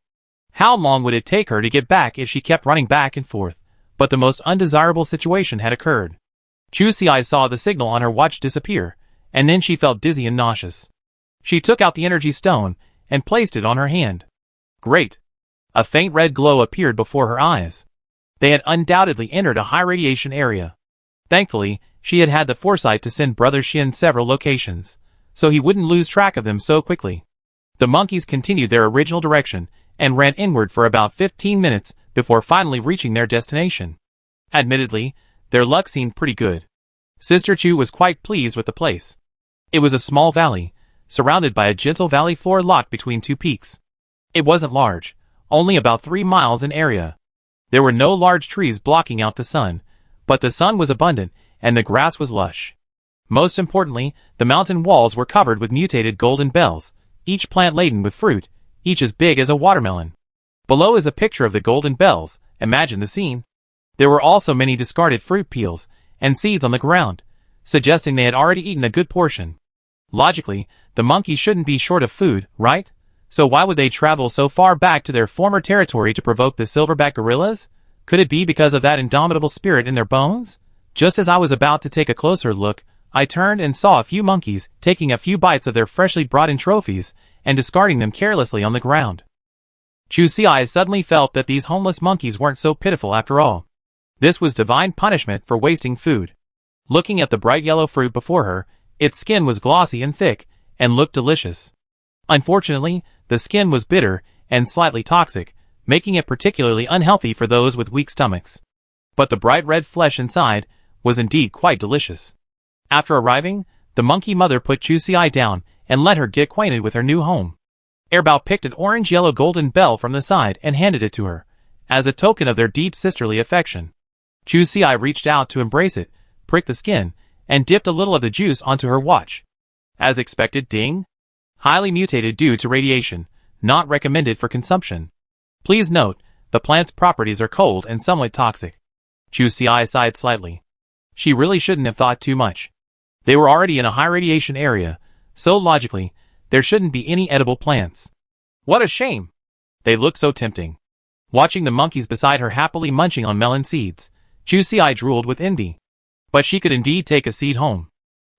How long would it take her to get back if she kept running back and forth? But the most undesirable situation had occurred. Chusi saw the signal on her watch disappear, and then she felt dizzy and nauseous. She took out the energy stone and placed it on her hand. Great! A faint red glow appeared before her eyes. They had undoubtedly entered a high radiation area. Thankfully, she had had the foresight to send Brother Xian several locations, so he wouldn't lose track of them so quickly. The monkeys continued their original direction and ran inward for about 15 minutes before finally reaching their destination. Admittedly, their luck seemed pretty good. Sister Chu was quite pleased with the place. It was a small valley, surrounded by a gentle valley floor locked between two peaks. It wasn't large, only about 3 miles in area. There were no large trees blocking out the sun, but the sun was abundant and the grass was lush. Most importantly, the mountain walls were covered with mutated golden bells, each plant laden with fruit, each as big as a watermelon. Below is a picture of the golden bells. Imagine the scene. There were also many discarded fruit peels and seeds on the ground, suggesting they had already eaten a good portion. Logically, the monkeys shouldn't be short of food, right? So why would they travel so far back to their former territory to provoke the silverback gorillas? Could it be because of that indomitable spirit in their bones? Just as I was about to take a closer look, I turned and saw a few monkeys taking a few bites of their freshly brought-in trophies and discarding them carelessly on the ground. Chusi suddenly felt that these homeless monkeys weren't so pitiful after all. This was divine punishment for wasting food. Looking at the bright yellow fruit before her, its skin was glossy and thick, and looked delicious. Unfortunately, the skin was bitter and slightly toxic, making it particularly unhealthy for those with weak stomachs. But the bright red flesh inside was indeed quite delicious. After arriving, the monkey mother put Chusi down and let her get acquainted with her new home. Airbao picked an orange-yellow golden bell from the side and handed it to her, as a token of their deep sisterly affection. Chusi reached out to embrace it, pricked the skin, and dipped a little of the juice onto her watch. As expected, ding! Highly mutated due to radiation, not recommended for consumption. Please note, the plant's properties are cold and somewhat toxic. Chusi sighed slightly. She really shouldn't have thought too much. They were already in a high radiation area, so logically, there shouldn't be any edible plants. What a shame! They looked so tempting. Watching the monkeys beside her happily munching on melon seeds, Chusi drooled with envy. But she could indeed take a seed home.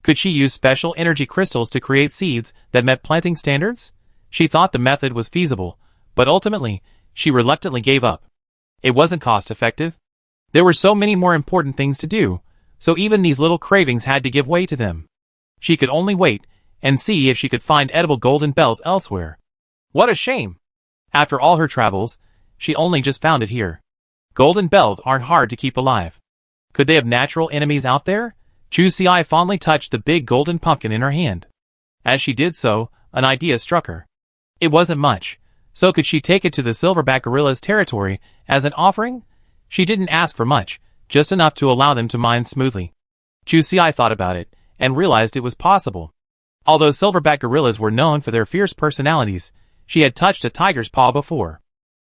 Could she use special energy crystals to create seeds that met planting standards? She thought the method was feasible, but ultimately, she reluctantly gave up. It wasn't cost-effective. There were so many more important things to do, so even these little cravings had to give way to them. She could only wait and see if she could find edible golden bells elsewhere. What a shame! After all her travels, she only just found it here. Golden bells aren't hard to keep alive. Could they have natural enemies out there? Chusi fondly touched the big golden pumpkin in her hand. As she did so, an idea struck her. It wasn't much, so could she take it to the silverback gorilla's territory as an offering? She didn't ask for much, just enough to allow them to mine smoothly. Chusi thought about it, and realized it was possible. Although silverback gorillas were known for their fierce personalities, she had touched a tiger's paw before.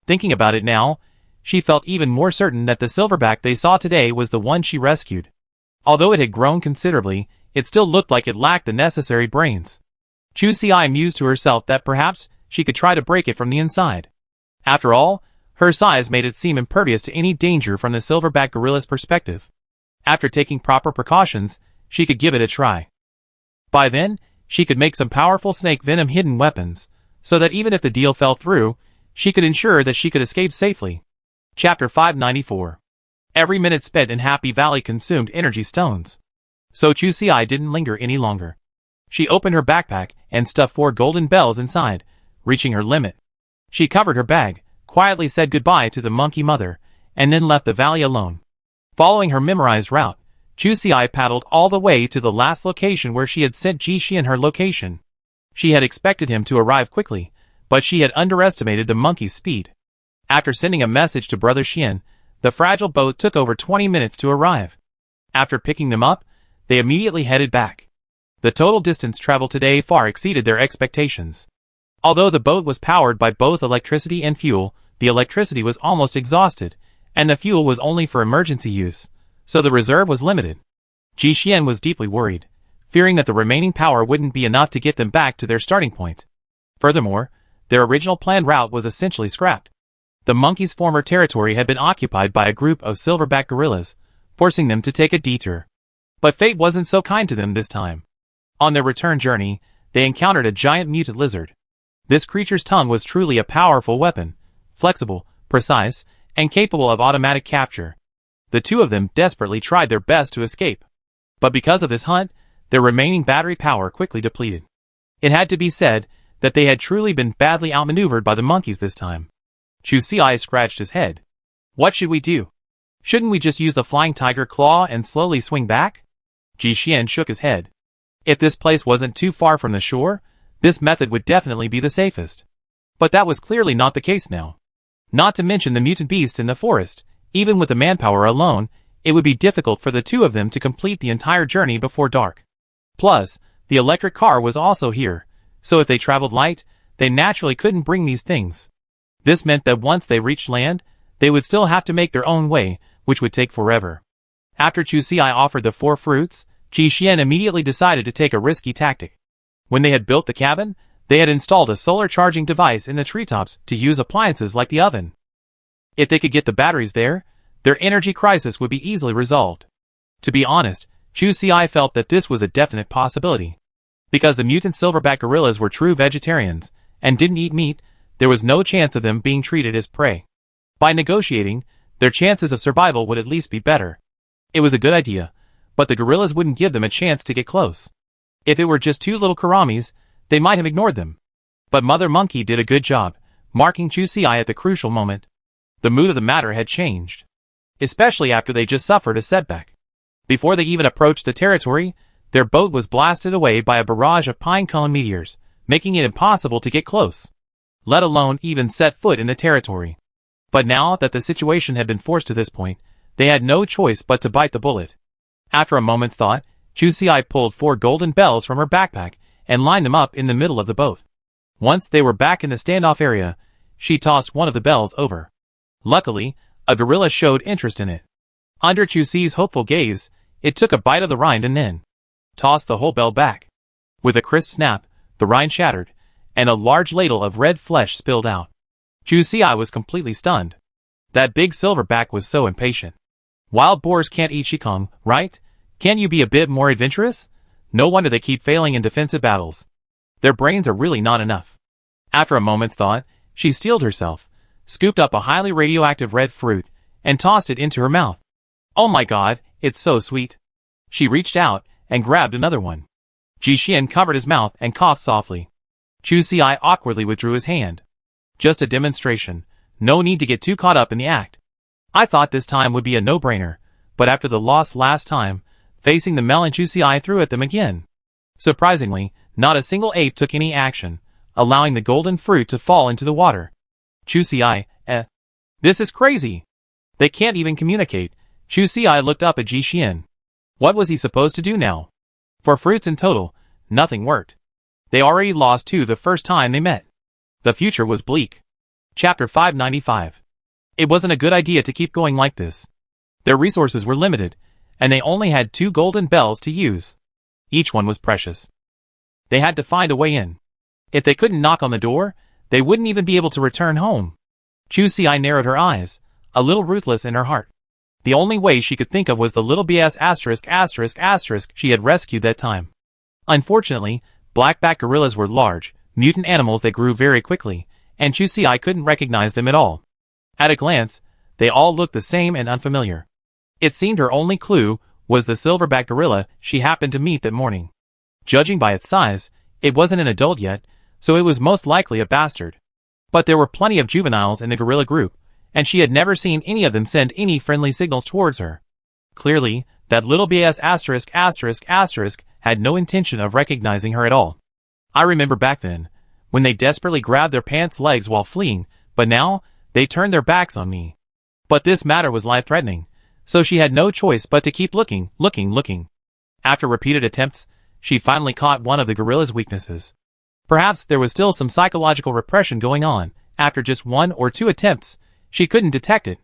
Thinking about it now, she felt even more certain that the silverback they saw today was the one she rescued. Although it had grown considerably, it still looked like it lacked the necessary brains. Chusi mused to herself that perhaps she could try to break it from the inside. After all, her size made it seem impervious to any danger from the silverback gorilla's perspective. After taking proper precautions, she could give it a try. By then, she could make some powerful snake venom hidden weapons, so that even if the deal fell through, she could ensure that she could escape safely. Chapter 594. Every minute spent in Happy Valley consumed energy stones. So Chusi didn't linger any longer. She opened her backpack and stuffed 4 golden bells inside, reaching her limit. She covered her bag, quietly said goodbye to the monkey mother, and then left the valley alone. Following her memorized route, Chusi paddled all the way to the last location where she had sent Ji-Xian her location. She had expected him to arrive quickly, but she had underestimated the monkey's speed. After sending a message to Brother Xian, the fragile boat took over 20 minutes to arrive. After picking them up, they immediately headed back. The total distance traveled today far exceeded their expectations. Although the boat was powered by both electricity and fuel, the electricity was almost exhausted, and the fuel was only for emergency use, so the reserve was limited. Ji-Xian was deeply worried, fearing that the remaining power wouldn't be enough to get them back to their starting point. Furthermore, their original planned route was essentially scrapped. The monkeys' former territory had been occupied by a group of silverback gorillas, forcing them to take a detour. But fate wasn't so kind to them this time. On their return journey, they encountered a giant mutant lizard. This creature's tongue was truly a powerful weapon, flexible, precise, and capable of automatic capture. The two of them desperately tried their best to escape. But because of this hunt, their remaining battery power quickly depleted. It had to be said that they had truly been badly outmaneuvered by the monkeys this time. Chusi scratched his head. What should we do? Shouldn't we just use the flying tiger claw and slowly swing back? Ji-Xian shook his head. If this place wasn't too far from the shore, this method would definitely be the safest. But that was clearly not the case now. Not to mention the mutant beasts in the forest, even with the manpower alone, it would be difficult for the two of them to complete the entire journey before dark. Plus, the electric car was also here, so if they traveled light, they naturally couldn't bring these things. This meant that once they reached land, they would still have to make their own way, which would take forever. After Chusi offered the 4 fruits, Ji-Xian immediately decided to take a risky tactic. When they had built the cabin, they had installed a solar charging device in the treetops to use appliances like the oven. If they could get the batteries there, their energy crisis would be easily resolved. To be honest, Chusi felt that this was a definite possibility. Because the mutant silverback gorillas were true vegetarians, and didn't eat meat, there was no chance of them being treated as prey. By negotiating, their chances of survival would at least be better. It was a good idea, but the gorillas wouldn't give them a chance to get close. If it were just 2 little karamis, they might have ignored them. But Mother Monkey did a good job, marking Chusi at the crucial moment. The mood of the matter had changed, especially after they just suffered a setback. Before they even approached the territory, their boat was blasted away by a barrage of pine cone meteors, making it impossible to get close, let alone even set foot in the territory. But now that the situation had been forced to this point, they had no choice but to bite the bullet. After a moment's thought, Chusi pulled 4 golden bells from her backpack and lined them up in the middle of the boat. Once they were back in the standoff area, she tossed one of the bells over. Luckily, a gorilla showed interest in it. Under Chusi's hopeful gaze, it took a bite of the rind and then tossed the whole bell back. With a crisp snap, the rind shattered, and a large ladle of red flesh spilled out. Chusi was completely stunned. That big silverback was so impatient. Wild boars can't eat shikong, right? Can't you be a bit more adventurous? No wonder they keep failing in defensive battles. Their brains are really not enough. After a moment's thought, she steeled herself, scooped up a highly radioactive red fruit, and tossed it into her mouth. Oh my god, it's so sweet. She reached out and grabbed another one. Jixian covered his mouth and coughed softly. Chusi awkwardly withdrew his hand. Just a demonstration, no need to get too caught up in the act. I thought this time would be a no-brainer, but after the loss last time, facing the melon, Chusi threw at them again. Surprisingly, not a single ape took any action, allowing the golden fruit to fall into the water. Chusi, this is crazy. They can't even communicate. Chusi looked up at Jixian. What was he supposed to do now? For fruits in total, nothing worked. They already lost 2 the first time they met. The future was bleak. Chapter 595. It wasn't a good idea to keep going like this. Their resources were limited, and they only had 2 golden bells to use. Each one was precious. They had to find a way in. If they couldn't knock on the door, they wouldn't even be able to return home. Chusi narrowed her eyes, a little ruthless in her heart. The only way she could think of was the little BS **** she had rescued that time. Unfortunately, blackback gorillas were large, mutant animals that grew very quickly, and Chusi couldn't recognize them at all. At a glance, they all looked the same and unfamiliar. It seemed her only clue was the silverback gorilla she happened to meet that morning. Judging by its size, it wasn't an adult yet, so it was most likely a bastard. But there were plenty of juveniles in the gorilla group, and she had never seen any of them send any friendly signals towards her. Clearly, that little BS **** had no intention of recognizing her at all. I remember back then, when they desperately grabbed their pants' legs while fleeing, but now, they turned their backs on me. But this matter was life-threatening, so she had no choice but to keep looking. After repeated attempts, she finally caught one of the gorilla's weaknesses. Perhaps there was still some psychological repression going on. After just 1 or 2 attempts, she couldn't detect it.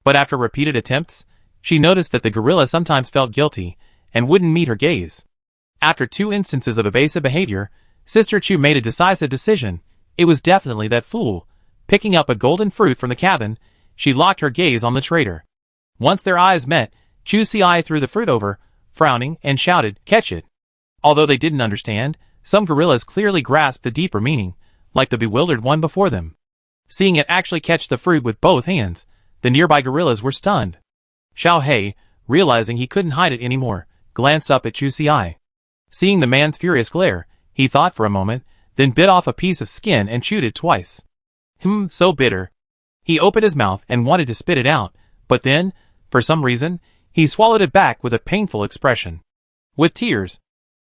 But after repeated attempts, she noticed that the gorilla sometimes felt guilty and wouldn't meet her gaze. After 2 instances of evasive behavior, Sister Chu made a decisive decision. It was definitely that fool. Picking up a golden fruit from the cabin, she locked her gaze on the traitor. Once their eyes met, Chusi threw the fruit over, frowning, and shouted, "Catch it!" Although they didn't understand, some gorillas clearly grasped the deeper meaning, like the bewildered one before them. Seeing it actually catch the fruit with both hands, the nearby gorillas were stunned. Xiao Hei, realizing he couldn't hide it anymore, glanced up at Chusi. Seeing the man's furious glare, he thought for a moment, then bit off a piece of skin and chewed it twice. So bitter. He opened his mouth and wanted to spit it out, but then, for some reason, he swallowed it back with a painful expression. With tears.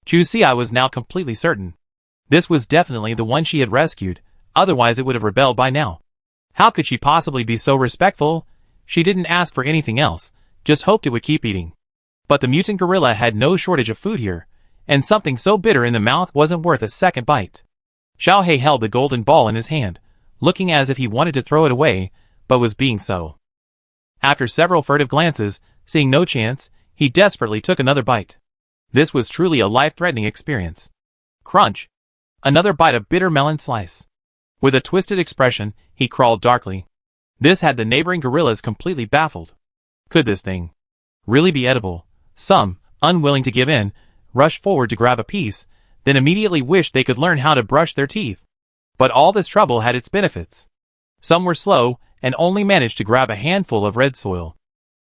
Chusi was now completely certain. This was definitely the one she had rescued, otherwise it would have rebelled by now. How could she possibly be so respectful? She didn't ask for anything else, just hoped it would keep eating. But the mutant gorilla had no shortage of food here, and something so bitter in the mouth wasn't worth a second bite. Xiao Hei held the golden ball in his hand, looking as if he wanted to throw it away, but was being so. After several furtive glances, seeing no chance, he desperately took another bite. This was truly a life-threatening experience. Crunch! Another bite of bitter melon slice. With a twisted expression, he crawled darkly. This had the neighboring gorillas completely baffled. Could this thing really be edible? Some, unwilling to give in, rushed forward to grab a piece, then immediately wished they could learn how to brush their teeth. But all this trouble had its benefits. Some were slow, and only managed to grab a handful of red soil.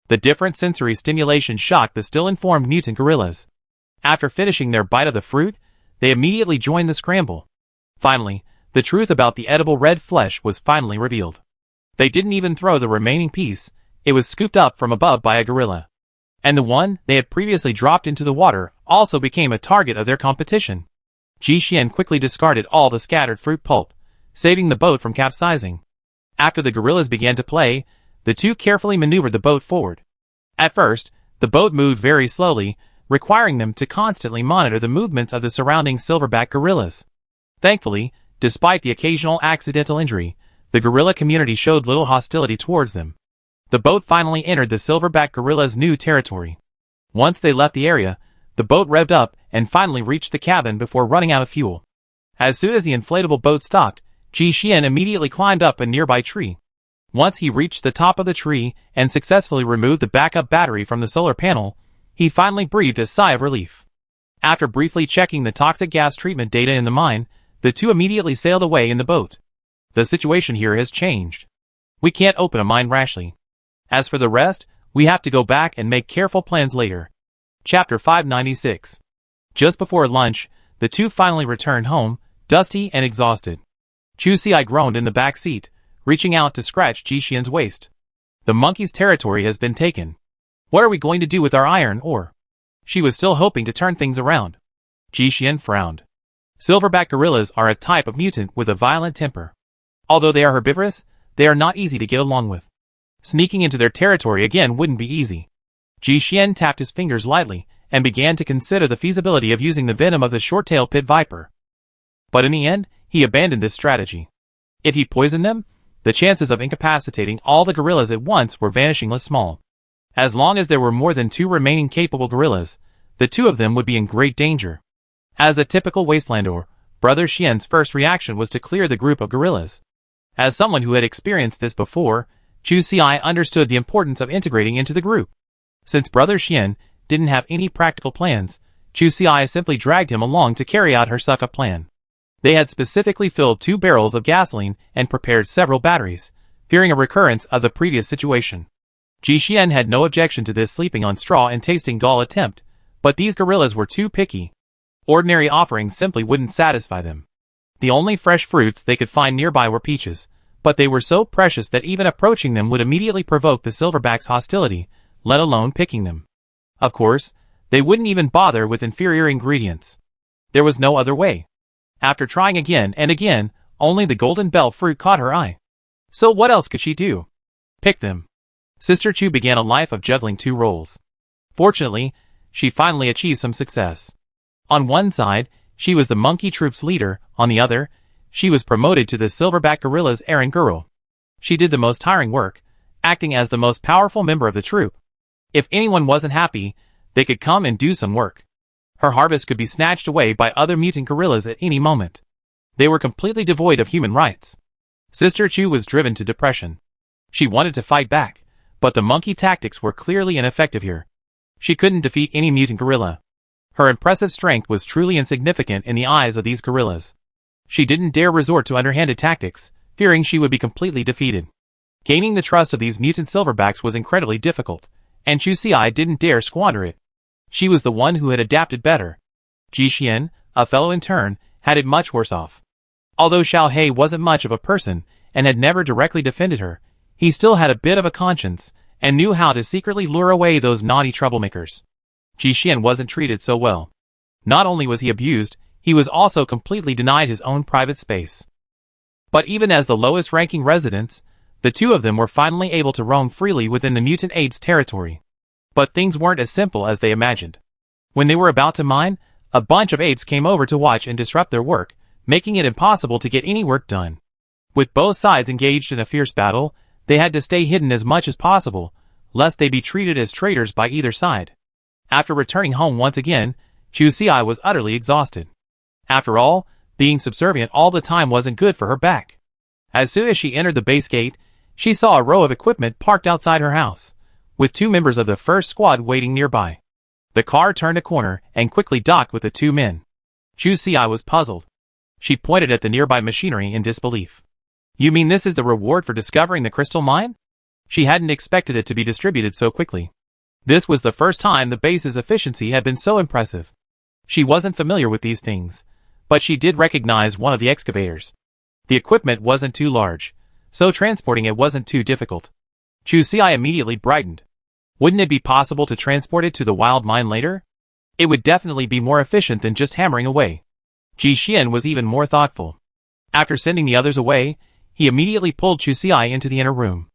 The different sensory stimulation shocked the still informed mutant gorillas. After finishing their bite of the fruit, they immediately joined the scramble. Finally, the truth about the edible red flesh was finally revealed. They didn't even throw the remaining piece, it was scooped up from above by a gorilla. And the one they had previously dropped into the water also became a target of their competition. Ji Xian quickly discarded all the scattered fruit pulp, saving the boat from capsizing. After the gorillas began to play, the two carefully maneuvered the boat forward. At first, the boat moved very slowly, requiring them to constantly monitor the movements of the surrounding silverback gorillas. Thankfully, despite the occasional accidental injury, the gorilla community showed little hostility towards them. The boat finally entered the silverback gorilla's new territory. Once they left the area, the boat revved up and finally reached the cabin before running out of fuel. As soon as the inflatable boat stopped, Ji Xian immediately climbed up a nearby tree. Once he reached the top of the tree and successfully removed the backup battery from the solar panel, he finally breathed a sigh of relief. After briefly checking the toxic gas treatment data in the mine, the two immediately sailed away in the boat. The situation here has changed. We can't open a mine rashly. As for the rest, we have to go back and make careful plans later. Chapter 596. Just before lunch, the two finally returned home, dusty and exhausted. Chu Xi groaned in the back seat, reaching out to scratch Ji Xian's waist. The monkey's territory has been taken. What are we going to do with our iron ore? She was still hoping to turn things around. Ji Xian frowned. Silverback gorillas are a type of mutant with a violent temper. Although they are herbivorous, they are not easy to get along with. Sneaking into their territory again wouldn't be easy. Ji Xian tapped his fingers lightly and began to consider the feasibility of using the venom of the short-tailed pit viper. But in the end, he abandoned this strategy. If he poisoned them, the chances of incapacitating all the gorillas at once were vanishingly small. As long as there were more than two remaining capable gorillas, the two of them would be in great danger. As a typical Wastelander, Brother Xian's first reaction was to clear the group of gorillas. As someone who had experienced this before, Chu Xi understood the importance of integrating into the group. Since Brother Xian didn't have any practical plans, Chu Xi simply dragged him along to carry out her suck-up plan. They had specifically filled 2 barrels of gasoline and prepared several batteries, fearing a recurrence of the previous situation. Ji Xian had no objection to this sleeping on straw and tasting gall attempt, but these gorillas were too picky. Ordinary offerings simply wouldn't satisfy them. The only fresh fruits they could find nearby were peaches, but they were so precious that even approaching them would immediately provoke the silverback's hostility, let alone picking them. Of course, they wouldn't even bother with inferior ingredients. There was no other way. After trying again and again, only the golden bell fruit caught her eye. So what else could she do? Pick them. Sister Chu began a life of juggling 2 roles. Fortunately, she finally achieved some success. On one side, she was the monkey troop's leader, on the other, she was promoted to the silverback gorilla's errand girl. She did the most tiring work, acting as the most powerful member of the troop. If anyone wasn't happy, they could come and do some work. Her harvest could be snatched away by other mutant gorillas at any moment. They were completely devoid of human rights. Sister Chu was driven to depression. She wanted to fight back, but the monkey tactics were clearly ineffective here. She couldn't defeat any mutant gorilla. Her impressive strength was truly insignificant in the eyes of these gorillas. She didn't dare resort to underhanded tactics, fearing she would be completely defeated. Gaining the trust of these mutant silverbacks was incredibly difficult, and Chu Xi didn't dare squander it. She was the one who had adapted better. Ji Xian, a fellow intern, had it much worse off. Although Xiao He wasn't much of a person and had never directly defended her, he still had a bit of a conscience and knew how to secretly lure away those naughty troublemakers. Ji Xian wasn't treated so well. Not only was he abused, he was also completely denied his own private space. But even as the lowest-ranking residents, the two of them were finally able to roam freely within the mutant apes' territory. But things weren't as simple as they imagined. When they were about to mine, a bunch of apes came over to watch and disrupt their work, making it impossible to get any work done. With both sides engaged in a fierce battle, they had to stay hidden as much as possible, lest they be treated as traitors by either side. After returning home once again, Chu Xi was utterly exhausted. After all, being subservient all the time wasn't good for her back. As soon as she entered the base gate, she saw a row of equipment parked outside her house, with 2 members of the first squad waiting nearby. The car turned a corner and quickly docked with the 2 men. Chu Xi was puzzled. She pointed at the nearby machinery in disbelief. You mean this is the reward for discovering the crystal mine? She hadn't expected it to be distributed so quickly. This was the first time the base's efficiency had been so impressive. She wasn't familiar with these things, but she did recognize one of the excavators. The equipment wasn't too large, so transporting it wasn't too difficult. Chu Xi immediately brightened. Wouldn't it be possible to transport it to the wild mine later? It would definitely be more efficient than just hammering away. Ji Xian was even more thoughtful. After sending the others away, he immediately pulled Chu Xi into the inner room.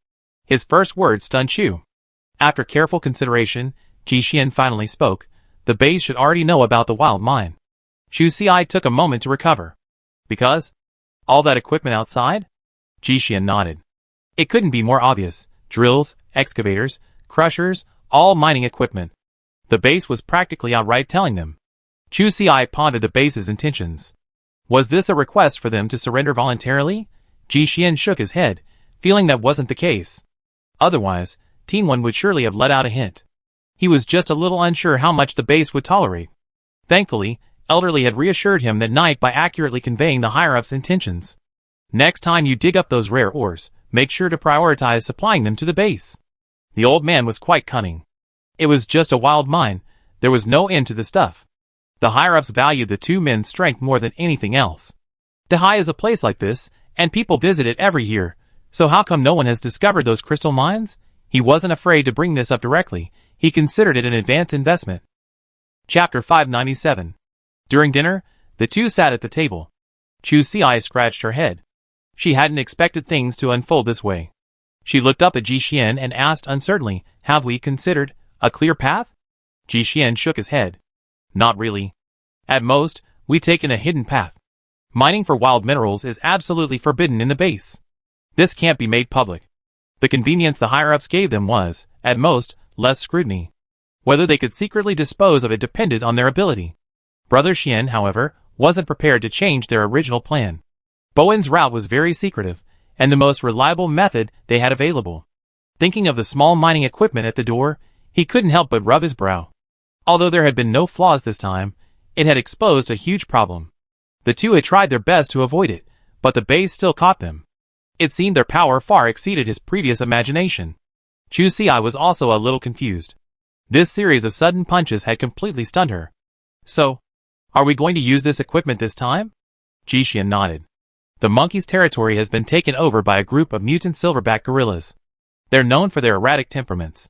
His first words stunned Chu. After careful consideration, Ji Xian finally spoke. The base should already know about the wild mine. Chu Xi took a moment to recover. Because? All that equipment outside? Ji Xian nodded. It couldn't be more obvious. Drills, excavators, crushers, all mining equipment. The base was practically outright telling them. Chu Xi pondered the base's intentions. Was this a request for them to surrender voluntarily? Ji Xian shook his head, feeling that wasn't the case. Otherwise, Tianwen would surely have let out a hint. He was just a little unsure how much the base would tolerate. Thankfully, Elderly had reassured him that night by accurately conveying the higher-ups' intentions. Next time you dig up those rare ores, make sure to prioritize supplying them to the base. The old man was quite cunning. It was just a wild mine, there was no end to the stuff. The higher-ups valued the two men's strength more than anything else. Dahai is a place like this, and people visit it every year, so how come no one has discovered those crystal mines? He wasn't afraid to bring this up directly, he considered it an advanced investment. Chapter 597. During dinner, the two sat at the table. Chu Xi scratched her head. She hadn't expected things to unfold this way. She looked up at Ji Xian and asked uncertainly, have we considered a clear path? Ji Xian shook his head. Not really. At most, we've taken a hidden path. Mining for wild minerals is absolutely forbidden in the base. This can't be made public. The convenience the higher-ups gave them was, at most, less scrutiny. Whether they could secretly dispose of it depended on their ability. Brother Xian, however, wasn't prepared to change their original plan. Bowen's route was very secretive, and the most reliable method they had available. Thinking of the small mining equipment at the door, he couldn't help but rub his brow. Although there had been no flaws this time, it had exposed a huge problem. The two had tried their best to avoid it, but the base still caught them. It seemed their power far exceeded his previous imagination. Chu Xi was also a little confused. This series of sudden punches had completely stunned her. So, are we going to use this equipment this time? Ji Xian nodded. The monkey's territory has been taken over by a group of mutant silverback gorillas. They're known for their erratic temperaments.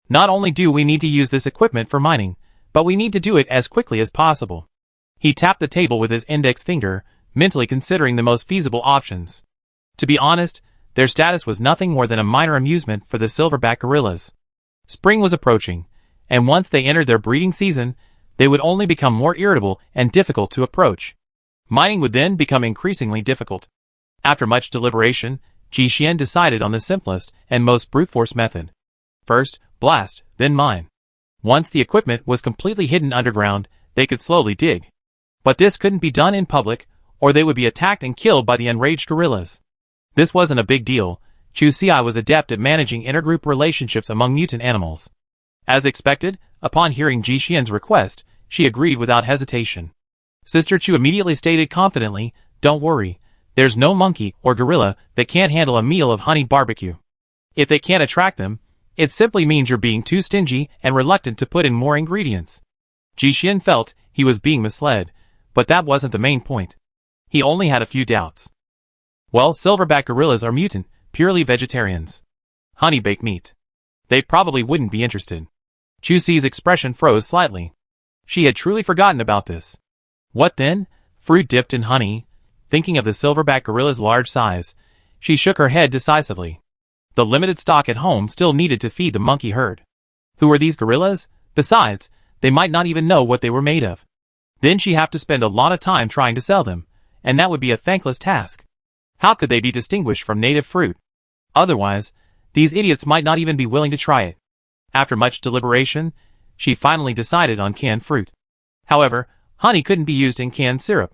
Not only do we need to use this equipment for mining, but we need to do it as quickly as possible. He tapped the table with his index finger, mentally considering the most feasible options. To be honest, their status was nothing more than a minor amusement for the silverback gorillas. Spring was approaching, and once they entered their breeding season, they would only become more irritable and difficult to approach. Mining would then become increasingly difficult. After much deliberation, Ji Xian decided on the simplest and most brute force method. First, blast, then mine. Once the equipment was completely hidden underground, they could slowly dig. But this couldn't be done in public, or they would be attacked and killed by the enraged gorillas. This wasn't a big deal. Chu Xi was adept at managing intergroup relationships among mutant animals. As expected, upon hearing Ji Xian's request, she agreed without hesitation. Sister Chu immediately stated confidently, "Don't worry, there's no monkey or gorilla that can't handle a meal of honey barbecue. If they can't attract them, it simply means you're being too stingy and reluctant to put in more ingredients." Ji Xian felt he was being misled, but that wasn't the main point. He only had a few doubts. Well, silverback gorillas are mutant, purely vegetarians. Honey-baked meat. They probably wouldn't be interested. Chu Xi's expression froze slightly. She had truly forgotten about this. What then? Fruit dipped in honey? Thinking of the silverback gorilla's large size, she shook her head decisively. The limited stock at home still needed to feed the monkey herd. Who were these gorillas? Besides, they might not even know what they were made of. Then she'd have to spend a lot of time trying to sell them, and that would be a thankless task. How could they be distinguished from native fruit? Otherwise, these idiots might not even be willing to try it. After much deliberation, she finally decided on canned fruit. However, honey couldn't be used in canned syrup.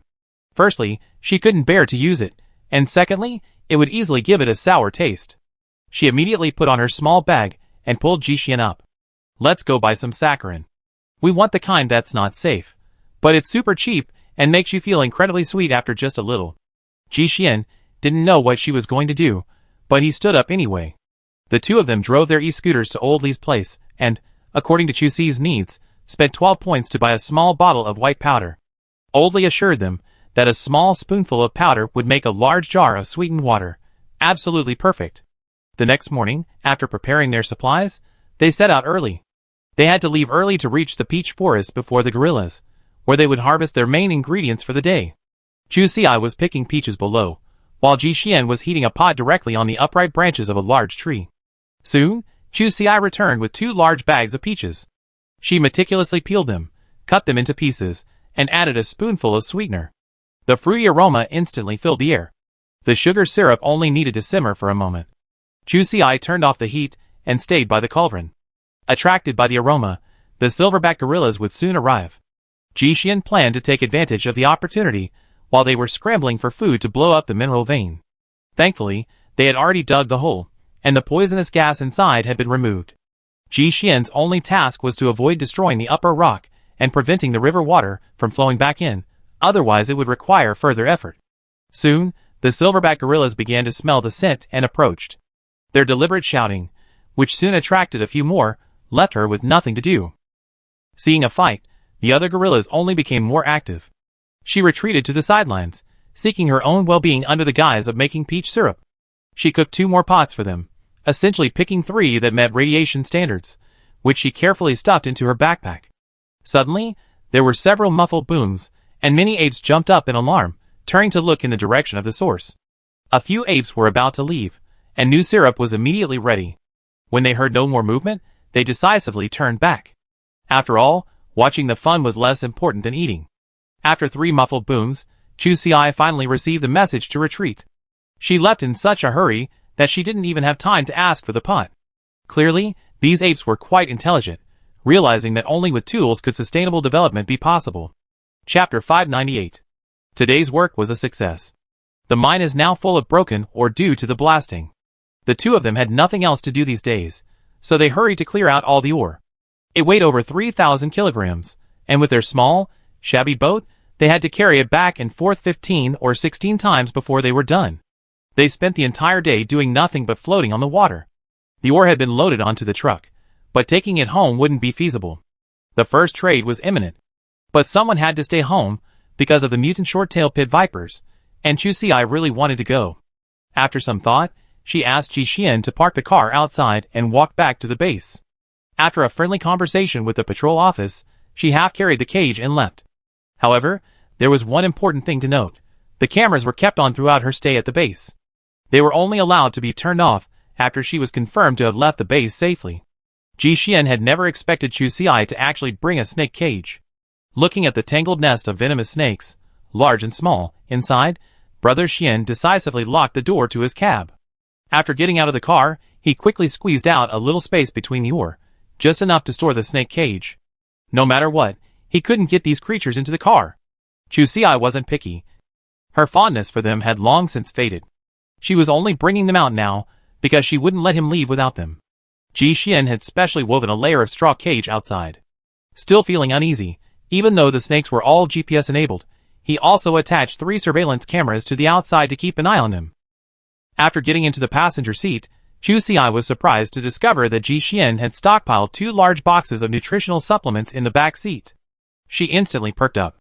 Firstly, she couldn't bear to use it, and secondly, it would easily give it a sour taste. She immediately put on her small bag and pulled Ji Xian up. Let's go buy some saccharin. We want the kind that's not safe, but it's super cheap and makes you feel incredibly sweet after just a little. Ji Xian didn't know what she was going to do, but he stood up anyway. The two of them drove their e-scooters to Old Lee's place and, according to Chu Xi's needs, spent 12 points to buy a small bottle of white powder. Old Lee assured them that a small spoonful of powder would make a large jar of sweetened water. Absolutely perfect. The next morning, after preparing their supplies, they set out early. They had to leave early to reach the peach forest before the gorillas, where they would harvest their main ingredients for the day. Chu Xi was picking peaches below, while Ji Xian was heating a pot directly on the upright branches of a large tree. Soon, Chu Xi returned with 2 large bags of peaches. She meticulously peeled them, cut them into pieces, and added a spoonful of sweetener. The fruity aroma instantly filled the air. The sugar syrup only needed to simmer for a moment. Chu Xi turned off the heat and stayed by the cauldron. Attracted by the aroma, the silverback gorillas would soon arrive. Ji Xian planned to take advantage of the opportunity while they were scrambling for food to blow up the mineral vein. Thankfully, they had already dug the hole, and the poisonous gas inside had been removed. Ji Xian's only task was to avoid destroying the upper rock and preventing the river water from flowing back in, otherwise it would require further effort. Soon, the silverback gorillas began to smell the scent and approached. Their deliberate shouting, which soon attracted a few more, left her with nothing to do. Seeing a fight, the other gorillas only became more active. She retreated to the sidelines, seeking her own well-being under the guise of making peach syrup. She cooked 2 more pots for them, essentially picking 3 that met radiation standards, which she carefully stuffed into her backpack. Suddenly, there were several muffled booms, and many apes jumped up in alarm, turning to look in the direction of the source. A few apes were about to leave, and new syrup was immediately ready. When they heard no more movement, they decisively turned back. After all, watching the fun was less important than eating. After 3 muffled booms, Chu Xi finally received the message to retreat. She left in such a hurry that she didn't even have time to ask for the pot. Clearly, these apes were quite intelligent, realizing that only with tools could sustainable development be possible. Chapter 598. Today's work was a success. The mine is now full of broken ore due to the blasting. The 2 of them had nothing else to do these days, so they hurried to clear out all the ore. It weighed over 3,000 kilograms, and with their small, shabby boat, they had to carry it back and forth 15 or 16 times before they were done. They spent the entire day doing nothing but floating on the water. The ore had been loaded onto the truck, but taking it home wouldn't be feasible. The first trade was imminent. But someone had to stay home because of the mutant short-tailed pit vipers, and Chu Xi really wanted to go. After some thought, she asked Ji Xian to park the car outside and walk back to the base. After a friendly conversation with the patrol office, she half-carried the cage and left. However, there was one important thing to note. The cameras were kept on throughout her stay at the base. They were only allowed to be turned off after she was confirmed to have left the base safely. Ji Xian had never expected Chu Xi to actually bring a snake cage. Looking at the tangled nest of venomous snakes, large and small, inside, Brother Xian decisively locked the door to his cab. After getting out of the car, he quickly squeezed out a little space between the oar, just enough to store the snake cage. No matter what, he couldn't get these creatures into the car. Chu Xi wasn't picky. Her fondness for them had long since faded. She was only bringing them out now because she wouldn't let him leave without them. Ji Xian had specially woven a layer of straw cage outside. Still feeling uneasy, even though the snakes were all GPS enabled, he also attached 3 surveillance cameras to the outside to keep an eye on them. After getting into the passenger seat, Chu Xi was surprised to discover that Ji Xian had stockpiled 2 large boxes of nutritional supplements in the back seat. She instantly perked up.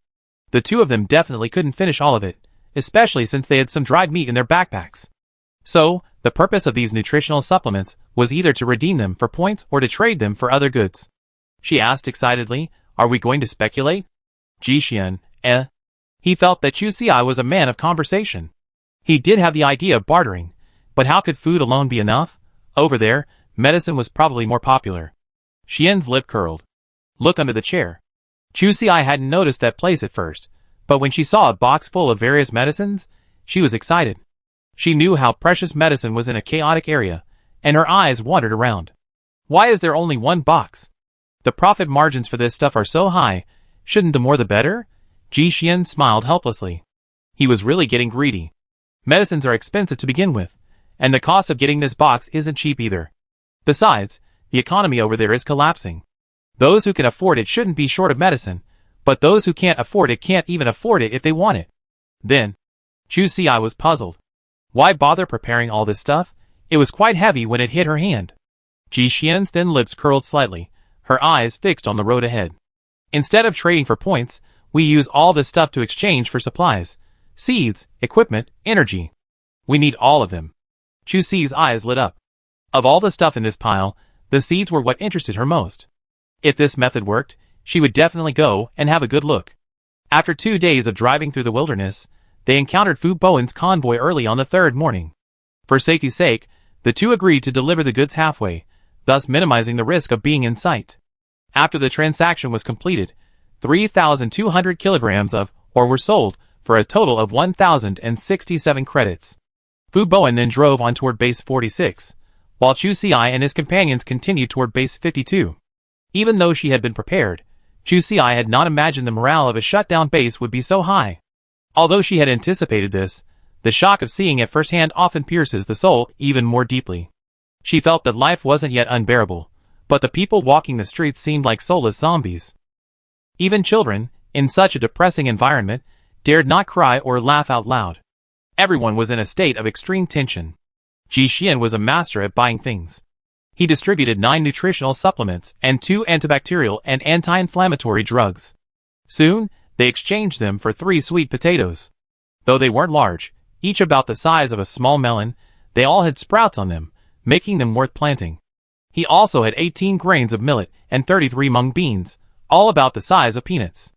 The 2 of them definitely couldn't finish all of it, especially since they had some dried meat in their backpacks. So, the purpose of these nutritional supplements was either to redeem them for points or to trade them for other goods. She asked excitedly, "Are we going to speculate?" Ji Xian, He felt that Chu Xi was a man of conversation. He did have the idea of bartering, but how could food alone be enough? Over there, medicine was probably more popular. Xian's lip curled. Look under the chair. Chu Xi hadn't noticed that place at first, but when she saw a box full of various medicines, she was excited. She knew how precious medicine was in a chaotic area, and her eyes wandered around. Why is there only 1 box? The profit margins for this stuff are so high, shouldn't the more the better? Ji Xian smiled helplessly. He was really getting greedy. Medicines are expensive to begin with, and the cost of getting this box isn't cheap either. Besides, the economy over there is collapsing. Those who can afford it shouldn't be short of medicine, but those who can't afford it can't even afford it if they want it. Then, Chu Xi was puzzled. Why bother preparing all this stuff? It was quite heavy when it hit her hand. Ji Xian's thin lips curled slightly, her eyes fixed on the road ahead. Instead of trading for points, We use all this stuff to exchange for supplies, seeds, equipment, energy. We need all of them. Chu Si's eyes lit up. Of all the stuff in this pile, the seeds were what interested her most. If this method worked, she would definitely go and have a good look. After 2 days of driving through the wilderness, they encountered Fu Bowen's convoy early on the third morning. For safety's sake, the two agreed to deliver the goods halfway, thus minimizing the risk of being in sight. After the transaction was completed, 3,200 kilograms of ore were sold for a total of 1,067 credits. Fu Bowen then drove on toward Base 46, while Chu Si and his companions continued toward Base 52. Even though she had been prepared, Chu Si had not imagined the morale of a shutdown base would be so high. Although she had anticipated this, the shock of seeing it firsthand often pierces the soul even more deeply. She felt that life wasn't yet unbearable, but the people walking the streets seemed like soulless zombies. Even children, in such a depressing environment, dared not cry or laugh out loud. Everyone was in a state of extreme tension. Ji Xian was a master at buying things. He distributed 9 nutritional supplements and 2 antibacterial and anti-inflammatory drugs. Soon, they exchanged them for 3 sweet potatoes. Though they weren't large, each about the size of a small melon, they all had sprouts on them, making them worth planting. He also had 18 grains of millet and 33 mung beans, all about the size of peanuts.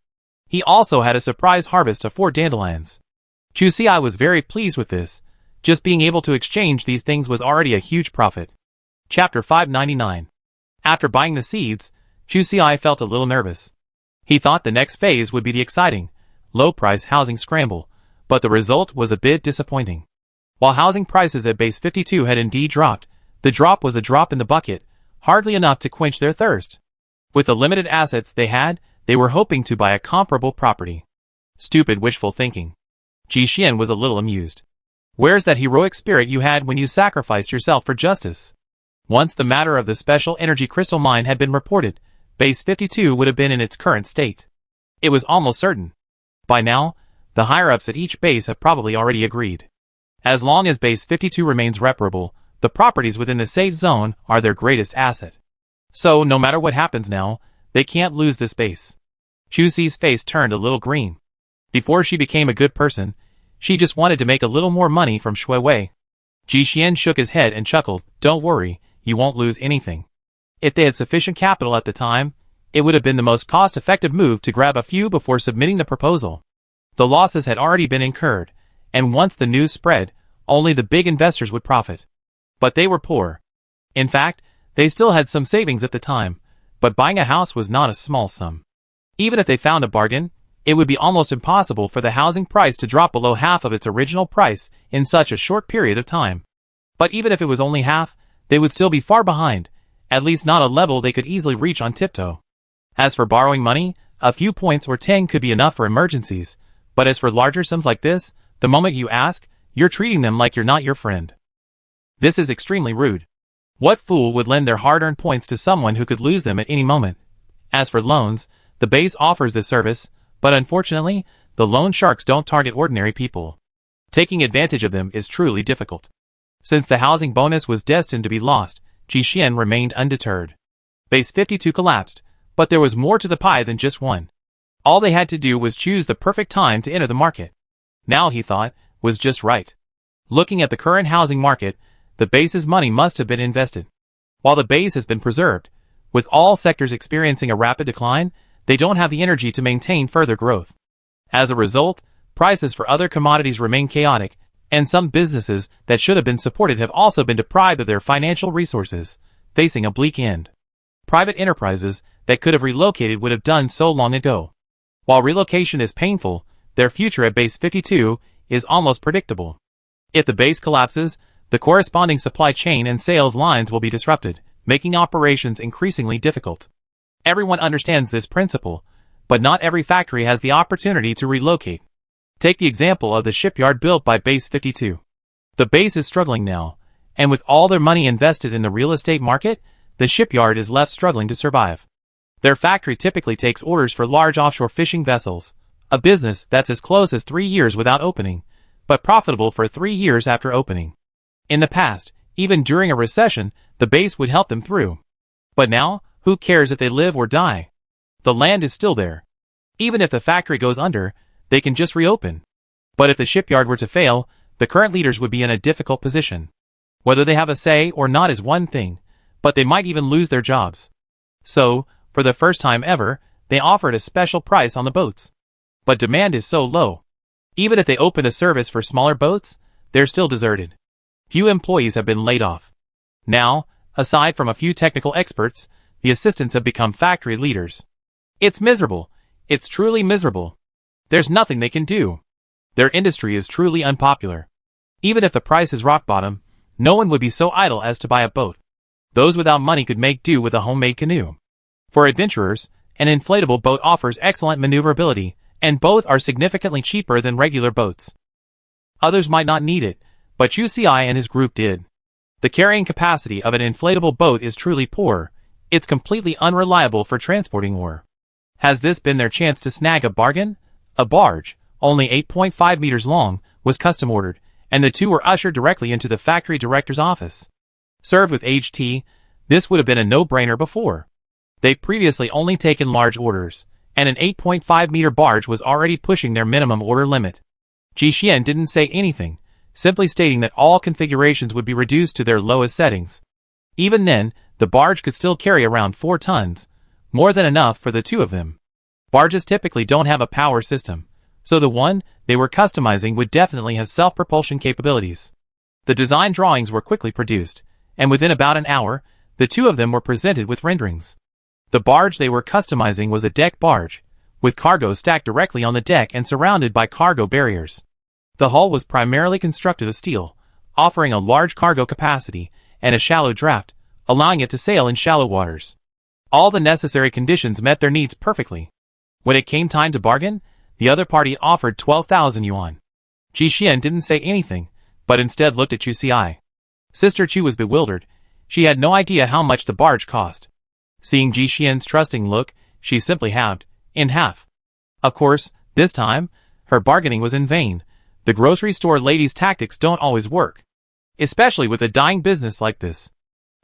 He also had a surprise harvest of 4 dandelions. Chu Si was very pleased with this. Just being able to exchange these things was already a huge profit. Chapter 599. After buying the seeds, Chu Si felt a little nervous. He thought the next phase would be the exciting, low-price housing scramble, but the result was a bit disappointing. While housing prices at Base 52 had indeed dropped, the drop was a drop in the bucket, hardly enough to quench their thirst. With the limited assets they had, they were hoping to buy a comparable property. Stupid wishful thinking. Ji Xian was a little amused. Where's that heroic spirit you had when you sacrificed yourself for justice? Once the matter of the special energy crystal mine had been reported, Base 52 would have been in its current state. It was almost certain. By now, the higher-ups at each base have probably already agreed. As long as Base 52 remains reparable, the properties within the safe zone are their greatest asset. So, no matter what happens now, they can't lose this base. Chu Si's face turned a little green. Before she became a good person, she just wanted to make a little more money from Shui Wei. Ji Xian shook his head and chuckled. Don't worry, you won't lose anything. If they had sufficient capital at the time, it would have been the most cost-effective move to grab a few before submitting the proposal. The losses had already been incurred, and once the news spread, only the big investors would profit. But they were poor. In fact, they still had some savings at the time, but buying a house was not a small sum. Even if they found a bargain, it would be almost impossible for the housing price to drop below half of its original price in such a short period of time. But even if it was only half, they would still be far behind, at least not a level they could easily reach on tiptoe. As for borrowing money, a few points or 10 could be enough for emergencies, but as for larger sums like this, the moment you ask, you're treating them like you're not your friend. This is extremely rude. What fool would lend their hard-earned points to someone who could lose them at any moment? As for loans, the base offers this service, but unfortunately, the loan sharks don't target ordinary people. Taking advantage of them is truly difficult. Since the housing bonus was destined to be lost, Ji Xian remained undeterred. Base 52 collapsed, but there was more to the pie than just one. All they had to do was choose the perfect time to enter the market. Now, he thought, was just right. Looking at the current housing market, the base's money must have been invested. While the base has been preserved, with all sectors experiencing a rapid decline, they don't have the energy to maintain further growth. As a result, prices for other commodities remain chaotic, and some businesses that should have been supported have also been deprived of their financial resources, facing a bleak end. Private enterprises that could have relocated would have done so long ago. While relocation is painful, their future at Base 52 is almost predictable. If the base collapses, the corresponding supply chain and sales lines will be disrupted, making operations increasingly difficult. Everyone understands this principle, but not every factory has the opportunity to relocate. Take the example of the shipyard built by Base 52. The base is struggling now, and with all their money invested in the real estate market, the shipyard is left struggling to survive. Their factory typically takes orders for large offshore fishing vessels, a business that's as close as 3 years without opening, but profitable for 3 years after opening. In the past, even during a recession, the base would help them through. But now, who cares if they live or die? The land is still there. Even if the factory goes under, they can just reopen. But if the shipyard were to fail, the current leaders would be in a difficult position. Whether they have a say or not is one thing, but they might even lose their jobs. So, for the first time ever, they offered a special price on the boats. But demand is so low. Even if they open a service for smaller boats, they're still deserted. Few employees have been laid off. Now, aside from a few technical experts, the assistants have become factory leaders. It's miserable. It's truly miserable. There's nothing they can do. Their industry is truly unpopular. Even if the price is rock bottom, no one would be so idle as to buy a boat. Those without money could make do with a homemade canoe. For adventurers, an inflatable boat offers excellent maneuverability, and both are significantly cheaper than regular boats. Others might not need it, but UCI and his group did. The carrying capacity of an inflatable boat is truly poor. It's completely unreliable for transporting ore. Has this been their chance to snag a bargain? A barge, only 8.5 meters long, was custom ordered, and the two were ushered directly into the factory director's office. Served with aged tea, this would have been a no-brainer before. They'd previously only taken large orders, and an 8.5-meter barge was already pushing their minimum order limit. Jixian didn't say anything, simply stating that all configurations would be reduced to their lowest settings. Even then, the barge could still carry around 4 tons, more than enough for the two of them. Barges typically don't have a power system, so the one they were customizing would definitely have self-propulsion capabilities. The design drawings were quickly produced, and within about an hour, the two of them were presented with renderings. The barge they were customizing was a deck barge, with cargo stacked directly on the deck and surrounded by cargo barriers. The hull was primarily constructed of steel, offering a large cargo capacity and a shallow draft, allowing it to sail in shallow waters. All the necessary conditions met their needs perfectly. When it came time to bargain, the other party offered 12,000 yuan. Jixian didn't say anything, but instead looked at UCI. Sister Chu was bewildered. She had no idea how much the barge cost. Seeing Jixian's trusting look, she simply halved, in half. Of course, this time, her bargaining was in vain. The grocery store lady's tactics don't always work, especially with a dying business like this.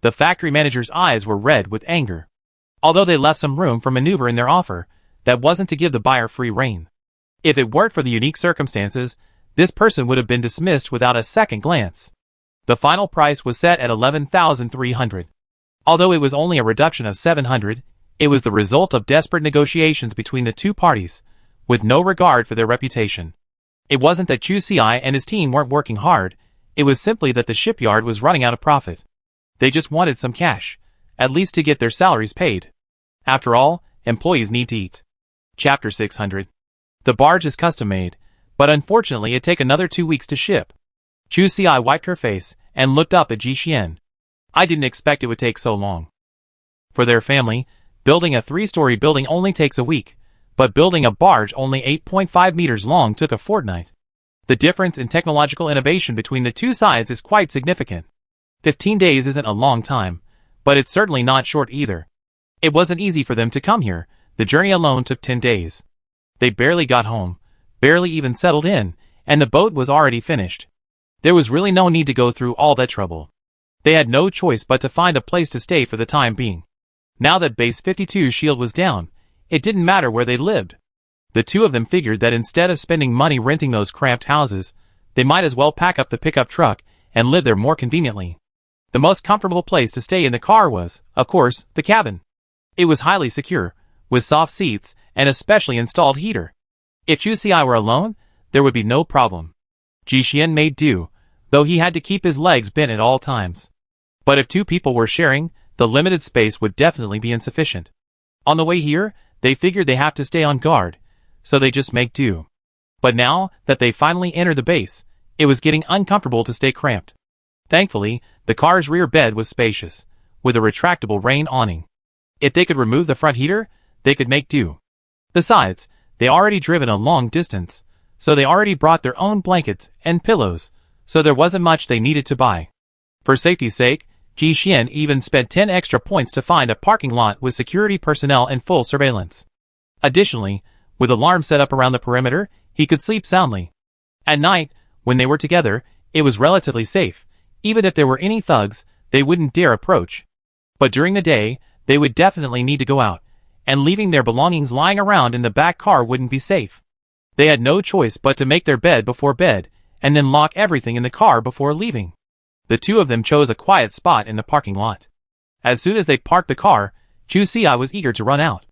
The factory manager's eyes were red with anger. Although they left some room for maneuver in their offer, that wasn't to give the buyer free rein. If it weren't for the unique circumstances, this person would have been dismissed without a second glance. The final price was set at 11,300. Although it was only a reduction of 700, it was the result of desperate negotiations between the two parties, with no regard for their reputation. It wasn't that Chu Xiai and his team weren't working hard, it was simply that the shipyard was running out of profit. They just wanted some cash, at least to get their salaries paid. After all, employees need to eat. Chapter 600. The barge is custom-made, but unfortunately it take another 2 weeks to ship. Chu Xiai wiped her face and looked up at Jixian. I didn't expect it would take so long. For their family, building a 3-story building only takes a week, but building a barge only 8.5 meters long took a fortnight. The difference in technological innovation between the two sides is quite significant. 15 days isn't a long time, but it's certainly not short either. It wasn't easy for them to come here. The journey alone took 10 days. They barely got home, barely even settled in, and the boat was already finished. There was really no need to go through all that trouble. They had no choice but to find a place to stay for the time being. Now that Base 52's shield was down, it didn't matter where they lived. The two of them figured that instead of spending money renting those cramped houses, they might as well pack up the pickup truck and live there more conveniently. The most comfortable place to stay in the car was, of course, the cabin. It was highly secure, with soft seats and a specially installed heater. If Chu Xiai were alone, there would be no problem. Jixian made do, though he had to keep his legs bent at all times. But if two people were sharing, the limited space would definitely be insufficient. On the way here, they figured they have to stay on guard, so they just make do. But now that they finally entered the base, it was getting uncomfortable to stay cramped. Thankfully, the car's rear bed was spacious, with a retractable rain awning. If they could remove the front heater, they could make do. Besides, they already driven a long distance, so they already brought their own blankets and pillows, so there wasn't much they needed to buy. For safety's sake, Jixian even spent 10 extra points to find a parking lot with security personnel and full surveillance. Additionally, with alarms set up around the perimeter, he could sleep soundly. At night, when they were together, it was relatively safe. Even if there were any thugs, they wouldn't dare approach. But during the day, they would definitely need to go out, and leaving their belongings lying around in the back car wouldn't be safe. They had no choice but to make their bed before bed, and then lock everything in the car before leaving. The two of them chose a quiet spot in the parking lot. As soon as they parked the car, Chu Si was eager to run out.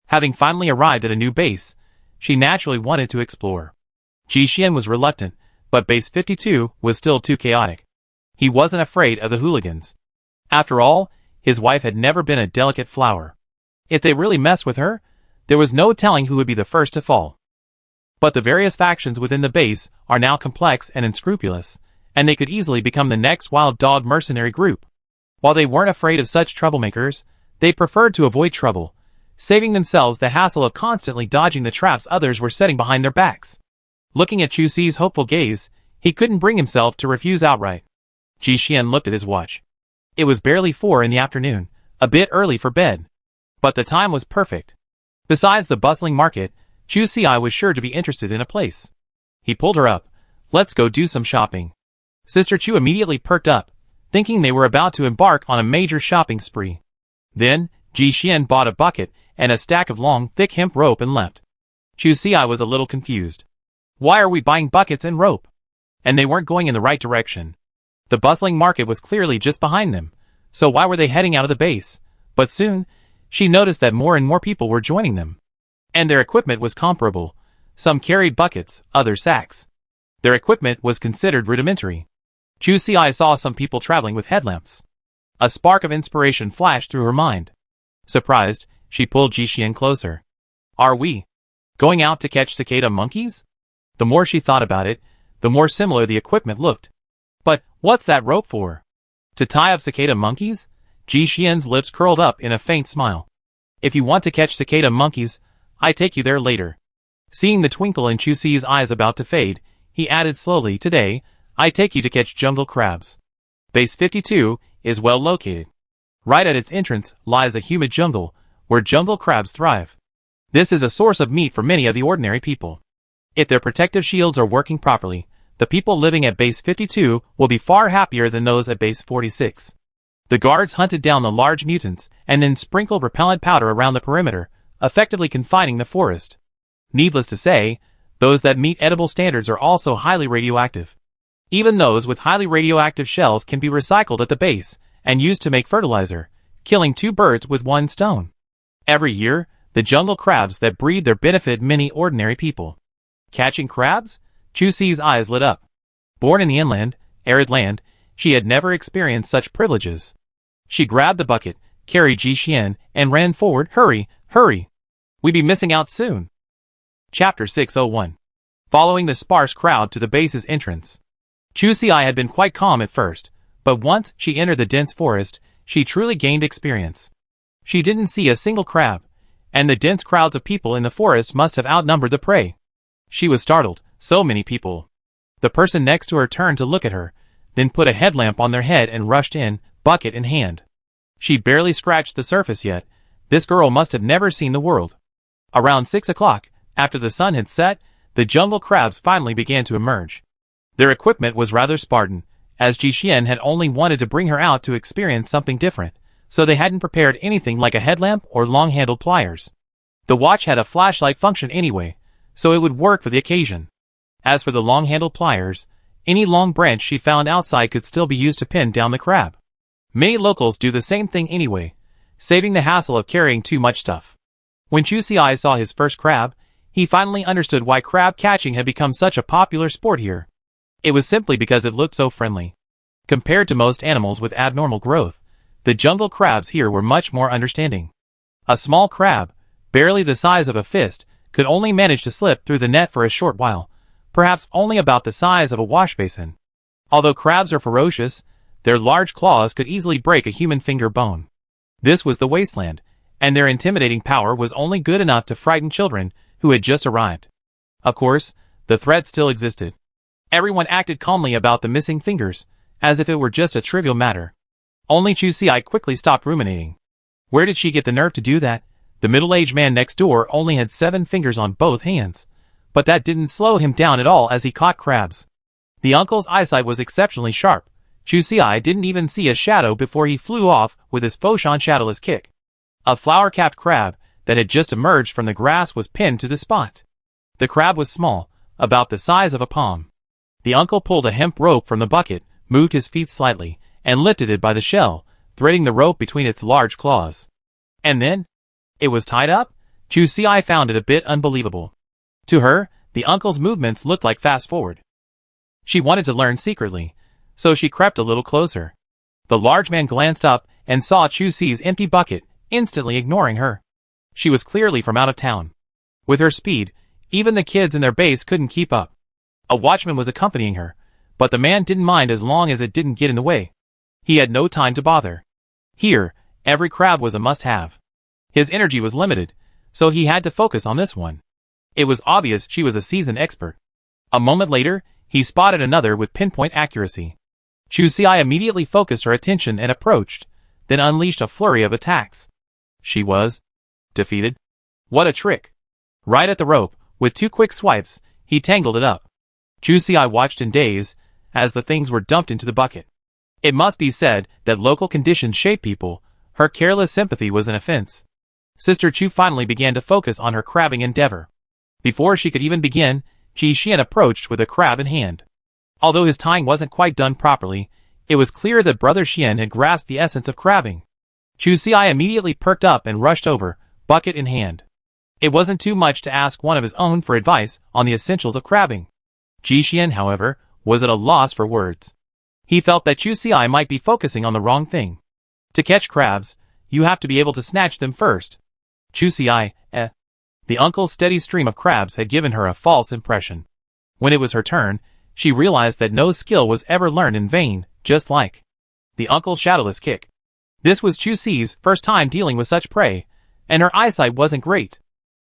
Having finally arrived at a new base, she naturally wanted to explore. Ji Xian was reluctant, but Base 52 was still too chaotic. He wasn't afraid of the hooligans. After all, his wife had never been a delicate flower. If they really messed with her, there was no telling who would be the first to fall. But the various factions within the base are now complex and unscrupulous, and they could easily become the next wild dog mercenary group. While they weren't afraid of such troublemakers, they preferred to avoid trouble, saving themselves the hassle of constantly dodging the traps others were setting behind their backs. Looking at Chu Si's hopeful gaze, he couldn't bring himself to refuse outright. Ji Xian looked at his watch. It was barely 4 in the afternoon, a bit early for bed. But the time was perfect. Besides the bustling market, Chu Si was sure to be interested in a place. He pulled her up. Let's go do some shopping. Sister Chu immediately perked up, thinking they were about to embark on a major shopping spree. Then, Ji Xian bought a bucket and a stack of long, thick hemp rope and left. Chu Si was a little confused. Why are we buying buckets and rope? And they weren't going in the right direction. The bustling market was clearly just behind them, so why were they heading out of the base? But soon, she noticed that more and more people were joining them. And their equipment was comparable. Some carried buckets, others sacks. Their equipment was considered rudimentary. Chu Si saw some people traveling with headlamps. A spark of inspiration flashed through her mind. Surprised, she pulled Ji Xian closer. Are we going out to catch cicada monkeys? The more she thought about it, the more similar the equipment looked. But what's that rope for? To tie up cicada monkeys? Ji Xian's lips curled up in a faint smile. If you want to catch cicada monkeys, I take you there later. Seeing the twinkle in Chu Si's eyes about to fade, he added slowly, today, I take you to catch jungle crabs. Base 52 is well located. Right at its entrance lies a humid jungle, where jungle crabs thrive. This is a source of meat for many of the ordinary people. If their protective shields are working properly, the people living at Base 52 will be far happier than those at Base 46. The guards hunted down the large mutants and then sprinkled repellent powder around the perimeter, effectively confining the forest. Needless to say, those that meet edible standards are also highly radioactive. Even those with highly radioactive shells can be recycled at the base and used to make fertilizer, killing 2 birds with 1 stone. Every year, the jungle crabs that breed there benefit many ordinary people. Catching crabs? Chu Si's eyes lit up. Born in the inland, arid land, she had never experienced such privileges. She grabbed the bucket, carried Ji Xian, and ran forward. Hurry, hurry! We'd be missing out soon. Chapter 601. Following the sparse crowd to the base's entrance. Chu Si had been quite calm at first, but once she entered the dense forest, she truly gained experience. She didn't see a single crab, and the dense crowds of people in the forest must have outnumbered the prey. She was startled, so many people. The person next to her turned to look at her, then put a headlamp on their head and rushed in, bucket in hand. She barely scratched the surface yet. This girl must have never seen the world. Around 6 o'clock, after the sun had set, the jungle crabs finally began to emerge. Their equipment was rather Spartan, as Ji Xian had only wanted to bring her out to experience something different, so they hadn't prepared anything like a headlamp or long-handled pliers. The watch had a flashlight function anyway, so it would work for the occasion. As for the long-handled pliers, any long branch she found outside could still be used to pin down the crab. Many locals do the same thing anyway, saving the hassle of carrying too much stuff. When Chu Si saw his first crab, he finally understood why crab catching had become such a popular sport here. It was simply because it looked so friendly. Compared to most animals with abnormal growth, the jungle crabs here were much more understanding. A small crab, barely the size of a fist, could only manage to slip through the net for a short while, perhaps only about the size of a wash basin. Although crabs are ferocious, their large claws could easily break a human finger bone. This was the Wasteland, and their intimidating power was only good enough to frighten children who had just arrived. Of course, the threat still existed. Everyone acted calmly about the missing fingers, as if it were just a trivial matter. Only Chu Si quickly stopped ruminating. Where did she get the nerve to do that? The middle-aged man next door only had 7 fingers on both hands, but that didn't slow him down at all as he caught crabs. The uncle's eyesight was exceptionally sharp. Chu Si didn't even see a shadow before he flew off with his Foshan shadowless kick. A flower-capped crab, that had just emerged from the grass was pinned to the spot. The crab was small, about the size of a palm. The uncle pulled a hemp rope from the bucket, moved his feet slightly, and lifted it by the shell, threading the rope between its large claws. And then? It was tied up? Chusi found it a bit unbelievable. To her, the uncle's movements looked like fast-forward. She wanted to learn secretly, so she crept a little closer. The large man glanced up and saw Chusi's empty bucket, instantly ignoring her. She was clearly from out of town. With her speed, even the kids in their base couldn't keep up. A watchman was accompanying her, but the man didn't mind as long as it didn't get in the way. He had no time to bother. Here, every crab was a must-have. His energy was limited, so he had to focus on this one. It was obvious she was a seasoned expert. A moment later, he spotted another with pinpoint accuracy. Chusi immediately focused her attention and approached, then unleashed a flurry of attacks. She was defeated. What a trick! Right at the rope, with 2 quick swipes, he tangled it up. Chusi watched in daze, as the things were dumped into the bucket. It must be said that local conditions shape people. Her careless sympathy was an offense. Sister Chu finally began to focus on her crabbing endeavor. Before she could even begin, Ji Xian approached with a crab in hand. Although his tying wasn't quite done properly, it was clear that Brother Xian had grasped the essence of crabbing. Chusi immediately perked up and rushed over, bucket in hand. It wasn't too much to ask one of his own for advice on the essentials of crabbing. Ji Xian, however, was at a loss for words. He felt that Chusi might be focusing on the wrong thing. To catch crabs, you have to be able to snatch them first. Chusi, The uncle's steady stream of crabs had given her a false impression. When it was her turn, she realized that no skill was ever learned in vain, just like the uncle's shadowless kick. This was Chusi's first time dealing with such prey, and her eyesight wasn't great.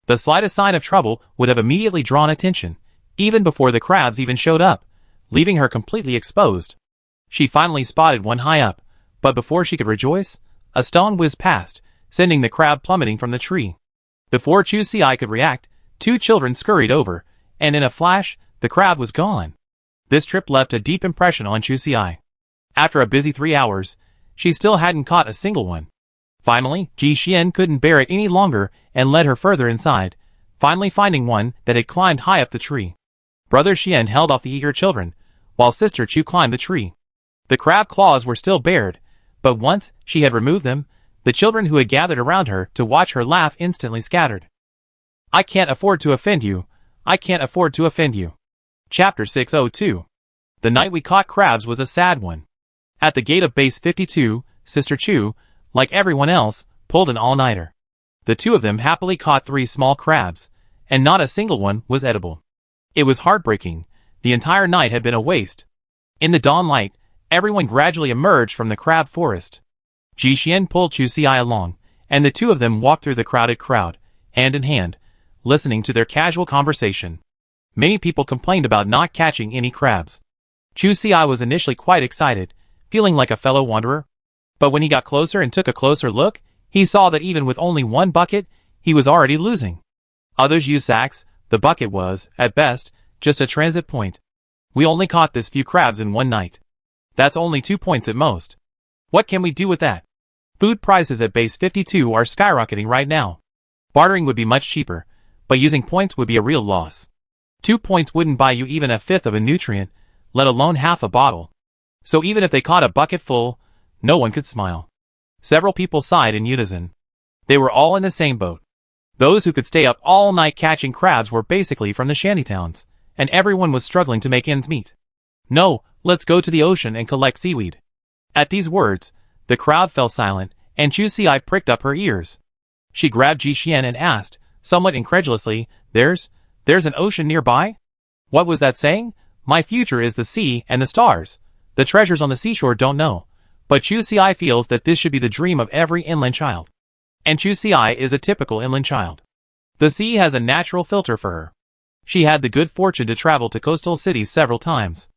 The slightest sign of trouble would have immediately drawn attention, even before the crabs even showed up, leaving her completely exposed. She finally spotted one high up, but before she could rejoice, a stone whizzed past, sending the crab plummeting from the tree. Before Chusi could react, 2 children scurried over, and in a flash, the crab was gone. This trip left a deep impression on Chusi. After a busy 3 hours, she still hadn't caught a single one. Finally, Ji Xian couldn't bear it any longer and led her further inside, finally finding one that had climbed high up the tree. Brother Xian held off the eager children, while Sister Chu climbed the tree. The crab claws were still bared, but once she had removed them, the children who had gathered around her to watch her laugh instantly scattered. I can't afford to offend you. I can't afford to offend you. Chapter 602. The night we caught crabs was a sad one. At the gate of base 52, Sister Chu, like everyone else, pulled an all-nighter. The 2 of them happily caught 3 small crabs, and not a single one was edible. It was heartbreaking. The entire night had been a waste. In the dawn light, everyone gradually emerged from the crab forest. Ji Xian pulled Chusi along, and the 2 of them walked through the crowded crowd, hand in hand, listening to their casual conversation. Many people complained about not catching any crabs. Chusi was initially quite excited, feeling like a fellow wanderer. But when he got closer and took a closer look, he saw that even with only 1 bucket, he was already losing. Others used sacks. The bucket was, at best, just a transit point. We only caught this few crabs in 1 night. That's only 2 points at most. What can we do with that? Food prices at base 52 are skyrocketing right now. Bartering would be much cheaper, but using points would be a real loss. 2 points wouldn't buy you even a fifth of a nutrient, let alone half a bottle. So even if they caught a bucket full, no one could smile. Several people sighed in unison. They were all in the same boat. Those who could stay up all night catching crabs were basically from the shantytowns, and everyone was struggling to make ends meet. No, let's go to the ocean and collect seaweed. At these words, the crowd fell silent, and Chusi pricked up her ears. She grabbed Ji Xian and asked, somewhat incredulously, There's an ocean nearby? What was that saying? My future is the sea and the stars. The treasures on the seashore don't know. But Chusi feels that this should be the dream of every inland child. And Chusi is a typical inland child. The sea has a natural filter for her. She had the good fortune to travel to coastal cities several times.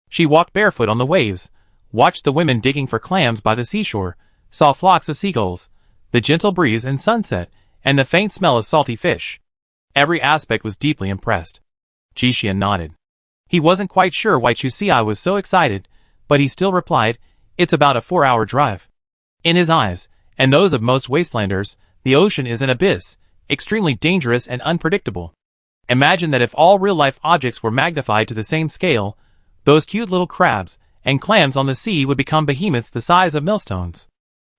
She walked barefoot on the waves, watched the women digging for clams by the seashore, saw flocks of seagulls, the gentle breeze and sunset, and the faint smell of salty fish. Every aspect was deeply impressed. Ji Xian nodded. He wasn't quite sure why Chusi was so excited, but he still replied, It's about a 4-hour drive. In his eyes, and those of most Wastelanders, the ocean is an abyss, extremely dangerous and unpredictable. Imagine that if all real-life objects were magnified to the same scale, those cute little crabs and clams on the sea would become behemoths the size of millstones.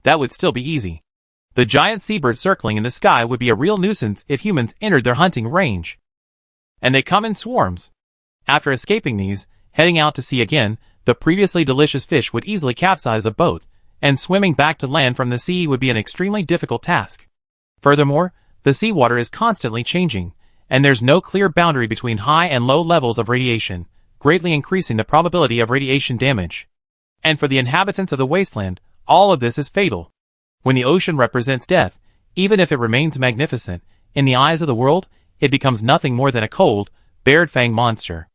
That would still be easy. The giant seabirds circling in the sky would be a real nuisance if humans entered their hunting range. And they come in swarms. After escaping these, heading out to sea again, the previously delicious fish would easily capsize a boat, and swimming back to land from the sea would be an extremely difficult task. Furthermore, the seawater is constantly changing, and there's no clear boundary between high and low levels of radiation, greatly increasing the probability of radiation damage. And for the inhabitants of the wasteland, all of this is fatal. When the ocean represents death, even if it remains magnificent, in the eyes of the world, it becomes nothing more than a cold, bared-fanged monster.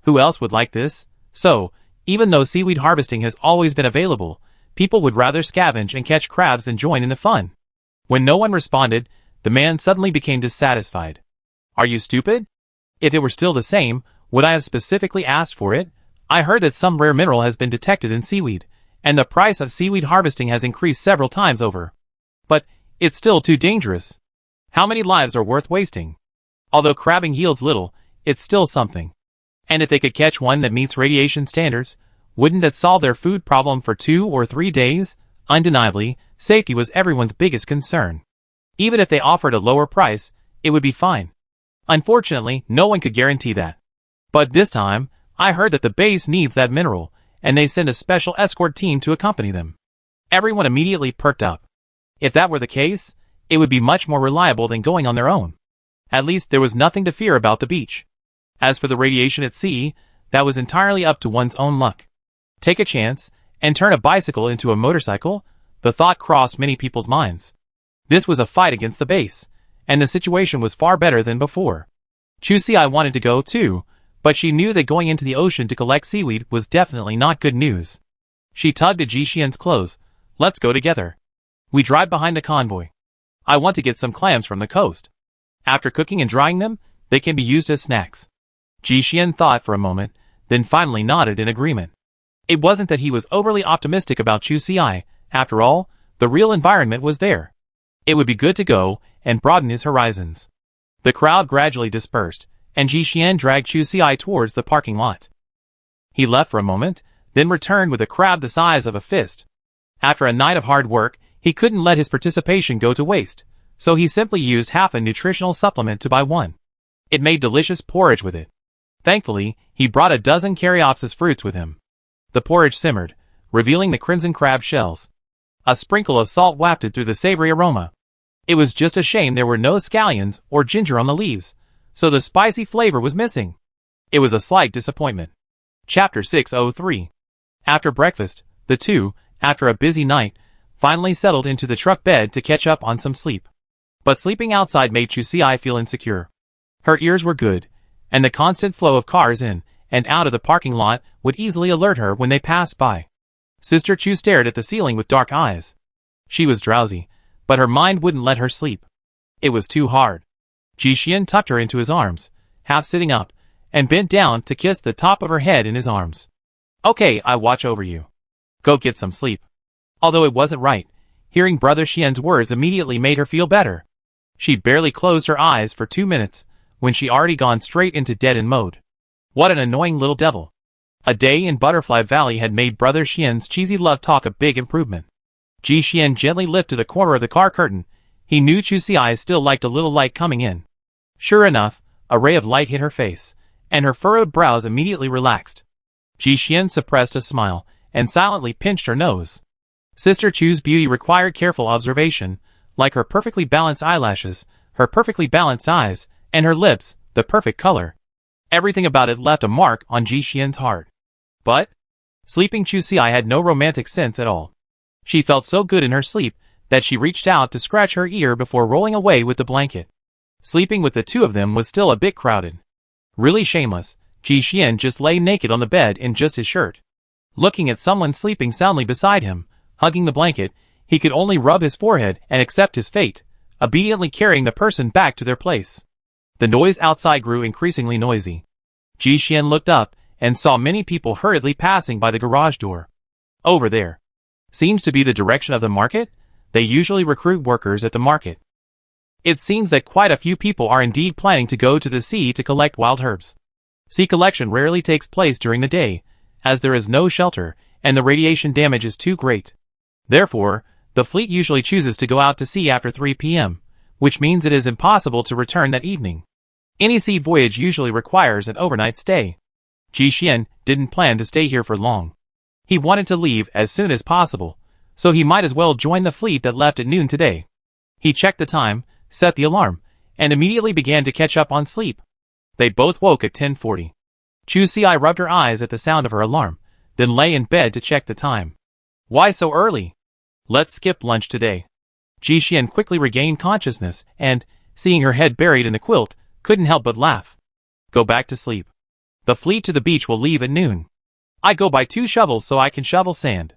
Who else would like this? So, even though seaweed harvesting has always been available, people would rather scavenge and catch crabs than join in the fun. When no one responded, the man suddenly became dissatisfied. Are you stupid? If it were still the same, would I have specifically asked for it? I heard that some rare mineral has been detected in seaweed, and the price of seaweed harvesting has increased several times over. But it's still too dangerous. How many lives are worth wasting? Although crabbing yields little, it's still something. And if they could catch one that meets radiation standards, wouldn't that solve their food problem for 2 or 3 days? Undeniably, safety was everyone's biggest concern. Even if they offered a lower price, it would be fine. Unfortunately, no one could guarantee that. But this time, I heard that the base needs that mineral, and they send a special escort team to accompany them. Everyone immediately perked up. If that were the case, it would be much more reliable than going on their own. At least there was nothing to fear about the beach. As for the radiation at sea, that was entirely up to one's own luck. Take a chance, and turn a bicycle into a motorcycle? The thought crossed many people's minds. This was a fight against the base, and the situation was far better than before. Chusi wanted to go too, but she knew that going into the ocean to collect seaweed was definitely not good news. She tugged at Jixian's clothes. Let's go together. We drive behind the convoy. I want to get some clams from the coast. After cooking and drying them, they can be used as snacks. Jixian thought for a moment, then finally nodded in agreement. It wasn't that he was overly optimistic about Chusi. After all, the real environment was there. It would be good to go and broaden his horizons. The crowd gradually dispersed, and Jixian dragged Chusi towards the parking lot. He left for a moment, then returned with a crab the size of a fist. After a night of hard work, he couldn't let his participation go to waste, so he simply used half a nutritional supplement to buy one. It made delicious porridge with it. Thankfully, he brought a dozen caryopsis fruits with him. The porridge simmered, revealing the crimson crab shells. A sprinkle of salt wafted through the savory aroma. It was just a shame there were no scallions or ginger on the leaves, so the spicy flavor was missing. It was a slight disappointment. Chapter 603. After breakfast, the two, after a busy night, finally settled into the truck bed to catch up on some sleep. But sleeping outside made Chusi feel insecure. Her ears were good, and the constant flow of cars in and out of the parking lot would easily alert her when they passed by. Sister Chu stared at the ceiling with dark eyes. She was drowsy, but her mind wouldn't let her sleep. It was too hard. Jixian tucked her into his arms, half sitting up, and bent down to kiss the top of her head in his arms. Okay, I watch over you. Go get some sleep. Although it wasn't right, hearing Brother Xian's words immediately made her feel better. She barely closed her eyes for 2 minutes, when she already gone straight into dead-end mode. What an annoying little devil. A day in Butterfly Valley had made Brother Xian's cheesy love talk a big improvement. Jixian gently lifted a corner of the car curtain. He knew Chusi still liked a little light coming in. Sure enough, a ray of light hit her face, and her furrowed brows immediately relaxed. Jixian suppressed a smile, and silently pinched her nose. Sister Chu's beauty required careful observation, like her perfectly balanced eyelashes, her perfectly balanced eyes, and her lips, the perfect color. Everything about it left a mark on Jixian's heart. But sleeping Chusi had no romantic sense at all. She felt so good in her sleep that she reached out to scratch her ear before rolling away with the blanket. Sleeping with the two of them was still a bit crowded. Really shameless, Jixian just lay naked on the bed in just his shirt. Looking at someone sleeping soundly beside him, hugging the blanket, he could only rub his forehead and accept his fate, obediently carrying the person back to their place. The noise outside grew increasingly noisy. Jixian looked up and saw many people hurriedly passing by the garage door. Over there. Seems to be the direction of the market? They usually recruit workers at the market. It seems that quite a few people are indeed planning to go to the sea to collect wild herbs. Sea collection rarely takes place during the day, as there is no shelter, and the radiation damage is too great. Therefore, the fleet usually chooses to go out to sea after 3 p.m., which means it is impossible to return that evening. Any sea voyage usually requires an overnight stay. Ji Xian didn't plan to stay here for long. He wanted to leave as soon as possible, so he might as well join the fleet that left at noon today. He checked the time, set the alarm, and immediately began to catch up on sleep. They both woke at 10:40. Chu Xi rubbed her eyes at the sound of her alarm, then lay in bed to check the time. Why so early? Let's skip lunch today. Ji Xian quickly regained consciousness and, seeing her head buried in the quilt, couldn't help but laugh. Go back to sleep. The fleet to the beach will leave at noon. I go buy 2 shovels so I can shovel sand.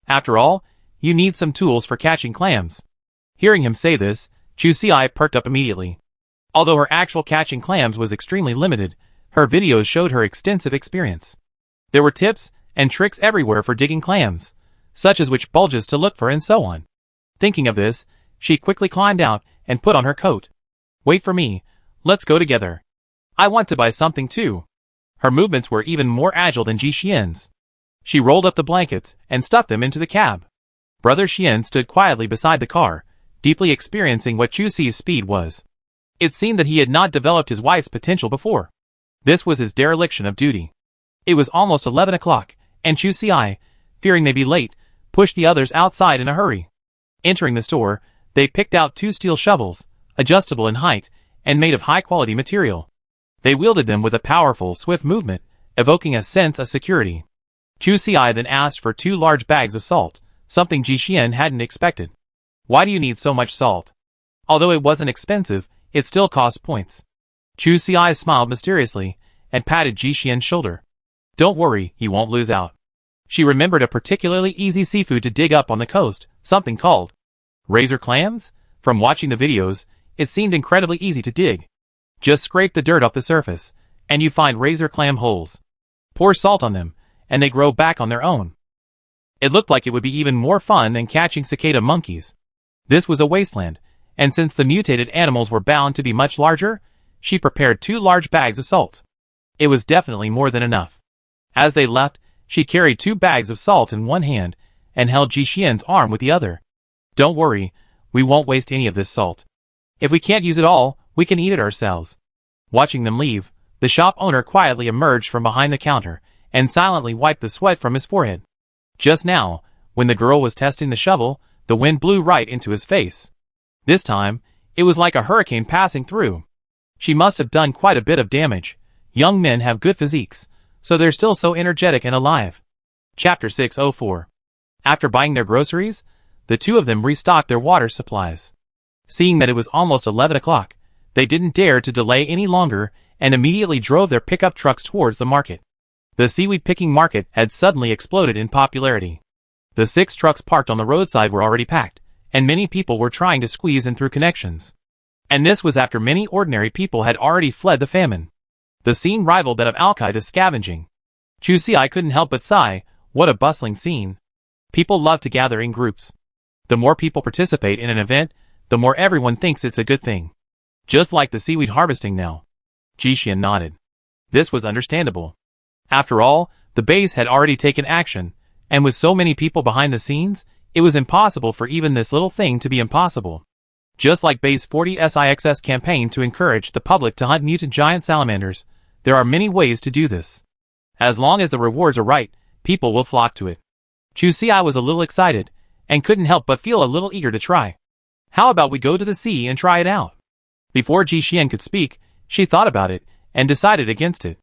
After all, you need some tools for catching clams. Hearing him say this, Chu Xi perked up immediately. Although her actual catching clams was extremely limited, her videos showed her extensive experience. There were tips and tricks everywhere for digging clams, such as which bulges to look for and so on. Thinking of this, she quickly climbed out and put on her coat. Wait for me, let's go together. I want to buy something too. Her movements were even more agile than Ji Xian's. She rolled up the blankets and stuffed them into the cab. Brother Xian stood quietly beside the car, deeply experiencing what Chu Xi's speed was. It seemed that he had not developed his wife's potential before. This was his dereliction of duty. It was almost 11 o'clock, and Chu Xi, fearing they'd be late, pushed the others outside in a hurry. Entering the store, they picked out 2 steel shovels, adjustable in height, and made of high-quality material. They wielded them with a powerful, swift movement, evoking a sense of security. Chu Xi then asked for 2 large bags of salt, something Ji Xian hadn't expected. Why do you need so much salt? Although it wasn't expensive, it still cost points. Chu Xi smiled mysteriously and patted Ji Xian's shoulder. Don't worry, you won't lose out. She remembered a particularly easy seafood to dig up on the coast, something called razor clams. From watching the videos, it seemed incredibly easy to dig. Just scrape the dirt off the surface, and you find razor clam holes. Pour salt on them, and they grow back on their own. It looked like it would be even more fun than catching cicada monkeys. This was a wasteland, and since the mutated animals were bound to be much larger, she prepared 2 large bags of salt. It was definitely more than enough. As they left, she carried 2 bags of salt in one hand and held Ji Xian's arm with the other. Don't worry, we won't waste any of this salt. If we can't use it all, we can eat it ourselves. Watching them leave, the shop owner quietly emerged from behind the counter and silently wiped the sweat from his forehead. Just now, when the girl was testing the shovel, the wind blew right into his face. This time, it was like a hurricane passing through. She must have done quite a bit of damage. Young men have good physiques, so they're still so energetic and alive. Chapter 604. After buying their groceries, the 2 of them restocked their water supplies. Seeing that it was almost 11 o'clock, they didn't dare to delay any longer and immediately drove their pickup trucks towards the market. The seaweed picking market had suddenly exploded in popularity. The 6 trucks parked on the roadside were already packed, and many people were trying to squeeze in through connections. And this was after many ordinary people had already fled the famine. The scene rivaled that of Al-Qaeda scavenging. Chu Xi couldn't help but sigh, what a bustling scene. People love to gather in groups. The more people participate in an event, the more everyone thinks it's a good thing. Just like the seaweed harvesting now. Ji Xian nodded. This was understandable. After all, the base had already taken action, and with so many people behind the scenes, it was impossible for even this little thing to be impossible. Just like Base 40's campaign to encourage the public to hunt mutant giant salamanders, there are many ways to do this. As long as the rewards are right, people will flock to it. Chu Xi was a little excited, and couldn't help but feel a little eager to try. How about we go to the sea and try it out? Before Ji Xian could speak, she thought about it, and decided against it.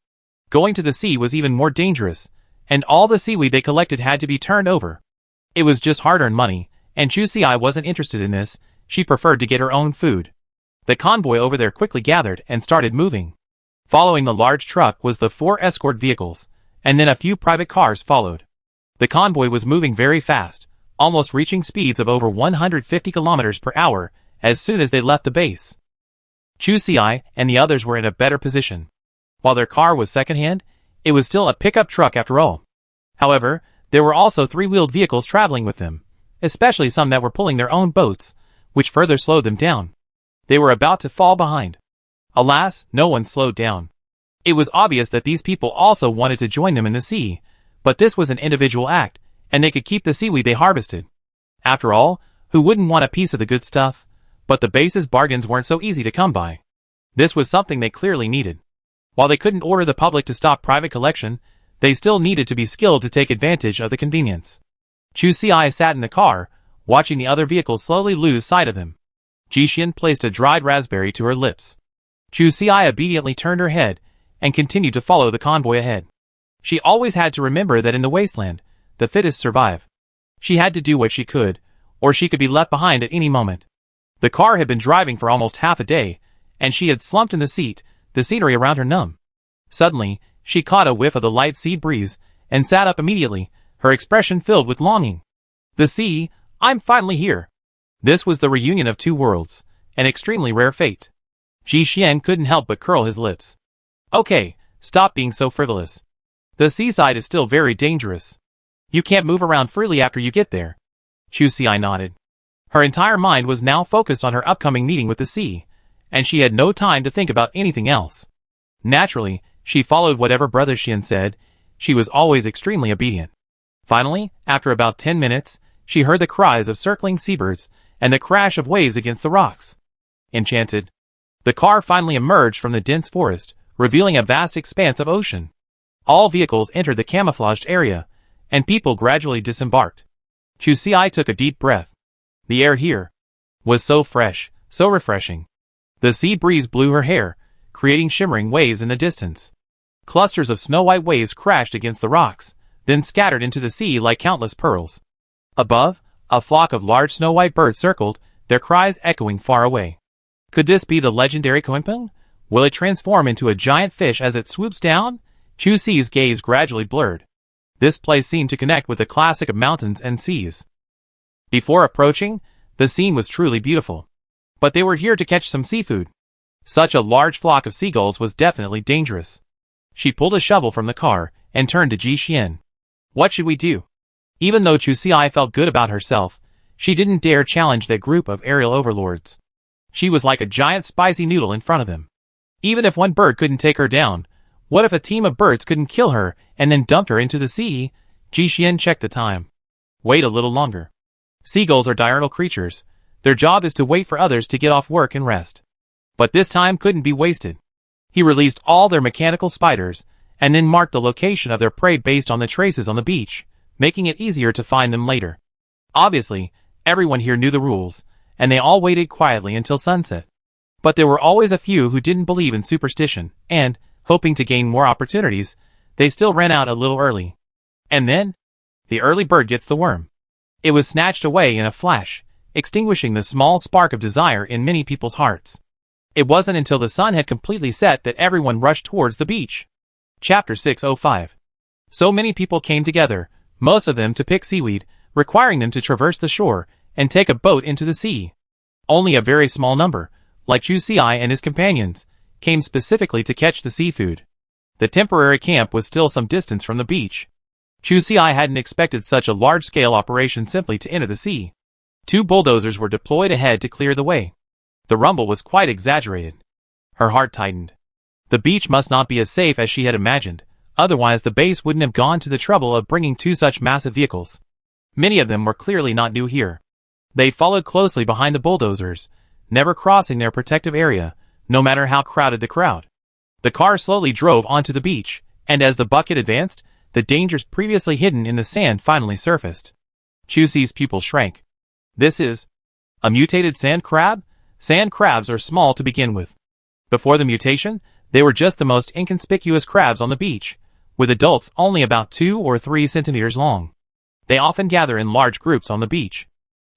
Going to the sea was even more dangerous, and all the seaweed they collected had to be turned over. It was just hard-earned money, and Chu Xi wasn't interested in this. She preferred to get her own food. The convoy over there quickly gathered and started moving. Following the large truck was the 4 escort vehicles, and then a few private cars followed. The convoy was moving very fast, almost reaching speeds of over 150 kilometers per hour as soon as they left the base. Chu Xi and the others were in a better position. While their car was secondhand, it was still a pickup truck after all. However, there were also 3-wheeled vehicles traveling with them, especially some that were pulling their own boats, which further slowed them down. They were about to fall behind. Alas, no one slowed down. It was obvious that these people also wanted to join them in the sea, but this was an individual act, and they could keep the seaweed they harvested. After all, who wouldn't want a piece of the good stuff? But the base's bargains weren't so easy to come by. This was something they clearly needed. While they couldn't order the public to stop private collection, they still needed to be skilled to take advantage of the convenience. Chu Xiai sat in the car, watching the other vehicles slowly lose sight of him. Jixian placed a dried raspberry to her lips. Chu Xiai obediently turned her head and continued to follow the convoy ahead. She always had to remember that in the wasteland, the fittest survive. She had to do what she could, or she could be left behind at any moment. The car had been driving for almost half a day, and she had slumped in the seat, the scenery around her numb. Suddenly, she caught a whiff of the light sea breeze and sat up immediately, her expression filled with longing. The sea, I'm finally here. This was the reunion of two worlds, an extremely rare fate. Ji Xian couldn't help but curl his lips. Okay, stop being so frivolous. The seaside is still very dangerous. You can't move around freely after you get there. Chu Xiai nodded. Her entire mind was now focused on her upcoming meeting with the sea, and she had no time to think about anything else. Naturally, she followed whatever Brother Xian said. She was always extremely obedient. Finally, after about 10 minutes, she heard the cries of circling seabirds and the crash of waves against the rocks. Enchanted. The car finally emerged from the dense forest, revealing a vast expanse of ocean. All vehicles entered the camouflaged area, and people gradually disembarked. Chu Xiai took a deep breath. The air here was so fresh, so refreshing. The sea breeze blew her hair, creating shimmering waves in the distance. Clusters of snow-white waves crashed against the rocks, then scattered into the sea like countless pearls. Above, a flock of large snow-white birds circled, their cries echoing far away. Could this be the legendary Koenpeng? Will it transform into a giant fish as it swoops down? Chu Xi's gaze gradually blurred. This place seemed to connect with the classic of mountains and seas. Before approaching, the scene was truly beautiful. But they were here to catch some seafood. Such a large flock of seagulls was definitely dangerous. She pulled a shovel from the car and turned to Ji Xian. What should we do? Even though Chu Xiai felt good about herself, she didn't dare challenge that group of aerial overlords. She was like a giant spicy noodle in front of them. Even if one bird couldn't take her down, what if a team of birds couldn't kill her and then dumped her into the sea? Ji Xian checked the time. Wait a little longer. Seagulls are diurnal creatures. Their job is to wait for others to get off work and rest. But this time couldn't be wasted. He released all their mechanical spiders, and then marked the location of their prey based on the traces on the beach, making it easier to find them later. Obviously, everyone here knew the rules, and they all waited quietly until sunset. But there were always a few who didn't believe in superstition, and, hoping to gain more opportunities, they still ran out a little early. And then, the early bird gets the worm. It was snatched away in a flash, extinguishing the small spark of desire in many people's hearts. It wasn't until the sun had completely set that everyone rushed towards the beach. Chapter 605. So many people came together, most of them to pick seaweed, requiring them to traverse the shore and take a boat into the sea. Only a very small number, like Chu Xiai and his companions, came specifically to catch the seafood. The temporary camp was still some distance from the beach. Chu Xiai hadn't expected such a large-scale operation simply to enter the sea. 2 bulldozers were deployed ahead to clear the way. The rumble was quite exaggerated. Her heart tightened. The beach must not be as safe as she had imagined, otherwise the base wouldn't have gone to the trouble of bringing 2 such massive vehicles. Many of them were clearly not new here. They followed closely behind the bulldozers, never crossing their protective area, no matter how crowded the crowd. The car slowly drove onto the beach, and as the bucket advanced, the dangers previously hidden in the sand finally surfaced. Chu Xi's pupil shrank. This is a mutated sand crab? Sand crabs are small to begin with. Before the mutation, they were just the most inconspicuous crabs on the beach, with adults only about 2 or 3 centimeters long. They often gather in large groups on the beach.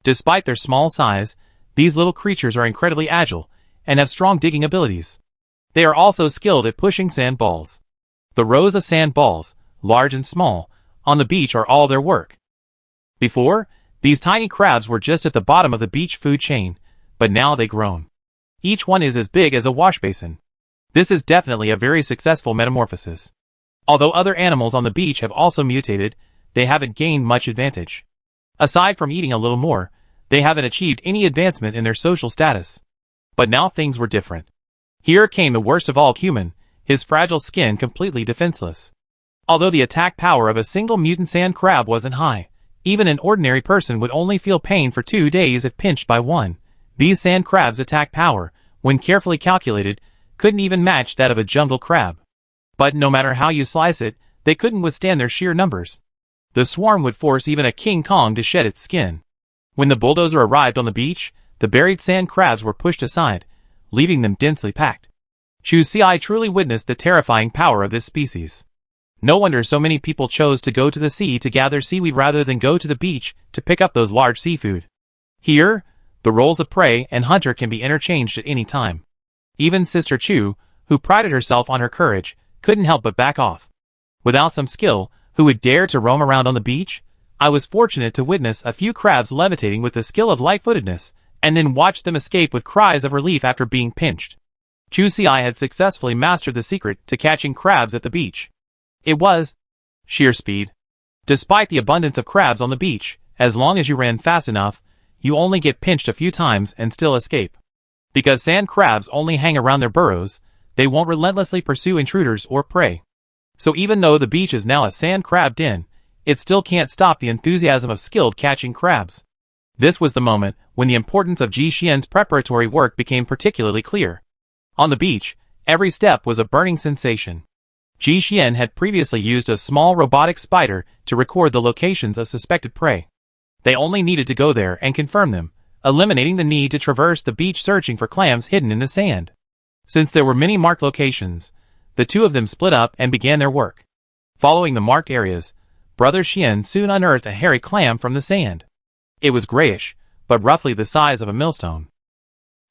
Despite their small size, these little creatures are incredibly agile and have strong digging abilities. They are also skilled at pushing sand balls. The rows of sand balls, large and small, on the beach are all their work. Before, these tiny crabs were just at the bottom of the beach food chain, but now they've grown. Each one is as big as a wash basin. This is definitely a very successful metamorphosis. Although other animals on the beach have also mutated, they haven't gained much advantage. Aside from eating a little more, they haven't achieved any advancement in their social status. But now things were different. Here came the worst of all human, his fragile skin completely defenseless. Although the attack power of a single mutant sand crab wasn't high, even an ordinary person would only feel pain for 2 days if pinched by one. These sand crabs' attack power, when carefully calculated, couldn't even match that of a jungle crab. But no matter how you slice it, they couldn't withstand their sheer numbers. The swarm would force even a King Kong to shed its skin. When the bulldozer arrived on the beach, the buried sand crabs were pushed aside, leaving them densely packed. Chu Xiai truly witnessed the terrifying power of this species. No wonder so many people chose to go to the sea to gather seaweed rather than go to the beach to pick up those large seafood. Here, the roles of prey and hunter can be interchanged at any time. Even Sister Chu, who prided herself on her courage, couldn't help but back off. Without some skill, who would dare to roam around on the beach? I was fortunate to witness a few crabs levitating with the skill of light-footedness, and then watch them escape with cries of relief after being pinched. Chu Xiai had successfully mastered the secret to catching crabs at the beach. It was sheer speed. Despite the abundance of crabs on the beach, as long as you ran fast enough, you only get pinched a few times and still escape. Because sand crabs only hang around their burrows, they won't relentlessly pursue intruders or prey. So even though the beach is now a sand crab den, it still can't stop the enthusiasm of skilled catching crabs. This was the moment when the importance of Ji Xian's preparatory work became particularly clear. On the beach, every step was a burning sensation. Ji Xian had previously used a small robotic spider to record the locations of suspected prey. They only needed to go there and confirm them, eliminating the need to traverse the beach searching for clams hidden in the sand. Since there were many marked locations, the two of them split up and began their work. Following the marked areas, Brother Xian soon unearthed a hairy clam from the sand. It was grayish, but roughly the size of a millstone.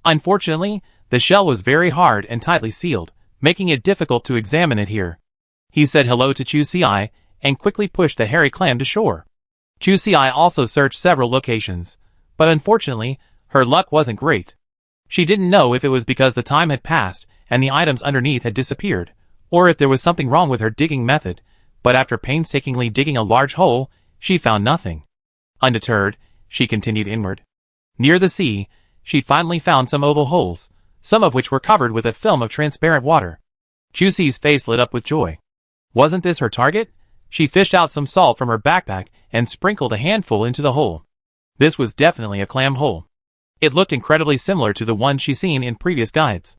Unfortunately, the shell was very hard and tightly sealed, making it difficult to examine it here. He said hello to Chu Xiai and quickly pushed the hairy clam to shore. Chu Xiai also searched several locations, but unfortunately, her luck wasn't great. She didn't know if it was because the time had passed and the items underneath had disappeared, or if there was something wrong with her digging method, but after painstakingly digging a large hole, she found nothing. Undeterred, she continued inward. Near the sea, she finally found some oval holes, some of which were covered with a film of transparent water. Chu Xi's face lit up with joy. Wasn't this her target? She fished out some salt from her backpack and sprinkled a handful into the hole. This was definitely a clam hole. It looked incredibly similar to the one she'd seen in previous guides.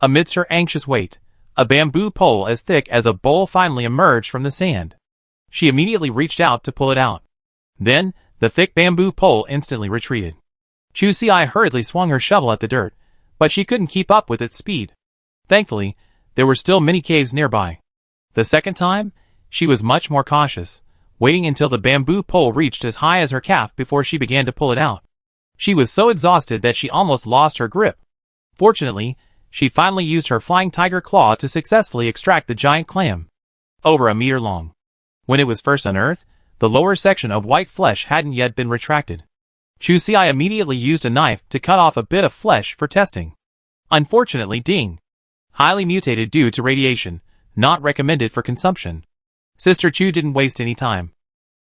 Amidst her anxious wait, a bamboo pole as thick as a bowl finally emerged from the sand. She immediately reached out to pull it out. Then, the thick bamboo pole instantly retreated. Chu Xiai hurriedly swung her shovel at the dirt, but she couldn't keep up with its speed. Thankfully, there were still many caves nearby. The second time, she was much more cautious, waiting until the bamboo pole reached as high as her calf before she began to pull it out. She was so exhausted that she almost lost her grip. Fortunately, she finally used her flying tiger claw to successfully extract the giant clam. Over a meter long. When it was first unearthed, the lower section of white flesh hadn't yet been retracted. Chu Xiai immediately used a knife to cut off a bit of flesh for testing. Unfortunately, ding. Highly mutated due to radiation, not recommended for consumption. Sister Chu didn't waste any time.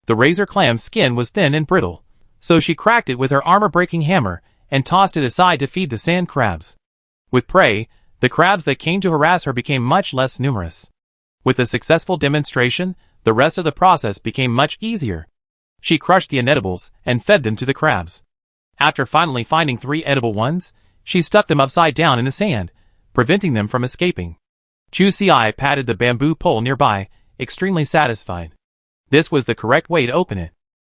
The razor clam's skin was thin and brittle, so she cracked it with her armor-breaking hammer and tossed it aside to feed the sand crabs. With prey, the crabs that came to harass her became much less numerous. With a successful demonstration, the rest of the process became much easier. She crushed the inedibles and fed them to the crabs. After finally finding 3 edible ones, she stuck them upside down in the sand, preventing them from escaping. Chu Xiai patted the bamboo pole nearby, extremely satisfied. This was the correct way to open it.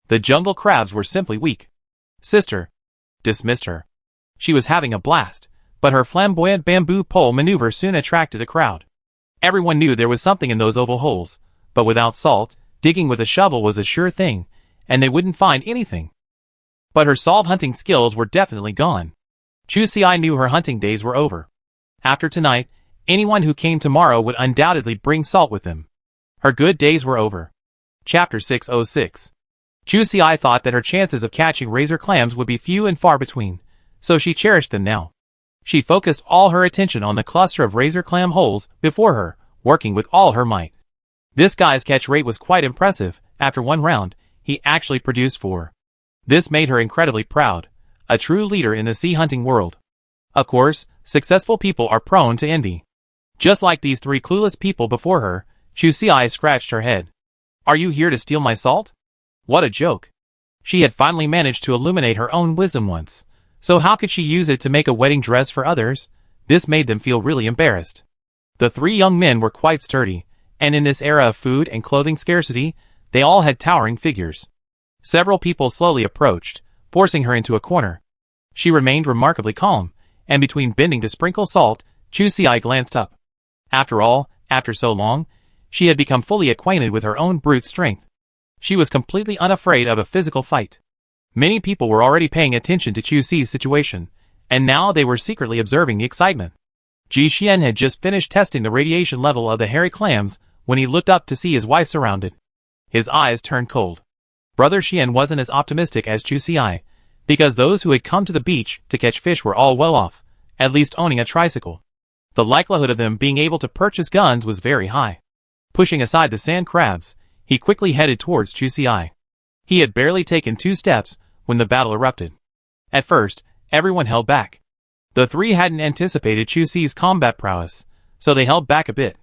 The jungle crabs were simply weak. Sister dismissed her. She was having a blast, but her flamboyant bamboo pole maneuver soon attracted a crowd. Everyone knew there was something in those oval holes, but without salt, digging with a shovel was a sure thing, and they wouldn't find anything. But her salt hunting skills were definitely gone. Chu Xiai knew her hunting days were over. After tonight, anyone who came tomorrow would undoubtedly bring salt with them. Her good days were over. Chapter 606. Chu Xiai thought that her chances of catching razor clams would be few and far between, so she cherished them now. She focused all her attention on the cluster of razor clam holes before her, working with all her might. This guy's catch rate was quite impressive. After one round, he actually produced 4. This made her incredibly proud, a true leader in the sea hunting world. Of course, successful people are prone to envy. Just like these three clueless people before her, Chu Si scratched her head. Are you here to steal my salt? What a joke. She had finally managed to illuminate her own wisdom once, so how could she use it to make a wedding dress for others? This made them feel really embarrassed. The three young men were quite sturdy, and in this era of food and clothing scarcity, they all had towering figures. Several people slowly approached, forcing her into a corner. She remained remarkably calm, and between bending to sprinkle salt, Chu Si glanced up. After all, after so long, she had become fully acquainted with her own brute strength. She was completely unafraid of a physical fight. Many people were already paying attention to Chu Si's situation, and now they were secretly observing the excitement. Ji Xian had just finished testing the radiation level of the hairy clams when he looked up to see his wife surrounded. His eyes turned cold. Brother Xian wasn't as optimistic as Chu Si, because those who had come to the beach to catch fish were all well off, at least owning a tricycle. The likelihood of them being able to purchase guns was very high. Pushing aside the sand crabs, he quickly headed towards Chu Si. He had barely taken 2 steps when the battle erupted. At first, everyone held back. The three hadn't anticipated Chu Si's combat prowess, so they held back a bit.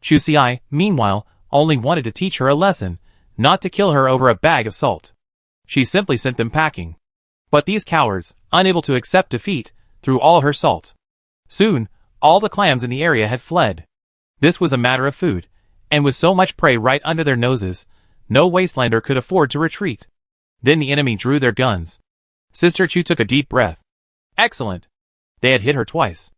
Chu Si, meanwhile, only wanted to teach her a lesson, not to kill her over a bag of salt. She simply sent them packing. But these cowards, unable to accept defeat, threw all her salt. Soon, all the clams in the area had fled. This was a matter of food, and with so much prey right under their noses, no Wastelander could afford to retreat. Then the enemy drew their guns. Sister Chu took a deep breath. Excellent! They had hit her twice.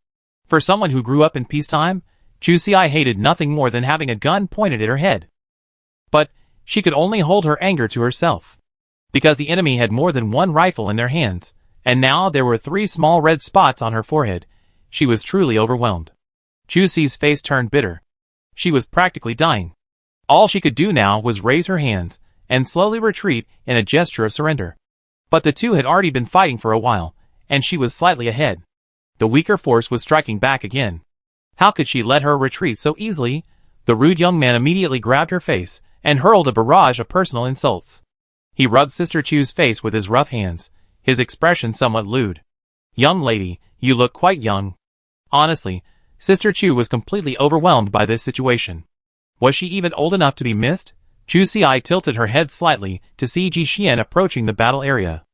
For someone who grew up in peacetime, Chu Si hated nothing more than having a gun pointed at her head. But she could only hold her anger to herself. Because the enemy had more than one rifle in their hands, and now there were 3 small red spots on her forehead, she was truly overwhelmed. Chu Si's face turned bitter. She was practically dying. All she could do now was raise her hands and slowly retreat in a gesture of surrender. But the two had already been fighting for a while, and she was slightly ahead. The weaker force was striking back again. How could she let her retreat so easily? The rude young man immediately grabbed her face and hurled a barrage of personal insults. He rubbed Sister Chu's face with his rough hands, his expression somewhat lewd. Young lady, you look quite young. Honestly, Sister Chu was completely overwhelmed by this situation. Was she even old enough to be missed? Chu Si tilted her head slightly to see Ji Xian approaching the battle area.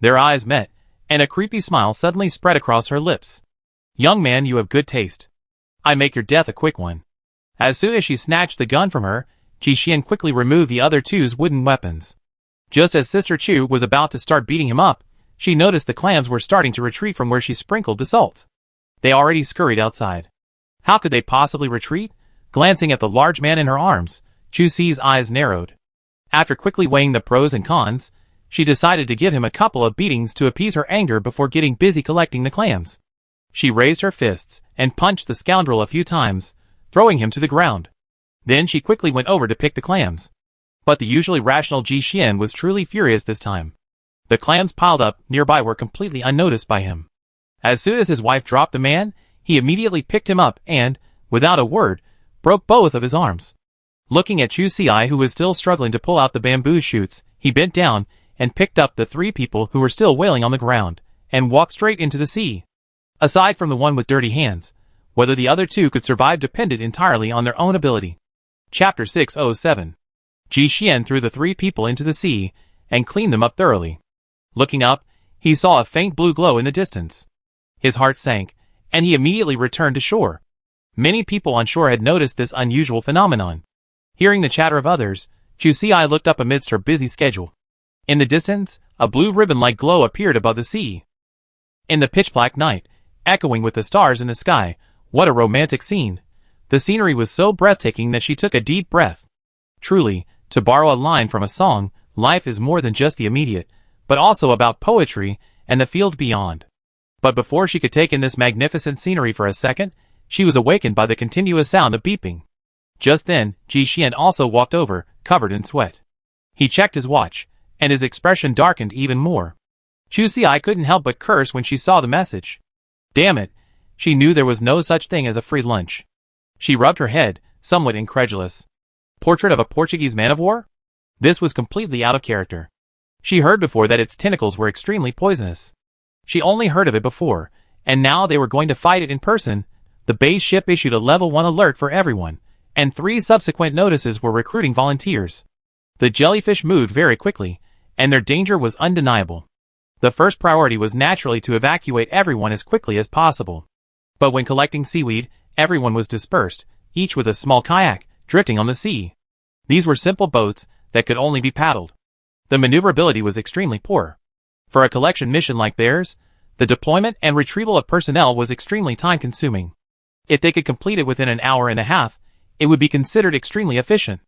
Their eyes met, and a creepy smile suddenly spread across her lips. Young man, you have good taste. I make your death a quick one. As soon as she snatched the gun from her, Ji Xian quickly removed the other two's wooden weapons. Just as Sister Chu was about to start beating him up, she noticed the clams were starting to retreat from where she sprinkled the salt. They already scurried outside. How could they possibly retreat? Glancing at the large man in her arms, Chu Si's eyes narrowed. After quickly weighing the pros and cons, she decided to give him a couple of beatings to appease her anger before getting busy collecting the clams. She raised her fists and punched the scoundrel a few times, throwing him to the ground. Then she quickly went over to pick the clams. But the usually rational Ji Xian was truly furious this time. The clams piled up nearby were completely unnoticed by him. As soon as his wife dropped the man, he immediately picked him up and, without a word, broke both of his arms. Looking at Chu Si, who was still struggling to pull out the bamboo shoots, he bent down and picked up the 3 people who were still wailing on the ground, and walked straight into the sea. Aside from the one with dirty hands, whether the other 2 could survive depended entirely on their own ability. Chapter 607. Ji Xian threw the 3 people into the sea and cleaned them up thoroughly. Looking up, he saw a faint blue glow in the distance. His heart sank, and he immediately returned to shore. Many people on shore had noticed this unusual phenomenon. Hearing the chatter of others, Chu Si looked up amidst her busy schedule. In the distance, a blue ribbon-like glow appeared above the sea. In the pitch-black night, echoing with the stars in the sky, what a romantic scene. The scenery was so breathtaking that she took a deep breath. Truly, to borrow a line from a song, life is more than just the immediate, but also about poetry and the field beyond. But before she could take in this magnificent scenery for a second, she was awakened by the continuous sound of beeping. Just then, Ji Xian also walked over, covered in sweat. He checked his watch, and his expression darkened even more. Chu Si couldn't help but curse when she saw the message. Damn it, she knew there was no such thing as a free lunch. She rubbed her head, somewhat incredulous. Portrait of a Portuguese man-of-war? This was completely out of character. She heard before that its tentacles were extremely poisonous. She only heard of it before, and now they were going to fight it in person. The base ship issued a level 1 alert for everyone, and 3 subsequent notices were recruiting volunteers. The jellyfish moved very quickly, and their danger was undeniable. The first priority was naturally to evacuate everyone as quickly as possible. But when collecting seaweed, everyone was dispersed, each with a small kayak, drifting on the sea. These were simple boats that could only be paddled. The maneuverability was extremely poor. For a collection mission like theirs, the deployment and retrieval of personnel was extremely time-consuming. If they could complete it within an hour and a half, it would be considered extremely efficient.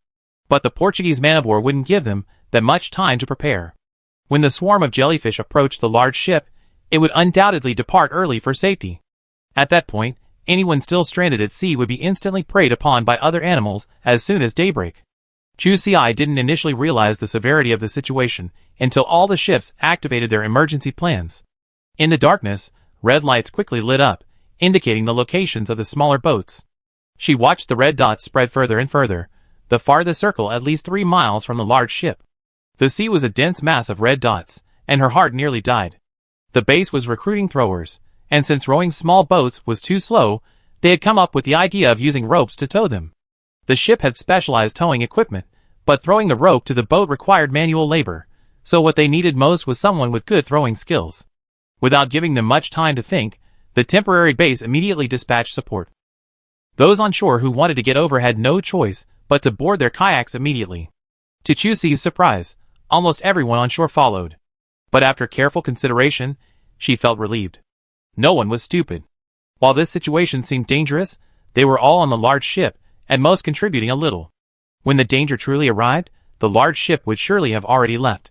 But the Portuguese man-of-war wouldn't give them that much time to prepare. When the swarm of jellyfish approached the large ship, it would undoubtedly depart early for safety. At that point, anyone still stranded at sea would be instantly preyed upon by other animals as soon as daybreak. Chu Ci didn't initially realize the severity of the situation until all the ships activated their emergency plans. In the darkness, red lights quickly lit up, indicating the locations of the smaller boats. She watched the red dots spread further and further, the farthest circle at least 3 miles from the large ship. The sea was a dense mass of red dots, and her heart nearly died. The base was recruiting throwers, and since rowing small boats was too slow, they had come up with the idea of using ropes to tow them. The ship had specialized towing equipment, but throwing the rope to the boat required manual labor, so what they needed most was someone with good throwing skills. Without giving them much time to think, the temporary base immediately dispatched support. Those on shore who wanted to get over had no choice but to board their kayaks immediately. To Chu Ci's surprise, almost everyone on shore followed. But after careful consideration, she felt relieved. No one was stupid. While this situation seemed dangerous, they were all on the large ship, and most contributing a little. When the danger truly arrived, the large ship would surely have already left.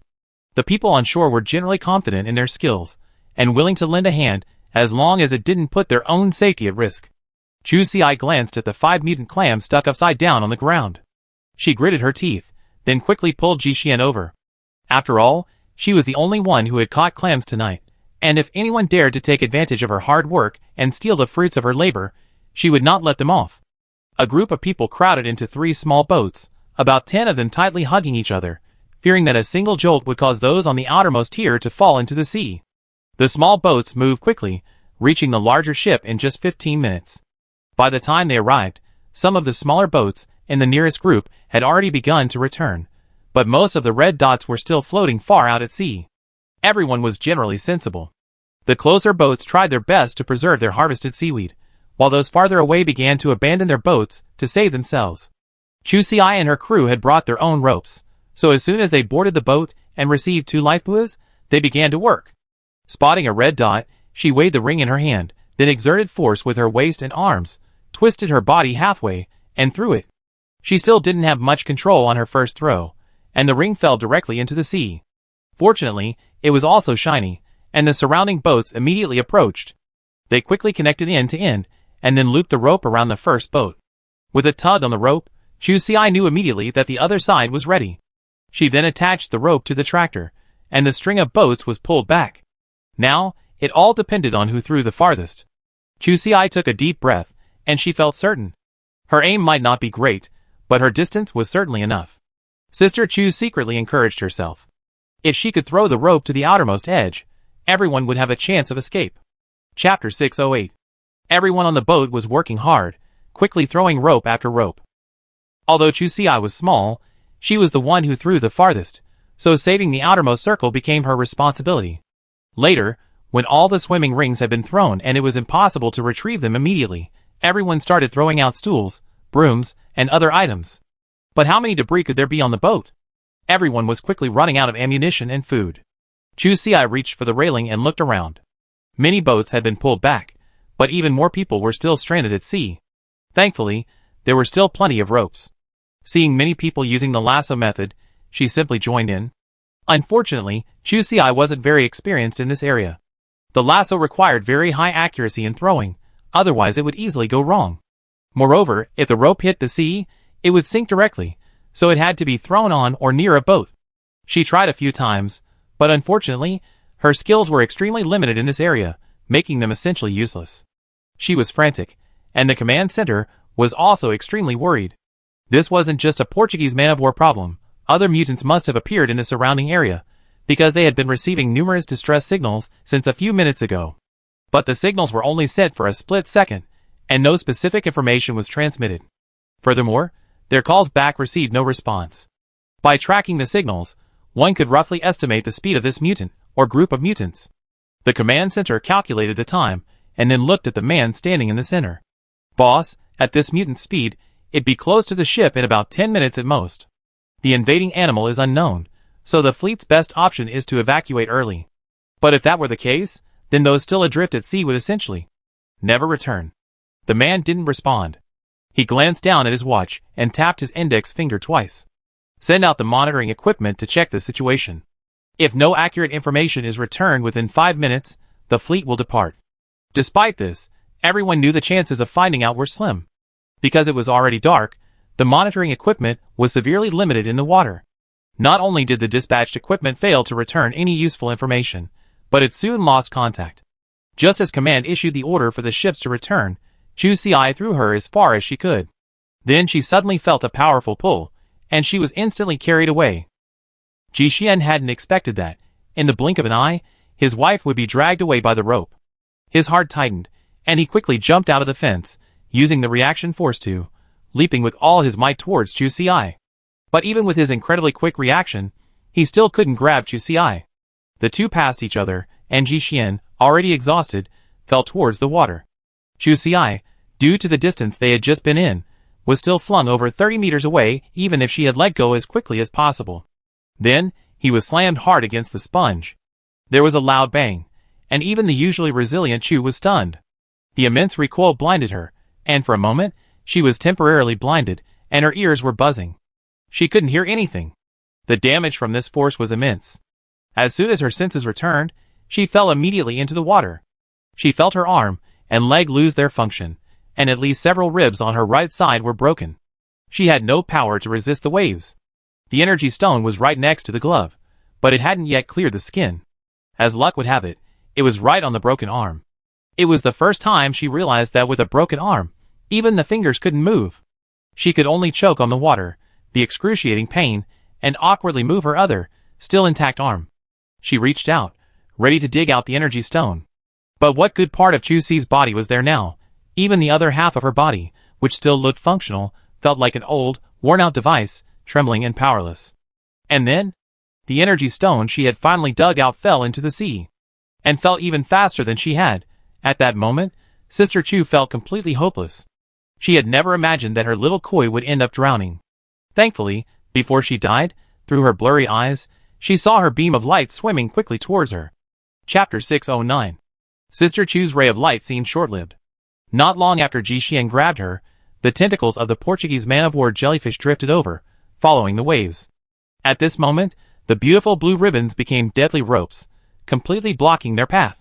The people on shore were generally confident in their skills, and willing to lend a hand as long as it didn't put their own safety at risk. Chu Ci glanced at the 5 mutant clams stuck upside down on the ground. She gritted her teeth, then quickly pulled Ji Xian over. After all, she was the only one who had caught clams tonight, and if anyone dared to take advantage of her hard work and steal the fruits of her labor, she would not let them off. A group of people crowded into 3 small boats, about 10 of them tightly hugging each other, fearing that a single jolt would cause those on the outermost tier to fall into the sea. The small boats moved quickly, reaching the larger ship in just 15 minutes. By the time they arrived, some of the smaller boats in the nearest group had already begun to return, but most of the red dots were still floating far out at sea. Everyone was generally sensible. The closer boats tried their best to preserve their harvested seaweed, while those farther away began to abandon their boats to save themselves. Chu Ci and her crew had brought their own ropes, so as soon as they boarded the boat and received 2 lifebuoys, they began to work. Spotting a red dot, she weighed the ring in her hand, then exerted force with her waist and arms, twisted her body halfway, and threw it. She still didn't have much control on her first throw, and the ring fell directly into the sea. Fortunately, it was also shiny, and the surrounding boats immediately approached. They quickly connected end to end, and then looped the rope around the first boat. With a tug on the rope, Chu Ci knew immediately that the other side was ready. She then attached the rope to the tractor, and the string of boats was pulled back. Now, it all depended on who threw the farthest. Chu Ci took a deep breath, and she felt certain. Her aim might not be great, but her distance was certainly enough. Sister Chu secretly encouraged herself. If she could throw the rope to the outermost edge, everyone would have a chance of escape. Chapter 608. Everyone on the boat was working hard, quickly throwing rope after rope. Although Chu Ci was small, she was the one who threw the farthest, so saving the outermost circle became her responsibility. Later, when all the swimming rings had been thrown and it was impossible to retrieve them immediately, everyone started throwing out stools, brooms, and other items. But how many debris could there be on the boat? Everyone was quickly running out of ammunition and food. Chu Ci reached for the railing and looked around. Many boats had been pulled back, but even more people were still stranded at sea. Thankfully, there were still plenty of ropes. Seeing many people using the lasso method, she simply joined in. Unfortunately, Chu Ci wasn't very experienced in this area. The lasso required very high accuracy in throwing, otherwise it would easily go wrong. Moreover, if the rope hit the sea, it would sink directly, so it had to be thrown on or near a boat. She tried a few times, but unfortunately, her skills were extremely limited in this area, making them essentially useless. She was frantic, and the command center was also extremely worried. This wasn't just a Portuguese man-of-war problem. Other mutants must have appeared in the surrounding area, because they had been receiving numerous distress signals since a few minutes ago. But the signals were only sent for a split second, and no specific information was transmitted. Furthermore, their calls back received no response. By tracking the signals, one could roughly estimate the speed of this mutant, or group of mutants. The command center calculated the time, and then looked at the man standing in the center. Boss, at this mutant speed, it'd be close to the ship in about 10 minutes at most. The invading animal is unknown, so the fleet's best option is to evacuate early. But if that were the case, then those still adrift at sea would essentially never return. The man didn't respond. He glanced down at his watch and tapped his index finger twice. Send out the monitoring equipment to check the situation. If no accurate information is returned within 5 minutes, the fleet will depart. Despite this, everyone knew the chances of finding out were slim. Because it was already dark, the monitoring equipment was severely limited in the water. Not only did the dispatched equipment fail to return any useful information, but it soon lost contact. Just as command issued the order for the ships to return, Chu Ci threw her as far as she could. Then she suddenly felt a powerful pull, and she was instantly carried away. Ji Xian hadn't expected that, in the blink of an eye, his wife would be dragged away by the rope. His heart tightened, and he quickly jumped out of the fence, using the reaction force to, leaping with all his might towards Chu Ci. But even with his incredibly quick reaction, he still couldn't grab Chu Ci. The two passed each other, and Ji Xian, already exhausted, fell towards the water. Chu Ci, due to the distance they had just been in, was still flung over 30 meters away even if she had let go as quickly as possible. Then, he was slammed hard against the sponge. There was a loud bang, and even the usually resilient Chu was stunned. The immense recoil blinded her, and for a moment, she was temporarily blinded, and her ears were buzzing. She couldn't hear anything. The damage from this force was immense. As soon as her senses returned, she fell immediately into the water. She felt her arm and leg lose their function, and at least several ribs on her right side were broken. She had no power to resist the waves. The energy stone was right next to the glove, but it hadn't yet cleared the skin. As luck would have it, it was right on the broken arm. It was the first time she realized that with a broken arm, even the fingers couldn't move. She could only choke on the water, the excruciating pain, and awkwardly move her other, still intact arm. She reached out, ready to dig out the energy stone. But what good part of Chu Ci's body was there now? Even the other half of her body, which still looked functional, felt like an old, worn-out device, trembling and powerless. And then, the energy stone she had finally dug out fell into the sea. And fell even faster than she had. At that moment, Sister Chu felt completely hopeless. She had never imagined that her little koi would end up drowning. Thankfully, before she died, through her blurry eyes, she saw her beam of light swimming quickly towards her. Chapter 609. Sister Chu's ray of light seemed short-lived. Not long after Ji Xian grabbed her, the tentacles of the Portuguese man-of-war jellyfish drifted over, following the waves. At this moment, the beautiful blue ribbons became deadly ropes, completely blocking their path.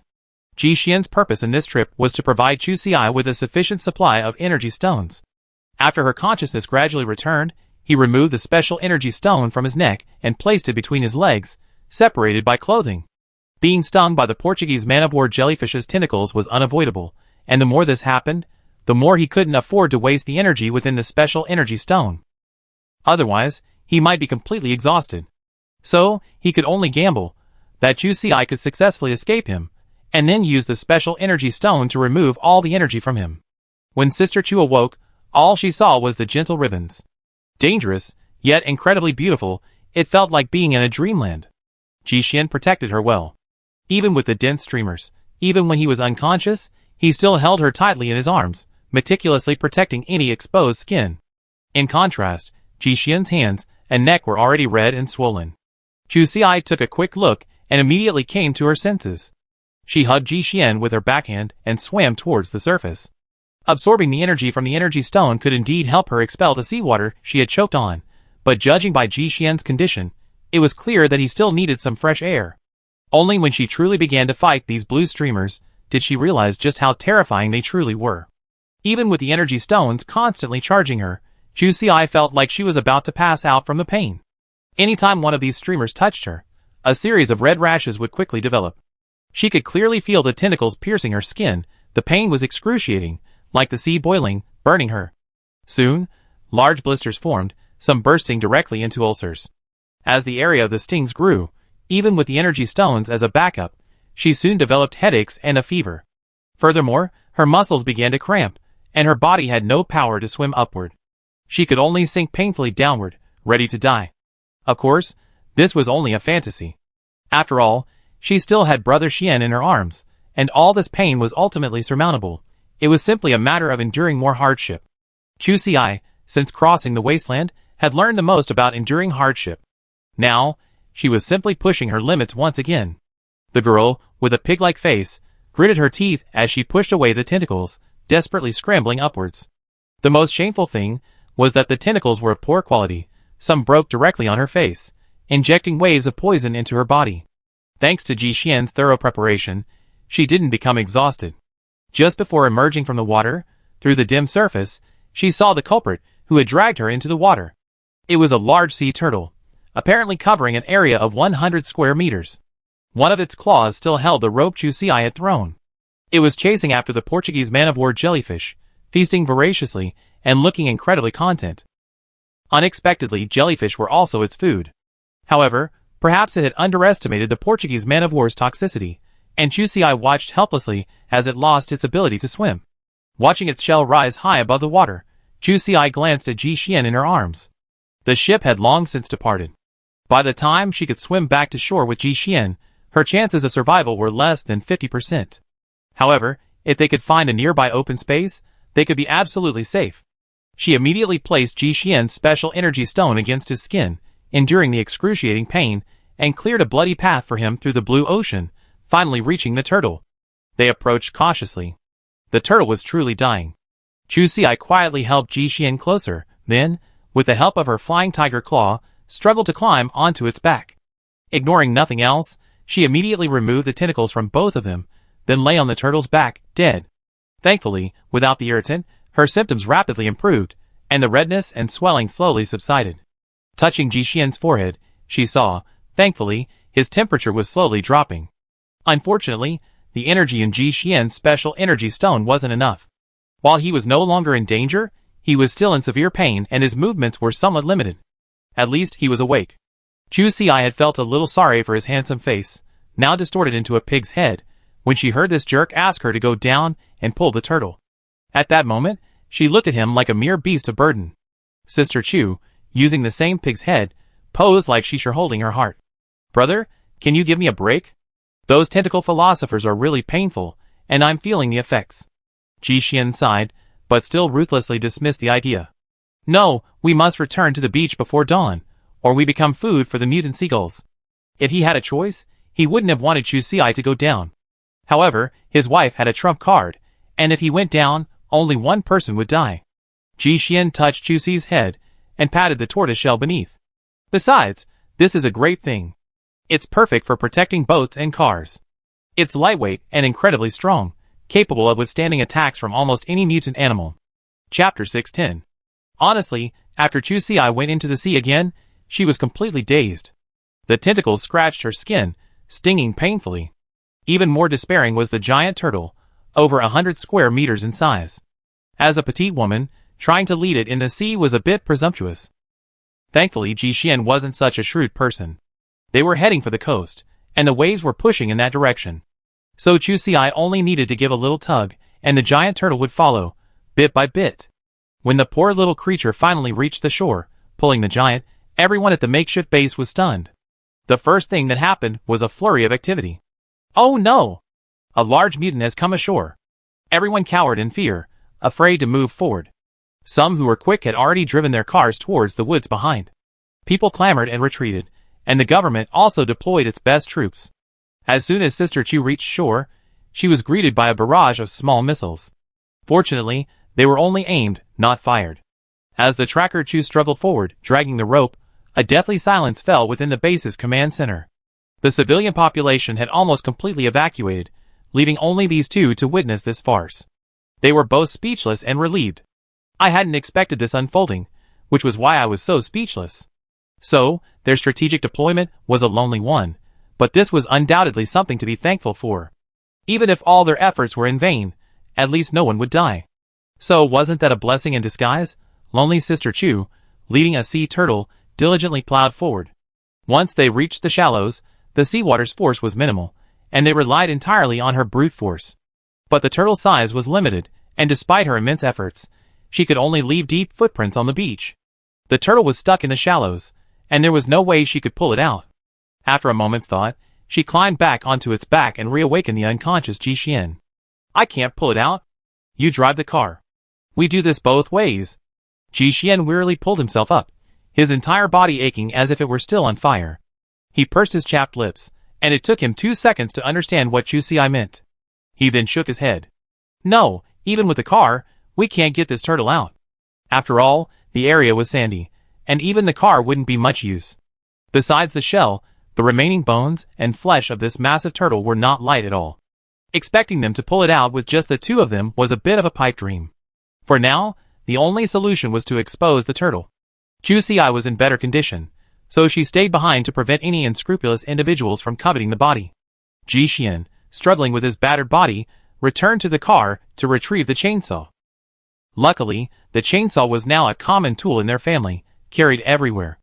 Ji Xian's purpose in this trip was to provide Chu Ci with a sufficient supply of energy stones. After her consciousness gradually returned, he removed the special energy stone from his neck and placed it between his legs, separated by clothing. Being stung by the Portuguese man-of-war jellyfish's tentacles was unavoidable, and the more this happened, the more he couldn't afford to waste the energy within the special energy stone. Otherwise, he might be completely exhausted. So, he could only gamble that Chu Ci could successfully escape him, and then use the special energy stone to remove all the energy from him. When Sister Chu awoke, all she saw was the gentle ribbons. Dangerous, yet incredibly beautiful, it felt like being in a dreamland. Ji Xian protected her well. Even with the dense streamers, even when he was unconscious, he still held her tightly in his arms, meticulously protecting any exposed skin. In contrast, Ji Xian's hands and neck were already red and swollen. Chu Ci took a quick look and immediately came to her senses. She hugged Ji Xian with her backhand and swam towards the surface. Absorbing the energy from the energy stone could indeed help her expel the seawater she had choked on, but judging by Ji Xian's condition, it was clear that he still needed some fresh air. Only when she truly began to fight these blue streamers did she realize just how terrifying they truly were. Even with the energy stones constantly charging her, Chu Ci felt like she was about to pass out from the pain. Anytime one of these streamers touched her, a series of red rashes would quickly develop. She could clearly feel the tentacles piercing her skin. The pain was excruciating, like the sea boiling, burning her. Soon, large blisters formed, some bursting directly into ulcers. As the area of the stings grew, even with the energy stones as a backup, she soon developed headaches and a fever. Furthermore, her muscles began to cramp, and her body had no power to swim upward. She could only sink painfully downward, ready to die. Of course, this was only a fantasy. After all, she still had Brother Xian in her arms, and all this pain was ultimately surmountable. It was simply a matter of enduring more hardship. Chu Xi, since crossing the wasteland, had learned the most about enduring hardship. Now, she was simply pushing her limits once again. The girl, with a pig-like face, gritted her teeth as she pushed away the tentacles, desperately scrambling upwards. The most shameful thing was that the tentacles were of poor quality. Some broke directly on her face, injecting waves of poison into her body. Thanks to Ji Xian's thorough preparation, she didn't become exhausted. Just before emerging from the water, through the dim surface, she saw the culprit who had dragged her into the water. It was a large sea turtle, apparently covering an area of 100 square meters. One of its claws still held the rope Chu Xi had thrown. It was chasing after the Portuguese man-of-war jellyfish, feasting voraciously and looking incredibly content. Unexpectedly, jellyfish were also its food. However, perhaps it had underestimated the Portuguese man-of-war's toxicity, and Chu Xi watched helplessly as it lost its ability to swim. Watching its shell rise high above the water, Chu Xi glanced at Ji Xian in her arms. The ship had long since departed. By the time she could swim back to shore with Ji Xian, her chances of survival were less than 50%. However, if they could find a nearby open space, they could be absolutely safe. She immediately placed Ji Xian's special energy stone against his skin, enduring the excruciating pain, and cleared a bloody path for him through the blue ocean, finally reaching the turtle. They approached cautiously. The turtle was truly dying. Chu Xi quietly helped Ji Xian closer, then, with the help of her flying tiger claw, struggled to climb onto its back. Ignoring nothing else, she immediately removed the tentacles from both of them, then lay on the turtle's back, dead. Thankfully, without the irritant, her symptoms rapidly improved, and the redness and swelling slowly subsided. Touching Ji Xian's forehead, she saw, thankfully, his temperature was slowly dropping. Unfortunately, the energy in Ji Xian's special energy stone wasn't enough. While he was no longer in danger, he was still in severe pain and his movements were somewhat limited. At least he was awake. Chu Xi had felt a little sorry for his handsome face, now distorted into a pig's head, when she heard this jerk ask her to go down and pull the turtle. At that moment, she looked at him like a mere beast of burden. Sister Chu, using the same pig's head, posed like she's holding her heart. "Brother, can you give me a break? Those tentacle philosophers are really painful, and I'm feeling the effects." Ji Xian sighed, but still ruthlessly dismissed the idea. "No, we must return to the beach before dawn, or we become food for the mutant seagulls." If he had a choice, he wouldn't have wanted Chu Xi to go down. However, his wife had a trump card, and if he went down, only one person would die. Ji Xian touched Chu Xi's head and patted the tortoiseshell beneath. "Besides, this is a great thing. It's perfect for protecting boats and cars. It's lightweight and incredibly strong, capable of withstanding attacks from almost any mutant animal." Chapter 610. Honestly, after Chu Xi went into the sea again, she was completely dazed. The tentacles scratched her skin, stinging painfully. Even more despairing was the giant turtle, over 100 square meters in size. As a petite woman, trying to lead it in the sea was a bit presumptuous. Thankfully, Ji Xian wasn't such a shrewd person. They were heading for the coast, and the waves were pushing in that direction. So Chu Xi only needed to give a little tug, and the giant turtle would follow, bit by bit. When the poor little creature finally reached the shore, pulling the giant, everyone at the makeshift base was stunned. The first thing that happened was a flurry of activity. "Oh no! A large mutant has come ashore." Everyone cowered in fear, afraid to move forward. Some who were quick had already driven their cars towards the woods behind. People clamored and retreated, and the government also deployed its best troops. As soon as Sister Chu reached shore, she was greeted by a barrage of small missiles. Fortunately, they were only aimed, not fired. As the tracker Chu struggled forward, dragging the rope, a deathly silence fell within the base's command center. The civilian population had almost completely evacuated, leaving only these two to witness this farce. They were both speechless and relieved. I hadn't expected this unfolding, which was why I was so speechless. So, their strategic deployment was a lonely one, but this was undoubtedly something to be thankful for. Even if all their efforts were in vain, at least no one would die. So wasn't that a blessing in disguise? Lonely Sister Chu, leading a sea turtle, diligently plowed forward. Once they reached the shallows, the seawater's force was minimal, and they relied entirely on her brute force. But the turtle's size was limited, and despite her immense efforts, she could only leave deep footprints on the beach. The turtle was stuck in the shallows, and there was no way she could pull it out. After a moment's thought, she climbed back onto its back and reawakened the unconscious Ji Xian. I can't pull it out. You drive the car. We do this both ways. Ji Xian wearily pulled himself up, his entire body aching as if it were still on fire. He pursed his chapped lips, and it took him 2 seconds to understand what Chu Xi meant. He then shook his head. No, even with the car, we can't get this turtle out. After all, the area was sandy, and even the car wouldn't be much use. Besides the shell, the remaining bones and flesh of this massive turtle were not light at all. Expecting them to pull it out with just the 2 of them was a bit of a pipe dream. For now, the only solution was to expose the turtle. Chu Xi was in better condition, so she stayed behind to prevent any unscrupulous individuals from coveting the body. Ji Xian, struggling with his battered body, returned to the car to retrieve the chainsaw. Luckily, the chainsaw was now a common tool in their family, carried everywhere.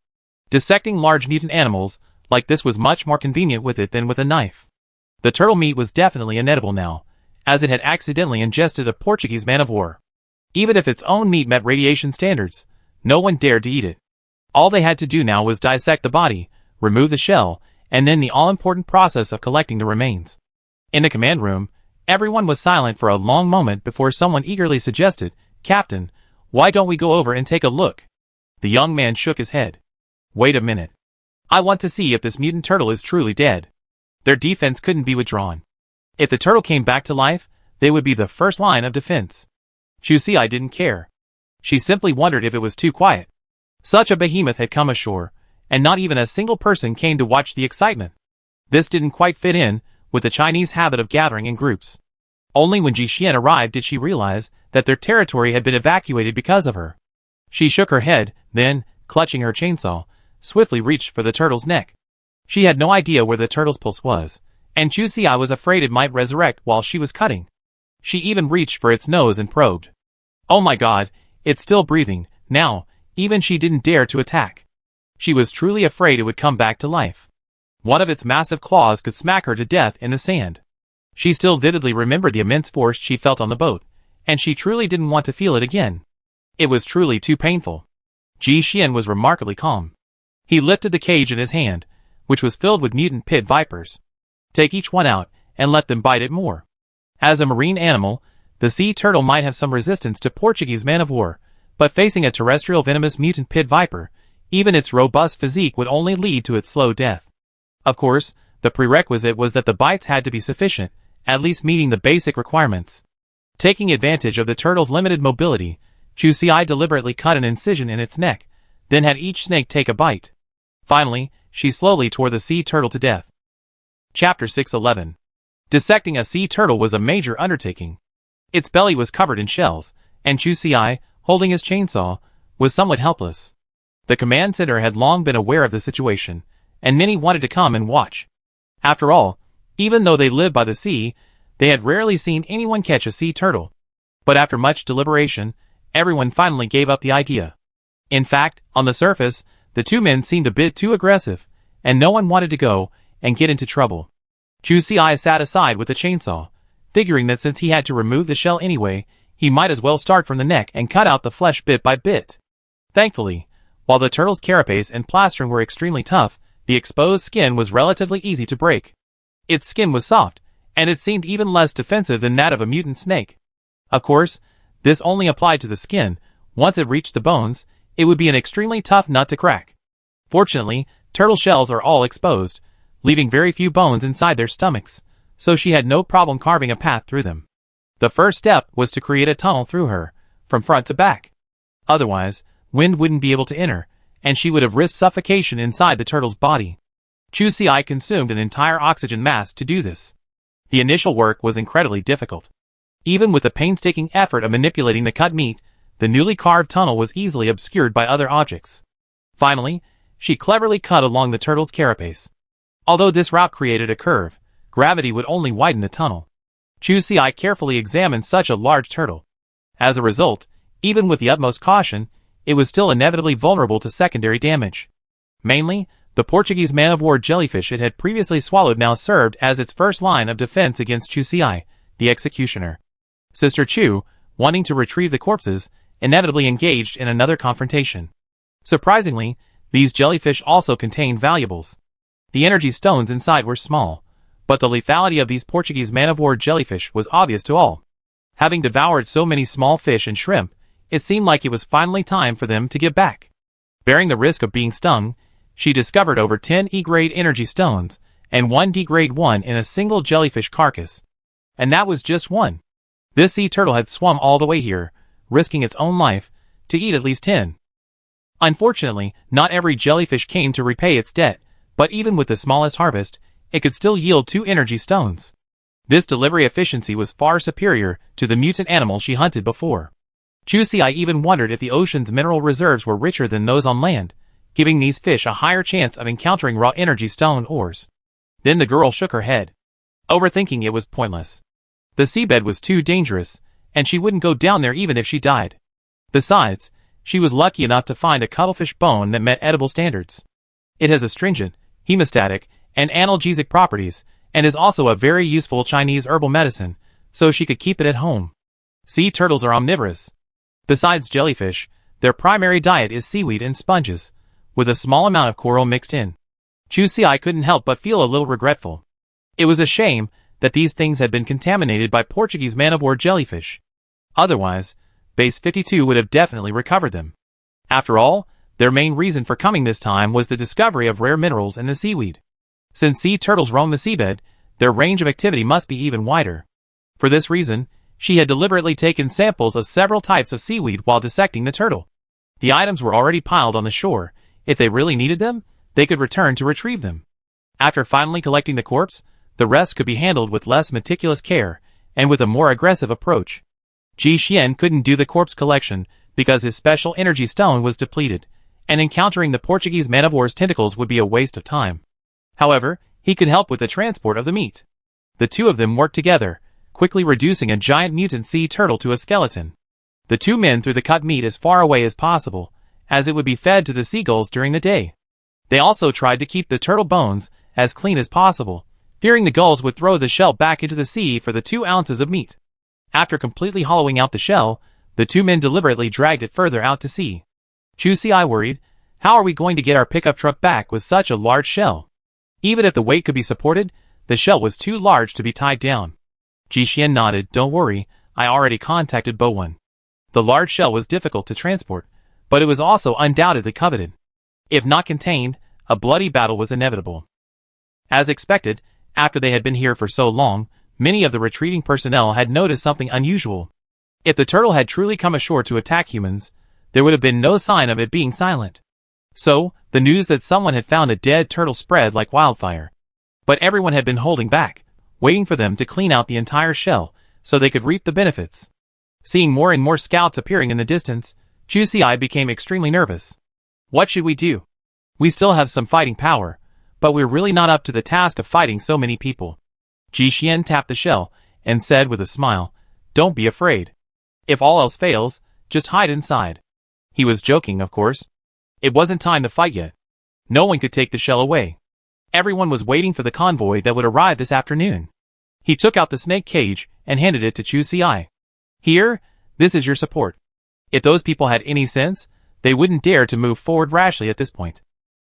Dissecting large mutant animals like this was much more convenient with it than with a knife. The turtle meat was definitely inedible now, as it had accidentally ingested a Portuguese man-of-war. Even if its own meat met radiation standards, no one dared to eat it. All they had to do now was dissect the body, remove the shell, and then the all-important process of collecting the remains. In the command room, everyone was silent for a long moment before someone eagerly suggested, Captain, why don't we go over and take a look? The young man shook his head. Wait a minute. I want to see if this mutant turtle is truly dead. Their defense couldn't be withdrawn. If the turtle came back to life, they would be the first line of defense. Chu Xi didn't care. She simply wondered if it was too quiet. Such a behemoth had come ashore, and not even a single person came to watch the excitement. This didn't quite fit in with the Chinese habit of gathering in groups. Only when Ji Xian arrived did she realize that their territory had been evacuated because of her. She shook her head, then, clutching her chainsaw, swiftly reached for the turtle's neck. She had no idea where the turtle's pulse was, and Chu Xi was afraid it might resurrect while she was cutting. She even reached for its nose and probed. Oh my god, it's still breathing. Now, even she didn't dare to attack. She was truly afraid it would come back to life. One of its massive claws could smack her to death in the sand. She still vividly remembered the immense force she felt on the boat, and she truly didn't want to feel it again. It was truly too painful. Ji Xian was remarkably calm. He lifted the cage in his hand, which was filled with mutant pit vipers. Take each one out, and let them bite it more. As a marine animal, the sea turtle might have some resistance to Portuguese man-of-war, but facing a terrestrial venomous mutant pit viper, even its robust physique would only lead to its slow death. Of course, the prerequisite was that the bites had to be sufficient, at least meeting the basic requirements. Taking advantage of the turtle's limited mobility, Chu Xi deliberately cut an incision in its neck, then had each snake take a bite. Finally, she slowly tore the sea turtle to death. Chapter 611. Dissecting a sea turtle was a major undertaking. Its belly was covered in shells, and Chu Xi, holding his chainsaw, was somewhat helpless. The command center had long been aware of the situation, and many wanted to come and watch. After all, even though they lived by the sea, they had rarely seen anyone catch a sea turtle. But after much deliberation, everyone finally gave up the idea. In fact, on the surface, the 2 men seemed a bit too aggressive, and no one wanted to go and get into trouble. Chu Xi sat aside with the chainsaw, figuring that since he had to remove the shell anyway, he might as well start from the neck and cut out the flesh bit by bit. Thankfully, while the turtle's carapace and plastron were extremely tough, the exposed skin was relatively easy to break. Its skin was soft, and it seemed even less defensive than that of a mutant snake. Of course, this only applied to the skin. Once it reached the bones, it would be an extremely tough nut to crack. Fortunately, turtle shells are all exposed, leaving very few bones inside their stomachs, so she had no problem carving a path through them. The first step was to create a tunnel through her, from front to back. Otherwise, wind wouldn't be able to enter, and she would have risked suffocation inside the turtle's body. Chu Xi consumed an entire oxygen mask to do this. The initial work was incredibly difficult. Even with the painstaking effort of manipulating the cut meat, the newly carved tunnel was easily obscured by other objects. Finally, she cleverly cut along the turtle's carapace. Although this route created a curve, gravity would only widen the tunnel. Chu Xi carefully examined such a large turtle. As a result, even with the utmost caution, it was still inevitably vulnerable to secondary damage. Mainly, the Portuguese man-of-war jellyfish it had previously swallowed now served as its first line of defense against Chu Xi, the executioner. Sister Chu, wanting to retrieve the corpses, inevitably engaged in another confrontation. Surprisingly, these jellyfish also contained valuables. The energy stones inside were small, but the lethality of these Portuguese man-of-war jellyfish was obvious to all. Having devoured so many small fish and shrimp, it seemed like it was finally time for them to give back. Bearing the risk of being stung, she discovered over 10 E-grade energy stones and 1 D-grade one in a single jellyfish carcass. And that was just one. This sea turtle had swum all the way here, risking its own life, to eat at least 10. Unfortunately, not every jellyfish came to repay its debt, but even with the smallest harvest, it could still yield 2 energy stones. This delivery efficiency was far superior to the mutant animal she hunted before. Chu Xi even wondered if the ocean's mineral reserves were richer than those on land, giving these fish a higher chance of encountering raw energy stone ores. Then the girl shook her head. Overthinking it was pointless. The seabed was too dangerous, and she wouldn't go down there even if she died. Besides, she was lucky enough to find a cuttlefish bone that met edible standards. It has astringent, hemostatic, and analgesic properties, and is also a very useful Chinese herbal medicine, so she could keep it at home. Sea turtles are omnivorous. Besides jellyfish, their primary diet is seaweed and sponges, with a small amount of coral mixed in. Chu Xi couldn't help but feel a little regretful. It was a shame that these things had been contaminated by Portuguese man-of-war jellyfish. Otherwise, Base 52 would have definitely recovered them. After all, their main reason for coming this time was the discovery of rare minerals in the seaweed. Since sea turtles roam the seabed, their range of activity must be even wider. For this reason, she had deliberately taken samples of several types of seaweed while dissecting the turtle. The items were already piled on the shore. If they really needed them, they could return to retrieve them. After finally collecting the corpse, the rest could be handled with less meticulous care and with a more aggressive approach. Ji Xian couldn't do the corpse collection because his special energy stone was depleted, and encountering the Portuguese man-of-war's tentacles would be a waste of time. However, he could help with the transport of the meat. The two of them worked together, quickly reducing a giant mutant sea turtle to a skeleton. The two men threw the cut meat as far away as possible, as it would be fed to the seagulls during the day. They also tried to keep the turtle bones as clean as possible, fearing the gulls would throw the shell back into the sea for the 2 ounces of meat. After completely hollowing out the shell, the two men deliberately dragged it further out to sea. Chu Xi worried, how are we going to get our pickup truck back with such a large shell? Even if the weight could be supported, the shell was too large to be tied down. Ji Xian nodded, don't worry, I already contacted Bowen. The large shell was difficult to transport, but it was also undoubtedly coveted. If not contained, a bloody battle was inevitable. As expected, after they had been here for so long, many of the retreating personnel had noticed something unusual. If the turtle had truly come ashore to attack humans, there would have been no sign of it being silent. So, the news that someone had found a dead turtle spread like wildfire. But everyone had been holding back, waiting for them to clean out the entire shell, so they could reap the benefits. Seeing more and more scouts appearing in the distance, Chu Xi became extremely nervous. What should we do? We still have some fighting power, but we're really not up to the task of fighting so many people. Ji Xian tapped the shell, and said with a smile, don't be afraid. If all else fails, just hide inside. He was joking, of course. It wasn't time to fight yet. No one could take the shell away. Everyone was waiting for the convoy that would arrive this afternoon. He took out the snake cage and handed it to Chu Xi. Here, this is your support. If those people had any sense, they wouldn't dare to move forward rashly at this point.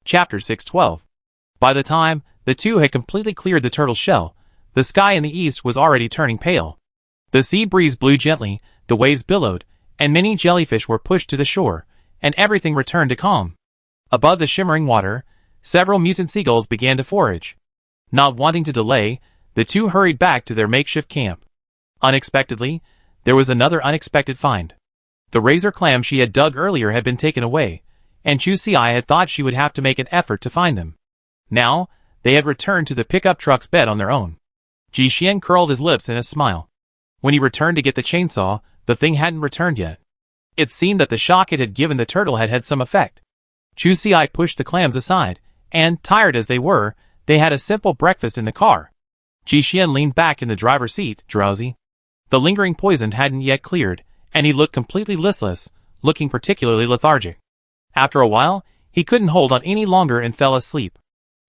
Chapter 612. By the time the two had completely cleared the turtle's shell, the sky in the east was already turning pale. The sea breeze blew gently, the waves billowed, and many jellyfish were pushed to the shore, and everything returned to calm. Above the shimmering water, several mutant seagulls began to forage. Not wanting to delay, the two hurried back to their makeshift camp. Unexpectedly, there was another unexpected find. The razor clam she had dug earlier had been taken away, and Chu Xi had thought she would have to make an effort to find them. Now, they had returned to the pickup truck's bed on their own. Ji Xian curled his lips in a smile. When he returned to get the chainsaw, the thing hadn't returned yet. It seemed that the shock it had given the turtle had had some effect. Chu Xi pushed the clams aside, and, tired as they were, they had a simple breakfast in the car. Ji Xian leaned back in the driver's seat, drowsy. The lingering poison hadn't yet cleared, and he looked completely listless, looking particularly lethargic. After a while, he couldn't hold on any longer and fell asleep.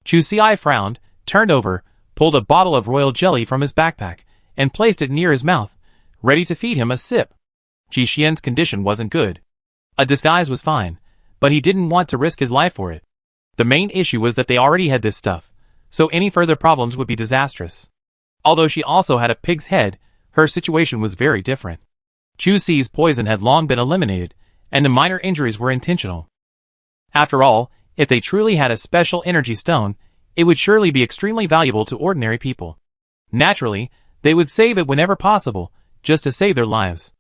Chu Xi frowned, turned over, pulled a bottle of royal jelly from his backpack, and placed it near his mouth, ready to feed him a sip. Ji Xian's condition wasn't good. A disguise was fine, but he didn't want to risk his life for it. The main issue was that they already had this stuff, so any further problems would be disastrous. Although she also had a pig's head, her situation was very different. Chu Si's poison had long been eliminated, and the minor injuries were intentional. After all, if they truly had a special energy stone, it would surely be extremely valuable to ordinary people. Naturally, they would save it whenever possible, just to save their lives.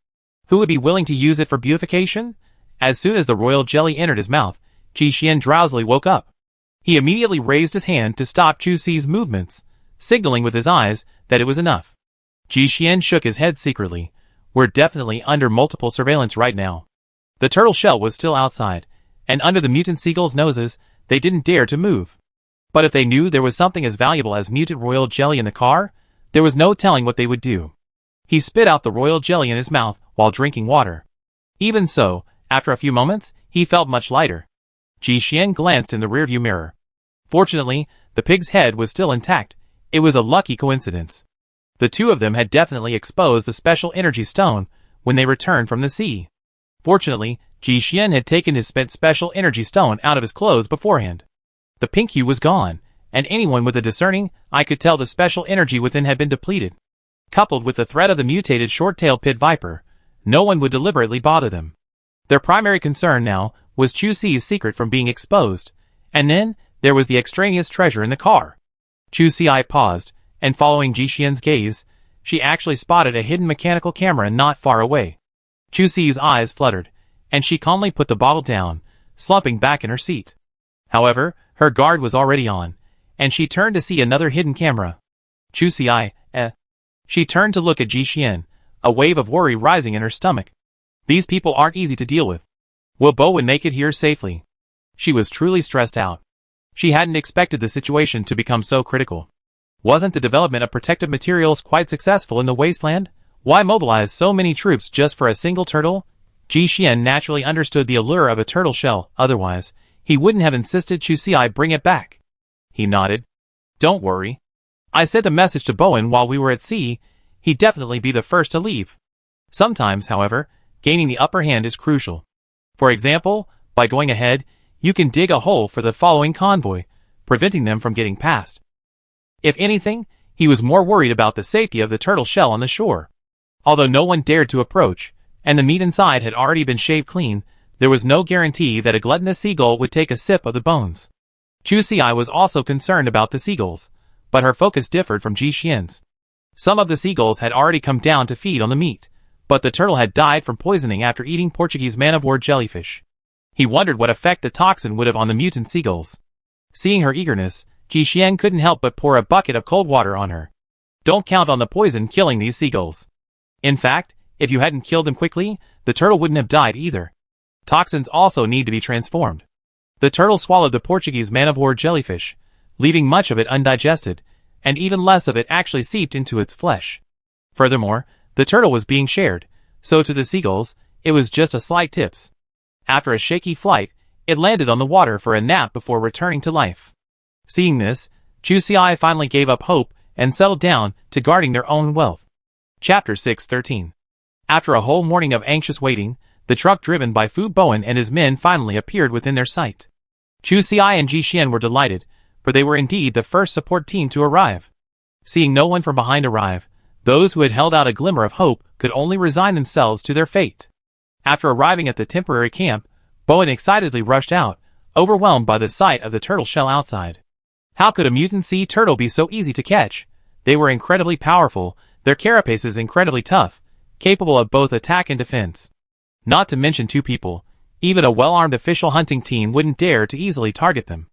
Who would be willing to use it for beautification? As soon as the royal jelly entered his mouth, Ji Xian drowsily woke up. He immediately raised his hand to stop Chu Si's movements, signaling with his eyes that it was enough. Ji Xian shook his head secretly. We're definitely under multiple surveillance right now. The turtle shell was still outside, and under the mutant seagulls' noses, they didn't dare to move. But if they knew there was something as valuable as mutant royal jelly in the car, there was no telling what they would do. He spit out the royal jelly in his mouth while drinking water. Even so, after a few moments, he felt much lighter. Ji Xian glanced in the rearview mirror. Fortunately, the pig's head was still intact. It was a lucky coincidence. The two of them had definitely exposed the special energy stone when they returned from the sea. Fortunately, Ji Xian had taken his special energy stone out of his clothes beforehand. The pink hue was gone, and anyone with a discerning eye could tell the special energy within had been depleted. Coupled with the threat of the mutated short-tailed pit viper, no one would deliberately bother them. Their primary concern now was Chu Si's secret from being exposed, and then there was the extraneous treasure in the car. Chu Si paused, and following Ji Xian's gaze, she actually spotted a hidden mechanical camera not far away. Chu Si's eyes fluttered, and she calmly put the bottle down, slumping back in her seat. However, her guard was already on, and she turned to see another hidden camera. Chu Si, She turned to look at Ji Xian, a wave of worry rising in her stomach. These people aren't easy to deal with. Will Bowen make it here safely? She was truly stressed out. She hadn't expected the situation to become so critical. Wasn't the development of protective materials quite successful in the Wasteland? Why mobilize so many troops just for a single turtle? Ji Xian naturally understood the allure of a turtle shell, otherwise, he wouldn't have insisted Chu Si bring it back. He nodded. Don't worry. I sent a message to Bowen while we were at sea. He'd definitely be the first to leave. Sometimes, however, gaining the upper hand is crucial. For example, by going ahead, you can dig a hole for the following convoy, preventing them from getting past. If anything, he was more worried about the safety of the turtle shell on the shore. Although no one dared to approach, and the meat inside had already been shaved clean, there was no guarantee that a gluttonous seagull would take a sip of the bones. Chu Si was also concerned about the seagulls, but her focus differed from Ji Xian's. Some of the seagulls had already come down to feed on the meat, but the turtle had died from poisoning after eating Portuguese man-of-war jellyfish. He wondered what effect the toxin would have on the mutant seagulls. Seeing her eagerness, Ji Xian couldn't help but pour a bucket of cold water on her. Don't count on the poison killing these seagulls. In fact, if you hadn't killed them quickly, the turtle wouldn't have died either. Toxins also need to be transformed. The turtle swallowed the Portuguese man-of-war jellyfish, leaving much of it undigested, and even less of it actually seeped into its flesh. Furthermore, the turtle was being shared, so to the seagulls, it was just a slight tips. After a shaky flight, it landed on the water for a nap before returning to life. Seeing this, Chu Si finally gave up hope and settled down to guarding their own wealth. Chapter 6:13. After a whole morning of anxious waiting, the truck driven by Fu Bowen and his men finally appeared within their sight. Chu Si and Ji Xian were delighted, for they were indeed the first support team to arrive. Seeing no one from behind arrive, those who had held out a glimmer of hope could only resign themselves to their fate. After arriving at the temporary camp, Bowen excitedly rushed out, overwhelmed by the sight of the turtle shell outside. How could a mutant sea turtle be so easy to catch? They were incredibly powerful, their carapaces incredibly tough, capable of both attack and defense. Not to mention two people, even a well-armed official hunting team wouldn't dare to easily target them.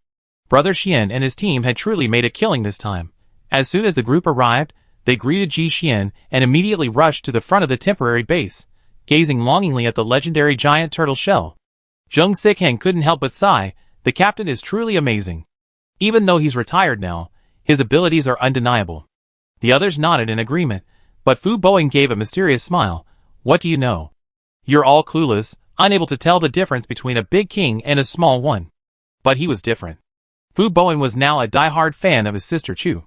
Brother Xian and his team had truly made a killing this time. As soon as the group arrived, they greeted Ji Xian and immediately rushed to the front of the temporary base, gazing longingly at the legendary giant turtle shell. Zheng Sikheng couldn't help but sigh, the captain is truly amazing. Even though he's retired now, his abilities are undeniable. The others nodded in agreement, but Fu Bowen gave a mysterious smile. What do you know? You're all clueless, unable to tell the difference between a big king and a small one. But he was different. Fu Bowen was now a die-hard fan of his sister Chu.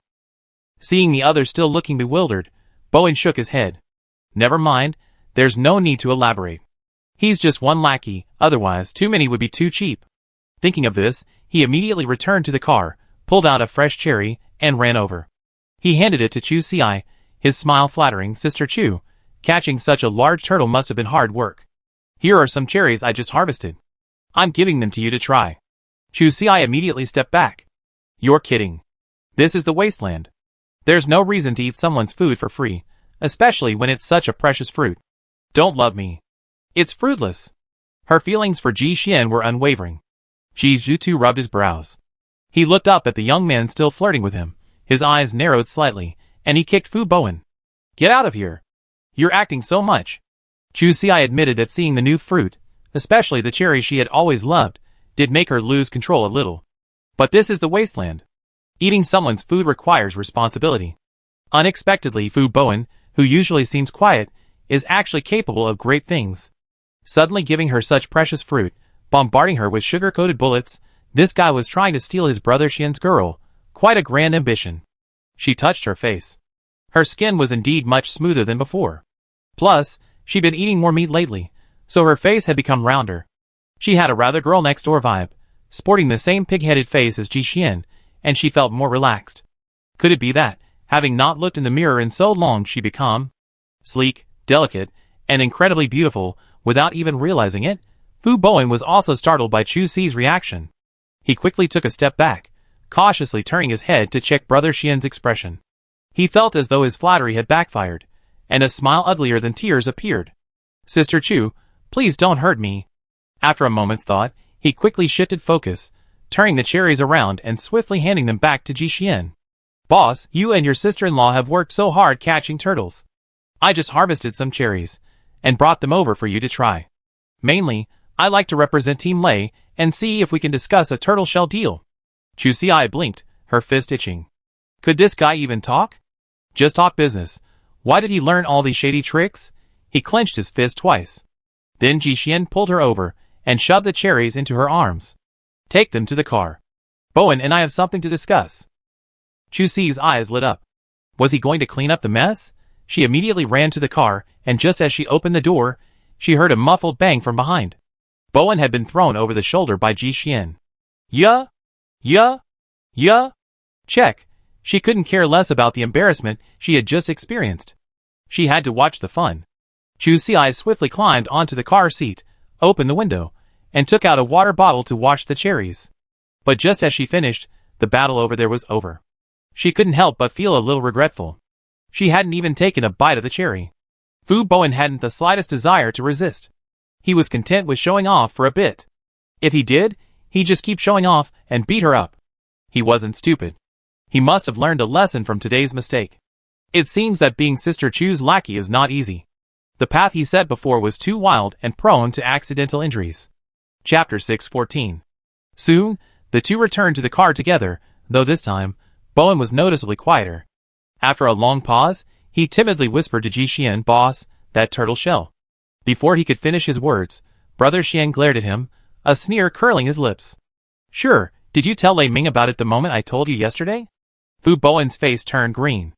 Seeing the others still looking bewildered, Bowen shook his head. Never mind, there's no need to elaborate. He's just one lackey, otherwise too many would be too cheap. Thinking of this, he immediately returned to the car, pulled out a fresh cherry, and ran over. He handed it to Chu Si, his smile flattering. Sister Chu, catching such a large turtle must have been hard work. Here are some cherries I just harvested. I'm giving them to you to try. Chu Si immediately stepped back. You're kidding. This is the Wasteland. There's no reason to eat someone's food for free, especially when it's such a precious fruit. Don't love me. It's fruitless. Her feelings for Ji Xian were unwavering. Ji Zhutu rubbed his brows. He looked up at the young man still flirting with him. His eyes narrowed slightly, and he kicked Fu Bowen. Get out of here. You're acting so much. Chu Si admitted that seeing the new fruit, especially the cherry she had always loved, did make her lose control a little. But this is the Wasteland. Eating someone's food requires responsibility. Unexpectedly, Fu Bowen, who usually seems quiet, is actually capable of great things. Suddenly giving her such precious fruit, bombarding her with sugar-coated bullets, this guy was trying to steal his brother Xian's girl. Quite a grand ambition. She touched her face. Her skin was indeed much smoother than before. Plus, she'd been eating more meat lately, so her face had become rounder. She had a rather girl-next-door vibe, sporting the same pig-headed face as Ji Xian, and she felt more relaxed. Could it be that, having not looked in the mirror in so long, she become sleek, delicate, and incredibly beautiful, without even realizing it? Fu Bowen was also startled by Chu Si's reaction. He quickly took a step back, cautiously turning his head to check brother Xian's expression. He felt as though his flattery had backfired, and a smile uglier than tears appeared. Sister Chu, please don't hurt me. After a moment's thought, he quickly shifted focus, turning the cherries around and swiftly handing them back to Ji Xian. Boss, you and your sister-in-law have worked so hard catching turtles. I just harvested some cherries, and brought them over for you to try. Mainly, I like to represent Team Lei, and see if we can discuss a turtle shell deal. Chu Si blinked, her fist itching. Could this guy even talk? Just talk business. Why did he learn all these shady tricks? He clenched his fist twice. Then Ji Xian pulled her over, and shoved the cherries into her arms. Take them to the car. Bowen and I have something to discuss. Chu Si's eyes lit up. Was he going to clean up the mess? She immediately ran to the car, and just as she opened the door, she heard a muffled bang from behind. Bowen had been thrown over the shoulder by Ji Xian. Yeah? Check. She couldn't care less about the embarrassment she had just experienced. She had to watch the fun. Chu Si swiftly climbed onto the car seat, opened the window, and took out a water bottle to wash the cherries. But just as she finished, the battle over there was over. She couldn't help but feel a little regretful. She hadn't even taken a bite of the cherry. Fu Bowen hadn't the slightest desire to resist. He was content with showing off for a bit. If he did, he'd just keep showing off and beat her up. He wasn't stupid. He must have learned a lesson from today's mistake. It seems that being Sister Chu's lackey is not easy. The path he set before was too wild and prone to accidental injuries. Chapter 6:14. Soon, the two returned to the car together, though this time, Bowen was noticeably quieter. After a long pause, he timidly whispered to Ji Xian, Boss, that turtle shell. Before he could finish his words, Brother Xian glared at him, a sneer curling his lips. Sure, did you tell Lei Ming about it the moment I told you yesterday? Fu Bowen's face turned green.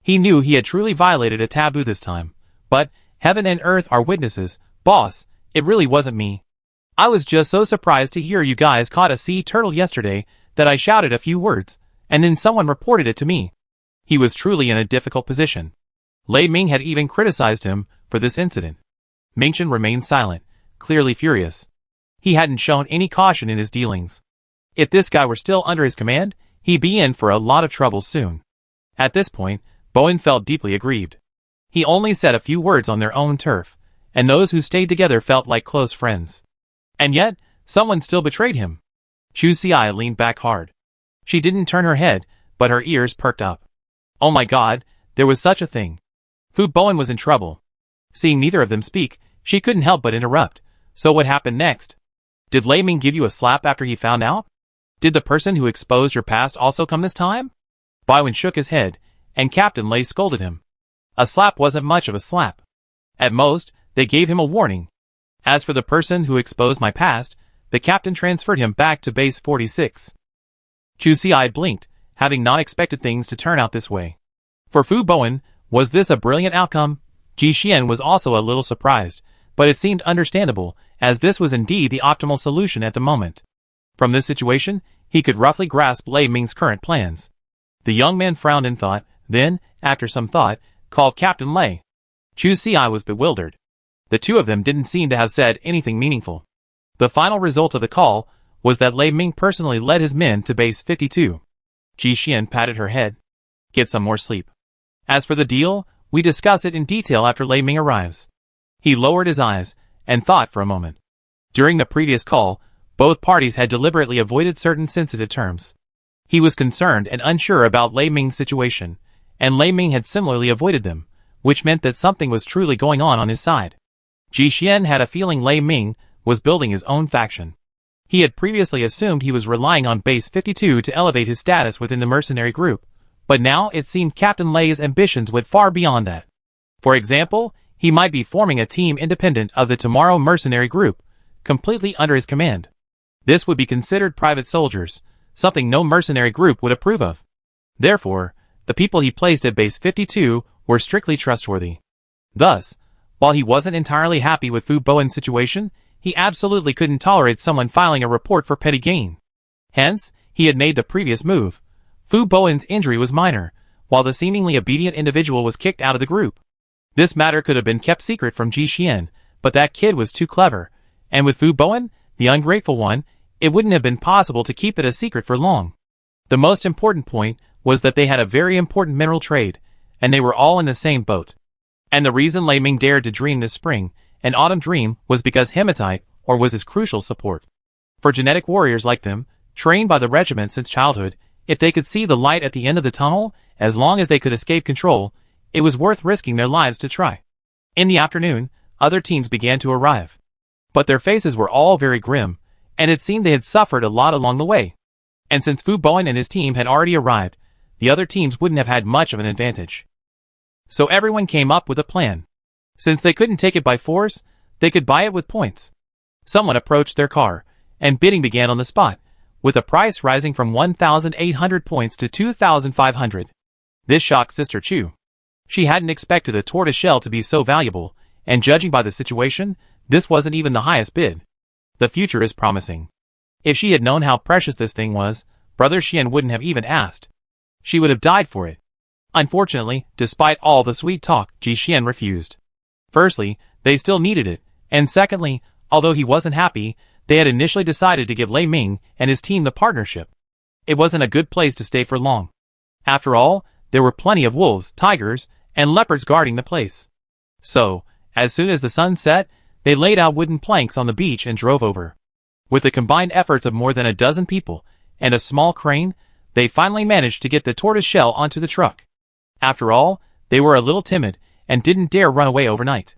He knew he had truly violated a taboo this time, but heaven and earth are witnesses, boss, it really wasn't me. I was just so surprised to hear you guys caught a sea turtle yesterday that I shouted a few words, and then someone reported it to me. He was truly in a difficult position. Lei Ming had even criticized him for this incident. Mingchen remained silent, clearly furious. He hadn't shown any caution in his dealings. If this guy were still under his command, he'd be in for a lot of trouble soon. At this point, Bowen felt deeply aggrieved. He only said a few words on their own turf, and those who stayed together felt like close friends. And yet, someone still betrayed him. Chu Si leaned back hard. She didn't turn her head, but her ears perked up. Oh my god, there was such a thing. Fu Bowen was in trouble. Seeing neither of them speak, she couldn't help but interrupt. So what happened next? Did Lei Ming give you a slap after he found out? Did the person who exposed your past also come this time? Bowen shook his head, and Captain Lei scolded him. A slap wasn't much of a slap. At most, they gave him a warning. As for the person who exposed my past, the captain transferred him back to base 46. Chu Si blinked, having not expected things to turn out this way. For Fu Bowen, Was this a brilliant outcome? Ji Xian was also a little surprised, but it seemed understandable, as this was indeed the optimal solution at the moment. From this situation, he could roughly grasp Lei Ming's current plans. The young man frowned in thought, then, after some thought, called Captain Lei. Chu Xi was bewildered. The two of them didn't seem to have said anything meaningful. The final result of the call was that Lei Ming personally led his men to base 52. Ji Xian patted her head. Get some more sleep. As for the deal, we discuss it in detail after Lei Ming arrives. He lowered his eyes and thought for a moment. During the previous call, both parties had deliberately avoided certain sensitive terms. He was concerned and unsure about Lei Ming's situation, and Lei Ming had similarly avoided them, which meant that something was truly going on his side. Ji Xian had a feeling Lei Ming was building his own faction. He had previously assumed he was relying on Base 52 to elevate his status within the mercenary group, but now it seemed Captain Lei's ambitions went far beyond that. For example, he might be forming a team independent of the Tomorrow mercenary group, completely under his command. This would be considered private soldiers, something no mercenary group would approve of. Therefore, the people he placed at Base 52 were strictly trustworthy. Thus, while he wasn't entirely happy with Fu Bowen's situation, he absolutely couldn't tolerate someone filing a report for petty gain. Hence, he had made the previous move. Fu Bowen's injury was minor, while the seemingly obedient individual was kicked out of the group. This matter could have been kept secret from Ji Xian, but that kid was too clever, and with Fu Bowen, the ungrateful one, it wouldn't have been possible to keep it a secret for long. The most important point was that they had a very important mineral trade, and they were all in the same boat. And the reason Lei Ming dared to dream this spring, an autumn dream, was because hematite, or was his crucial support. For genetic warriors like them, trained by the regiment since childhood, if they could see the light at the end of the tunnel, as long as they could escape control, it was worth risking their lives to try. In the afternoon, other teams began to arrive. But their faces were all very grim, and it seemed they had suffered a lot along the way. And since Fu Bowen and his team had already arrived, the other teams wouldn't have had much of an advantage. So everyone came up with a plan. Since they couldn't take it by force, they could buy it with points. Someone approached their car, and bidding began on the spot, with the price rising from 1,800 points to 2,500. This shocked Sister Chu. She hadn't expected a tortoise shell to be so valuable, and judging by the situation, this wasn't even the highest bid. The future is promising. If she had known how precious this thing was, Brother Xian wouldn't have even asked. She would have died for it. Unfortunately, despite all the sweet talk, Ji Xian refused. Firstly, they still needed it, and secondly, although he wasn't happy, they had initially decided to give Lei Ming and his team the partnership. It wasn't a good place to stay for long. After all, there were plenty of wolves, tigers, and leopards guarding the place. So, as soon as the sun set, they laid out wooden planks on the beach and drove over. With the combined efforts of more than a dozen people and a small crane, they finally managed to get the tortoise shell onto the truck. After all, they were a little timid and didn't dare run away overnight.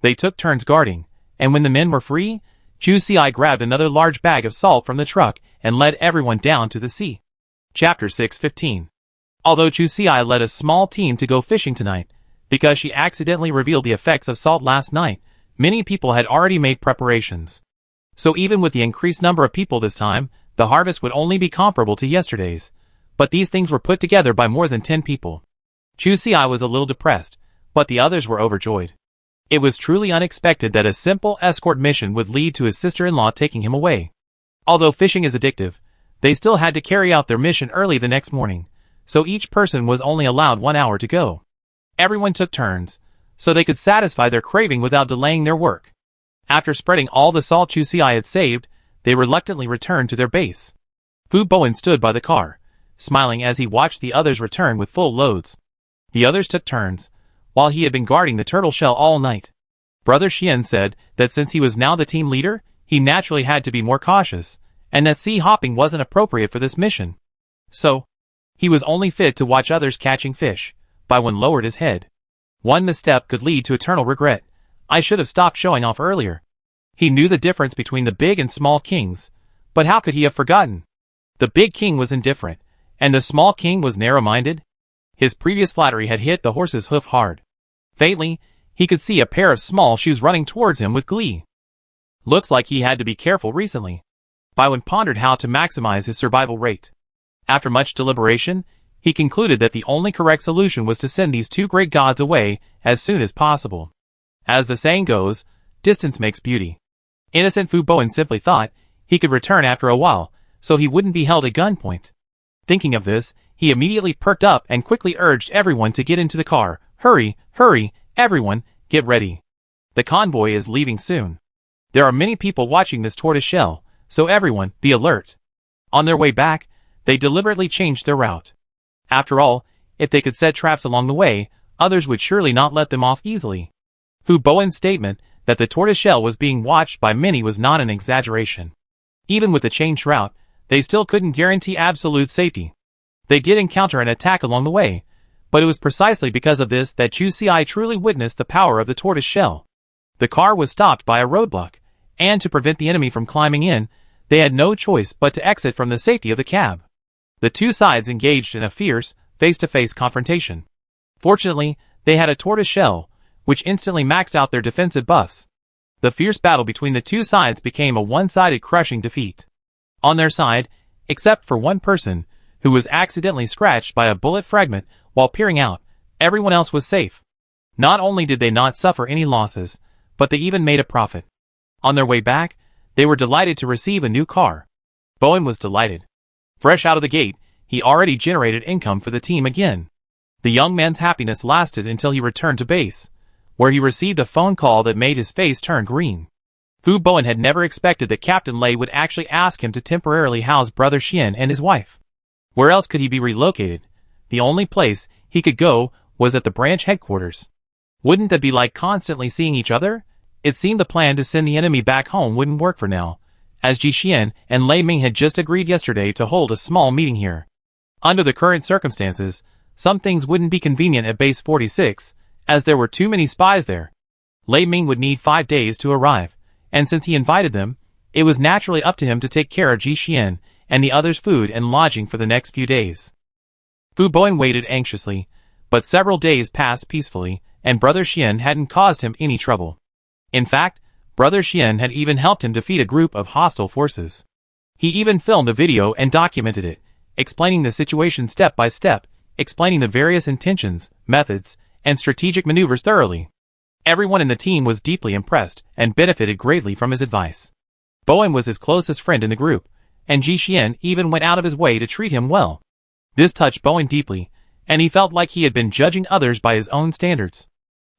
They took turns guarding, and when the men were free, Chu Xi grabbed another large bag of salt from the truck and led everyone down to the sea. Chapter 6:15. Although Chu Xi led a small team to go fishing tonight, because she accidentally revealed the effects of salt last night, many people had already made preparations. So even with the increased number of people this time, the harvest would only be comparable to yesterday's. But these things were put together by more than 10 people. Chu Xi was a little depressed, but the others were overjoyed. It was truly unexpected that a simple escort mission would lead to his sister-in-law taking him away. Although fishing is addictive, they still had to carry out their mission early the next morning, so each person was only allowed 1 hour to go. Everyone took turns, so they could satisfy their craving without delaying their work. After spreading all the salt Chu Xi had saved, they reluctantly returned to their base. Fu Bowen stood by the car, smiling as he watched the others return with full loads. The others took turns, while he had been guarding the turtle shell all night. Brother Xian said that since he was now the team leader, he naturally had to be more cautious, and that sea hopping wasn't appropriate for this mission. So, he was only fit to watch others catching fish. Bowen lowered his head. One misstep could lead to eternal regret. I should have stopped showing off earlier. He knew the difference between the big and small kings, but how could he have forgotten? The big king was indifferent, and the small king was narrow-minded. His previous flattery had hit the horse's hoof hard. Faintly, he could see a pair of small shoes running towards him with glee. Looks like he had to be careful recently. Bowen pondered how to maximize his survival rate. After much deliberation, He concluded that the only correct solution was to send these two great gods away as soon as possible. As the saying goes, distance makes beauty. Innocent Fu Bowen simply thought he could return after a while, so he wouldn't be held at gunpoint. Thinking of this, he immediately perked up and quickly urged everyone to get into the car. Hurry, hurry, everyone, get ready. The convoy is leaving soon. There are many people watching this tortoiseshell, so everyone, be alert. On their way back, they deliberately changed their route. After all, if they could set traps along the way, others would surely not let them off easily. Fu Bowen's statement that the tortoiseshell was being watched by many was not an exaggeration. Even with the changed route, they still couldn't guarantee absolute safety. They did encounter an attack along the way, but it was precisely because of this that Chu Ci truly witnessed the power of the tortoiseshell. The car was stopped by a roadblock, and to prevent the enemy from climbing in, they had no choice but to exit from the safety of the cab. The two sides engaged in a fierce, face-to-face confrontation. Fortunately, they had a tortoiseshell, which instantly maxed out their defensive buffs. The fierce battle between the two sides became a one-sided crushing defeat. On their side, except for one person, who was accidentally scratched by a bullet fragment while peering out, everyone else was safe. Not only did they not suffer any losses, but they even made a profit. On their way back, they were delighted to receive a new car. Bowen was delighted. Fresh out of the gate, he already generated income for the team again. The young man's happiness lasted until he returned to base, where he received a phone call that made his face turn green. Fu Bowen had never expected that Captain Lei would actually ask him to temporarily house Brother Xian and his wife. Where else could he be relocated? The only place he could go was at the branch headquarters. Wouldn't that be like constantly seeing each other? It seemed the plan to send the enemy back home wouldn't work for now, as Ji Xian and Lei Ming had just agreed yesterday to hold a small meeting here. Under the current circumstances, some things wouldn't be convenient at Base 46, as there were too many spies there. Lei Ming would need 5 days to arrive, and since he invited them, it was naturally up to him to take care of Ji Xian and the others' food and lodging for the next few days. Fu Bowen waited anxiously, but several days passed peacefully, and Brother Xian hadn't caused him any trouble. In fact, Brother Xian had even helped him defeat a group of hostile forces. He even filmed a video and documented it, explaining the situation step by step, explaining the various intentions, methods, and strategic maneuvers thoroughly. Everyone in the team was deeply impressed and benefited greatly from his advice. Bowen was his closest friend in the group, and Ji Xian even went out of his way to treat him well. This touched Bowen deeply, and he felt like he had been judging others by his own standards.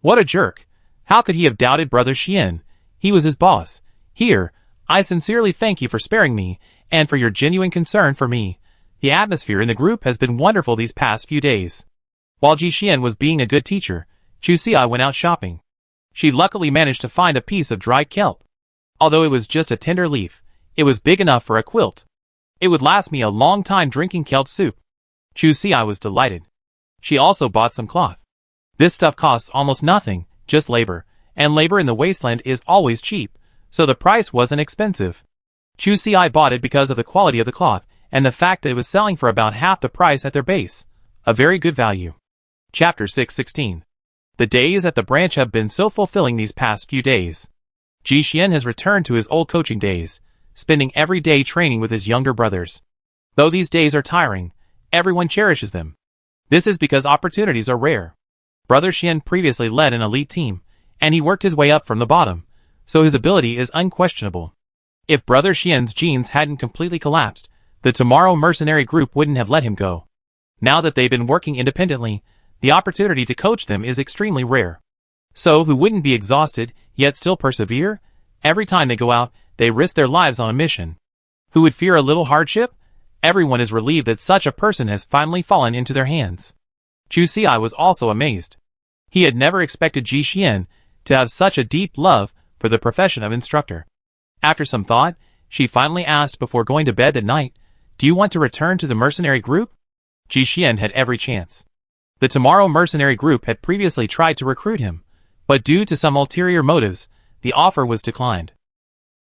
What a jerk! How could he have doubted Brother Xian? He was his boss. Here, I sincerely thank you for sparing me, and for your genuine concern for me. The atmosphere in the group has been wonderful these past few days. While Ji Xian was being a good teacher, Chu Ci went out shopping. She luckily managed to find a piece of dried kelp. Although it was just a tender leaf, it was big enough for a quilt. It would last me a long time drinking kelp soup. Chu Ci was delighted. She also bought some cloth. This stuff costs almost nothing, just labor, and labor in the Wasteland is always cheap, so the price wasn't expensive. Chu Ci bought it because of the quality of the cloth, and the fact that it was selling for about half the price at their base. A very good value. Chapter 616. The days at the branch have been so fulfilling these past few days. Ji Xian has returned to his old coaching days, spending every day training with his younger brothers. Though these days are tiring, everyone cherishes them. This is because opportunities are rare. Brother Xian previously led an elite team, and he worked his way up from the bottom, so his ability is unquestionable. If Brother Xian's genes hadn't completely collapsed, the Tomorrow Mercenary Group wouldn't have let him go. Now that they've been working independently, the opportunity to coach them is extremely rare. So who wouldn't be exhausted, yet still persevere? Every time they go out, they risk their lives on a mission. Who would fear a little hardship? Everyone is relieved that such a person has finally fallen into their hands. Chu Ci was also amazed. He had never expected Ji Xian to have such a deep love for the profession of instructor. After some thought, she finally asked before going to bed that night, "Do you want to return to the mercenary group?" Ji Xian had every chance. The Tomorrow Mercenary Group had previously tried to recruit him, but due to some ulterior motives, the offer was declined.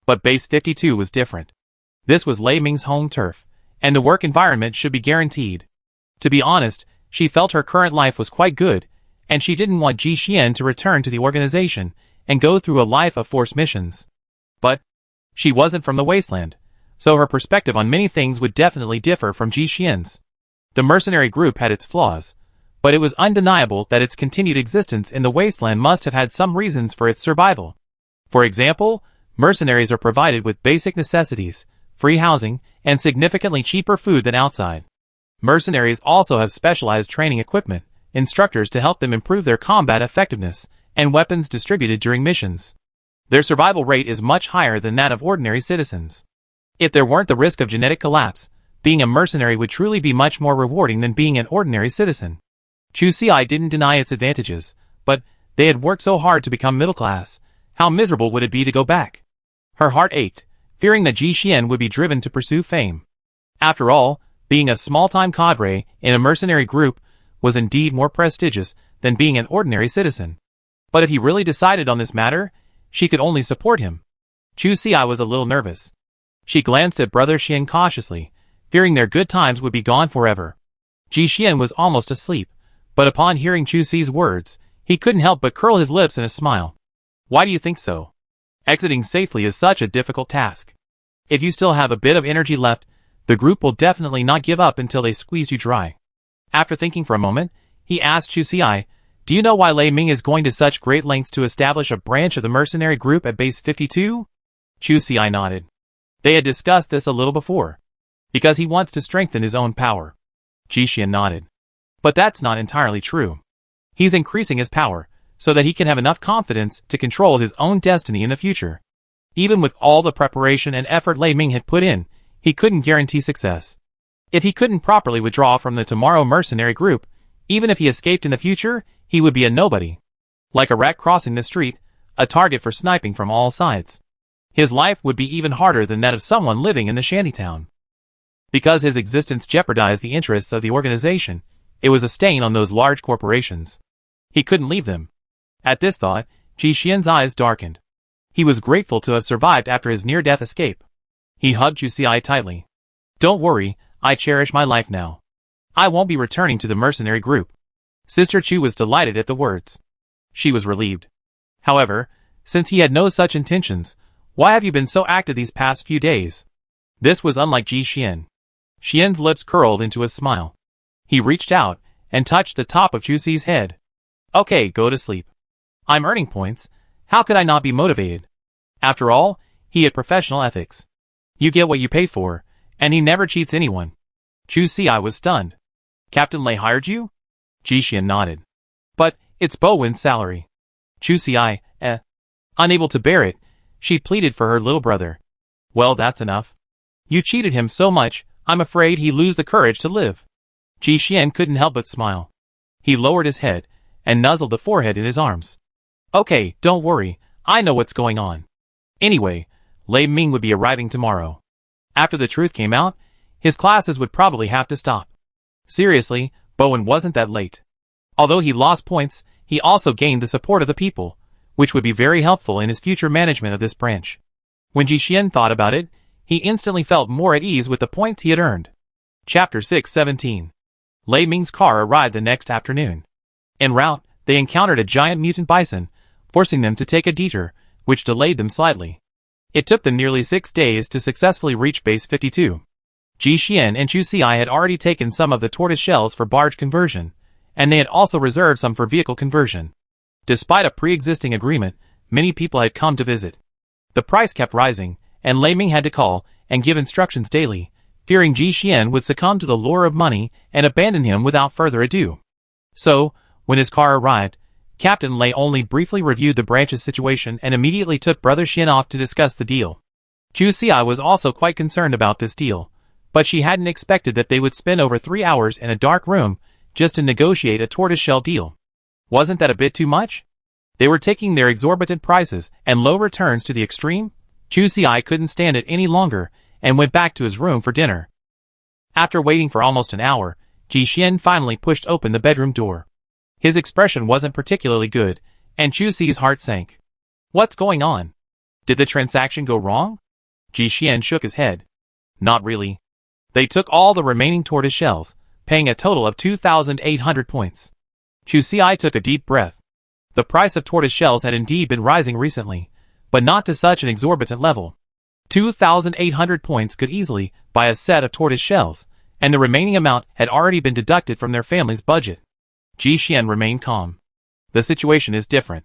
But Base 52 was different. This was Lei Ming's home turf, and the work environment should be guaranteed. To be honest, she felt her current life was quite good, and she didn't want Ji Xian to return to the organization and go through a life of forced missions. But she wasn't from the Wasteland, so her perspective on many things would definitely differ from Ji Xian's. The mercenary group had its flaws, but it was undeniable that its continued existence in the Wasteland must have had some reasons for its survival. For example, mercenaries are provided with basic necessities, free housing, and significantly cheaper food than outside. Mercenaries also have specialized training equipment, instructors to help them improve their combat effectiveness, and weapons distributed during missions. Their survival rate is much higher than that of ordinary citizens. If there weren't the risk of genetic collapse, being a mercenary would truly be much more rewarding than being an ordinary citizen. Chu Xi didn't deny its advantages, but they had worked so hard to become middle class. How miserable would it be to go back? Her heart ached, fearing that Ji Xian would be driven to pursue fame. After all, being a small-time cadre in a mercenary group was indeed more prestigious than being an ordinary citizen. But if he really decided on this matter, she could only support him. Chu Xi was a little nervous. She glanced at Brother Xian cautiously, fearing their good times would be gone forever. Ji Xian was almost asleep, but upon hearing Chu Xi's words, he couldn't help but curl his lips in a smile. Why do you think so? Exiting safely is such a difficult task. If you still have a bit of energy left, the group will definitely not give up until they squeeze you dry. After thinking for a moment, he asked Chu Xi, do you know why Lei Ming is going to such great lengths to establish a branch of the mercenary group at Base 52? Chu Xi nodded. They had discussed this a little before. Because he wants to strengthen his own power. Ji Xian nodded. But that's not entirely true. He's increasing his power, so that he can have enough confidence to control his own destiny in the future. Even with all the preparation and effort Lei Ming had put in, he couldn't guarantee success. If he couldn't properly withdraw from the Tomorrow mercenary group, even if he escaped in the future, he would be a nobody. Like a rat crossing the street, a target for sniping from all sides. His life would be even harder than that of someone living in the shantytown. Because his existence jeopardized the interests of the organization, it was a stain on those large corporations. He couldn't leave them. At this thought, Ji Xian's eyes darkened. He was grateful to have survived after his near-death escape. He hugged Chu Xi tightly. Don't worry, I cherish my life now. I won't be returning to the mercenary group. Sister Chu was delighted at the words. She was relieved. However, since he had no such intentions, why have you been so active these past few days? This was unlike Ji Xian. Xian's lips curled into a smile. He reached out and touched the top of Chu Xi's head. Okay, go to sleep. I'm earning points. How could I not be motivated? After all, he had professional ethics. You get what you pay for, and he never cheats anyone. Chu Xi was stunned. Captain Lei hired you? Ji Xian nodded. But it's Bowen's salary. Chu Xi, Unable to bear it, she pleaded for her little brother. Well, that's enough. You cheated him so much, I'm afraid he'd lose the courage to live. Ji Xian couldn't help but smile. He lowered his head and nuzzled the forehead in his arms. Okay, don't worry, I know what's going on. Anyway, Lei Ming would be arriving tomorrow. After the truth came out, his classes would probably have to stop. Seriously, Bowen wasn't that late. Although he lost points, he also gained the support of the people, which would be very helpful in his future management of this branch. When Ji Xian thought about it, he instantly felt more at ease with the points he had earned. Chapter 617. Lei Ming's car arrived the next afternoon. En route, they encountered a giant mutant bison, forcing them to take a detour, which delayed them slightly. It took them nearly 6 days to successfully reach Base 52. Ji Xian and Chu Xi had already taken some of the tortoise shells for barge conversion, and they had also reserved some for vehicle conversion. Despite a pre-existing agreement, many people had come to visit. The price kept rising, and Lei Ming had to call and give instructions daily, fearing Ji Xian would succumb to the lure of money and abandon him without further ado. So, when his car arrived, Captain Lei only briefly reviewed the branch's situation and immediately took Brother Xian off to discuss the deal. Chu Xi was also quite concerned about this deal, but she hadn't expected that they would spend over 3 hours in a dark room just to negotiate a tortoiseshell deal. Wasn't that a bit too much? They were taking their exorbitant prices and low returns to the extreme. Chu Xi couldn't stand it any longer and went back to his room for dinner. After waiting for almost an hour, Ji Xian finally pushed open the bedroom door. His expression wasn't particularly good, and Chu Xi's heart sank. What's going on? Did the transaction go wrong? Ji Xian shook his head. Not really. They took all the remaining tortoise shells, paying a total of 2,800 points. Chu Xi took a deep breath. The price of tortoise shells had indeed been rising recently, but not to such an exorbitant level. 2,800 points could easily buy a set of tortoise shells, and the remaining amount had already been deducted from their family's budget. Ji Xian remained calm. The situation is different.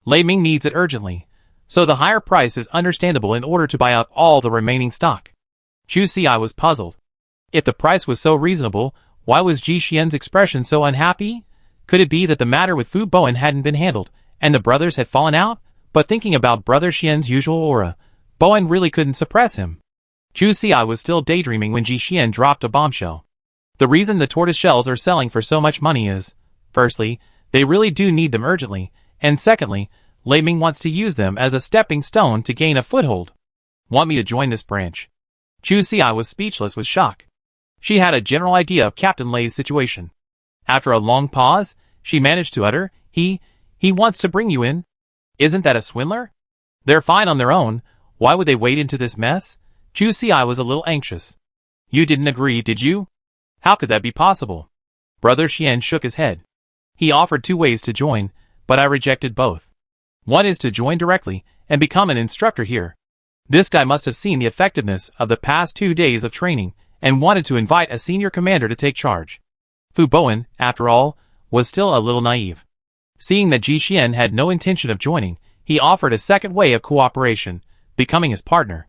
Lei Ming needs it urgently, so the higher price is understandable in order to buy up all the remaining stock. Chu Xi was puzzled. If the price was so reasonable, why was Ji Xian's expression so unhappy? Could it be that the matter with Fu Bowen hadn't been handled, and the brothers had fallen out? But thinking about Brother Xian's usual aura, Bowen really couldn't suppress him. Chu Xi was still daydreaming when Ji Xian dropped a bombshell. The reason the tortoise shells are selling for so much money is, firstly, they really do need them urgently, and secondly, Lei Ming wants to use them as a stepping stone to gain a foothold. Want me to join this branch? Chu Xi was speechless with shock. She had a general idea of Captain Lei's situation. After a long pause, she managed to utter, He wants to bring you in? Isn't that a swindler? They're fine on their own, why would they wade into this mess? Chu Xi was a little anxious. You didn't agree, did you? How could that be possible? Brother Xian shook his head. He offered 2 ways to join, but I rejected both. One is to join directly and become an instructor here. This guy must have seen the effectiveness of the past 2 days of training and wanted to invite a senior commander to take charge. Fu Bowen, after all, was still a little naive. Seeing that Ji Xian had no intention of joining, he offered a second way of cooperation, becoming his partner.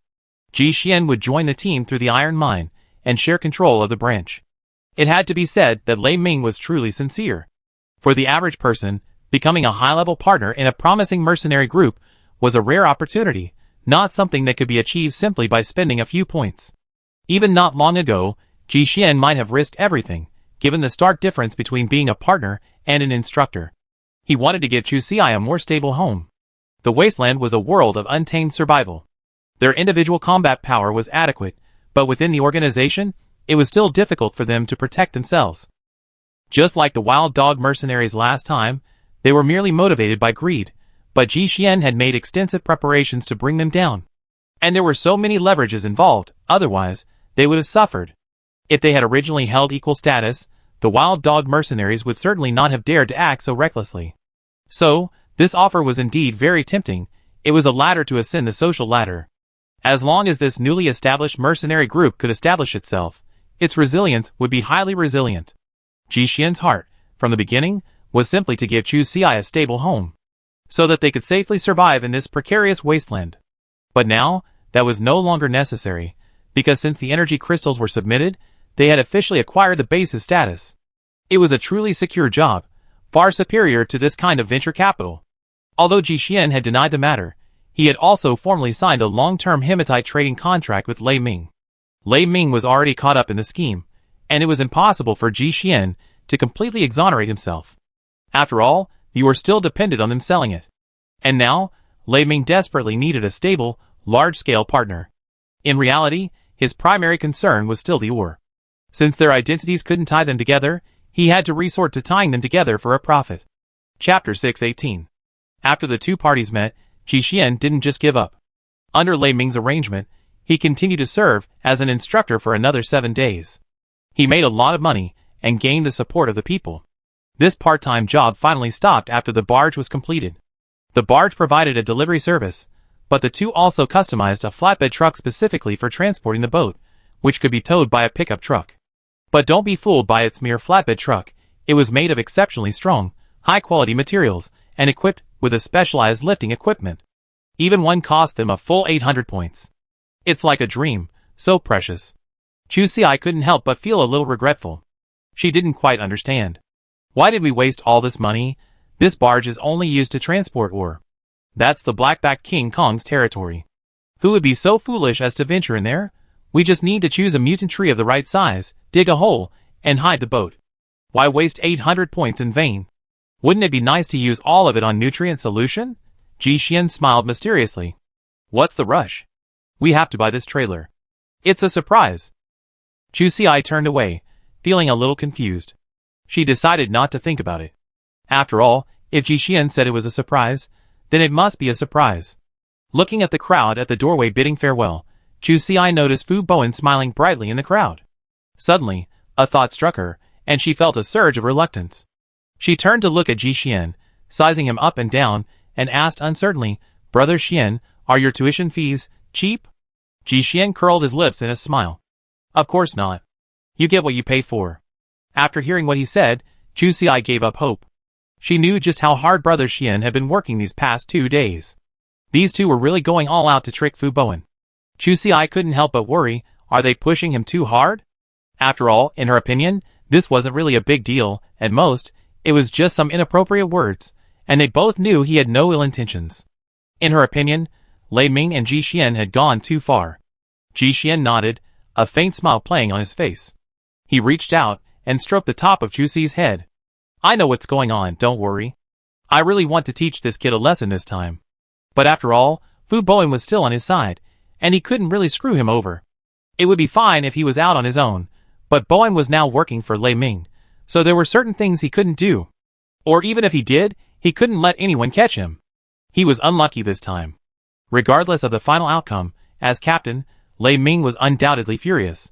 Ji Xian would join the team through the iron mine and share control of the branch. It had to be said that Lei Ming was truly sincere. For the average person, becoming a high-level partner in a promising mercenary group was a rare opportunity, not something that could be achieved simply by spending a few points. Even not long ago, Ji Xian might have risked everything, given the stark difference between being a partner and an instructor. He wanted to give Chu Xi a more stable home. The Wasteland was a world of untamed survival. Their individual combat power was adequate, but within the organization, it was still difficult for them to protect themselves. Just like the wild dog mercenaries last time, they were merely motivated by greed, but Ji Xian had made extensive preparations to bring them down. And there were so many leverages involved, otherwise, they would have suffered. If they had originally held equal status, the wild dog mercenaries would certainly not have dared to act so recklessly. So, this offer was indeed very tempting. It was a ladder to ascend the social ladder. As long as this newly established mercenary group could establish itself, its resilience would be highly resilient. Ji Xian's heart, from the beginning, was simply to give Chu Xi a stable home, so that they could safely survive in this precarious wasteland. But now, that was no longer necessary, because since the energy crystals were submitted, they had officially acquired the base's status. It was a truly secure job, far superior to this kind of venture capital. Although Ji Xian had denied the matter, he had also formally signed a long-term hematite trading contract with Lei Ming. Lei Ming was already caught up in the scheme, and it was impossible for Ji Xian to completely exonerate himself. After all, you were still dependent on them selling it. And now, Lei Ming desperately needed a stable, large-scale partner. In reality, his primary concern was still the ore. Since their identities couldn't tie them together, he had to resort to tying them together for a profit. Chapter 618. After the 2 parties met, Ji Xian didn't just give up. Under Lei Ming's arrangement, he continued to serve as an instructor for another 7 days. He made a lot of money and gained the support of the people. This part-time job finally stopped after the barge was completed. The barge provided a delivery service, but the 2 also customized a flatbed truck specifically for transporting the boat, which could be towed by a pickup truck. But don't be fooled by its mere flatbed truck. It was made of exceptionally strong, high-quality materials and equipped with a specialized lifting equipment. Even one cost them a full 800 points. It's like a dream, so precious. Chu Xi couldn't help but feel a little regretful. She didn't quite understand. Why did we waste all this money? This barge is only used to transport ore. That's the Blackback King Kong's territory. Who would be so foolish as to venture in there? We just need to choose a mutant tree of the right size, dig a hole, and hide the boat. Why waste 800 points in vain? Wouldn't it be nice to use all of it on nutrient solution? Ji Xian smiled mysteriously. What's the rush? We have to buy this trailer. It's a surprise. Chu Xi turned away, feeling a little confused. She decided not to think about it. After all, if Ji Xian said it was a surprise, then it must be a surprise. Looking at the crowd at the doorway bidding farewell, Chu Xi noticed Fu Bowen smiling brightly in the crowd. Suddenly, a thought struck her, and she felt a surge of reluctance. She turned to look at Ji Xian, sizing him up and down, and asked uncertainly, Brother Xian, are your tuition fees cheap? Ji Xian curled his lips in a smile. Of course not. You get what you pay for. After hearing what he said, Chu Xi gave up hope. She knew just how hard Brother Xian had been working these past 2 days. These two were really going all out to trick Fu Bowen. Chu Xi couldn't help but worry, are they pushing him too hard? After all, in her opinion, this wasn't really a big deal, at most, it was just some inappropriate words, and they both knew he had no ill intentions. In her opinion, Lei Ming and Ji Xian had gone too far. Ji Xian nodded, a faint smile playing on his face. He reached out and stroked the top of Chu Xi's head. I know what's going on, don't worry. I really want to teach this kid a lesson this time. But after all, Fu Bowen was still on his side, and he couldn't really screw him over. It would be fine if he was out on his own, but Bowen was now working for Lei Ming, so there were certain things he couldn't do. Or even if he did, he couldn't let anyone catch him. He was unlucky this time. Regardless of the final outcome, as captain, Lei Ming was undoubtedly furious.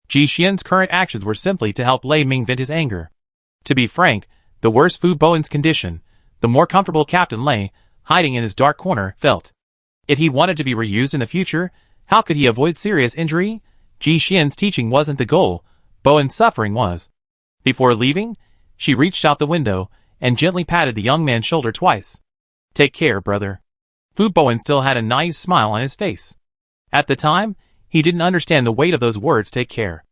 Ji Xian's current actions were simply to help Lei Ming vent his anger. To be frank, the worse Fu Bowen's condition, the more comfortable Captain Lei, hiding in his dark corner, felt. If he wanted to be reused in the future, how could he avoid serious injury? Ji Xian's teaching wasn't the goal, Bowen's suffering was. Before leaving, she reached out the window and gently patted the young man's shoulder twice. Take care, brother. Fu Bowen still had a naive smile on his face. At the time, he didn't understand the weight of those words, take care.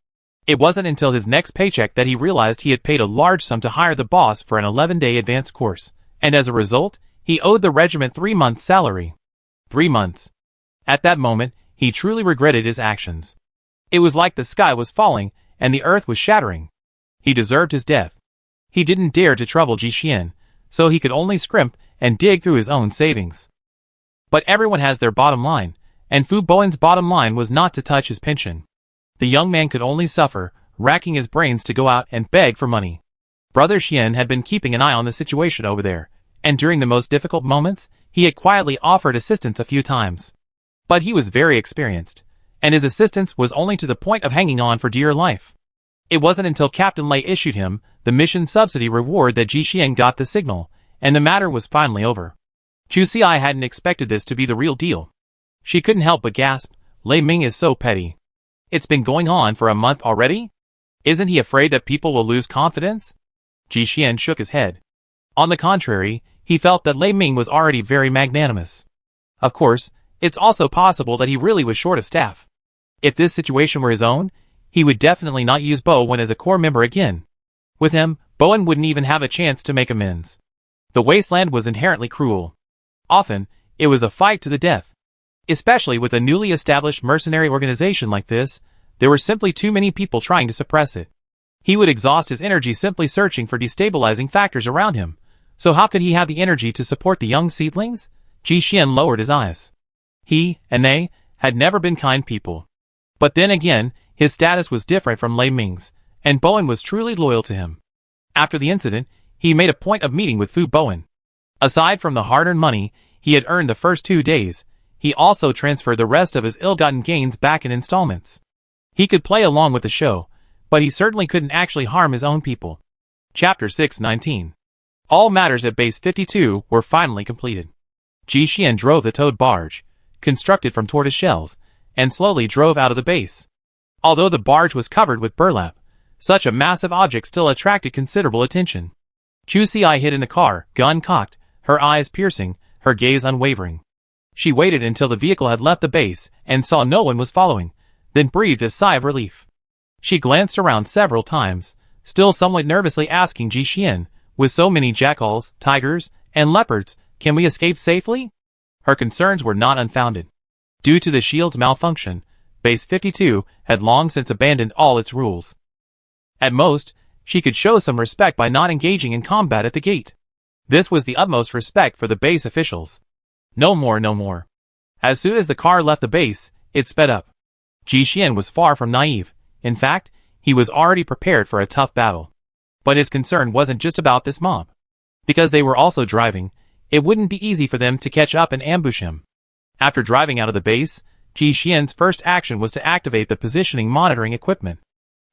It wasn't until his next paycheck that he realized he had paid a large sum to hire the boss for an 11-day advanced course, and as a result, he owed the regiment 3 months' salary. 3 months. At that moment, he truly regretted his actions. It was like the sky was falling and the earth was shattering. He deserved his death. He didn't dare to trouble Ji Xian, so he could only scrimp and dig through his own savings. But everyone has their bottom line, and Fu Bowen's bottom line was not to touch his pension. The young man could only suffer, racking his brains to go out and beg for money. Brother Xian had been keeping an eye on the situation over there, and during the most difficult moments, he had quietly offered assistance a few times. But he was very experienced, and his assistance was only to the point of hanging on for dear life. It wasn't until Captain Lei issued him the mission subsidy reward that Ji Xian got the signal, and the matter was finally over. Chu Xi hadn't expected this to be the real deal. She couldn't help but gasp, Lei Ming is so petty. It's been going on for a month already? Isn't he afraid that people will lose confidence? Ji Xian shook his head. On the contrary, he felt that Lei Ming was already very magnanimous. Of course, it's also possible that he really was short of staff. If this situation were his own, he would definitely not use Bowen as a core member again. With him, Bowen wouldn't even have a chance to make amends. The Wasteland was inherently cruel. Often, it was a fight to the death. Especially with a newly established mercenary organization like this, there were simply too many people trying to suppress it. He would exhaust his energy simply searching for destabilizing factors around him. So how could he have the energy to support the young seedlings? Ji Xian lowered his eyes. He, and they, had never been kind people. But then again, his status was different from Lei Ming's, and Bowen was truly loyal to him. After the incident, he made a point of meeting with Fu Bowen. Aside from the hard-earned money he had earned the first 2 days, he also transferred the rest of his ill-gotten gains back in installments. He could play along with the show, but he certainly couldn't actually harm his own people. Chapter 619. All matters at Base 52 were finally completed. Ji Xian drove the towed barge, constructed from tortoise shells, and slowly drove out of the base. Although the barge was covered with burlap, such a massive object still attracted considerable attention. Chu Xi hid in the car, gun cocked, her eyes piercing, her gaze unwavering. She waited until the vehicle had left the base and saw no one was following, then breathed a sigh of relief. She glanced around several times, still somewhat nervously asking Ji Xian, with so many jackals, tigers, and leopards, can we escape safely? Her concerns were not unfounded. Due to the shield's malfunction, Base 52 had long since abandoned all its rules. At most, she could show some respect by not engaging in combat at the gate. This was the utmost respect for the base officials. No more, no more. As soon as the car left the base, it sped up. Ji Xian was far from naive. In fact, he was already prepared for a tough battle. But his concern wasn't just about this mob. Because they were also driving, it wouldn't be easy for them to catch up and ambush him. After driving out of the base, Ji Xian's first action was to activate the positioning monitoring equipment.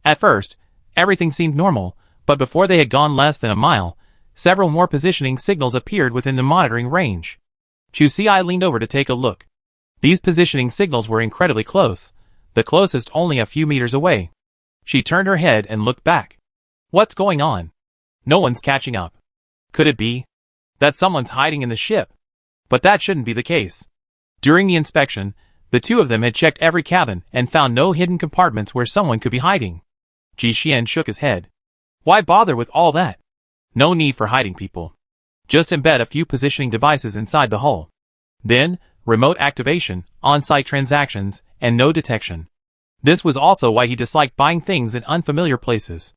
At first, everything seemed normal, but before they had gone less than a mile, several more positioning signals appeared within the monitoring range. Chu Xi leaned over to take a look. These positioning signals were incredibly close, the closest only a few meters away. She turned her head and looked back. What's going on? No one's catching up. Could it be that someone's hiding in the ship? But that shouldn't be the case. During the inspection, the two of them had checked every cabin and found no hidden compartments where someone could be hiding. Ji Xian shook his head. Why bother with all that? No need for hiding people. Just embed a few positioning devices inside the hull. Then, remote activation, on-site transactions, and no detection. This was also why he disliked buying things in unfamiliar places.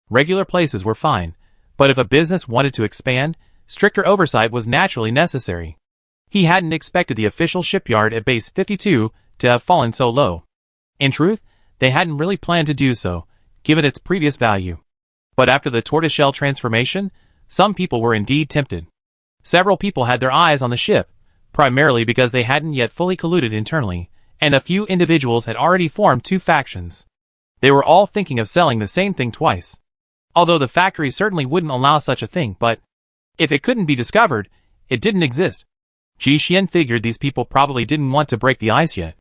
Regular places were fine, but if a business wanted to expand, stricter oversight was naturally necessary. He hadn't expected the official shipyard at Base 52 to have fallen so low. In truth, they hadn't really planned to do so, given its previous value. But after the tortoiseshell transformation, some people were indeed tempted. Several people had their eyes on the ship, primarily because they hadn't yet fully colluded internally, and a few individuals had already formed two factions. They were all thinking of selling the same thing twice. Although the factory certainly wouldn't allow such a thing, but if it couldn't be discovered, it didn't exist. Ji Xian figured these people probably didn't want to break the ice yet.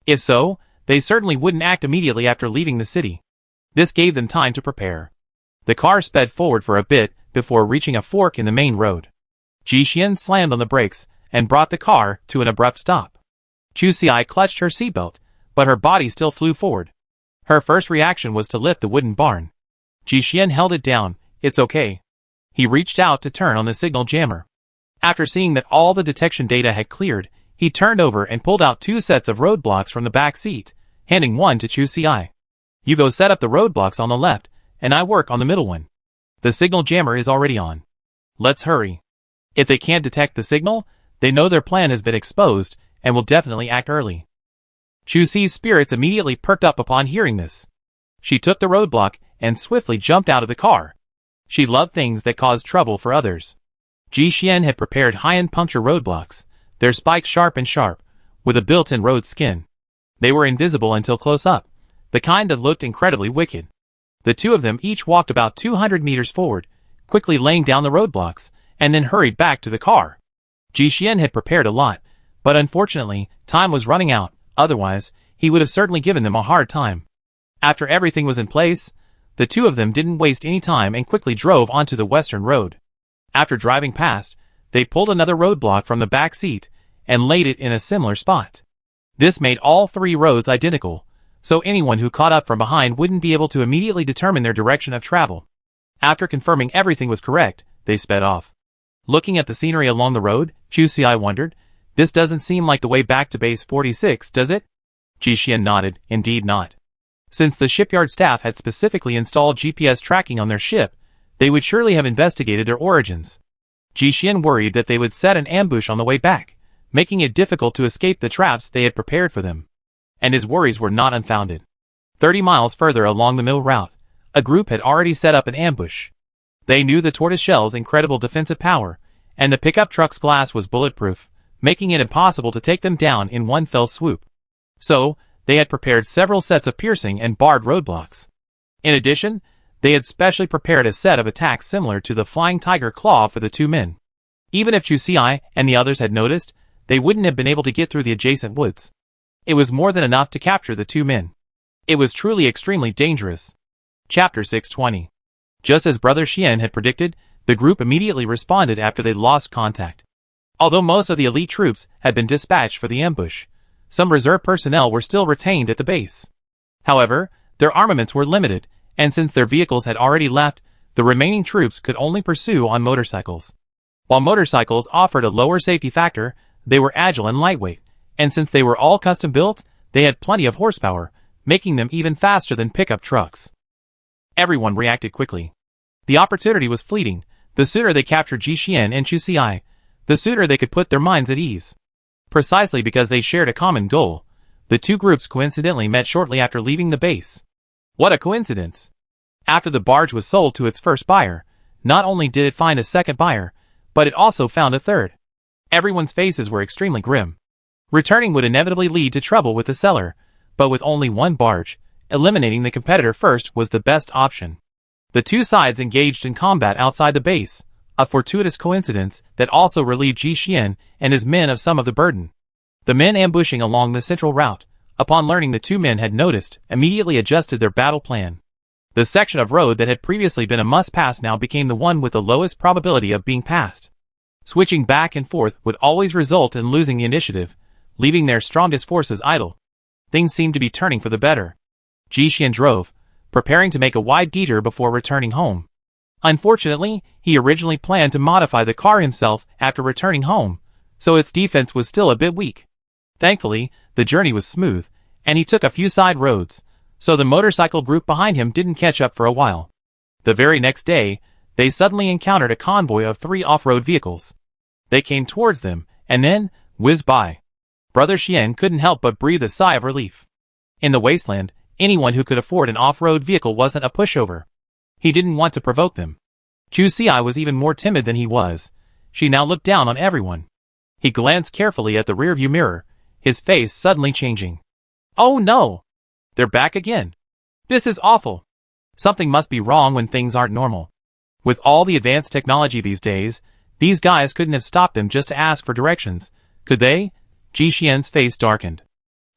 If so, they certainly wouldn't act immediately after leaving the city. This gave them time to prepare. The car sped forward for a bit before reaching a fork in the main road. Ji Xian slammed on the brakes and brought the car to an abrupt stop. Chu Xi clutched her seatbelt, but her body still flew forward. Her first reaction was to lift the wooden barn. Ji Xian held it down. It's okay. He reached out to turn on the signal jammer. After seeing that all the detection data had cleared, he turned over and pulled out two sets of roadblocks from the back seat, handing one to Chu Xi. You go set up the roadblocks on the left, and I work on the middle one. The signal jammer is already on. Let's hurry. If they can't detect the signal, they know their plan has been exposed and will definitely act early. Chu Xi's spirits immediately perked up upon hearing this. She took the roadblock and swiftly jumped out of the car. She loved things that caused trouble for others. Ji Xian had prepared high-end puncture roadblocks, their spikes sharp and sharp, with a built-in road skin. They were invisible until close up, the kind that looked incredibly wicked. The two of them each walked about 200 meters forward, quickly laying down the roadblocks, and then hurried back to the car. Ji Xian had prepared a lot, but unfortunately, time was running out, otherwise, he would have certainly given them a hard time. After everything was in place, the two of them didn't waste any time and quickly drove onto the western road. After driving past, they pulled another roadblock from the back seat and laid it in a similar spot. This made all three roads identical, so anyone who caught up from behind wouldn't be able to immediately determine their direction of travel. After confirming everything was correct, they sped off. Looking at the scenery along the road, Chu Xi wondered, this doesn't seem like the way back to Base 46, does it? Ji Xian nodded, indeed not. Since the shipyard staff had specifically installed GPS tracking on their ship, they would surely have investigated their origins. Ji Xian worried that they would set an ambush on the way back, making it difficult to escape the traps they had prepared for them. And his worries were not unfounded. 30 miles further along the mill route, a group had already set up an ambush. They knew the tortoiseshell's incredible defensive power, and the pickup truck's glass was bulletproof, making it impossible to take them down in one fell swoop. So, they had prepared several sets of piercing and barred roadblocks. In addition, they had specially prepared a set of attacks similar to the Flying Tiger Claw for the two men. Even if Chu Xi and the others had noticed, they wouldn't have been able to get through the adjacent woods. It was more than enough to capture the two men. It was truly extremely dangerous. Chapter 620. Just as Brother Xian had predicted, the group immediately responded after they lost contact. Although most of the elite troops had been dispatched for the ambush, some reserve personnel were still retained at the base. However, their armaments were limited, and since their vehicles had already left, the remaining troops could only pursue on motorcycles. While motorcycles offered a lower safety factor, they were agile and lightweight, and since they were all custom built, they had plenty of horsepower, making them even faster than pickup trucks. Everyone reacted quickly. The opportunity was fleeting. The sooner they captured Ji Xian and Chu Xi, the sooner they could put their minds at ease. Precisely because they shared a common goal, the two groups coincidentally met shortly after leaving the base. What a coincidence! After the barge was sold to its first buyer, not only did it find a second buyer, but it also found a third. Everyone's faces were extremely grim. Returning would inevitably lead to trouble with the seller, but with only one barge, eliminating the competitor first was the best option. The two sides engaged in combat outside the base, a fortuitous coincidence that also relieved Ji Xian and his men of some of the burden. The men ambushing along the central route, upon learning the two men had noticed, immediately adjusted their battle plan. The section of road that had previously been a must-pass now became the one with the lowest probability of being passed. Switching back and forth would always result in losing the initiative, leaving their strongest forces idle. Things seemed to be turning for the better. Jixian drove, preparing to make a wide detour before returning home. Unfortunately, he originally planned to modify the car himself after returning home, so its defense was still a bit weak. Thankfully, the journey was smooth, and he took a few side roads, so the motorcycle group behind him didn't catch up for a while. The very next day, they suddenly encountered a convoy of 3 off-road vehicles. They came towards them, and then whizzed by. Brother Xian couldn't help but breathe a sigh of relief. In the Wasteland, anyone who could afford an off-road vehicle wasn't a pushover. He didn't want to provoke them. Chu Xi was even more timid than he was. She now looked down on everyone. He glanced carefully at the rearview mirror, his face suddenly changing. Oh no! They're back again. This is awful. Something must be wrong when things aren't normal. With all the advanced technology these days, these guys couldn't have stopped them just to ask for directions, could they? Ji Xian's face darkened.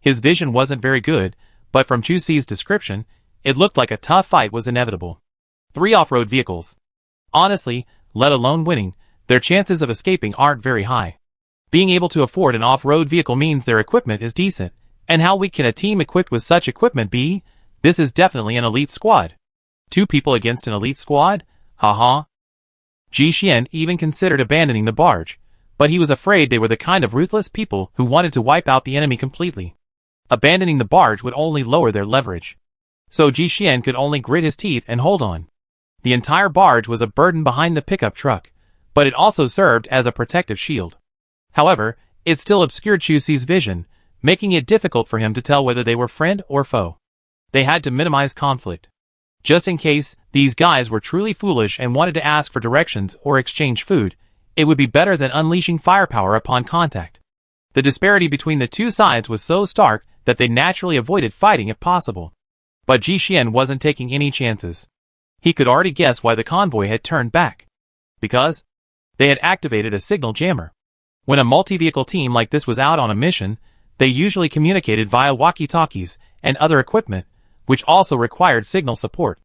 His vision wasn't very good, but from Chu Xi's description, it looked like a tough fight was inevitable. 3 off-road vehicles. Honestly, let alone winning, their chances of escaping aren't very high. Being able to afford an off-road vehicle means their equipment is decent, and how weak can a team equipped with such equipment be? This is definitely an elite squad. 2 people against an elite squad? Haha. Ji Xian even considered abandoning the barge, but he was afraid they were the kind of ruthless people who wanted to wipe out the enemy completely. Abandoning the barge would only lower their leverage. So Ji Xian could only grit his teeth and hold on. The entire barge was a burden behind the pickup truck, but it also served as a protective shield. However, it still obscured Chu Xi's vision, making it difficult for him to tell whether they were friend or foe. They had to minimize conflict. Just in case these guys were truly foolish and wanted to ask for directions or exchange food, it would be better than unleashing firepower upon contact. The disparity between the 2 sides was so stark that they naturally avoided fighting if possible. But Ji Xian wasn't taking any chances. He could already guess why the convoy had turned back. Because they had activated a signal jammer. When a multi-vehicle team like this was out on a mission, they usually communicated via walkie-talkies and other equipment, which also required signal support.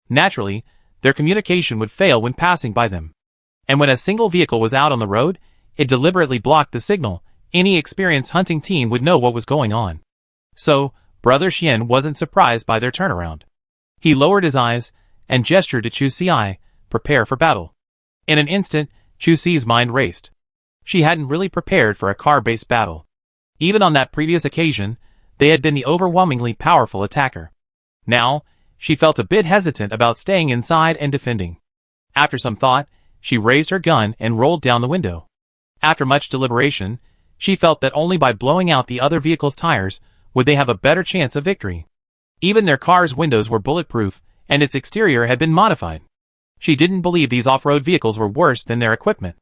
Naturally, their communication would fail when passing by them. And when a single vehicle was out on the road, it deliberately blocked the signal. Any experienced hunting team would know what was going on. So, Brother Xian wasn't surprised by their turnaround. He lowered his eyes and gestured to Chu Xi, prepare for battle. In an instant, Chu Xi's mind raced. She hadn't really prepared for a car-based battle. Even on that previous occasion, they had been the overwhelmingly powerful attacker. Now, she felt a bit hesitant about staying inside and defending. After some thought, she raised her gun and rolled down the window. After much deliberation, she felt that only by blowing out the other vehicle's tires would they have a better chance of victory. Even their car's windows were bulletproof, and its exterior had been modified. She didn't believe these off-road vehicles were worse than their equipment.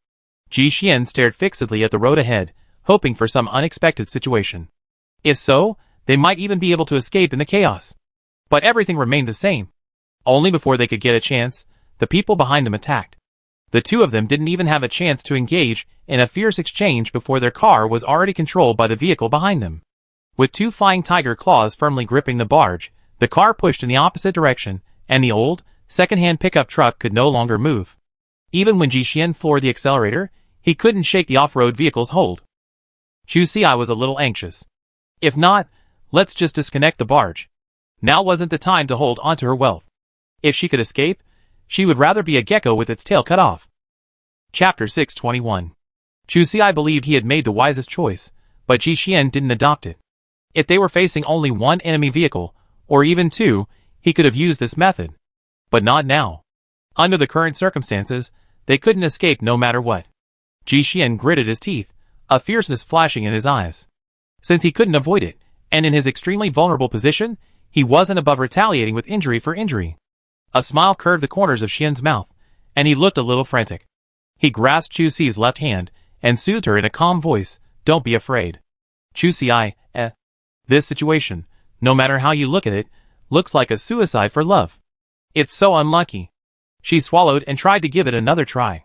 Ji Xian stared fixedly at the road ahead, hoping for some unexpected situation. If so, they might even be able to escape in the chaos. But everything remained the same. Only before they could get a chance, the people behind them attacked. The 2 of them didn't even have a chance to engage in a fierce exchange before their car was already controlled by the vehicle behind them. With 2 flying tiger claws firmly gripping the barge, the car pushed in the opposite direction, and the old, second-hand pickup truck could no longer move. Even when Ji Xian floored the accelerator, he couldn't shake the off-road vehicle's hold. Chu Xi was a little anxious. If not, let's just disconnect the barge. Now wasn't the time to hold onto her wealth. If she could escape, she would rather be a gecko with its tail cut off. Chapter 621. Chu Xi believed he had made the wisest choice, but Ji Xian didn't adopt it. If they were facing only 1 enemy vehicle, or even 2, he could have used this method. But not now. Under the current circumstances, they couldn't escape no matter what. Ji Xian gritted his teeth, a fierceness flashing in his eyes. Since he couldn't avoid it, and in his extremely vulnerable position, he wasn't above retaliating with injury for injury. A smile curved the corners of Xian's mouth, and he looked a little frantic. He grasped Chu Xi's left hand, and soothed her in a calm voice, "Don't be afraid. Chu Xi, this situation, no matter how you look at it, looks like a suicide for love. It's so unlucky." She swallowed and tried to give it another try.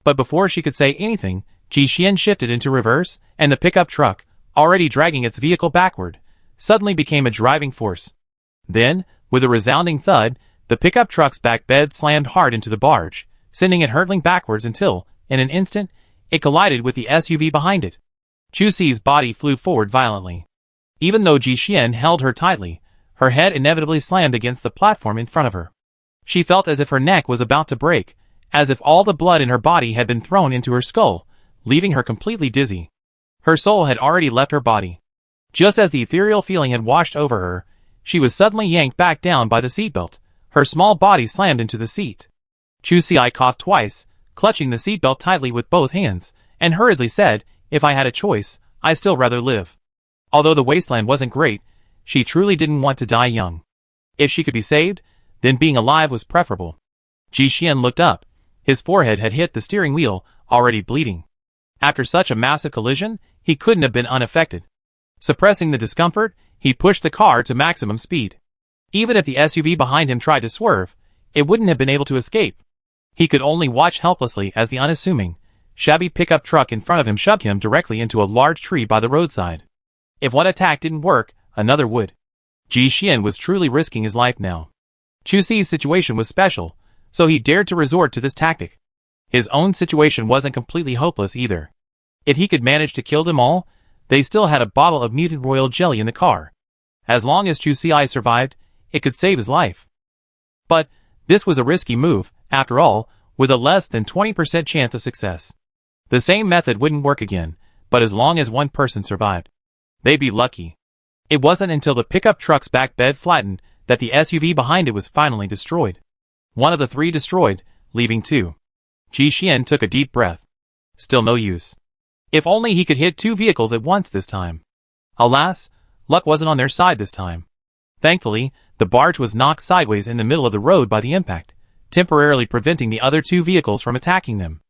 But before she could say anything, Ji Xian shifted into reverse, and the pickup truck, already dragging its vehicle backward, suddenly became a driving force. Then, with a resounding thud, The pickup truck's back bed slammed hard into the barge, sending it hurtling backwards until, in an instant, it collided with the SUV behind it. Chu Si's body flew forward violently. Even though Ji Xian held her tightly, her head inevitably slammed against the platform in front of her. She felt as if her neck was about to break, as if all the blood in her body had been thrown into her skull, leaving her completely dizzy. Her soul had already left her body. Just as the ethereal feeling had washed over her, she was suddenly yanked back down by the seatbelt. Her small body slammed into the seat. Chu Si coughed twice, clutching the seatbelt tightly with both hands, and hurriedly said, "If I had a choice, I'd still rather live." Although the Wasteland wasn't great, she truly didn't want to die young. If she could be saved, then being alive was preferable. Ji Xian looked up. His forehead had hit the steering wheel, already bleeding. After such a massive collision, he couldn't have been unaffected. Suppressing the discomfort, he pushed the car to maximum speed. Even if the SUV behind him tried to swerve, it wouldn't have been able to escape. He could only watch helplessly as the unassuming, shabby pickup truck in front of him shoved him directly into a large tree by the roadside. If one attack didn't work, another would. Ji Xian was truly risking his life now. Chu Si's situation was special, so he dared to resort to this tactic. His own situation wasn't completely hopeless either. If he could manage to kill them all, they still had a bottle of mutant royal jelly in the car. As long as Chu Si survived, it could save his life. But this was a risky move, after all, with a less than 20% chance of success. The same method wouldn't work again, but as long as one person survived, they'd be lucky. It wasn't until the pickup truck's back bed flattened that the SUV behind it was finally destroyed. One of the three destroyed, leaving two. Ji Xian took a deep breath. Still no use. If only he could hit two vehicles at once this time. Alas, luck wasn't on their side this time. Thankfully, the barge was knocked sideways in the middle of the road by the impact, temporarily preventing the other two vehicles from attacking them.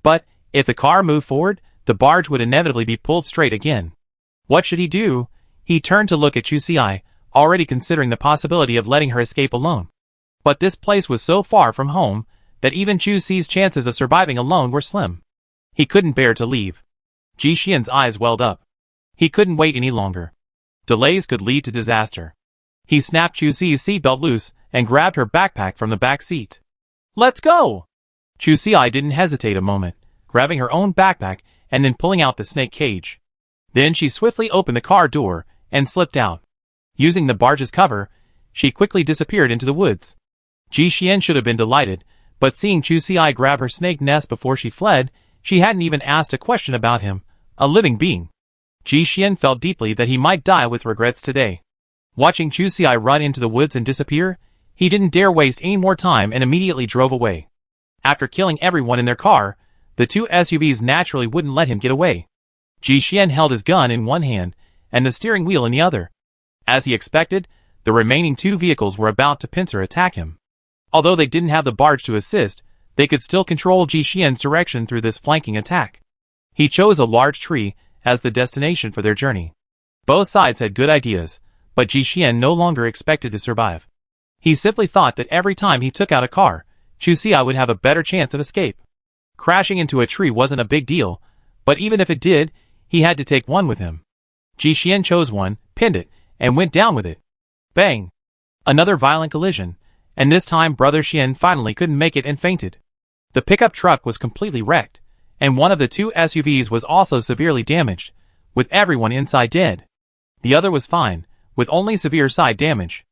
But, if the car moved forward, the barge would inevitably be pulled straight again. What should he do? He turned to look at Chu Si, already considering the possibility of letting her escape alone. But this place was so far from home, that even Chu Si's chances of surviving alone were slim. He couldn't bear to leave. Ji Xian's eyes welled up. He couldn't wait any longer. Delays could lead to disaster. He snapped Chu Si's seatbelt loose and grabbed her backpack from the back seat. "Let's go!" Chu Si didn't hesitate a moment, grabbing her own backpack and then pulling out the snake cage. Then she swiftly opened the car door and slipped out. Using the barge's cover, she quickly disappeared into the woods. Ji Xian should have been delighted, but seeing Chu Si grab her snake nest before she fled, she hadn't even asked a question about him, a living being. Ji Xian felt deeply that he might die with regrets today. Watching Chu Si run into the woods and disappear, he didn't dare waste any more time and immediately drove away. After killing everyone in their car, the two SUVs naturally wouldn't let him get away. Ji Xian held his gun in one hand and the steering wheel in the other. As he expected, the remaining two vehicles were about to pincer attack him. Although they didn't have the barge to assist, they could still control Ji Xian's direction through this flanking attack. He chose a large tree as the destination for their journey. Both sides had good ideas, but Ji Xian no longer expected to survive. He simply thought that every time he took out a car, Chu Si would have a better chance of escape. Crashing into a tree wasn't a big deal, but even if it did, he had to take one with him. Ji Xian chose one, pinned it, and went down with it. Bang! Another violent collision, and this time Brother Xian finally couldn't make it and fainted. The pickup truck was completely wrecked, and one of the two SUVs was also severely damaged, with everyone inside dead. The other was fine, with only severe side damage.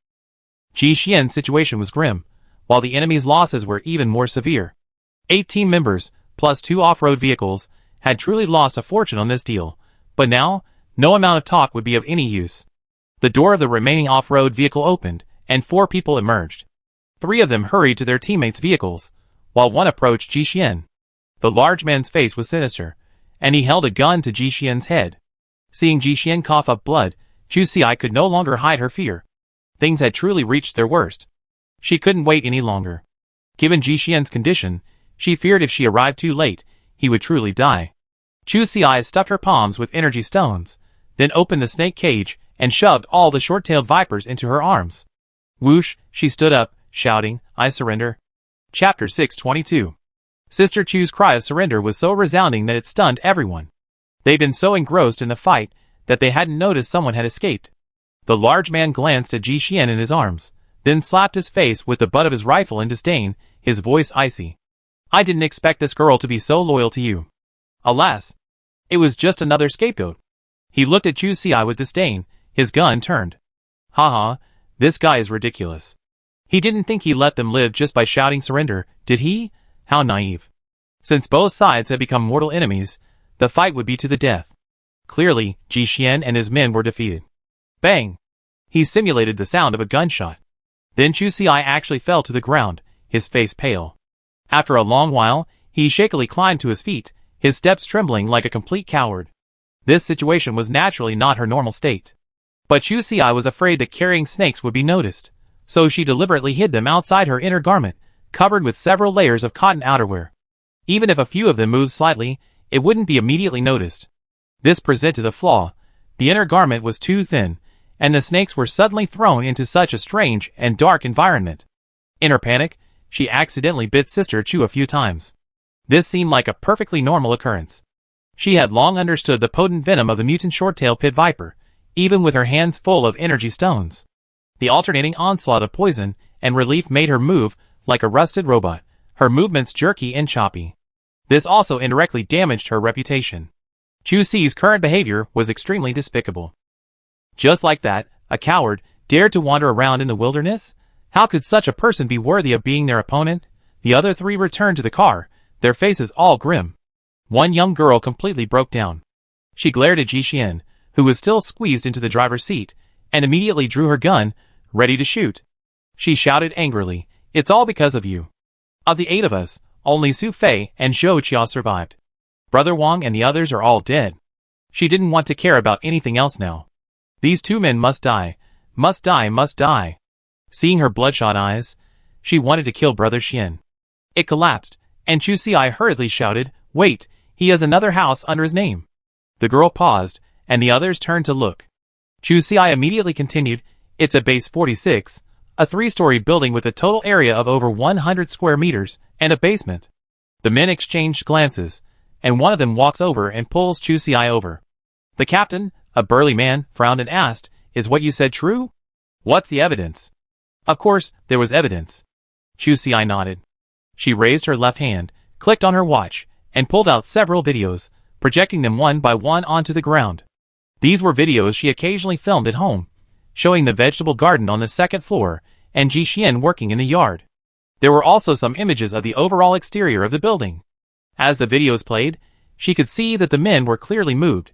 Ji Xian's situation was grim, while the enemy's losses were even more severe. 8 team members, plus 2 off-road vehicles, had truly lost a fortune on this deal, but now, no amount of talk would be of any use. The door of the remaining off-road vehicle opened, and 4 people emerged. 3 of them hurried to their teammates' vehicles, while one approached Ji Xian. The large man's face was sinister, and he held a gun to Ji Xian's head. Seeing Ji Xian cough up blood, Chu Si could no longer hide her fear. Things had truly reached their worst. She couldn't wait any longer. Given Ji Xian's condition, she feared if she arrived too late, he would truly die. Chu Si stuffed her palms with energy stones, then opened the snake cage and shoved all the short-tailed vipers into her arms. Whoosh, she stood up, shouting, "I surrender." Chapter 622. Sister Chu's cry of surrender was so resounding that it stunned everyone. They'd been so engrossed in the fight that they hadn't noticed someone had escaped. The large man glanced at Ji Xian in his arms, then slapped his face with the butt of his rifle in disdain, his voice icy. I didn't expect this girl to be so loyal to you. Alas, it was just another scapegoat. He looked at Chu Si with disdain, his gun turned. Haha, this guy is ridiculous. He didn't think he let them live just by shouting surrender, did he? How naive. Since both sides had become mortal enemies, the fight would be to the death. Clearly, Ji Xian and his men were defeated. Bang! He simulated the sound of a gunshot. Then Chu Si actually fell to the ground, his face pale. After a long while, he shakily climbed to his feet, his steps trembling like a complete coward. This situation was naturally not her normal state. But Chu Si was afraid that carrying snakes would be noticed, so she deliberately hid them outside her inner garment, covered with several layers of cotton outerwear. Even if a few of them moved slightly, it wouldn't be immediately noticed. This presented a flaw. The inner garment was too thin, and the snakes were suddenly thrown into such a strange and dark environment. In her panic, she accidentally bit Sister Chu a few times. This seemed like a perfectly normal occurrence. She had long understood the potent venom of the mutant short-tailed pit viper, even with her hands full of energy stones. The alternating onslaught of poison and relief made her move like a rusted robot, her movements jerky and choppy. This also indirectly damaged her reputation. Chu Si's current behavior was extremely despicable. Just like that, a coward dared to wander around in the wilderness? How could such a person be worthy of being their opponent? The other three returned to the car, their faces all grim. One young girl completely broke down. She glared at Ji Xian, who was still squeezed into the driver's seat, and immediately drew her gun, ready to shoot. She shouted angrily, "It's all because of you. Of the 8 of us, only Su Fei and Zhou Qia survived. Brother Wang and the others are all dead." She didn't want to care about anything else now. These 2 men must die, must die, must die. Seeing her bloodshot eyes, she wanted to kill Brother Xian. It collapsed, and Chu Si hurriedly shouted, "Wait, he has another house under his name." The girl paused, and the others turned to look. Chu Si immediately continued, "It's a base 46, a 3-story building with a total area of over 100 square meters, and a basement." The men exchanged glances, and one of them walks over and pulls Chu Si over. The captain, a burly man, frowned and asked, "Is what you said true? What's the evidence?" Of course, there was evidence. Chu Si nodded. She raised her left hand, clicked on her watch, and pulled out several videos, projecting them one by one onto the ground. These were videos she occasionally filmed at home, showing the vegetable garden on the 2nd floor, and Ji Xian working in the yard. There were also some images of the overall exterior of the building. As the videos played, she could see that the men were clearly moved.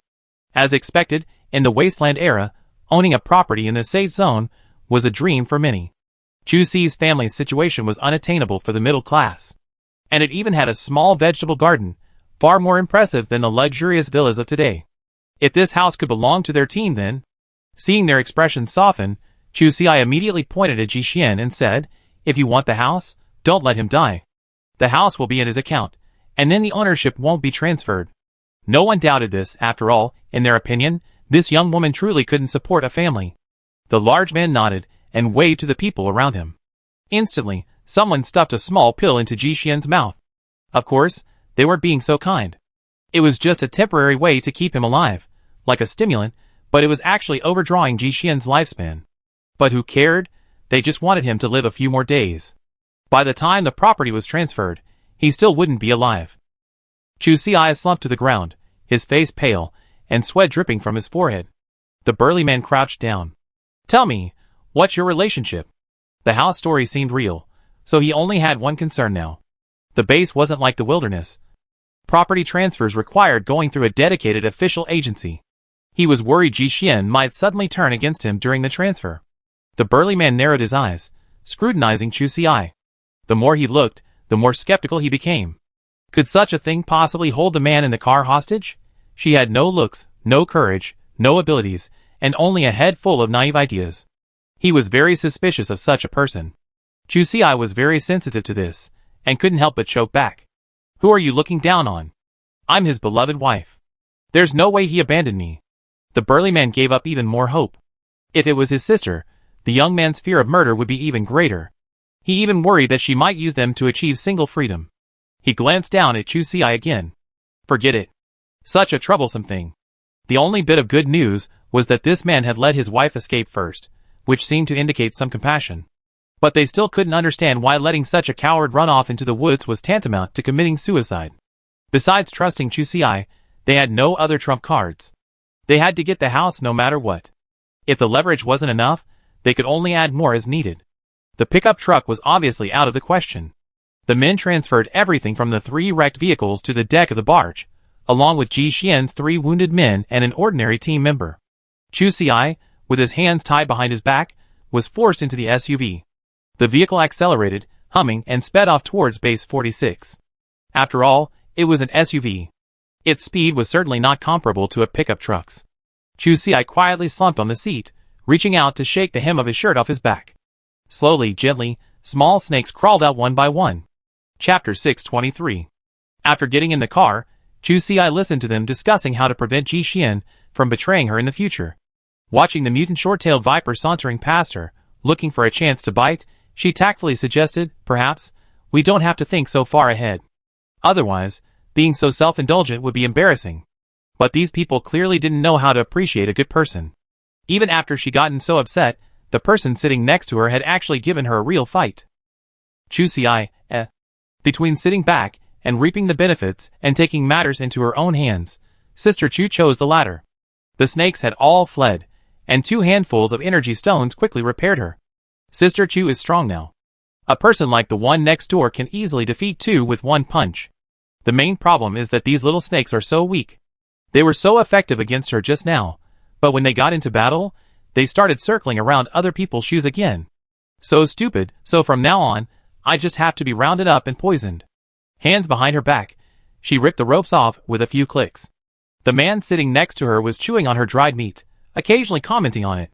As expected, in the Wasteland era, owning a property in the safe zone was a dream for many. Chu Si's family's situation was unattainable for the middle class. And it even had a small vegetable garden, far more impressive than the luxurious villas of today. If this house could belong to their team then? Seeing their expressions soften, Chu Si immediately pointed at Ji Xian and said, "If you want the house, don't let him die. The house will be in his account, and then the ownership won't be transferred." No one doubted this. After all, in their opinion, this young woman truly couldn't support a family. The large man nodded and waved to the people around him. Instantly, someone stuffed a small pill into Ji Xian's mouth. Of course, they weren't being so kind. It was just a temporary way to keep him alive, like a stimulant, but it was actually overdrawing Ji Xian's lifespan. But who cared? They just wanted him to live a few more days. By the time the property was transferred, he still wouldn't be alive. Chu Si slumped to the ground, his face pale, and sweat dripping from his forehead. The burly man crouched down. "Tell me, what's your relationship?" The house story seemed real, so he only had one concern now. The base wasn't like the wilderness. Property transfers required going through a dedicated official agency. He was worried Ji Xian might suddenly turn against him during the transfer. The burly man narrowed his eyes, scrutinizing Chu Si. The more he looked, the more skeptical he became. Could such a thing possibly hold the man in the car hostage? She had no looks, no courage, no abilities, and only a head full of naive ideas. He was very suspicious of such a person. Chu Si was very sensitive to this, and couldn't help but choke back. "Who are you looking down on? I'm his beloved wife. There's no way he abandoned me." The burly man gave up even more hope. If it was his sister, the young man's fear of murder would be even greater. He even worried that she might use them to achieve single freedom. He glanced down at Chu Si again. Forget it. Such a troublesome thing. The only bit of good news was that this man had let his wife escape first, which seemed to indicate some compassion. But they still couldn't understand why letting such a coward run off into the woods was tantamount to committing suicide. Besides trusting Chu Si, they had no other trump cards. They had to get the house no matter what. If the leverage wasn't enough, they could only add more as needed. The pickup truck was obviously out of the question. The men transferred everything from the 3 wrecked vehicles to the deck of the barge, along with Ji Xian's 3 wounded men and an ordinary team member. Chu Si, with his hands tied behind his back, was forced into the SUV. The vehicle accelerated, humming, and sped off towards Base 46. After all, it was an SUV. Its speed was certainly not comparable to a pickup truck's. Chu Si quietly slumped on the seat, reaching out to shake the hem of his shirt off his back. Slowly, gently, small snakes crawled out one by one. Chapter 623. After getting in the car, Chu Si listened to them discussing how to prevent Ji Xian from betraying her in the future. Watching the mutant short-tailed viper sauntering past her, looking for a chance to bite, she tactfully suggested, perhaps, we don't have to think so far ahead. Otherwise, being so self-indulgent would be embarrassing. But these people clearly didn't know how to appreciate a good person. Even after she gotten so upset, the person sitting next to her had actually given her a real fight. Chu Si, Between sitting back and reaping the benefits and taking matters into her own hands, Sister Chu chose the latter. The snakes had all fled, and 2 handfuls of energy stones quickly repaired her. Sister Chu is strong now. A person like the one next door can easily defeat 2 with 1 punch. The main problem is that these little snakes are so weak. They were so effective against her just now, but when they got into battle, they started circling around other people's shoes again. So stupid, so from now on, I just have to be rounded up and poisoned. Hands behind her back, she ripped the ropes off with a few clicks. The man sitting next to her was chewing on her dried meat, occasionally commenting on it.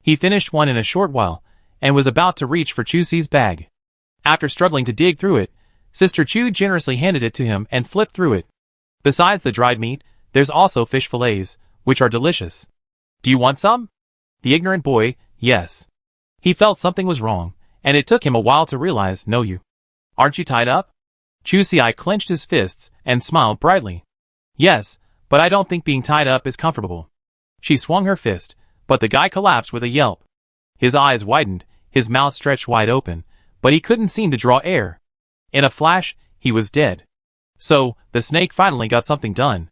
He finished one in a short while, and was about to reach for Chu Si's bag. After struggling to dig through it, Sister Chu generously handed it to him and flipped through it. Besides the dried meat, there's also fish fillets, which are delicious. Do you want some? The ignorant boy, yes. He felt something was wrong, and it took him a while to realize, no you. Aren't you tied up? Chu Si clenched his fists and smiled brightly. Yes, but I don't think being tied up is comfortable. She swung her fist, but the guy collapsed with a yelp. His eyes widened, his mouth stretched wide open, but he couldn't seem to draw air. In a flash, he was dead. So, the snake finally got something done.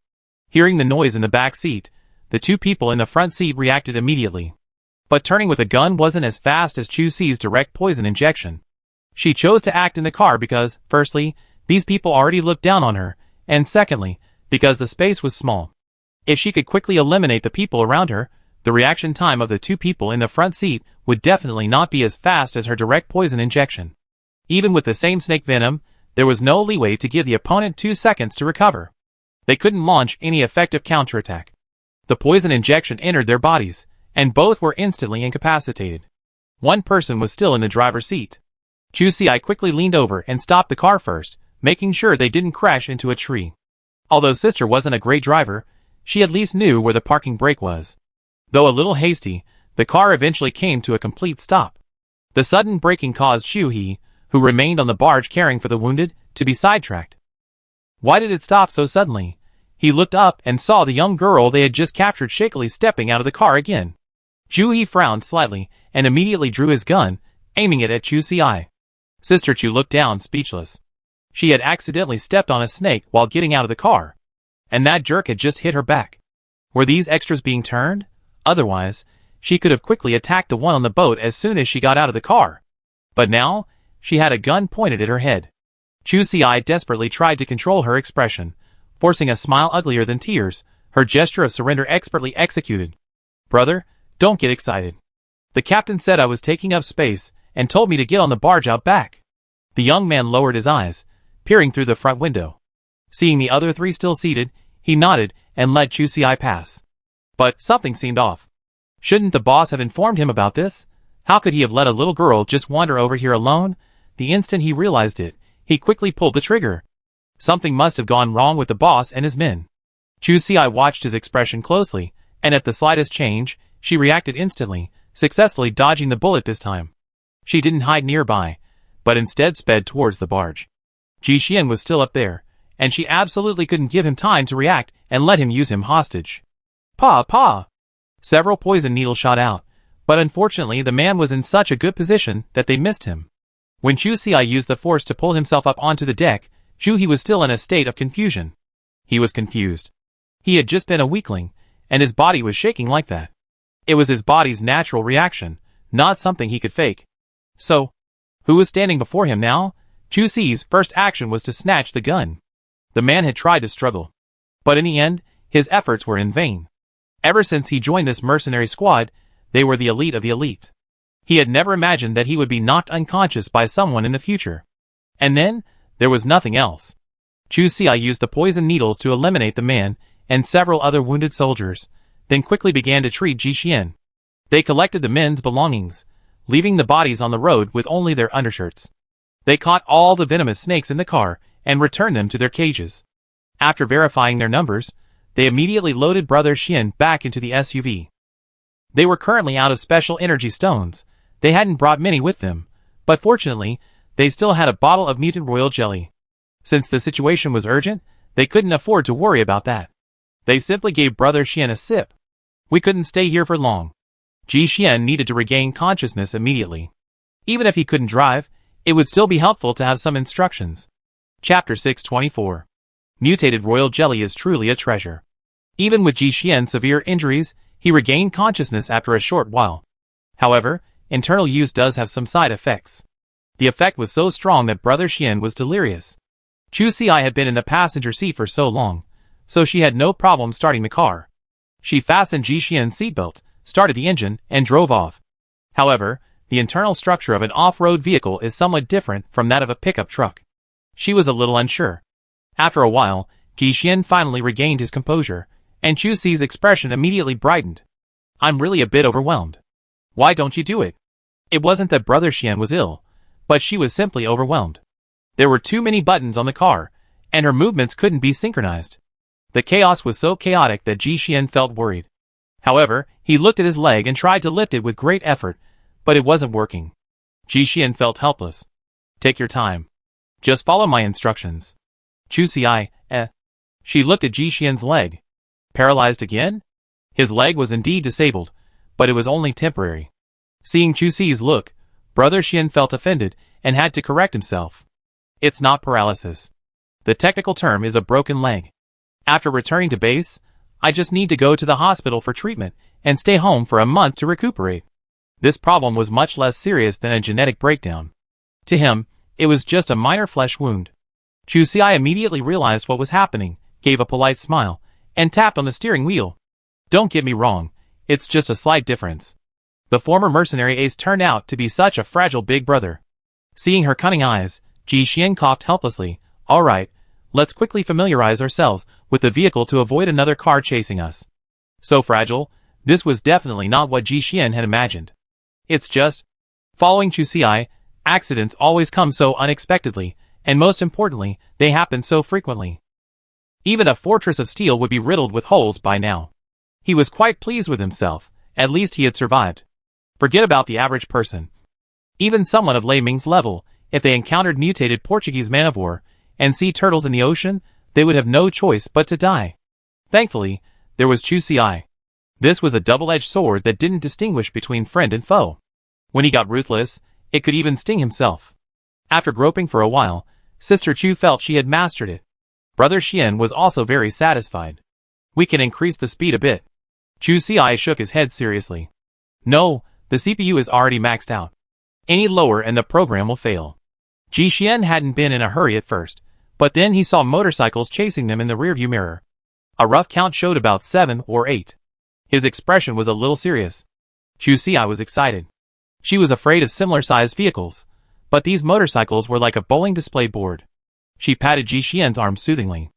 Hearing the noise in the back seat, the 2 people in the front seat reacted immediately. But turning with a gun wasn't as fast as Chu Si's direct poison injection. She chose to act in the car because, firstly, these people already looked down on her, and secondly, because the space was small. If she could quickly eliminate the people around her, the reaction time of the 2 people in the front seat would definitely not be as fast as her direct poison injection. Even with the same snake venom, there was no leeway to give the opponent 2 seconds to recover. They couldn't launch any effective counterattack. The poison injection entered their bodies, and both were instantly incapacitated. One person was still in the driver's seat. Chu Si quickly leaned over and stopped the car first, making sure they didn't crash into a tree. Although Sister wasn't a great driver, she at least knew where the parking brake was. Though a little hasty, the car eventually came to a complete stop. The sudden braking caused Chu He, who remained on the barge caring for the wounded, to be sidetracked. Why did it stop so suddenly? He looked up and saw the young girl they had just captured shakily stepping out of the car again. Chu He frowned slightly and immediately drew his gun, aiming it at Chu Si. Sister Chu looked down, speechless. She had accidentally stepped on a snake while getting out of the car, and that jerk had just hit her back. Were these extras being turned? Otherwise, she could have quickly attacked the one on the boat as soon as she got out of the car. But now, she had a gun pointed at her head. Chu Si desperately tried to control her expression, forcing a smile uglier than tears, her gesture of surrender expertly executed. Brother, don't get excited. The captain said I was taking up space and told me to get on the barge out back. The young man lowered his eyes, peering through the front window. Seeing the other 3 still seated, he nodded and let Chu Si pass. But something seemed off. Shouldn't the boss have informed him about this? How could he have let a little girl just wander over here alone? The instant he realized it, he quickly pulled the trigger. Something must have gone wrong with the boss and his men. Chu Si watched his expression closely, and at the slightest change, she reacted instantly, successfully dodging the bullet this time. She didn't hide nearby, but instead sped towards the barge. Ji Xian was still up there, and she absolutely couldn't give him time to react and let him use him hostage. Pa! Several poison needles shot out, But unfortunately the man was in such a good position that they missed him. When Chu Xi used the force to pull himself up onto the deck, He was still in a state of confusion. He was confused. He had just been a weakling, and his body was shaking like that. It was his body's natural reaction, not something he could fake. So, who was standing before him now? Chu Xi's first action was to snatch the gun. The man had tried to struggle, but in the end, his efforts were in vain. Ever since he joined this mercenary squad, they were the elite of the elite. He had never imagined that he would be knocked unconscious by someone in the future. And then, there was nothing else. Chu Xi used the poison needles to eliminate the man and several other wounded soldiers, then quickly began to treat Ji Xian. They collected the men's belongings, leaving the bodies on the road with only their undershirts. They caught all the venomous snakes in the car and returned them to their cages. After verifying their numbers, they immediately loaded Brother Xian back into the SUV. They were currently out of special energy stones. They hadn't brought many with them, but fortunately, they still had a bottle of mutant royal jelly. Since the situation was urgent, they couldn't afford to worry about that. They simply gave Brother Xian a sip. We couldn't stay here for long. Ji Xian needed to regain consciousness immediately. Even if he couldn't drive, it would still be helpful to have some instructions. Chapter 624. Mutated royal jelly is truly a treasure. Even with Ji Xian's severe injuries, he regained consciousness after a short while. However, internal use does have some side effects. The effect was so strong that Brother Xian was delirious. Chu Xi had been in the passenger seat for so long, so she had no problem starting the car. She fastened Ji Xian's seatbelt, started the engine, and drove off. However, the internal structure of an off-road vehicle is somewhat different from that of a pickup truck. She was a little unsure. After a while, Ji Xian finally regained his composure, and Chu Xi's expression immediately brightened. I'm really a bit overwhelmed. Why don't you do it? It wasn't that Brother Xian was ill, but she was simply overwhelmed. There were too many buttons on the car, and her movements couldn't be synchronized. The chaos was so chaotic that Ji Xian felt worried. However, he looked at his leg and tried to lift it with great effort, but it wasn't working. Ji Xian felt helpless. Take your time. Just follow my instructions. Chu Xi, She looked at Ji Xian's leg. Paralyzed again? His leg was indeed disabled, but it was only temporary. Seeing Chu Xi's look, Brother Xian felt offended and had to correct himself. It's not paralysis. The technical term is a broken leg. After returning to base, I just need to go to the hospital for treatment and stay home for a month to recuperate. This problem was much less serious than a genetic breakdown. To him, it was just a minor flesh wound. Chu Xi immediately realized what was happening, gave a polite smile, and tapped on the steering wheel. Don't get me wrong, it's just a slight difference. The former mercenary ace turned out to be such a fragile big brother. Seeing her cunning eyes, Ji Xian coughed helplessly. All right, let's quickly familiarize ourselves with the vehicle to avoid another car chasing us. So fragile, this was definitely not what Ji Xian had imagined. It's just, following Chu Xi, accidents always come so unexpectedly, and most importantly, they happen so frequently. Even a fortress of steel would be riddled with holes by now. He was quite pleased with himself, at least he had survived. Forget about the average person. Even someone of Lei Ming's level, if they encountered mutated Portuguese man-of-war and sea turtles in the ocean, they would have no choice but to die. Thankfully, there was Chu Xi. This was a double-edged sword that didn't distinguish between friend and foe. When he got ruthless, it could even sting himself. After groping for a while, Sister Chu felt she had mastered it. Brother Xian was also very satisfied. We can increase the speed a bit. Chu Xi shook his head seriously. No, the CPU is already maxed out. Any lower and the program will fail. Ji Xian hadn't been in a hurry at first, but then he saw motorcycles chasing them in the rearview mirror. A rough count showed about 7 or 8. His expression was a little serious. Chu Xi was excited. She was afraid of similar-sized vehicles, but these motorcycles were like a bowling display board. She patted Ji Xian's arm soothingly.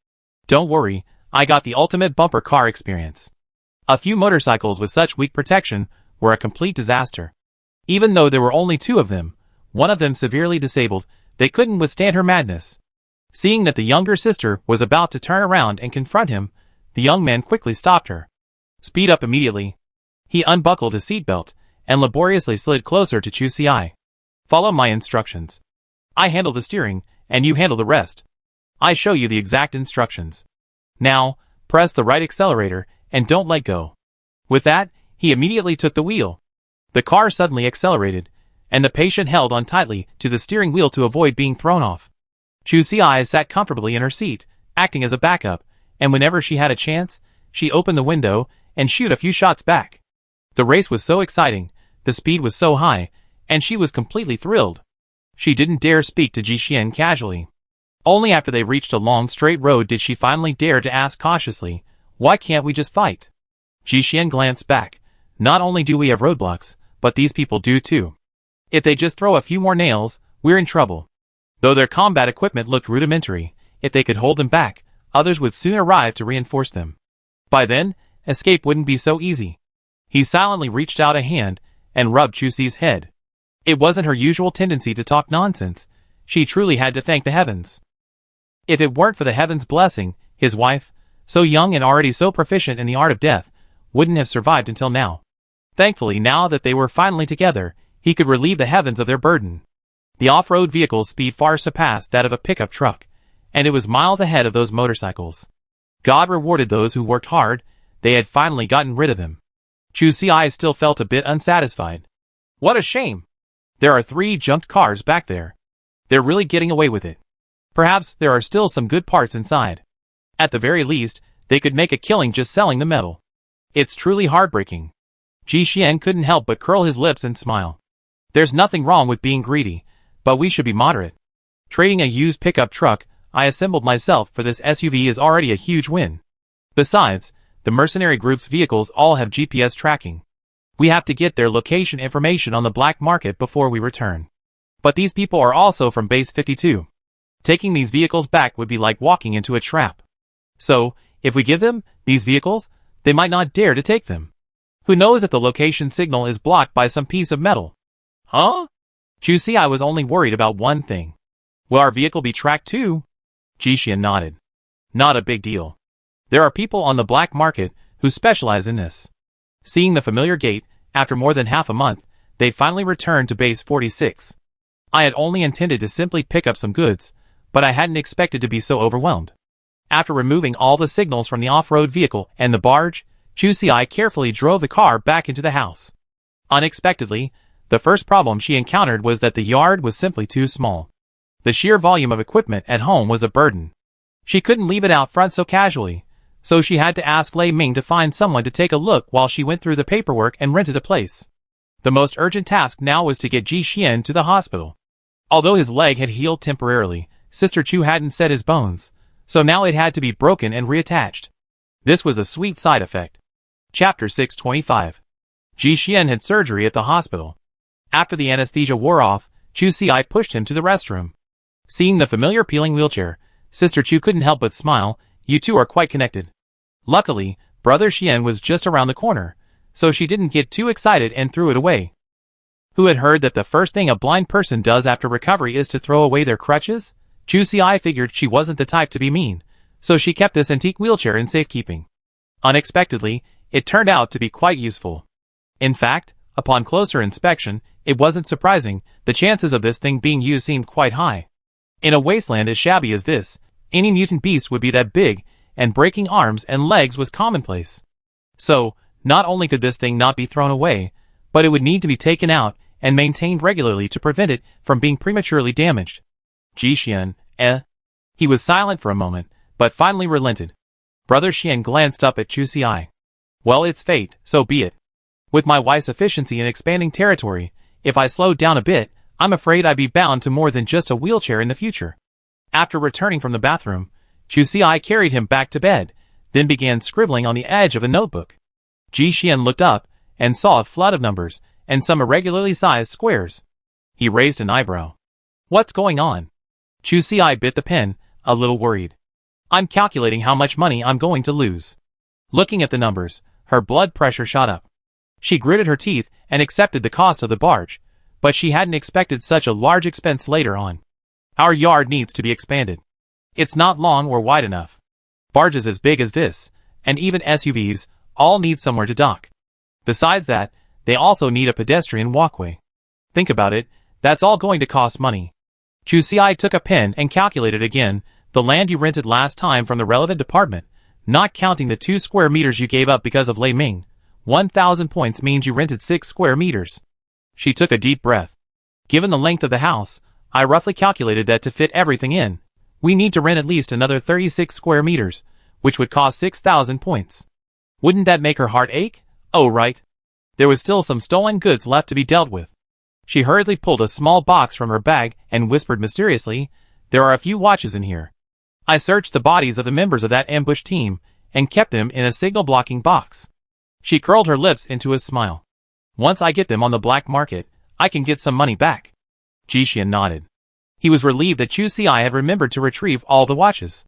Don't worry, I got the ultimate bumper car experience. A few motorcycles with such weak protection were a complete disaster. Even though there were only 2 of them, one of them severely disabled, they couldn't withstand her madness. Seeing that the younger sister was about to turn around and confront him, the young man quickly stopped her. Speed up immediately. He unbuckled his seatbelt and laboriously slid closer to Chu Xi. Follow my instructions. I handle the steering, and you handle the rest. I show you the exact instructions. Now, press the right accelerator and don't let go. With that, he immediately took the wheel. The car suddenly accelerated, and the patient held on tightly to the steering wheel to avoid being thrown off. Chu Si sat comfortably in her seat, acting as a backup, and whenever she had a chance, she opened the window and shoot a few shots back. The race was so exciting, the speed was so high, and she was completely thrilled. She didn't dare speak to Ji Xian casually. Only after they reached a long straight road did she finally dare to ask cautiously, "Why can't we just fight?" Ji Xian glanced back. "Not only do we have roadblocks, but these people do too. If they just throw a few more nails, we're in trouble." Though their combat equipment looked rudimentary, if they could hold them back, others would soon arrive to reinforce them. By then, escape wouldn't be so easy. He silently reached out a hand and rubbed Chu Si's head. It wasn't her usual tendency to talk nonsense. She truly had to thank the heavens. If it weren't for the heavens' blessing, his wife, so young and already so proficient in the art of death, wouldn't have survived until now. Thankfully, now that they were finally together, he could relieve the heavens of their burden. The off-road vehicle's speed far surpassed that of a pickup truck, and it was miles ahead of those motorcycles. God rewarded those who worked hard. They had finally gotten rid of him. Chu Si still felt a bit unsatisfied. What a shame! There are 3 junked cars back there. They're really getting away with it. Perhaps there are still some good parts inside. At the very least, they could make a killing just selling the metal. It's truly heartbreaking. Ji Xian couldn't help but curl his lips and smile. There's nothing wrong with being greedy, but we should be moderate. Trading a used pickup truck I assembled myself for this SUV is already a huge win. Besides, the mercenary group's vehicles all have GPS tracking. We have to get their location information on the black market before we return. But these people are also from Base 52. Taking these vehicles back would be like walking into a trap. So, if we give them these vehicles, they might not dare to take them. Who knows if the location signal is blocked by some piece of metal? Huh? Chu Si was only worried about one thing. Will our vehicle be tracked too? Ji Xian nodded. Not a big deal. There are people on the black market who specialize in this. Seeing the familiar gate, after more than half a month, they finally returned to Base 46. I had only intended to simply pick up some goods, but I hadn't expected to be so overwhelmed. After removing all the signals from the off-road vehicle and the barge, Chu Si carefully drove the car back into the house. Unexpectedly, the first problem she encountered was that the yard was simply too small. The sheer volume of equipment at home was a burden. She couldn't leave it out front so casually, so she had to ask Lei Ming to find someone to take a look while she went through the paperwork and rented a place. The most urgent task now was to get Ji Xian to the hospital. Although his leg had healed temporarily, Sister Chu hadn't set his bones, so now it had to be broken and reattached. This was a sweet side effect. Chapter 625. Ji Xian had surgery at the hospital. After the anesthesia wore off, Chu Si pushed him to the restroom. Seeing the familiar peeling wheelchair, Sister Chu couldn't help but smile. You two are quite connected. Luckily, Brother Xian was just around the corner, so she didn't get too excited and threw it away. Who had heard that the first thing a blind person does after recovery is to throw away their crutches? Chu Si figured she wasn't the type to be mean, so she kept this antique wheelchair in safekeeping. Unexpectedly, it turned out to be quite useful. In fact, upon closer inspection, it wasn't surprising. The chances of this thing being used seemed quite high. In a wasteland as shabby as this, any mutant beast would be that big, and breaking arms and legs was commonplace. So, not only could this thing not be thrown away, but it would need to be taken out and maintained regularly to prevent it from being prematurely damaged. Ji Xian, He was silent for a moment, but finally relented. Brother Xian glanced up at Chu Si. Well, it's fate, so be it. With my wife's efficiency in expanding territory, if I slowed down a bit, I'm afraid I'd be bound to more than just a wheelchair in the future. After returning from the bathroom, Chu Si carried him back to bed, then began scribbling on the edge of a notebook. Ji Xian looked up and saw a flood of numbers and some irregularly sized squares. He raised an eyebrow. What's going on? Chu Si bit the pen, a little worried. I'm calculating how much money I'm going to lose. Looking at the numbers, her blood pressure shot up. She gritted her teeth and accepted the cost of the barge, but she hadn't expected such a large expense later on. Our yard needs to be expanded. It's not long or wide enough. Barges as big as this, and even SUVs, all need somewhere to dock. Besides that, they also need a pedestrian walkway. Think about it, that's all going to cost money. Chu Si took a pen and calculated again the land you rented last time from the relevant department, not counting the 2 square meters you gave up because of Lei Ming, 1,000 points means you rented 6 square meters. She took a deep breath. Given the length of the house, I roughly calculated that to fit everything in, we need to rent at least another 36 square meters, which would cost 6,000 points. Wouldn't that make her heart ache? Oh right. There was still some stolen goods left to be dealt with. She hurriedly pulled a small box from her bag and whispered mysteriously, "There are a few watches in here." I searched the bodies of the members of that ambush team and kept them in a signal-blocking box. She curled her lips into a smile. "Once I get them on the black market, I can get some money back." Jixian nodded. He was relieved that Chu Ci had remembered to retrieve all the watches.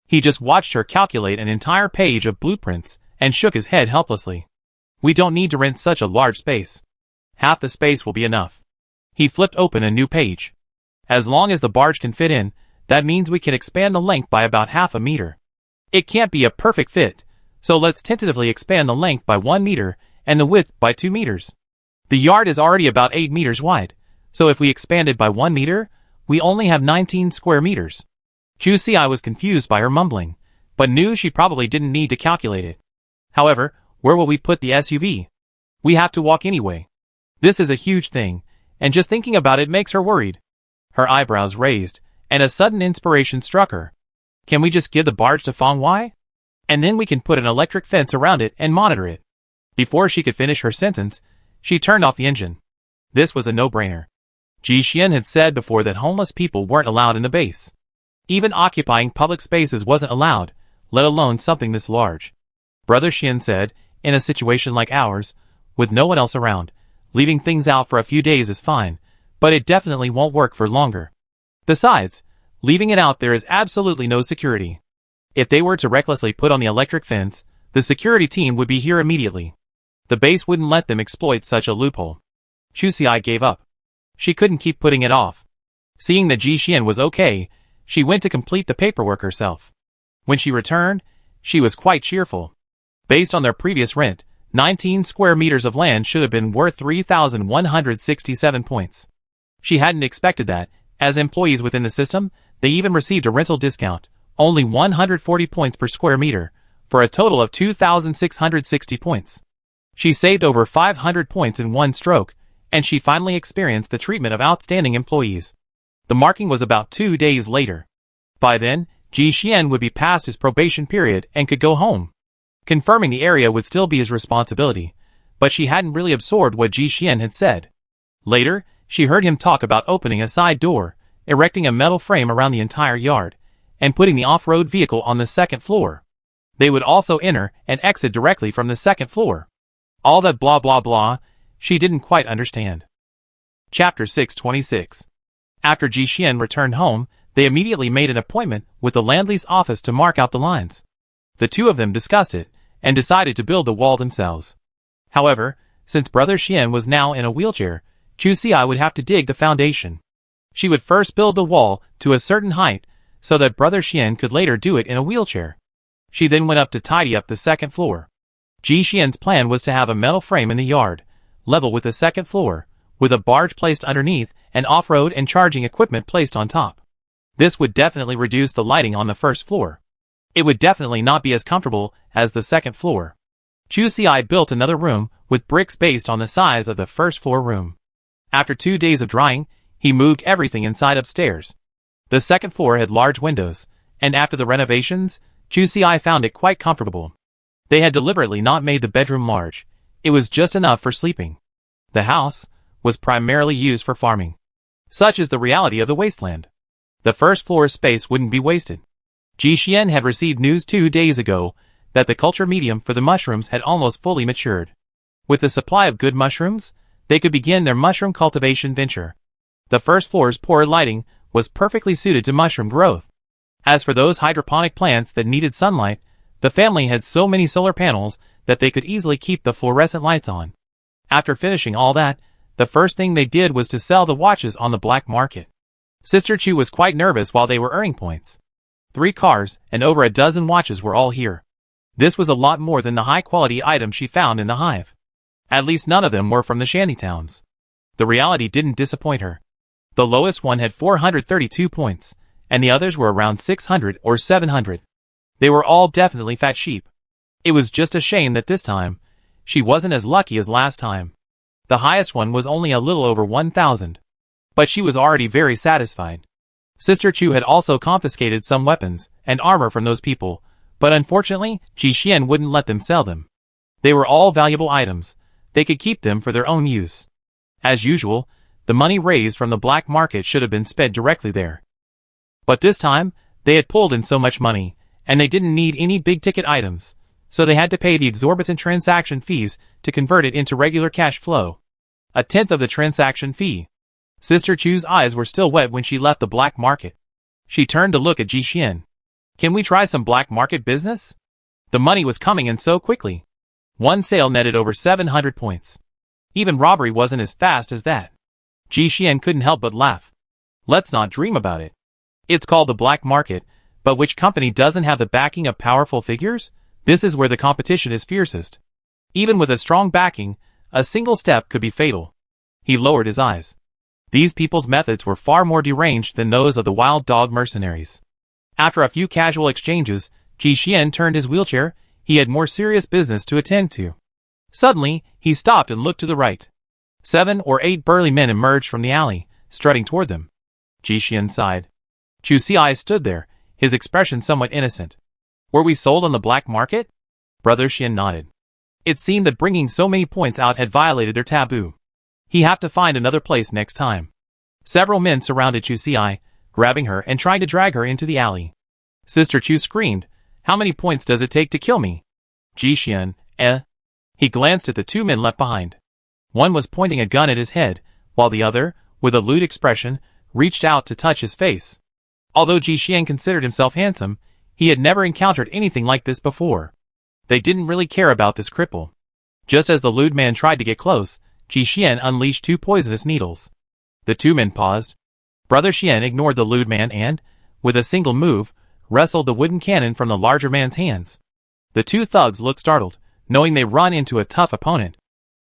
He just watched her calculate an entire page of blueprints and shook his head helplessly. "We don't need to rent such a large space. Half the space will be enough." He flipped open a new page. "As long as the barge can fit in, that means we can expand the length by about half a meter. It can't be a perfect fit, so let's tentatively expand the length by 1 meter and the width by 2 meters. The yard is already about 8 meters wide, so if we expand it by 1 meter, we only have 19 square meters." Chu Ci was confused by her mumbling, but knew she probably didn't need to calculate it. "However, where will we put the SUV? We have to walk anyway. This is a huge thing, and just thinking about it makes her worried." Her eyebrows raised, and a sudden inspiration struck her. "Can we just give the barge to Feng Wei? And then we can put an electric fence around it and monitor it." Before she could finish her sentence, she turned off the engine. This was a no-brainer. Jixian had said before that homeless people weren't allowed in the base. Even occupying public spaces wasn't allowed, let alone something this large. Brother Xian said, in a situation like ours, with no one else around, leaving things out for a few days is fine, but it definitely won't work for longer. Besides, leaving it out there is absolutely no security. If they were to recklessly put on the electric fence, the security team would be here immediately. The base wouldn't let them exploit such a loophole. Chu Ci gave up. She couldn't keep putting it off. Seeing that Jixian was okay, she went to complete the paperwork herself. When she returned, she was quite cheerful. Based on their previous rent, 19 square meters of land should have been worth 3,167 points. She hadn't expected that. As employees within the system, they even received a rental discount, only 140 points per square meter, for a total of 2,660 points. She saved over 500 points in one stroke, and she finally experienced the treatment of outstanding employees. The marking was about 2 days later. By then, Jixian would be past his probation period and could go home. Confirming the area would still be his responsibility, but she hadn't really absorbed what Jixian had said. Later, she heard him talk about opening a side door, erecting a metal frame around the entire yard, and putting the off-road vehicle on the second floor. They would also enter and exit directly from the second floor. All that blah blah blah, she didn't quite understand. Chapter 626. After Jixian returned home, they immediately made an appointment with the landlease office to mark out the lines. The two of them discussed it, and decided to build the wall themselves. However, since Brother Xian was now in a wheelchair, Chu Ci would have to dig the foundation. She would first build the wall to a certain height, so that Brother Xian could later do it in a wheelchair. She then went up to tidy up the second floor. Jixian's plan was to have a metal frame in the yard, level with the second floor, with a barge placed underneath and off-road and charging equipment placed on top. This would definitely reduce the lighting on the first floor. It would definitely not be as comfortable as the second floor. Chu Ci built another room with bricks based on the size of the first floor room. After 2 days of drying, he moved everything inside upstairs. The second floor had large windows, and after the renovations, Chu Ci found it quite comfortable. They had deliberately not made the bedroom large. It was just enough for sleeping. The house was primarily used for farming. Such is the reality of the Wasteland. The first floor space wouldn't be wasted. Jixian had received news 2 days ago that the culture medium for the mushrooms had almost fully matured. With the supply of good mushrooms, they could begin their mushroom cultivation venture. The first floor's poor lighting was perfectly suited to mushroom growth. As for those hydroponic plants that needed sunlight, the family had so many solar panels that they could easily keep the fluorescent lights on. After finishing all that, the first thing they did was to sell the watches on the black market. Sister Chu was quite nervous while they were earning points. 3 cars and over a dozen watches were all here. This was a lot more than the high-quality items she found in the hive. At least none of them were from the shantytowns. The reality didn't disappoint her. The lowest one had 432 points, and the others were around 600 or 700. They were all definitely fat sheep. It was just a shame that this time, she wasn't as lucky as last time. The highest one was only a little over 1,000. But she was already very satisfied. Sister Chu had also confiscated some weapons and armor from those people, but unfortunately, Ji Xian wouldn't let them sell them. They were all valuable items. They could keep them for their own use. As usual, the money raised from the black market should have been spent directly there. But this time, they had pulled in so much money, and they didn't need any big-ticket items, so they had to pay the exorbitant transaction fees to convert it into regular cash flow. 1/10 of the transaction fee. Sister Chu's eyes were still wet when she left the black market. She turned to look at Ji Xian. Can we try some black market business? The money was coming in so quickly. One sale netted over 700 points. Even robbery wasn't as fast as that. Ji Xian couldn't help but laugh. Let's not dream about it. It's called the black market, but which company doesn't have the backing of powerful figures? This is where the competition is fiercest. Even with a strong backing, a single step could be fatal. He lowered his eyes. These people's methods were far more deranged than those of the wild dog mercenaries. After a few casual exchanges, Ji Xian turned his wheelchair. He had more serious business to attend to. Suddenly, he stopped and looked to the right. 7 or 8 burly men emerged from the alley, strutting toward them. Ji Xian sighed. Chu Xi stood there, his expression somewhat innocent. Were we sold on the black market? Brother Xian nodded. It seemed that bringing so many points out had violated their taboo. He'd have to find another place next time. Several men surrounded Chu Xi, grabbing her and trying to drag her into the alley. Sister Chu screamed, "How many points does it take to kill me?" Ji Xian, He glanced at the 2 men left behind. One was pointing a gun at his head, while the other, with a lewd expression, reached out to touch his face. Although Ji Xian considered himself handsome, he had never encountered anything like this before. They didn't really care about this cripple. Just as the lewd man tried to get close, Ji Xian unleashed 2 poisonous needles. The 2 men paused. Brother Xian ignored the lewd man and, with a single move, wrestled the wooden cannon from the larger man's hands. The 2 thugs looked startled, knowing they run into a tough opponent.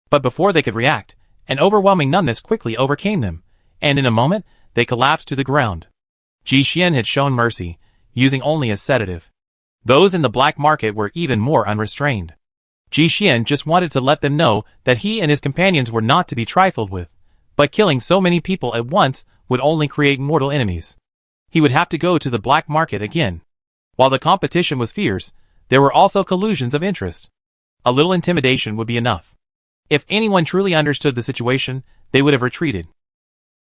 But before they could react, an overwhelming numbness quickly overcame them, and in a moment, they collapsed to the ground. Ji Xian had shown mercy, using only a sedative. Those in the black market were even more unrestrained. Ji Xian just wanted to let them know that he and his companions were not to be trifled with, but killing so many people at once would only create mortal enemies. He would have to go to the black market again. While the competition was fierce, there were also collusions of interest. A little intimidation would be enough. If anyone truly understood the situation, they would have retreated.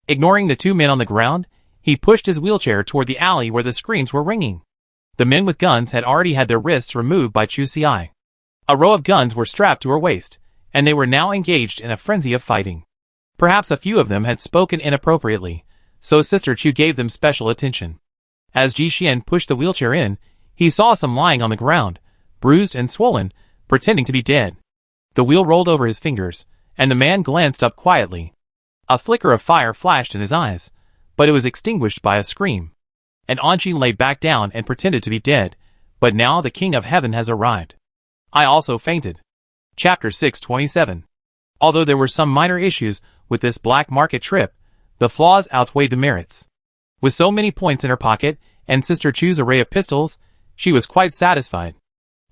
Ignoring the 2 men on the ground, he pushed his wheelchair toward the alley where the screams were ringing. The men with guns had already had their wrists removed by Chu Xi. A row of guns were strapped to her waist, and they were now engaged in a frenzy of fighting. Perhaps a few of them had spoken inappropriately, so Sister Chu gave them special attention. As Ji Xian pushed the wheelchair in, he saw some lying on the ground, bruised and swollen, pretending to be dead. The wheel rolled over his fingers, and the man glanced up quietly. A flicker of fire flashed in his eyes, but it was extinguished by a scream. And Anqing lay back down and pretended to be dead, but now the King of Heaven has arrived. I also fainted. Chapter 627. Although there were some minor issues with this black market trip, the flaws outweighed the merits. With so many points in her pocket, and Sister Chu's array of pistols, she was quite satisfied.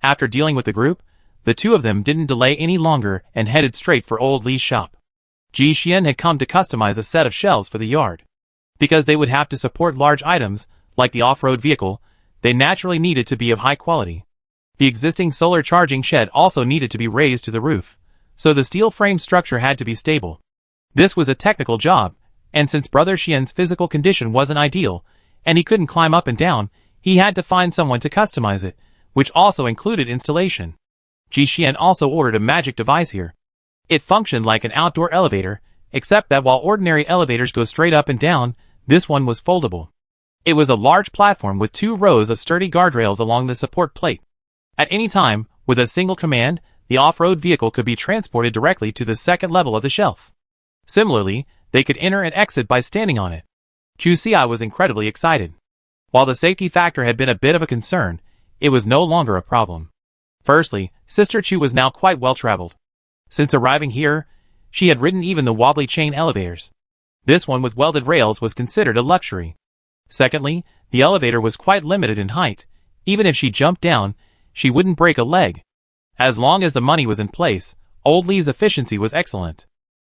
After dealing with the group, the 2 of them didn't delay any longer and headed straight for old Li's shop. Ji Xian had come to customize a set of shelves for the yard. Because they would have to support large items, like the off-road vehicle, they naturally needed to be of high quality. The existing solar charging shed also needed to be raised to the roof, so the steel frame structure had to be stable. This was a technical job, and since Brother Xian's physical condition wasn't ideal, and he couldn't climb up and down, he had to find someone to customize it, which also included installation. Ji Xian also ordered a magic device here. It functioned like an outdoor elevator, except that while ordinary elevators go straight up and down, this one was foldable. It was a large platform with 2 rows of sturdy guardrails along the support plate. At any time, with a single command, the off-road vehicle could be transported directly to the 2nd level of the shelf. Similarly, they could enter and exit by standing on it. Chu Xi was incredibly excited. While the safety factor had been a bit of a concern, it was no longer a problem. Firstly, Sister Chu was now quite well-traveled. Since arriving here, she had ridden even the wobbly chain elevators. This one with welded rails was considered a luxury. Secondly, the elevator was quite limited in height. Even if she jumped down, she wouldn't break a leg. As long as the money was in place, Old Lee's efficiency was excellent.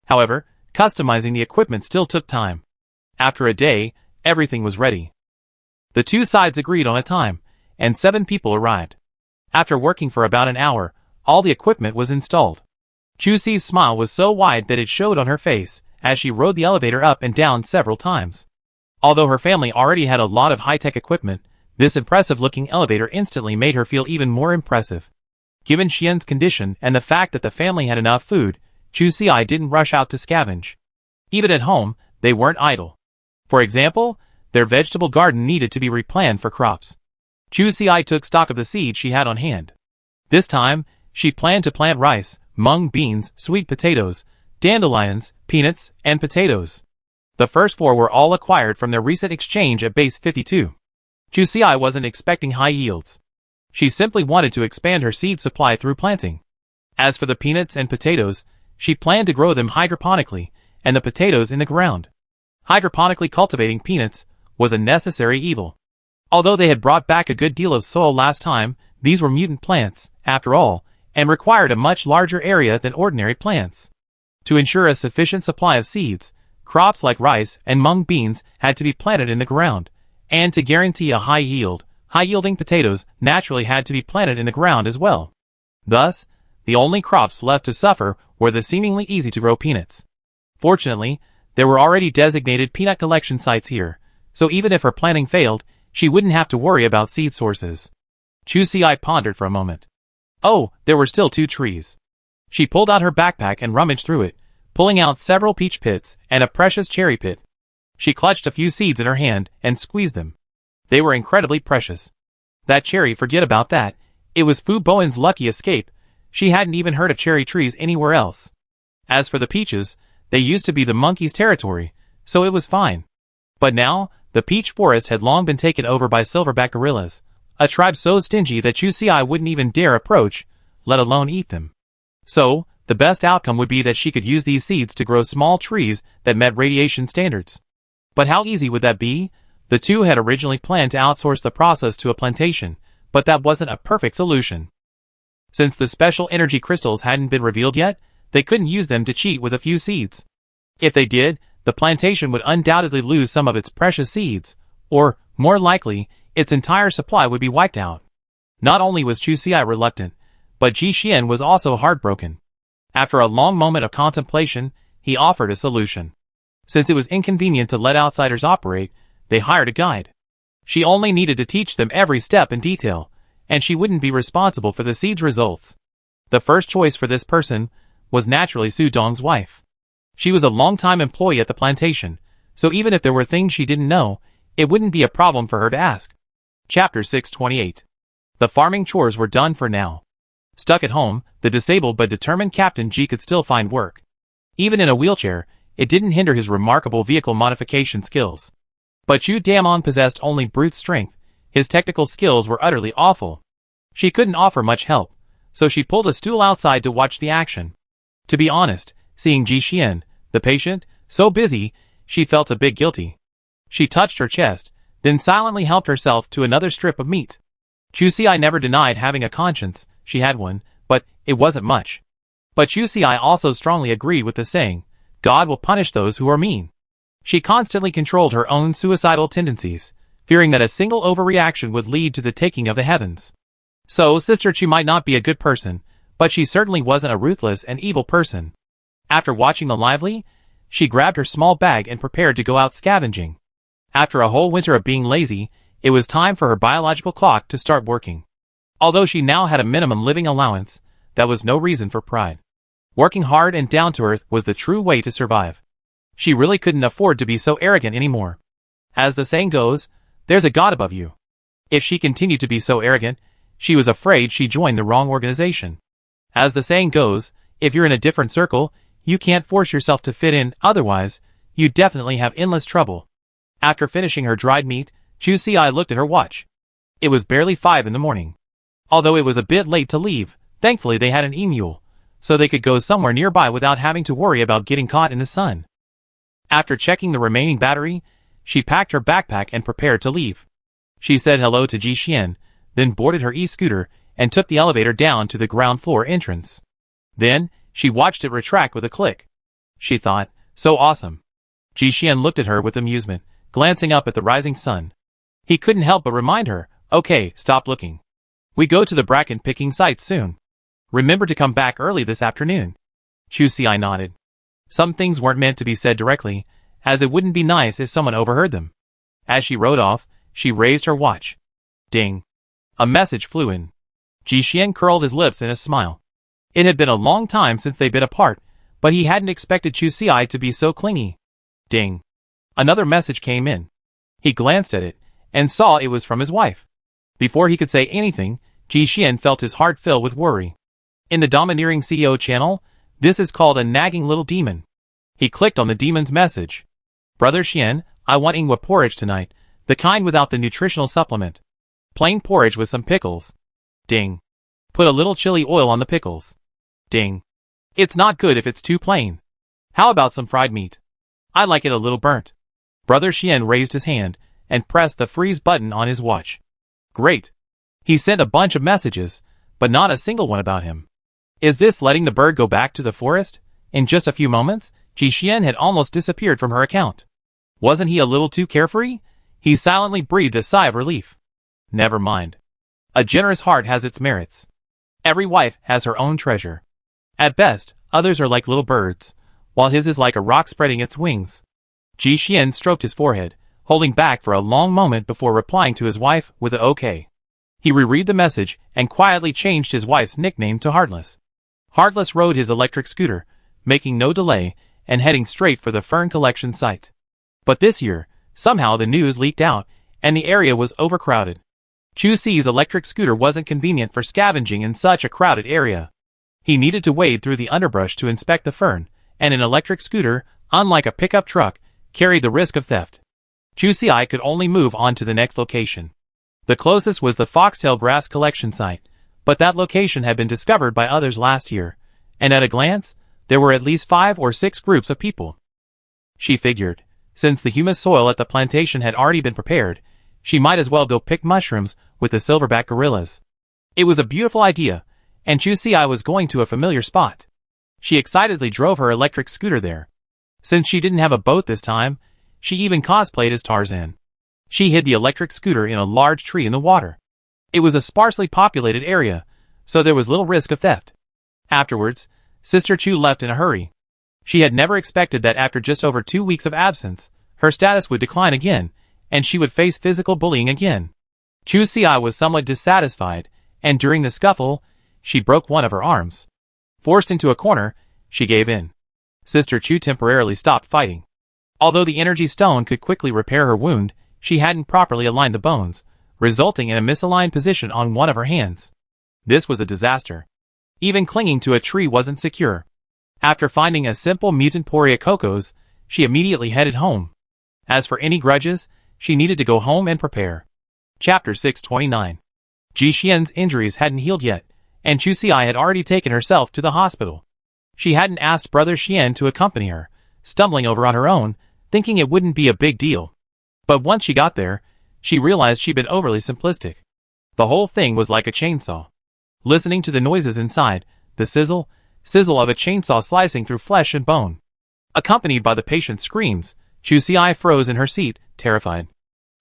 However, customizing the equipment still took time. After a day, everything was ready. The two sides agreed on a time, and 7 people arrived. After working for about an hour, all the equipment was installed. Chusi's smile was so wide that it showed on her face as she rode the elevator up and down several times. Although her family already had a lot of high-tech equipment, this impressive-looking elevator instantly made her feel even more impressive. Given Xian's condition and the fact that the family had enough food, Chusi didn't rush out to scavenge. Even at home, they weren't idle. For example, their vegetable garden needed to be replanted for crops. Chusi took stock of the seeds she had on hand. This time, she planned to plant rice, mung beans, sweet potatoes, dandelions, peanuts, and potatoes. The first 4 were all acquired from their recent exchange at base 52. Chusi wasn't expecting high yields. She simply wanted to expand her seed supply through planting. As for the peanuts and potatoes, she planned to grow them hydroponically, and the potatoes in the ground. Hydroponically cultivating peanuts was a necessary evil. Although they had brought back a good deal of soil last time, these were mutant plants, after all, and required a much larger area than ordinary plants. To ensure a sufficient supply of seeds, crops like rice and mung beans had to be planted in the ground, and to guarantee a high yield, high-yielding potatoes naturally had to be planted in the ground as well. Thus, the only crops left to suffer were the seemingly easy-to-grow peanuts. Fortunately, there were already designated peanut collection sites here, so even if her planting failed, she wouldn't have to worry about seed sources. Chusi pondered for a moment. Oh, there were still 2 trees. She pulled out her backpack and rummaged through it, pulling out several peach pits and a precious cherry pit. She clutched a few seeds in her hand and squeezed them. They were incredibly precious. That cherry, forget about that. It was Fu Bowen's lucky escape. She hadn't even heard of cherry trees anywhere else. As for the peaches, they used to be the monkey's territory, so it was fine. But now, the peach forest had long been taken over by silverback gorillas, a tribe so stingy that Chusi wouldn't even dare approach, let alone eat them. So, the best outcome would be that she could use these seeds to grow small trees that met radiation standards. But how easy would that be? The two had originally planned to outsource the process to a plantation, but that wasn't a perfect solution. Since the special energy crystals hadn't been revealed yet, they couldn't use them to cheat with a few seeds. If they did, the plantation would undoubtedly lose some of its precious seeds, or, more likely, its entire supply would be wiped out. Not only was Chusi reluctant, but Ji Xian was also heartbroken. After a long moment of contemplation, he offered a solution. Since it was inconvenient to let outsiders operate, they hired a guide. She only needed to teach them every step in detail, and she wouldn't be responsible for the seed's results. The first choice for this person was naturally Su Dong's wife. She was a long-time employee at the plantation, so even if there were things she didn't know, it wouldn't be a problem for her to ask. Chapter 628. The farming chores were done for now. Stuck at home, the disabled but determined Captain Ji could still find work. Even in a wheelchair, it didn't hinder his remarkable vehicle modification skills. But Chu Damon possessed only brute strength. His technical skills were utterly awful. She couldn't offer much help, so she pulled a stool outside to watch the action. To be honest, seeing Ji Xian, the patient, so busy, she felt a bit guilty. She touched her chest, then silently helped herself to another strip of meat. Chusi never denied having a conscience. She had one, but it wasn't much. But Chusi also strongly agreed with the saying, God will punish those who are mean. She constantly controlled her own suicidal tendencies, fearing that a single overreaction would lead to the taking of the heavens. So, Sister Chu might not be a good person, but she certainly wasn't a ruthless and evil person. After watching the lively, she grabbed her small bag and prepared to go out scavenging. After a whole winter of being lazy, it was time for her biological clock to start working. Although she now had a minimum living allowance, that was no reason for pride. Working hard and down to earth was the true way to survive. She really couldn't afford to be so arrogant anymore. As the saying goes, there's a God above you. If she continued to be so arrogant, she was afraid she joined the wrong organization. As the saying goes, if you're in a different circle, you can't force yourself to fit in, otherwise, you definitely have endless trouble. After finishing her dried meat, Chusi looked at her watch. It was barely 5 in the morning. Although it was a bit late to leave, thankfully they had an e-mule, so they could go somewhere nearby without having to worry about getting caught in the sun. After checking the remaining battery, she packed her backpack and prepared to leave. She said hello to Ji Xian, then boarded her e-scooter and took the elevator down to the ground floor entrance. Then, She watched it retract with a click. She thought, so awesome. Ji Xian looked at her with amusement, glancing up at the rising sun. He couldn't help but remind her, okay, stop looking. We go to the bracken picking site soon. Remember to come back early this afternoon. Chu Xi nodded. Some things weren't meant to be said directly, as it wouldn't be nice if someone overheard them. As she rode off, she raised her watch. Ding. A message flew in. Ji Xian curled his lips in a smile. It had been a long time since they'd been apart, but he hadn't expected Chu Xi to be so clingy. Ding. Another message came in. He glanced at it, and saw it was from his wife. Before he could say anything, Ji Xian felt his heart fill with worry. In the domineering CEO channel, this is called a nagging little demon. He clicked on the demon's message. Brother Xian, I want ingwa porridge tonight, the kind without the nutritional supplement. Plain porridge with some pickles. Ding. Put a little chili oil on the pickles. Ding. It's not good if it's too plain. How about some fried meat? I like it a little burnt. Brother Xian raised his hand and pressed the freeze button on his watch. Great. He sent a bunch of messages, but not a single one about him. Is this letting the bird go back to the forest? In just a few moments, Ji Xian had almost disappeared from her account. Wasn't he a little too carefree? He silently breathed a sigh of relief. Never mind. A generous heart has its merits. Every wife has her own treasure. At best, others are like little birds, while his is like a rock spreading its wings. Ji Xian stroked his forehead, holding back for a long moment before replying to his wife with a okay. He reread the message and quietly changed his wife's nickname to Heartless. Heartless rode his electric scooter, making no delay, and heading straight for the fern collection site. But this year, somehow the news leaked out, and the area was overcrowded. Chu Xi's electric scooter wasn't convenient for scavenging in such a crowded area. He needed to wade through the underbrush to inspect the fern, and an electric scooter, unlike a pickup truck, carried the risk of theft. Chu Xi could only move on to the next location. The closest was the foxtail grass collection site, but that location had been discovered by others last year, and at a glance, there were at least 5 or 6 groups of people. She figured, since the humus soil at the plantation had already been prepared, she might as well go pick mushrooms with the silverback gorillas. It was a beautiful idea, and Chu Xi was going to a familiar spot. She excitedly drove her electric scooter there. Since she didn't have a boat this time, she even cosplayed as Tarzan. She hid the electric scooter in a large tree in the water. It was a sparsely populated area, so there was little risk of theft. Afterwards, Sister Chu left in a hurry. She had never expected that after just over 2 weeks of absence, her status would decline again, and she would face physical bullying again. Chu Xi was somewhat dissatisfied, and during the scuffle, she broke one of her arms. Forced into a corner, she gave in. Sister Chu temporarily stopped fighting. Although the energy stone could quickly repair her wound, she hadn't properly aligned the bones, resulting in a misaligned position on one of her hands. This was a disaster. Even clinging to a tree wasn't secure. After finding a simple mutant Poria Cocos, she immediately headed home. As for any grudges, she needed to go home and prepare. Chapter 629. Ji Xian's injuries hadn't healed yet, and Chu Xi had already taken herself to the hospital. She hadn't asked Brother Xian to accompany her, stumbling over on her own, thinking it wouldn't be a big deal. But once she got there, she realized she'd been overly simplistic. The whole thing was like a chainsaw. Listening to the noises inside, the sizzle of a chainsaw slicing through flesh and bone. Accompanied by the patient's screams, Chu Xi froze in her seat, terrified.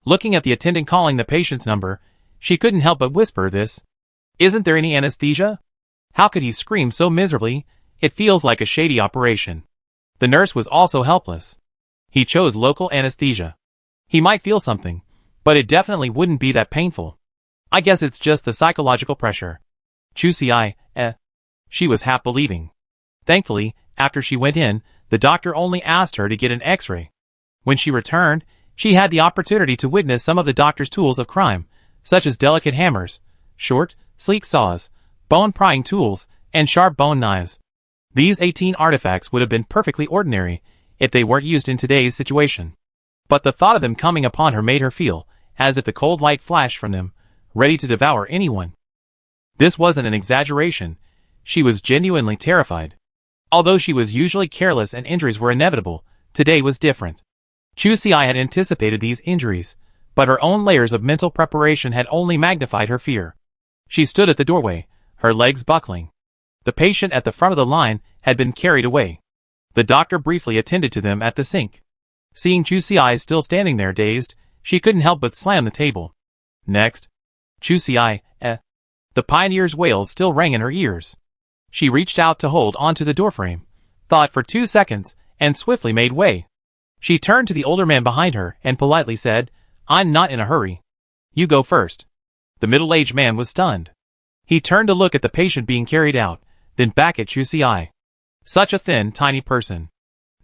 Looking at the attendant calling the patient's number, she couldn't help but whisper this. Isn't there any anesthesia? How could he scream so miserably? It feels like a shady operation. The nurse was also helpless. He chose local anesthesia. He might feel something, but it definitely wouldn't be that painful. I guess it's just the psychological pressure. Chu Xi, She was half believing. Thankfully, after she went in, the doctor only asked her to get an x-ray. When she returned, she had the opportunity to witness some of the doctor's tools of crime, such as delicate hammers, short, sleek saws, bone-prying tools, and sharp bone knives. These 18 artifacts would have been perfectly ordinary if they weren't used in today's situation. But the thought of them coming upon her made her feel as if the cold light flashed from them, ready to devour anyone. This wasn't an exaggeration. She was genuinely terrified. Although she was usually careless and injuries were inevitable, today was different. Chu Xi had anticipated these injuries, but her own layers of mental preparation had only magnified her fear. She stood at the doorway, her legs buckling. The patient at the front of the line had been carried away. The doctor briefly attended to them at the sink. Seeing Chu Si still standing there dazed, she couldn't help but slam the table. Next. Chu Si, The pioneer's wails still rang in her ears. She reached out to hold onto the doorframe, thought for 2 seconds, and swiftly made way. She turned to the older man behind her and politely said, "I'm not in a hurry. You go first." The middle-aged man was stunned. He turned to look at the patient being carried out, then back at Chu Si. Such a thin, tiny person.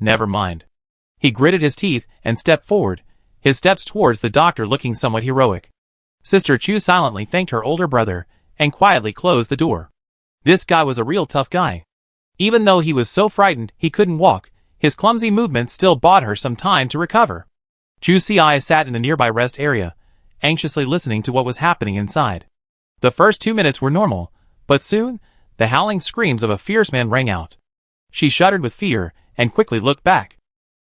Never mind. He gritted his teeth and stepped forward, his steps towards the doctor looking somewhat heroic. Sister Chu silently thanked her older brother and quietly closed the door. This guy was a real tough guy. Even though he was so frightened he couldn't walk, his clumsy movements still bought her some time to recover. Chu Si sat in the nearby rest area, anxiously listening to what was happening inside. The first 2 minutes were normal, but soon, the howling screams of a fierce man rang out. She shuddered with fear and quickly looked back.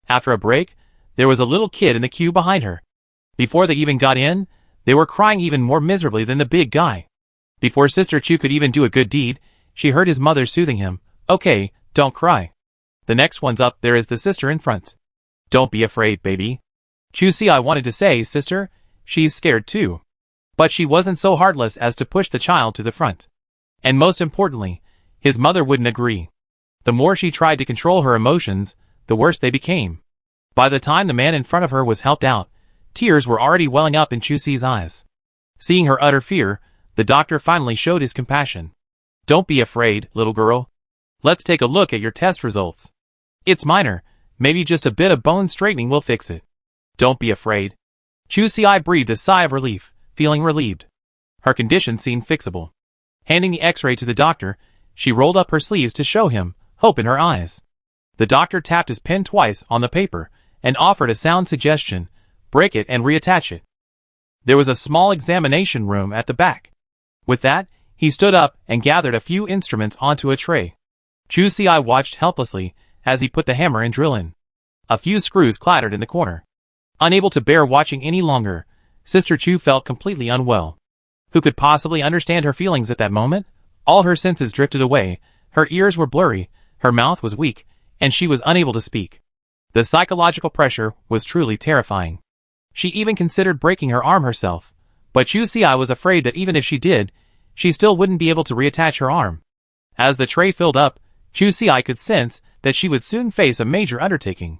After a break, there was a little kid in the queue behind her. Before they even got in, they were crying even more miserably than the big guy. Before Sister Chu could even do a good deed, she heard his mother soothing him. "Okay, don't cry. The next one's up there is the sister in front. Don't be afraid, baby." Chu Si wanted to say, "Sister, she's scared too." But she wasn't so heartless as to push the child to the front. And most importantly, his mother wouldn't agree. The more she tried to control her emotions, the worse they became. By the time the man in front of her was helped out, tears were already welling up in Chu Si's eyes. Seeing her utter fear, the doctor finally showed his compassion. "Don't be afraid, little girl. Let's take a look at your test results. It's minor, maybe just a bit of bone straightening will fix it. Don't be afraid." Chu Si breathed a sigh of relief, feeling relieved. Her condition seemed fixable. Handing the x-ray to the doctor, she rolled up her sleeves to show him, hope in her eyes. The doctor tapped his pen twice on the paper and offered a sound suggestion: break it and reattach it. There was a small examination room at the back. With that, he stood up and gathered a few instruments onto a tray. Chu Si watched helplessly as he put the hammer and drill in. A few screws clattered in the corner. Unable to bear watching any longer, Sister Chu felt completely unwell. Who could possibly understand her feelings at that moment? All her senses drifted away, her ears were blurry, her mouth was weak, and she was unable to speak. The psychological pressure was truly terrifying. She even considered breaking her arm herself, but Chu Si was afraid that even if she did, she still wouldn't be able to reattach her arm. As the tray filled up, Chu Si could sense that she would soon face a major undertaking.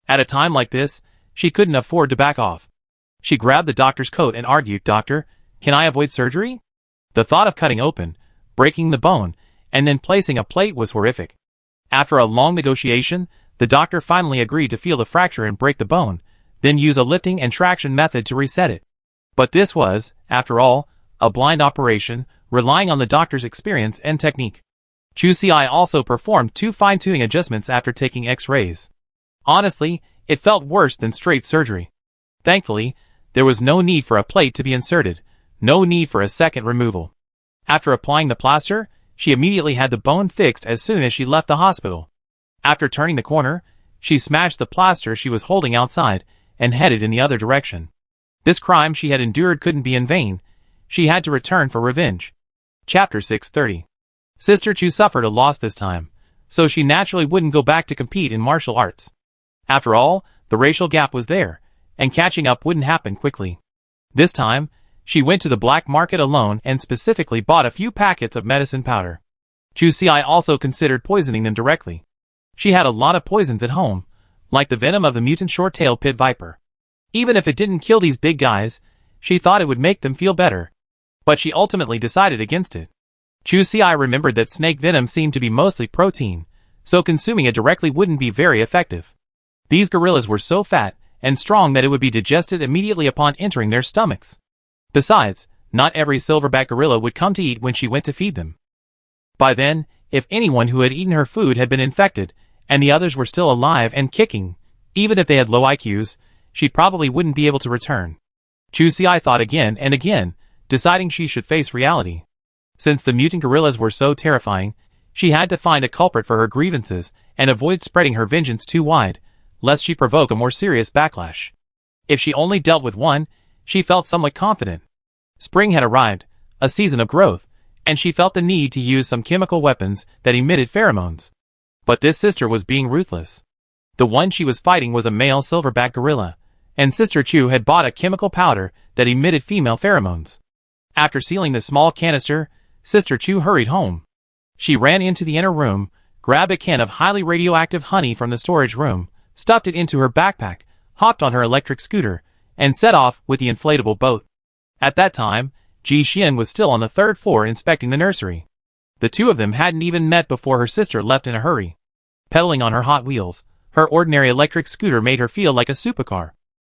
At a time like this, she couldn't afford to back off. She grabbed the doctor's coat and argued, "Doctor, can I avoid surgery?" The thought of cutting open, breaking the bone, and then placing a plate was horrific. After a long negotiation, the doctor finally agreed to feel the fracture and break the bone, then use a lifting and traction method to reset it. But this was, after all, a blind operation, relying on the doctor's experience and technique. Chu Si also performed 2 fine-tuning adjustments after taking x-rays. Honestly, it felt worse than straight surgery. Thankfully, there was no need for a plate to be inserted, no need for a second removal. After applying the plaster, she immediately had the bone fixed as soon as she left the hospital. After turning the corner, she smashed the plaster she was holding outside and headed in the other direction. This crime she had endured couldn't be in vain. She had to return for revenge. Chapter 630. Sister Chu suffered a loss this time, so she naturally wouldn't go back to compete in martial arts. After all, the racial gap was there, and catching up wouldn't happen quickly. This time, she went to the black market alone and specifically bought a few packets of medicine powder. Chu Si also considered poisoning them directly. She had a lot of poisons at home, like the venom of the mutant short-tailed pit viper. Even if it didn't kill these big guys, she thought it would make them feel better. But she ultimately decided against it. Chu Si remembered that snake venom seemed to be mostly protein, so consuming it directly wouldn't be very effective. These gorillas were so fat and strong that it would be digested immediately upon entering their stomachs. Besides, not every silverback gorilla would come to eat when she went to feed them. By then, if anyone who had eaten her food had been infected, and the others were still alive and kicking, even if they had low IQs, she probably wouldn't be able to return. Chu Si thought again and again, deciding she should face reality. Since the mutant gorillas were so terrifying, she had to find a culprit for her grievances and avoid spreading her vengeance too wide, lest she provoke a more serious backlash. If she only dealt with one, she felt somewhat confident. Spring had arrived, a season of growth, and she felt the need to use some chemical weapons that emitted pheromones. But this sister was being ruthless. The one she was fighting was a male silverback gorilla, and Sister Chu had bought a chemical powder that emitted female pheromones. After sealing the small canister, Sister Chu hurried home. She ran into the inner room, grabbed a can of highly radioactive honey from the storage room, stuffed it into her backpack, hopped on her electric scooter, and set off with the inflatable boat. At that time, Ji Xian was still on the third floor inspecting the nursery. The two of them hadn't even met before her sister left in a hurry. Pedaling on her Hot Wheels, her ordinary electric scooter made her feel like a supercar.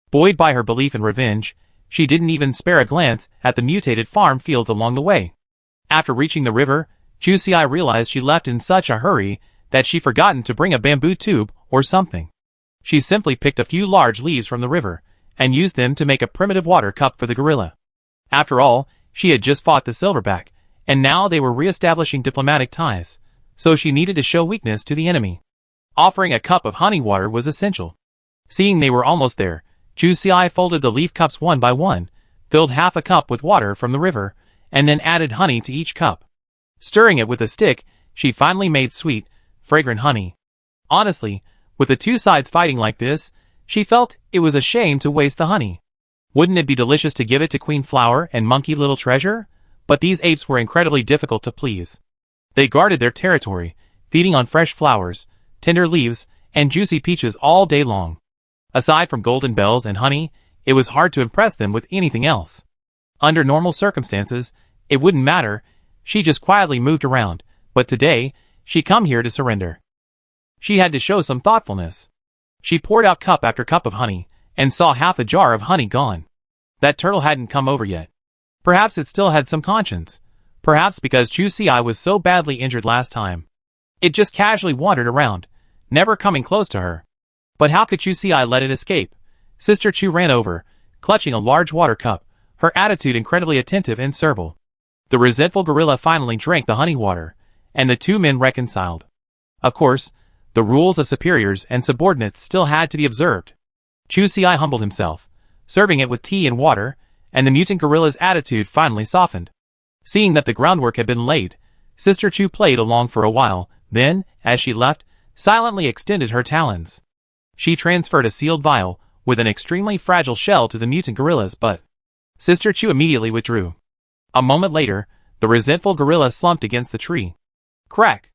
Buoyed by her belief in revenge, she didn't even spare a glance at the mutated farm fields along the way. After reaching the river, Chu Xi realized she left in such a hurry that she'd forgotten to bring a bamboo tube or something. She simply picked a few large leaves from the river and used them to make a primitive water cup for the gorilla. After all, she had just fought the silverback, and now they were re-establishing diplomatic ties, so she needed to show weakness to the enemy. Offering a cup of honey water was essential. Seeing they were almost there, Chu Xi folded the leaf cups one by one, filled half a cup with water from the river, and then added honey to each cup. Stirring it with a stick, she finally made sweet, fragrant honey. Honestly, with the two sides fighting like this, she felt it was a shame to waste the honey. Wouldn't it be delicious to give it to Queen Flower and Monkey Little Treasure? But these apes were incredibly difficult to please. They guarded their territory, feeding on fresh flowers, tender leaves, and juicy peaches all day long. Aside from golden bells and honey, it was hard to impress them with anything else. Under normal circumstances, it wouldn't matter, she just quietly moved around, but today, she come here to surrender. She had to show some thoughtfulness. She poured out cup after cup of honey, and saw half a jar of honey gone. That turtle hadn't come over yet. Perhaps it still had some conscience. Perhaps because Chu Xi was so badly injured last time. It just casually wandered around, never coming close to her. But how could Chu Xi let it escape? Sister Chu ran over, clutching a large water cup, her attitude incredibly attentive and servile. The resentful gorilla finally drank the honey water, and the two men reconciled. Of course, the rules of superiors and subordinates still had to be observed. Chu Xi humbled himself, serving it with tea and water, and the mutant gorilla's attitude finally softened. Seeing that the groundwork had been laid, Sister Chu played along for a while, then, as she left, silently extended her talons. She transferred a sealed vial with an extremely fragile shell to the mutant gorilla's butt. Sister Chu immediately withdrew. A moment later, the resentful gorilla slumped against the tree. Crack!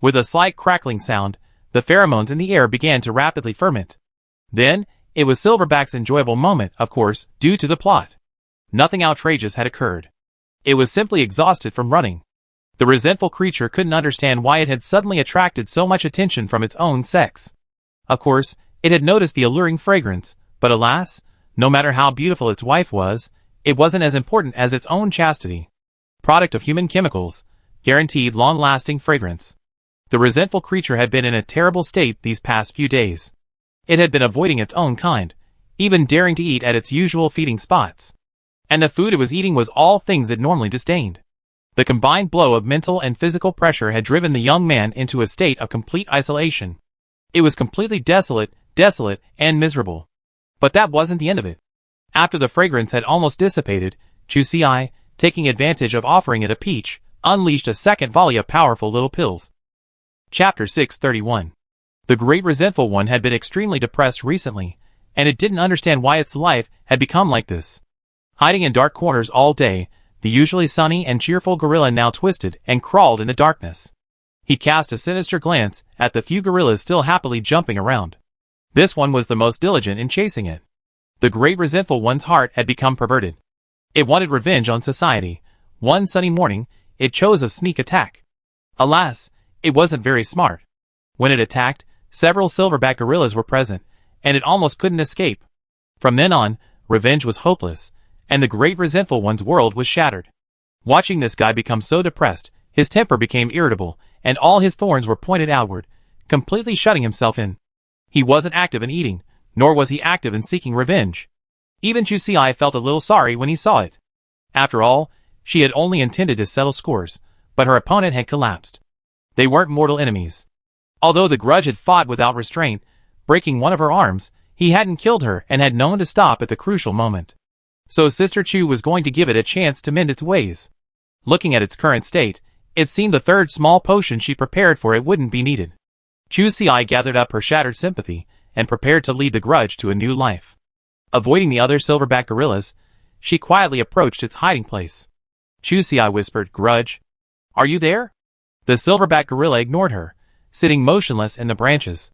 With a slight crackling sound, the pheromones in the air began to rapidly ferment. Then, it was Silverback's enjoyable moment, of course, due to the plot. Nothing outrageous had occurred. It was simply exhausted from running. The resentful creature couldn't understand why it had suddenly attracted so much attention from its own sex. Of course, it had noticed the alluring fragrance, but alas, no matter how beautiful its wife was, it wasn't as important as its own chastity. Product of human chemicals, guaranteed long-lasting fragrance. The resentful creature had been in a terrible state these past few days. It had been avoiding its own kind, even daring to eat at its usual feeding spots. And the food it was eating was all things it normally disdained. The combined blow of mental and physical pressure had driven the young man into a state of complete isolation. It was completely desolate, and miserable. But that wasn't the end of it. After the fragrance had almost dissipated, Chu Xi, taking advantage of offering it a peach, unleashed a second volley of powerful little pills. Chapter 631. The Great Resentful One had been extremely depressed recently, and it didn't understand why its life had become like this. Hiding in dark corners all day, the usually sunny and cheerful gorilla now twisted and crawled in the darkness. He cast a sinister glance at the few gorillas still happily jumping around. This one was the most diligent in chasing it. The Great Resentful One's heart had become perverted. It wanted revenge on society. One sunny morning, it chose a sneak attack. Alas, it wasn't very smart. When it attacked, several silverback gorillas were present, and it almost couldn't escape. From then on, revenge was hopeless, and the Great Resentful One's world was shattered. Watching this guy become so depressed, his temper became irritable, and all his thorns were pointed outward, completely shutting himself in. He wasn't active in eating, nor was he active in seeking revenge. Even Chu Xi felt a little sorry when he saw it. After all, she had only intended to settle scores, but her opponent had collapsed. They weren't mortal enemies. Although the grudge had fought without restraint, breaking one of her arms, he hadn't killed her and had known to stop at the crucial moment. So Sister Chu was going to give it a chance to mend its ways. Looking at its current state, it seemed the third small potion she prepared for it wouldn't be needed. Chu Xi gathered up her shattered sympathy and prepared to lead the grudge to a new life. Avoiding the other silverback gorillas, she quietly approached its hiding place. Chu Xi whispered, "Grudge, are you there?" The silverback gorilla ignored her, sitting motionless in the branches.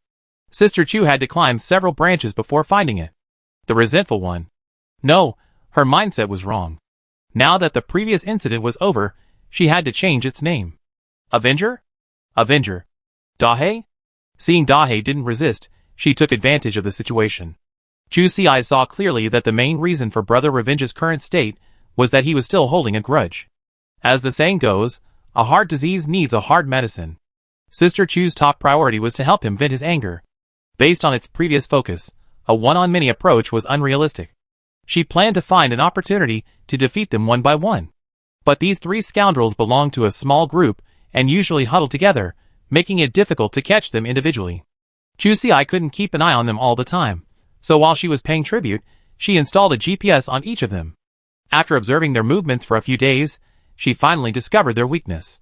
Sister Chu had to climb several branches before finding it. The resentful one. No, her mindset was wrong. Now that the previous incident was over, she had to change its name. Avenger? Avenger. Dahe? Seeing Dahe didn't resist, she took advantage of the situation. Chu Xi saw clearly that the main reason for Brother Revenge's current state was that he was still holding a grudge. As the saying goes, a heart disease needs a hard medicine. Sister Chu's top priority was to help him vent his anger. Based on its previous focus, a one-on-many approach was unrealistic. She planned to find an opportunity to defeat them one by one. But these three scoundrels belonged to a small group and usually huddled together, making it difficult to catch them individually. Chu Xi couldn't keep an eye on them all the time, so while she was paying tribute, she installed a GPS on each of them. After observing their movements for a few days, she finally discovered their weakness.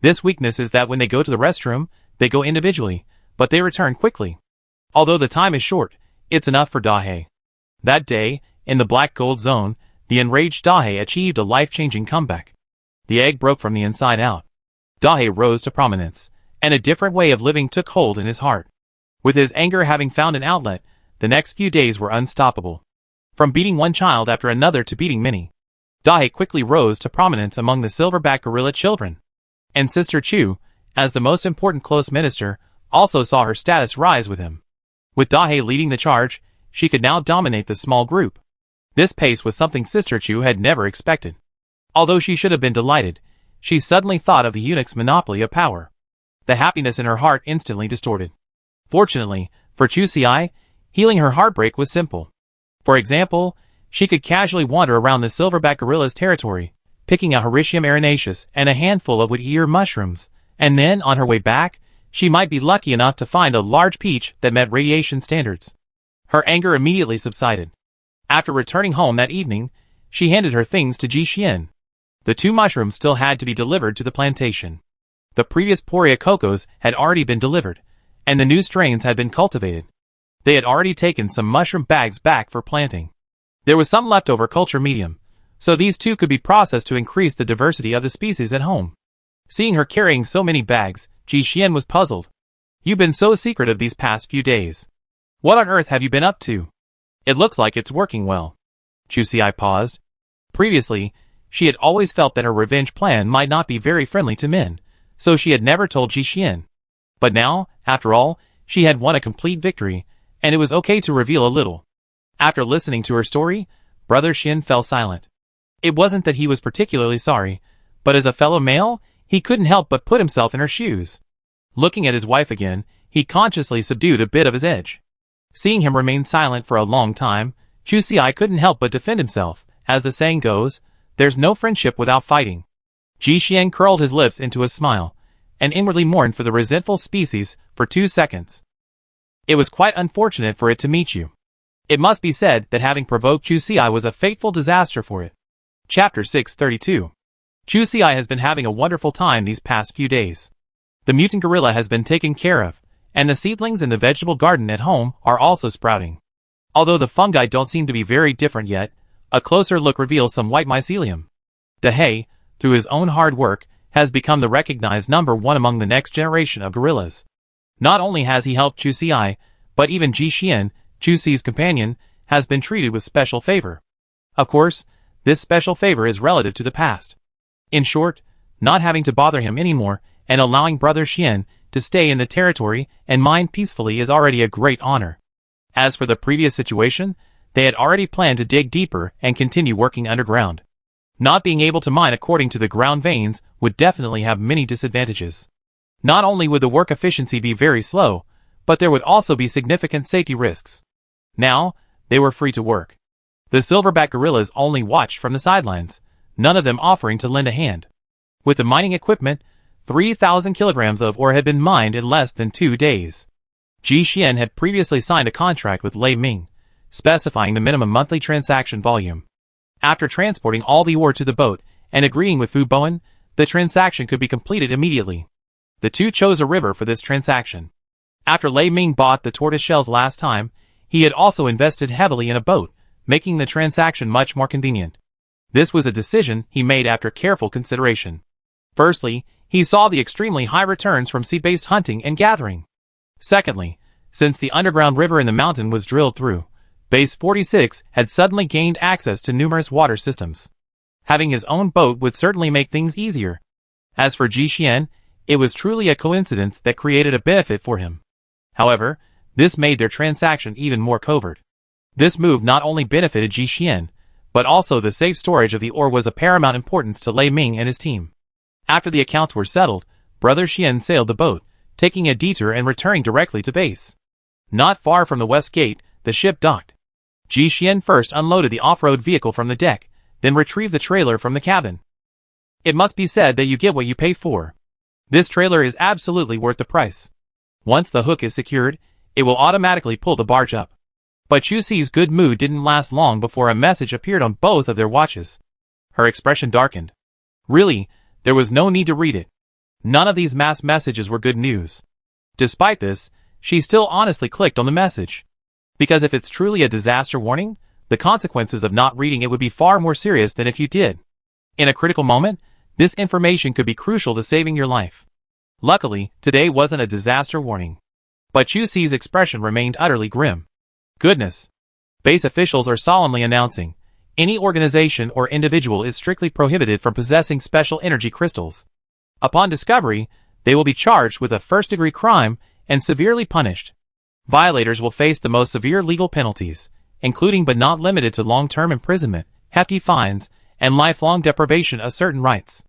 This weakness is that when they go to the restroom, they go individually, but they return quickly. Although the time is short, it's enough for Dahe. That day, in the Black Gold Zone, the enraged Dahe achieved a life-changing comeback. The egg broke from the inside out. Dahe rose to prominence, and a different way of living took hold in his heart. With his anger having found an outlet, the next few days were unstoppable. From beating one child after another to beating many, Dahe quickly rose to prominence among the silverback gorilla children. And Sister Chu, as the most important close minister, also saw her status rise with him. With Dahe leading the charge, she could now dominate the small group. This pace was something Sister Chu had never expected. Although she should have been delighted, she suddenly thought of the eunuch's monopoly of power. The happiness in her heart instantly distorted. Fortunately, for Chu Xi, healing her heartbreak was simple. For example, she could casually wander around the silverback gorilla's territory, picking a Hericium arenaceus and a handful of wood-ear mushrooms, and then, on her way back, she might be lucky enough to find a large peach that met radiation standards. Her anger immediately subsided. After returning home that evening, she handed her things to Ji Xian. The 2 mushrooms still had to be delivered to the plantation. The previous Poria cocos had already been delivered, and the new strains had been cultivated. They had already taken some mushroom bags back for planting. There was some leftover culture medium, so these 2 could be processed to increase the diversity of the species at home. Seeing her carrying so many bags, Ji Xian was puzzled. "You've been so secretive these past few days. What on earth have you been up to? It looks like it's working well." Chu Xi paused. Previously, she had always felt that her revenge plan might not be very friendly to men, so she had never told Ji Xian. But now, after all, she had won a complete victory, and it was okay to reveal a little. After listening to her story, Brother Xin fell silent. It wasn't that he was particularly sorry, but as a fellow male, he couldn't help but put himself in her shoes. Looking at his wife again, he consciously subdued a bit of his edge. Seeing him remain silent for a long time, Chu Xi couldn't help but defend himself. As the saying goes, there's no friendship without fighting. Ji Xian curled his lips into a smile, and inwardly mourned for the resentful species for 2 seconds. "It was quite unfortunate for it to meet you. It must be said that having provoked Chu Xi was a fateful disaster for it." Chapter 632. Chu Xi has been having a wonderful time these past few days. The mutant gorilla has been taken care of, and the seedlings in the vegetable garden at home are also sprouting. Although the fungi don't seem to be very different yet, a closer look reveals some white mycelium. Dahe, through his own hard work, has become the recognized #1 among the next generation of gorillas. Not only has he helped Chu Xi, but even Ji Xian, Chu Xi's companion, has been treated with special favor. Of course, this special favor is relative to the past. In short, not having to bother him anymore and allowing Brother Xian to stay in the territory and mine peacefully is already a great honor. As for the previous situation, they had already planned to dig deeper and continue working underground. Not being able to mine according to the ground veins would definitely have many disadvantages. Not only would the work efficiency be very slow, but there would also be significant safety risks. Now, they were free to work. The silverback gorillas only watched from the sidelines, none of them offering to lend a hand. With the mining equipment, 3,000 kilograms of ore had been mined in less than 2 days. Ji Xian had previously signed a contract with Lei Ming, specifying the minimum monthly transaction volume. After transporting all the ore to the boat and agreeing with Fu Bowen, the transaction could be completed immediately. The 2 chose a river for this transaction. After Lei Ming bought the tortoise shells last time, he had also invested heavily in a boat, making the transaction much more convenient. This was a decision he made after careful consideration. Firstly, he saw the extremely high returns from sea-based hunting and gathering. Secondly, since the underground river in the mountain was drilled through, Base 46 had suddenly gained access to numerous water systems. Having his own boat would certainly make things easier. As for Ji Xian, it was truly a coincidence that created a benefit for him. However, this made their transaction even more covert. This move not only benefited Ji Xian, but also the safe storage of the ore was of paramount importance to Lei Ming and his team. After the accounts were settled, Brother Xian sailed the boat, taking a detour and returning directly to base. Not far from the west gate, the ship docked. Ji Xian first unloaded the off-road vehicle from the deck, then retrieved the trailer from the cabin. It must be said that you get what you pay for. This trailer is absolutely worth the price. Once the hook is secured, it will automatically pull the barge up. But Chu Si's good mood didn't last long before a message appeared on both of their watches. Her expression darkened. Really, there was no need to read it. None of these mass messages were good news. Despite this, she still honestly clicked on the message. Because if it's truly a disaster warning, the consequences of not reading it would be far more serious than if you did. In a critical moment, this information could be crucial to saving your life. Luckily, today wasn't a disaster warning. But Chu Si's expression remained utterly grim. Goodness. Base officials are solemnly announcing, any organization or individual is strictly prohibited from possessing special energy crystals. Upon discovery, they will be charged with a first-degree crime and severely punished. Violators will face the most severe legal penalties, including but not limited to long-term imprisonment, hefty fines, and lifelong deprivation of certain rights.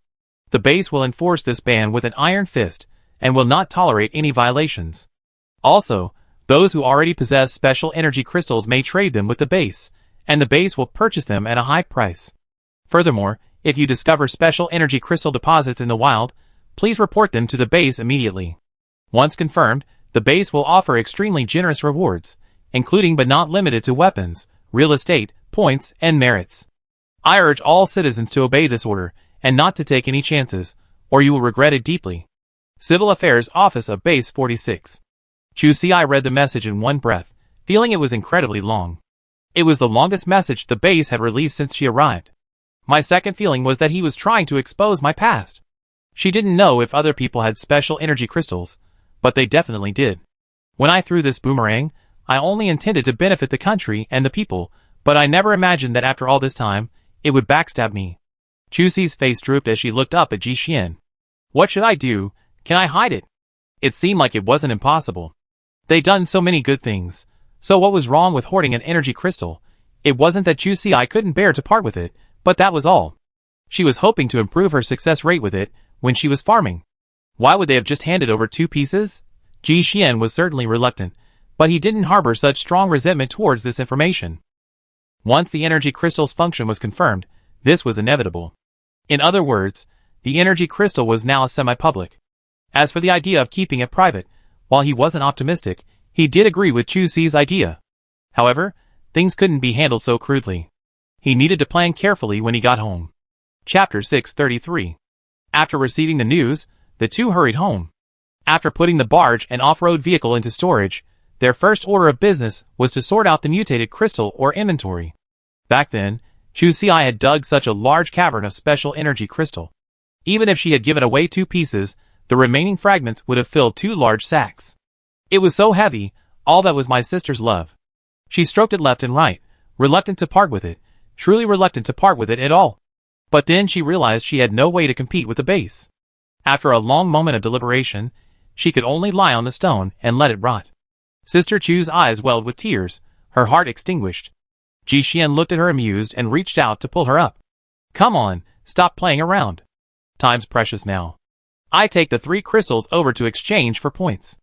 The base will enforce this ban with an iron fist and will not tolerate any violations. Also, those who already possess special energy crystals may trade them with the base, and the base will purchase them at a high price. Furthermore, if you discover special energy crystal deposits in the wild, please report them to the base immediately. Once confirmed, the base will offer extremely generous rewards, including but not limited to weapons, real estate, points, and merits. I urge all citizens to obey this order, and not to take any chances, or you will regret it deeply. Civil Affairs Office of Base 46. Chu Si read the message in one breath, feeling it was incredibly long. It was the longest message the base had released since she arrived. My second feeling was that he was trying to expose my past. She didn't know if other people had special energy crystals, but they definitely did. When I threw this boomerang, I only intended to benefit the country and the people, but I never imagined that after all this time, it would backstab me. Chu Si's face drooped as she looked up at Ji Xian. What should I do? Can I hide it? It seemed like it wasn't impossible. They'd done so many good things. So what was wrong with hoarding an energy crystal? It wasn't that Chu Si couldn't bear to part with it, but that was all. She was hoping to improve her success rate with it when she was farming. Why would they have just handed over 2 pieces? Ji Xian was certainly reluctant, but he didn't harbor such strong resentment towards this information. Once the energy crystal's function was confirmed, this was inevitable. In other words, the energy crystal was now semi-public. As for the idea of keeping it private, while he wasn't optimistic, he did agree with Chu Si's idea. However, things couldn't be handled so crudely. He needed to plan carefully when he got home. Chapter 633. After receiving the news, the two hurried home. After putting the barge and off-road vehicle into storage, their first order of business was to sort out the mutated crystal or inventory. Back then, Chu Si had dug such a large cavern of special energy crystal. Even if she had given away 2 pieces, the remaining fragments would have filled 2 large sacks. It was so heavy, all that was my sister's love. She stroked it left and right, reluctant to part with it, truly reluctant to part with it at all. But then she realized she had no way to compete with the base. After a long moment of deliberation, she could only lie on the stone and let it rot. Sister Chu's eyes welled with tears, her heart extinguished. Ji Xian looked at her amused and reached out to pull her up. Come on, stop playing around. Time's precious now. I take the 3 crystals over to exchange for points.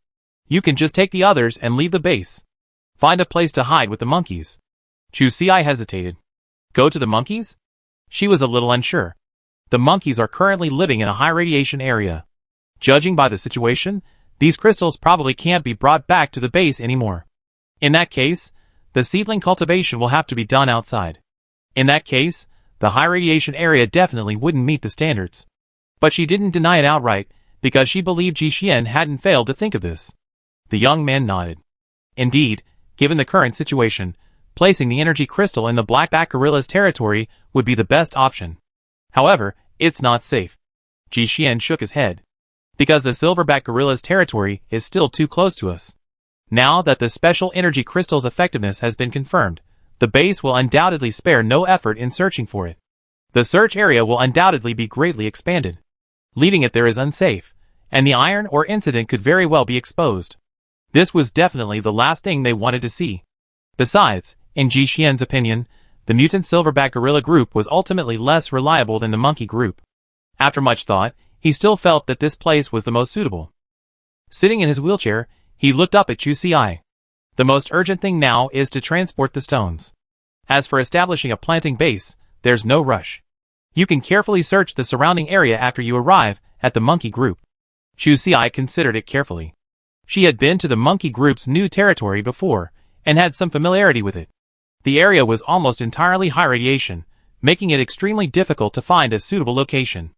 You can just take the others and leave the base. Find a place to hide with the monkeys. Chu Si hesitated. Go to the monkeys? She was a little unsure. The monkeys are currently living in a high radiation area. Judging by the situation, these crystals probably can't be brought back to the base anymore. In that case, the seedling cultivation will have to be done outside. In that case, the high radiation area definitely wouldn't meet the standards. But she didn't deny it outright, because she believed Ji Xian hadn't failed to think of this. The young man nodded. Indeed, given the current situation, placing the energy crystal in the blackback gorilla's territory would be the best option. However, it's not safe. Ji Xian shook his head. Because the silverback gorilla's territory is still too close to us. Now that the special energy crystal's effectiveness has been confirmed, the base will undoubtedly spare no effort in searching for it. The search area will undoubtedly be greatly expanded. Leaving it there is unsafe, and the iron ore incident could very well be exposed. This was definitely the last thing they wanted to see. Besides, in Ji Xian's opinion, the mutant silverback gorilla group was ultimately less reliable than the monkey group. After much thought, he still felt that this place was the most suitable. Sitting in his wheelchair, he looked up at Chu Ci. The most urgent thing now is to transport the stones. As for establishing a planting base, there's no rush. You can carefully search the surrounding area after you arrive at the monkey group. Chu Ci considered it carefully. She had been to the monkey group's new territory before, and had some familiarity with it. The area was almost entirely high radiation, making it extremely difficult to find a suitable location.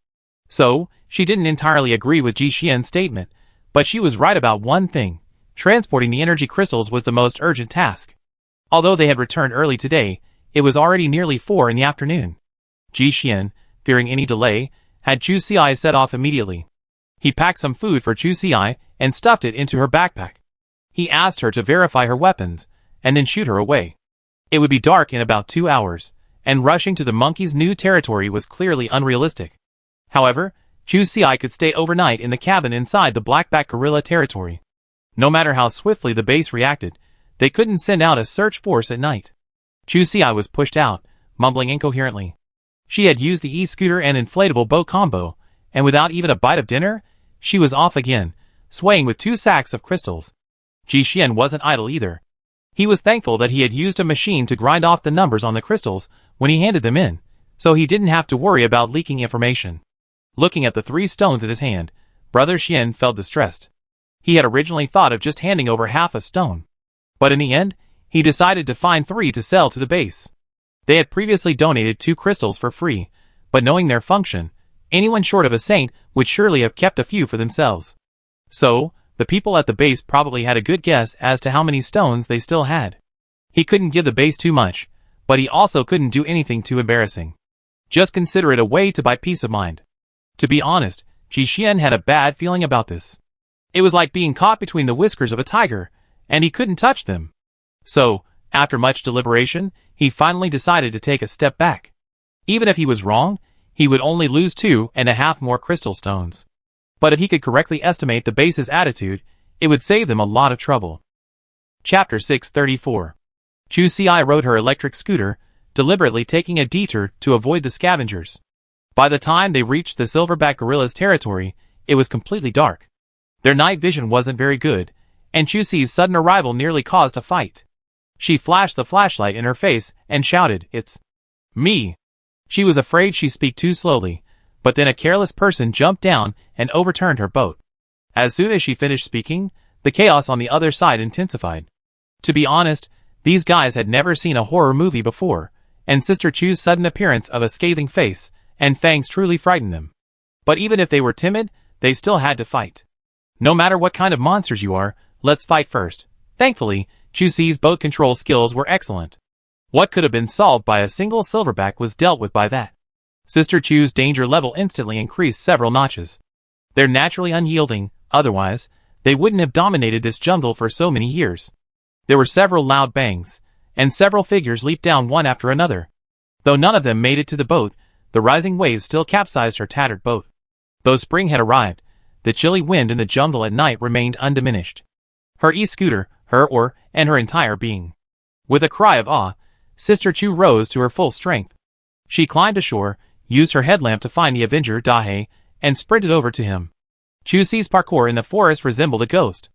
So, she didn't entirely agree with Ji Xian's statement, but she was right about one thing. Transporting the energy crystals was the most urgent task. Although they had returned early today, it was already nearly 4 in the afternoon. Ji Xian, fearing any delay, had Chu Ci set off immediately. He packed some food for Chu Ci and stuffed it into her backpack. He asked her to verify her weapons, and then shoot her away. It would be dark in about 2 hours, and rushing to the monkey's new territory was clearly unrealistic. However, Chu Ci could stay overnight in the cabin inside the blackback gorilla territory. No matter how swiftly the base reacted, they couldn't send out a search force at night. Chu Ci was pushed out, mumbling incoherently. She had used the e-scooter and inflatable boat combo, and without even a bite of dinner, she was off again, swaying with 2 sacks of crystals. Ji Xian wasn't idle either. He was thankful that he had used a machine to grind off the numbers on the crystals when he handed them in, so he didn't have to worry about leaking information. Looking at the 3 stones in his hand, Brother Xian felt distressed. He had originally thought of just handing over half a stone. But in the end, he decided to find 3 to sell to the base. They had previously donated 2 crystals for free, but knowing their function, anyone short of a saint would surely have kept a few for themselves. So, the people at the base probably had a good guess as to how many stones they still had. He couldn't give the base too much, but he also couldn't do anything too embarrassing. Just consider it a way to buy peace of mind. To be honest, Ji Xian had a bad feeling about this. It was like being caught between the whiskers of a tiger, and he couldn't touch them. So, after much deliberation, he finally decided to take a step back. Even if he was wrong, he would only lose 2.5 more crystal stones. But if he could correctly estimate the base's attitude, it would save them a lot of trouble. Chapter 634. Chu Ci rode her electric scooter, deliberately taking a detour to avoid the scavengers. By the time they reached the silverback gorilla's territory, it was completely dark. Their night vision wasn't very good, and Chu Ci's sudden arrival nearly caused a fight. She flashed the flashlight in her face and shouted, "It's me!" She was afraid she'd speak too slowly, but then a careless person jumped down and overturned her boat. As soon as she finished speaking, the chaos on the other side intensified. To be honest, these guys had never seen a horror movie before, and Sister Chu's sudden appearance of a scathing face and fangs truly frightened them. But even if they were timid, they still had to fight. No matter what kind of monsters you are, let's fight first. Thankfully, Chu Ci's boat control skills were excellent. What could have been solved by a single silverback was dealt with by that. Sister Chu's danger level instantly increased several notches. They're naturally unyielding, otherwise, they wouldn't have dominated this jungle for so many years. There were several loud bangs, and several figures leaped down one after another. Though none of them made it to the boat, the rising waves still capsized her tattered boat. Though spring had arrived, the chilly wind in the jungle at night remained undiminished. Her e-scooter, her oar, and her entire being. With a cry of awe, Sister Chu rose to her full strength. She climbed ashore, used her headlamp to find the Avenger Dahe, and sprinted over to him. Chu Ci's parkour in the forest resembled a ghost.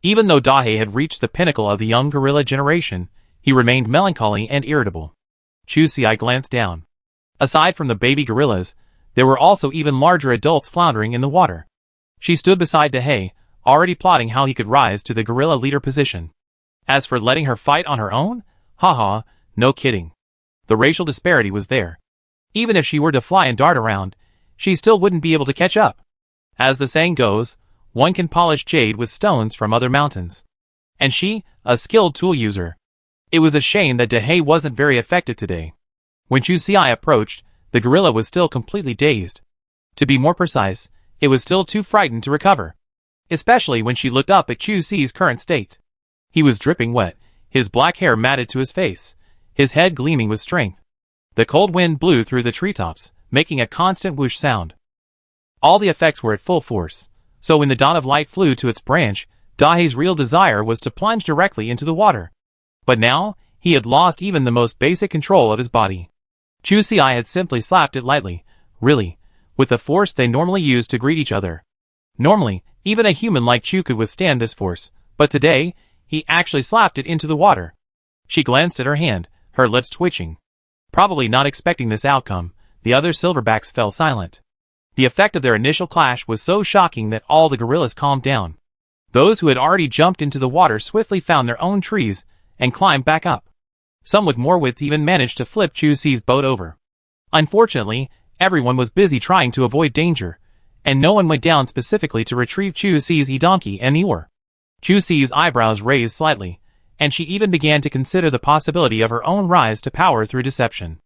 Even though Dahe had reached the pinnacle of the young gorilla generation, he remained melancholy and irritable. Chu Ci glanced down. Aside from the baby gorillas, there were also even larger adults floundering in the water. She stood beside Dahe, already plotting how he could rise to the gorilla leader position. As for letting her fight on her own? Haha, no kidding. The racial disparity was there. Even if she were to fly and dart around, she still wouldn't be able to catch up. As the saying goes, one can polish jade with stones from other mountains. And she, a skilled tool user. It was a shame that Dahe wasn't very effective today. When Chu Si approached, the gorilla was still completely dazed. To be more precise, it was still too frightened to recover. Especially when she looked up at Chu Si's current state. He was dripping wet, his black hair matted to his face, his head gleaming with strength. The cold wind blew through the treetops, making a constant whoosh sound. All the effects were at full force, so when the dot of light flew to its branch, Dahe's real desire was to plunge directly into the water. But now, he had lost even the most basic control of his body. Chu Si had simply slapped it lightly, really, with the force they normally use to greet each other. Normally, even a human like Chu could withstand this force, but today, he actually slapped it into the water. She glanced at her hand, her lips twitching. Probably not expecting this outcome, the other silverbacks fell silent. The effect of their initial clash was so shocking that all the gorillas calmed down. Those who had already jumped into the water swiftly found their own trees and climbed back up. Some with more wits even managed to flip Chu Si's boat over. Unfortunately, everyone was busy trying to avoid danger, and no one went down specifically to retrieve Chu Si's donkey and the oar. Chu Si's eyebrows raised slightly, and she even began to consider the possibility of her own rise to power through deception.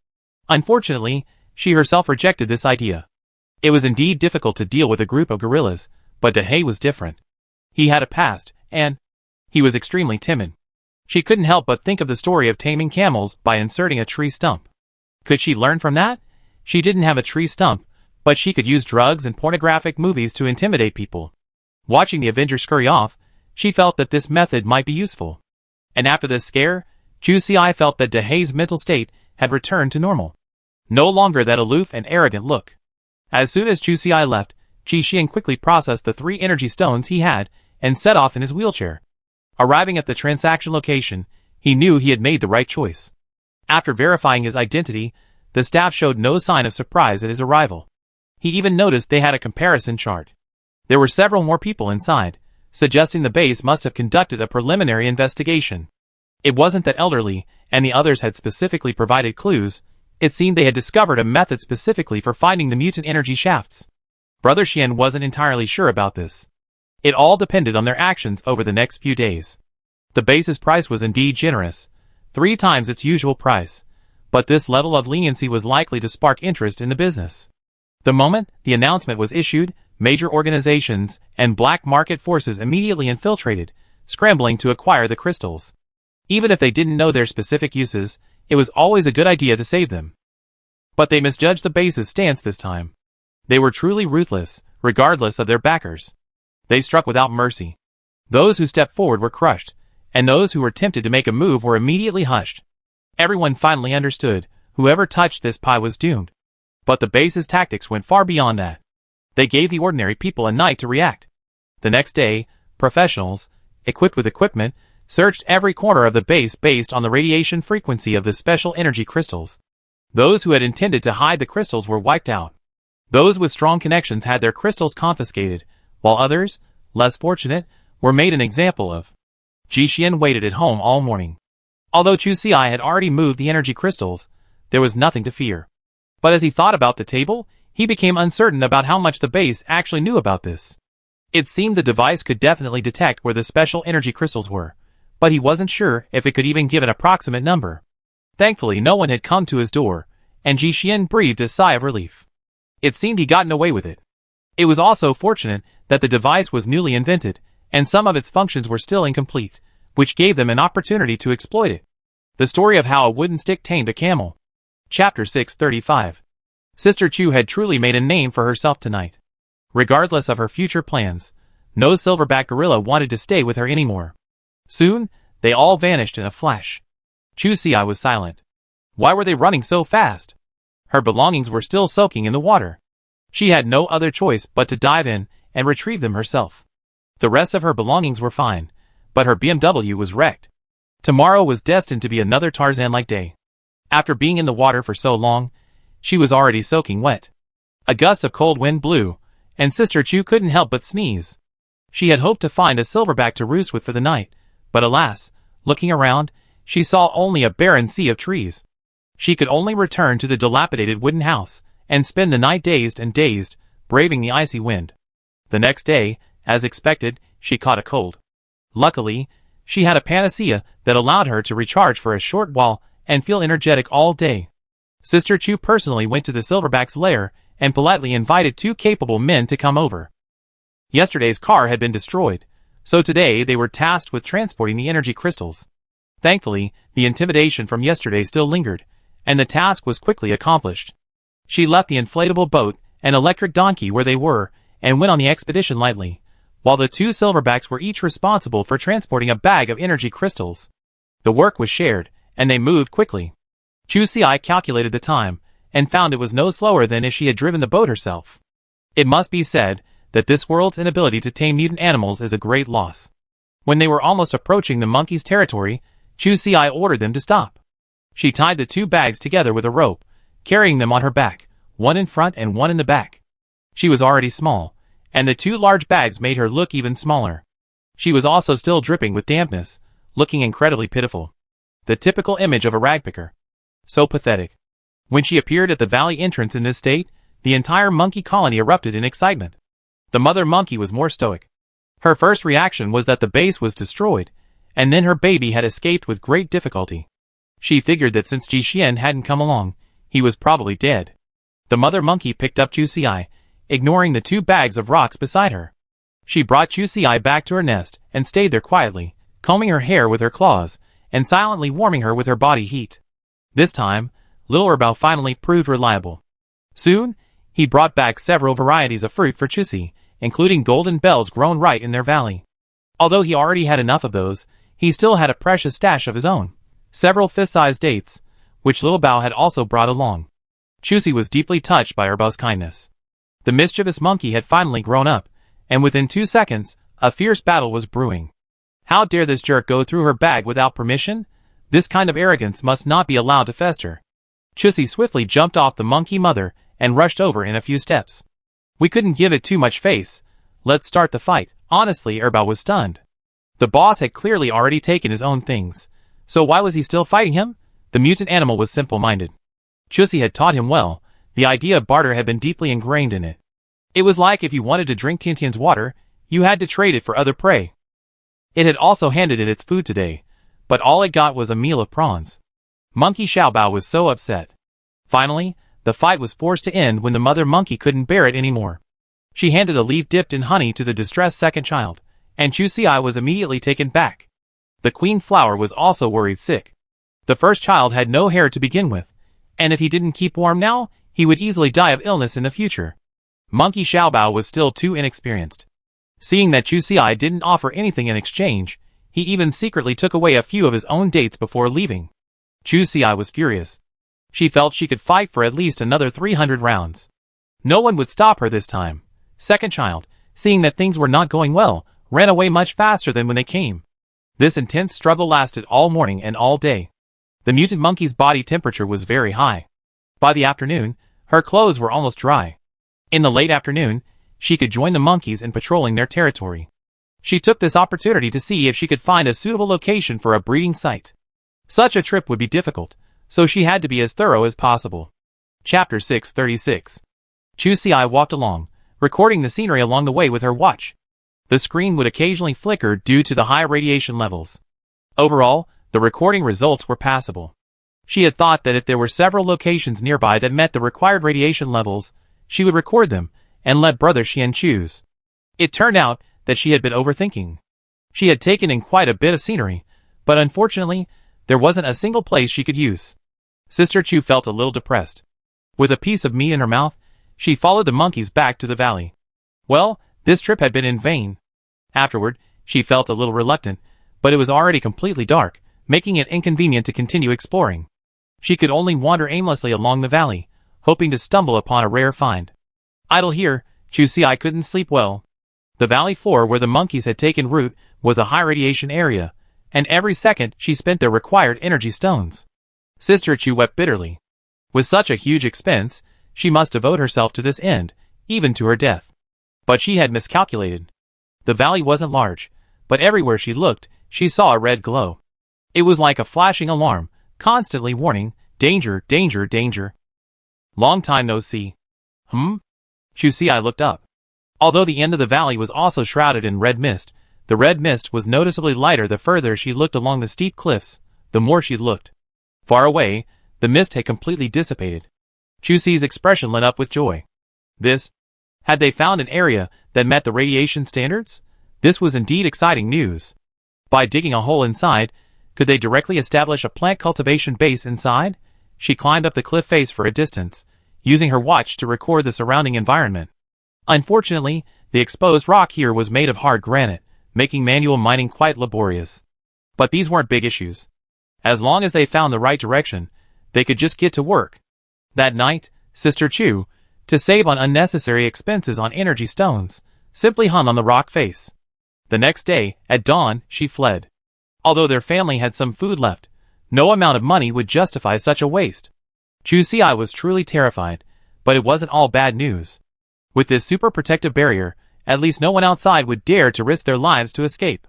Unfortunately, she herself rejected this idea. It was indeed difficult to deal with a group of gorillas, but Dahe was different. He had a past, and he was extremely timid. She couldn't help but think of the story of taming camels by inserting a tree stump. Could she learn from that? She didn't have a tree stump, but she could use drugs and pornographic movies to intimidate people. Watching the Avenger scurry off, she felt that this method might be useful. And after this scare, Chu Si felt that Dahe's mental state had returned to normal. No longer that aloof and arrogant look. As soon as Chu Si left, Ji Xian quickly processed the 3 energy stones he had and set off in his wheelchair. Arriving at the transaction location, he knew he had made the right choice. After verifying his identity, the staff showed no sign of surprise at his arrival. He even noticed they had a comparison chart. There were several more people inside, suggesting the base must have conducted a preliminary investigation. It wasn't that Elderly and the others had specifically provided clues, it seemed they had discovered a method specifically for finding the mutant energy shafts. Brother Xian wasn't entirely sure about this. It all depended on their actions over the next few days. The base's price was indeed generous, 3 times its usual price, but this level of leniency was likely to spark interest in the business. The moment the announcement was issued, major organizations and black market forces immediately infiltrated, scrambling to acquire the crystals. Even if they didn't know their specific uses, it was always a good idea to save them. But they misjudged the base's stance this time. They were truly ruthless, regardless of their backers. They struck without mercy. Those who stepped forward were crushed, and those who were tempted to make a move were immediately hushed. Everyone finally understood, whoever touched this pie was doomed. But the base's tactics went far beyond that. They gave the ordinary people a night to react. The next day, professionals, equipped with equipment, searched every corner of the base based on the radiation frequency of the special energy crystals. Those who had intended to hide the crystals were wiped out. Those with strong connections had their crystals confiscated, while others, less fortunate, were made an example of. Ji Xian waited at home all morning. Although Chu Si had already moved the energy crystals, there was nothing to fear. But as he thought about the table, he became uncertain about how much the base actually knew about this. It seemed the device could definitely detect where the special energy crystals were, but he wasn't sure if it could even give an approximate number. Thankfully, no one had come to his door, and Ji Xian breathed a sigh of relief. It seemed he'd gotten away with it. It was also fortunate that the device was newly invented, and some of its functions were still incomplete, which gave them an opportunity to exploit it. The story of how a wooden stick tamed a camel. Chapter 635. Sister Chu had truly made a name for herself tonight. Regardless of her future plans, no silverback gorilla wanted to stay with her anymore. Soon, they all vanished in a flash. Chu Si was silent. Why were they running so fast? Her belongings were still soaking in the water. She had no other choice but to dive in and retrieve them herself. The rest of her belongings were fine, but her BMW was wrecked. Tomorrow was destined to be another Tarzan-like day. After being in the water for so long, she was already soaking wet. A gust of cold wind blew, and Sister Chu couldn't help but sneeze. She had hoped to find a silverback to roost with for the night, but alas, looking around, she saw only a barren sea of trees. She could only return to the dilapidated wooden house and spend the night dazed, braving the icy wind. The next day, As expected, she caught a cold. Luckily, she had a panacea that allowed her to recharge for a short while and feel energetic all day. Sister Chu personally went to the Silverback's lair and politely invited 2 capable men to come over. Yesterday's car had been destroyed, so today they were tasked with transporting the energy crystals. Thankfully, the intimidation from yesterday still lingered, and the task was quickly accomplished. She left the inflatable boat and electric donkey where they were and went on the expedition lightly, while the 2 Silverbacks were each responsible for transporting a bag of energy crystals. The work was shared, and they moved quickly. Chu Xi calculated the time, and found it was no slower than if she had driven the boat herself. It must be said that this world's inability to tame mutant animals is a great loss. When they were almost approaching the monkey's territory, Chu Xi ordered them to stop. She tied the 2 bags together with a rope, carrying them on her back, one in front and one in the back. She was already small, and the 2 large bags made her look even smaller. She was also still dripping with dampness, looking incredibly pitiful. The typical image of a ragpicker. So pathetic. When she appeared at the valley entrance in this state, the entire monkey colony erupted in excitement. The mother monkey was more stoic. Her first reaction was that the base was destroyed, and then her baby had escaped with great difficulty. She figured that since Ji Xian hadn't come along, he was probably dead. The mother monkey picked up Chu Xi, ignoring the 2 bags of rocks beside her. She brought Chu Xi back to her nest and stayed there quietly, combing her hair with her claws, and silently warming her with her body heat. This time, little Erbao finally proved reliable. Soon, he brought back several varieties of fruit for Chu Xi, including golden bells grown right in their valley. Although he already had enough of those, he still had a precious stash of his own, several fist-sized dates, which little Bao had also brought along. Chu Xi was deeply touched by Erbao's kindness. The mischievous monkey had finally grown up, and within 2 seconds, a fierce battle was brewing. How dare this jerk go through her bag without permission? This kind of arrogance must not be allowed to fester. Chu Xi swiftly jumped off the monkey mother and rushed over in a few steps. We couldn't give it too much face. Let's start the fight. Honestly, Erbao was stunned. The boss had clearly already taken his own things, so why was he still fighting him? The mutant animal was simple-minded. Chu Xi had taught him well. The idea of barter had been deeply ingrained in it. It was like if you wanted to drink Tiantian's water, you had to trade it for other prey. It had also handed it its food today, but all it got was a meal of prawns. Monkey Xiaobao was so upset. Finally, the fight was forced to end when the mother monkey couldn't bear it anymore. She handed a leaf dipped in honey to the distressed second child, and Chu Xi was immediately taken back. The queen flower was also worried sick. The first child had no hair to begin with, and if he didn't keep warm now, he would easily die of illness in the future. Monkey Xiaobao was still too inexperienced. Seeing that Chu Xi didn't offer anything in exchange, he even secretly took away a few of his own dates before leaving. Chu Xi was furious. She felt she could fight for at least another 300 rounds. No one would stop her this time. Second child, seeing that things were not going well, ran away much faster than when they came. This intense struggle lasted all morning and all day. The mutant monkey's body temperature was very high. By the afternoon, her clothes were almost dry. In the late afternoon, she could join the monkeys in patrolling their territory. She took this opportunity to see if she could find a suitable location for a breeding site. Such a trip would be difficult, so she had to be as thorough as possible. Chapter 636. Chu Xi walked along, recording the scenery along the way with her watch. The screen would occasionally flicker due to the high radiation levels. Overall, the recording results were passable. She had thought that if there were several locations nearby that met the required radiation levels, she would record them and let Brother Xian choose. It turned out that she had been overthinking. She had taken in quite a bit of scenery, but unfortunately, there wasn't a single place she could use. Sister Chu felt a little depressed. With a piece of meat in her mouth, she followed the monkeys back to the valley. Well, this trip had been in vain. Afterward, she felt a little reluctant, but it was already completely dark, making it inconvenient to continue exploring. She could only wander aimlessly along the valley, hoping to stumble upon a rare find. Idle here, Chu Xi couldn't sleep well. The valley floor where the monkeys had taken root was a high radiation area, and every second she spent their required energy stones. Sister Chu wept bitterly. With such a huge expense, she must devote herself to this end, even to her death. But she had miscalculated. The valley wasn't large, but everywhere she looked, she saw a red glow. It was like a flashing alarm, constantly warning, danger, danger, danger. Long time no see. Chu Xi looked up. Although the end of the valley was also shrouded in red mist, the red mist was noticeably lighter the further she looked along the steep cliffs, the more she looked. Far away, the mist had completely dissipated. Chusi's expression lit up with joy. Had they found an area that met the radiation standards? This was indeed exciting news. By digging a hole inside, could they directly establish a plant cultivation base inside? She climbed up the cliff face for a distance, using her watch to record the surrounding environment. Unfortunately, the exposed rock here was made of hard granite, making manual mining quite laborious. But these weren't big issues. As long as they found the right direction, they could just get to work. That night, Sister Chu, to save on unnecessary expenses on energy stones, simply hung on the rock face. The next day, at dawn, she fled. Although their family had some food left, no amount of money would justify such a waste. Chusi was truly terrified, but it wasn't all bad news. With this super protective barrier, at least no one outside would dare to risk their lives to escape.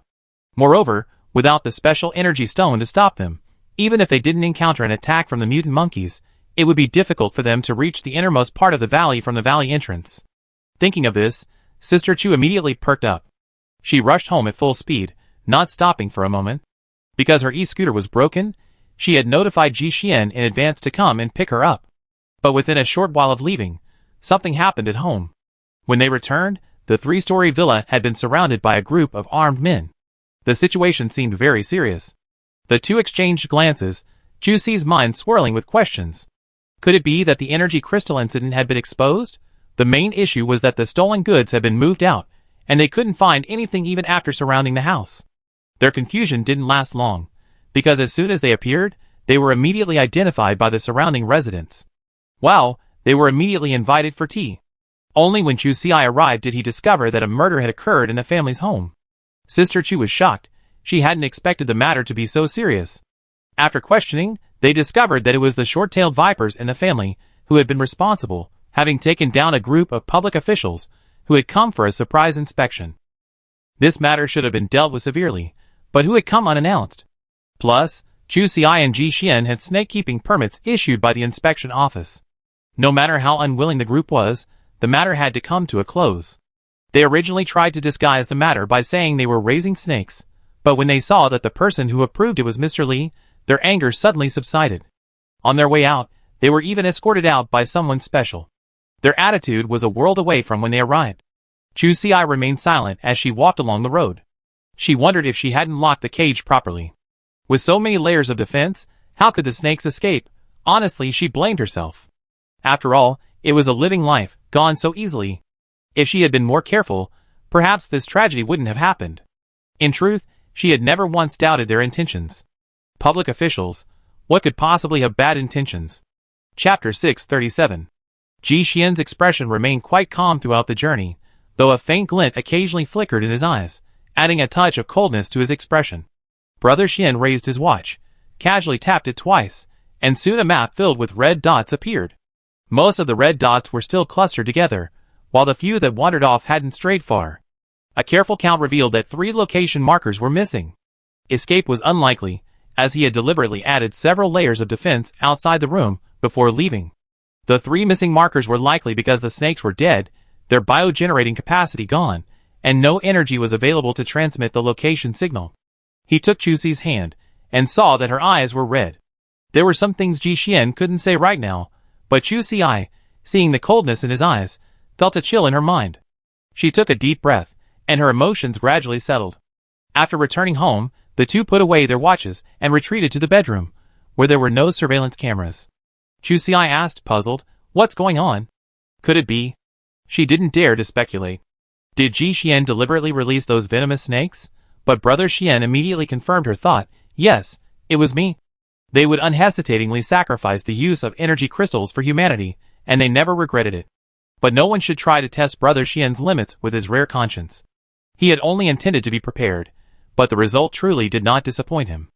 Moreover, without the special energy stone to stop them, even if they didn't encounter an attack from the mutant monkeys, it would be difficult for them to reach the innermost part of the valley from the valley entrance. Thinking of this, Sister Chu immediately perked up. She rushed home at full speed, not stopping for a moment. Because her e-scooter was broken, she had notified Ji Xian in advance to come and pick her up. But within a short while of leaving, something happened at home. When they returned, the 3-story villa had been surrounded by a group of armed men. The situation seemed very serious. The two exchanged glances, Chusi's mind swirling with questions. Could it be that the energy crystal incident had been exposed? The main issue was that the stolen goods had been moved out, and they couldn't find anything even after surrounding the house. Their confusion didn't last long, because as soon as they appeared, they were immediately identified by the surrounding residents. Wow, they were immediately invited for tea. Only when Chusi arrived did he discover that a murder had occurred in the family's home. Sister Chu was shocked. She hadn't expected the matter to be so serious. After questioning, they discovered that it was the short-tailed vipers in the family who had been responsible, having taken down a group of public officials who had come for a surprise inspection. This matter should have been dealt with severely, but who had come unannounced? Plus, Chusi and Ji Xian had snake-keeping permits issued by the inspection office. No matter how unwilling the group was, the matter had to come to a close. They originally tried to disguise the matter by saying they were raising snakes, but when they saw that the person who approved it was Mr. Li, their anger suddenly subsided. On their way out, they were even escorted out by someone special. Their attitude was a world away from when they arrived. Chusi remained silent as she walked along the road. She wondered if she hadn't locked the cage properly. With so many layers of defense, how could the snakes escape? Honestly, she blamed herself. After all, it was a living life, gone so easily. If she had been more careful, perhaps this tragedy wouldn't have happened. In truth, she had never once doubted their intentions. Public officials, what could possibly have bad intentions? Chapter 637. Ji Xian's expression remained quite calm throughout the journey, though a faint glint occasionally flickered in his eyes, adding a touch of coldness to his expression. Brother Xian raised his watch, casually tapped it twice, and soon a map filled with red dots appeared. Most of the red dots were still clustered together, while the few that wandered off hadn't strayed far. A careful count revealed that 3 location markers were missing. Escape was unlikely, as he had deliberately added several layers of defense outside the room before leaving. The 3 missing markers were likely because the snakes were dead, their biogenerating capacity gone, and no energy was available to transmit the location signal. He took Chusi's hand, and saw that her eyes were red. There were some things Ji Xian couldn't say right now, but Chusi, seeing the coldness in his eyes, felt a chill in her mind. She took a deep breath, and her emotions gradually settled. After returning home, the two put away their watches and retreated to the bedroom, where there were no surveillance cameras. Chusi asked, puzzled, "What's going on? Could it be?" She didn't dare to speculate. Did Ji Xian deliberately release those venomous snakes? But Brother Xian immediately confirmed her thought. Yes, it was me. They would unhesitatingly sacrifice the use of energy crystals for humanity, and they never regretted it. But no one should try to test Brother Xian's limits with his rare conscience. He had only intended to be prepared, but the result truly did not disappoint him.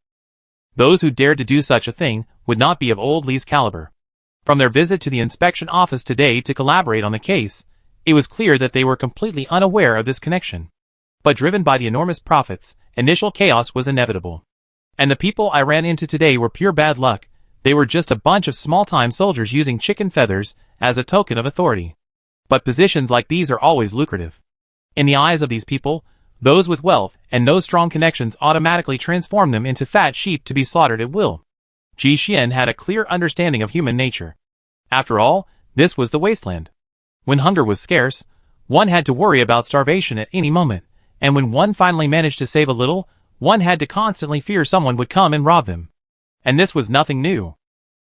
Those who dared to do such a thing would not be of old Li's caliber. From their visit to the inspection office today to collaborate on the case, it was clear that they were completely unaware of this connection. But driven by the enormous profits, initial chaos was inevitable. And the people I ran into today were pure bad luck. They were just a bunch of small-time soldiers using chicken feathers as a token of authority. But positions like these are always lucrative. In the eyes of these people, those with wealth and no strong connections automatically transform them into fat sheep to be slaughtered at will. Ji Xian had a clear understanding of human nature. After all, this was the Wasteland. When hunger was scarce, one had to worry about starvation at any moment, and when one finally managed to save a little, one had to constantly fear someone would come and rob them. And this was nothing new.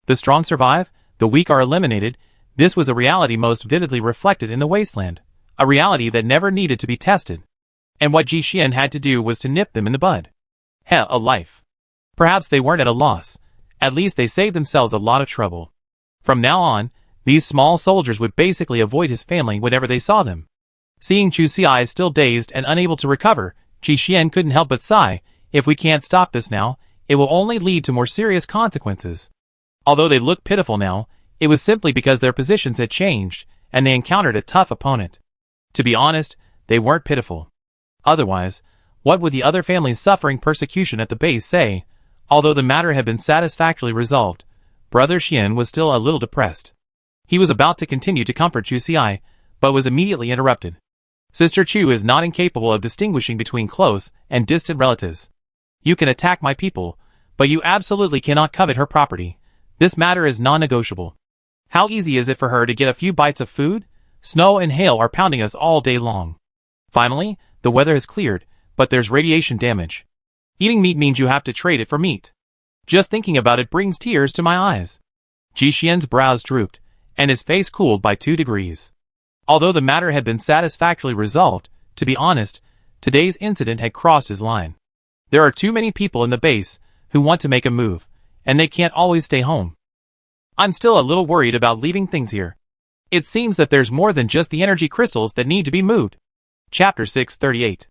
The strong survive, the weak are eliminated. This was a reality most vividly reflected in the Wasteland, a reality that never needed to be tested. And what Ji Xian had to do was to nip them in the bud. Hell, a life. Perhaps they weren't at a loss. At least they saved themselves a lot of trouble. From now on, these small soldiers would basically avoid his family whenever they saw them. Seeing Chu Xiai still dazed and unable to recover, Ji Xian couldn't help but sigh. If we can't stop this now, it will only lead to more serious consequences. Although they looked pitiful now, it was simply because their positions had changed, and they encountered a tough opponent. To be honest, they weren't pitiful. Otherwise, what would the other families suffering persecution at the base say? Although the matter had been satisfactorily resolved, Brother Xian was still a little depressed. He was about to continue to comfort Chu Xiai, but was immediately interrupted. Sister Chu is not incapable of distinguishing between close and distant relatives. You can attack my people, but you absolutely cannot covet her property. This matter is non-negotiable. How easy is it for her to get a few bites of food? Snow and hail are pounding us all day long. Finally, the weather has cleared, but there's radiation damage. Eating meat means you have to trade it for meat. Just thinking about it brings tears to my eyes. Ji Xian's brows drooped, and his face cooled by 2 degrees. Although the matter had been satisfactorily resolved, to be honest, today's incident had crossed his line. There are too many people in the base who want to make a move, and they can't always stay home. I'm still a little worried about leaving things here. It seems that there's more than just the energy crystals that need to be moved. Chapter 638.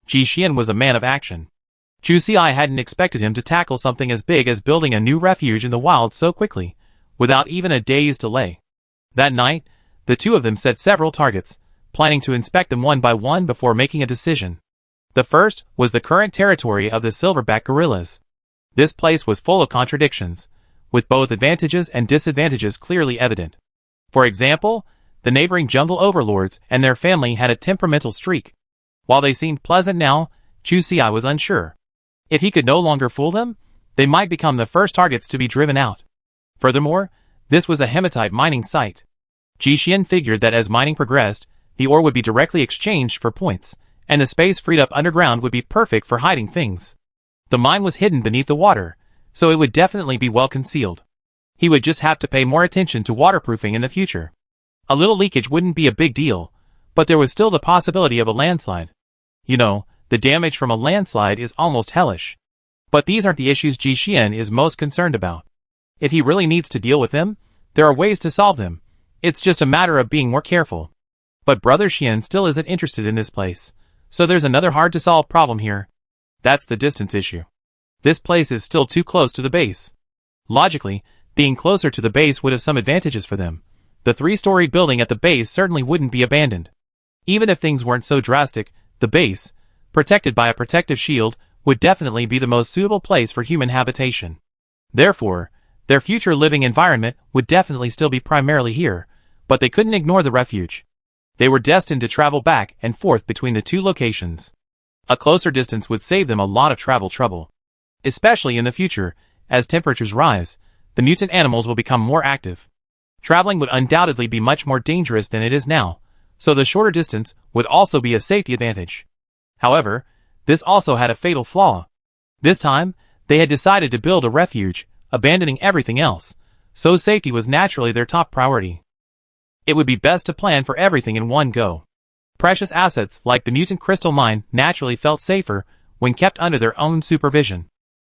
Ji Xian was a man of action. Chu Xiai hadn't expected him to tackle something as big as building a new refuge in the wild so quickly, without even a day's delay. That night, the two of them set several targets, planning to inspect them one by one before making a decision. The first was the current territory of the silverback gorillas. This place was full of contradictions, with both advantages and disadvantages clearly evident. For example, the neighboring jungle overlords and their family had a temperamental streak. While they seemed pleasant now, Chu Xiai was unsure. If he could no longer fool them, they might become the first targets to be driven out. Furthermore, this was a hematite mining site. Ji Xian figured that as mining progressed, the ore would be directly exchanged for points, and the space freed up underground would be perfect for hiding things. The mine was hidden beneath the water, so it would definitely be well concealed. He would just have to pay more attention to waterproofing in the future. A little leakage wouldn't be a big deal, but there was still the possibility of a landslide. You know, the damage from a landslide is almost hellish. But these aren't the issues Ji Xian is most concerned about. If he really needs to deal with them, there are ways to solve them. It's just a matter of being more careful. But Brother Xian still isn't interested in this place, so there's another hard-to-solve problem here. That's the distance issue. This place is still too close to the base. Logically, being closer to the base would have some advantages for them. The 3-story building at the base certainly wouldn't be abandoned. Even if things weren't so drastic, the base, protected by a protective shield, would definitely be the most suitable place for human habitation. Therefore, their future living environment would definitely still be primarily here, but they couldn't ignore the refuge. They were destined to travel back and forth between the two locations. A closer distance would save them a lot of travel trouble. Especially in the future, as temperatures rise, the mutant animals will become more active. Traveling would undoubtedly be much more dangerous than it is now, so the shorter distance would also be a safety advantage. However, this also had a fatal flaw. This time, they had decided to build a refuge, abandoning everything else, so safety was naturally their top priority. It would be best to plan for everything in one go. Precious assets like the mutant crystal mine naturally felt safer when kept under their own supervision.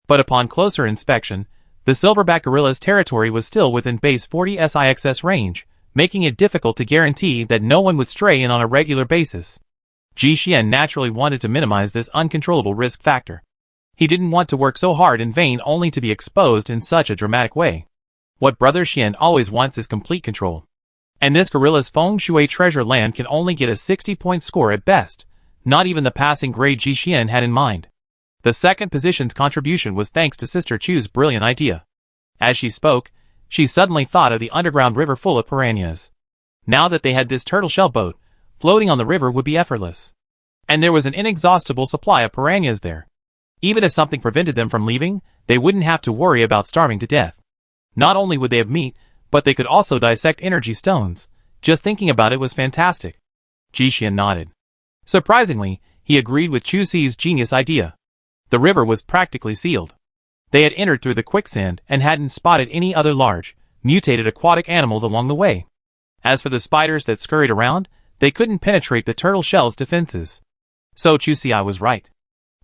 But upon closer inspection, the silverback gorilla's territory was still within base 40 SIXS range, making it difficult to guarantee that no one would stray in on a regular basis. Ji Xian naturally wanted to minimize this uncontrollable risk factor. He didn't want to work so hard in vain only to be exposed in such a dramatic way. What Brother Xian always wants is complete control. And this gorilla's feng shui treasure land can only get a 60-point score at best, not even the passing grade Ji Xian had in mind. The second position's contribution was thanks to Sister Chu's brilliant idea. As she spoke, she suddenly thought of the underground river full of piranhas. Now that they had this turtle shell boat, floating on the river would be effortless. And there was an inexhaustible supply of piranhas there. Even if something prevented them from leaving, they wouldn't have to worry about starving to death. Not only would they have meat, but they could also dissect energy stones. Just thinking about it was fantastic. Jixian nodded. Surprisingly, he agreed with Chu Si's genius idea. The river was practically sealed. They had entered through the quicksand and hadn't spotted any other large, mutated aquatic animals along the way. As for the spiders that scurried around, they couldn't penetrate the turtle shell's defenses. So Chu Si was right.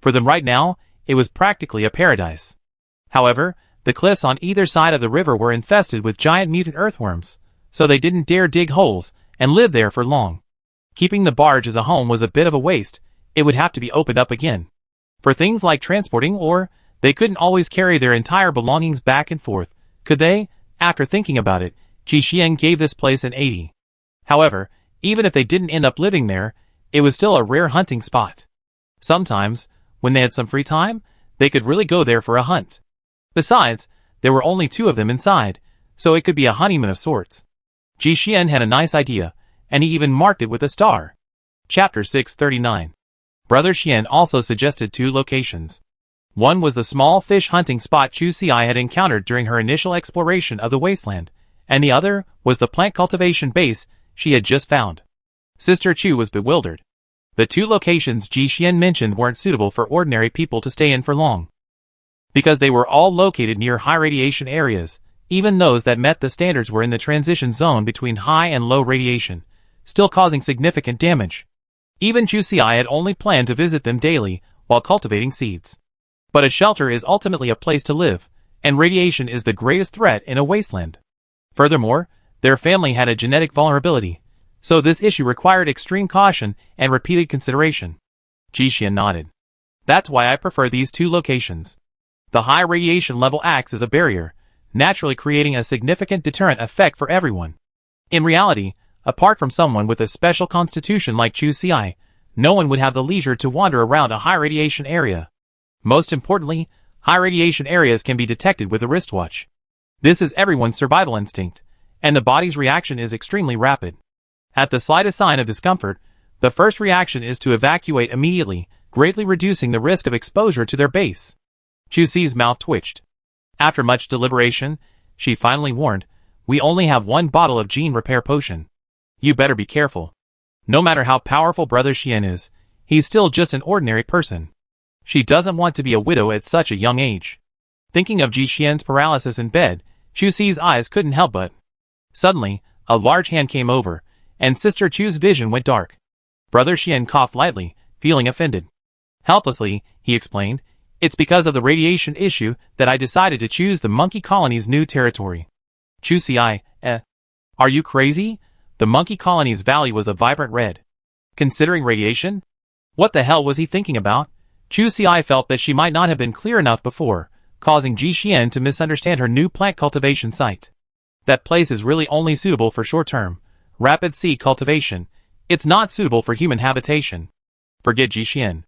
For them right now, it was practically a paradise. However, the cliffs on either side of the river were infested with giant mutant earthworms, so they didn't dare dig holes and live there for long. Keeping the barge as a home was a bit of a waste. It would have to be opened up again. For things like transporting, or they couldn't always carry their entire belongings back and forth, could they? After thinking about it, Jixian gave this place an 80. However, even if they didn't end up living there, it was still a rare hunting spot. Sometimes, when they had some free time, they could really go there for a hunt. Besides, there were only 2 of them inside, so it could be a honeymoon of sorts. Jixian had a nice idea, and he even marked it with a star. Chapter 639. Brother Xian also suggested 2 locations. One was the small fish hunting spot Chu Si had encountered during her initial exploration of the Wasteland, and the other was the plant cultivation base she had just found. Sister Chu was bewildered. The 2 locations Jixian mentioned weren't suitable for ordinary people to stay in for long, because they were all located near high radiation areas. Even those that met the standards were in the transition zone between high and low radiation, still causing significant damage. Even Chu Si had only planned to visit them daily while cultivating seeds. But a shelter is ultimately a place to live, and radiation is the greatest threat in a wasteland. Furthermore, their family had a genetic vulnerability, so this issue required extreme caution and repeated consideration. Jixian nodded. That's why I prefer these 2 locations. The high radiation level acts as a barrier, naturally creating a significant deterrent effect for everyone. In reality, apart from someone with a special constitution like Chu Si, no one would have the leisure to wander around a high radiation area. Most importantly, high radiation areas can be detected with a wristwatch. This is everyone's survival instinct, and the body's reaction is extremely rapid. At the slightest sign of discomfort, the first reaction is to evacuate immediately, greatly reducing the risk of exposure to their base. Chu Si's mouth twitched. After much deliberation, she finally warned, "We only have 1 bottle of gene repair potion. You better be careful. No matter how powerful Brother Xian is, he's still just an ordinary person." She doesn't want to be a widow at such a young age. Thinking of Jixian's paralysis in bed, Chu Si's eyes couldn't help but. Suddenly, a large hand came over, and Sister Chu's vision went dark. Brother Xian coughed lightly, feeling offended. Helplessly, he explained, "It's because of the radiation issue that I decided to choose the monkey colony's new territory." Chu Si, are you crazy? The monkey colony's valley was a vibrant red. Considering radiation? What the hell was he thinking about? Chu Si felt that she might not have been clear enough before, causing Jixian to misunderstand her new plant cultivation site. That place is really only suitable for short-term, rapid seed cultivation. It's not suitable for human habitation. Forget Jixian.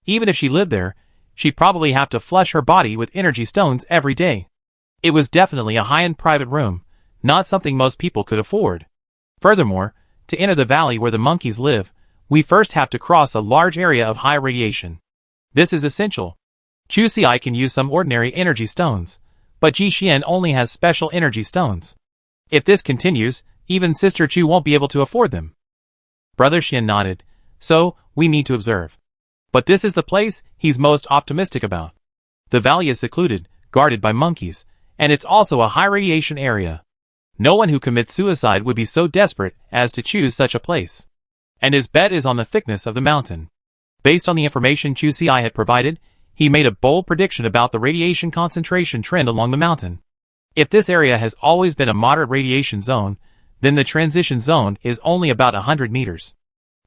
Even if she lived there, she'd probably have to flush her body with energy stones every day. It was definitely a high-end private room, not something most people could afford. Furthermore, to enter the valley where the monkeys live, we first have to cross a large area of high radiation. This is essential. Chu Si can use some ordinary energy stones, but Jixian only has special energy stones. If this continues, even Sister Chu won't be able to afford them. Brother Xian nodded. So, we need to observe. But this is the place he's most optimistic about. The valley is secluded, guarded by monkeys, and it's also a high radiation area. No one who commits suicide would be so desperate as to choose such a place. And his bet is on the thickness of the mountain. Based on the information Chu Si had provided, he made a bold prediction about the radiation concentration trend along the mountain. If this area has always been a moderate radiation zone, then the transition zone is only about 100 meters.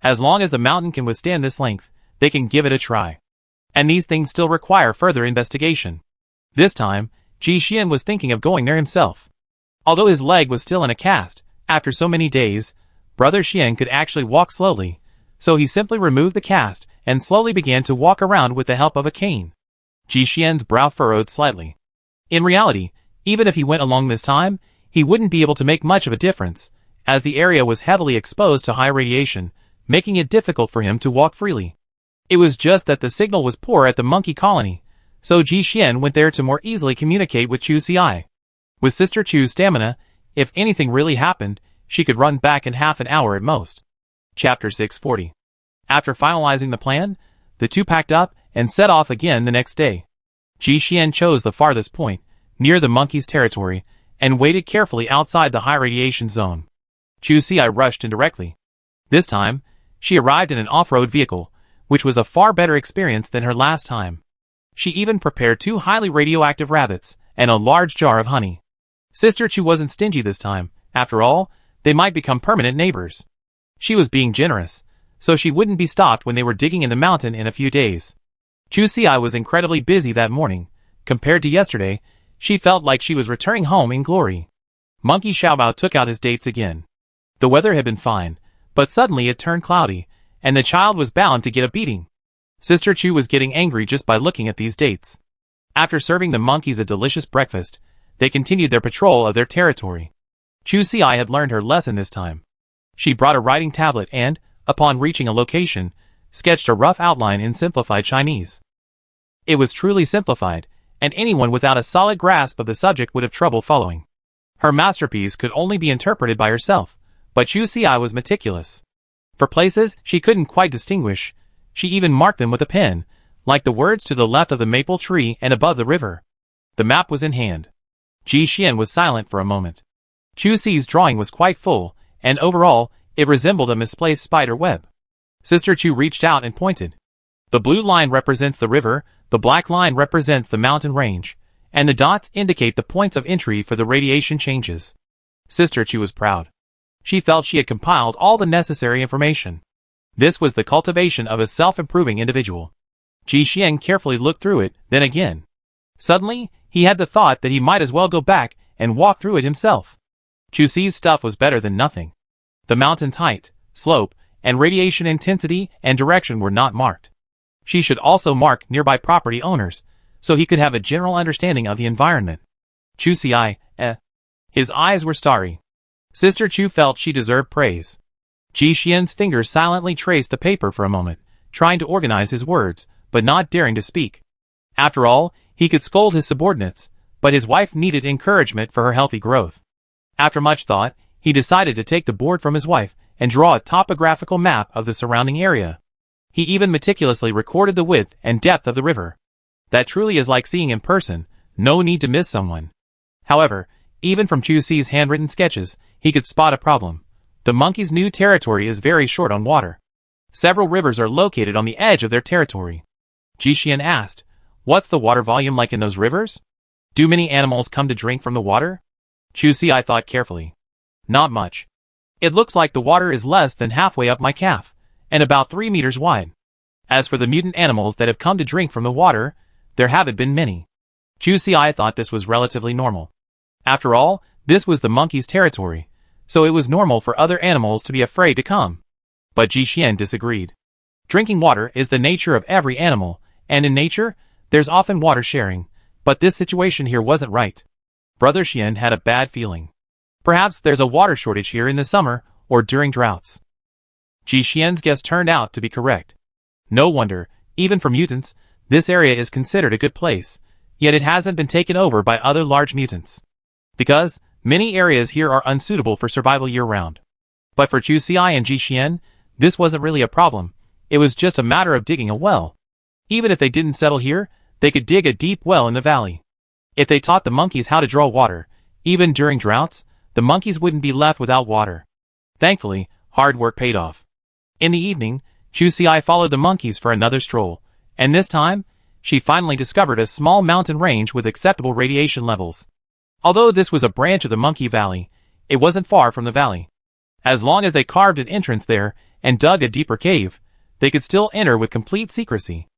As long as the mountain can withstand this length, they can give it a try. And these things still require further investigation. This time, Jixian was thinking of going there himself. Although his leg was still in a cast, after so many days, Brother Xian could actually walk slowly, so he simply removed the cast and slowly began to walk around with the help of a cane. Jixian's brow furrowed slightly. In reality, even if he went along this time, he wouldn't be able to make much of a difference, as the area was heavily exposed to high radiation, making it difficult for him to walk freely. It was just that the signal was poor at the monkey colony, so Ji Xian went there to more easily communicate with Chu Ci. With Sister Chu's stamina, if anything really happened, she could run back in half an hour at most. Chapter 640. After finalizing the plan, the two packed up and set off again the next day. Ji Xian chose the farthest point, near the monkey's territory, and waited carefully outside the high radiation zone. Chu Ci rushed in directly. This time, she arrived in an off-road vehicle, which was a far better experience than her last time. She even prepared 2 highly radioactive rabbits and a large jar of honey. Sister Chu wasn't stingy this time. After all, they might become permanent neighbors. She was being generous, so she wouldn't be stopped when they were digging in the mountain in a few days. Chu Ci was incredibly busy that morning. Compared to yesterday, she felt like she was returning home in glory. Monkey Xiaobao took out his dates again. The weather had been fine, but suddenly it turned cloudy, and the child was bound to get a beating. Sister Chu was getting angry just by looking at these dates. After serving the monkeys a delicious breakfast, they continued their patrol of their territory. Chu Ci had learned her lesson this time. She brought a writing tablet and, upon reaching a location, sketched a rough outline in simplified Chinese. It was truly simplified, and anyone without a solid grasp of the subject would have trouble following. Her masterpiece could only be interpreted by herself, but Chu Ci was meticulous. For places she couldn't quite distinguish, she even marked them with a pen, like the words to the left of the maple tree and above the river. The map was in hand. Ji Xian was silent for a moment. Chu Ci's drawing was quite full, and overall, it resembled a misplaced spider web. Sister Chu reached out and pointed. The blue line represents the river, the black line represents the mountain range, and the dots indicate the points of entry for the radiation changes. Sister Chu was proud. She felt she had compiled all the necessary information. This was the cultivation of a self-improving individual. Ji Xian carefully looked through it, then again. Suddenly, he had the thought that he might as well go back and walk through it himself. Chu Ci's stuff was better than nothing. The mountain's height, slope, and radiation intensity and direction were not marked. She should also mark nearby property owners, so he could have a general understanding of the environment. Chu Ci, His eyes were starry. Sister Chu felt she deserved praise. Ji Xian's fingers silently traced the paper for a moment, trying to organize his words, but not daring to speak. After all, he could scold his subordinates, but his wife needed encouragement for her healthy growth. After much thought, he decided to take the board from his wife and draw a topographical map of the surrounding area. He even meticulously recorded the width and depth of the river. That truly is like seeing in person, no need to miss someone. However, even from Chu Ci's handwritten sketches, he could spot a problem. The monkey's new territory is very short on water. Several rivers are located on the edge of their territory. Ji Xian asked, "What's the water volume like in those rivers? Do many animals come to drink from the water?" Chu Ci thought carefully. "Not much. It looks like the water is less than halfway up my calf, and about 3 meters wide. As for the mutant animals that have come to drink from the water, there haven't been many." Chu Ci thought this was relatively normal. After all, this was the monkey's territory, so it was normal for other animals to be afraid to come. But Ji Xian disagreed. Drinking water is the nature of every animal, and in nature, there's often water sharing, but this situation here wasn't right. Brother Xian had a bad feeling. Perhaps there's a water shortage here in the summer, or during droughts. Ji Xian's guess turned out to be correct. No wonder, even for mutants, this area is considered a good place, yet it hasn't been taken over by other large mutants. Because, many areas here are unsuitable for survival year-round. But for Chu Ci and Ji Xian, this wasn't really a problem. It was just a matter of digging a well. Even if they didn't settle here, they could dig a deep well in the valley. If they taught the monkeys how to draw water, even during droughts, the monkeys wouldn't be left without water. Thankfully, hard work paid off. In the evening, Chu Ci followed the monkeys for another stroll, and this time, she finally discovered a small mountain range with acceptable radiation levels. Although this was a branch of the Monkey Valley, it wasn't far from the valley. As long as they carved an entrance there and dug a deeper cave, they could still enter with complete secrecy.